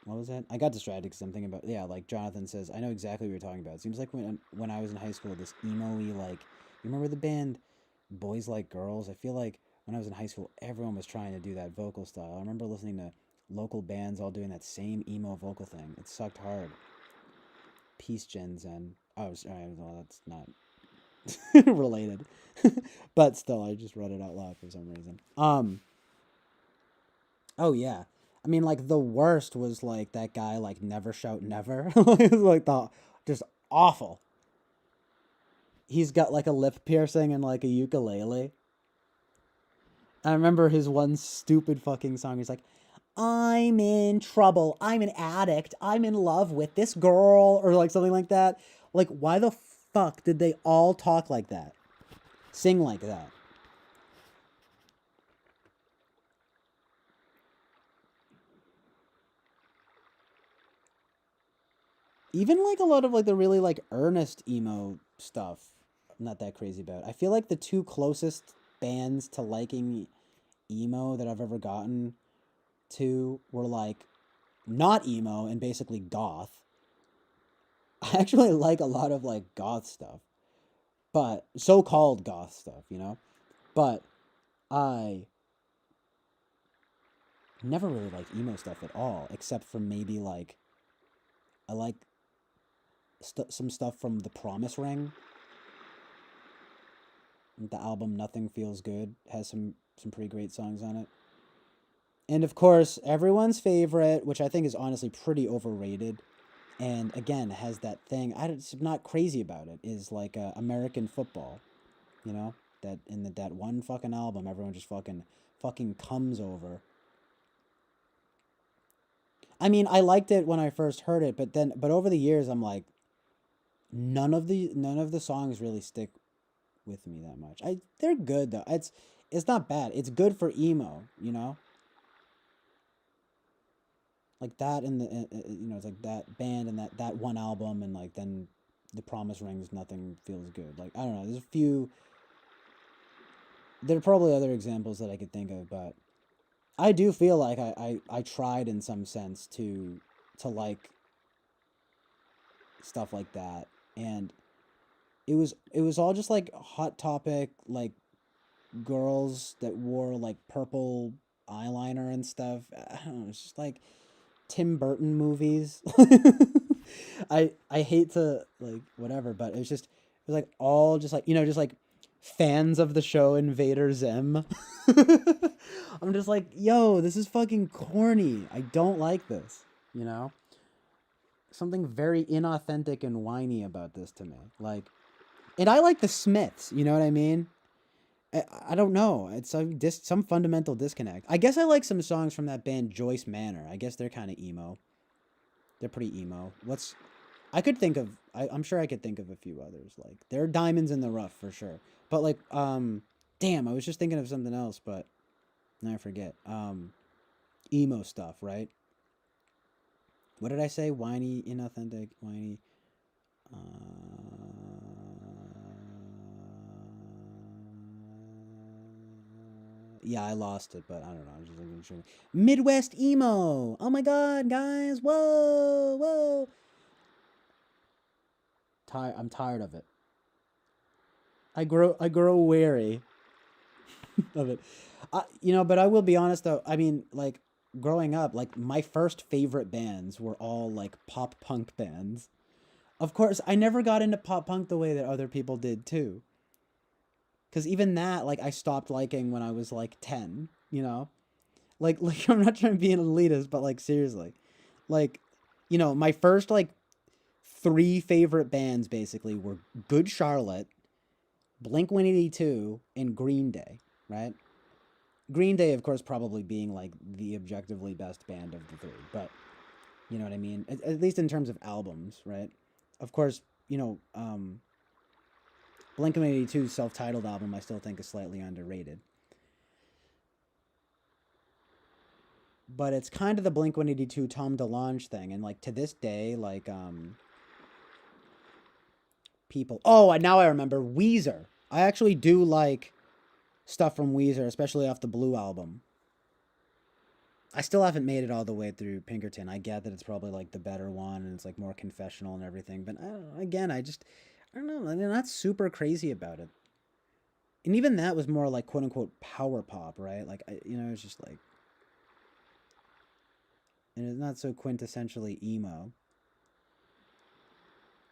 What was that? I got distracted because I'm thinking about, yeah, like Jonathan says, I know exactly what you're talking about. It seems like when I was in high school, this emo-y, like, you remember the band Boys Like Girls? I feel like when I was in high school, everyone was trying to do that vocal style. I remember listening to local bands all doing that same emo vocal thing. It sucked hard. Peace, Gen Zen. Oh, sorry, well, that's not related. But still, I just read it out loud for some reason. Oh, yeah. I mean, like, the worst was, like, that guy, like, Never Shout Never. It was, like, just awful. He's got, like, a lip piercing and, like, a ukulele. I remember his one stupid fucking song. He's like, I'm in trouble. I'm an addict. I'm in love with this girl. Or, like, something like that. Like, why the fuck did they all talk like that? Sing like that? Even like a lot of like the really like earnest emo stuff I'm not that crazy about. I feel like the two closest bands to liking emo that I've ever gotten to were like not emo and basically goth. I actually like a lot of like goth stuff, but so-called goth stuff, you know? But I never really liked emo stuff at all, except for maybe like I like some stuff from The Promise Ring. The album Nothing Feels Good has some pretty great songs on it. And of course, everyone's favorite, which I think is honestly pretty overrated, and again has that thing I'm not crazy about it, is like American Football, you know, that in that one fucking album everyone just fucking comes over. I mean, I liked it when I first heard it, but over the years I'm like, none of the songs really stick with me that much. They're good though. It's not bad. It's good for emo, you know. Like that and you know, it's like that band and that one album, and like then The Promise Rings, Nothing Feels Good. Like I don't know. There's a few. There are probably other examples that I could think of, but I do feel like I tried in some sense to like stuff like that, and it was all just like Hot Topic, like girls that wore like purple eyeliner and stuff. I don't know, it's just like Tim Burton movies. I hate to like whatever, but it was like all just like, you know, just like fans of the show Invader Zim. I'm just like, yo, this is fucking corny. I don't like this, you know? Something very inauthentic and whiny about this to me. Like, and I like the Smiths, you know what I mean? I don't know. It's some fundamental disconnect. I guess I like some songs from that band Joyce Manor. I guess they're kind of emo. They're pretty emo. I'm sure I could think of a few others. Like, there are diamonds in the rough for sure. But like, damn, I was just thinking of something else, but now I forget. Emo stuff, right? What did I say? Whiny, inauthentic, whiny. Yeah, I lost it, but I don't know. I'm just looking sure. Midwest emo. Oh my god, guys! Whoa, whoa. I'm tired of it. I grow weary of it. You know, but I will be honest though. I mean, like growing up, like my first favorite bands were all like pop punk bands. Of course, I never got into pop punk the way that other people did too. Because even that, like, I stopped liking when I was like 10. You know, like I'm not trying to be an elitist, but like seriously, like, you know, my first like 3 favorite bands basically were Good Charlotte, Blink-182, and Green Day, right? Green Day, of course, probably being like the objectively best band of the 3, but you know what I mean? At least in terms of albums, right? Of course, you know, Blink-182's self-titled album I still think is slightly underrated. But it's kind of the Blink-182 Tom DeLonge thing, and like to this day, like people. Oh, now I remember Weezer. I actually do like stuff from Weezer, especially off the Blue album. I still haven't made it all the way through Pinkerton. I get that it's probably like the better one and it's like more confessional and everything, but again, I don't know. I'm not super crazy about it. And even that was more like quote unquote power pop, right? Like, you know, it's just like, and it's not so quintessentially emo.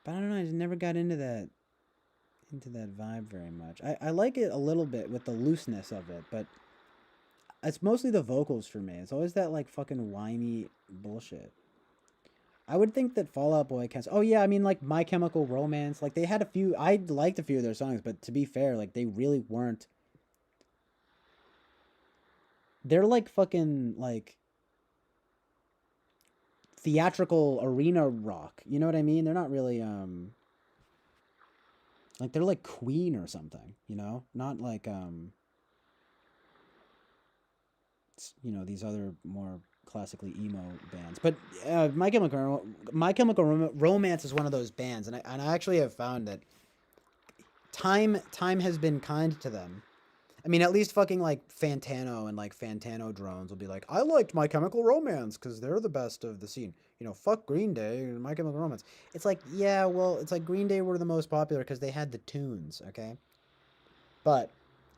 But I don't know. I just never got into that vibe very much. I like it a little bit with the looseness of it, but it's mostly the vocals for me. It's always that like fucking whiny bullshit. I would think that Fall Out Boy counts. Oh yeah, I mean like My Chemical Romance. Like they had a few. I liked a few of their songs, but to be fair, like they really weren't. They're like fucking like theatrical arena rock. You know what I mean? They're not really like they're like Queen or something. You know, not like you know, these other more classically emo bands. But My Chemical Romance is one of those bands, and I actually have found that time has been kind to them. I mean, at least fucking like Fantano and like Fantano drones will be like, I liked My Chemical Romance because they're the best of the scene. You know, fuck Green Day and My Chemical Romance. It's like, yeah, well, it's like Green Day were the most popular because they had the tunes, okay? But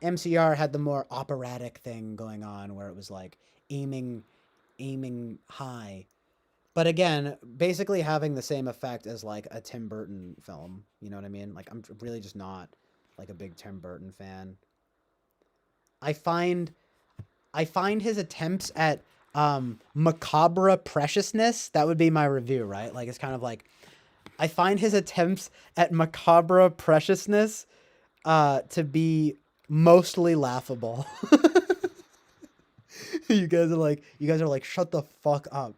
MCR had the more operatic thing going on where it was like aiming high. But again, basically having the same effect as like a Tim Burton film. You know what I mean? Like I'm really just not like a big Tim Burton fan. I find his attempts at macabre preciousness, that would be my review, right? Like it's kind of like I find his attempts at macabre preciousness to be mostly laughable. You guys are like shut the fuck up.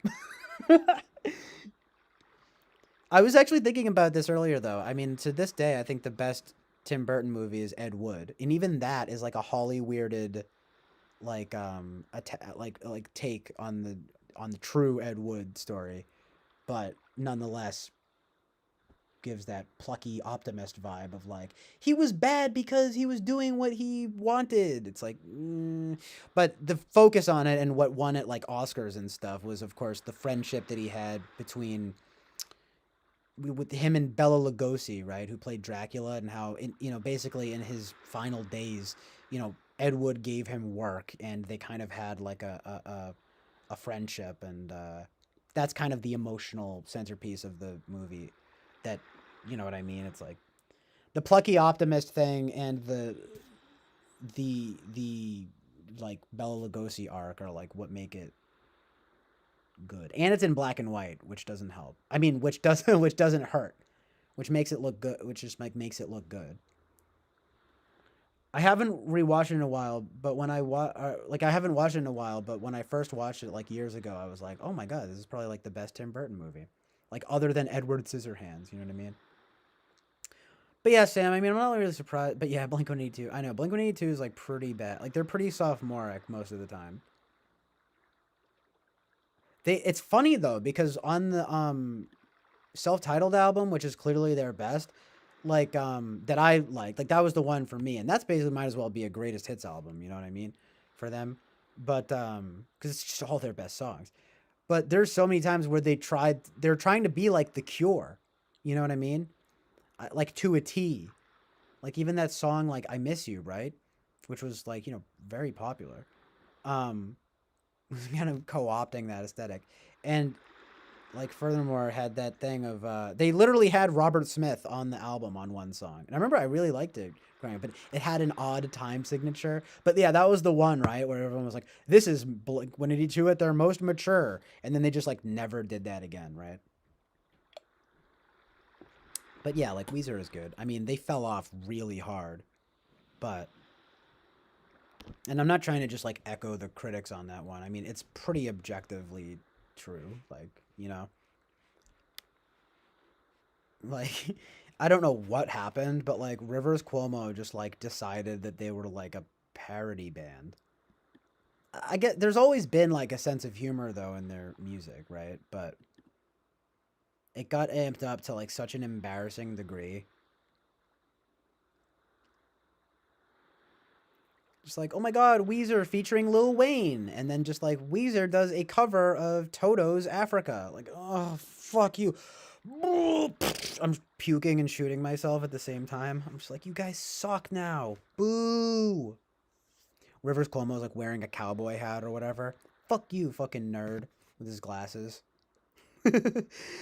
I was actually thinking about this earlier though. I mean, to this day I think the best Tim Burton movie is Ed Wood. And even that is like a Holly weirded like take on the true Ed Wood story, but nonetheless gives that plucky optimist vibe of like he was bad because he was doing what he wanted. It's like, but the focus on it and what won it like Oscars and stuff was of course the friendship that he had between with him and Bela Lugosi, right, who played Dracula, and how basically in his final days, Ed Wood gave him work, and they kind of had like a friendship, and that's kind of the emotional centerpiece of the movie. That, you know what I mean? It's like the plucky optimist thing and the like Bela Lugosi arc are like what make it good, and it's in black and white, which doesn't help. I mean, which doesn't hurt, which makes it look good, which just like makes it look good. I haven't rewatched it in a while, but when I haven't watched it in a while, but when I first watched it like years ago, I was like, oh my god, this is probably like the best Tim Burton movie, like other than Edward Scissorhands. You know what I mean? But yeah, Sam. I mean, I'm not really surprised. But yeah, Blink-182. I know Blink-182 is like pretty bad. Like they're pretty sophomoric most of the time. It's funny though because on the self-titled album, which is clearly their best, like that I like that was the one for me, and that's basically might as well be a greatest hits album. You know what I mean, for them, but because it's just all their best songs. But there's so many times where they're trying to be like The Cure. You know what I mean? Like to a T. Like even that song like I Miss You, right? Which was like, very popular. Um kind of co-opting that aesthetic. And like furthermore had that thing of they literally had Robert Smith on the album on one song. And I remember I really liked it growing up, but it had an odd time signature. But yeah, that was the one, right, where everyone was like, this is Blink-182 at their most mature. And then they just like never did that again, right? But yeah, like Weezer is good. I mean, they fell off really hard. But and I'm not trying to just like echo the critics on that one. I mean, it's pretty objectively true. Like, like I don't know what happened, but like Rivers Cuomo just like decided that they were like a parody band. I get there's always been like a sense of humor though in their music, right? But it got amped up to like such an embarrassing degree. Just like, oh my god, Weezer featuring Lil Wayne. And then just like Weezer does a cover of Toto's Africa. Like, oh, fuck you. I'm puking and shooting myself at the same time. I'm just like, you guys suck now. Boo. Rivers Cuomo's like wearing a cowboy hat or whatever. Fuck you, fucking nerd with his glasses.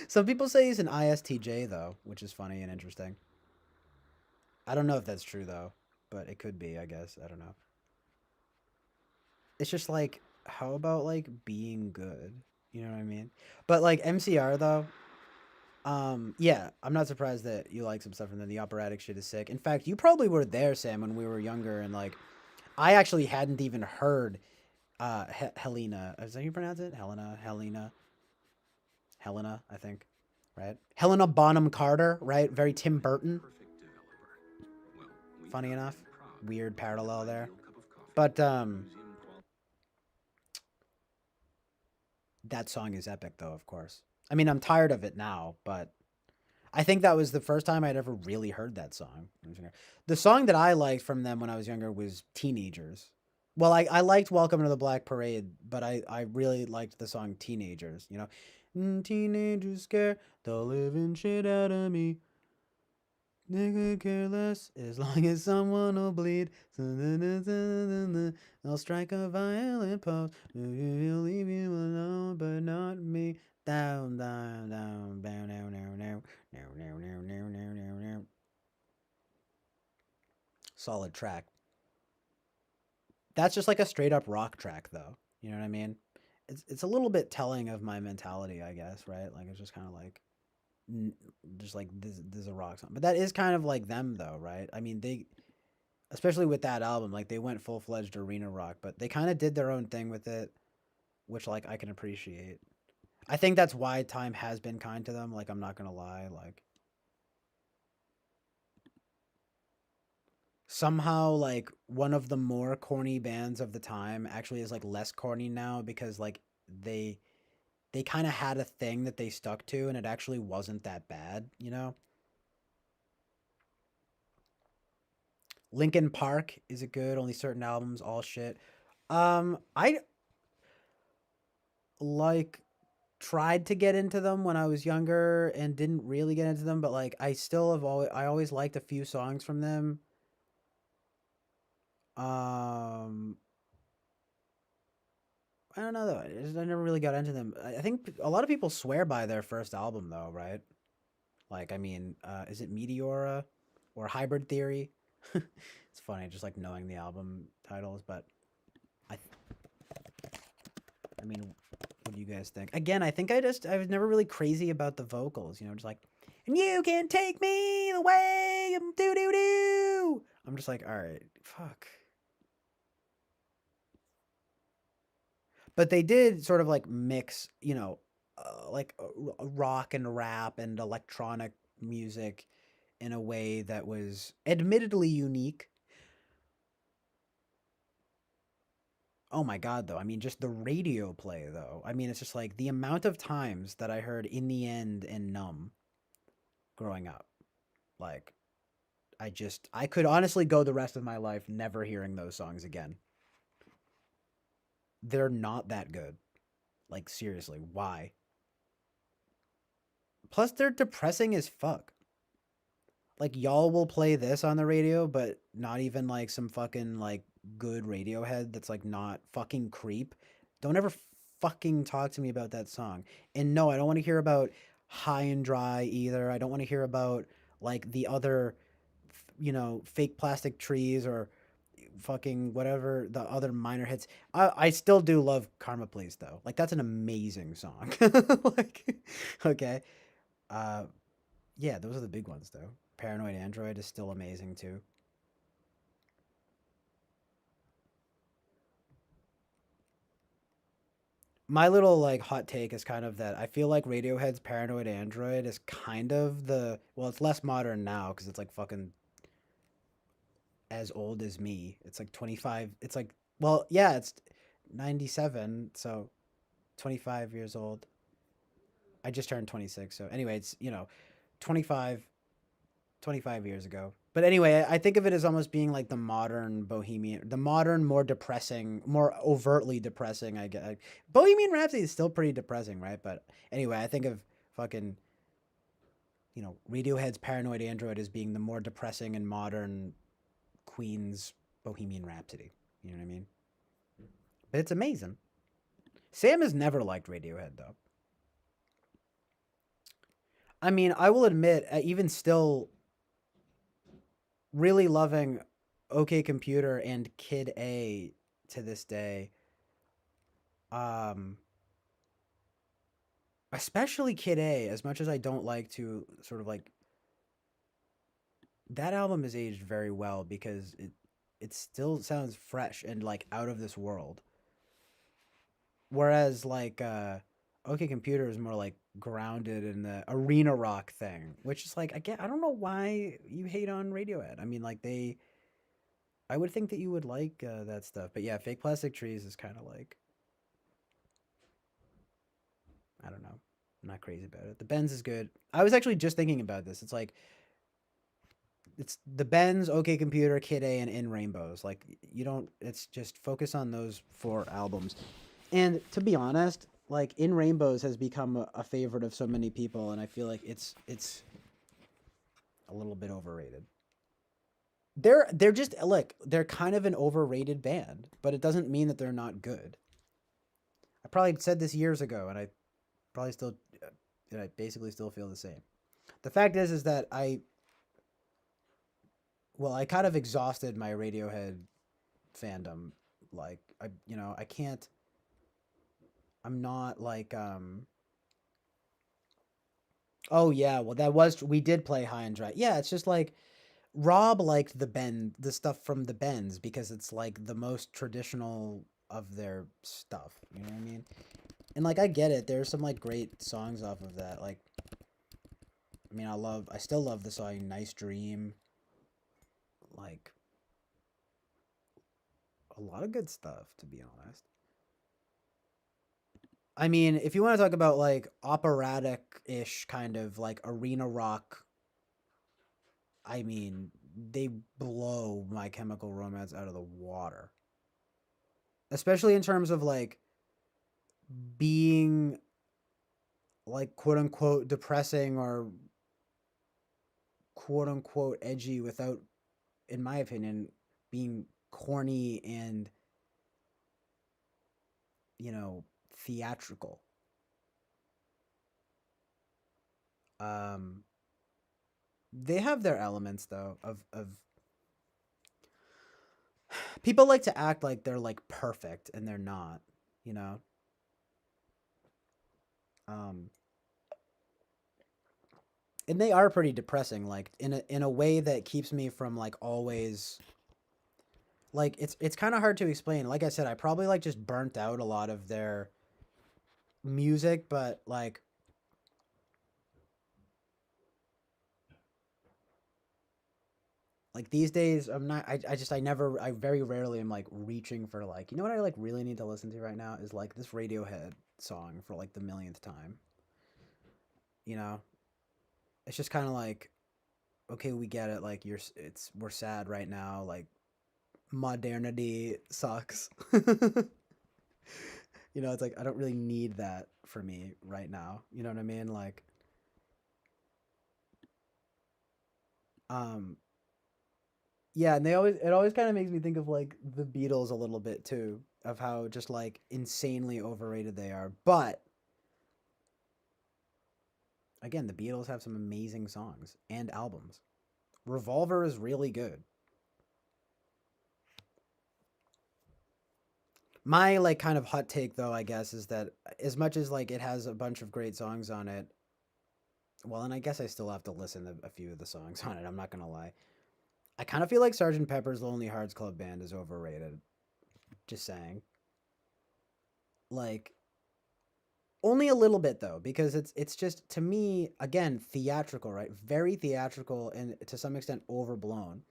Some people say he's an ISTJ though, which is funny and interesting. I don't know if that's true though, but it could be, I guess. I don't know. It's just like, how about like being good? You know what I mean? But like MCR though, yeah, I'm not surprised that you like some stuff from them. The operatic shit is sick. In fact, you probably were there, Sam, when we were younger, and like, I actually hadn't even heard Helena. Is that how you pronounce it? Helena, I think, right? Helena Bonham Carter, right? Very Tim Burton. Funny enough, weird parallel there, but that song is epic though, of course. I mean, I'm tired of it now, but I think that was the first time I'd ever really heard that song. The song that I liked from them when I was younger was Teenagers. Well, I liked Welcome to the Black Parade, but I really liked the song Teenagers, you know. Teenagers scare the living shit out of me. They could care less as long as someone will bleed. I'll strike a violent pose. He'll leave you alone, but not me. Down, down, down, down, down, down, down, down, down, down, down, down, down, down. Solid track. That's just like a straight up rock track, though. You know what I mean? It's a little bit telling of my mentality, I guess, right? Like it's just kind of like just like this is a rock song, but that is kind of like them, though, right? I mean, they especially with that album, like they went full fledged arena rock, but they kind of did their own thing with it, which like I can appreciate. I think that's why time has been kind to them. Like I'm not gonna lie, like somehow like one of the more corny bands of the time actually is like less corny now because like they kind of had a thing that they stuck to and it actually wasn't that bad, you know? Linkin Park is a good, only certain albums, all shit. I like tried to get into them when I was younger and didn't really get into them, but like I always liked a few songs from them. Um I don't know though. I never really got into them. I think a lot of people swear by their first album though, right? Like I mean, is it Meteora or Hybrid Theory? It's funny just like knowing the album titles, but I I mean, what do you guys think? Again, I think I was never really crazy about the vocals, you know, just like, and you can take me the way I'm do do do. I'm just like, all right, fuck. But they did sort of like mix, you know, like rock and rap and electronic music in a way that was admittedly unique. Oh my god, though. I mean, just the radio play, though. I mean, it's just like the amount of times that I heard In the End and Numb growing up. Like, I could honestly go the rest of my life never hearing those songs again. They're not that good. Like, seriously, why? Plus, they're depressing as fuck. Like, y'all will play this on the radio, but not even like some fucking like good Radiohead that's like not fucking Creep. Don't ever fucking talk to me about that song. And no, I don't want to hear about High and Dry either. I don't want to hear about like the other, you know, Fake Plastic Trees or fucking whatever the other minor hits. I still do love Karma Please though. Like that's an amazing song. Like, okay. Uh, yeah, those are the big ones though. Paranoid Android is still amazing too. My little like hot take is kind of that I feel like Radiohead's Paranoid Android is kind of the well, it's less modern now because it's like fucking as old as me. It's like 25. It's like well, yeah, it's 97, so 25 years old. I just turned 26, so anyway, it's, you know, 25 25 years ago. But anyway, I think of it as almost being like the modern Bohemian, the modern, more depressing, more overtly depressing. I get Bohemian Rhapsody is still pretty depressing, right? But anyway, I think of fucking, you know, Radiohead's Paranoid Android as being the more depressing and modern Queen's Bohemian Rhapsody. You know what I mean? But it's amazing. Sam has never liked Radiohead though. I mean, I will admit, even still, really loving OK Computer and Kid A to this day. Um Especially Kid A, as much as I don't like to sort of like that album is aged very well because it still sounds fresh and like out of this world. Whereas like OK Computer is more like grounded in the arena rock thing, which is like I don't know why you hate on Radiohead. I mean like I would think that you would like that stuff. But yeah, Fake Plastic Trees is kind of like I don't know. I'm not crazy about it. The Benz is good. I was actually just thinking about this. It's like it's the Benz, OK Computer, Kid A, and In Rainbows. Like you don't. It's just focus on those 4 albums. And to be honest, like In Rainbows has become a favorite of so many people, and I feel like it's a little bit overrated. They're just look. They're kind of an overrated band, but it doesn't mean that they're not good. I probably said this years ago, and I probably still, and I basically still feel the same. The fact is that I kind of exhausted my Radiohead fandom. Like I can't. I'm not like Oh yeah, well we did play High and Dry. Yeah, it's just like Rob liked the stuff from the Bends because it's like the most traditional of their stuff. You know what I mean? And like I get it. There's some like great songs off of that. Like I mean, I still love the song Nice Dream. Like a lot of good stuff, to be honest. I mean, if you want to talk about like operatic-ish kind of like arena rock, I mean, they blow My Chemical Romance out of the water. Especially in terms of like being like quote unquote depressing or quote unquote edgy without, in my opinion, being corny and, theatrical. Um, they have their elements though of people like to act like they're like perfect and they're not, you know. Um, and they are pretty depressing, like in a way that keeps me from like always like it's kind of hard to explain. Like I said, I probably like just burnt out a lot of their music, but like these days I'm not I very rarely am like reaching for like, you know what I like really need to listen to right now is like this Radiohead song for like the millionth time. You know? It's just kind of like, okay, we get it, like we're sad right now, like modernity sucks. It's like I don't really need that for me right now. You know what I mean? Like um yeah, and it always kind of makes me think of like the Beatles a little bit too, of how just like insanely overrated they are. But again, the Beatles have some amazing songs and albums. Revolver is really good. My like kind of hot take though, I guess, is that as much as like it has a bunch of great songs on it, well, and I guess I still have to listen to a few of the songs on it. I'm not gonna lie. I kind of feel like Sergeant Pepper's Lonely Hearts Club Band is overrated. Just saying. Like only a little bit though, because it's just to me again theatrical, right? Very theatrical and to some extent overblown.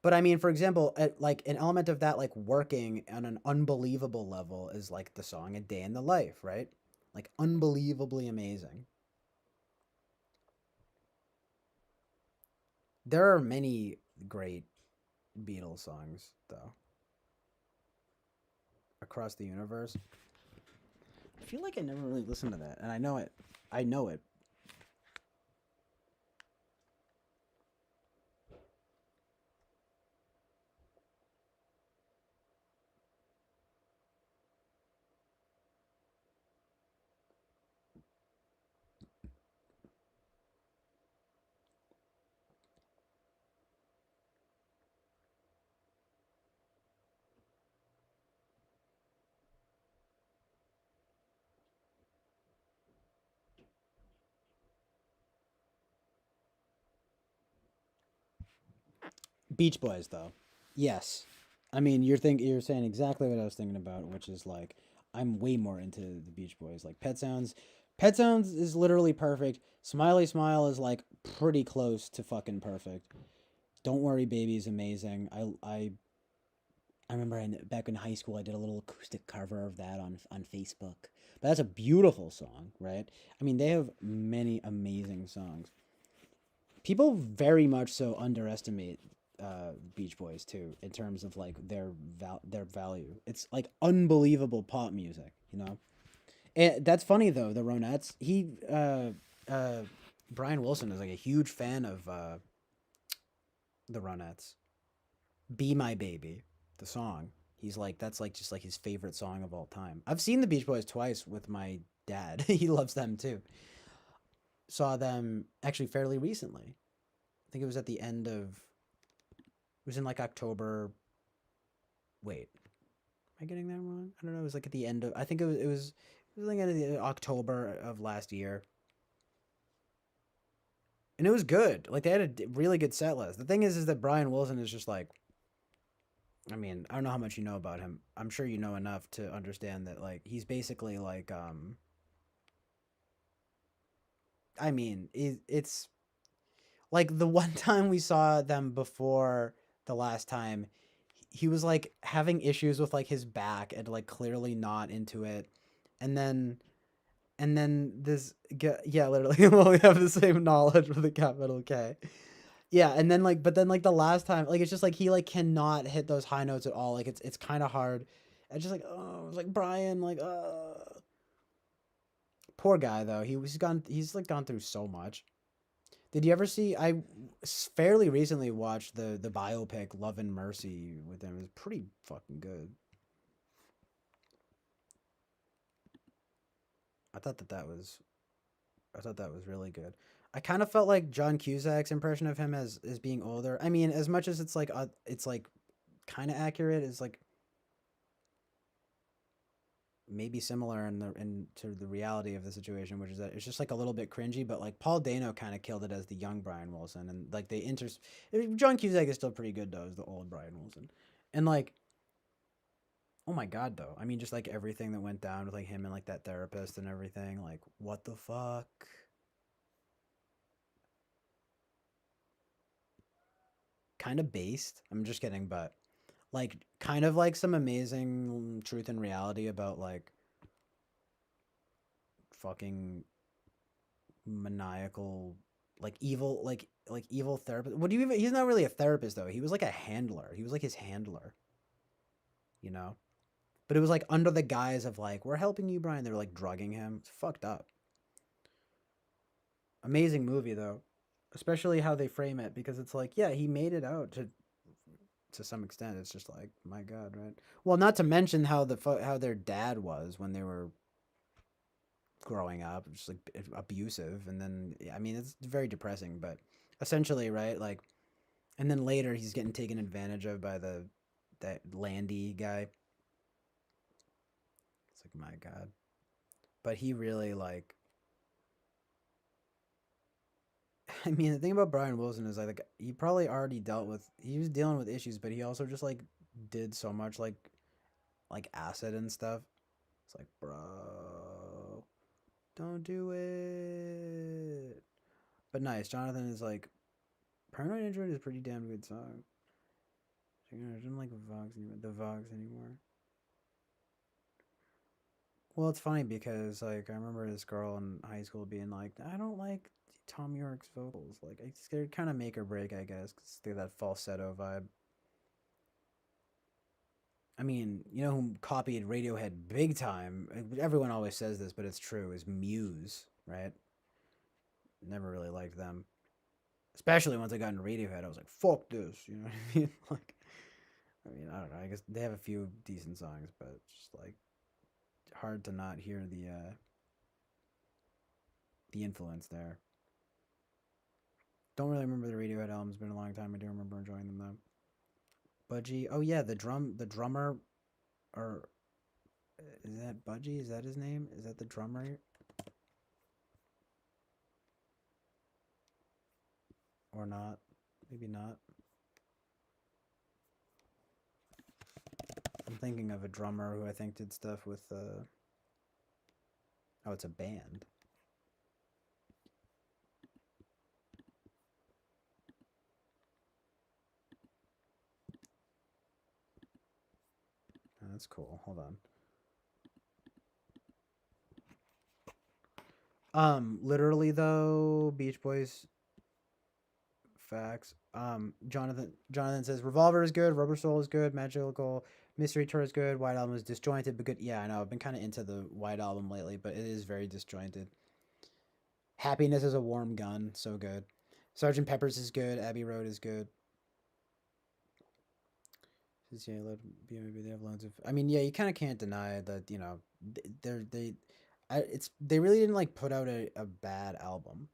But I mean, for example, like an element of that, like working on an unbelievable level, is like the song "A Day in the Life," right? Like unbelievably amazing. There are many great Beatles songs, though, across the universe. I feel like I never really listened to that, and I know it. I know it. Beach Boys, though. Yes. I mean, you're saying exactly what I was thinking about, which is like I'm way more into the Beach Boys. Like Pet Sounds, Pet Sounds is literally perfect. Smiley Smile is like pretty close to fucking perfect. Don't Worry Baby is amazing. I remember back in high school, I did a little acoustic cover of that on Facebook. But that's a beautiful song, right? I mean, they have many amazing songs. People very much so underestimate Beach Boys too in terms of like their value. It's like unbelievable pop music, you know. And that's funny though. The Ronettes, Brian Wilson is like a huge fan of the Ronettes. "Be My Baby," the song. He's like that's like just like his favorite song of all time. I've seen the Beach Boys twice with my dad. He loves them too. Saw them actually fairly recently. I think it was at the end of it was in like October. Wait, am I getting that wrong? I don't know. It was like at the end of I think it was like at the October of last year. And it was good. Like they had a really good set list. The thing is that Brian Wilson is just like I mean, I don't know how much you know about him. I'm sure you know enough to understand that like he's basically like I mean, it's like the one time we saw them before the last time he was like having issues with like his back and like clearly not into it. And then yeah, literally well, we have the same knowledge with a capital K. Yeah, and then like but then like the last time like it's just like he like cannot hit those high notes at all. Like it's kind of hard. It's just like oh, it's like Brian like poor guy though. He's like gone through so much. Did you ever see fairly recently watched the biopic Love and Mercy with him. It was pretty fucking good. I thought that was really good. I kind of felt like John Cusack's impression of him as being older. I mean, as much as it's like kind of accurate, it's like maybe similar in to the reality of the situation, which is that it's just like a little bit cringy. But like Paul Dano kind of killed it as the young Brian Wilson, and like John Cusack is still pretty good though as the old Brian Wilson, and like oh my god though, I mean just like everything that went down with like him and like that therapist and everything, like what the fuck. Kind of based. I'm just kidding, but like kind of like some amazing truth and reality about like fucking maniacal like evil therapist. What do you even he's not really a therapist though. He was like a handler. He was like his handler, you know? But it was like under the guise of like, we're helping you, Brian. They were like drugging him. It's fucked up. Amazing movie though. Especially how they frame it because it's like, yeah, he made it out to some extent. It's just like, my god, right? Well, not to mention how how their dad was when they were growing up, just like abusive, and then I mean it's very depressing, but essentially, right? Like, and then later he's getting taken advantage of by that Landy guy. It's like my god, but he really like. I mean, the thing about Brian Wilson is like he probably already he was dealing with issues, but he also just like did so much like acid and stuff. It's like, bro, don't do it. But nice. Jonathan is like, Paranoid Android is a pretty damn good song. I didn't like the Vox anymore. Well, it's funny because like I remember this girl in high school being like, I don't like Tom York's vocals. Like they're kind of make or break, I guess, because they have that falsetto vibe. I mean, you know who copied Radiohead big time? Everyone always says this, but it's true. Is Muse, right? Never really liked them, especially once I got into Radiohead. I was like, "Fuck this," you know what I mean? Like, I mean, I don't know. I guess they have a few decent songs, but just like hard to not hear the influence there. Don't really remember the Radiohead album. It's been a long time. I do remember enjoying them though. Budgie. Oh yeah, the drummer, or is that Budgie? Is that his name? Is that the drummer? Or not? Maybe not. I'm thinking of a drummer who I think did stuff with oh, it's a band. That's cool. Hold on. Literally though, Beach Boys facts. Jonathan says Revolver is good, Rubber Soul is good, Magical Mystery Tour is good, White Album is disjointed but good. Yeah, I know. I've been kind of into the White Album lately, but it is very disjointed. Happiness is a Warm Gun, so good. Sergeant Pepper's is good. Abbey Road is good. Yeah, maybe they have loads of. I mean, yeah, you kind of can't deny that. You know, they really didn't like put out a bad album.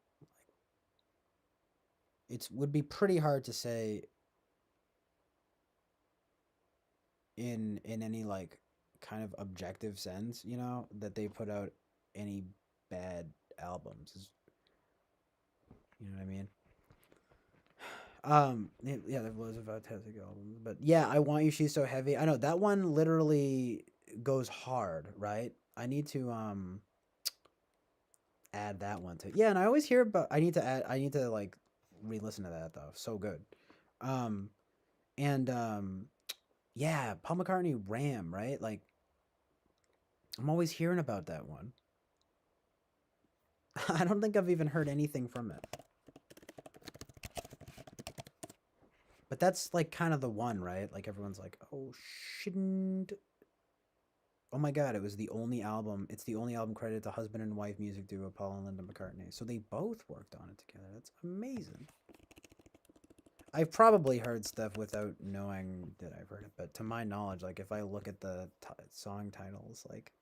It would be pretty hard to say in any like kind of objective sense, you know, that they put out any bad albums. You know what I mean? Yeah, there have loads of fantastic albums, but yeah, I Want You, She's So Heavy. I know that one literally goes hard, right? I need to add that one to. Yeah, and I always hear about. I need to like re-listen to that though. So good. Um, and yeah, Paul McCartney, Ram, right? Like, I'm always hearing about that one. I don't think I've even heard anything from it. But that's like kind of the one, right? Like everyone's like, "Oh, shouldn't." Oh my god, it was the only album. It's the only album credited to husband and wife music duo Paul and Linda McCartney. So they both worked on it together. That's amazing. I've probably heard stuff without knowing that I've heard it, but to my knowledge, like if I look at the song titles, like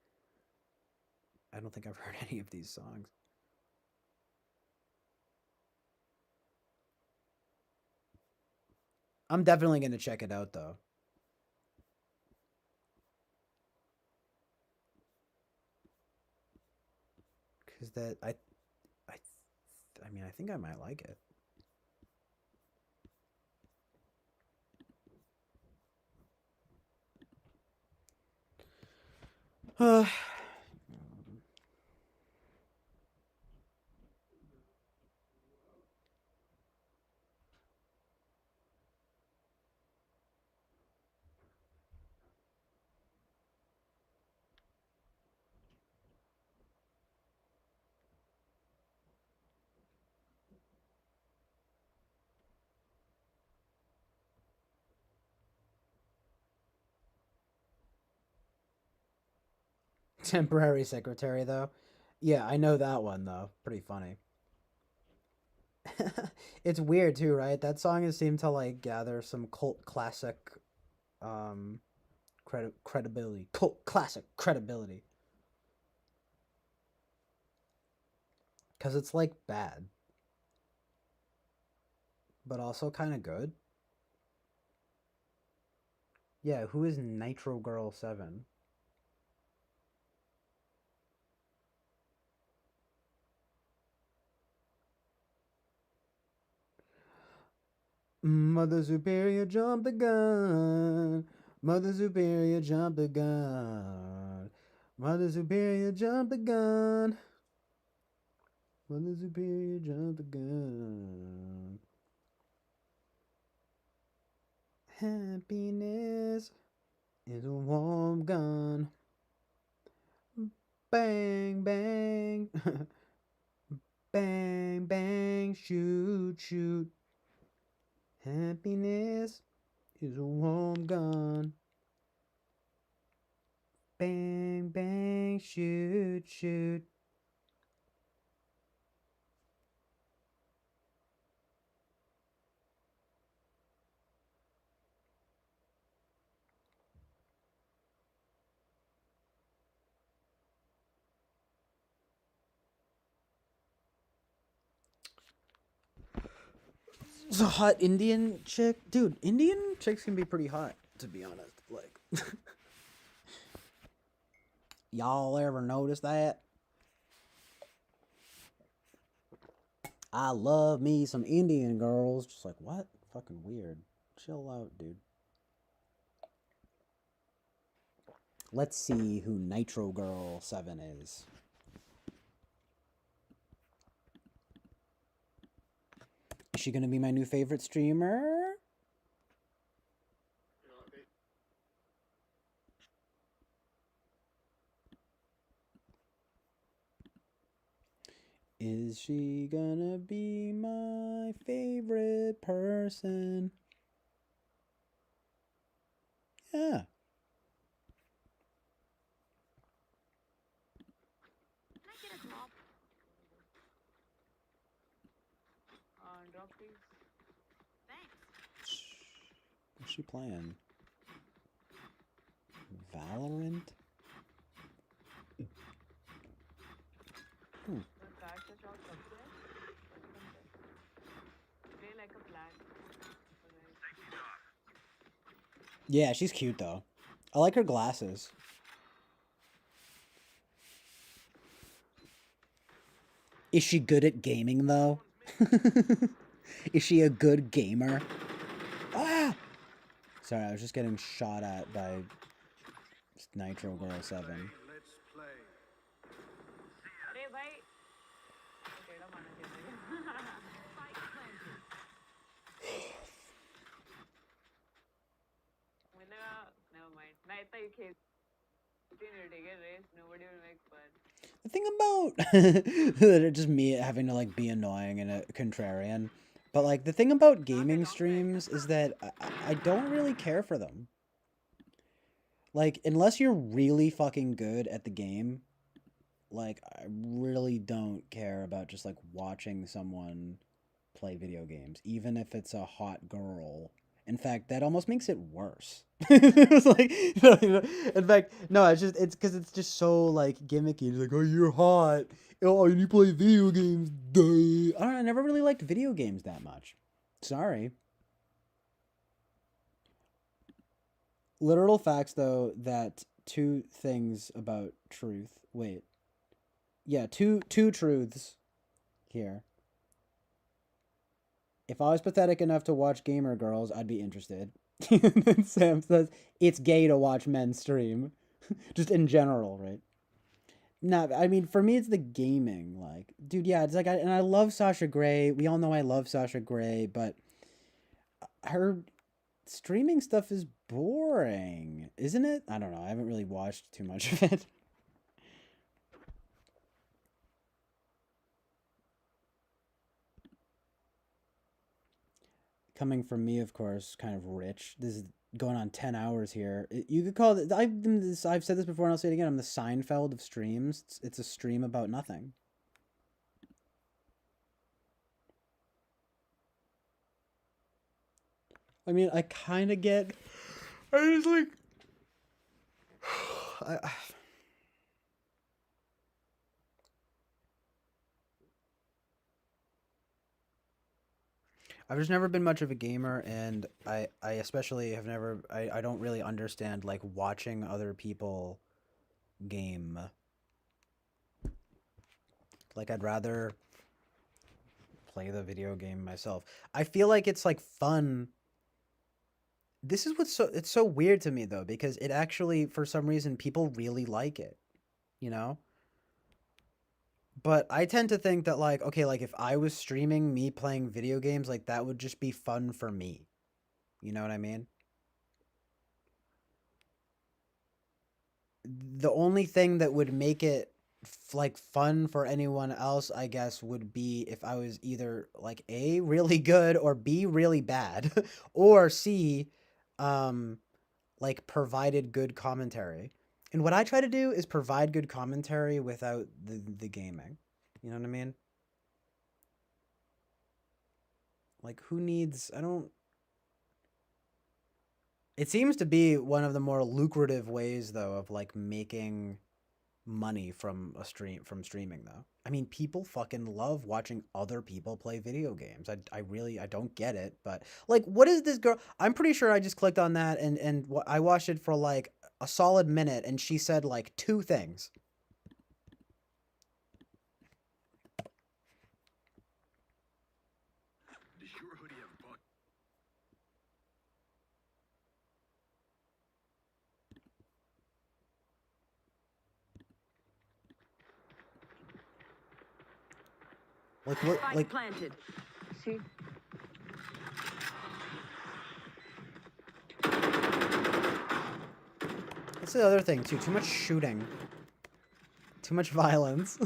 I don't think I've heard any of these songs. I'm definitely going to check it out though. Cuz that I mean, I think I might like it. Temporary secretary though. Yeah, I know that one though. Pretty funny. It's weird too, right? That song has seemed to like gather some cult classic credibility. Cult classic credibility. Cuz it's like bad, but also kind of good. Yeah, who is Nitro Girl 7? Mother Superior jumped the gun. Mother Superior jumped the gun. Mother Superior jumped the gun. Mother Superior jumped the gun. Happiness is a warm gun. Bang, bang. Bang, bang, shoot, shoot. Happiness is a warm gun. Bang, bang, shoot, shoot. It's a hot Indian chick. Dude, Indian chicks can be pretty hot, to be honest. Like, y'all ever notice that? I love me some Indian girls. Just like, what? Fucking weird. Chill out, dude. Let's see who Nitro Girl 7 is. Is she gonna be my new favorite streamer? Is she gonna be my favorite person? Yeah. Drop please. What's she playing? Valorant? Hmm. The cash is all subsidized. Play like a flag. Yeah, she's cute though. I like her glasses. Is she good at gaming though? Is she a good gamer? Ah! Sorry, I was just getting shot at by Nitro Girl 7. अरे भाई टेढ़ा मारना चाहिए मैंने कहा never mind मैं इतना ही खेल continue to take a race nobody will make fun. The thing about just me having to like be annoying and a contrarian, but like the thing about gaming streams is that I don't really care for them. Like unless you're really fucking good at the game, like I really don't care about just like watching someone play video games, even if it's a hot girl. In fact, that almost makes it worse. It's like, in fact, no, it's because it's just so like gimmicky. It's like, oh, you're hot. Oh, and you play video games. Duh. I don't know. I never really liked video games that much. Sorry. Literal facts, though, that two things about truth. Wait. Yeah, two truths here. If I was pathetic enough to watch gamer girls, I'd be interested. And Sam says, it's gay to watch men stream. Just in general, right? Nah, I mean, for me, it's the gaming. Like, dude, yeah, it's like, and I love Sasha Grey. We all know I love Sasha Grey, but her streaming stuff is boring, isn't it? I don't know. I haven't really watched too much of it. Coming from me, of course, kind of rich. This is going on 10 hours here. You could call it, I've said this before and I'll say it again, I'm the Seinfeld of streams. It's a stream about nothing. I mean, I kind of get, I was like, I've just never been much of a gamer, and I especially have never, I don't really understand, like, watching other people game. Like, I'd rather play the video game myself. I feel like it's, like, fun. This is what's it's so weird to me, though, because it actually, for some reason, people really like it, you know? But I tend to think that, like, okay, like, if I was streaming me playing video games, like, that would just be fun for me. You know what I mean? The only thing that would make it, like, fun for anyone else, I guess, would be if I was either, like, A, really good, or B, really bad. Or C, like, provided good commentary. And what I try to do is provide good commentary without the gaming. You know what I mean? Like, who needs... I don't... It seems to be one of the more lucrative ways, though, of, like, making money from streaming, though. I mean, people fucking love watching other people play video games. I really don't get it, but, like, what is this girl... I'm pretty sure I just clicked on that, and I watched it for, like, a solid minute, and she said, like, 2 things. Like, what, like... planted. See? That's the other thing, too. Too much shooting. Too much violence.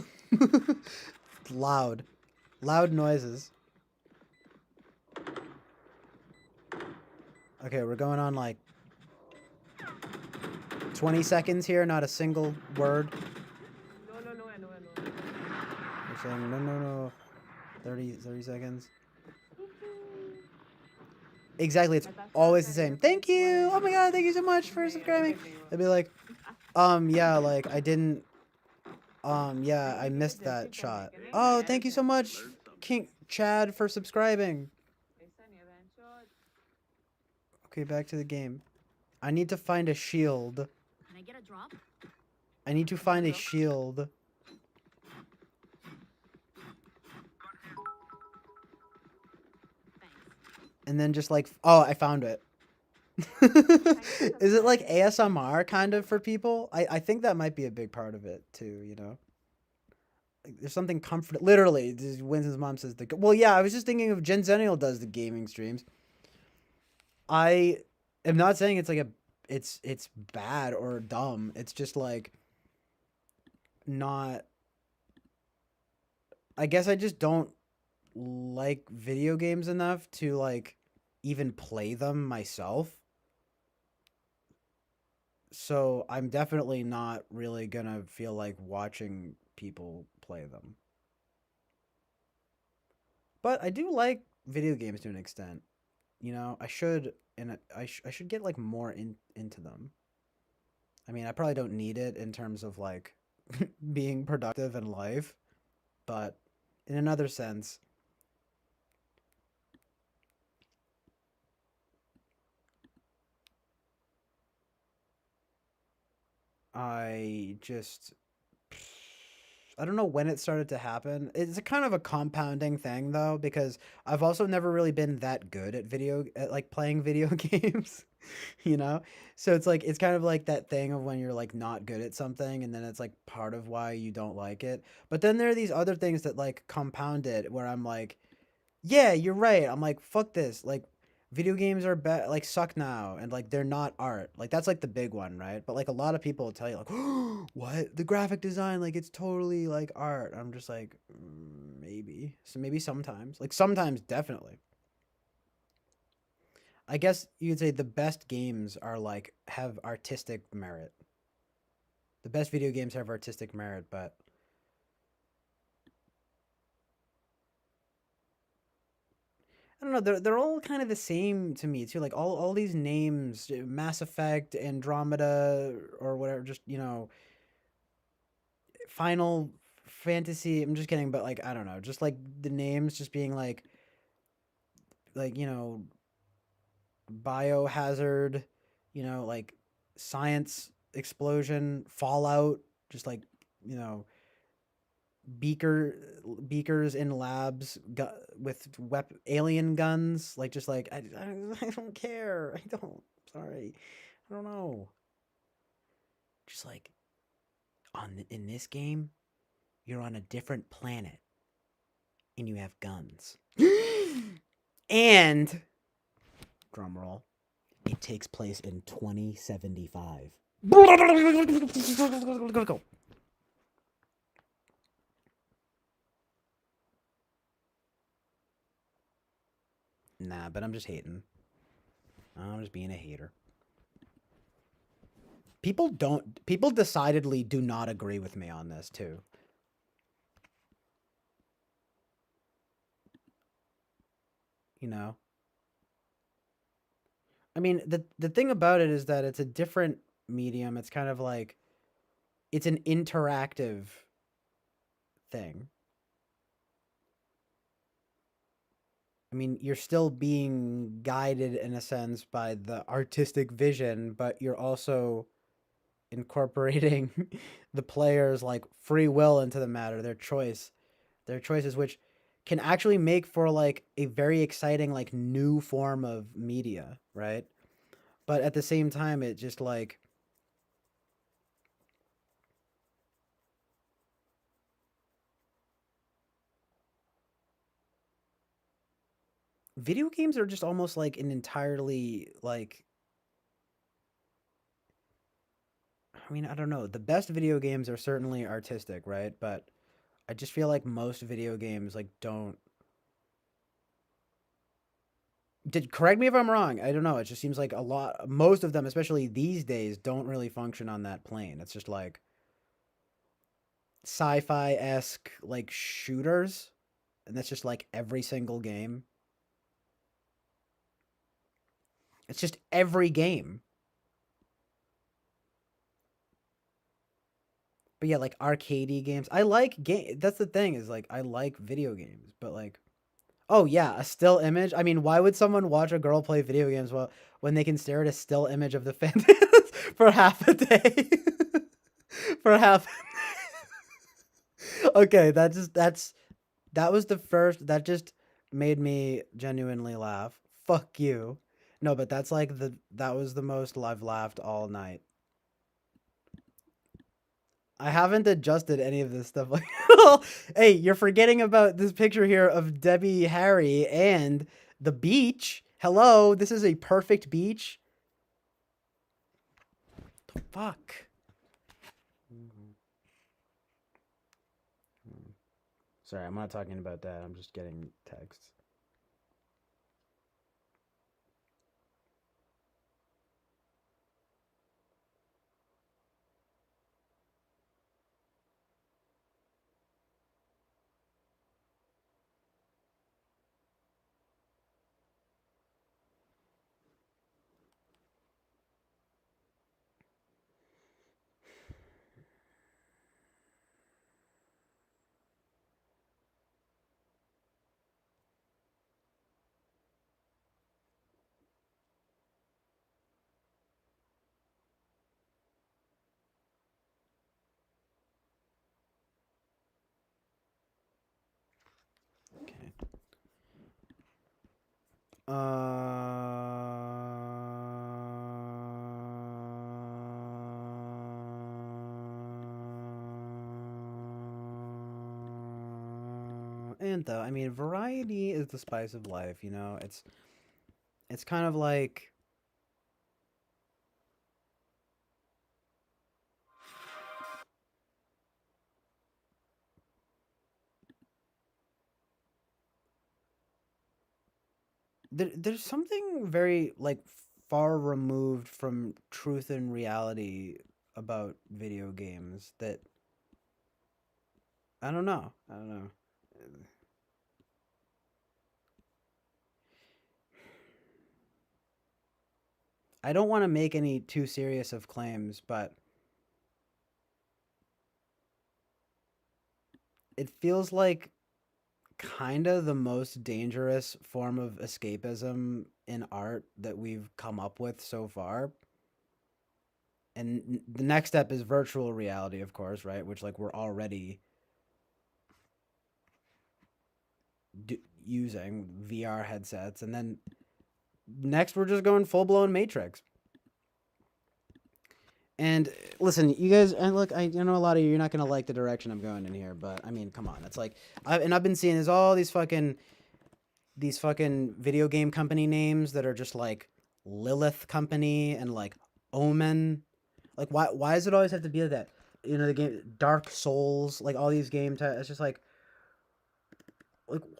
loud. Loud noises. Okay, we're going on like 20 seconds here, not a single word. We're saying no. 30 seconds. Exactly, it's always the same. Thank you! Oh my god, thank you so much for subscribing. They'll be like, yeah, like, I didn't, yeah, I missed that shot. Oh, thank you so much, King Chad, for subscribing. Okay, back to the game. I need to find a shield. Can I get a drop? I need to find a shield. And then just like, oh, I found it. Is it like ASMR kind of for people? I think that might be a big part of it too, you know? Like, there's something comfort. Literally, Winston's mom says well, yeah, I was just thinking of Jen Zennial does the gaming streams. I am not saying it's like it's bad or dumb. It's just like not. I guess I just don't like video games enough to like even play them myself. So I'm definitely not really gonna feel like watching people play them. But I do like video games to an extent. You know, I should and I should get like more into them. I mean, I probably don't need it in terms of like being productive in life, but in another sense, I just I don't know when it started to happen. It's a kind of a compounding thing though, because I've also never really been that good at like playing video games, you know? So it's like it's kind of like that thing of when you're like not good at something and then it's like part of why you don't like it. But then there are these other things that like compound it where I'm like, yeah, you're right. I'm like, fuck this. Like, video games are like suck now, and like they're not art. Like that's like the big one, right? But like a lot of people will tell you like, what the graphic design? Like it's totally like art. I'm just like, maybe. So maybe sometimes, like sometimes definitely. I guess you could say the best games are like have artistic merit. The best video games have artistic merit, but I don't know. They're all kind of the same to me too. Like all these names, Mass Effect, Andromeda, or whatever. Just Final Fantasy. I'm just kidding, but like I don't know. Just like the names, just being like Biohazard, like Science Explosion, Fallout. Just like you know beaker beakers in labs with alien guns, like just like I don't care. I don't. Sorry, I don't know. Just like in this game, you're on a different planet and you have guns. And drum roll, it takes place in 2075. Nah, but I'm just hating. I'm just being a hater. People decidedly do not agree with me on this too. You know? I mean, the thing about it is that it's a different medium. It's kind of like it's an interactive thing. I mean, you're still being guided in a sense by the artistic vision, but you're also incorporating the player's like free will into the matter, their choices, which can actually make for like a very exciting like new form of media, right? But at the same time, it just like video games are just almost like an entirely like I mean, I don't know. The best video games are certainly artistic, right? But I just feel like most video games like don't. Correct me if I'm wrong. I don't know. It just seems like most of them, especially these days, don't really function on that plane. It's just like sci-fi esque like shooters, and that's just like every single game. It's just every game. But yeah, like arcadey games. I like game. That's the thing is like I like video games, but like, oh yeah, a still image. I mean, why would someone watch a girl play video games when they can stare at a still image of the fan for half a day? For half. Okay, that was the first. That just made me genuinely laugh. Fuck you. No, but that's like that was the most I've laughed all night. I haven't adjusted any of this stuff. Like, hey, you're forgetting about this picture here of Debbie Harry and the beach. Hello, this is a perfect beach. The fuck. Sorry, I'm not talking about that. I'm just getting texts. Okay. And though, I mean, variety is the spice of life, you know? It's kind of like there's something very like far removed from truth and reality about video games that I don't know. I don't know. I don't want to make any too serious of claims, but it feels like kind of the most dangerous form of escapism in art that we've come up with so far. And the next step is virtual reality, of course, right? Which like we're already using VR headsets, and then next we're just going full blown Matrix. And listen, you guys, and look, I know a lot of you're not gonna like the direction I'm going in here, but I mean, come on, it's like, I've been seeing there's all these fucking video game company names that are just like Lilith Company and like Omen. Like, why does it always have to be like that? You know, the game Dark Souls, like all these games. It's just like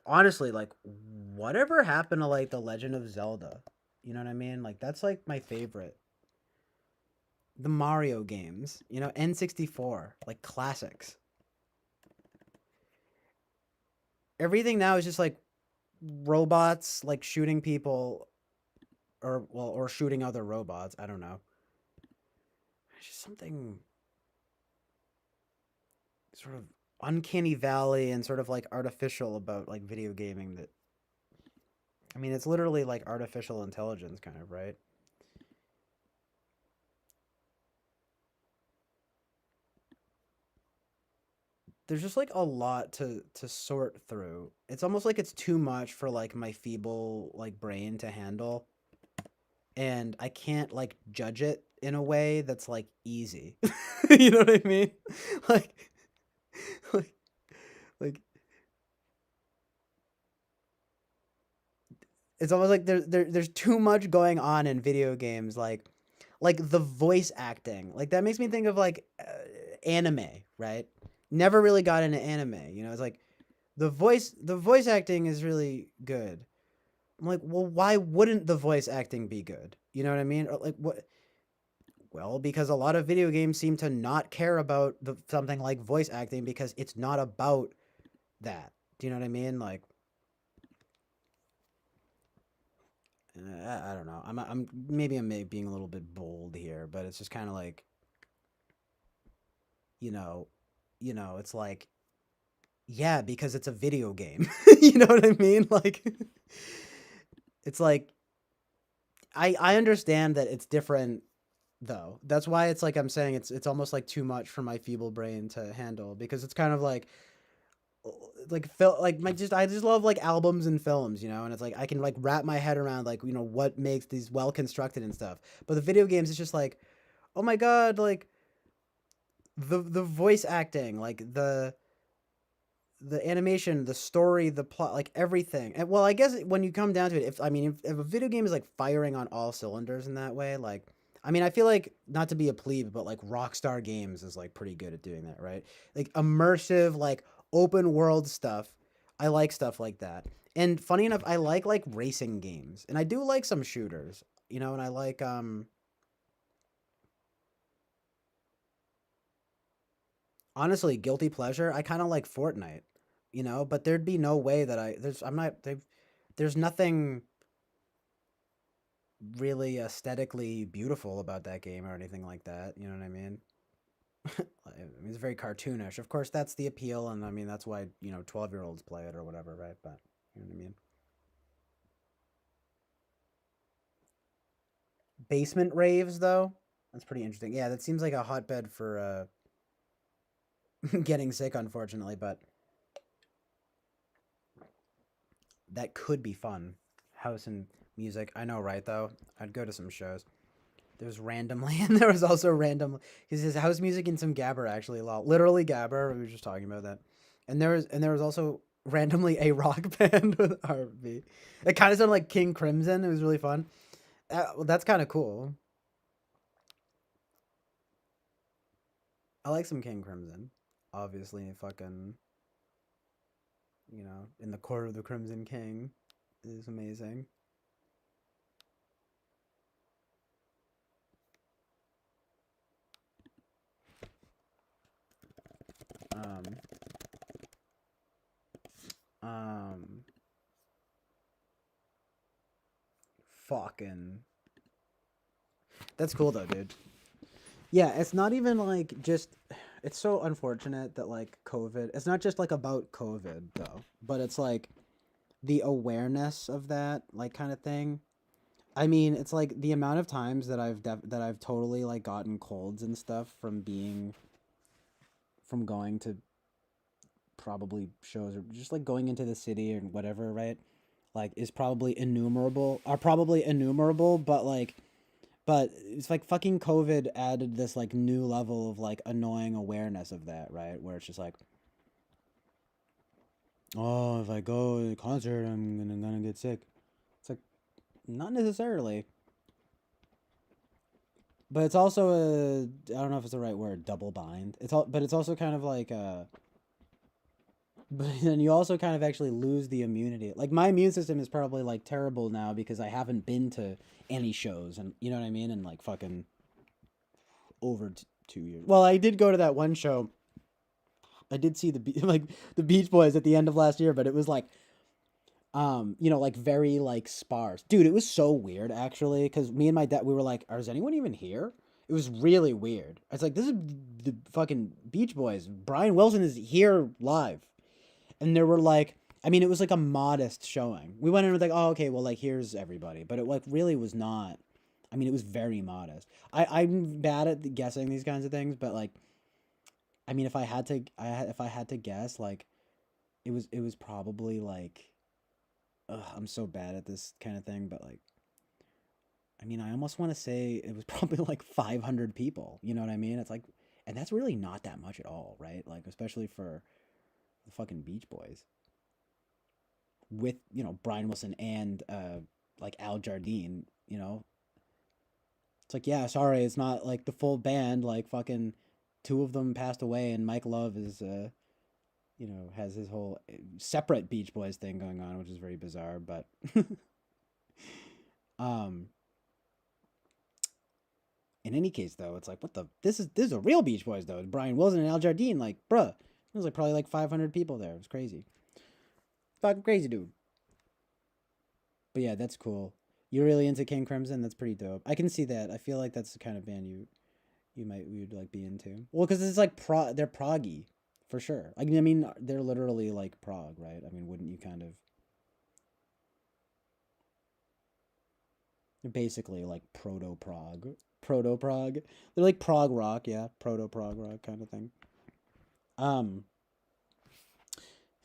honestly, like whatever happened to like the Legend of Zelda? You know what I mean? Like that's like my favorite. The Mario games, you know, N64, like classics. Everything now is just like robots like shooting people or shooting other robots. I don't know. It's just something sort of uncanny valley and sort of like artificial about like video gaming that I mean, it's literally like artificial intelligence kind of, right? There's just like a lot to sort through. It's almost like it's too much for like my feeble like brain to handle. And I can't like judge it in a way that's like easy. You know what I mean? Like like like it's almost like there's too much going on in video games like the voice acting. Like that makes me think of like anime, right? never really got into anime. You know, it's like the voice acting is really good. I'm like, well, why wouldn't the voice acting be good? You know what I mean? Or like what? Well, because a lot of video games seem to not care about something like voice acting because it's not about that. Do you know what I mean? Like, I don't know. I'm being a little bit bold here, but it's just kind of like, you know, it's like, yeah, because it's a video game. You know what I mean? Like, it's like I understand that it's different though. That's why it's like I'm saying it's almost like too much for my feeble brain to handle because it's kind of like I just love like albums and films, you know, and it's like I can like wrap my head around like, you know, what makes these well constructed and stuff. But the video games it's just like, oh my god, like the voice acting, like the animation, the story, the plot, like everything. And well, I guess when you come down to it, if a video game is like firing on all cylinders in that way, like I feel like not to be a plebe, but like Rockstar Games is like pretty good at doing that, right? Like immersive, like open world stuff. I like stuff like that. And funny enough, I like racing games, and I do like some shooters, you know, and I like honestly, guilty pleasure. I kind of like Fortnite, you know, but there'd be no way that there's nothing really aesthetically beautiful about that game or anything like that. You know what I mean? It's very cartoonish. Of course, that's the appeal, and that's why 12-year-olds play it or whatever, right? But you know what I mean? Basement raves, though, that's pretty interesting. Yeah, that seems like a hotbed for getting sick, unfortunately, but that could be fun. House and music. I know, right? Though I'd go to some shows. There's randomly, and there was also random. He says house music and some gabber actually. Literally gabber. We were just talking about that, and there was also randomly a rock band with R&B. It kind of sounded like King Crimson. It was really fun. Well, that's kind of cool. I like some King Crimson. Obviously, fucking in the court of the Crimson King is amazing. Um, um, fucking. That's cool though, dude. Yeah, it's not even like just. It's so unfortunate that like COVID. It's not just like about COVID though, but it's like the awareness of that like kind of thing. It's like the amount of times that I've totally like gotten colds and stuff from going to probably shows or just like going into the city or whatever, right? Like is probably innumerable, but it's like fucking COVID added this like new level of like annoying awareness of that, right? Where it's just like, oh, if I go to a concert, I'm gonna get sick. It's like not necessarily, but it's also I don't know if it's the right word, double bind. But it's also kind of like but then you also kind of actually lose the immunity. Like my immune system is probably like terrible now because I haven't been to any shows, and you know what I mean, and like fucking over 2 years. Well, I did go to that one show. I did see like the Beach Boys at the end of last year, but it was like like very like sparse. Dude, it was so weird actually cuz me and my dad we were like, "Is anyone even here?" It was really weird. It's like this is the fucking Beach Boys. Brian Wilson is here live. And there were like it was like a modest showing. We went in with like, "Oh, okay, well like here's everybody." But it like really was not. It was very modest. I'm bad at guessing these kinds of things, but like if I had to guess, like it was probably like I'm so bad at this kind of thing, but like I almost want to say it was probably like 500 people. You know what I mean? It's like, and that's really not that much at all, right? Like especially for the fucking Beach Boys with Brian Wilson and like Al Jardine. It's like, yeah, sorry, it's not like the full band, like fucking two of them passed away, and Mike Love is, you know, has his whole separate Beach Boys thing going on, which is very bizarre. But, in any case, though, it's like, what the? This is a real Beach Boys though. Brian Wilson and Al Jardine, like, bruh, there was like probably like 500 people there. It was crazy, fucking crazy, dude. But yeah, that's cool. You're really into King Crimson. That's pretty dope. I can see that. I feel like that's the kind of band you'd like be into. Well, because it's like they're proggy, for sure. Like, I mean, they're literally like prog, right? I mean, wouldn't you kind of? They're basically like proto prog. They're like prog rock, yeah, proto prog rock kind of thing. In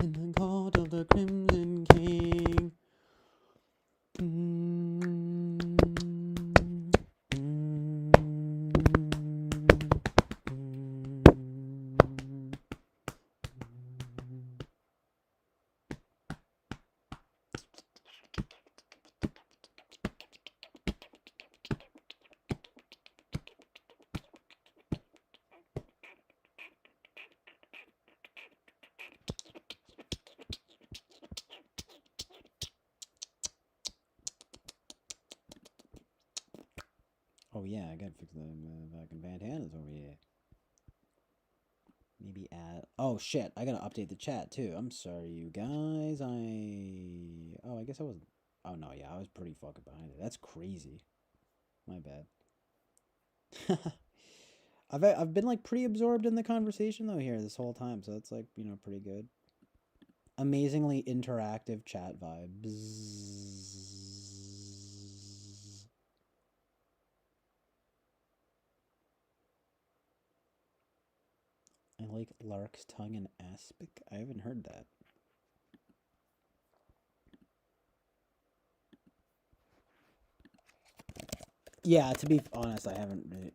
the court of the Crimson King. Oh yeah, I gotta fix the fucking bandanas over here. Maybe add. Oh shit, I gotta update the chat too. I'm sorry, you guys. Oh, I guess I wasn't. Oh no, yeah, I was pretty fucking behind it. That's crazy. My bad. I've been like pretty absorbed in the conversation though here this whole time, so it's like, you know, pretty good. Amazingly interactive chat vibes. I like Lark's tongue and aspic. I haven't heard that. Yeah, to be honest, I haven't really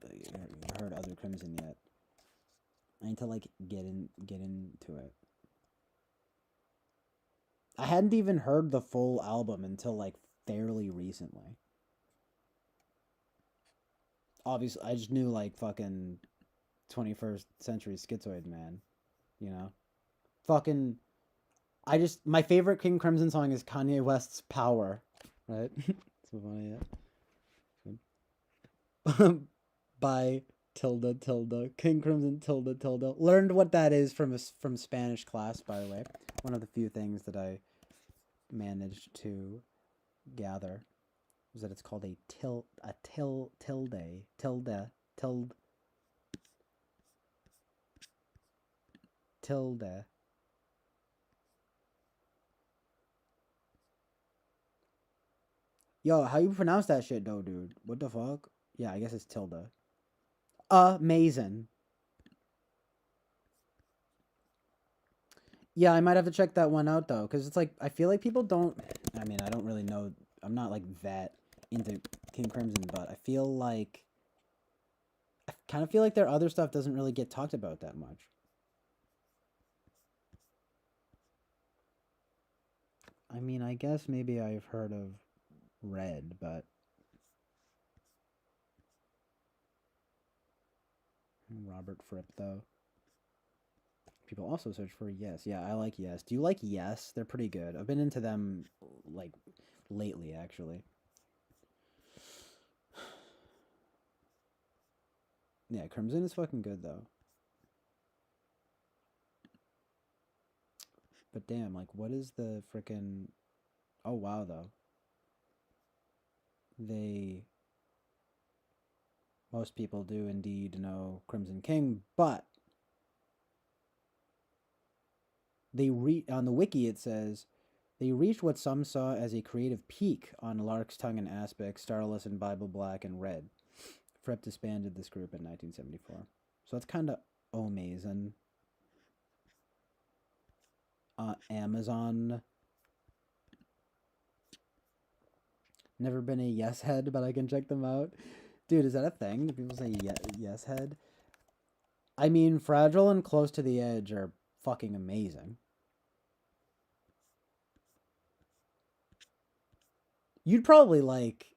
heard other Crimson yet. I need to like get into it. I hadn't even heard the full album until like fairly recently. Obviously, I just knew like fucking 21st Century Schizoid Man, you know? Fucking my favorite King Crimson song is Kanye West's Power, right? So funny, yeah. By tilde King Crimson tilde. Learned what that is from Spanish class, by the way. One of the few things that I managed to gather was that it's called a tilde. Yo, how you pronounce that shit though, dude? What the fuck? Yeah, I guess it's tilde. Amazing. Yeah, I might have to check that one out though, because it's like I feel like people don't. I mean, I don't really know. I'm not like that into King Crimson, but I kind of feel like their other stuff doesn't really get talked about that much. I mean, I guess maybe I've heard of Red, but Robert Fripp though. People also search for Yes. Yeah, I like Yes. Do you like Yes? They're pretty good. I've been into them like lately, actually. Yeah, Crimson is fucking good though. But damn, like, what is the frickin'... Oh, wow, though. Most people do indeed know Crimson King, but... On the wiki it says, they reached what some saw as a creative peak on Lark's Tongue and Aspect, Starless and Bible Black and Red. Fripp disbanded this group in 1974. So that's kind of amazing. Amazon. Never been a yes head, but I can check them out. Dude, is that a thing? Do people say yes head? I mean, Fragile and Close to the Edge are fucking amazing. You'd probably like...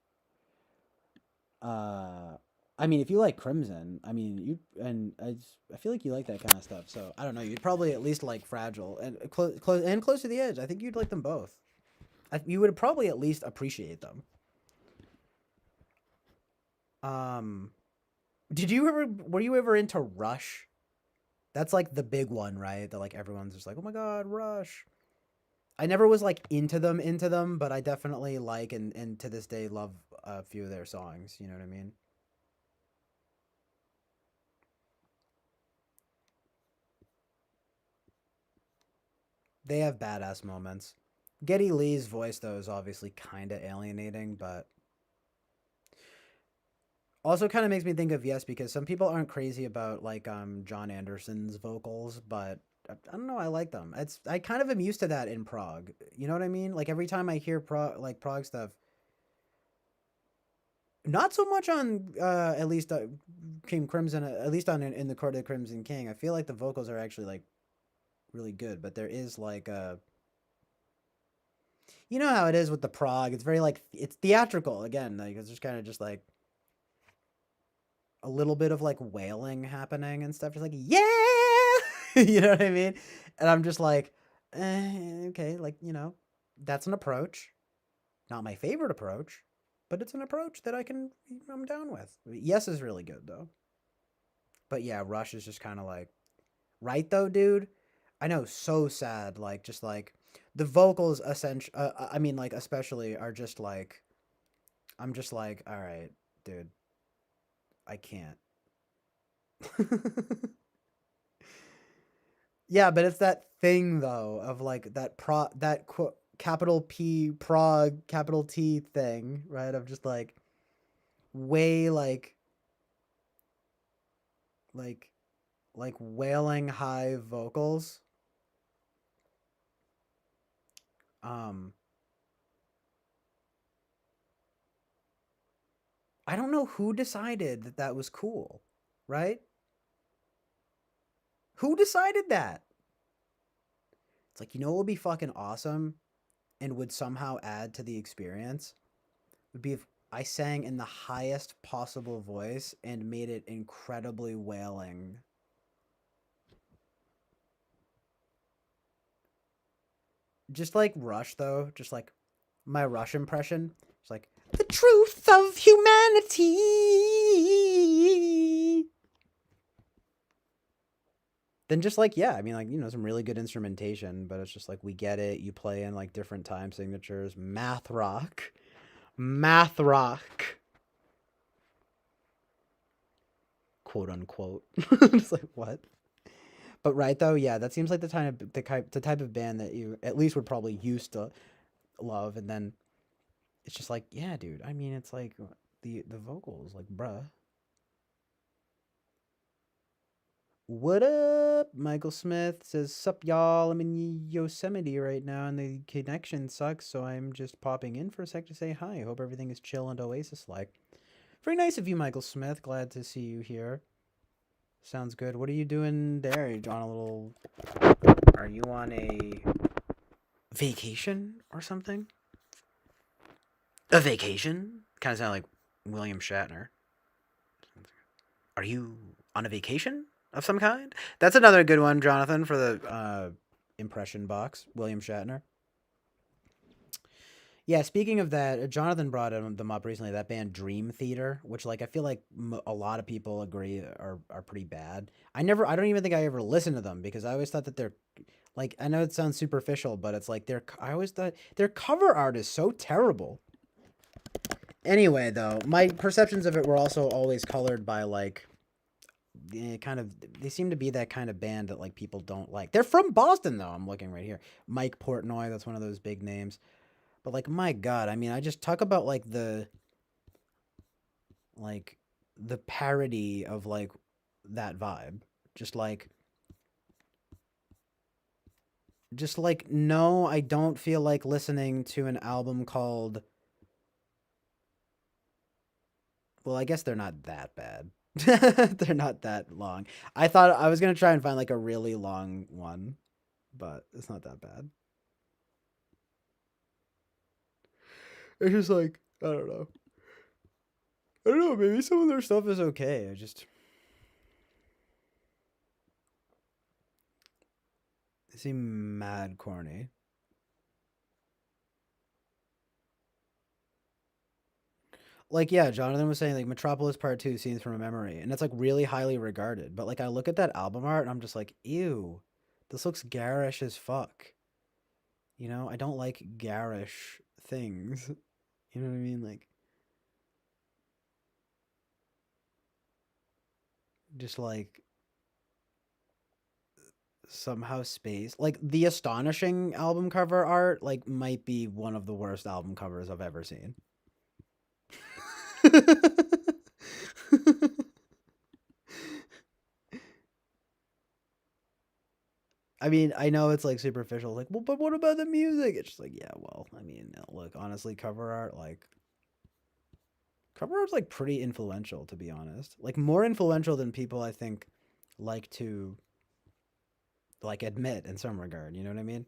I I mean, if you like Crimson, I mean, I feel like you like that kind of stuff. So I don't know. You'd probably at least like Fragile and Close to the Edge. I think you'd like them both. You would probably at least appreciate them. Did you ever? Were you ever into Rush? That's like the big one, right? That like everyone's just like, oh my god, Rush. I never was like into them, but I definitely like and to this day love a few of their songs. You know what I mean? They have badass moments. Geddy Lee's voice though is obviously kind of alienating, but also kind of makes me think of Yes because some people aren't crazy about like John Anderson's vocals, but I don't know, I like them. I kind of am used to that in prog. You know what I mean? Like every time I hear prog stuff, not so much on at least King Crimson, at least on in the Court of the Crimson King. I feel like the vocals are actually like really good, but there is like you know how it is with the prog. It's very like it's theatrical again. Like it's just kind of just like a little bit of like wailing happening and stuff. Just like yeah, you know what I mean. And I'm just like, okay, like you know, that's an approach. Not my favorite approach, but it's an approach that I'm down with. Yes is really good though. But yeah, Rush is just kind of like, right though, dude. I know, so sad. Like just like the vocals, essentially. I mean, like especially are just like, I'm just like, all right, dude, I can't. Yeah, but it's that thing though of like capital P prog capital T thing, right? Of just like way like like wailing high vocals. Um I don't know who decided that that was cool, right? Who decided that? It's like, you know what would be fucking awesome and would somehow add to the experience? Would be if I sang in the highest possible voice and made it incredibly wailing. Just like Rush though, just like my Rush impression. It's like the truth of humanity. Then just like yeah, I mean like you know some really good instrumentation, but it's just like we get it. You play in like different time signatures, math rock, quote unquote. It's like what? But right though, yeah, that seems like the type of band that you at least would probably used to love, and then it's just like yeah, dude. I mean, it's like the vocals, like bruh. What up? Michael Smith says, sup, y'all. I'm in Yosemite right now, and the connection sucks, so I'm just popping in for a sec to say hi. Hope everything is chill and Oasis-like. Very nice of you, Michael Smith. Glad to see you here. Sounds good. What are you doing there? Are you on a little... Are you on a vacation or something? A vacation? Kind of sound like William Shatner. Are you on a vacation of some kind? That's another good one, Jonathan, for the impression box. William Shatner. Yeah, speaking of that, Jonathan brought them up recently. That band Dream Theater, which like I feel like a lot of people agree are pretty bad. I don't even think I ever listened to them because I always thought that they're like I know it sounds superficial, but it's like I always thought their cover art is so terrible. Anyway, though, my perceptions of it were also always colored by like they seem to be that kind of band that like people don't like. They're from Boston though. I'm looking right here. Mike Portnoy, that's one of those big names. But like my god, I mean, I just talk about like the parody of like that vibe. Just like no, I don't feel like listening to an album called well, I guess they're not that bad. They're not that long. I thought I was gonna try and find like a really long one, but it's not that bad. It's just like I don't know. I don't know, maybe some of their stuff is okay. I just they seem mad corny. Like, yeah, Jonathan was saying like Metropolis Part 2 scenes from a memory, and it's like really highly regarded. But like I look at that album art and I'm just like, ew, this looks garish as fuck. You know, I don't like garish things. You know what I mean? Like just like somehow space. Like the astonishing album cover art like might be one of the worst album covers I've ever seen. I mean, I know it's like superficial, like, well, but what about the music? It's just like, yeah, well, I mean, look, honestly, cover art's like pretty influential, to be honest. Like more influential than people I think like to like admit in some regard. You know what I mean?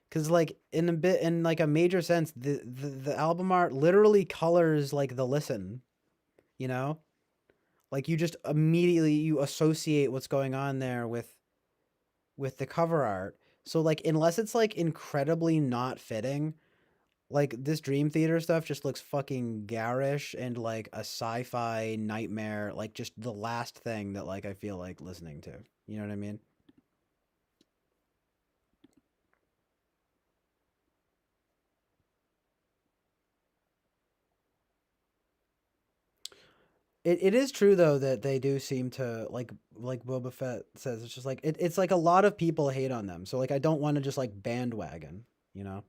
Because like in like a major sense, the album art literally colors like the listen. You know, like you just immediately you associate what's going on there with the cover art. So like unless it's like incredibly not fitting, like this Dream Theater stuff just looks fucking garish and like a sci-fi nightmare, like just the last thing that like I feel like listening to. You know what I mean? It is true though that they do seem to like Boba Fett says it's just like it's like a lot of people hate on them. So like I don't want to just like bandwagon, you know?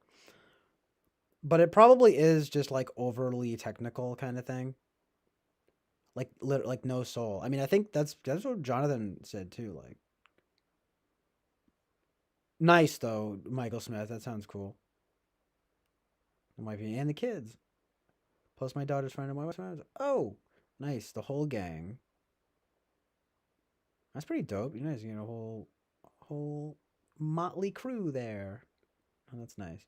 But it probably is just like overly technical kind of thing. Like no soul. I mean, I think that's what Jonathan said too. Like nice though, Michael Smith. That sounds cool. The wife and the kids. Plus my daughter's friend and my wife's friend. Oh, nice. The whole gang. That's pretty dope. You guys, whole motley crew there. Oh, that's nice.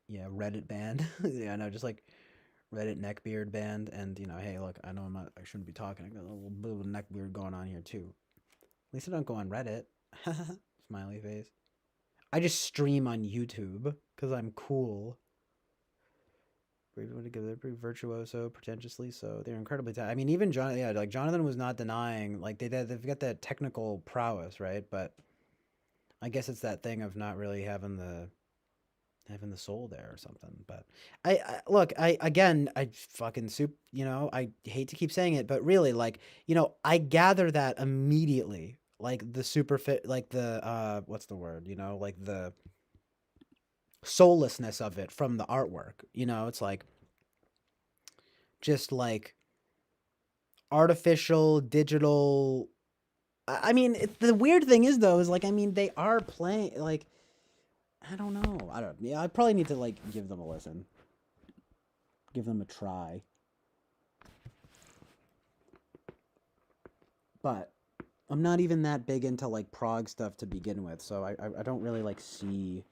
Yeah, Reddit band. Yeah, I know, just like Reddit neckbeard band, and hey, look, I know I shouldn't be talking. I got a little bit of a neckbeard going on here too. At least I don't go on Reddit. Smiley face. I just stream on YouTube because I'm cool. Everyone together, pretty virtuoso, pretentiously so. They're incredibly talented. I mean, even Jonathan was not denying like they've got that technical prowess, right? But I guess it's that thing of not really having the soul there or something. But I look, I fucking soup. I hate to keep saying it, but really, like, I gather that immediately. Like the super fit, like the what's the word? Like the soullessness of it from the artwork. It's like just like artificial digital. I mean, the weird thing is though is like I mean they are playing like I don't know. I don't. Yeah, I probably need to like give them a listen, give them a try. But I'm not even that big into like prog stuff to begin with, so I don't really like see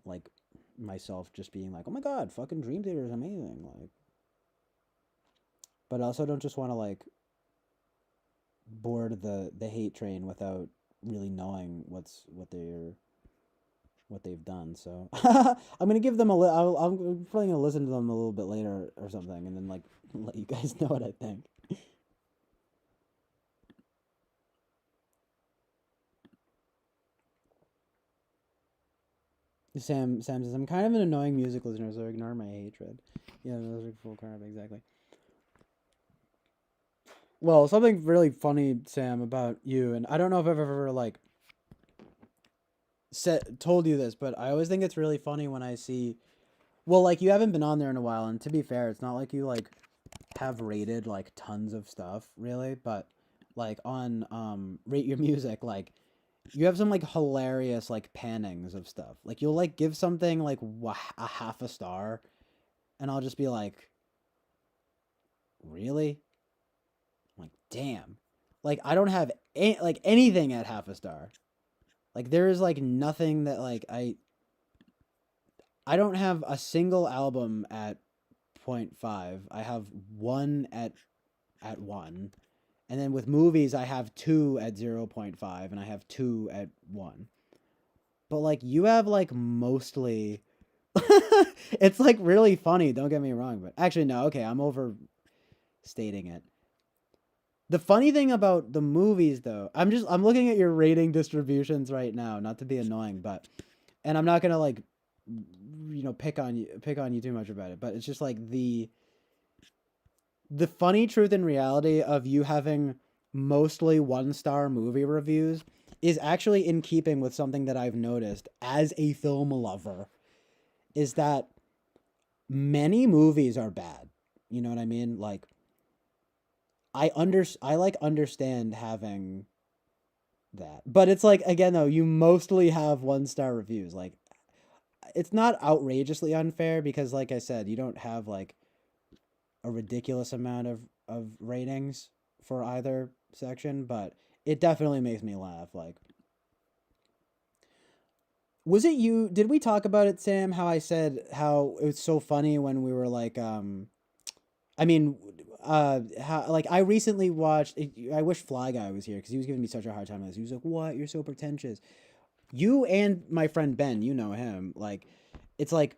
like myself just being like, oh my god, fucking Dream Theater is amazing, like. But I also don't just want to like board the hate train without really knowing what they've done. So I'm gonna give them I'm probably gonna listen to them a little bit later or something, and then like let you guys know what I think. Sam says I'm kind of an annoying music listener, so ignore my hatred. Yeah, those are full carb exactly. Well, something really funny, Sam, about you, and I don't know if I've ever like told you this, but I always think it's really funny when I see. Well, like you haven't been on there in a while, and to be fair, it's not like you like have rated like tons of stuff, really, but like on rate your music, like you have some like hilarious like pannings of stuff. Like you'll like give something like a half a star, and I'll just be like, really? I'm like, damn. Like I don't have like anything at half a star. Like there is like nothing that like I don't have a single album at 0.5. I have one at 1. And then with movies I have 2 at 0.5 and I have 2 at 1. But like you have like mostly it's like really funny, don't get me wrong, but actually no, okay, I'm overstating it. The funny thing about the movies though, I'm looking at your rating distributions right now, not to be annoying, but and I'm not going to like pick on you too much about it, but it's just like the funny truth and reality of you having mostly 1-star movie reviews is actually in keeping with something that I've noticed as a film lover, is that many movies are bad. You know what I mean? Like I like understand having that. But it's like again though, you mostly have 1-star reviews. Like it's not outrageously unfair because like I said, you don't have like a ridiculous amount of ratings for either section, but it definitely makes me laugh. Like, was it you? Did we talk about it, Sam? How I said how it was so funny when we were like, I mean, how like I recently watched. I wish Fly Guy was here because he was giving me such a hard time on this. He was like, "What? You're so pretentious." You and my friend Ben, you know him. Like, it's like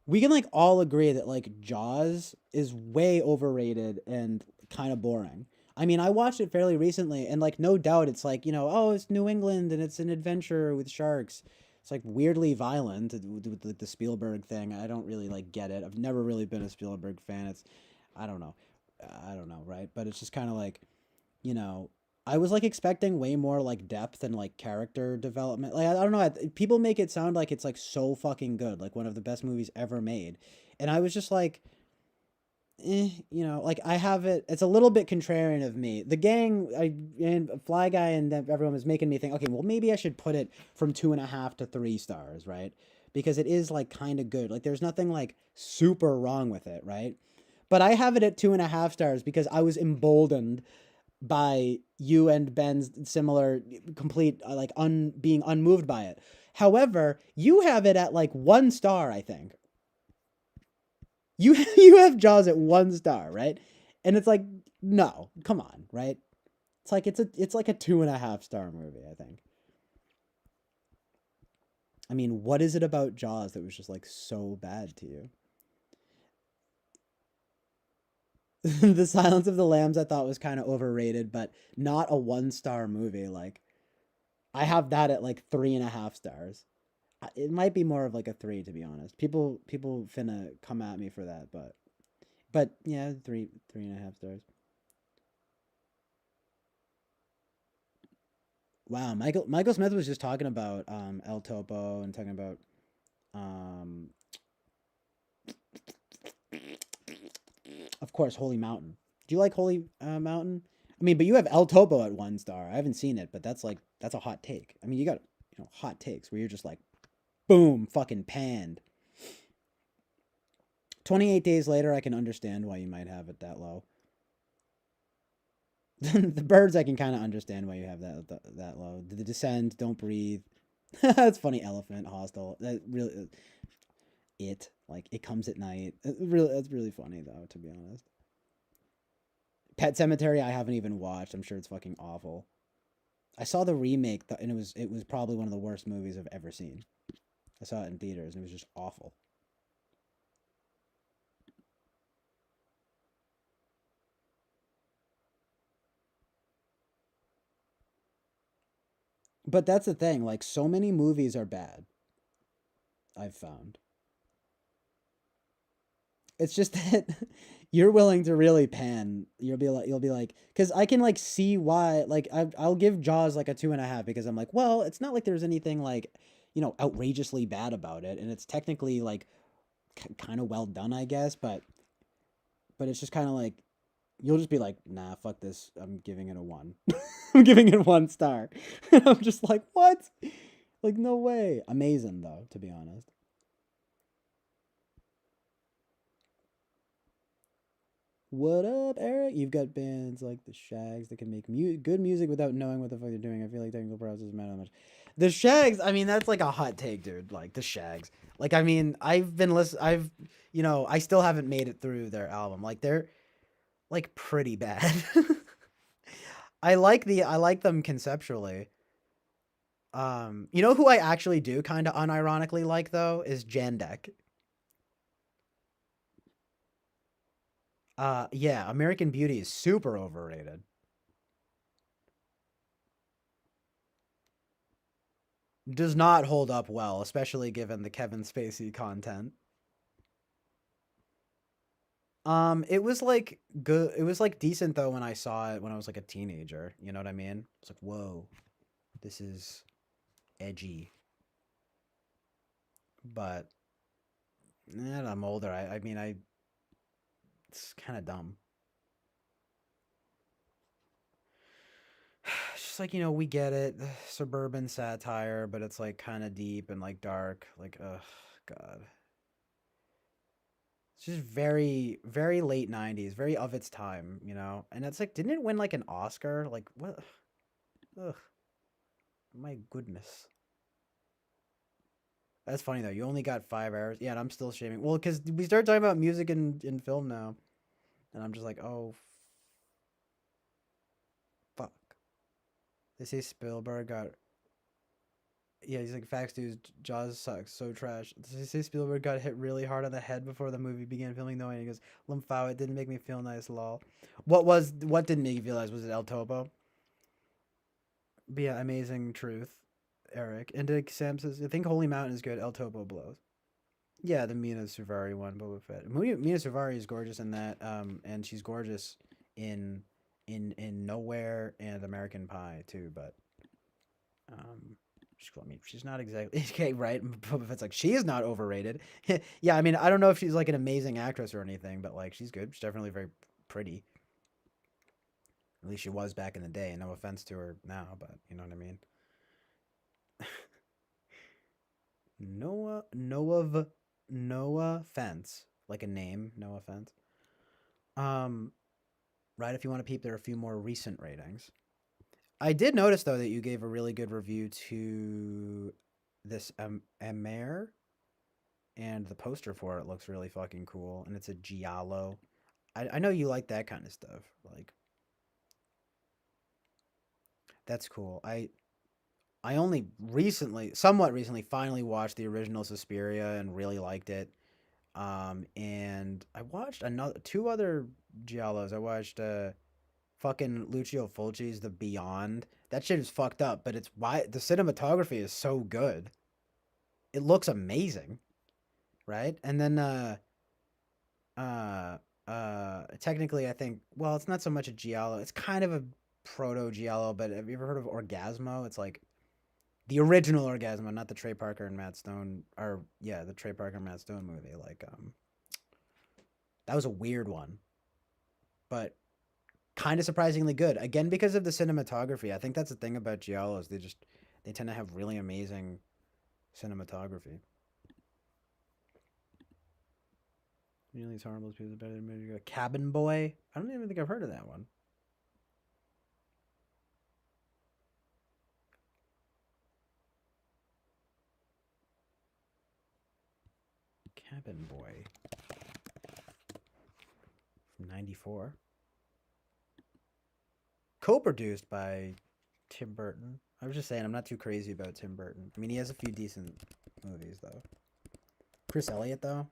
we can like all agree that like Jaws is way overrated and kind of boring. I mean, I watched it fairly recently and like no doubt it's like, oh, it's New England and it's an adventure with sharks. It's like weirdly violent with the Spielberg thing. I don't really like get it. I've never really been a Spielberg fan. It's I don't know. I don't know, right? But it's just kind of like, you know, I was like expecting way more like depth and like character development. Like I don't know, people make it sound like it's like so fucking good, like one of the best movies ever made. And I was just like, like I have it. It's a little bit contrarian of me. The gang, and Fly Guy and everyone was making me think, okay, well maybe I should put it from 2.5 to 3 stars, right? Because it is like kind of good. Like there's nothing like super wrong with it, right? But I have it at 2.5 stars because I was emboldened by you and Ben's similar complete like being unmoved by it. However, you have it at like 1 star, I think. You have Jaws at 1 star, right? And it's like, no, come on, right? It's like it's like a 2.5 star movie, I think. I mean, what is it about Jaws that was just like so bad to you? The Silence of the Lambs I thought was kind of overrated, but not a 1 star movie. Like I have that at like 3.5 stars. It might be more of like a 3 to be honest. People finna come at me for that, but yeah, 3.5 stars. Wow, Michael Smith was just talking about El Topo and talking about um of course Holy Mountain. Do you like Holy Mountain? I mean, but you have El Topo at 1 star. I haven't seen it, but that's a hot take. I mean, you got hot takes where you're just like, boom, fucking panned. 28 days later, I can understand why you might have it that low. The birds, I can kind of understand why you have that low. The Descent, Don't Breathe. That's funny. Elephant, Hostel. That really, it like it comes at night. Really, that's really funny though. To be honest, Pet Cemetery, I haven't even watched. I'm sure it's fucking awful. I saw the remake, and it was probably one of the worst movies I've ever seen. I saw it in theaters, and it was just awful. But that's the thing. Like, so many movies are bad. I've found. It's just that you're willing to really pan. You'll be like, because I can like see why. Like, I'll give Jaws like a 2.5 because I'm like, well, it's not like there's anything like, outrageously bad about it, and it's technically like kind of well done, I guess. But it's just kind of like you'll just be like, nah, fuck this. I'm giving it a 1. I'm giving it 1 star. I'm just like, what? Like, no way. Amazing though, to be honest. What up, Eric? You've got bands like the Shags that can make good music without knowing what the fuck they're doing. I feel like technical process matter that much. The Shags, I mean, that's like a hot take, dude. Like the Shags. Like, I mean, I still haven't made it through their album. Like they're like pretty bad. I like them conceptually. You know who I actually do kind of unironically like though is Jandek. Yeah, American Beauty is super overrated. Does not hold up well, especially given the Kevin Spacey content. It was like good. It was like decent though when I saw it when I was like a teenager. You know what I mean? It's like, whoa, this is edgy. But now that I'm older, I mean, it's kind of dumb. It's just like, we get it, suburban satire, but it's like kind of deep and like dark. Like, ugh, God. It's just very, very late 90s, very of its time, And it's like, didn't it win like an Oscar? Like, what? Ugh. My goodness. That's funny though. You only got 5 hours. Yeah, and I'm still shaming. Well, because we started talking about music in film now. And I'm just like, oh, fuck. They say Spielberg got. Yeah, he's like, facts, dude. Jaws sucks. So trash. They say Spielberg got hit really hard on the head before the movie began filming, though. And he goes, Lumfow, it didn't make me feel nice, lol. What didn't make you feel nice? Was it El Topo? But yeah, amazing truth, Eric. And Sam says, I think Holy Mountain is good. El Topo blows. Yeah, the Mina Suvari one, Boba Fett. Mina Suvari is gorgeous in that, and she's gorgeous in Nowhere and American Pie too. But she's not exactly okay, right? Boba Fett's like, she is not overrated. Yeah, I mean, I don't know if she's like an amazing actress or anything, but like she's good. She's definitely very pretty. At least she was back in the day. No offense to her now, but you know what I mean. Noah Fence, like a name, no offense. Right, if you want to peep, there are a few more recent ratings. I did notice though that you gave a really good review to this Amer, and the poster for it looks really fucking cool, and it's a giallo. I know you like that kind of stuff. Like, that's cool. I only somewhat recently, finally watched the original Suspiria and really liked it. And I watched two other giallos. I watched fucking Lucio Fulci's The Beyond. That shit is fucked up, but it's why the cinematography is so good. It looks amazing, right? And then technically I think, well, it's not so much a giallo. It's kind of a proto giallo, but have you ever heard of Orgasmo? It's like the original Orgasmo, not the Trey Parker and Matt Stone, or yeah, the Trey Parker and Matt Stone movie. Like, that was a weird one, but kind of surprisingly good. Again, because of the cinematography. I think that's the thing about giallos. They tend to have really amazing cinematography. Really, it's horrible. People better than movie. Cabin Boy. I don't even think I've heard of that one. Cabin Boy. From 94. Co-produced by Tim Burton. I was just saying, I'm not too crazy about Tim Burton. I mean, he has a few decent movies, though. Chris Elliott, though.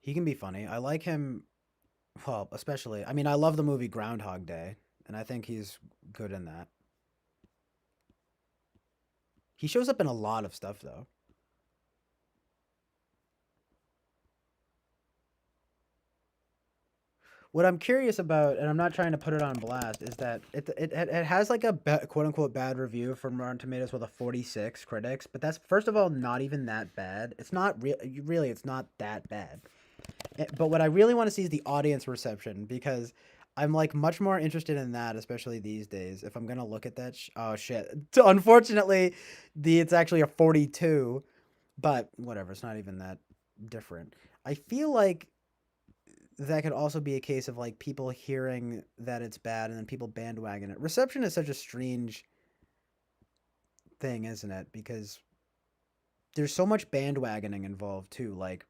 He can be funny. I like him, well, especially, I mean, I love the movie Groundhog Day, and I think he's good in that. He shows up in a lot of stuff, though. What I'm curious about, and I'm not trying to put it on blast, is that it has like a quote unquote bad review from Rotten Tomatoes with a 46 critics, but that's first of all not even that bad. It's not really, it's not that bad. But what I really want to see is the audience reception, because I'm like much more interested in that, especially these days. If I'm gonna look at that, oh shit! Unfortunately, it's actually a 42, but whatever. It's not even that different. I feel like that could also be a case of like people hearing that it's bad and then people bandwagon it. Reception is such a strange thing, isn't it? Because there's so much bandwagoning involved too. Like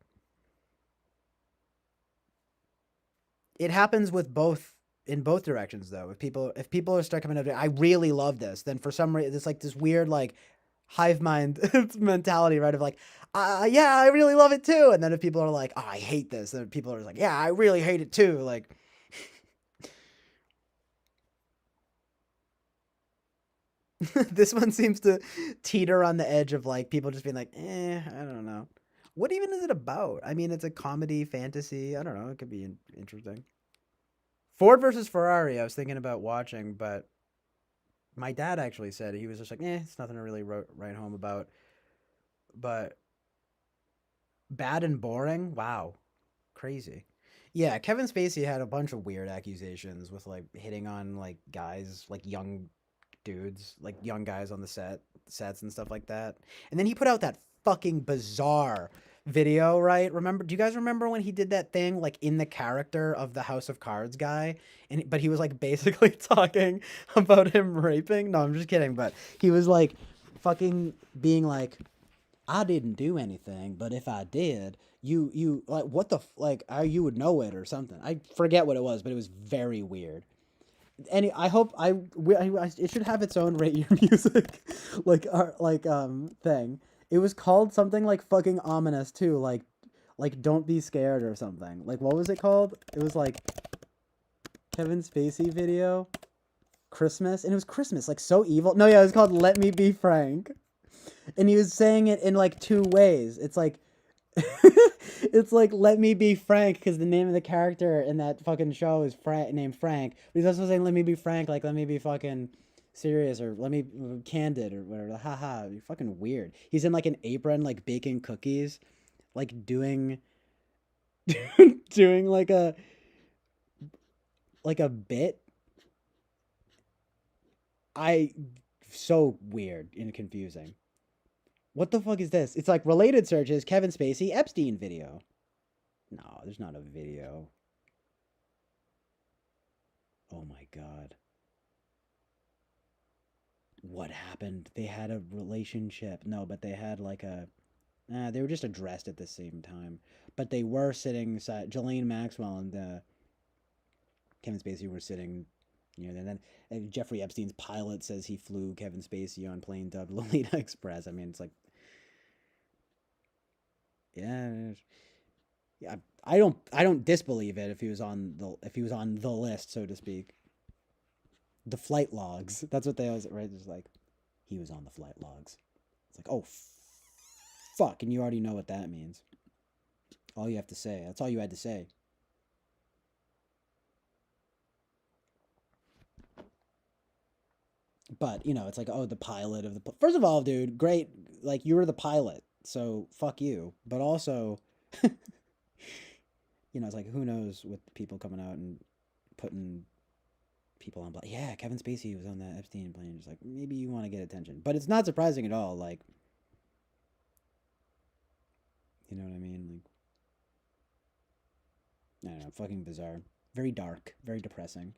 it happens with both in both directions though. If people are start coming up, I really love this. Then for some reason, it's like this weird like hive mind mentality, right? Of like, yeah, I really love it too. And then if people are like, oh, I hate this, then people are like, yeah, I really hate it too. Like, this one seems to teeter on the edge of like people just being like, I don't know. What even is it about? I mean, it's a comedy, fantasy. I don't know. It could be interesting. Ford versus Ferrari, I was thinking about watching, but my dad actually said he was just like, it's nothing to really write home about. But bad and boring? Wow. Crazy. Yeah, Kevin Spacey had a bunch of weird accusations with like hitting on like guys, like young dudes, like young guys on the sets and stuff like that. And then he put out that fucking bizarre video, right? Remember, do you guys remember when he did that thing like in the character of the House of Cards guy? And but he was like basically talking about him raping? No, I'm just kidding, but he was like fucking being like, I didn't do anything, but if I did, you like what the like you would know it or something. I forget what it was, but it was very weird. And I hope it should have its own rate your music thing. It was called something like fucking ominous too, like don't be scared or something. Like what was it called? It was like Kevin Spacey video, Christmas, and it was Christmas, like so evil. No, yeah, it was called Let Me Be Frank. And he was saying it in like two ways. It's like it's like Let Me Be Frank because the name of the character in that fucking show is named Frank. But he's also saying Let Me Be Frank, like let me be fucking serious or let me candid or whatever. Haha, you're fucking weird. He's in like an apron, like baking cookies, like doing doing like a bit. So weird and confusing. What the fuck is this? It's like related searches, Kevin Spacey, Epstein video. No, there's not a video. Oh my god. What happened? They had a relationship. No, but they had like a... they were just addressed at the same time. But they were sitting... Ghislaine Maxwell and Kevin Spacey were sitting... and then Jeffrey Epstein's pilot says he flew Kevin Spacey on plane dubbed Lolita Express. I mean, it's like... Yeah, I don't disbelieve it if he was on the list, so to speak. The flight logs. That's what they always right. It's like he was on the flight logs. It's like, oh fuck, and you already know what that means. All you have to say. That's all you had to say. But it's like, oh, the pilot of the. First of all, dude, great. Like you were the pilot, so fuck you. But also. It's like, who knows with people coming out and putting people on... Yeah, Kevin Spacey was on that Epstein plane. Just like, maybe you want to get attention. But it's not surprising at all. Like, you know what I mean? Like, I don't know, fucking bizarre. Very dark. Very depressing.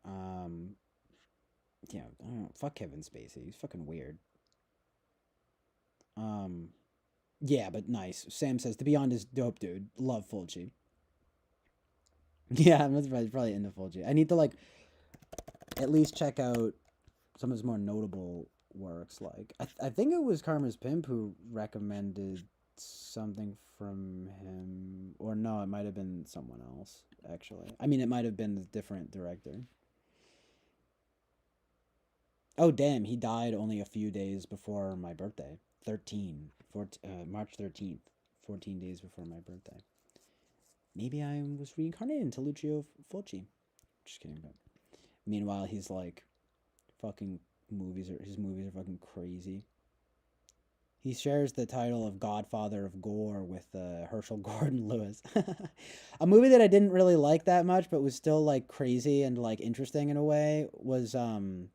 Yeah, I don't know. Fuck Kevin Spacey. He's fucking weird. Yeah, but nice. Sam says, to be honest, dope, dude. Love Fulci. Yeah, I'm not surprised. He's probably into Fulci. I need to, like, at least check out some of his more notable works. Like, I think it was Karma's Pimp who recommended something from him. Or no, it might have been someone else, actually. I mean, it might have been a different director. Oh, damn, he died only a few days before my birthday. March 13th. 14 days before my birthday. Maybe I was reincarnated into Lucio Fulci. Just kidding, but meanwhile, he's like, fucking his movies are fucking crazy. He shares the title of Godfather of Gore with Herschel Gordon Lewis. A movie that I didn't really like that much, but was still like crazy and like interesting in a way was from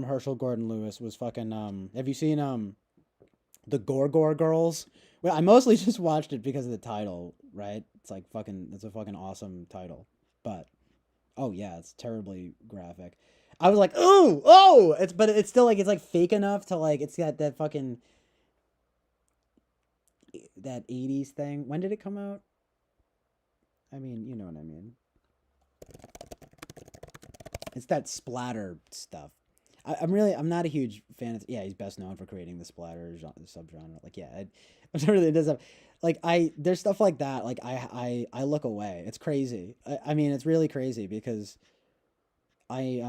Herschel Gordon Lewis. Was fucking have you seen the Gorgor Girls. Well, I mostly just watched it because of the title, right? It's like fucking, it's a fucking awesome title. But oh yeah, it's terribly graphic. I was like, ooh, oh, but it's still like it's like fake enough to like it's got that fucking that 80s thing. When did it come out? I mean, you know what I mean. It's that splatter stuff. I'm not a huge fan of. Yeah, he's best known for creating the splatter subgenre. Like, yeah, I'm sure it does have. Like, there's stuff like that. Like, I look away. It's crazy. I mean, it's really crazy because I.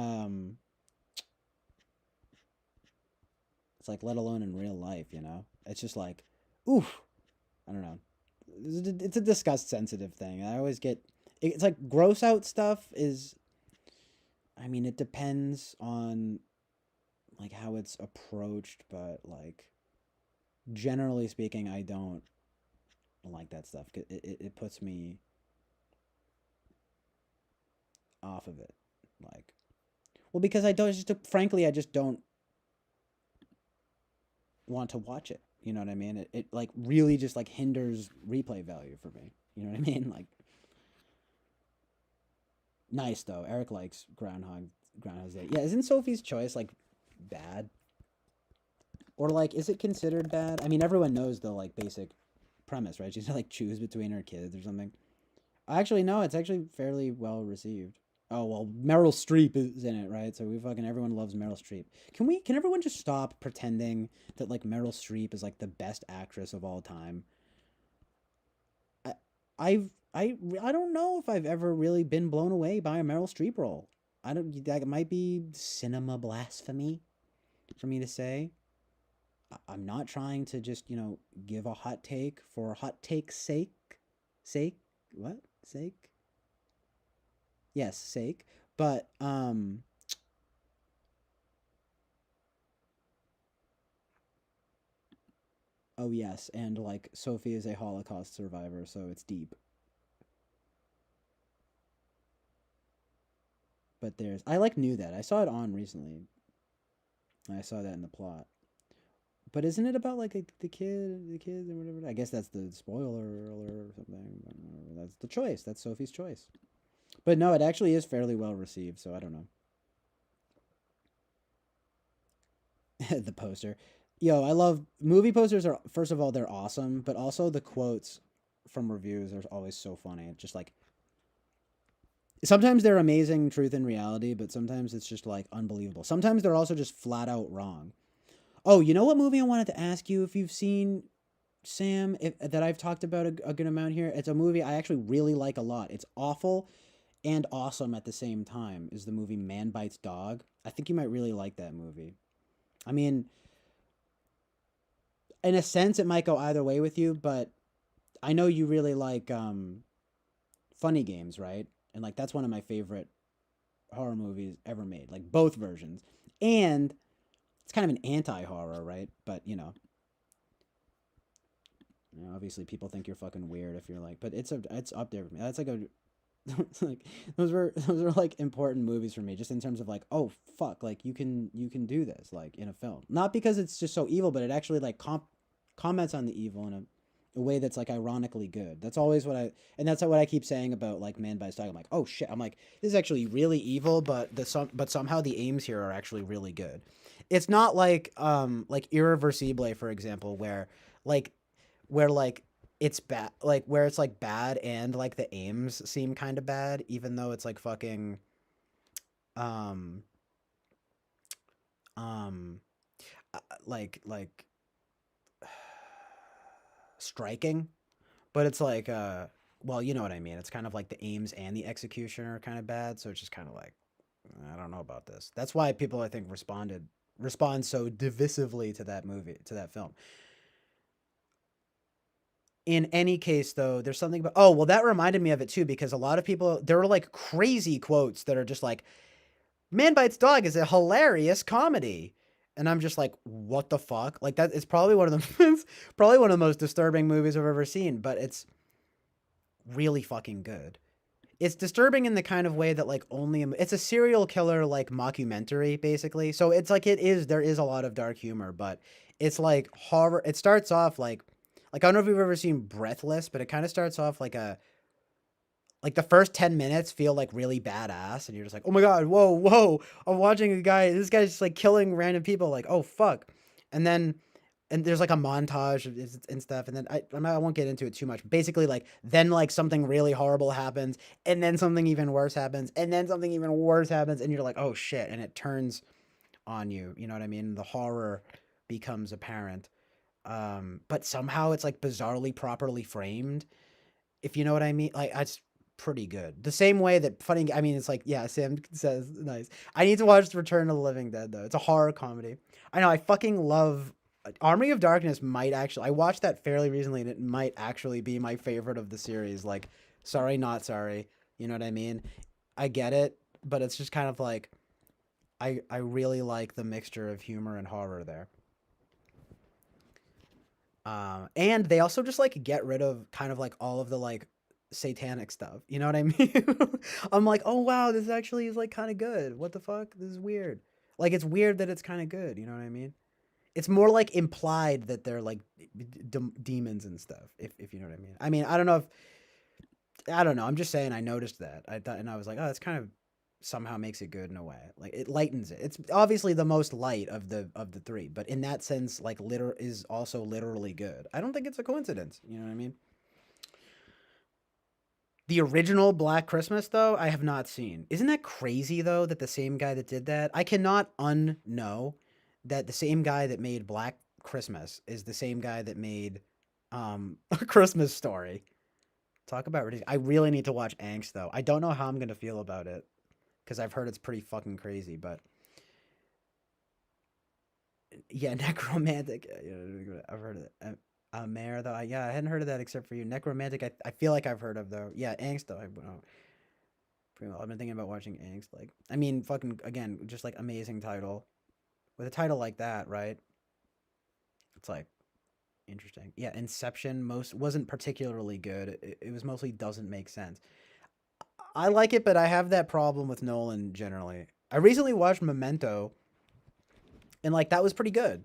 It's like, let alone in real life, you know. It's just like, oof. I don't know. It's a disgust sensitive thing. I always get. It's like gross out stuff is. I mean, it depends on like how it's approached, but like generally speaking, I don't like that stuff. It puts me off of it. Like, well, because I don't just frankly, I just don't want to watch it. You know what I mean? It like really just like hinders replay value for me. You know what I mean? Like, nice though. Eric likes Groundhog's Day. Yeah, isn't Sophie's Choice like bad? Or like, is it considered bad? I mean, everyone knows the like basic premise, right? She's to like choose between her kids or something. Actually, no, it's actually fairly well received. Oh well, Meryl Streep is in it, right? So we fucking everyone loves Meryl Streep. Can everyone just stop pretending that like Meryl Streep is like the best actress of all time? I I don't know if I've ever really been blown away by a Meryl Streep role. I don't. That might be cinema blasphemy for me to say. I'm not trying to just, give a hot take for hot take's sake. Sake? What? Sake? Yes, sake. But, oh yes, and like Sophie is a Holocaust survivor, so it's deep. But I like knew that. I saw it on recently. I saw that in the plot. But isn't it about like the kids or whatever? I guess that's the spoiler alert or something. That's the choice. That's Sophie's choice. But no, it actually is fairly well received, so I don't know. The poster. Yo, I love movie posters are first of all they're awesome, but also the quotes from reviews are always so funny. It's just like sometimes they're amazing truth and reality, but sometimes it's just like unbelievable. Sometimes they're also just flat out wrong. Oh, you know what movie I wanted to ask you if you've seen, Sam, that I've talked about a good amount here? It's a movie I actually really like a lot. It's awful and awesome at the same time. Is the movie Man Bites Dog? I think you might really like that movie. I mean, in a sense, it might go either way with you, but I know you really like funny games, right? And like that's one of my favorite horror movies ever made. Like both versions, and it's kind of an anti-horror, right? But obviously people think you're fucking weird if you're like, but it's up there for me. That's like a like those were like important movies for me, just in terms of like, oh fuck, like you can do this like in a film, not because it's just so evil, but it actually like comments on the evil in a way that's like ironically good. That's always and that's what I keep saying about like Man by Style. I'm like, oh shit, I'm like, this is actually really evil, but but somehow the aims here are actually really good. It's not like Irreversible, for example, where it's bad, like where it's like bad and like the aims seem kind of bad, even though it's like fucking um um like striking, but it's like well, you know what I mean. It's kind of like the aims and the execution are kind of bad, so it's just kind of like I don't know about this. That's why people I think respond so divisively to that movie, to that film. In any case, though, there's something about. Oh, well, that reminded me of it too, because a lot of people there are like crazy quotes that are just like, "Man Bites Dog is a hilarious comedy," and I'm just like, "What the fuck?" Like that is probably one of the it's probably one of the most disturbing movies I've ever seen, but it's really fucking good. it's disturbing in the kind of way that like only it's a serial killer like mockumentary basically. So it's like there is a lot of dark humor, but it's like horror. It starts off like I don't know if you've ever seen Breathless, but it kind of starts off like the first 10 minutes feel like really badass and you're just like, "Oh my god, whoa, I'm watching a guy. This guy's just like killing random people like, "Oh fuck." And then and there's like a montage and stuff and then I won't get into it too much. Basically like then like something really horrible happens and then something even worse happens and then something even worse happens and you're like, "Oh shit." And it turns on you, you know what I mean? The horror becomes apparent. But somehow it's like bizarrely properly framed, if you know what I mean. Like it's pretty good. The same way that funny, I mean, it's like, yeah, Sam says nice. I need to watch Return of the Living Dead though. It's a horror comedy. I know I fucking love Army of Darkness. Might actually, I watched that fairly recently and it might actually be my favorite of the series. Like, sorry, not sorry. You know what I mean? I get it, but it's just kind of like I really like the mixture of humor and horror there. And they also just like get rid of kind of like all of the like satanic stuff. You know what I mean? I'm like, oh wow, this actually is like kind of good. What the fuck? This is weird. Like it's weird that it's kind of good. You know what I mean? It's more like implied that they're like demons and stuff. If you know what I mean. I mean, I don't know if I don't know. I'm just saying I noticed that. I thought and I was like, oh, that's kind of somehow makes it good in a way. Like it lightens it. It's obviously the most light of the three, but in that sense, like is also literally good. I don't think it's a coincidence. You know what I mean? The original Black Christmas, though, I have not seen. Isn't that crazy, though, that the same guy that did that? I cannot unknow that the same guy that made Black Christmas is the same guy that made A Christmas Story. Talk about ridiculous. I really need to watch Angst, though. I don't know how I'm going to feel about it because I've heard it's pretty fucking crazy, but yeah, Necromantic. I've heard of it. Mare, though. Yeah, I hadn't heard of that except for you. Necromantic, I feel like I've heard of, though. Yeah, Angst, though. Pretty well. I've been thinking about watching Angst. Like, I mean, fucking, again, just like amazing title. With a title like that, right? It's like interesting. Yeah, Inception wasn't particularly good. It was mostly doesn't make sense. I like it, but I have that problem with Nolan generally. I recently watched Memento, and like that was pretty good.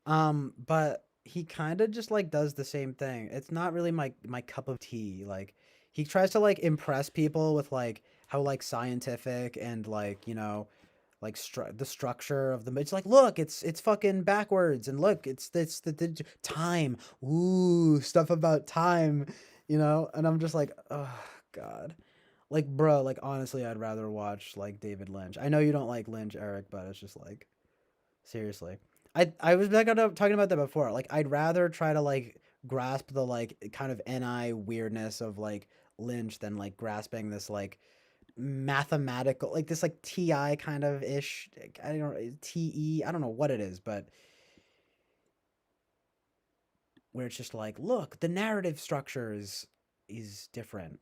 But he kind of just like does the same thing. It's not really my cup of tea. Like he tries to like impress people with like how like scientific and like, you know, like the structure of the it's like look, it's fucking backwards and look, it's the time. Ooh, stuff about time, you know? And I'm just like, "Oh god." Like, bro, like honestly, I'd rather watch like David Lynch. I know you don't like Lynch, Eric, but it's just like seriously. I was like talking about that before. Like I'd rather try to like grasp the like kind of NI weirdness of like Lynch than like grasping this like mathematical like this like TI kind of ish. I don't know TE. I don't know what it is, but where it's just like, look, the narrative structure is different.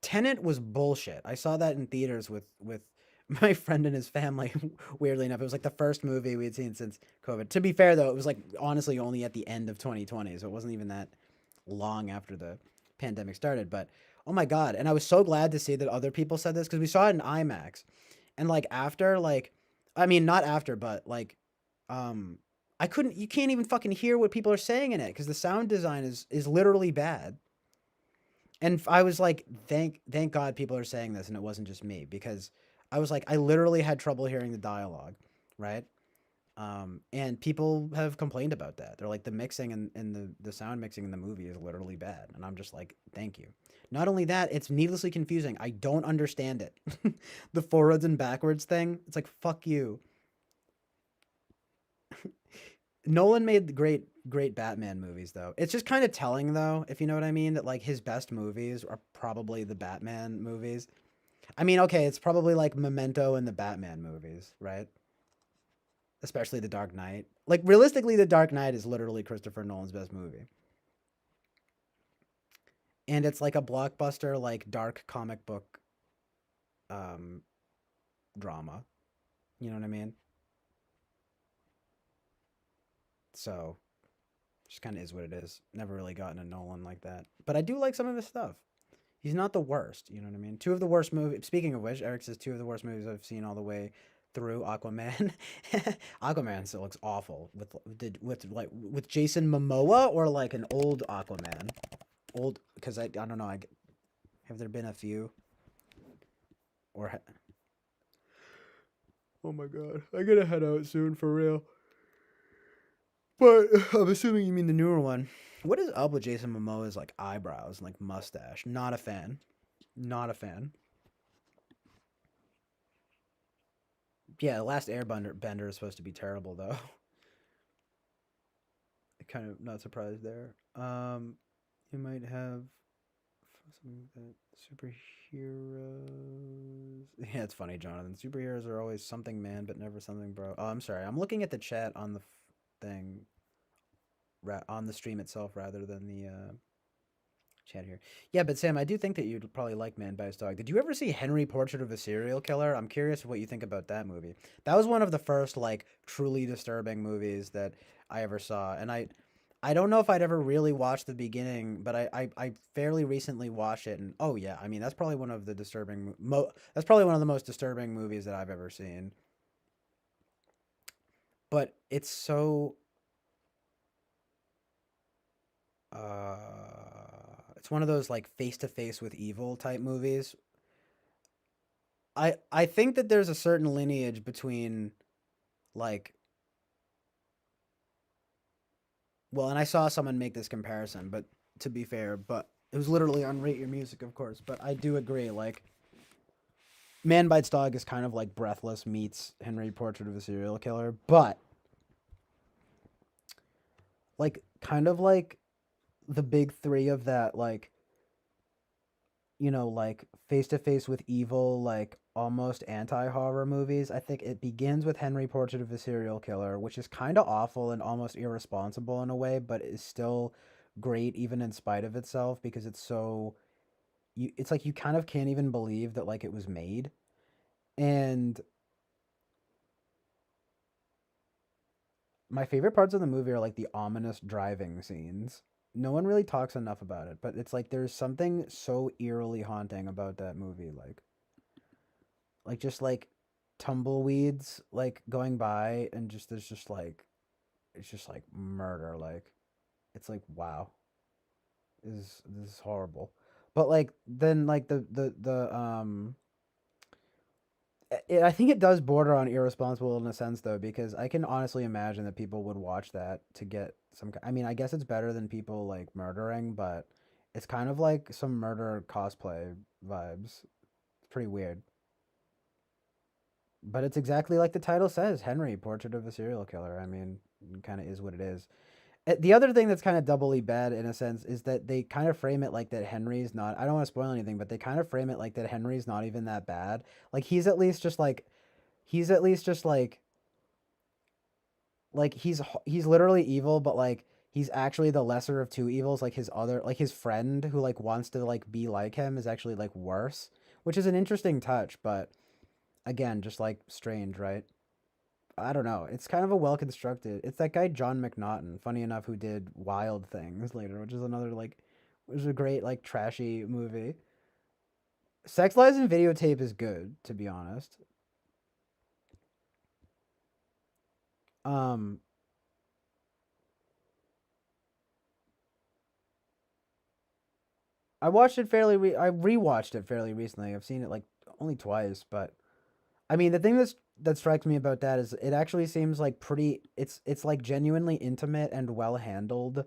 Tenet was bullshit. I saw that in theaters with my friend and his family. Weirdly enough, it was like the first movie we had seen since COVID. To be fair, though, it was like honestly only at the end of 2020, so it wasn't even that long after the pandemic started. But oh my god! And I was so glad to see that other people said this because we saw it in IMAX, and like after, like, I mean, not after, but like, um, I couldn't. You can't even fucking hear what people are saying in it because the sound design is literally bad. And I was like, thank God people are saying this and it wasn't just me because I was like, I literally had trouble hearing the dialogue, right? And people have complained about that. They're like, the mixing and the sound mixing in the movie is literally bad. And I'm just like, thank you. Not only that, it's needlessly confusing. I don't understand it. The forwards and backwards thing, it's like, fuck you. Nolan made great Batman movies though. It's just kind of telling though, if you know what I mean, that like his best movies are probably the Batman movies. I mean, okay, it's probably like Memento and the Batman movies, right? Especially The Dark Knight. Like realistically, The Dark Knight is literally Christopher Nolan's best movie. And it's like a blockbuster like dark comic book um drama. You know what I mean? So, just kind of is what it is. Never really gotten a Nolan like that. But I do like some of his stuff. He's not the worst. You know what I mean? Two of the worst movies. Speaking of which, Eric says two of the worst movies I've seen all the way through Aquaman. Aquaman still looks awful with Jason Momoa or like an old Aquaman. Old because I don't know. Have there been a few or? Oh my god, I gotta head out soon for real. But I'm assuming you mean the newer one. What is up with Jason Momoa's like eyebrows and like mustache? Not a fan. Not a fan. Yeah, the last Airbender is supposed to be terrible though. Kind of not surprised there. You might have something that superheroes. Yeah, it's funny, Jonathan. Superheroes are always something man, but never something bro. Oh, I'm sorry. I'm looking at the chat on the thing, on the stream itself rather than the chat here. Yeah, but Sam, I do think that you'd probably like Man Bites Dog. Did you ever see Henry Portrait of a Serial Killer? I'm curious what you think about that movie. That was one of the first like truly disturbing movies that I ever saw, and I don't know if I'd ever really watched the beginning, but I fairly recently watched it, and oh yeah, I mean that's probably one of the that's probably one of the most disturbing movies that I've ever seen. But it's so it's one of those like face to face with evil type movies. I think that there's a certain lineage between like well, and I saw someone make this comparison, but to be fair, but it was literally on Rate Your Music, of course, but I do agree like Man Bites Dog is kind of like Breathless meets Henry Portrait of a Serial Killer, but like kind of like the big three of that like like face to face with evil, like almost anti horror movies. I think it begins with Henry Portrait of a Serial Killer, which is kind of awful and almost irresponsible in a way, but is still great even in spite of itself because it's so it's like you kind of can't even believe that like it was made. And my favorite parts of the movie are like the ominous driving scenes. No one really talks enough about it, but it's like there's something so eerily haunting about that movie, like just like tumbleweeds like going by and just there's just like it's just like murder, like it's like wow, this is horrible. But like then like I think it does border on irresponsible in a sense though, because I can honestly imagine that people would watch that to get some. I mean, I guess it's better than people like murdering, but it's kind of like some murder cosplay vibes. It's pretty weird. But it's exactly like the title says, Henry, Portrait of a Serial Killer. I mean, it kind of is what it is. The other thing that's kind of doubly bad in a sense is that they kind of frame it like that Henry's not. I don't want to spoil anything, but they kind of frame it like that Henry's not even that bad. Like he's at least just like he's literally evil, but like he's actually the lesser of two evils. Like his other like his friend who like wants to like be like him is actually like worse, which is an interesting touch, but again, just like strange, right? I don't know. It's kind of a well constructed. It's that guy John McNaughton, funny enough, who did Wild Things later, which is another like, which is a great like trashy movie. Sex Lies and Videotape is good, to be honest. Um, I watched it I rewatched it fairly recently. I've seen it like only twice, but I mean the thing that strikes me about that is it actually seems like pretty. It's like genuinely intimate and well handled.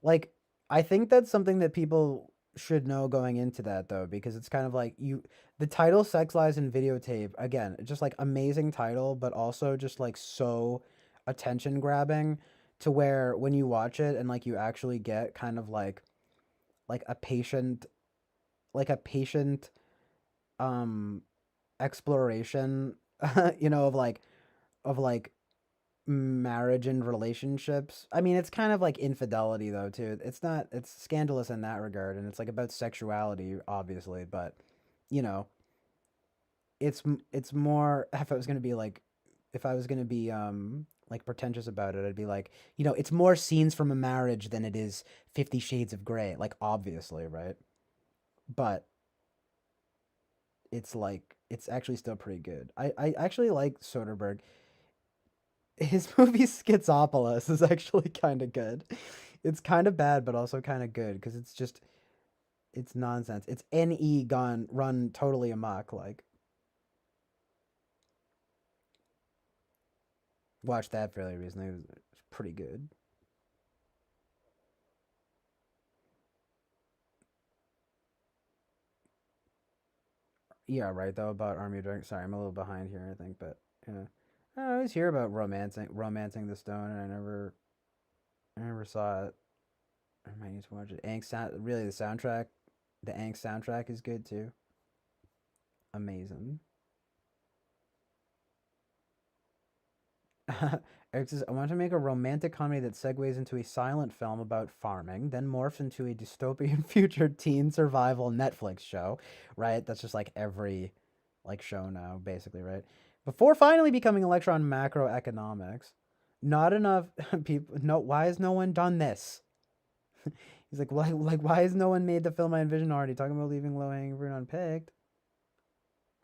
Like, I think that's something that people should know going into that though, because it's kind of like the title Sex Lies and Videotape, again, just like amazing title, but also just like so attention grabbing to where when you watch it and like you actually get kind of like a patient like a patient um exploration of like marriage and relationships. I mean, it's kind of like infidelity though too. It's scandalous in that regard and it's like about sexuality obviously, but you know, it's more if I was going to be like pretentious about it, I'd be like, it's more scenes from a marriage than it is 50 Shades of Grey, like obviously, right? but it's like it's actually still pretty good. I actually like Soderbergh. His movie Schizopolis is actually kind of good. It's kind of bad, but also kind of good because it's nonsense. It's NE gone run totally amok. Like, watched that fairly recently. It was pretty good. Yeah, right though about Army of Darkness. Sorry, I'm a little behind here, I think, but yeah, I always hear about romancing the stone, and I never saw it. I might need to watch it. Really the Angst soundtrack is good too. Amazing. Eric says, I want to make a romantic comedy that segues into a silent film about farming, then morphs into a dystopian future teen survival Netflix show. Right? That's just like every like show now, basically, right? Before finally becoming a lecture on macroeconomics. Not enough people. No, why has no one done this? He's like, why has no one made the film I envisioned already? Talking about leaving low hanging fruit unpicked.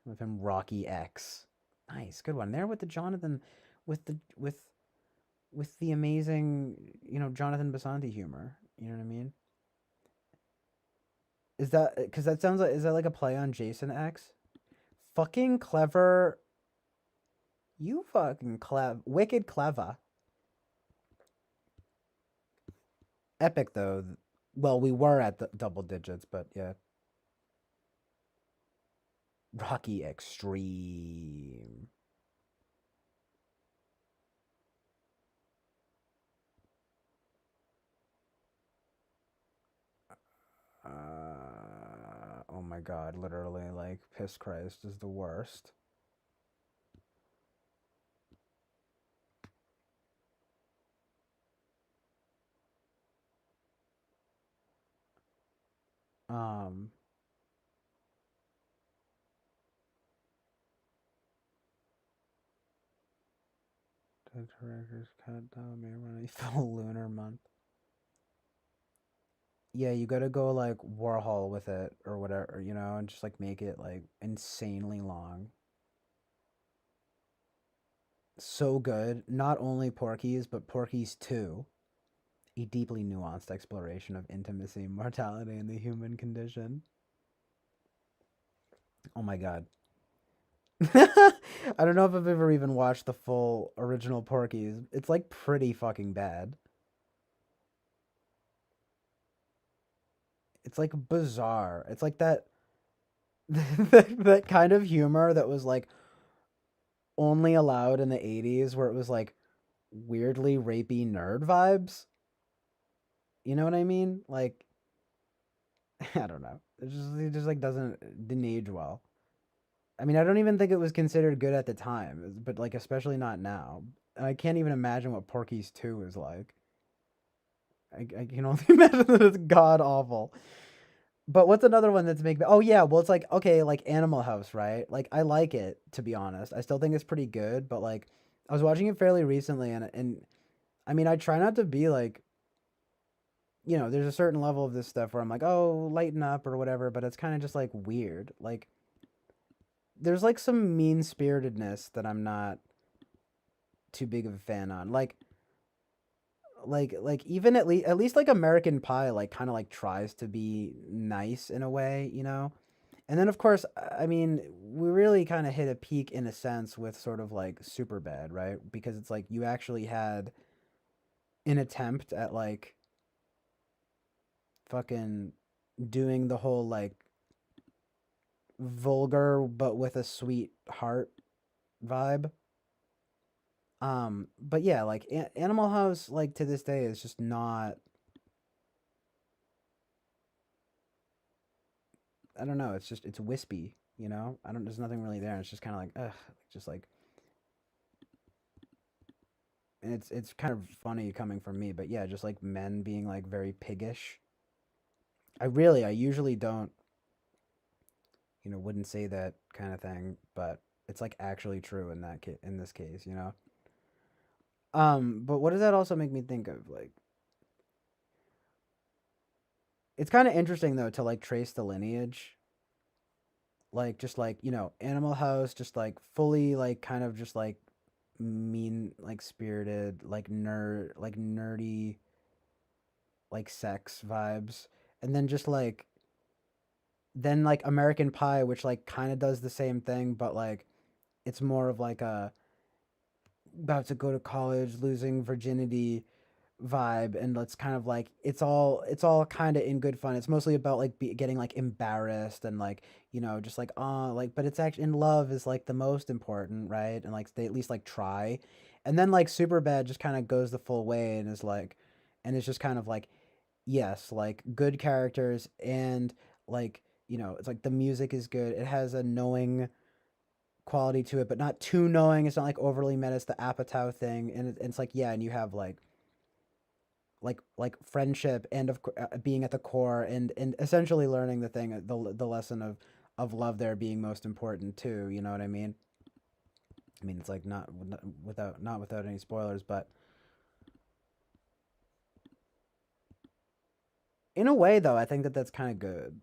With him, Rocky X. Nice, good one there with the Jonathan, with the amazing, Jonathan Basanti humor. You know what I mean? Is that because that sounds like is that like a play on Jason X? Fucking clever. You fucking clever, wicked clever. Epic though. Well, we were at the double digits, but yeah. Rocky Extreme. Oh my god, literally, like, Piss Christ is the worst. Um, the director's cut down may run a full lunar month. Yeah, you gotta go like Warhol with it or whatever, and just like make it like insanely long. So good. Not only Porky's, but Porky's 2, a deeply nuanced exploration of intimacy, mortality, and the human condition. Oh my god. I don't know if I've ever even watched the full original Porky's. It's like pretty fucking bad. It's like bizarre. It's like that that kind of humor that was like only allowed in the 80s where it was like weirdly rapey nerd vibes. You know what I mean? Like I don't know. It just like didn't age well. I mean, I don't even think it was considered good at the time, but like especially not now. I can't even imagine what Porky's 2 is like. I can only imagine that it's god awful. But what's another one that's making? Oh yeah, well it's like okay, like Animal House, right? Like I like it to be honest. I still think it's pretty good, but like I was watching it fairly recently, and I mean I try not to be like, there's a certain level of this stuff where I'm like, oh, lighten up or whatever, but it's kind of just like weird. Like there's like some mean spiritedness that I'm not too big of a fan on. Like even at least like American Pie like kind of like tries to be nice in a way. And then of course, I mean, we really kind of hit a peak in a sense with sort of like Superbad, right? Because it's like you actually had an attempt at like fucking doing the whole like vulgar but with a sweet heart vibe. But yeah, like Animal House like to this day is just not. I don't know. It's wispy. I don't. There's nothing really there. It's just kind of like ugh, just like. And it's kind of funny coming from me, but yeah, just like men being like very piggish. I usually don't, wouldn't say that kind of thing, but it's like actually true in this case. But what does that also make me think of? Like, It's kind of interesting though to like trace the lineage, like just like Animal House, just like fully like kind of just like mean, like spirited, like nerdy, like sex vibes, and then just like American Pie, which like kind of does the same thing, but like it's more of like a about to go to college, losing virginity vibe, and it's kind of like it's all kind of in good fun. It's mostly about like getting like embarrassed and like just like like, but it's actually in love is like the most important, right? And like they at least like try, and then like Superbad just kind of goes the full way and is like, and it's just kind of like yes, like good characters and like it's like the music is good. It has a knowing quality to it, but not too knowing. It's not like overly meta. It's the Apatow thing, and it's like yeah, and you have like friendship and being at the core, and essentially learning the thing, the lesson of love there being most important too. You know what I mean? I mean it's like not without any spoilers, but in a way though, I think that's kind of good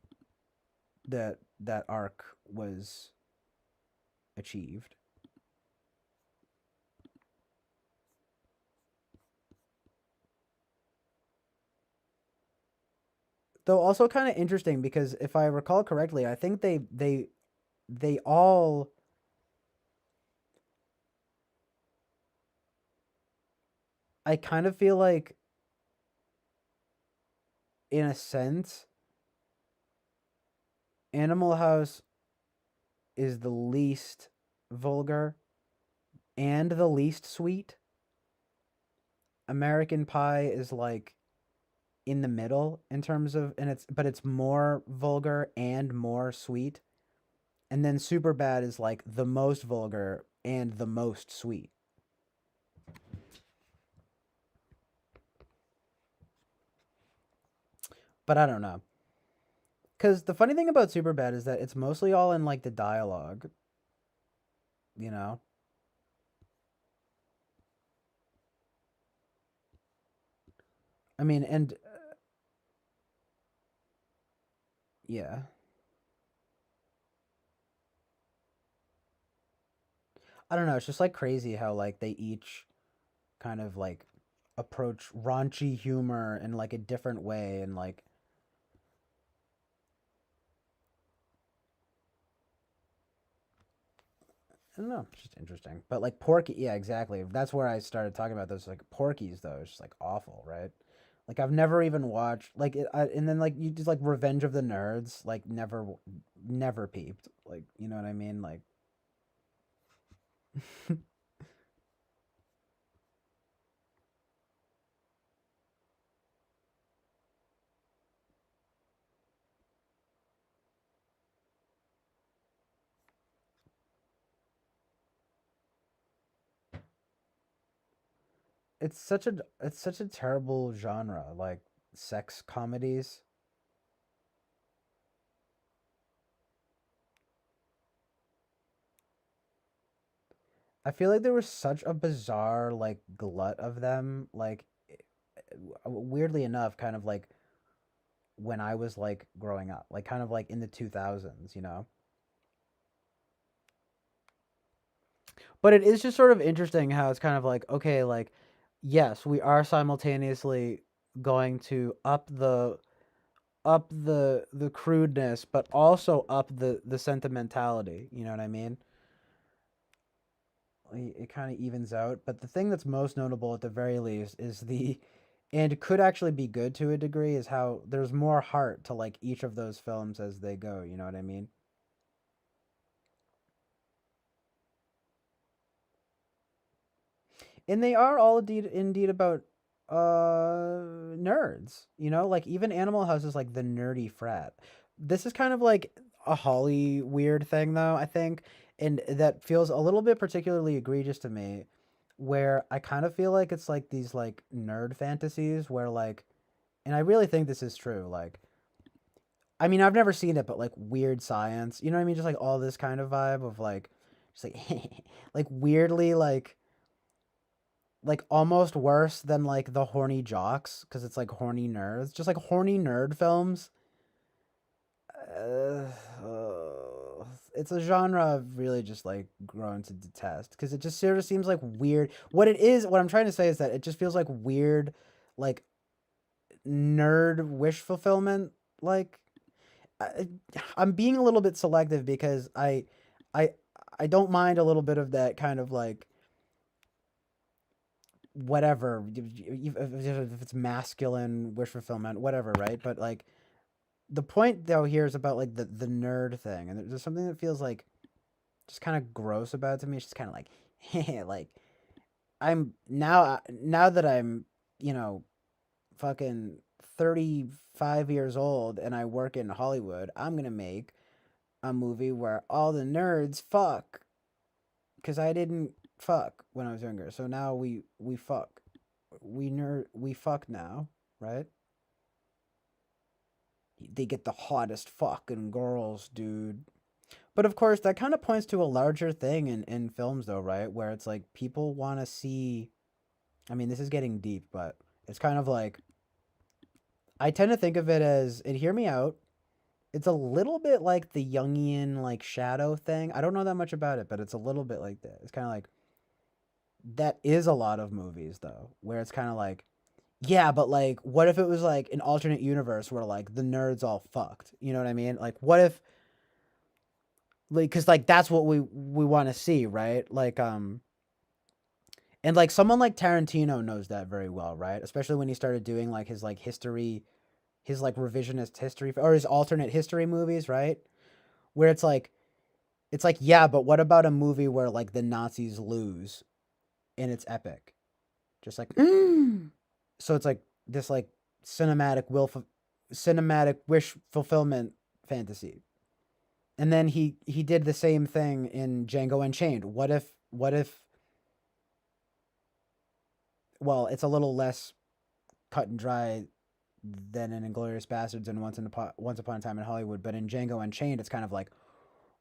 that that arc was achieved. Though also kind of interesting because if I recall correctly, I think they all I kind of feel like in a sense Animal House is the least vulgar and the least sweet. American Pie is like in the middle in terms of, and it's more vulgar and more sweet. And then Superbad is like the most vulgar and the most sweet. But I don't know. Cuz the funny thing about Superbad is that it's mostly all in like the dialogue, you know. I mean, and yeah. I don't know, it's just like crazy how like they each kind of like approach raunchy humor in like a different way, and like I don't know, it's just interesting. But like Porky, yeah, exactly. That's where I started talking about those like Porky's though. It's just like awful, right? Like I've never even watched like and then like you just like Revenge of the Nerds, like never peeped. Like you know what I mean? Like it's such a terrible genre, like sex comedies. I feel like there was such a bizarre like glut of them, like weirdly enough, kind of like when I was like growing up, like kind of like in the 2000s, you know? But it is just sort of interesting how it's kind of like, okay, like, yes, we are simultaneously going to up the crudeness, but also up the sentimentality. You know what I mean? It kind of evens out. But the thing that's most notable, at the very least, is and could actually be good to a degree, is how there's more heart to like each of those films as they go. You know what I mean? And they are all indeed about nerds, you know, like even Animal House is like the nerdy frat. This is kind of like a Holly weird thing though, I think, and that feels a little bit particularly egregious to me, where I kind of feel like it's like these like nerd fantasies where like, and I really think this is true, like I mean, I've never seen it, but like weird science, you know what I mean, just like all this kind of vibe of like just like like weirdly like like almost worse than like the horny jocks because it's like horny nerds, just like horny nerd films. Uh, it's a genre I've really just like grown to detest because it just sort of seems like weird. What it is, what I'm trying to say is that it just feels like weird, like nerd wish fulfillment. Like I, I'm being a little bit selective because I, I don't mind a little bit of that kind of like whatever if it's masculine wish fulfillment, whatever, right? But like the point though here is about like the nerd thing, and there's something that feels like just kind of gross about it to me. It's just kind of like, like now that I'm fucking 35 years old and I work in Hollywood, I'm gonna make a movie where all the nerds fuck because I didn't fuck when I was younger. So now we fuck, we fuck now, right? They get the hottest fucking girls, dude. But of course, that kind of points to a larger thing in films, though, right? Where it's like people want to see. I mean, this is getting deep, but it's kind of like I tend to think of it as, and hear me out. It's a little bit like the Jungian like shadow thing. I don't know that much about it, but it's a little bit like that. It's kind of like that is a lot of movies though, where it's kind of like, yeah, but like, what if it was like an alternate universe where like the nerds all fucked? You know what I mean? Like, what if like because like that's what we want to see, right? Like and like someone like Tarantino knows that very well, right? Especially when he started doing like his like history, his like revisionist history or his alternate history movies, right? Where it's like yeah, but what about a movie where like the Nazis lose and it's epic, just like so it's like this like cinematic cinematic wish fulfillment fantasy. And then he did the same thing in Django Unchained. What if well, it's a little less cut and dry than in Inglorious Bastards and Once Upon a Time in Hollywood, but in Django Unchained it's kind of like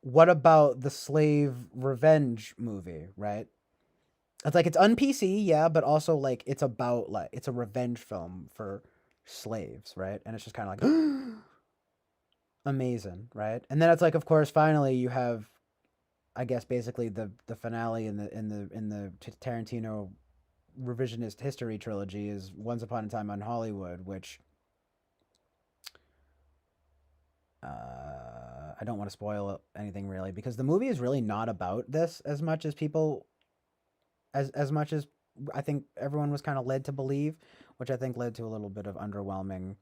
what about the slave revenge movie, right? It's like it's un-PC, yeah, but also like it's about like it's a revenge film for slaves, right? And it's just kind of like amazing, right? And then it's like of course finally you have I guess basically the finale in the Tarantino revisionist history trilogy is Once Upon a Time on Hollywood, which I don't want to spoil anything really because the movie is really not about this as much as people as much as I think everyone was kind of led to believe, which I think led to a little bit of underwhelming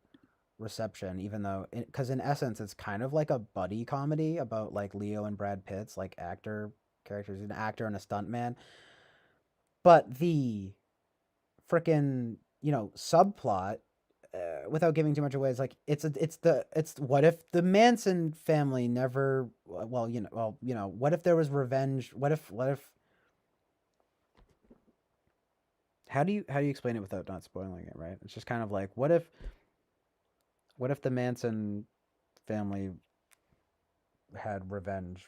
reception, even though because in essence it's kind of like a buddy comedy about like Leo and Brad Pitt's like actor characters, an actor and a stuntman, but the freaking subplot without giving too much away is like it's what if the Manson family never what if there was revenge, what if how do you explain it without not spoiling it, right? It's just kind of like what if the Manson family had revenge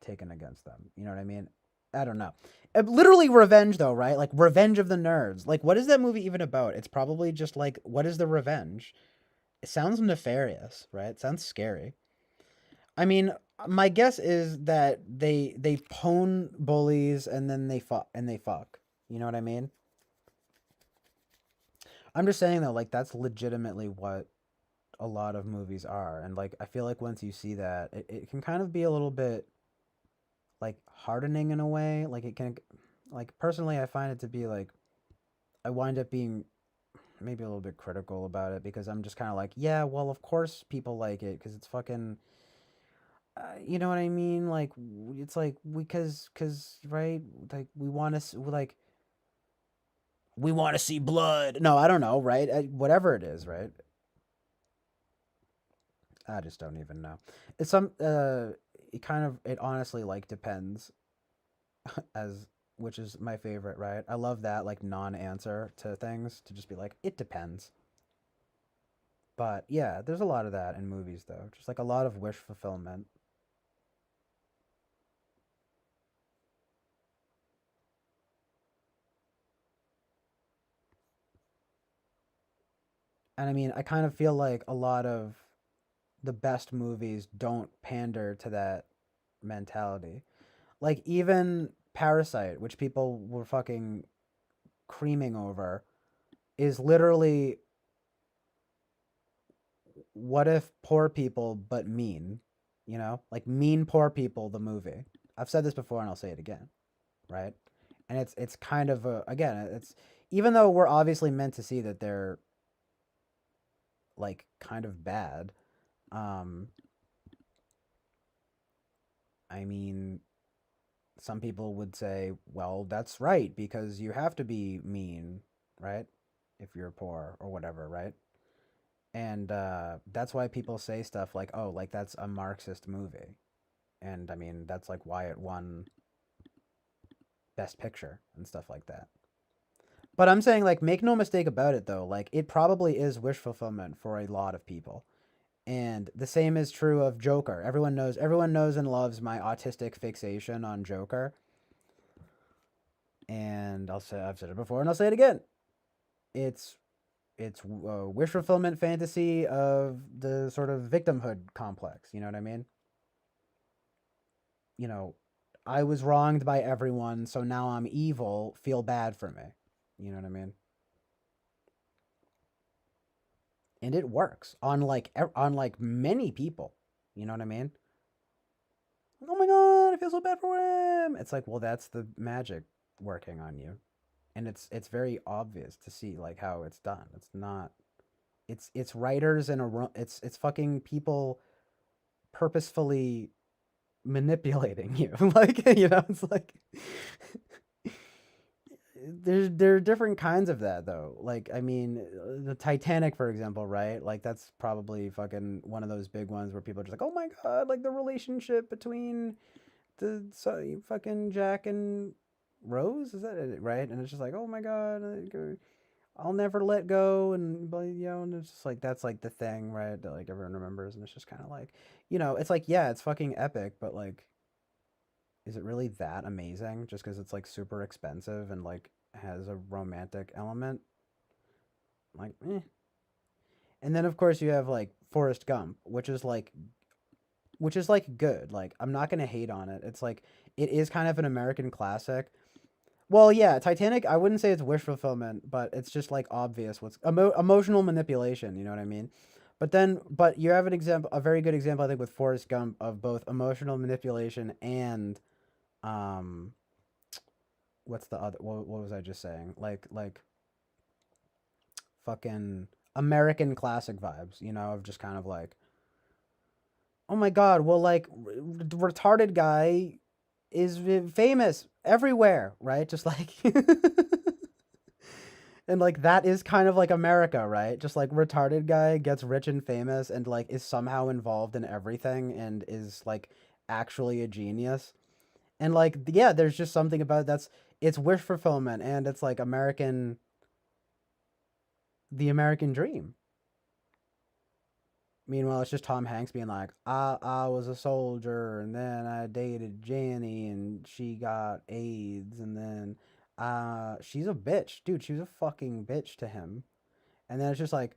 taken against them? You know what I mean? I don't know. Literally revenge though, right? Like Revenge of the Nerds. Like what is that movie even about? It's probably just like what is the revenge? It sounds nefarious, right? It sounds scary. I mean, my guess is that they pwn bullies and then they fuck. You know what I mean? I'm just saying though, like that's legitimately what a lot of movies are, and like I feel like once you see that, it can kind of be a little bit like hardening in a way. Like it can, like personally, I find it to be like I wind up being maybe a little bit critical about it because I'm just kind of like, yeah, well, of course people like it because it's fucking. You know what I mean? Like it's like because right, like we want to see blood. No, I don't know, right? Whatever it is, right? I just don't even know. It's some it kind of it honestly like depends as which is my favorite, right? I love that like non-answer to things to just be like it depends. But yeah, there's a lot of that in movies though. Just like a lot of wish fulfillment. And I mean, I kind of feel like a lot of the best movies don't pander to that mentality. Like even Parasite, which people were fucking creaming over, is literally what if poor people but mean, you know? Like mean poor people the movie. I've said this before and I'll say it again, right? And it's kind of a, again, it's even though we're obviously meant to see that they're like kind of bad, um I mean, some people would say, well, that's right because you have to be mean, right? If you're poor or whatever, right? And that's why people say stuff like, oh, like that's a Marxist movie. And I mean, that's like why it won Best Picture and stuff like that. But I'm saying, like, make no mistake about it, though. Like, it probably is wish fulfillment for a lot of people. And the same is true of Joker. Everyone knows and loves my autistic fixation on Joker. And I've said it before and I'll say it again. It's wish fulfillment fantasy of the sort of victimhood complex. You know what I mean? You know, I was wronged by everyone, so now I'm evil. Feel bad for me. You know what I mean? And it works on like many people. You know what I mean? Oh my god, I feel so bad for him. It's like, well, that's the magic working on you, and it's very obvious to see like how it's done. It's not. It's writers and it's fucking people purposefully manipulating you. Like, you know, it's like there are different kinds of that though. Like, I mean, the Titanic, for example, right? Like, that's probably fucking one of those big ones where people are just like, oh my god, like the relationship between fucking Jack and Rose, is that it, right? And it's just like, oh my god, like, I'll never let go, and you know, and it's just like that's like the thing, right? That like everyone remembers, and it's just kind of like, you know, it's like yeah, it's fucking epic, but like is it really that amazing just because it's like super expensive and like has a romantic element? Like, eh. And then of course you have like Forrest Gump, which is like good. Like I'm not gonna hate on it. It's like it is kind of an American classic. Well, yeah, Titanic. I wouldn't say it's wish fulfillment, but it's just like obvious what's emotional manipulation. You know what I mean? But you have an example, a very good example, I think, with Forrest Gump of both emotional manipulation and um what's the other what was I just saying? Like fucking American classic vibes, you know, of just kind of like, oh my god, well like retarded guy is famous everywhere, right? Just like and like that is kind of like America, right? Just like retarded guy gets rich and famous and like is somehow involved in everything and is like actually a genius. And like yeah, there's just something about it's wish fulfillment and it's like the American dream. Meanwhile, it's just Tom Hanks being like, I was a soldier and then I dated Jenny and she got AIDS and then she's a bitch. Dude, she was a fucking bitch to him. And then it's just like,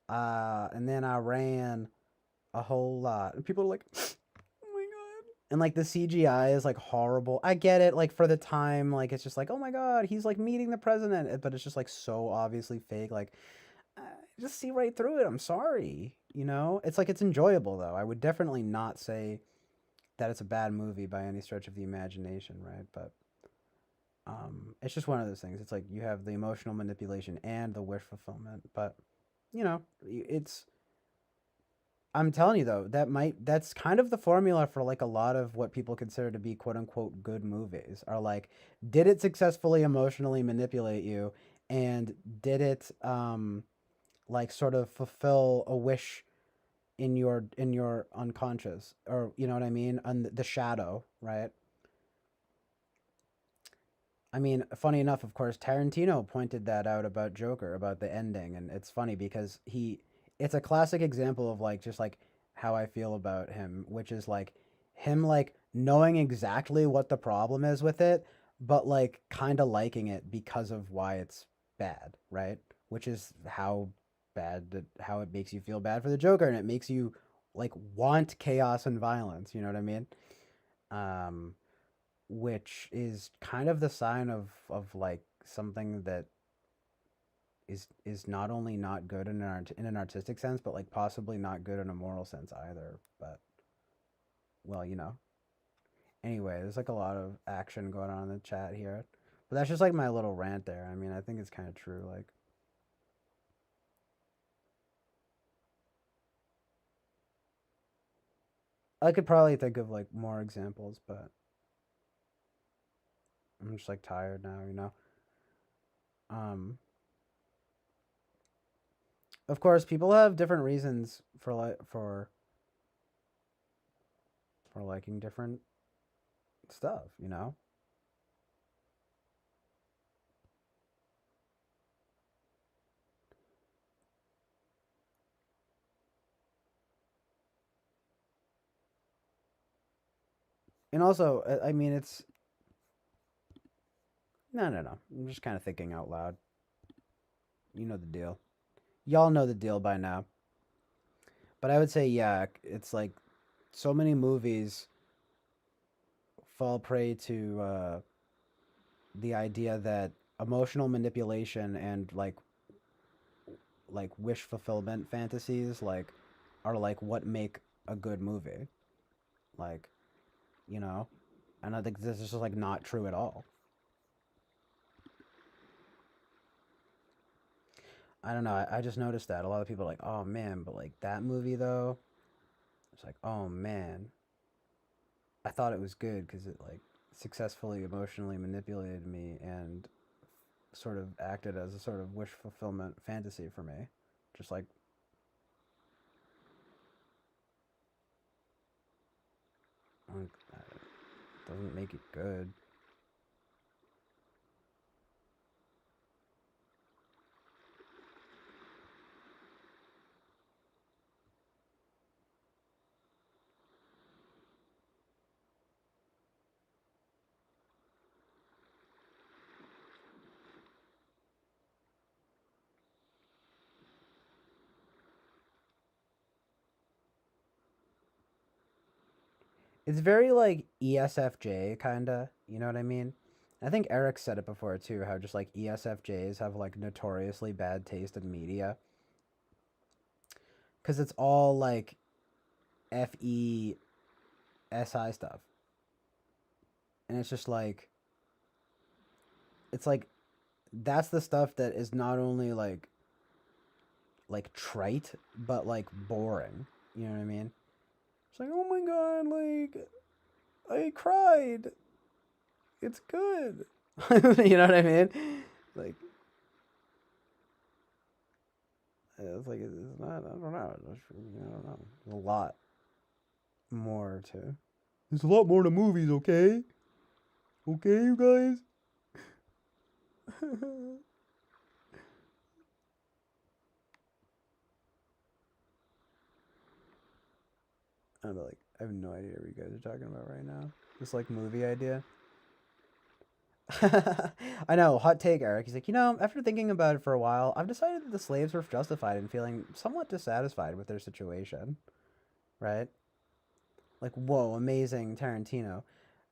and then I ran a whole lot. And people are like, oh my god. And like the CGI is like horrible. I get it, like for the time, like it's just like, oh my god, he's like meeting the president, but it's just like so obviously fake. Like, uh, just see right through it. I'm sorry. You know, it's like it's enjoyable though. I would definitely not say that it's a bad movie by any stretch of the imagination, right? But it's just one of those things. It's like you have the emotional manipulation and the wish fulfillment, but you know, it's. I'm telling you though, that's kind of the formula for like a lot of what people consider to be quote unquote good movies. Are like, did it successfully emotionally manipulate you, and did it like sort of fulfill a wish in your unconscious, or you know what I mean, on the shadow, right? I mean, funny enough, of course, Tarantino pointed that out about Joker, about the ending, and it's funny because it's a classic example of like just like how I feel about him, which is like him like knowing exactly what the problem is with it, but like kind of liking it because of why it's bad, right? Which is how how it makes you feel bad for the Joker, and it makes you like want chaos and violence. You know what I mean? Um, which is kind of the sign of like something that is not only not good in an artistic sense, but like possibly not good in a moral sense either. But well, anyway, there's like a lot of action going on in the chat here. But that's just like my little rant there. I mean, I think it's kind of true. Like, I could probably think of like more examples, but I'm just like tired now. Um, of course, people have different reasons for liking different stuff. And also, I mean, it's no. I'm just kind of thinking out loud. You know the deal. Y'all know the deal by now. But I would say, yeah, it's like so many movies fall prey to the idea that emotional manipulation and like wish fulfillment fantasies like are like what make a good movie. Like, you know, and I think this is just like not true at all. I don't know. I just noticed that a lot of people are like, oh man, but like that movie though, it's like, oh man, I thought it was good because it like successfully emotionally manipulated me and sort of acted as a sort of wish fulfillment fantasy for me. Just like doesn't make it good. It's very like ESFJ kinda, you know what I mean? I think Eric said it before too, how just like ESFJs have like notoriously bad taste in media. Cause it's all like FESI stuff. And it's just like it's like that's the stuff that is not only like trite, but like boring. You know what I mean? It's like, oh my god, like I cried. It's good. You know what I mean? Like it's like it's not. I don't know. I don't know. There's a lot more to. There's a lot more to movies. Okay. Okay, you guys. I'm like, I have no idea what you guys are talking about right now. This like movie idea. I know, hot take, Eric. He's like, after thinking about it for a while, I've decided that the slaves were justified in feeling somewhat dissatisfied with their situation. Right? Like, whoa, amazing Tarantino.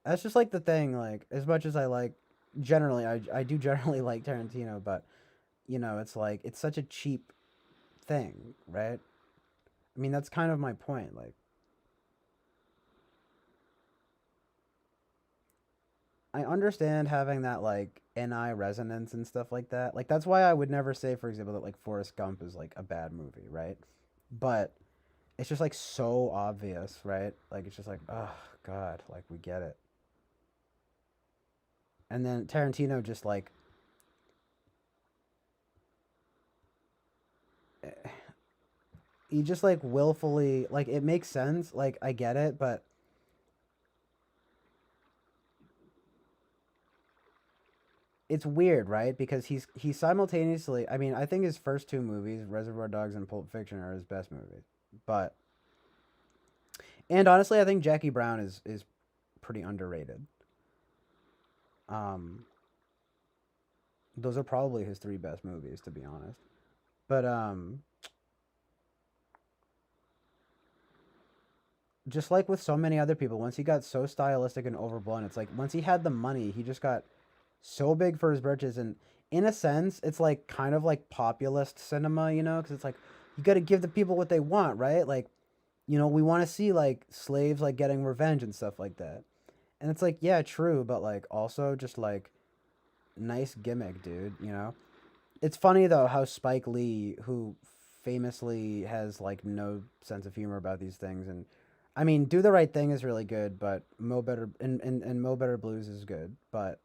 That's just like the thing. Like, as much as I like, generally, I do generally like Tarantino, but it's like it's such a cheap thing, right? I mean, that's kind of my point. Like, I understand having that like NI resonance and stuff like that. Like, that's why I would never say, for example, that like Forrest Gump is like a bad movie, right? But it's just like so obvious, right? Like, it's just like, oh god, like we get it. And then Tarantino just like he just like willfully like it makes sense, like I get it, but it's weird, right? Because he's simultaneously, I mean, I think his first two movies, Reservoir Dogs and Pulp Fiction, are his best movies. But and honestly, I think Jackie Brown is pretty underrated. Um those are probably his three best movies, to be honest. But just like with so many other people, once he got so stylistic and overblown, it's like once he had the money, he just got so big for his britches. And in a sense, it's like kind of like populist cinema, you know, because it's like you got to give the people what they want, right? Like, you know, we want to see like slaves like getting revenge and stuff like that. And it's like, yeah, true, but like also just like nice gimmick, dude, you know? It's funny though how Spike Lee, who famously has like no sense of humor about these things, and I mean, Do the Right Thing is really good, but Mo Better and Mo Better Blues is good, but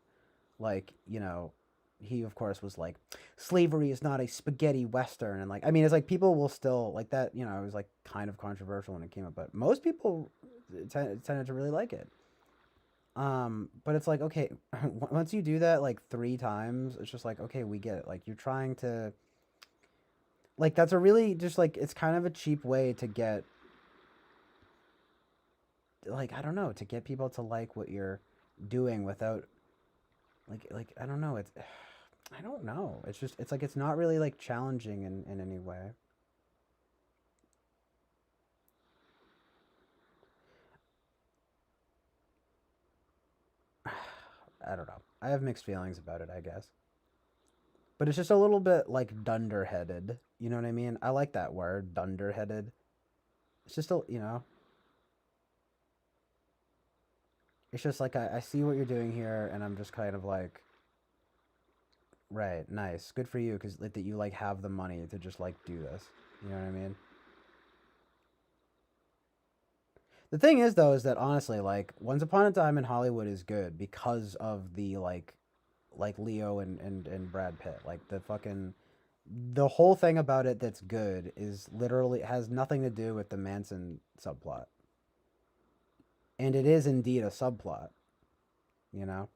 like, you know, he of course was like, slavery is not a spaghetti western, and like, I mean, it's like people will still like that, you know, it was like kind of controversial when it came up, but most people tended to really like it. But it's like, okay, once you do that like 3 times, it's just like, okay, we get it. Like you're trying to, like that's a really just like it's kind of a cheap way to get, like I don't know, to get people to like what you're doing without, like I don't know, it's I don't know. It's just it's like it's not really like challenging in any way. I don't know. I have mixed feelings about it, I guess. But it's just a little bit like dunderheaded. You know what I mean? I like that word, dunderheaded. It's just a, you know, it's just like I see what you're doing here, and I'm just kind of like, right, nice, good for you, because like that you like have the money to just like do this. You know what I mean? The thing is though, is that honestly, like Once Upon a Time in Hollywood is good because of the like Leo and Brad Pitt. Like the fucking the whole thing about it that's good is literally has nothing to do with the Manson subplot. And it is indeed a subplot, you know?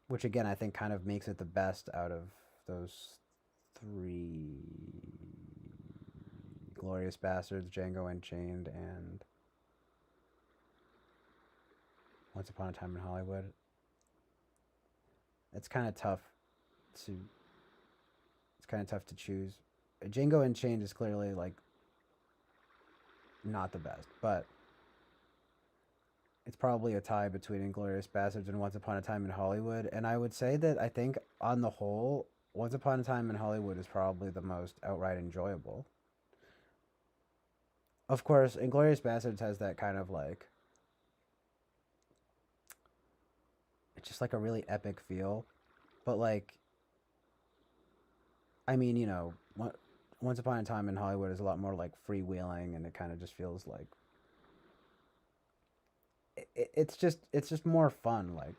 Which again I think kind of makes it the best out of those three: Glorious Bastards, Django Unchained, and Once Upon a Time in Hollywood. It's kind of tough to it's kind of tough to choose. Django Unchained is clearly like not the best, but it's probably a tie between Inglorious Bastards and Once Upon a Time in Hollywood. And I would say that I think on the whole, Once Upon a Time in Hollywood is probably the most outright enjoyable. Of course, Inglorious Bastards has that kind of like it's just like a really epic feel, but like I mean, you know, Once Upon a Time in Hollywood is a lot more like freewheeling, and it kind of just feels like it's just more fun. Like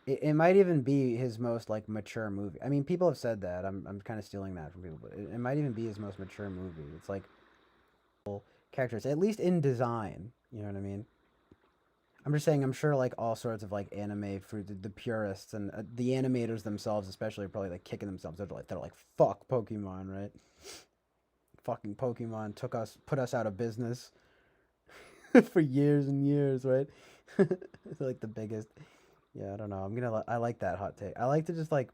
it might even be his most like mature movie. I mean, people have said that. I'm kind of stealing that from people, but it might even be his most mature movie. It's like characters, at least in design. You know what I mean? I'm just saying. I'm sure like all sorts of like anime for the purists and the animators themselves, especially, are probably like kicking themselves. They're like, fuck Pokemon, right? Fucking Pokemon put us out of business for years and years, right? It's like the biggest. Yeah, I don't know. I like that hot take. I like to just like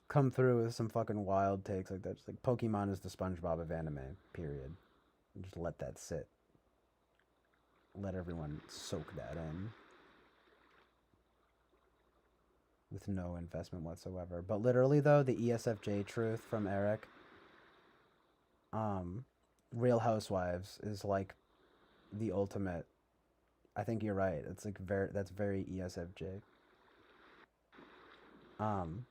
come through with some fucking wild takes like that. Just like Pokemon is the SpongeBob of anime. Period. And just let that sit. Let everyone soak that in with no investment whatsoever. But literally though, the ESFJ truth from Eric, Real Housewives is like the ultimate. I think you're right. It's like that's very ESFJ. Um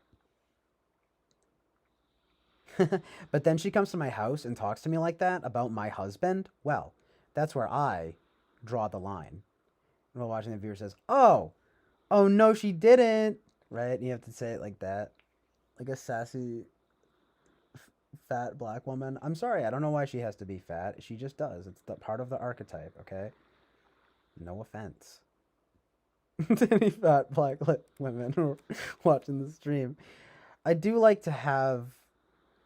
but then she comes to my house and talks to me like that about my husband. Well, that's where I draw the line. And while watching, the viewer says, "Oh, oh no, she didn't." Right? And you have to say it like that, like a sassy, fat black woman. I'm sorry, I don't know why she has to be fat. She just does. It's the part of the archetype. Okay. No offense to any fat black women who are watching the stream. I do like to have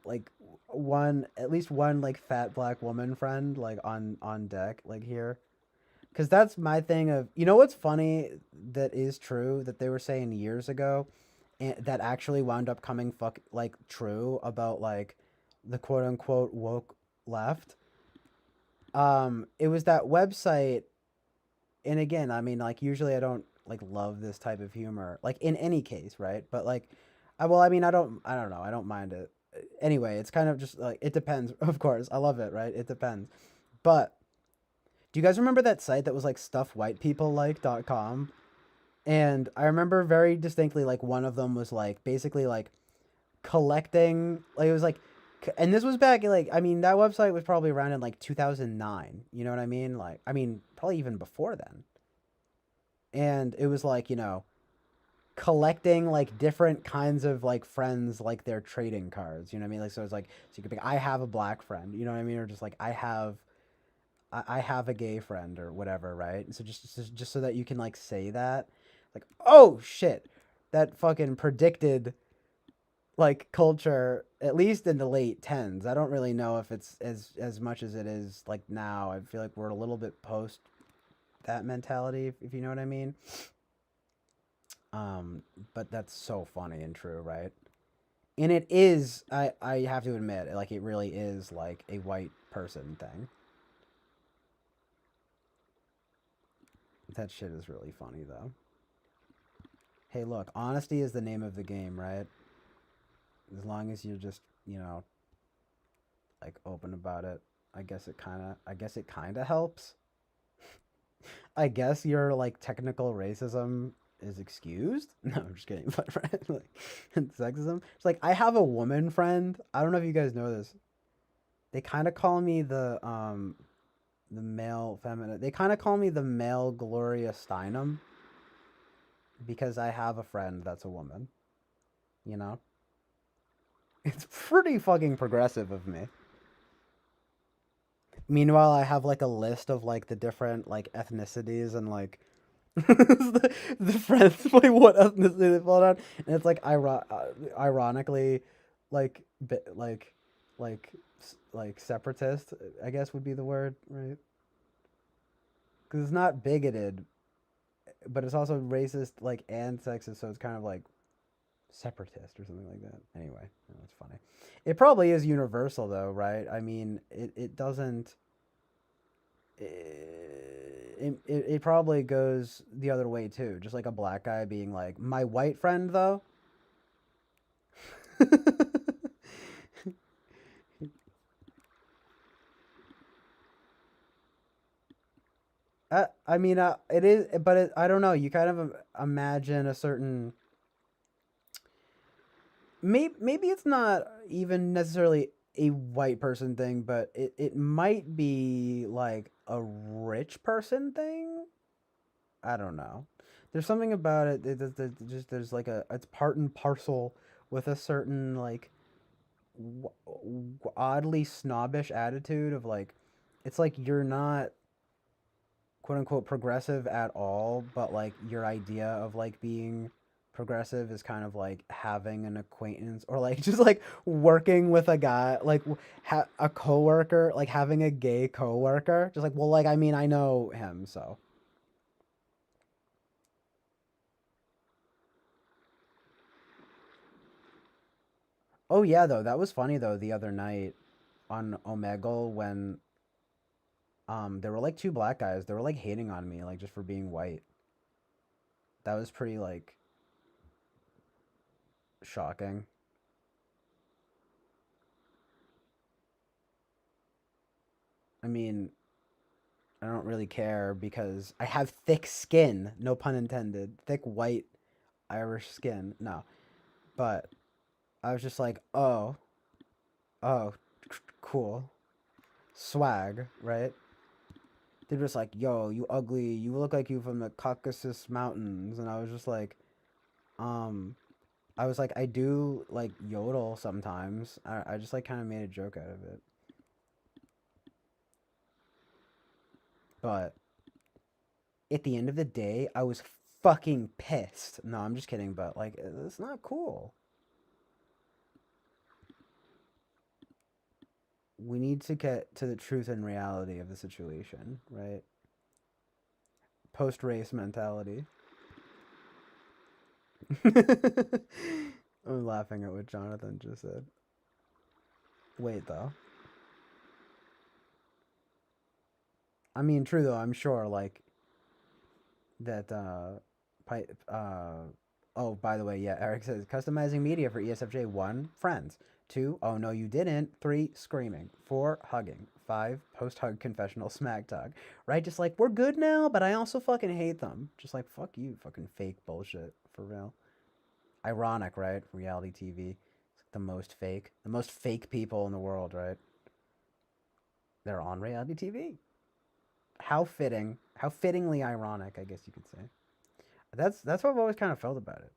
like at least one like fat black woman friend like on deck like here, because that's my thing of, you know what's funny that is true that they were saying years ago, and that actually wound up coming true about like the quote unquote woke left. It was that website, and again, I mean, like usually I don't like love this type of humor, like in any case, right? But like, well, I mean, I don't know, I don't mind it. Anyway, it's kind of just like it depends. Of course, I love it, right? It depends. But do you guys remember that site that was like stuffwhitepeopleLike.com? And I remember very distinctly, like one of them was like basically like collecting, like it was like, and this was back like, I mean, that website was probably around in like 2009. You know what I mean? Like, I mean, probably even before then. And it was like, collecting like different kinds of like friends, like their trading cards. You know what I mean? Like, so it's like, so you could be, I have a black friend. You know what I mean? Or just like, I have a gay friend or whatever, right? So just so that you can like say that, like, oh shit, that fucking predicted like culture at least in the late tens. I don't really know if it's as much as it is like now. I feel like we're a little bit post that mentality, if you know what I mean. But that's so funny and true, right? And it is, I have to admit, like it really is like a white person thing. That shit is really funny though. Hey, look, honesty is the name of the game, right? As long as you're just, like open about it, I guess it kind of helps. I guess your like technical racism is excused. No, I'm just kidding. But right, like sexism. It's like I have a woman friend. I don't know if you guys know this. They kind of call me the male feminine. They kind of call me the male Gloria Steinem because I have a friend that's a woman. You know? It's pretty fucking progressive of me. Meanwhile, I have like a list of like the different like ethnicities and like the friends like what ethnicity they fall down, and it's like ironically like like like separatist, I guess would be the word, right? Because it's not bigoted, but it's also racist like and sexist, so it's kind of like separatist or something like that. Anyway, that's funny. It probably is universal though, right? I mean, it doesn't. It probably goes the other way too. Just like a black guy being like, my white friend though. I mean, it is, but I don't know. You kind of imagine a certain. Maybe it's not even necessarily a white person thing, but it might be like a rich person thing. I don't know. There's something about it. There's like it's part and parcel with a certain like oddly snobbish attitude of like, it's like you're not quote unquote progressive at all, but like your idea of like being progressive is kind of like having an acquaintance or like just like working with a guy, like a coworker, like having a gay coworker, just like, well, like, I mean, I know him, so. Oh yeah, though that was funny though the other night on Omegle when there were like two black guys. They were like hating on me like just for being white. That was pretty like shocking. I mean, I don't really care because I have thick skin, no pun intended. Thick white Irish skin. No. But I was just like, "Oh, oh, cool. Swag, right?" They're just like, "Yo, you ugly. You look like you from the Caucasus Mountains." And I was just like, um I was like, I do like yodel sometimes. I just like kind of made a joke out of it. But at the end of the day, I was fucking pissed. No, I'm just kidding, but like, it's not cool. We need to get to the truth and reality of the situation, right? Post race mentality. I'm laughing at what Jonathan just said. Wait, though. I mean, true though. I'm sure like that. Oh, by the way, yeah. Eric says customizing media for ESFJ. 1, friends. 2, oh no you didn't. 3, screaming. 4, hugging. 5, post hug confessional smack talk. Right? Just like we're good now, but I also fucking hate them. Just like fuck you, fucking fake bullshit for real. Ironic, right? Reality TV. It's like the most fake people in the world, right? They're on reality TV. How fitting, how fittingly ironic, I guess you could say. That's what I've always kind of felt about it.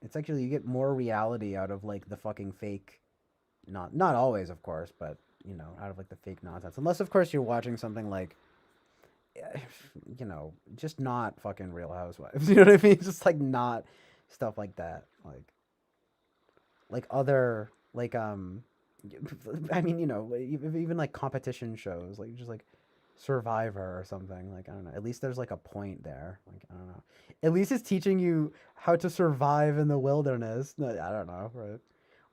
It's actually you get more reality out of like the fucking fake, not always, of course, but you know, out of like the fake nonsense. Unless of course you're watching something like, you know, just not fucking Real Housewives. You know what I mean? Just like not stuff like that. Like other like I mean, you know, even like competition shows, like just like Survivor or something. Like I don't know. At least there's like a point there. Like I don't know. At least it's teaching you how to survive in the wilderness. No, I don't know, right?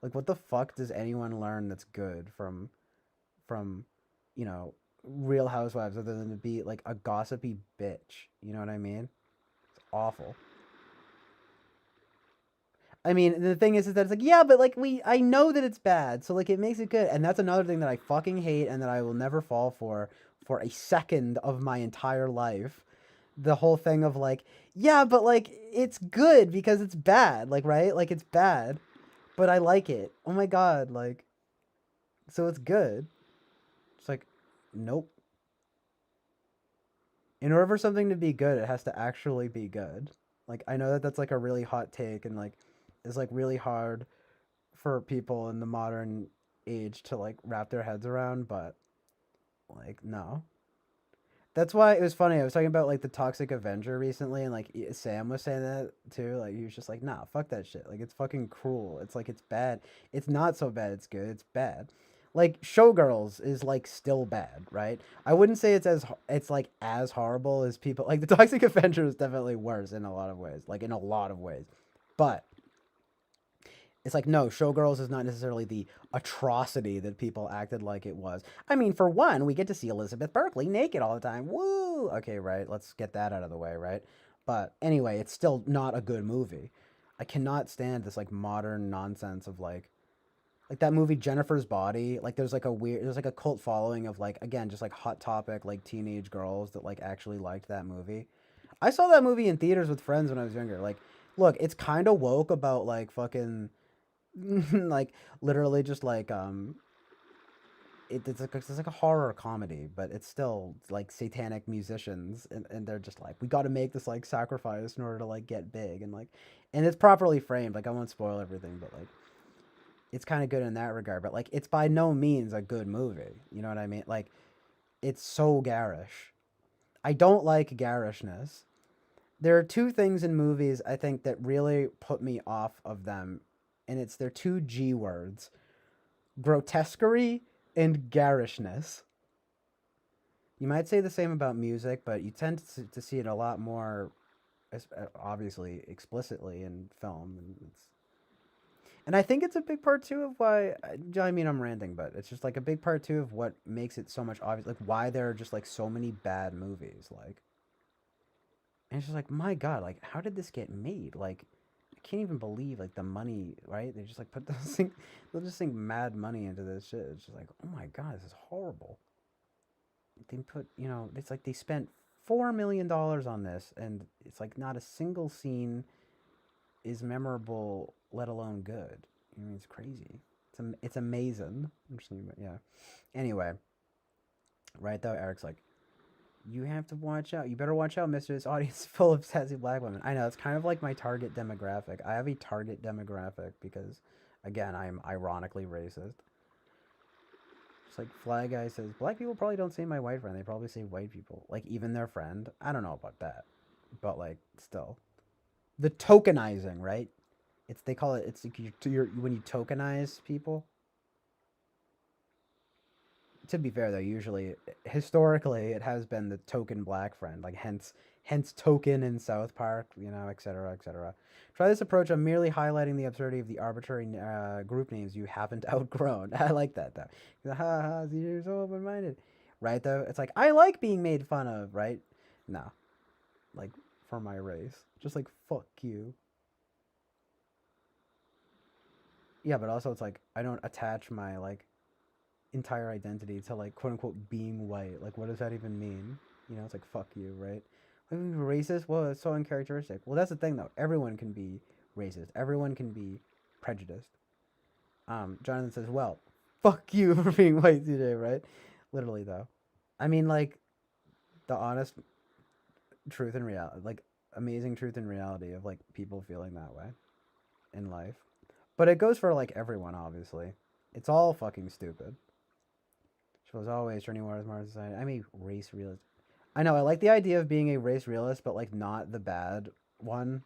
Like what the fuck does anyone learn that's good from you know Real Housewives other than to be like a gossipy bitch? You know what I mean? It's awful. I mean, the thing is that it's like, yeah, but like I know that it's bad, so like it makes it good, and that's another thing that I fucking hate and that I will never fall for a second of my entire life. The whole thing of like, yeah, but like it's good because it's bad, like right, like it's bad, but I like it. Oh my god, like so it's good. It's like, nope. In order for something to be good, it has to actually be good. Like I know that that's like a really hot take and like is like really hard for people in the modern age to like wrap their heads around, but like no. That's why it was funny. I was talking about like the Toxic Avenger recently, and like Sam was saying that too. Like he was just like, "Nah, fuck that shit. Like it's fucking cruel. It's like it's bad. It's not so bad. It's good. It's bad." Like Showgirls is like still bad, right? I wouldn't say it's like as horrible as people like the Toxic Avenger is definitely worse in a lot of ways, like in a lot of ways, but it's like, no, Showgirls is not necessarily the atrocity that people acted like it was. I mean, for one, we get to see Elizabeth Berkley naked all the time. Woo! Okay, right. Let's get that out of the way, right? But anyway, it's still not a good movie. I cannot stand this like modern nonsense of like that movie Jennifer's Body. Like there's like a cult following of like again just like Hot Topic like teenage girls that like actually liked that movie. I saw that movie in theaters with friends when I was younger. Like, look, it's kind of woke about like fucking like literally just like it's like a horror comedy, but it's still like satanic musicians and they're just like we got to make this like sacrifice in order to like get big and it's properly framed. Like I won't spoil everything, but like it's kind of good in that regard. But like it's by no means a good movie. You know what I mean? Like it's so garish. I don't like garishness. There are two things in movies I think that really put me off of them, and it's their two G words: grotesquerie and garishness. You might say the same about music, but you tend to see it a lot more, obviously, explicitly in film. And I think it's a big part too of why. I mean, I'm ranting, but it's just like a big part too of what makes it so much obvious, like why there are just like so many bad movies, like. And it's just like, my God, like, how did this get made? Like, I can't even believe, like, the money, right? They just, like, put this thing, they'll just sink mad money into this shit. It's just like, oh my God, this is horrible. They put, you know, it's like they spent $4 million on this, and it's like not a single scene is memorable, let alone good. I mean, it's crazy. It's amazing. I'm just thinking about, yeah. Anyway, right though, Eric's like, you have to watch out. You better watch out, mister. This audience is full of sassy black women. I know, it's kind of like my target demographic. I have a target demographic because, again, I'm ironically racist. It's like Fly Guy says, black people probably don't say my white friend. They probably say white people. Like, even their friend. I don't know about that. But, like, still. The tokenizing, right? They call it, it's like when you tokenize people. To be fair though, usually historically it has been the token black friend, like hence token in South Park, you know, etc., etc. Try this approach. I'm merely highlighting the absurdity of the arbitrary group names you haven't outgrown. I like that though. Ha ha, you're so open-minded. right? Though it's like I like being made fun of, right? No, like for my race, just like fuck you. Yeah, but also it's like I don't attach my like entire identity to like quote unquote being white. Like what does that even mean? You know, it's like fuck you, right? Like racist? Well, it's so uncharacteristic. Well, that's the thing though. Everyone can be racist. Everyone can be prejudiced. Jonathan says, "Well, fuck you for being white today, right?" Literally though. I mean, like the honest truth and reality, like amazing truth and reality of like people feeling that way in life. But it goes for like everyone, obviously. It's all fucking stupid. She was always turning more as Mars society. I'm a race realist. I know, I like the idea of being a race realist, but like not the bad one.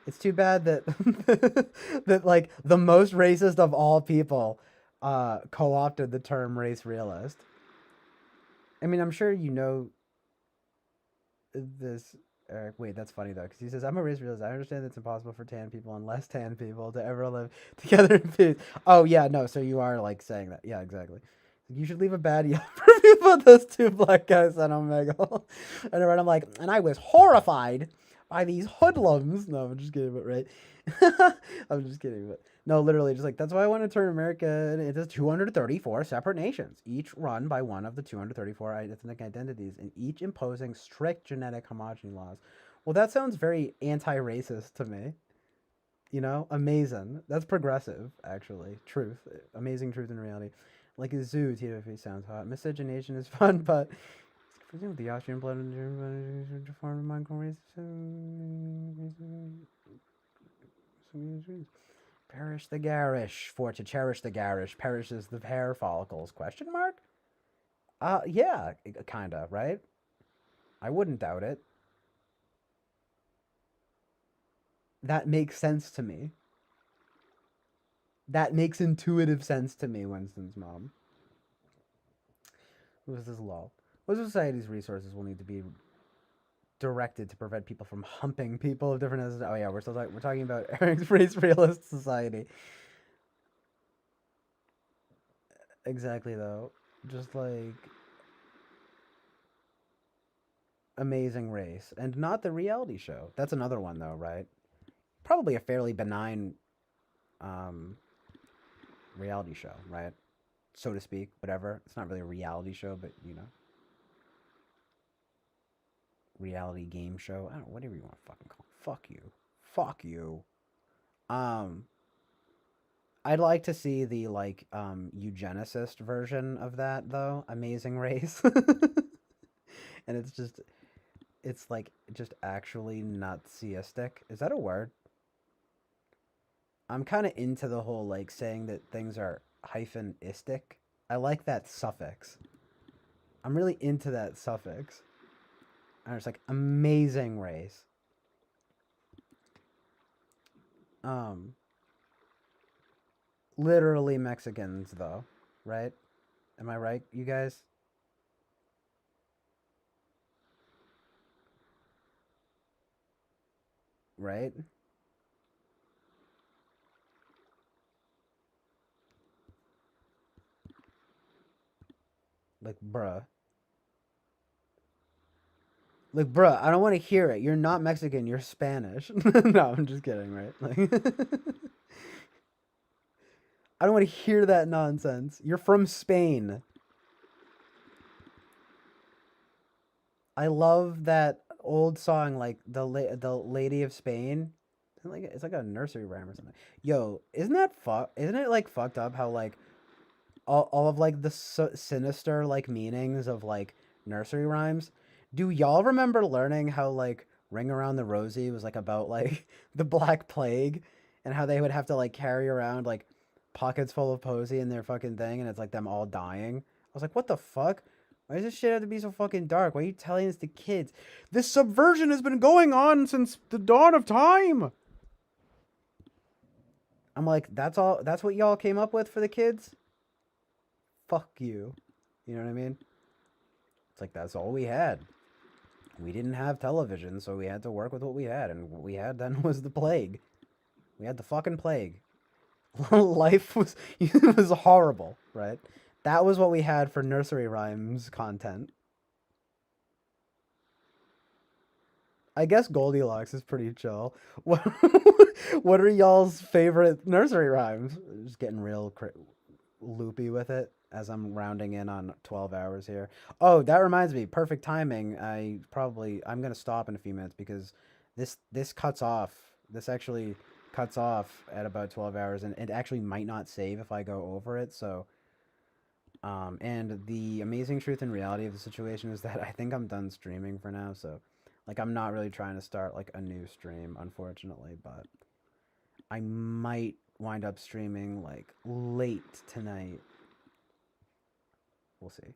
It's too bad that that like the most racist of all people co-opted the term race realist. I mean, I'm sure you know this, Eric. Wait, that's funny though, because he says, "I'm a race realist. I understand it's impossible for tan people and less tan people to ever live together in peace." Oh yeah, no. So you are like saying that? Yeah, exactly. You should leave a bad Yelp review about those two black guys on Omegle. And I'm like, and I was horrified by these hoodlums. No, I'm just kidding, but right. I'm just kidding, but no, literally, just like that's why I want to turn America into 234 separate nations, each run by one of the 234 ethnic identities, and each imposing strict genetic homogeny laws. Well, that sounds very anti-racist to me. You know, amazing. That's progressive, actually. Truth, amazing truth and reality. Like a zoo, TWP sounds hot. Miscegenation is fun, but the Austrian blood and German blood to form Mongol race. Perish the garish. For to cherish the garish perishes the hair follicles. Question mark? Yeah, kinda, right? I wouldn't doubt it. That makes sense to me. That makes intuitive sense to me, Winston's mom. Who is this law? What society's resources will need to be directed to prevent people from humping people of different ethnicities? Oh yeah, we're talking about Eric's race realist society. Exactly though. Just like Amazing Race. And not the reality show. That's another one though, right? Probably a fairly benign reality show, right? So to speak, whatever. It's not really a reality show, but you know. Reality game show. I don't know, whatever you want to fucking call it. Fuck you. Fuck you. I'd like to see the like eugenicist version of that though. Amazing Race. And it's like just actually Naziistic. Is that a word? I'm kind of into the whole like saying that things are hyphenistic. I like that suffix. I'm really into that suffix. And it's like Amazing Race. Literally Mexicans though, right? Am I right, you guys? Right? Like, bruh. Like, bruh, I don't want to hear it. You're not Mexican. You're Spanish. No, I'm just kidding, right? Like, I don't want to hear that nonsense. You're from Spain. I love that old song, like the Lady of Spain. It's like a nursery rhyme or something. Yo, isn't it like fucked up how like all of like the sinister like meanings of like nursery rhymes? Do y'all remember learning how like Ring Around the Rosie was like about like the Black Plague and how they would have to like carry around like pockets full of posy in their fucking thing and it's like them all dying? I was like, what the fuck? Why does this shit have to be so fucking dark? Why are you telling this to kids? This subversion has been going on since the dawn of time. I'm like, that's what y'all came up with for the kids? Fuck you. You know what I mean? It's like, that's all we had. We didn't have television, so we had to work with what we had, and what we had then was the plague. We had the fucking plague. Life was horrible, right? That was what we had for nursery rhymes content. I guess Goldilocks is pretty chill. What what are y'all's favorite nursery rhymes? Just getting real loopy with it as I'm rounding in on 12 hours here. Oh, that reminds me, perfect timing. I'm gonna stop in a few minutes because this cuts off. This actually cuts off at about 12 hours, and it actually might not save if I go over it. So, and the amazing truth and reality of the situation is that I think I'm done streaming for now. So, like, I'm not really trying to start like a new stream, unfortunately, but I might wind up streaming like late tonight. We'll see.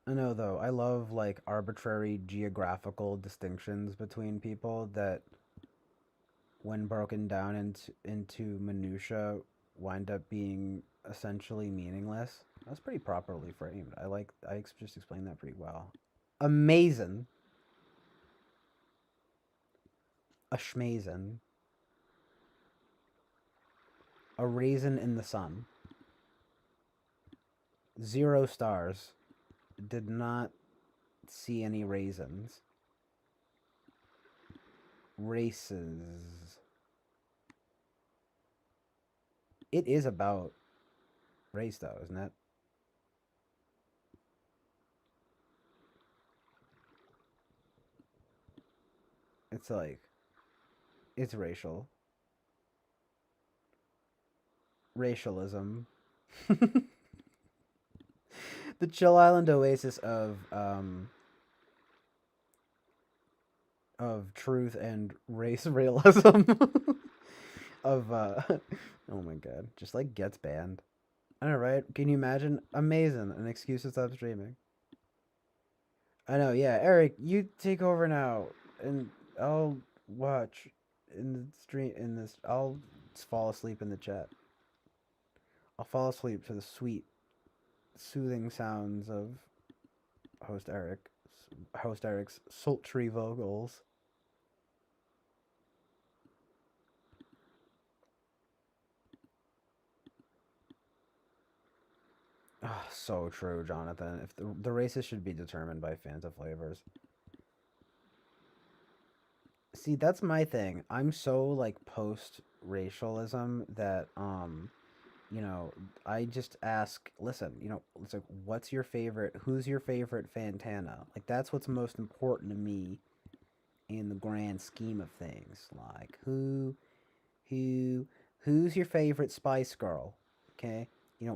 I know though, I love like arbitrary geographical distinctions between people that when broken down into minutia wind up being essentially meaningless. That's pretty properly framed. I just explained that pretty well. Amazing. A schmazin. A raisin in the sun. 0 stars. Did not see any raisins. Races. It is about race though, isn't it? It's like, it's racial. Racialism. The Chill Island Oasis of truth and race realism. Of oh my god, just like gets banned. I know, right? Can you imagine? Amazing, an excuse to stop streaming. I know, yeah. Eric, you take over now, and I'll watch in the stream. I'll fall asleep in the chat. I'll fall asleep to the sweet, soothing sounds of host Eric's sultry vocals. Oh, so true, Jonathan. If the races should be determined by Fanta flavors. See, that's my thing. I'm so like post-racialism that I just ask, listen, it's like who's your favorite Fantana? Like that's what's most important to me in the grand scheme of things. Like who's your favorite Spice Girl? Okay?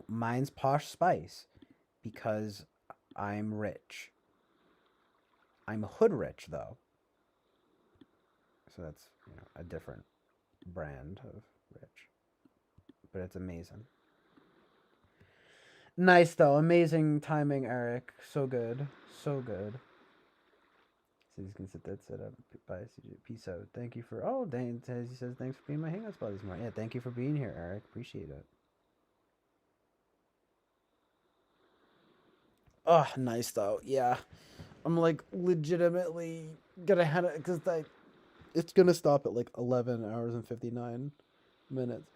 Mine's Posh Spice because I'm rich. I'm hood rich though. So that's, a different brand of rich. But it's amazing. Nice though. Amazing timing, Eric. So good. So good. So you can sit up. Bye. Peace out. Thank you for he says thanks for being my hangout spot this morning. Yeah, thank you for being here, Eric. Appreciate it. Oh, nice though. Yeah. I'm like legitimately gonna head it because it's gonna stop at like 11 hours and 59 minutes.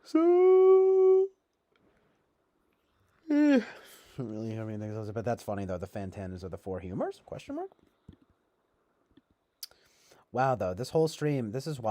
So don't really have anything else, but that's funny though. The Fantanas are the 4 humors? Question mark. Wow, though, this whole stream, this is wild.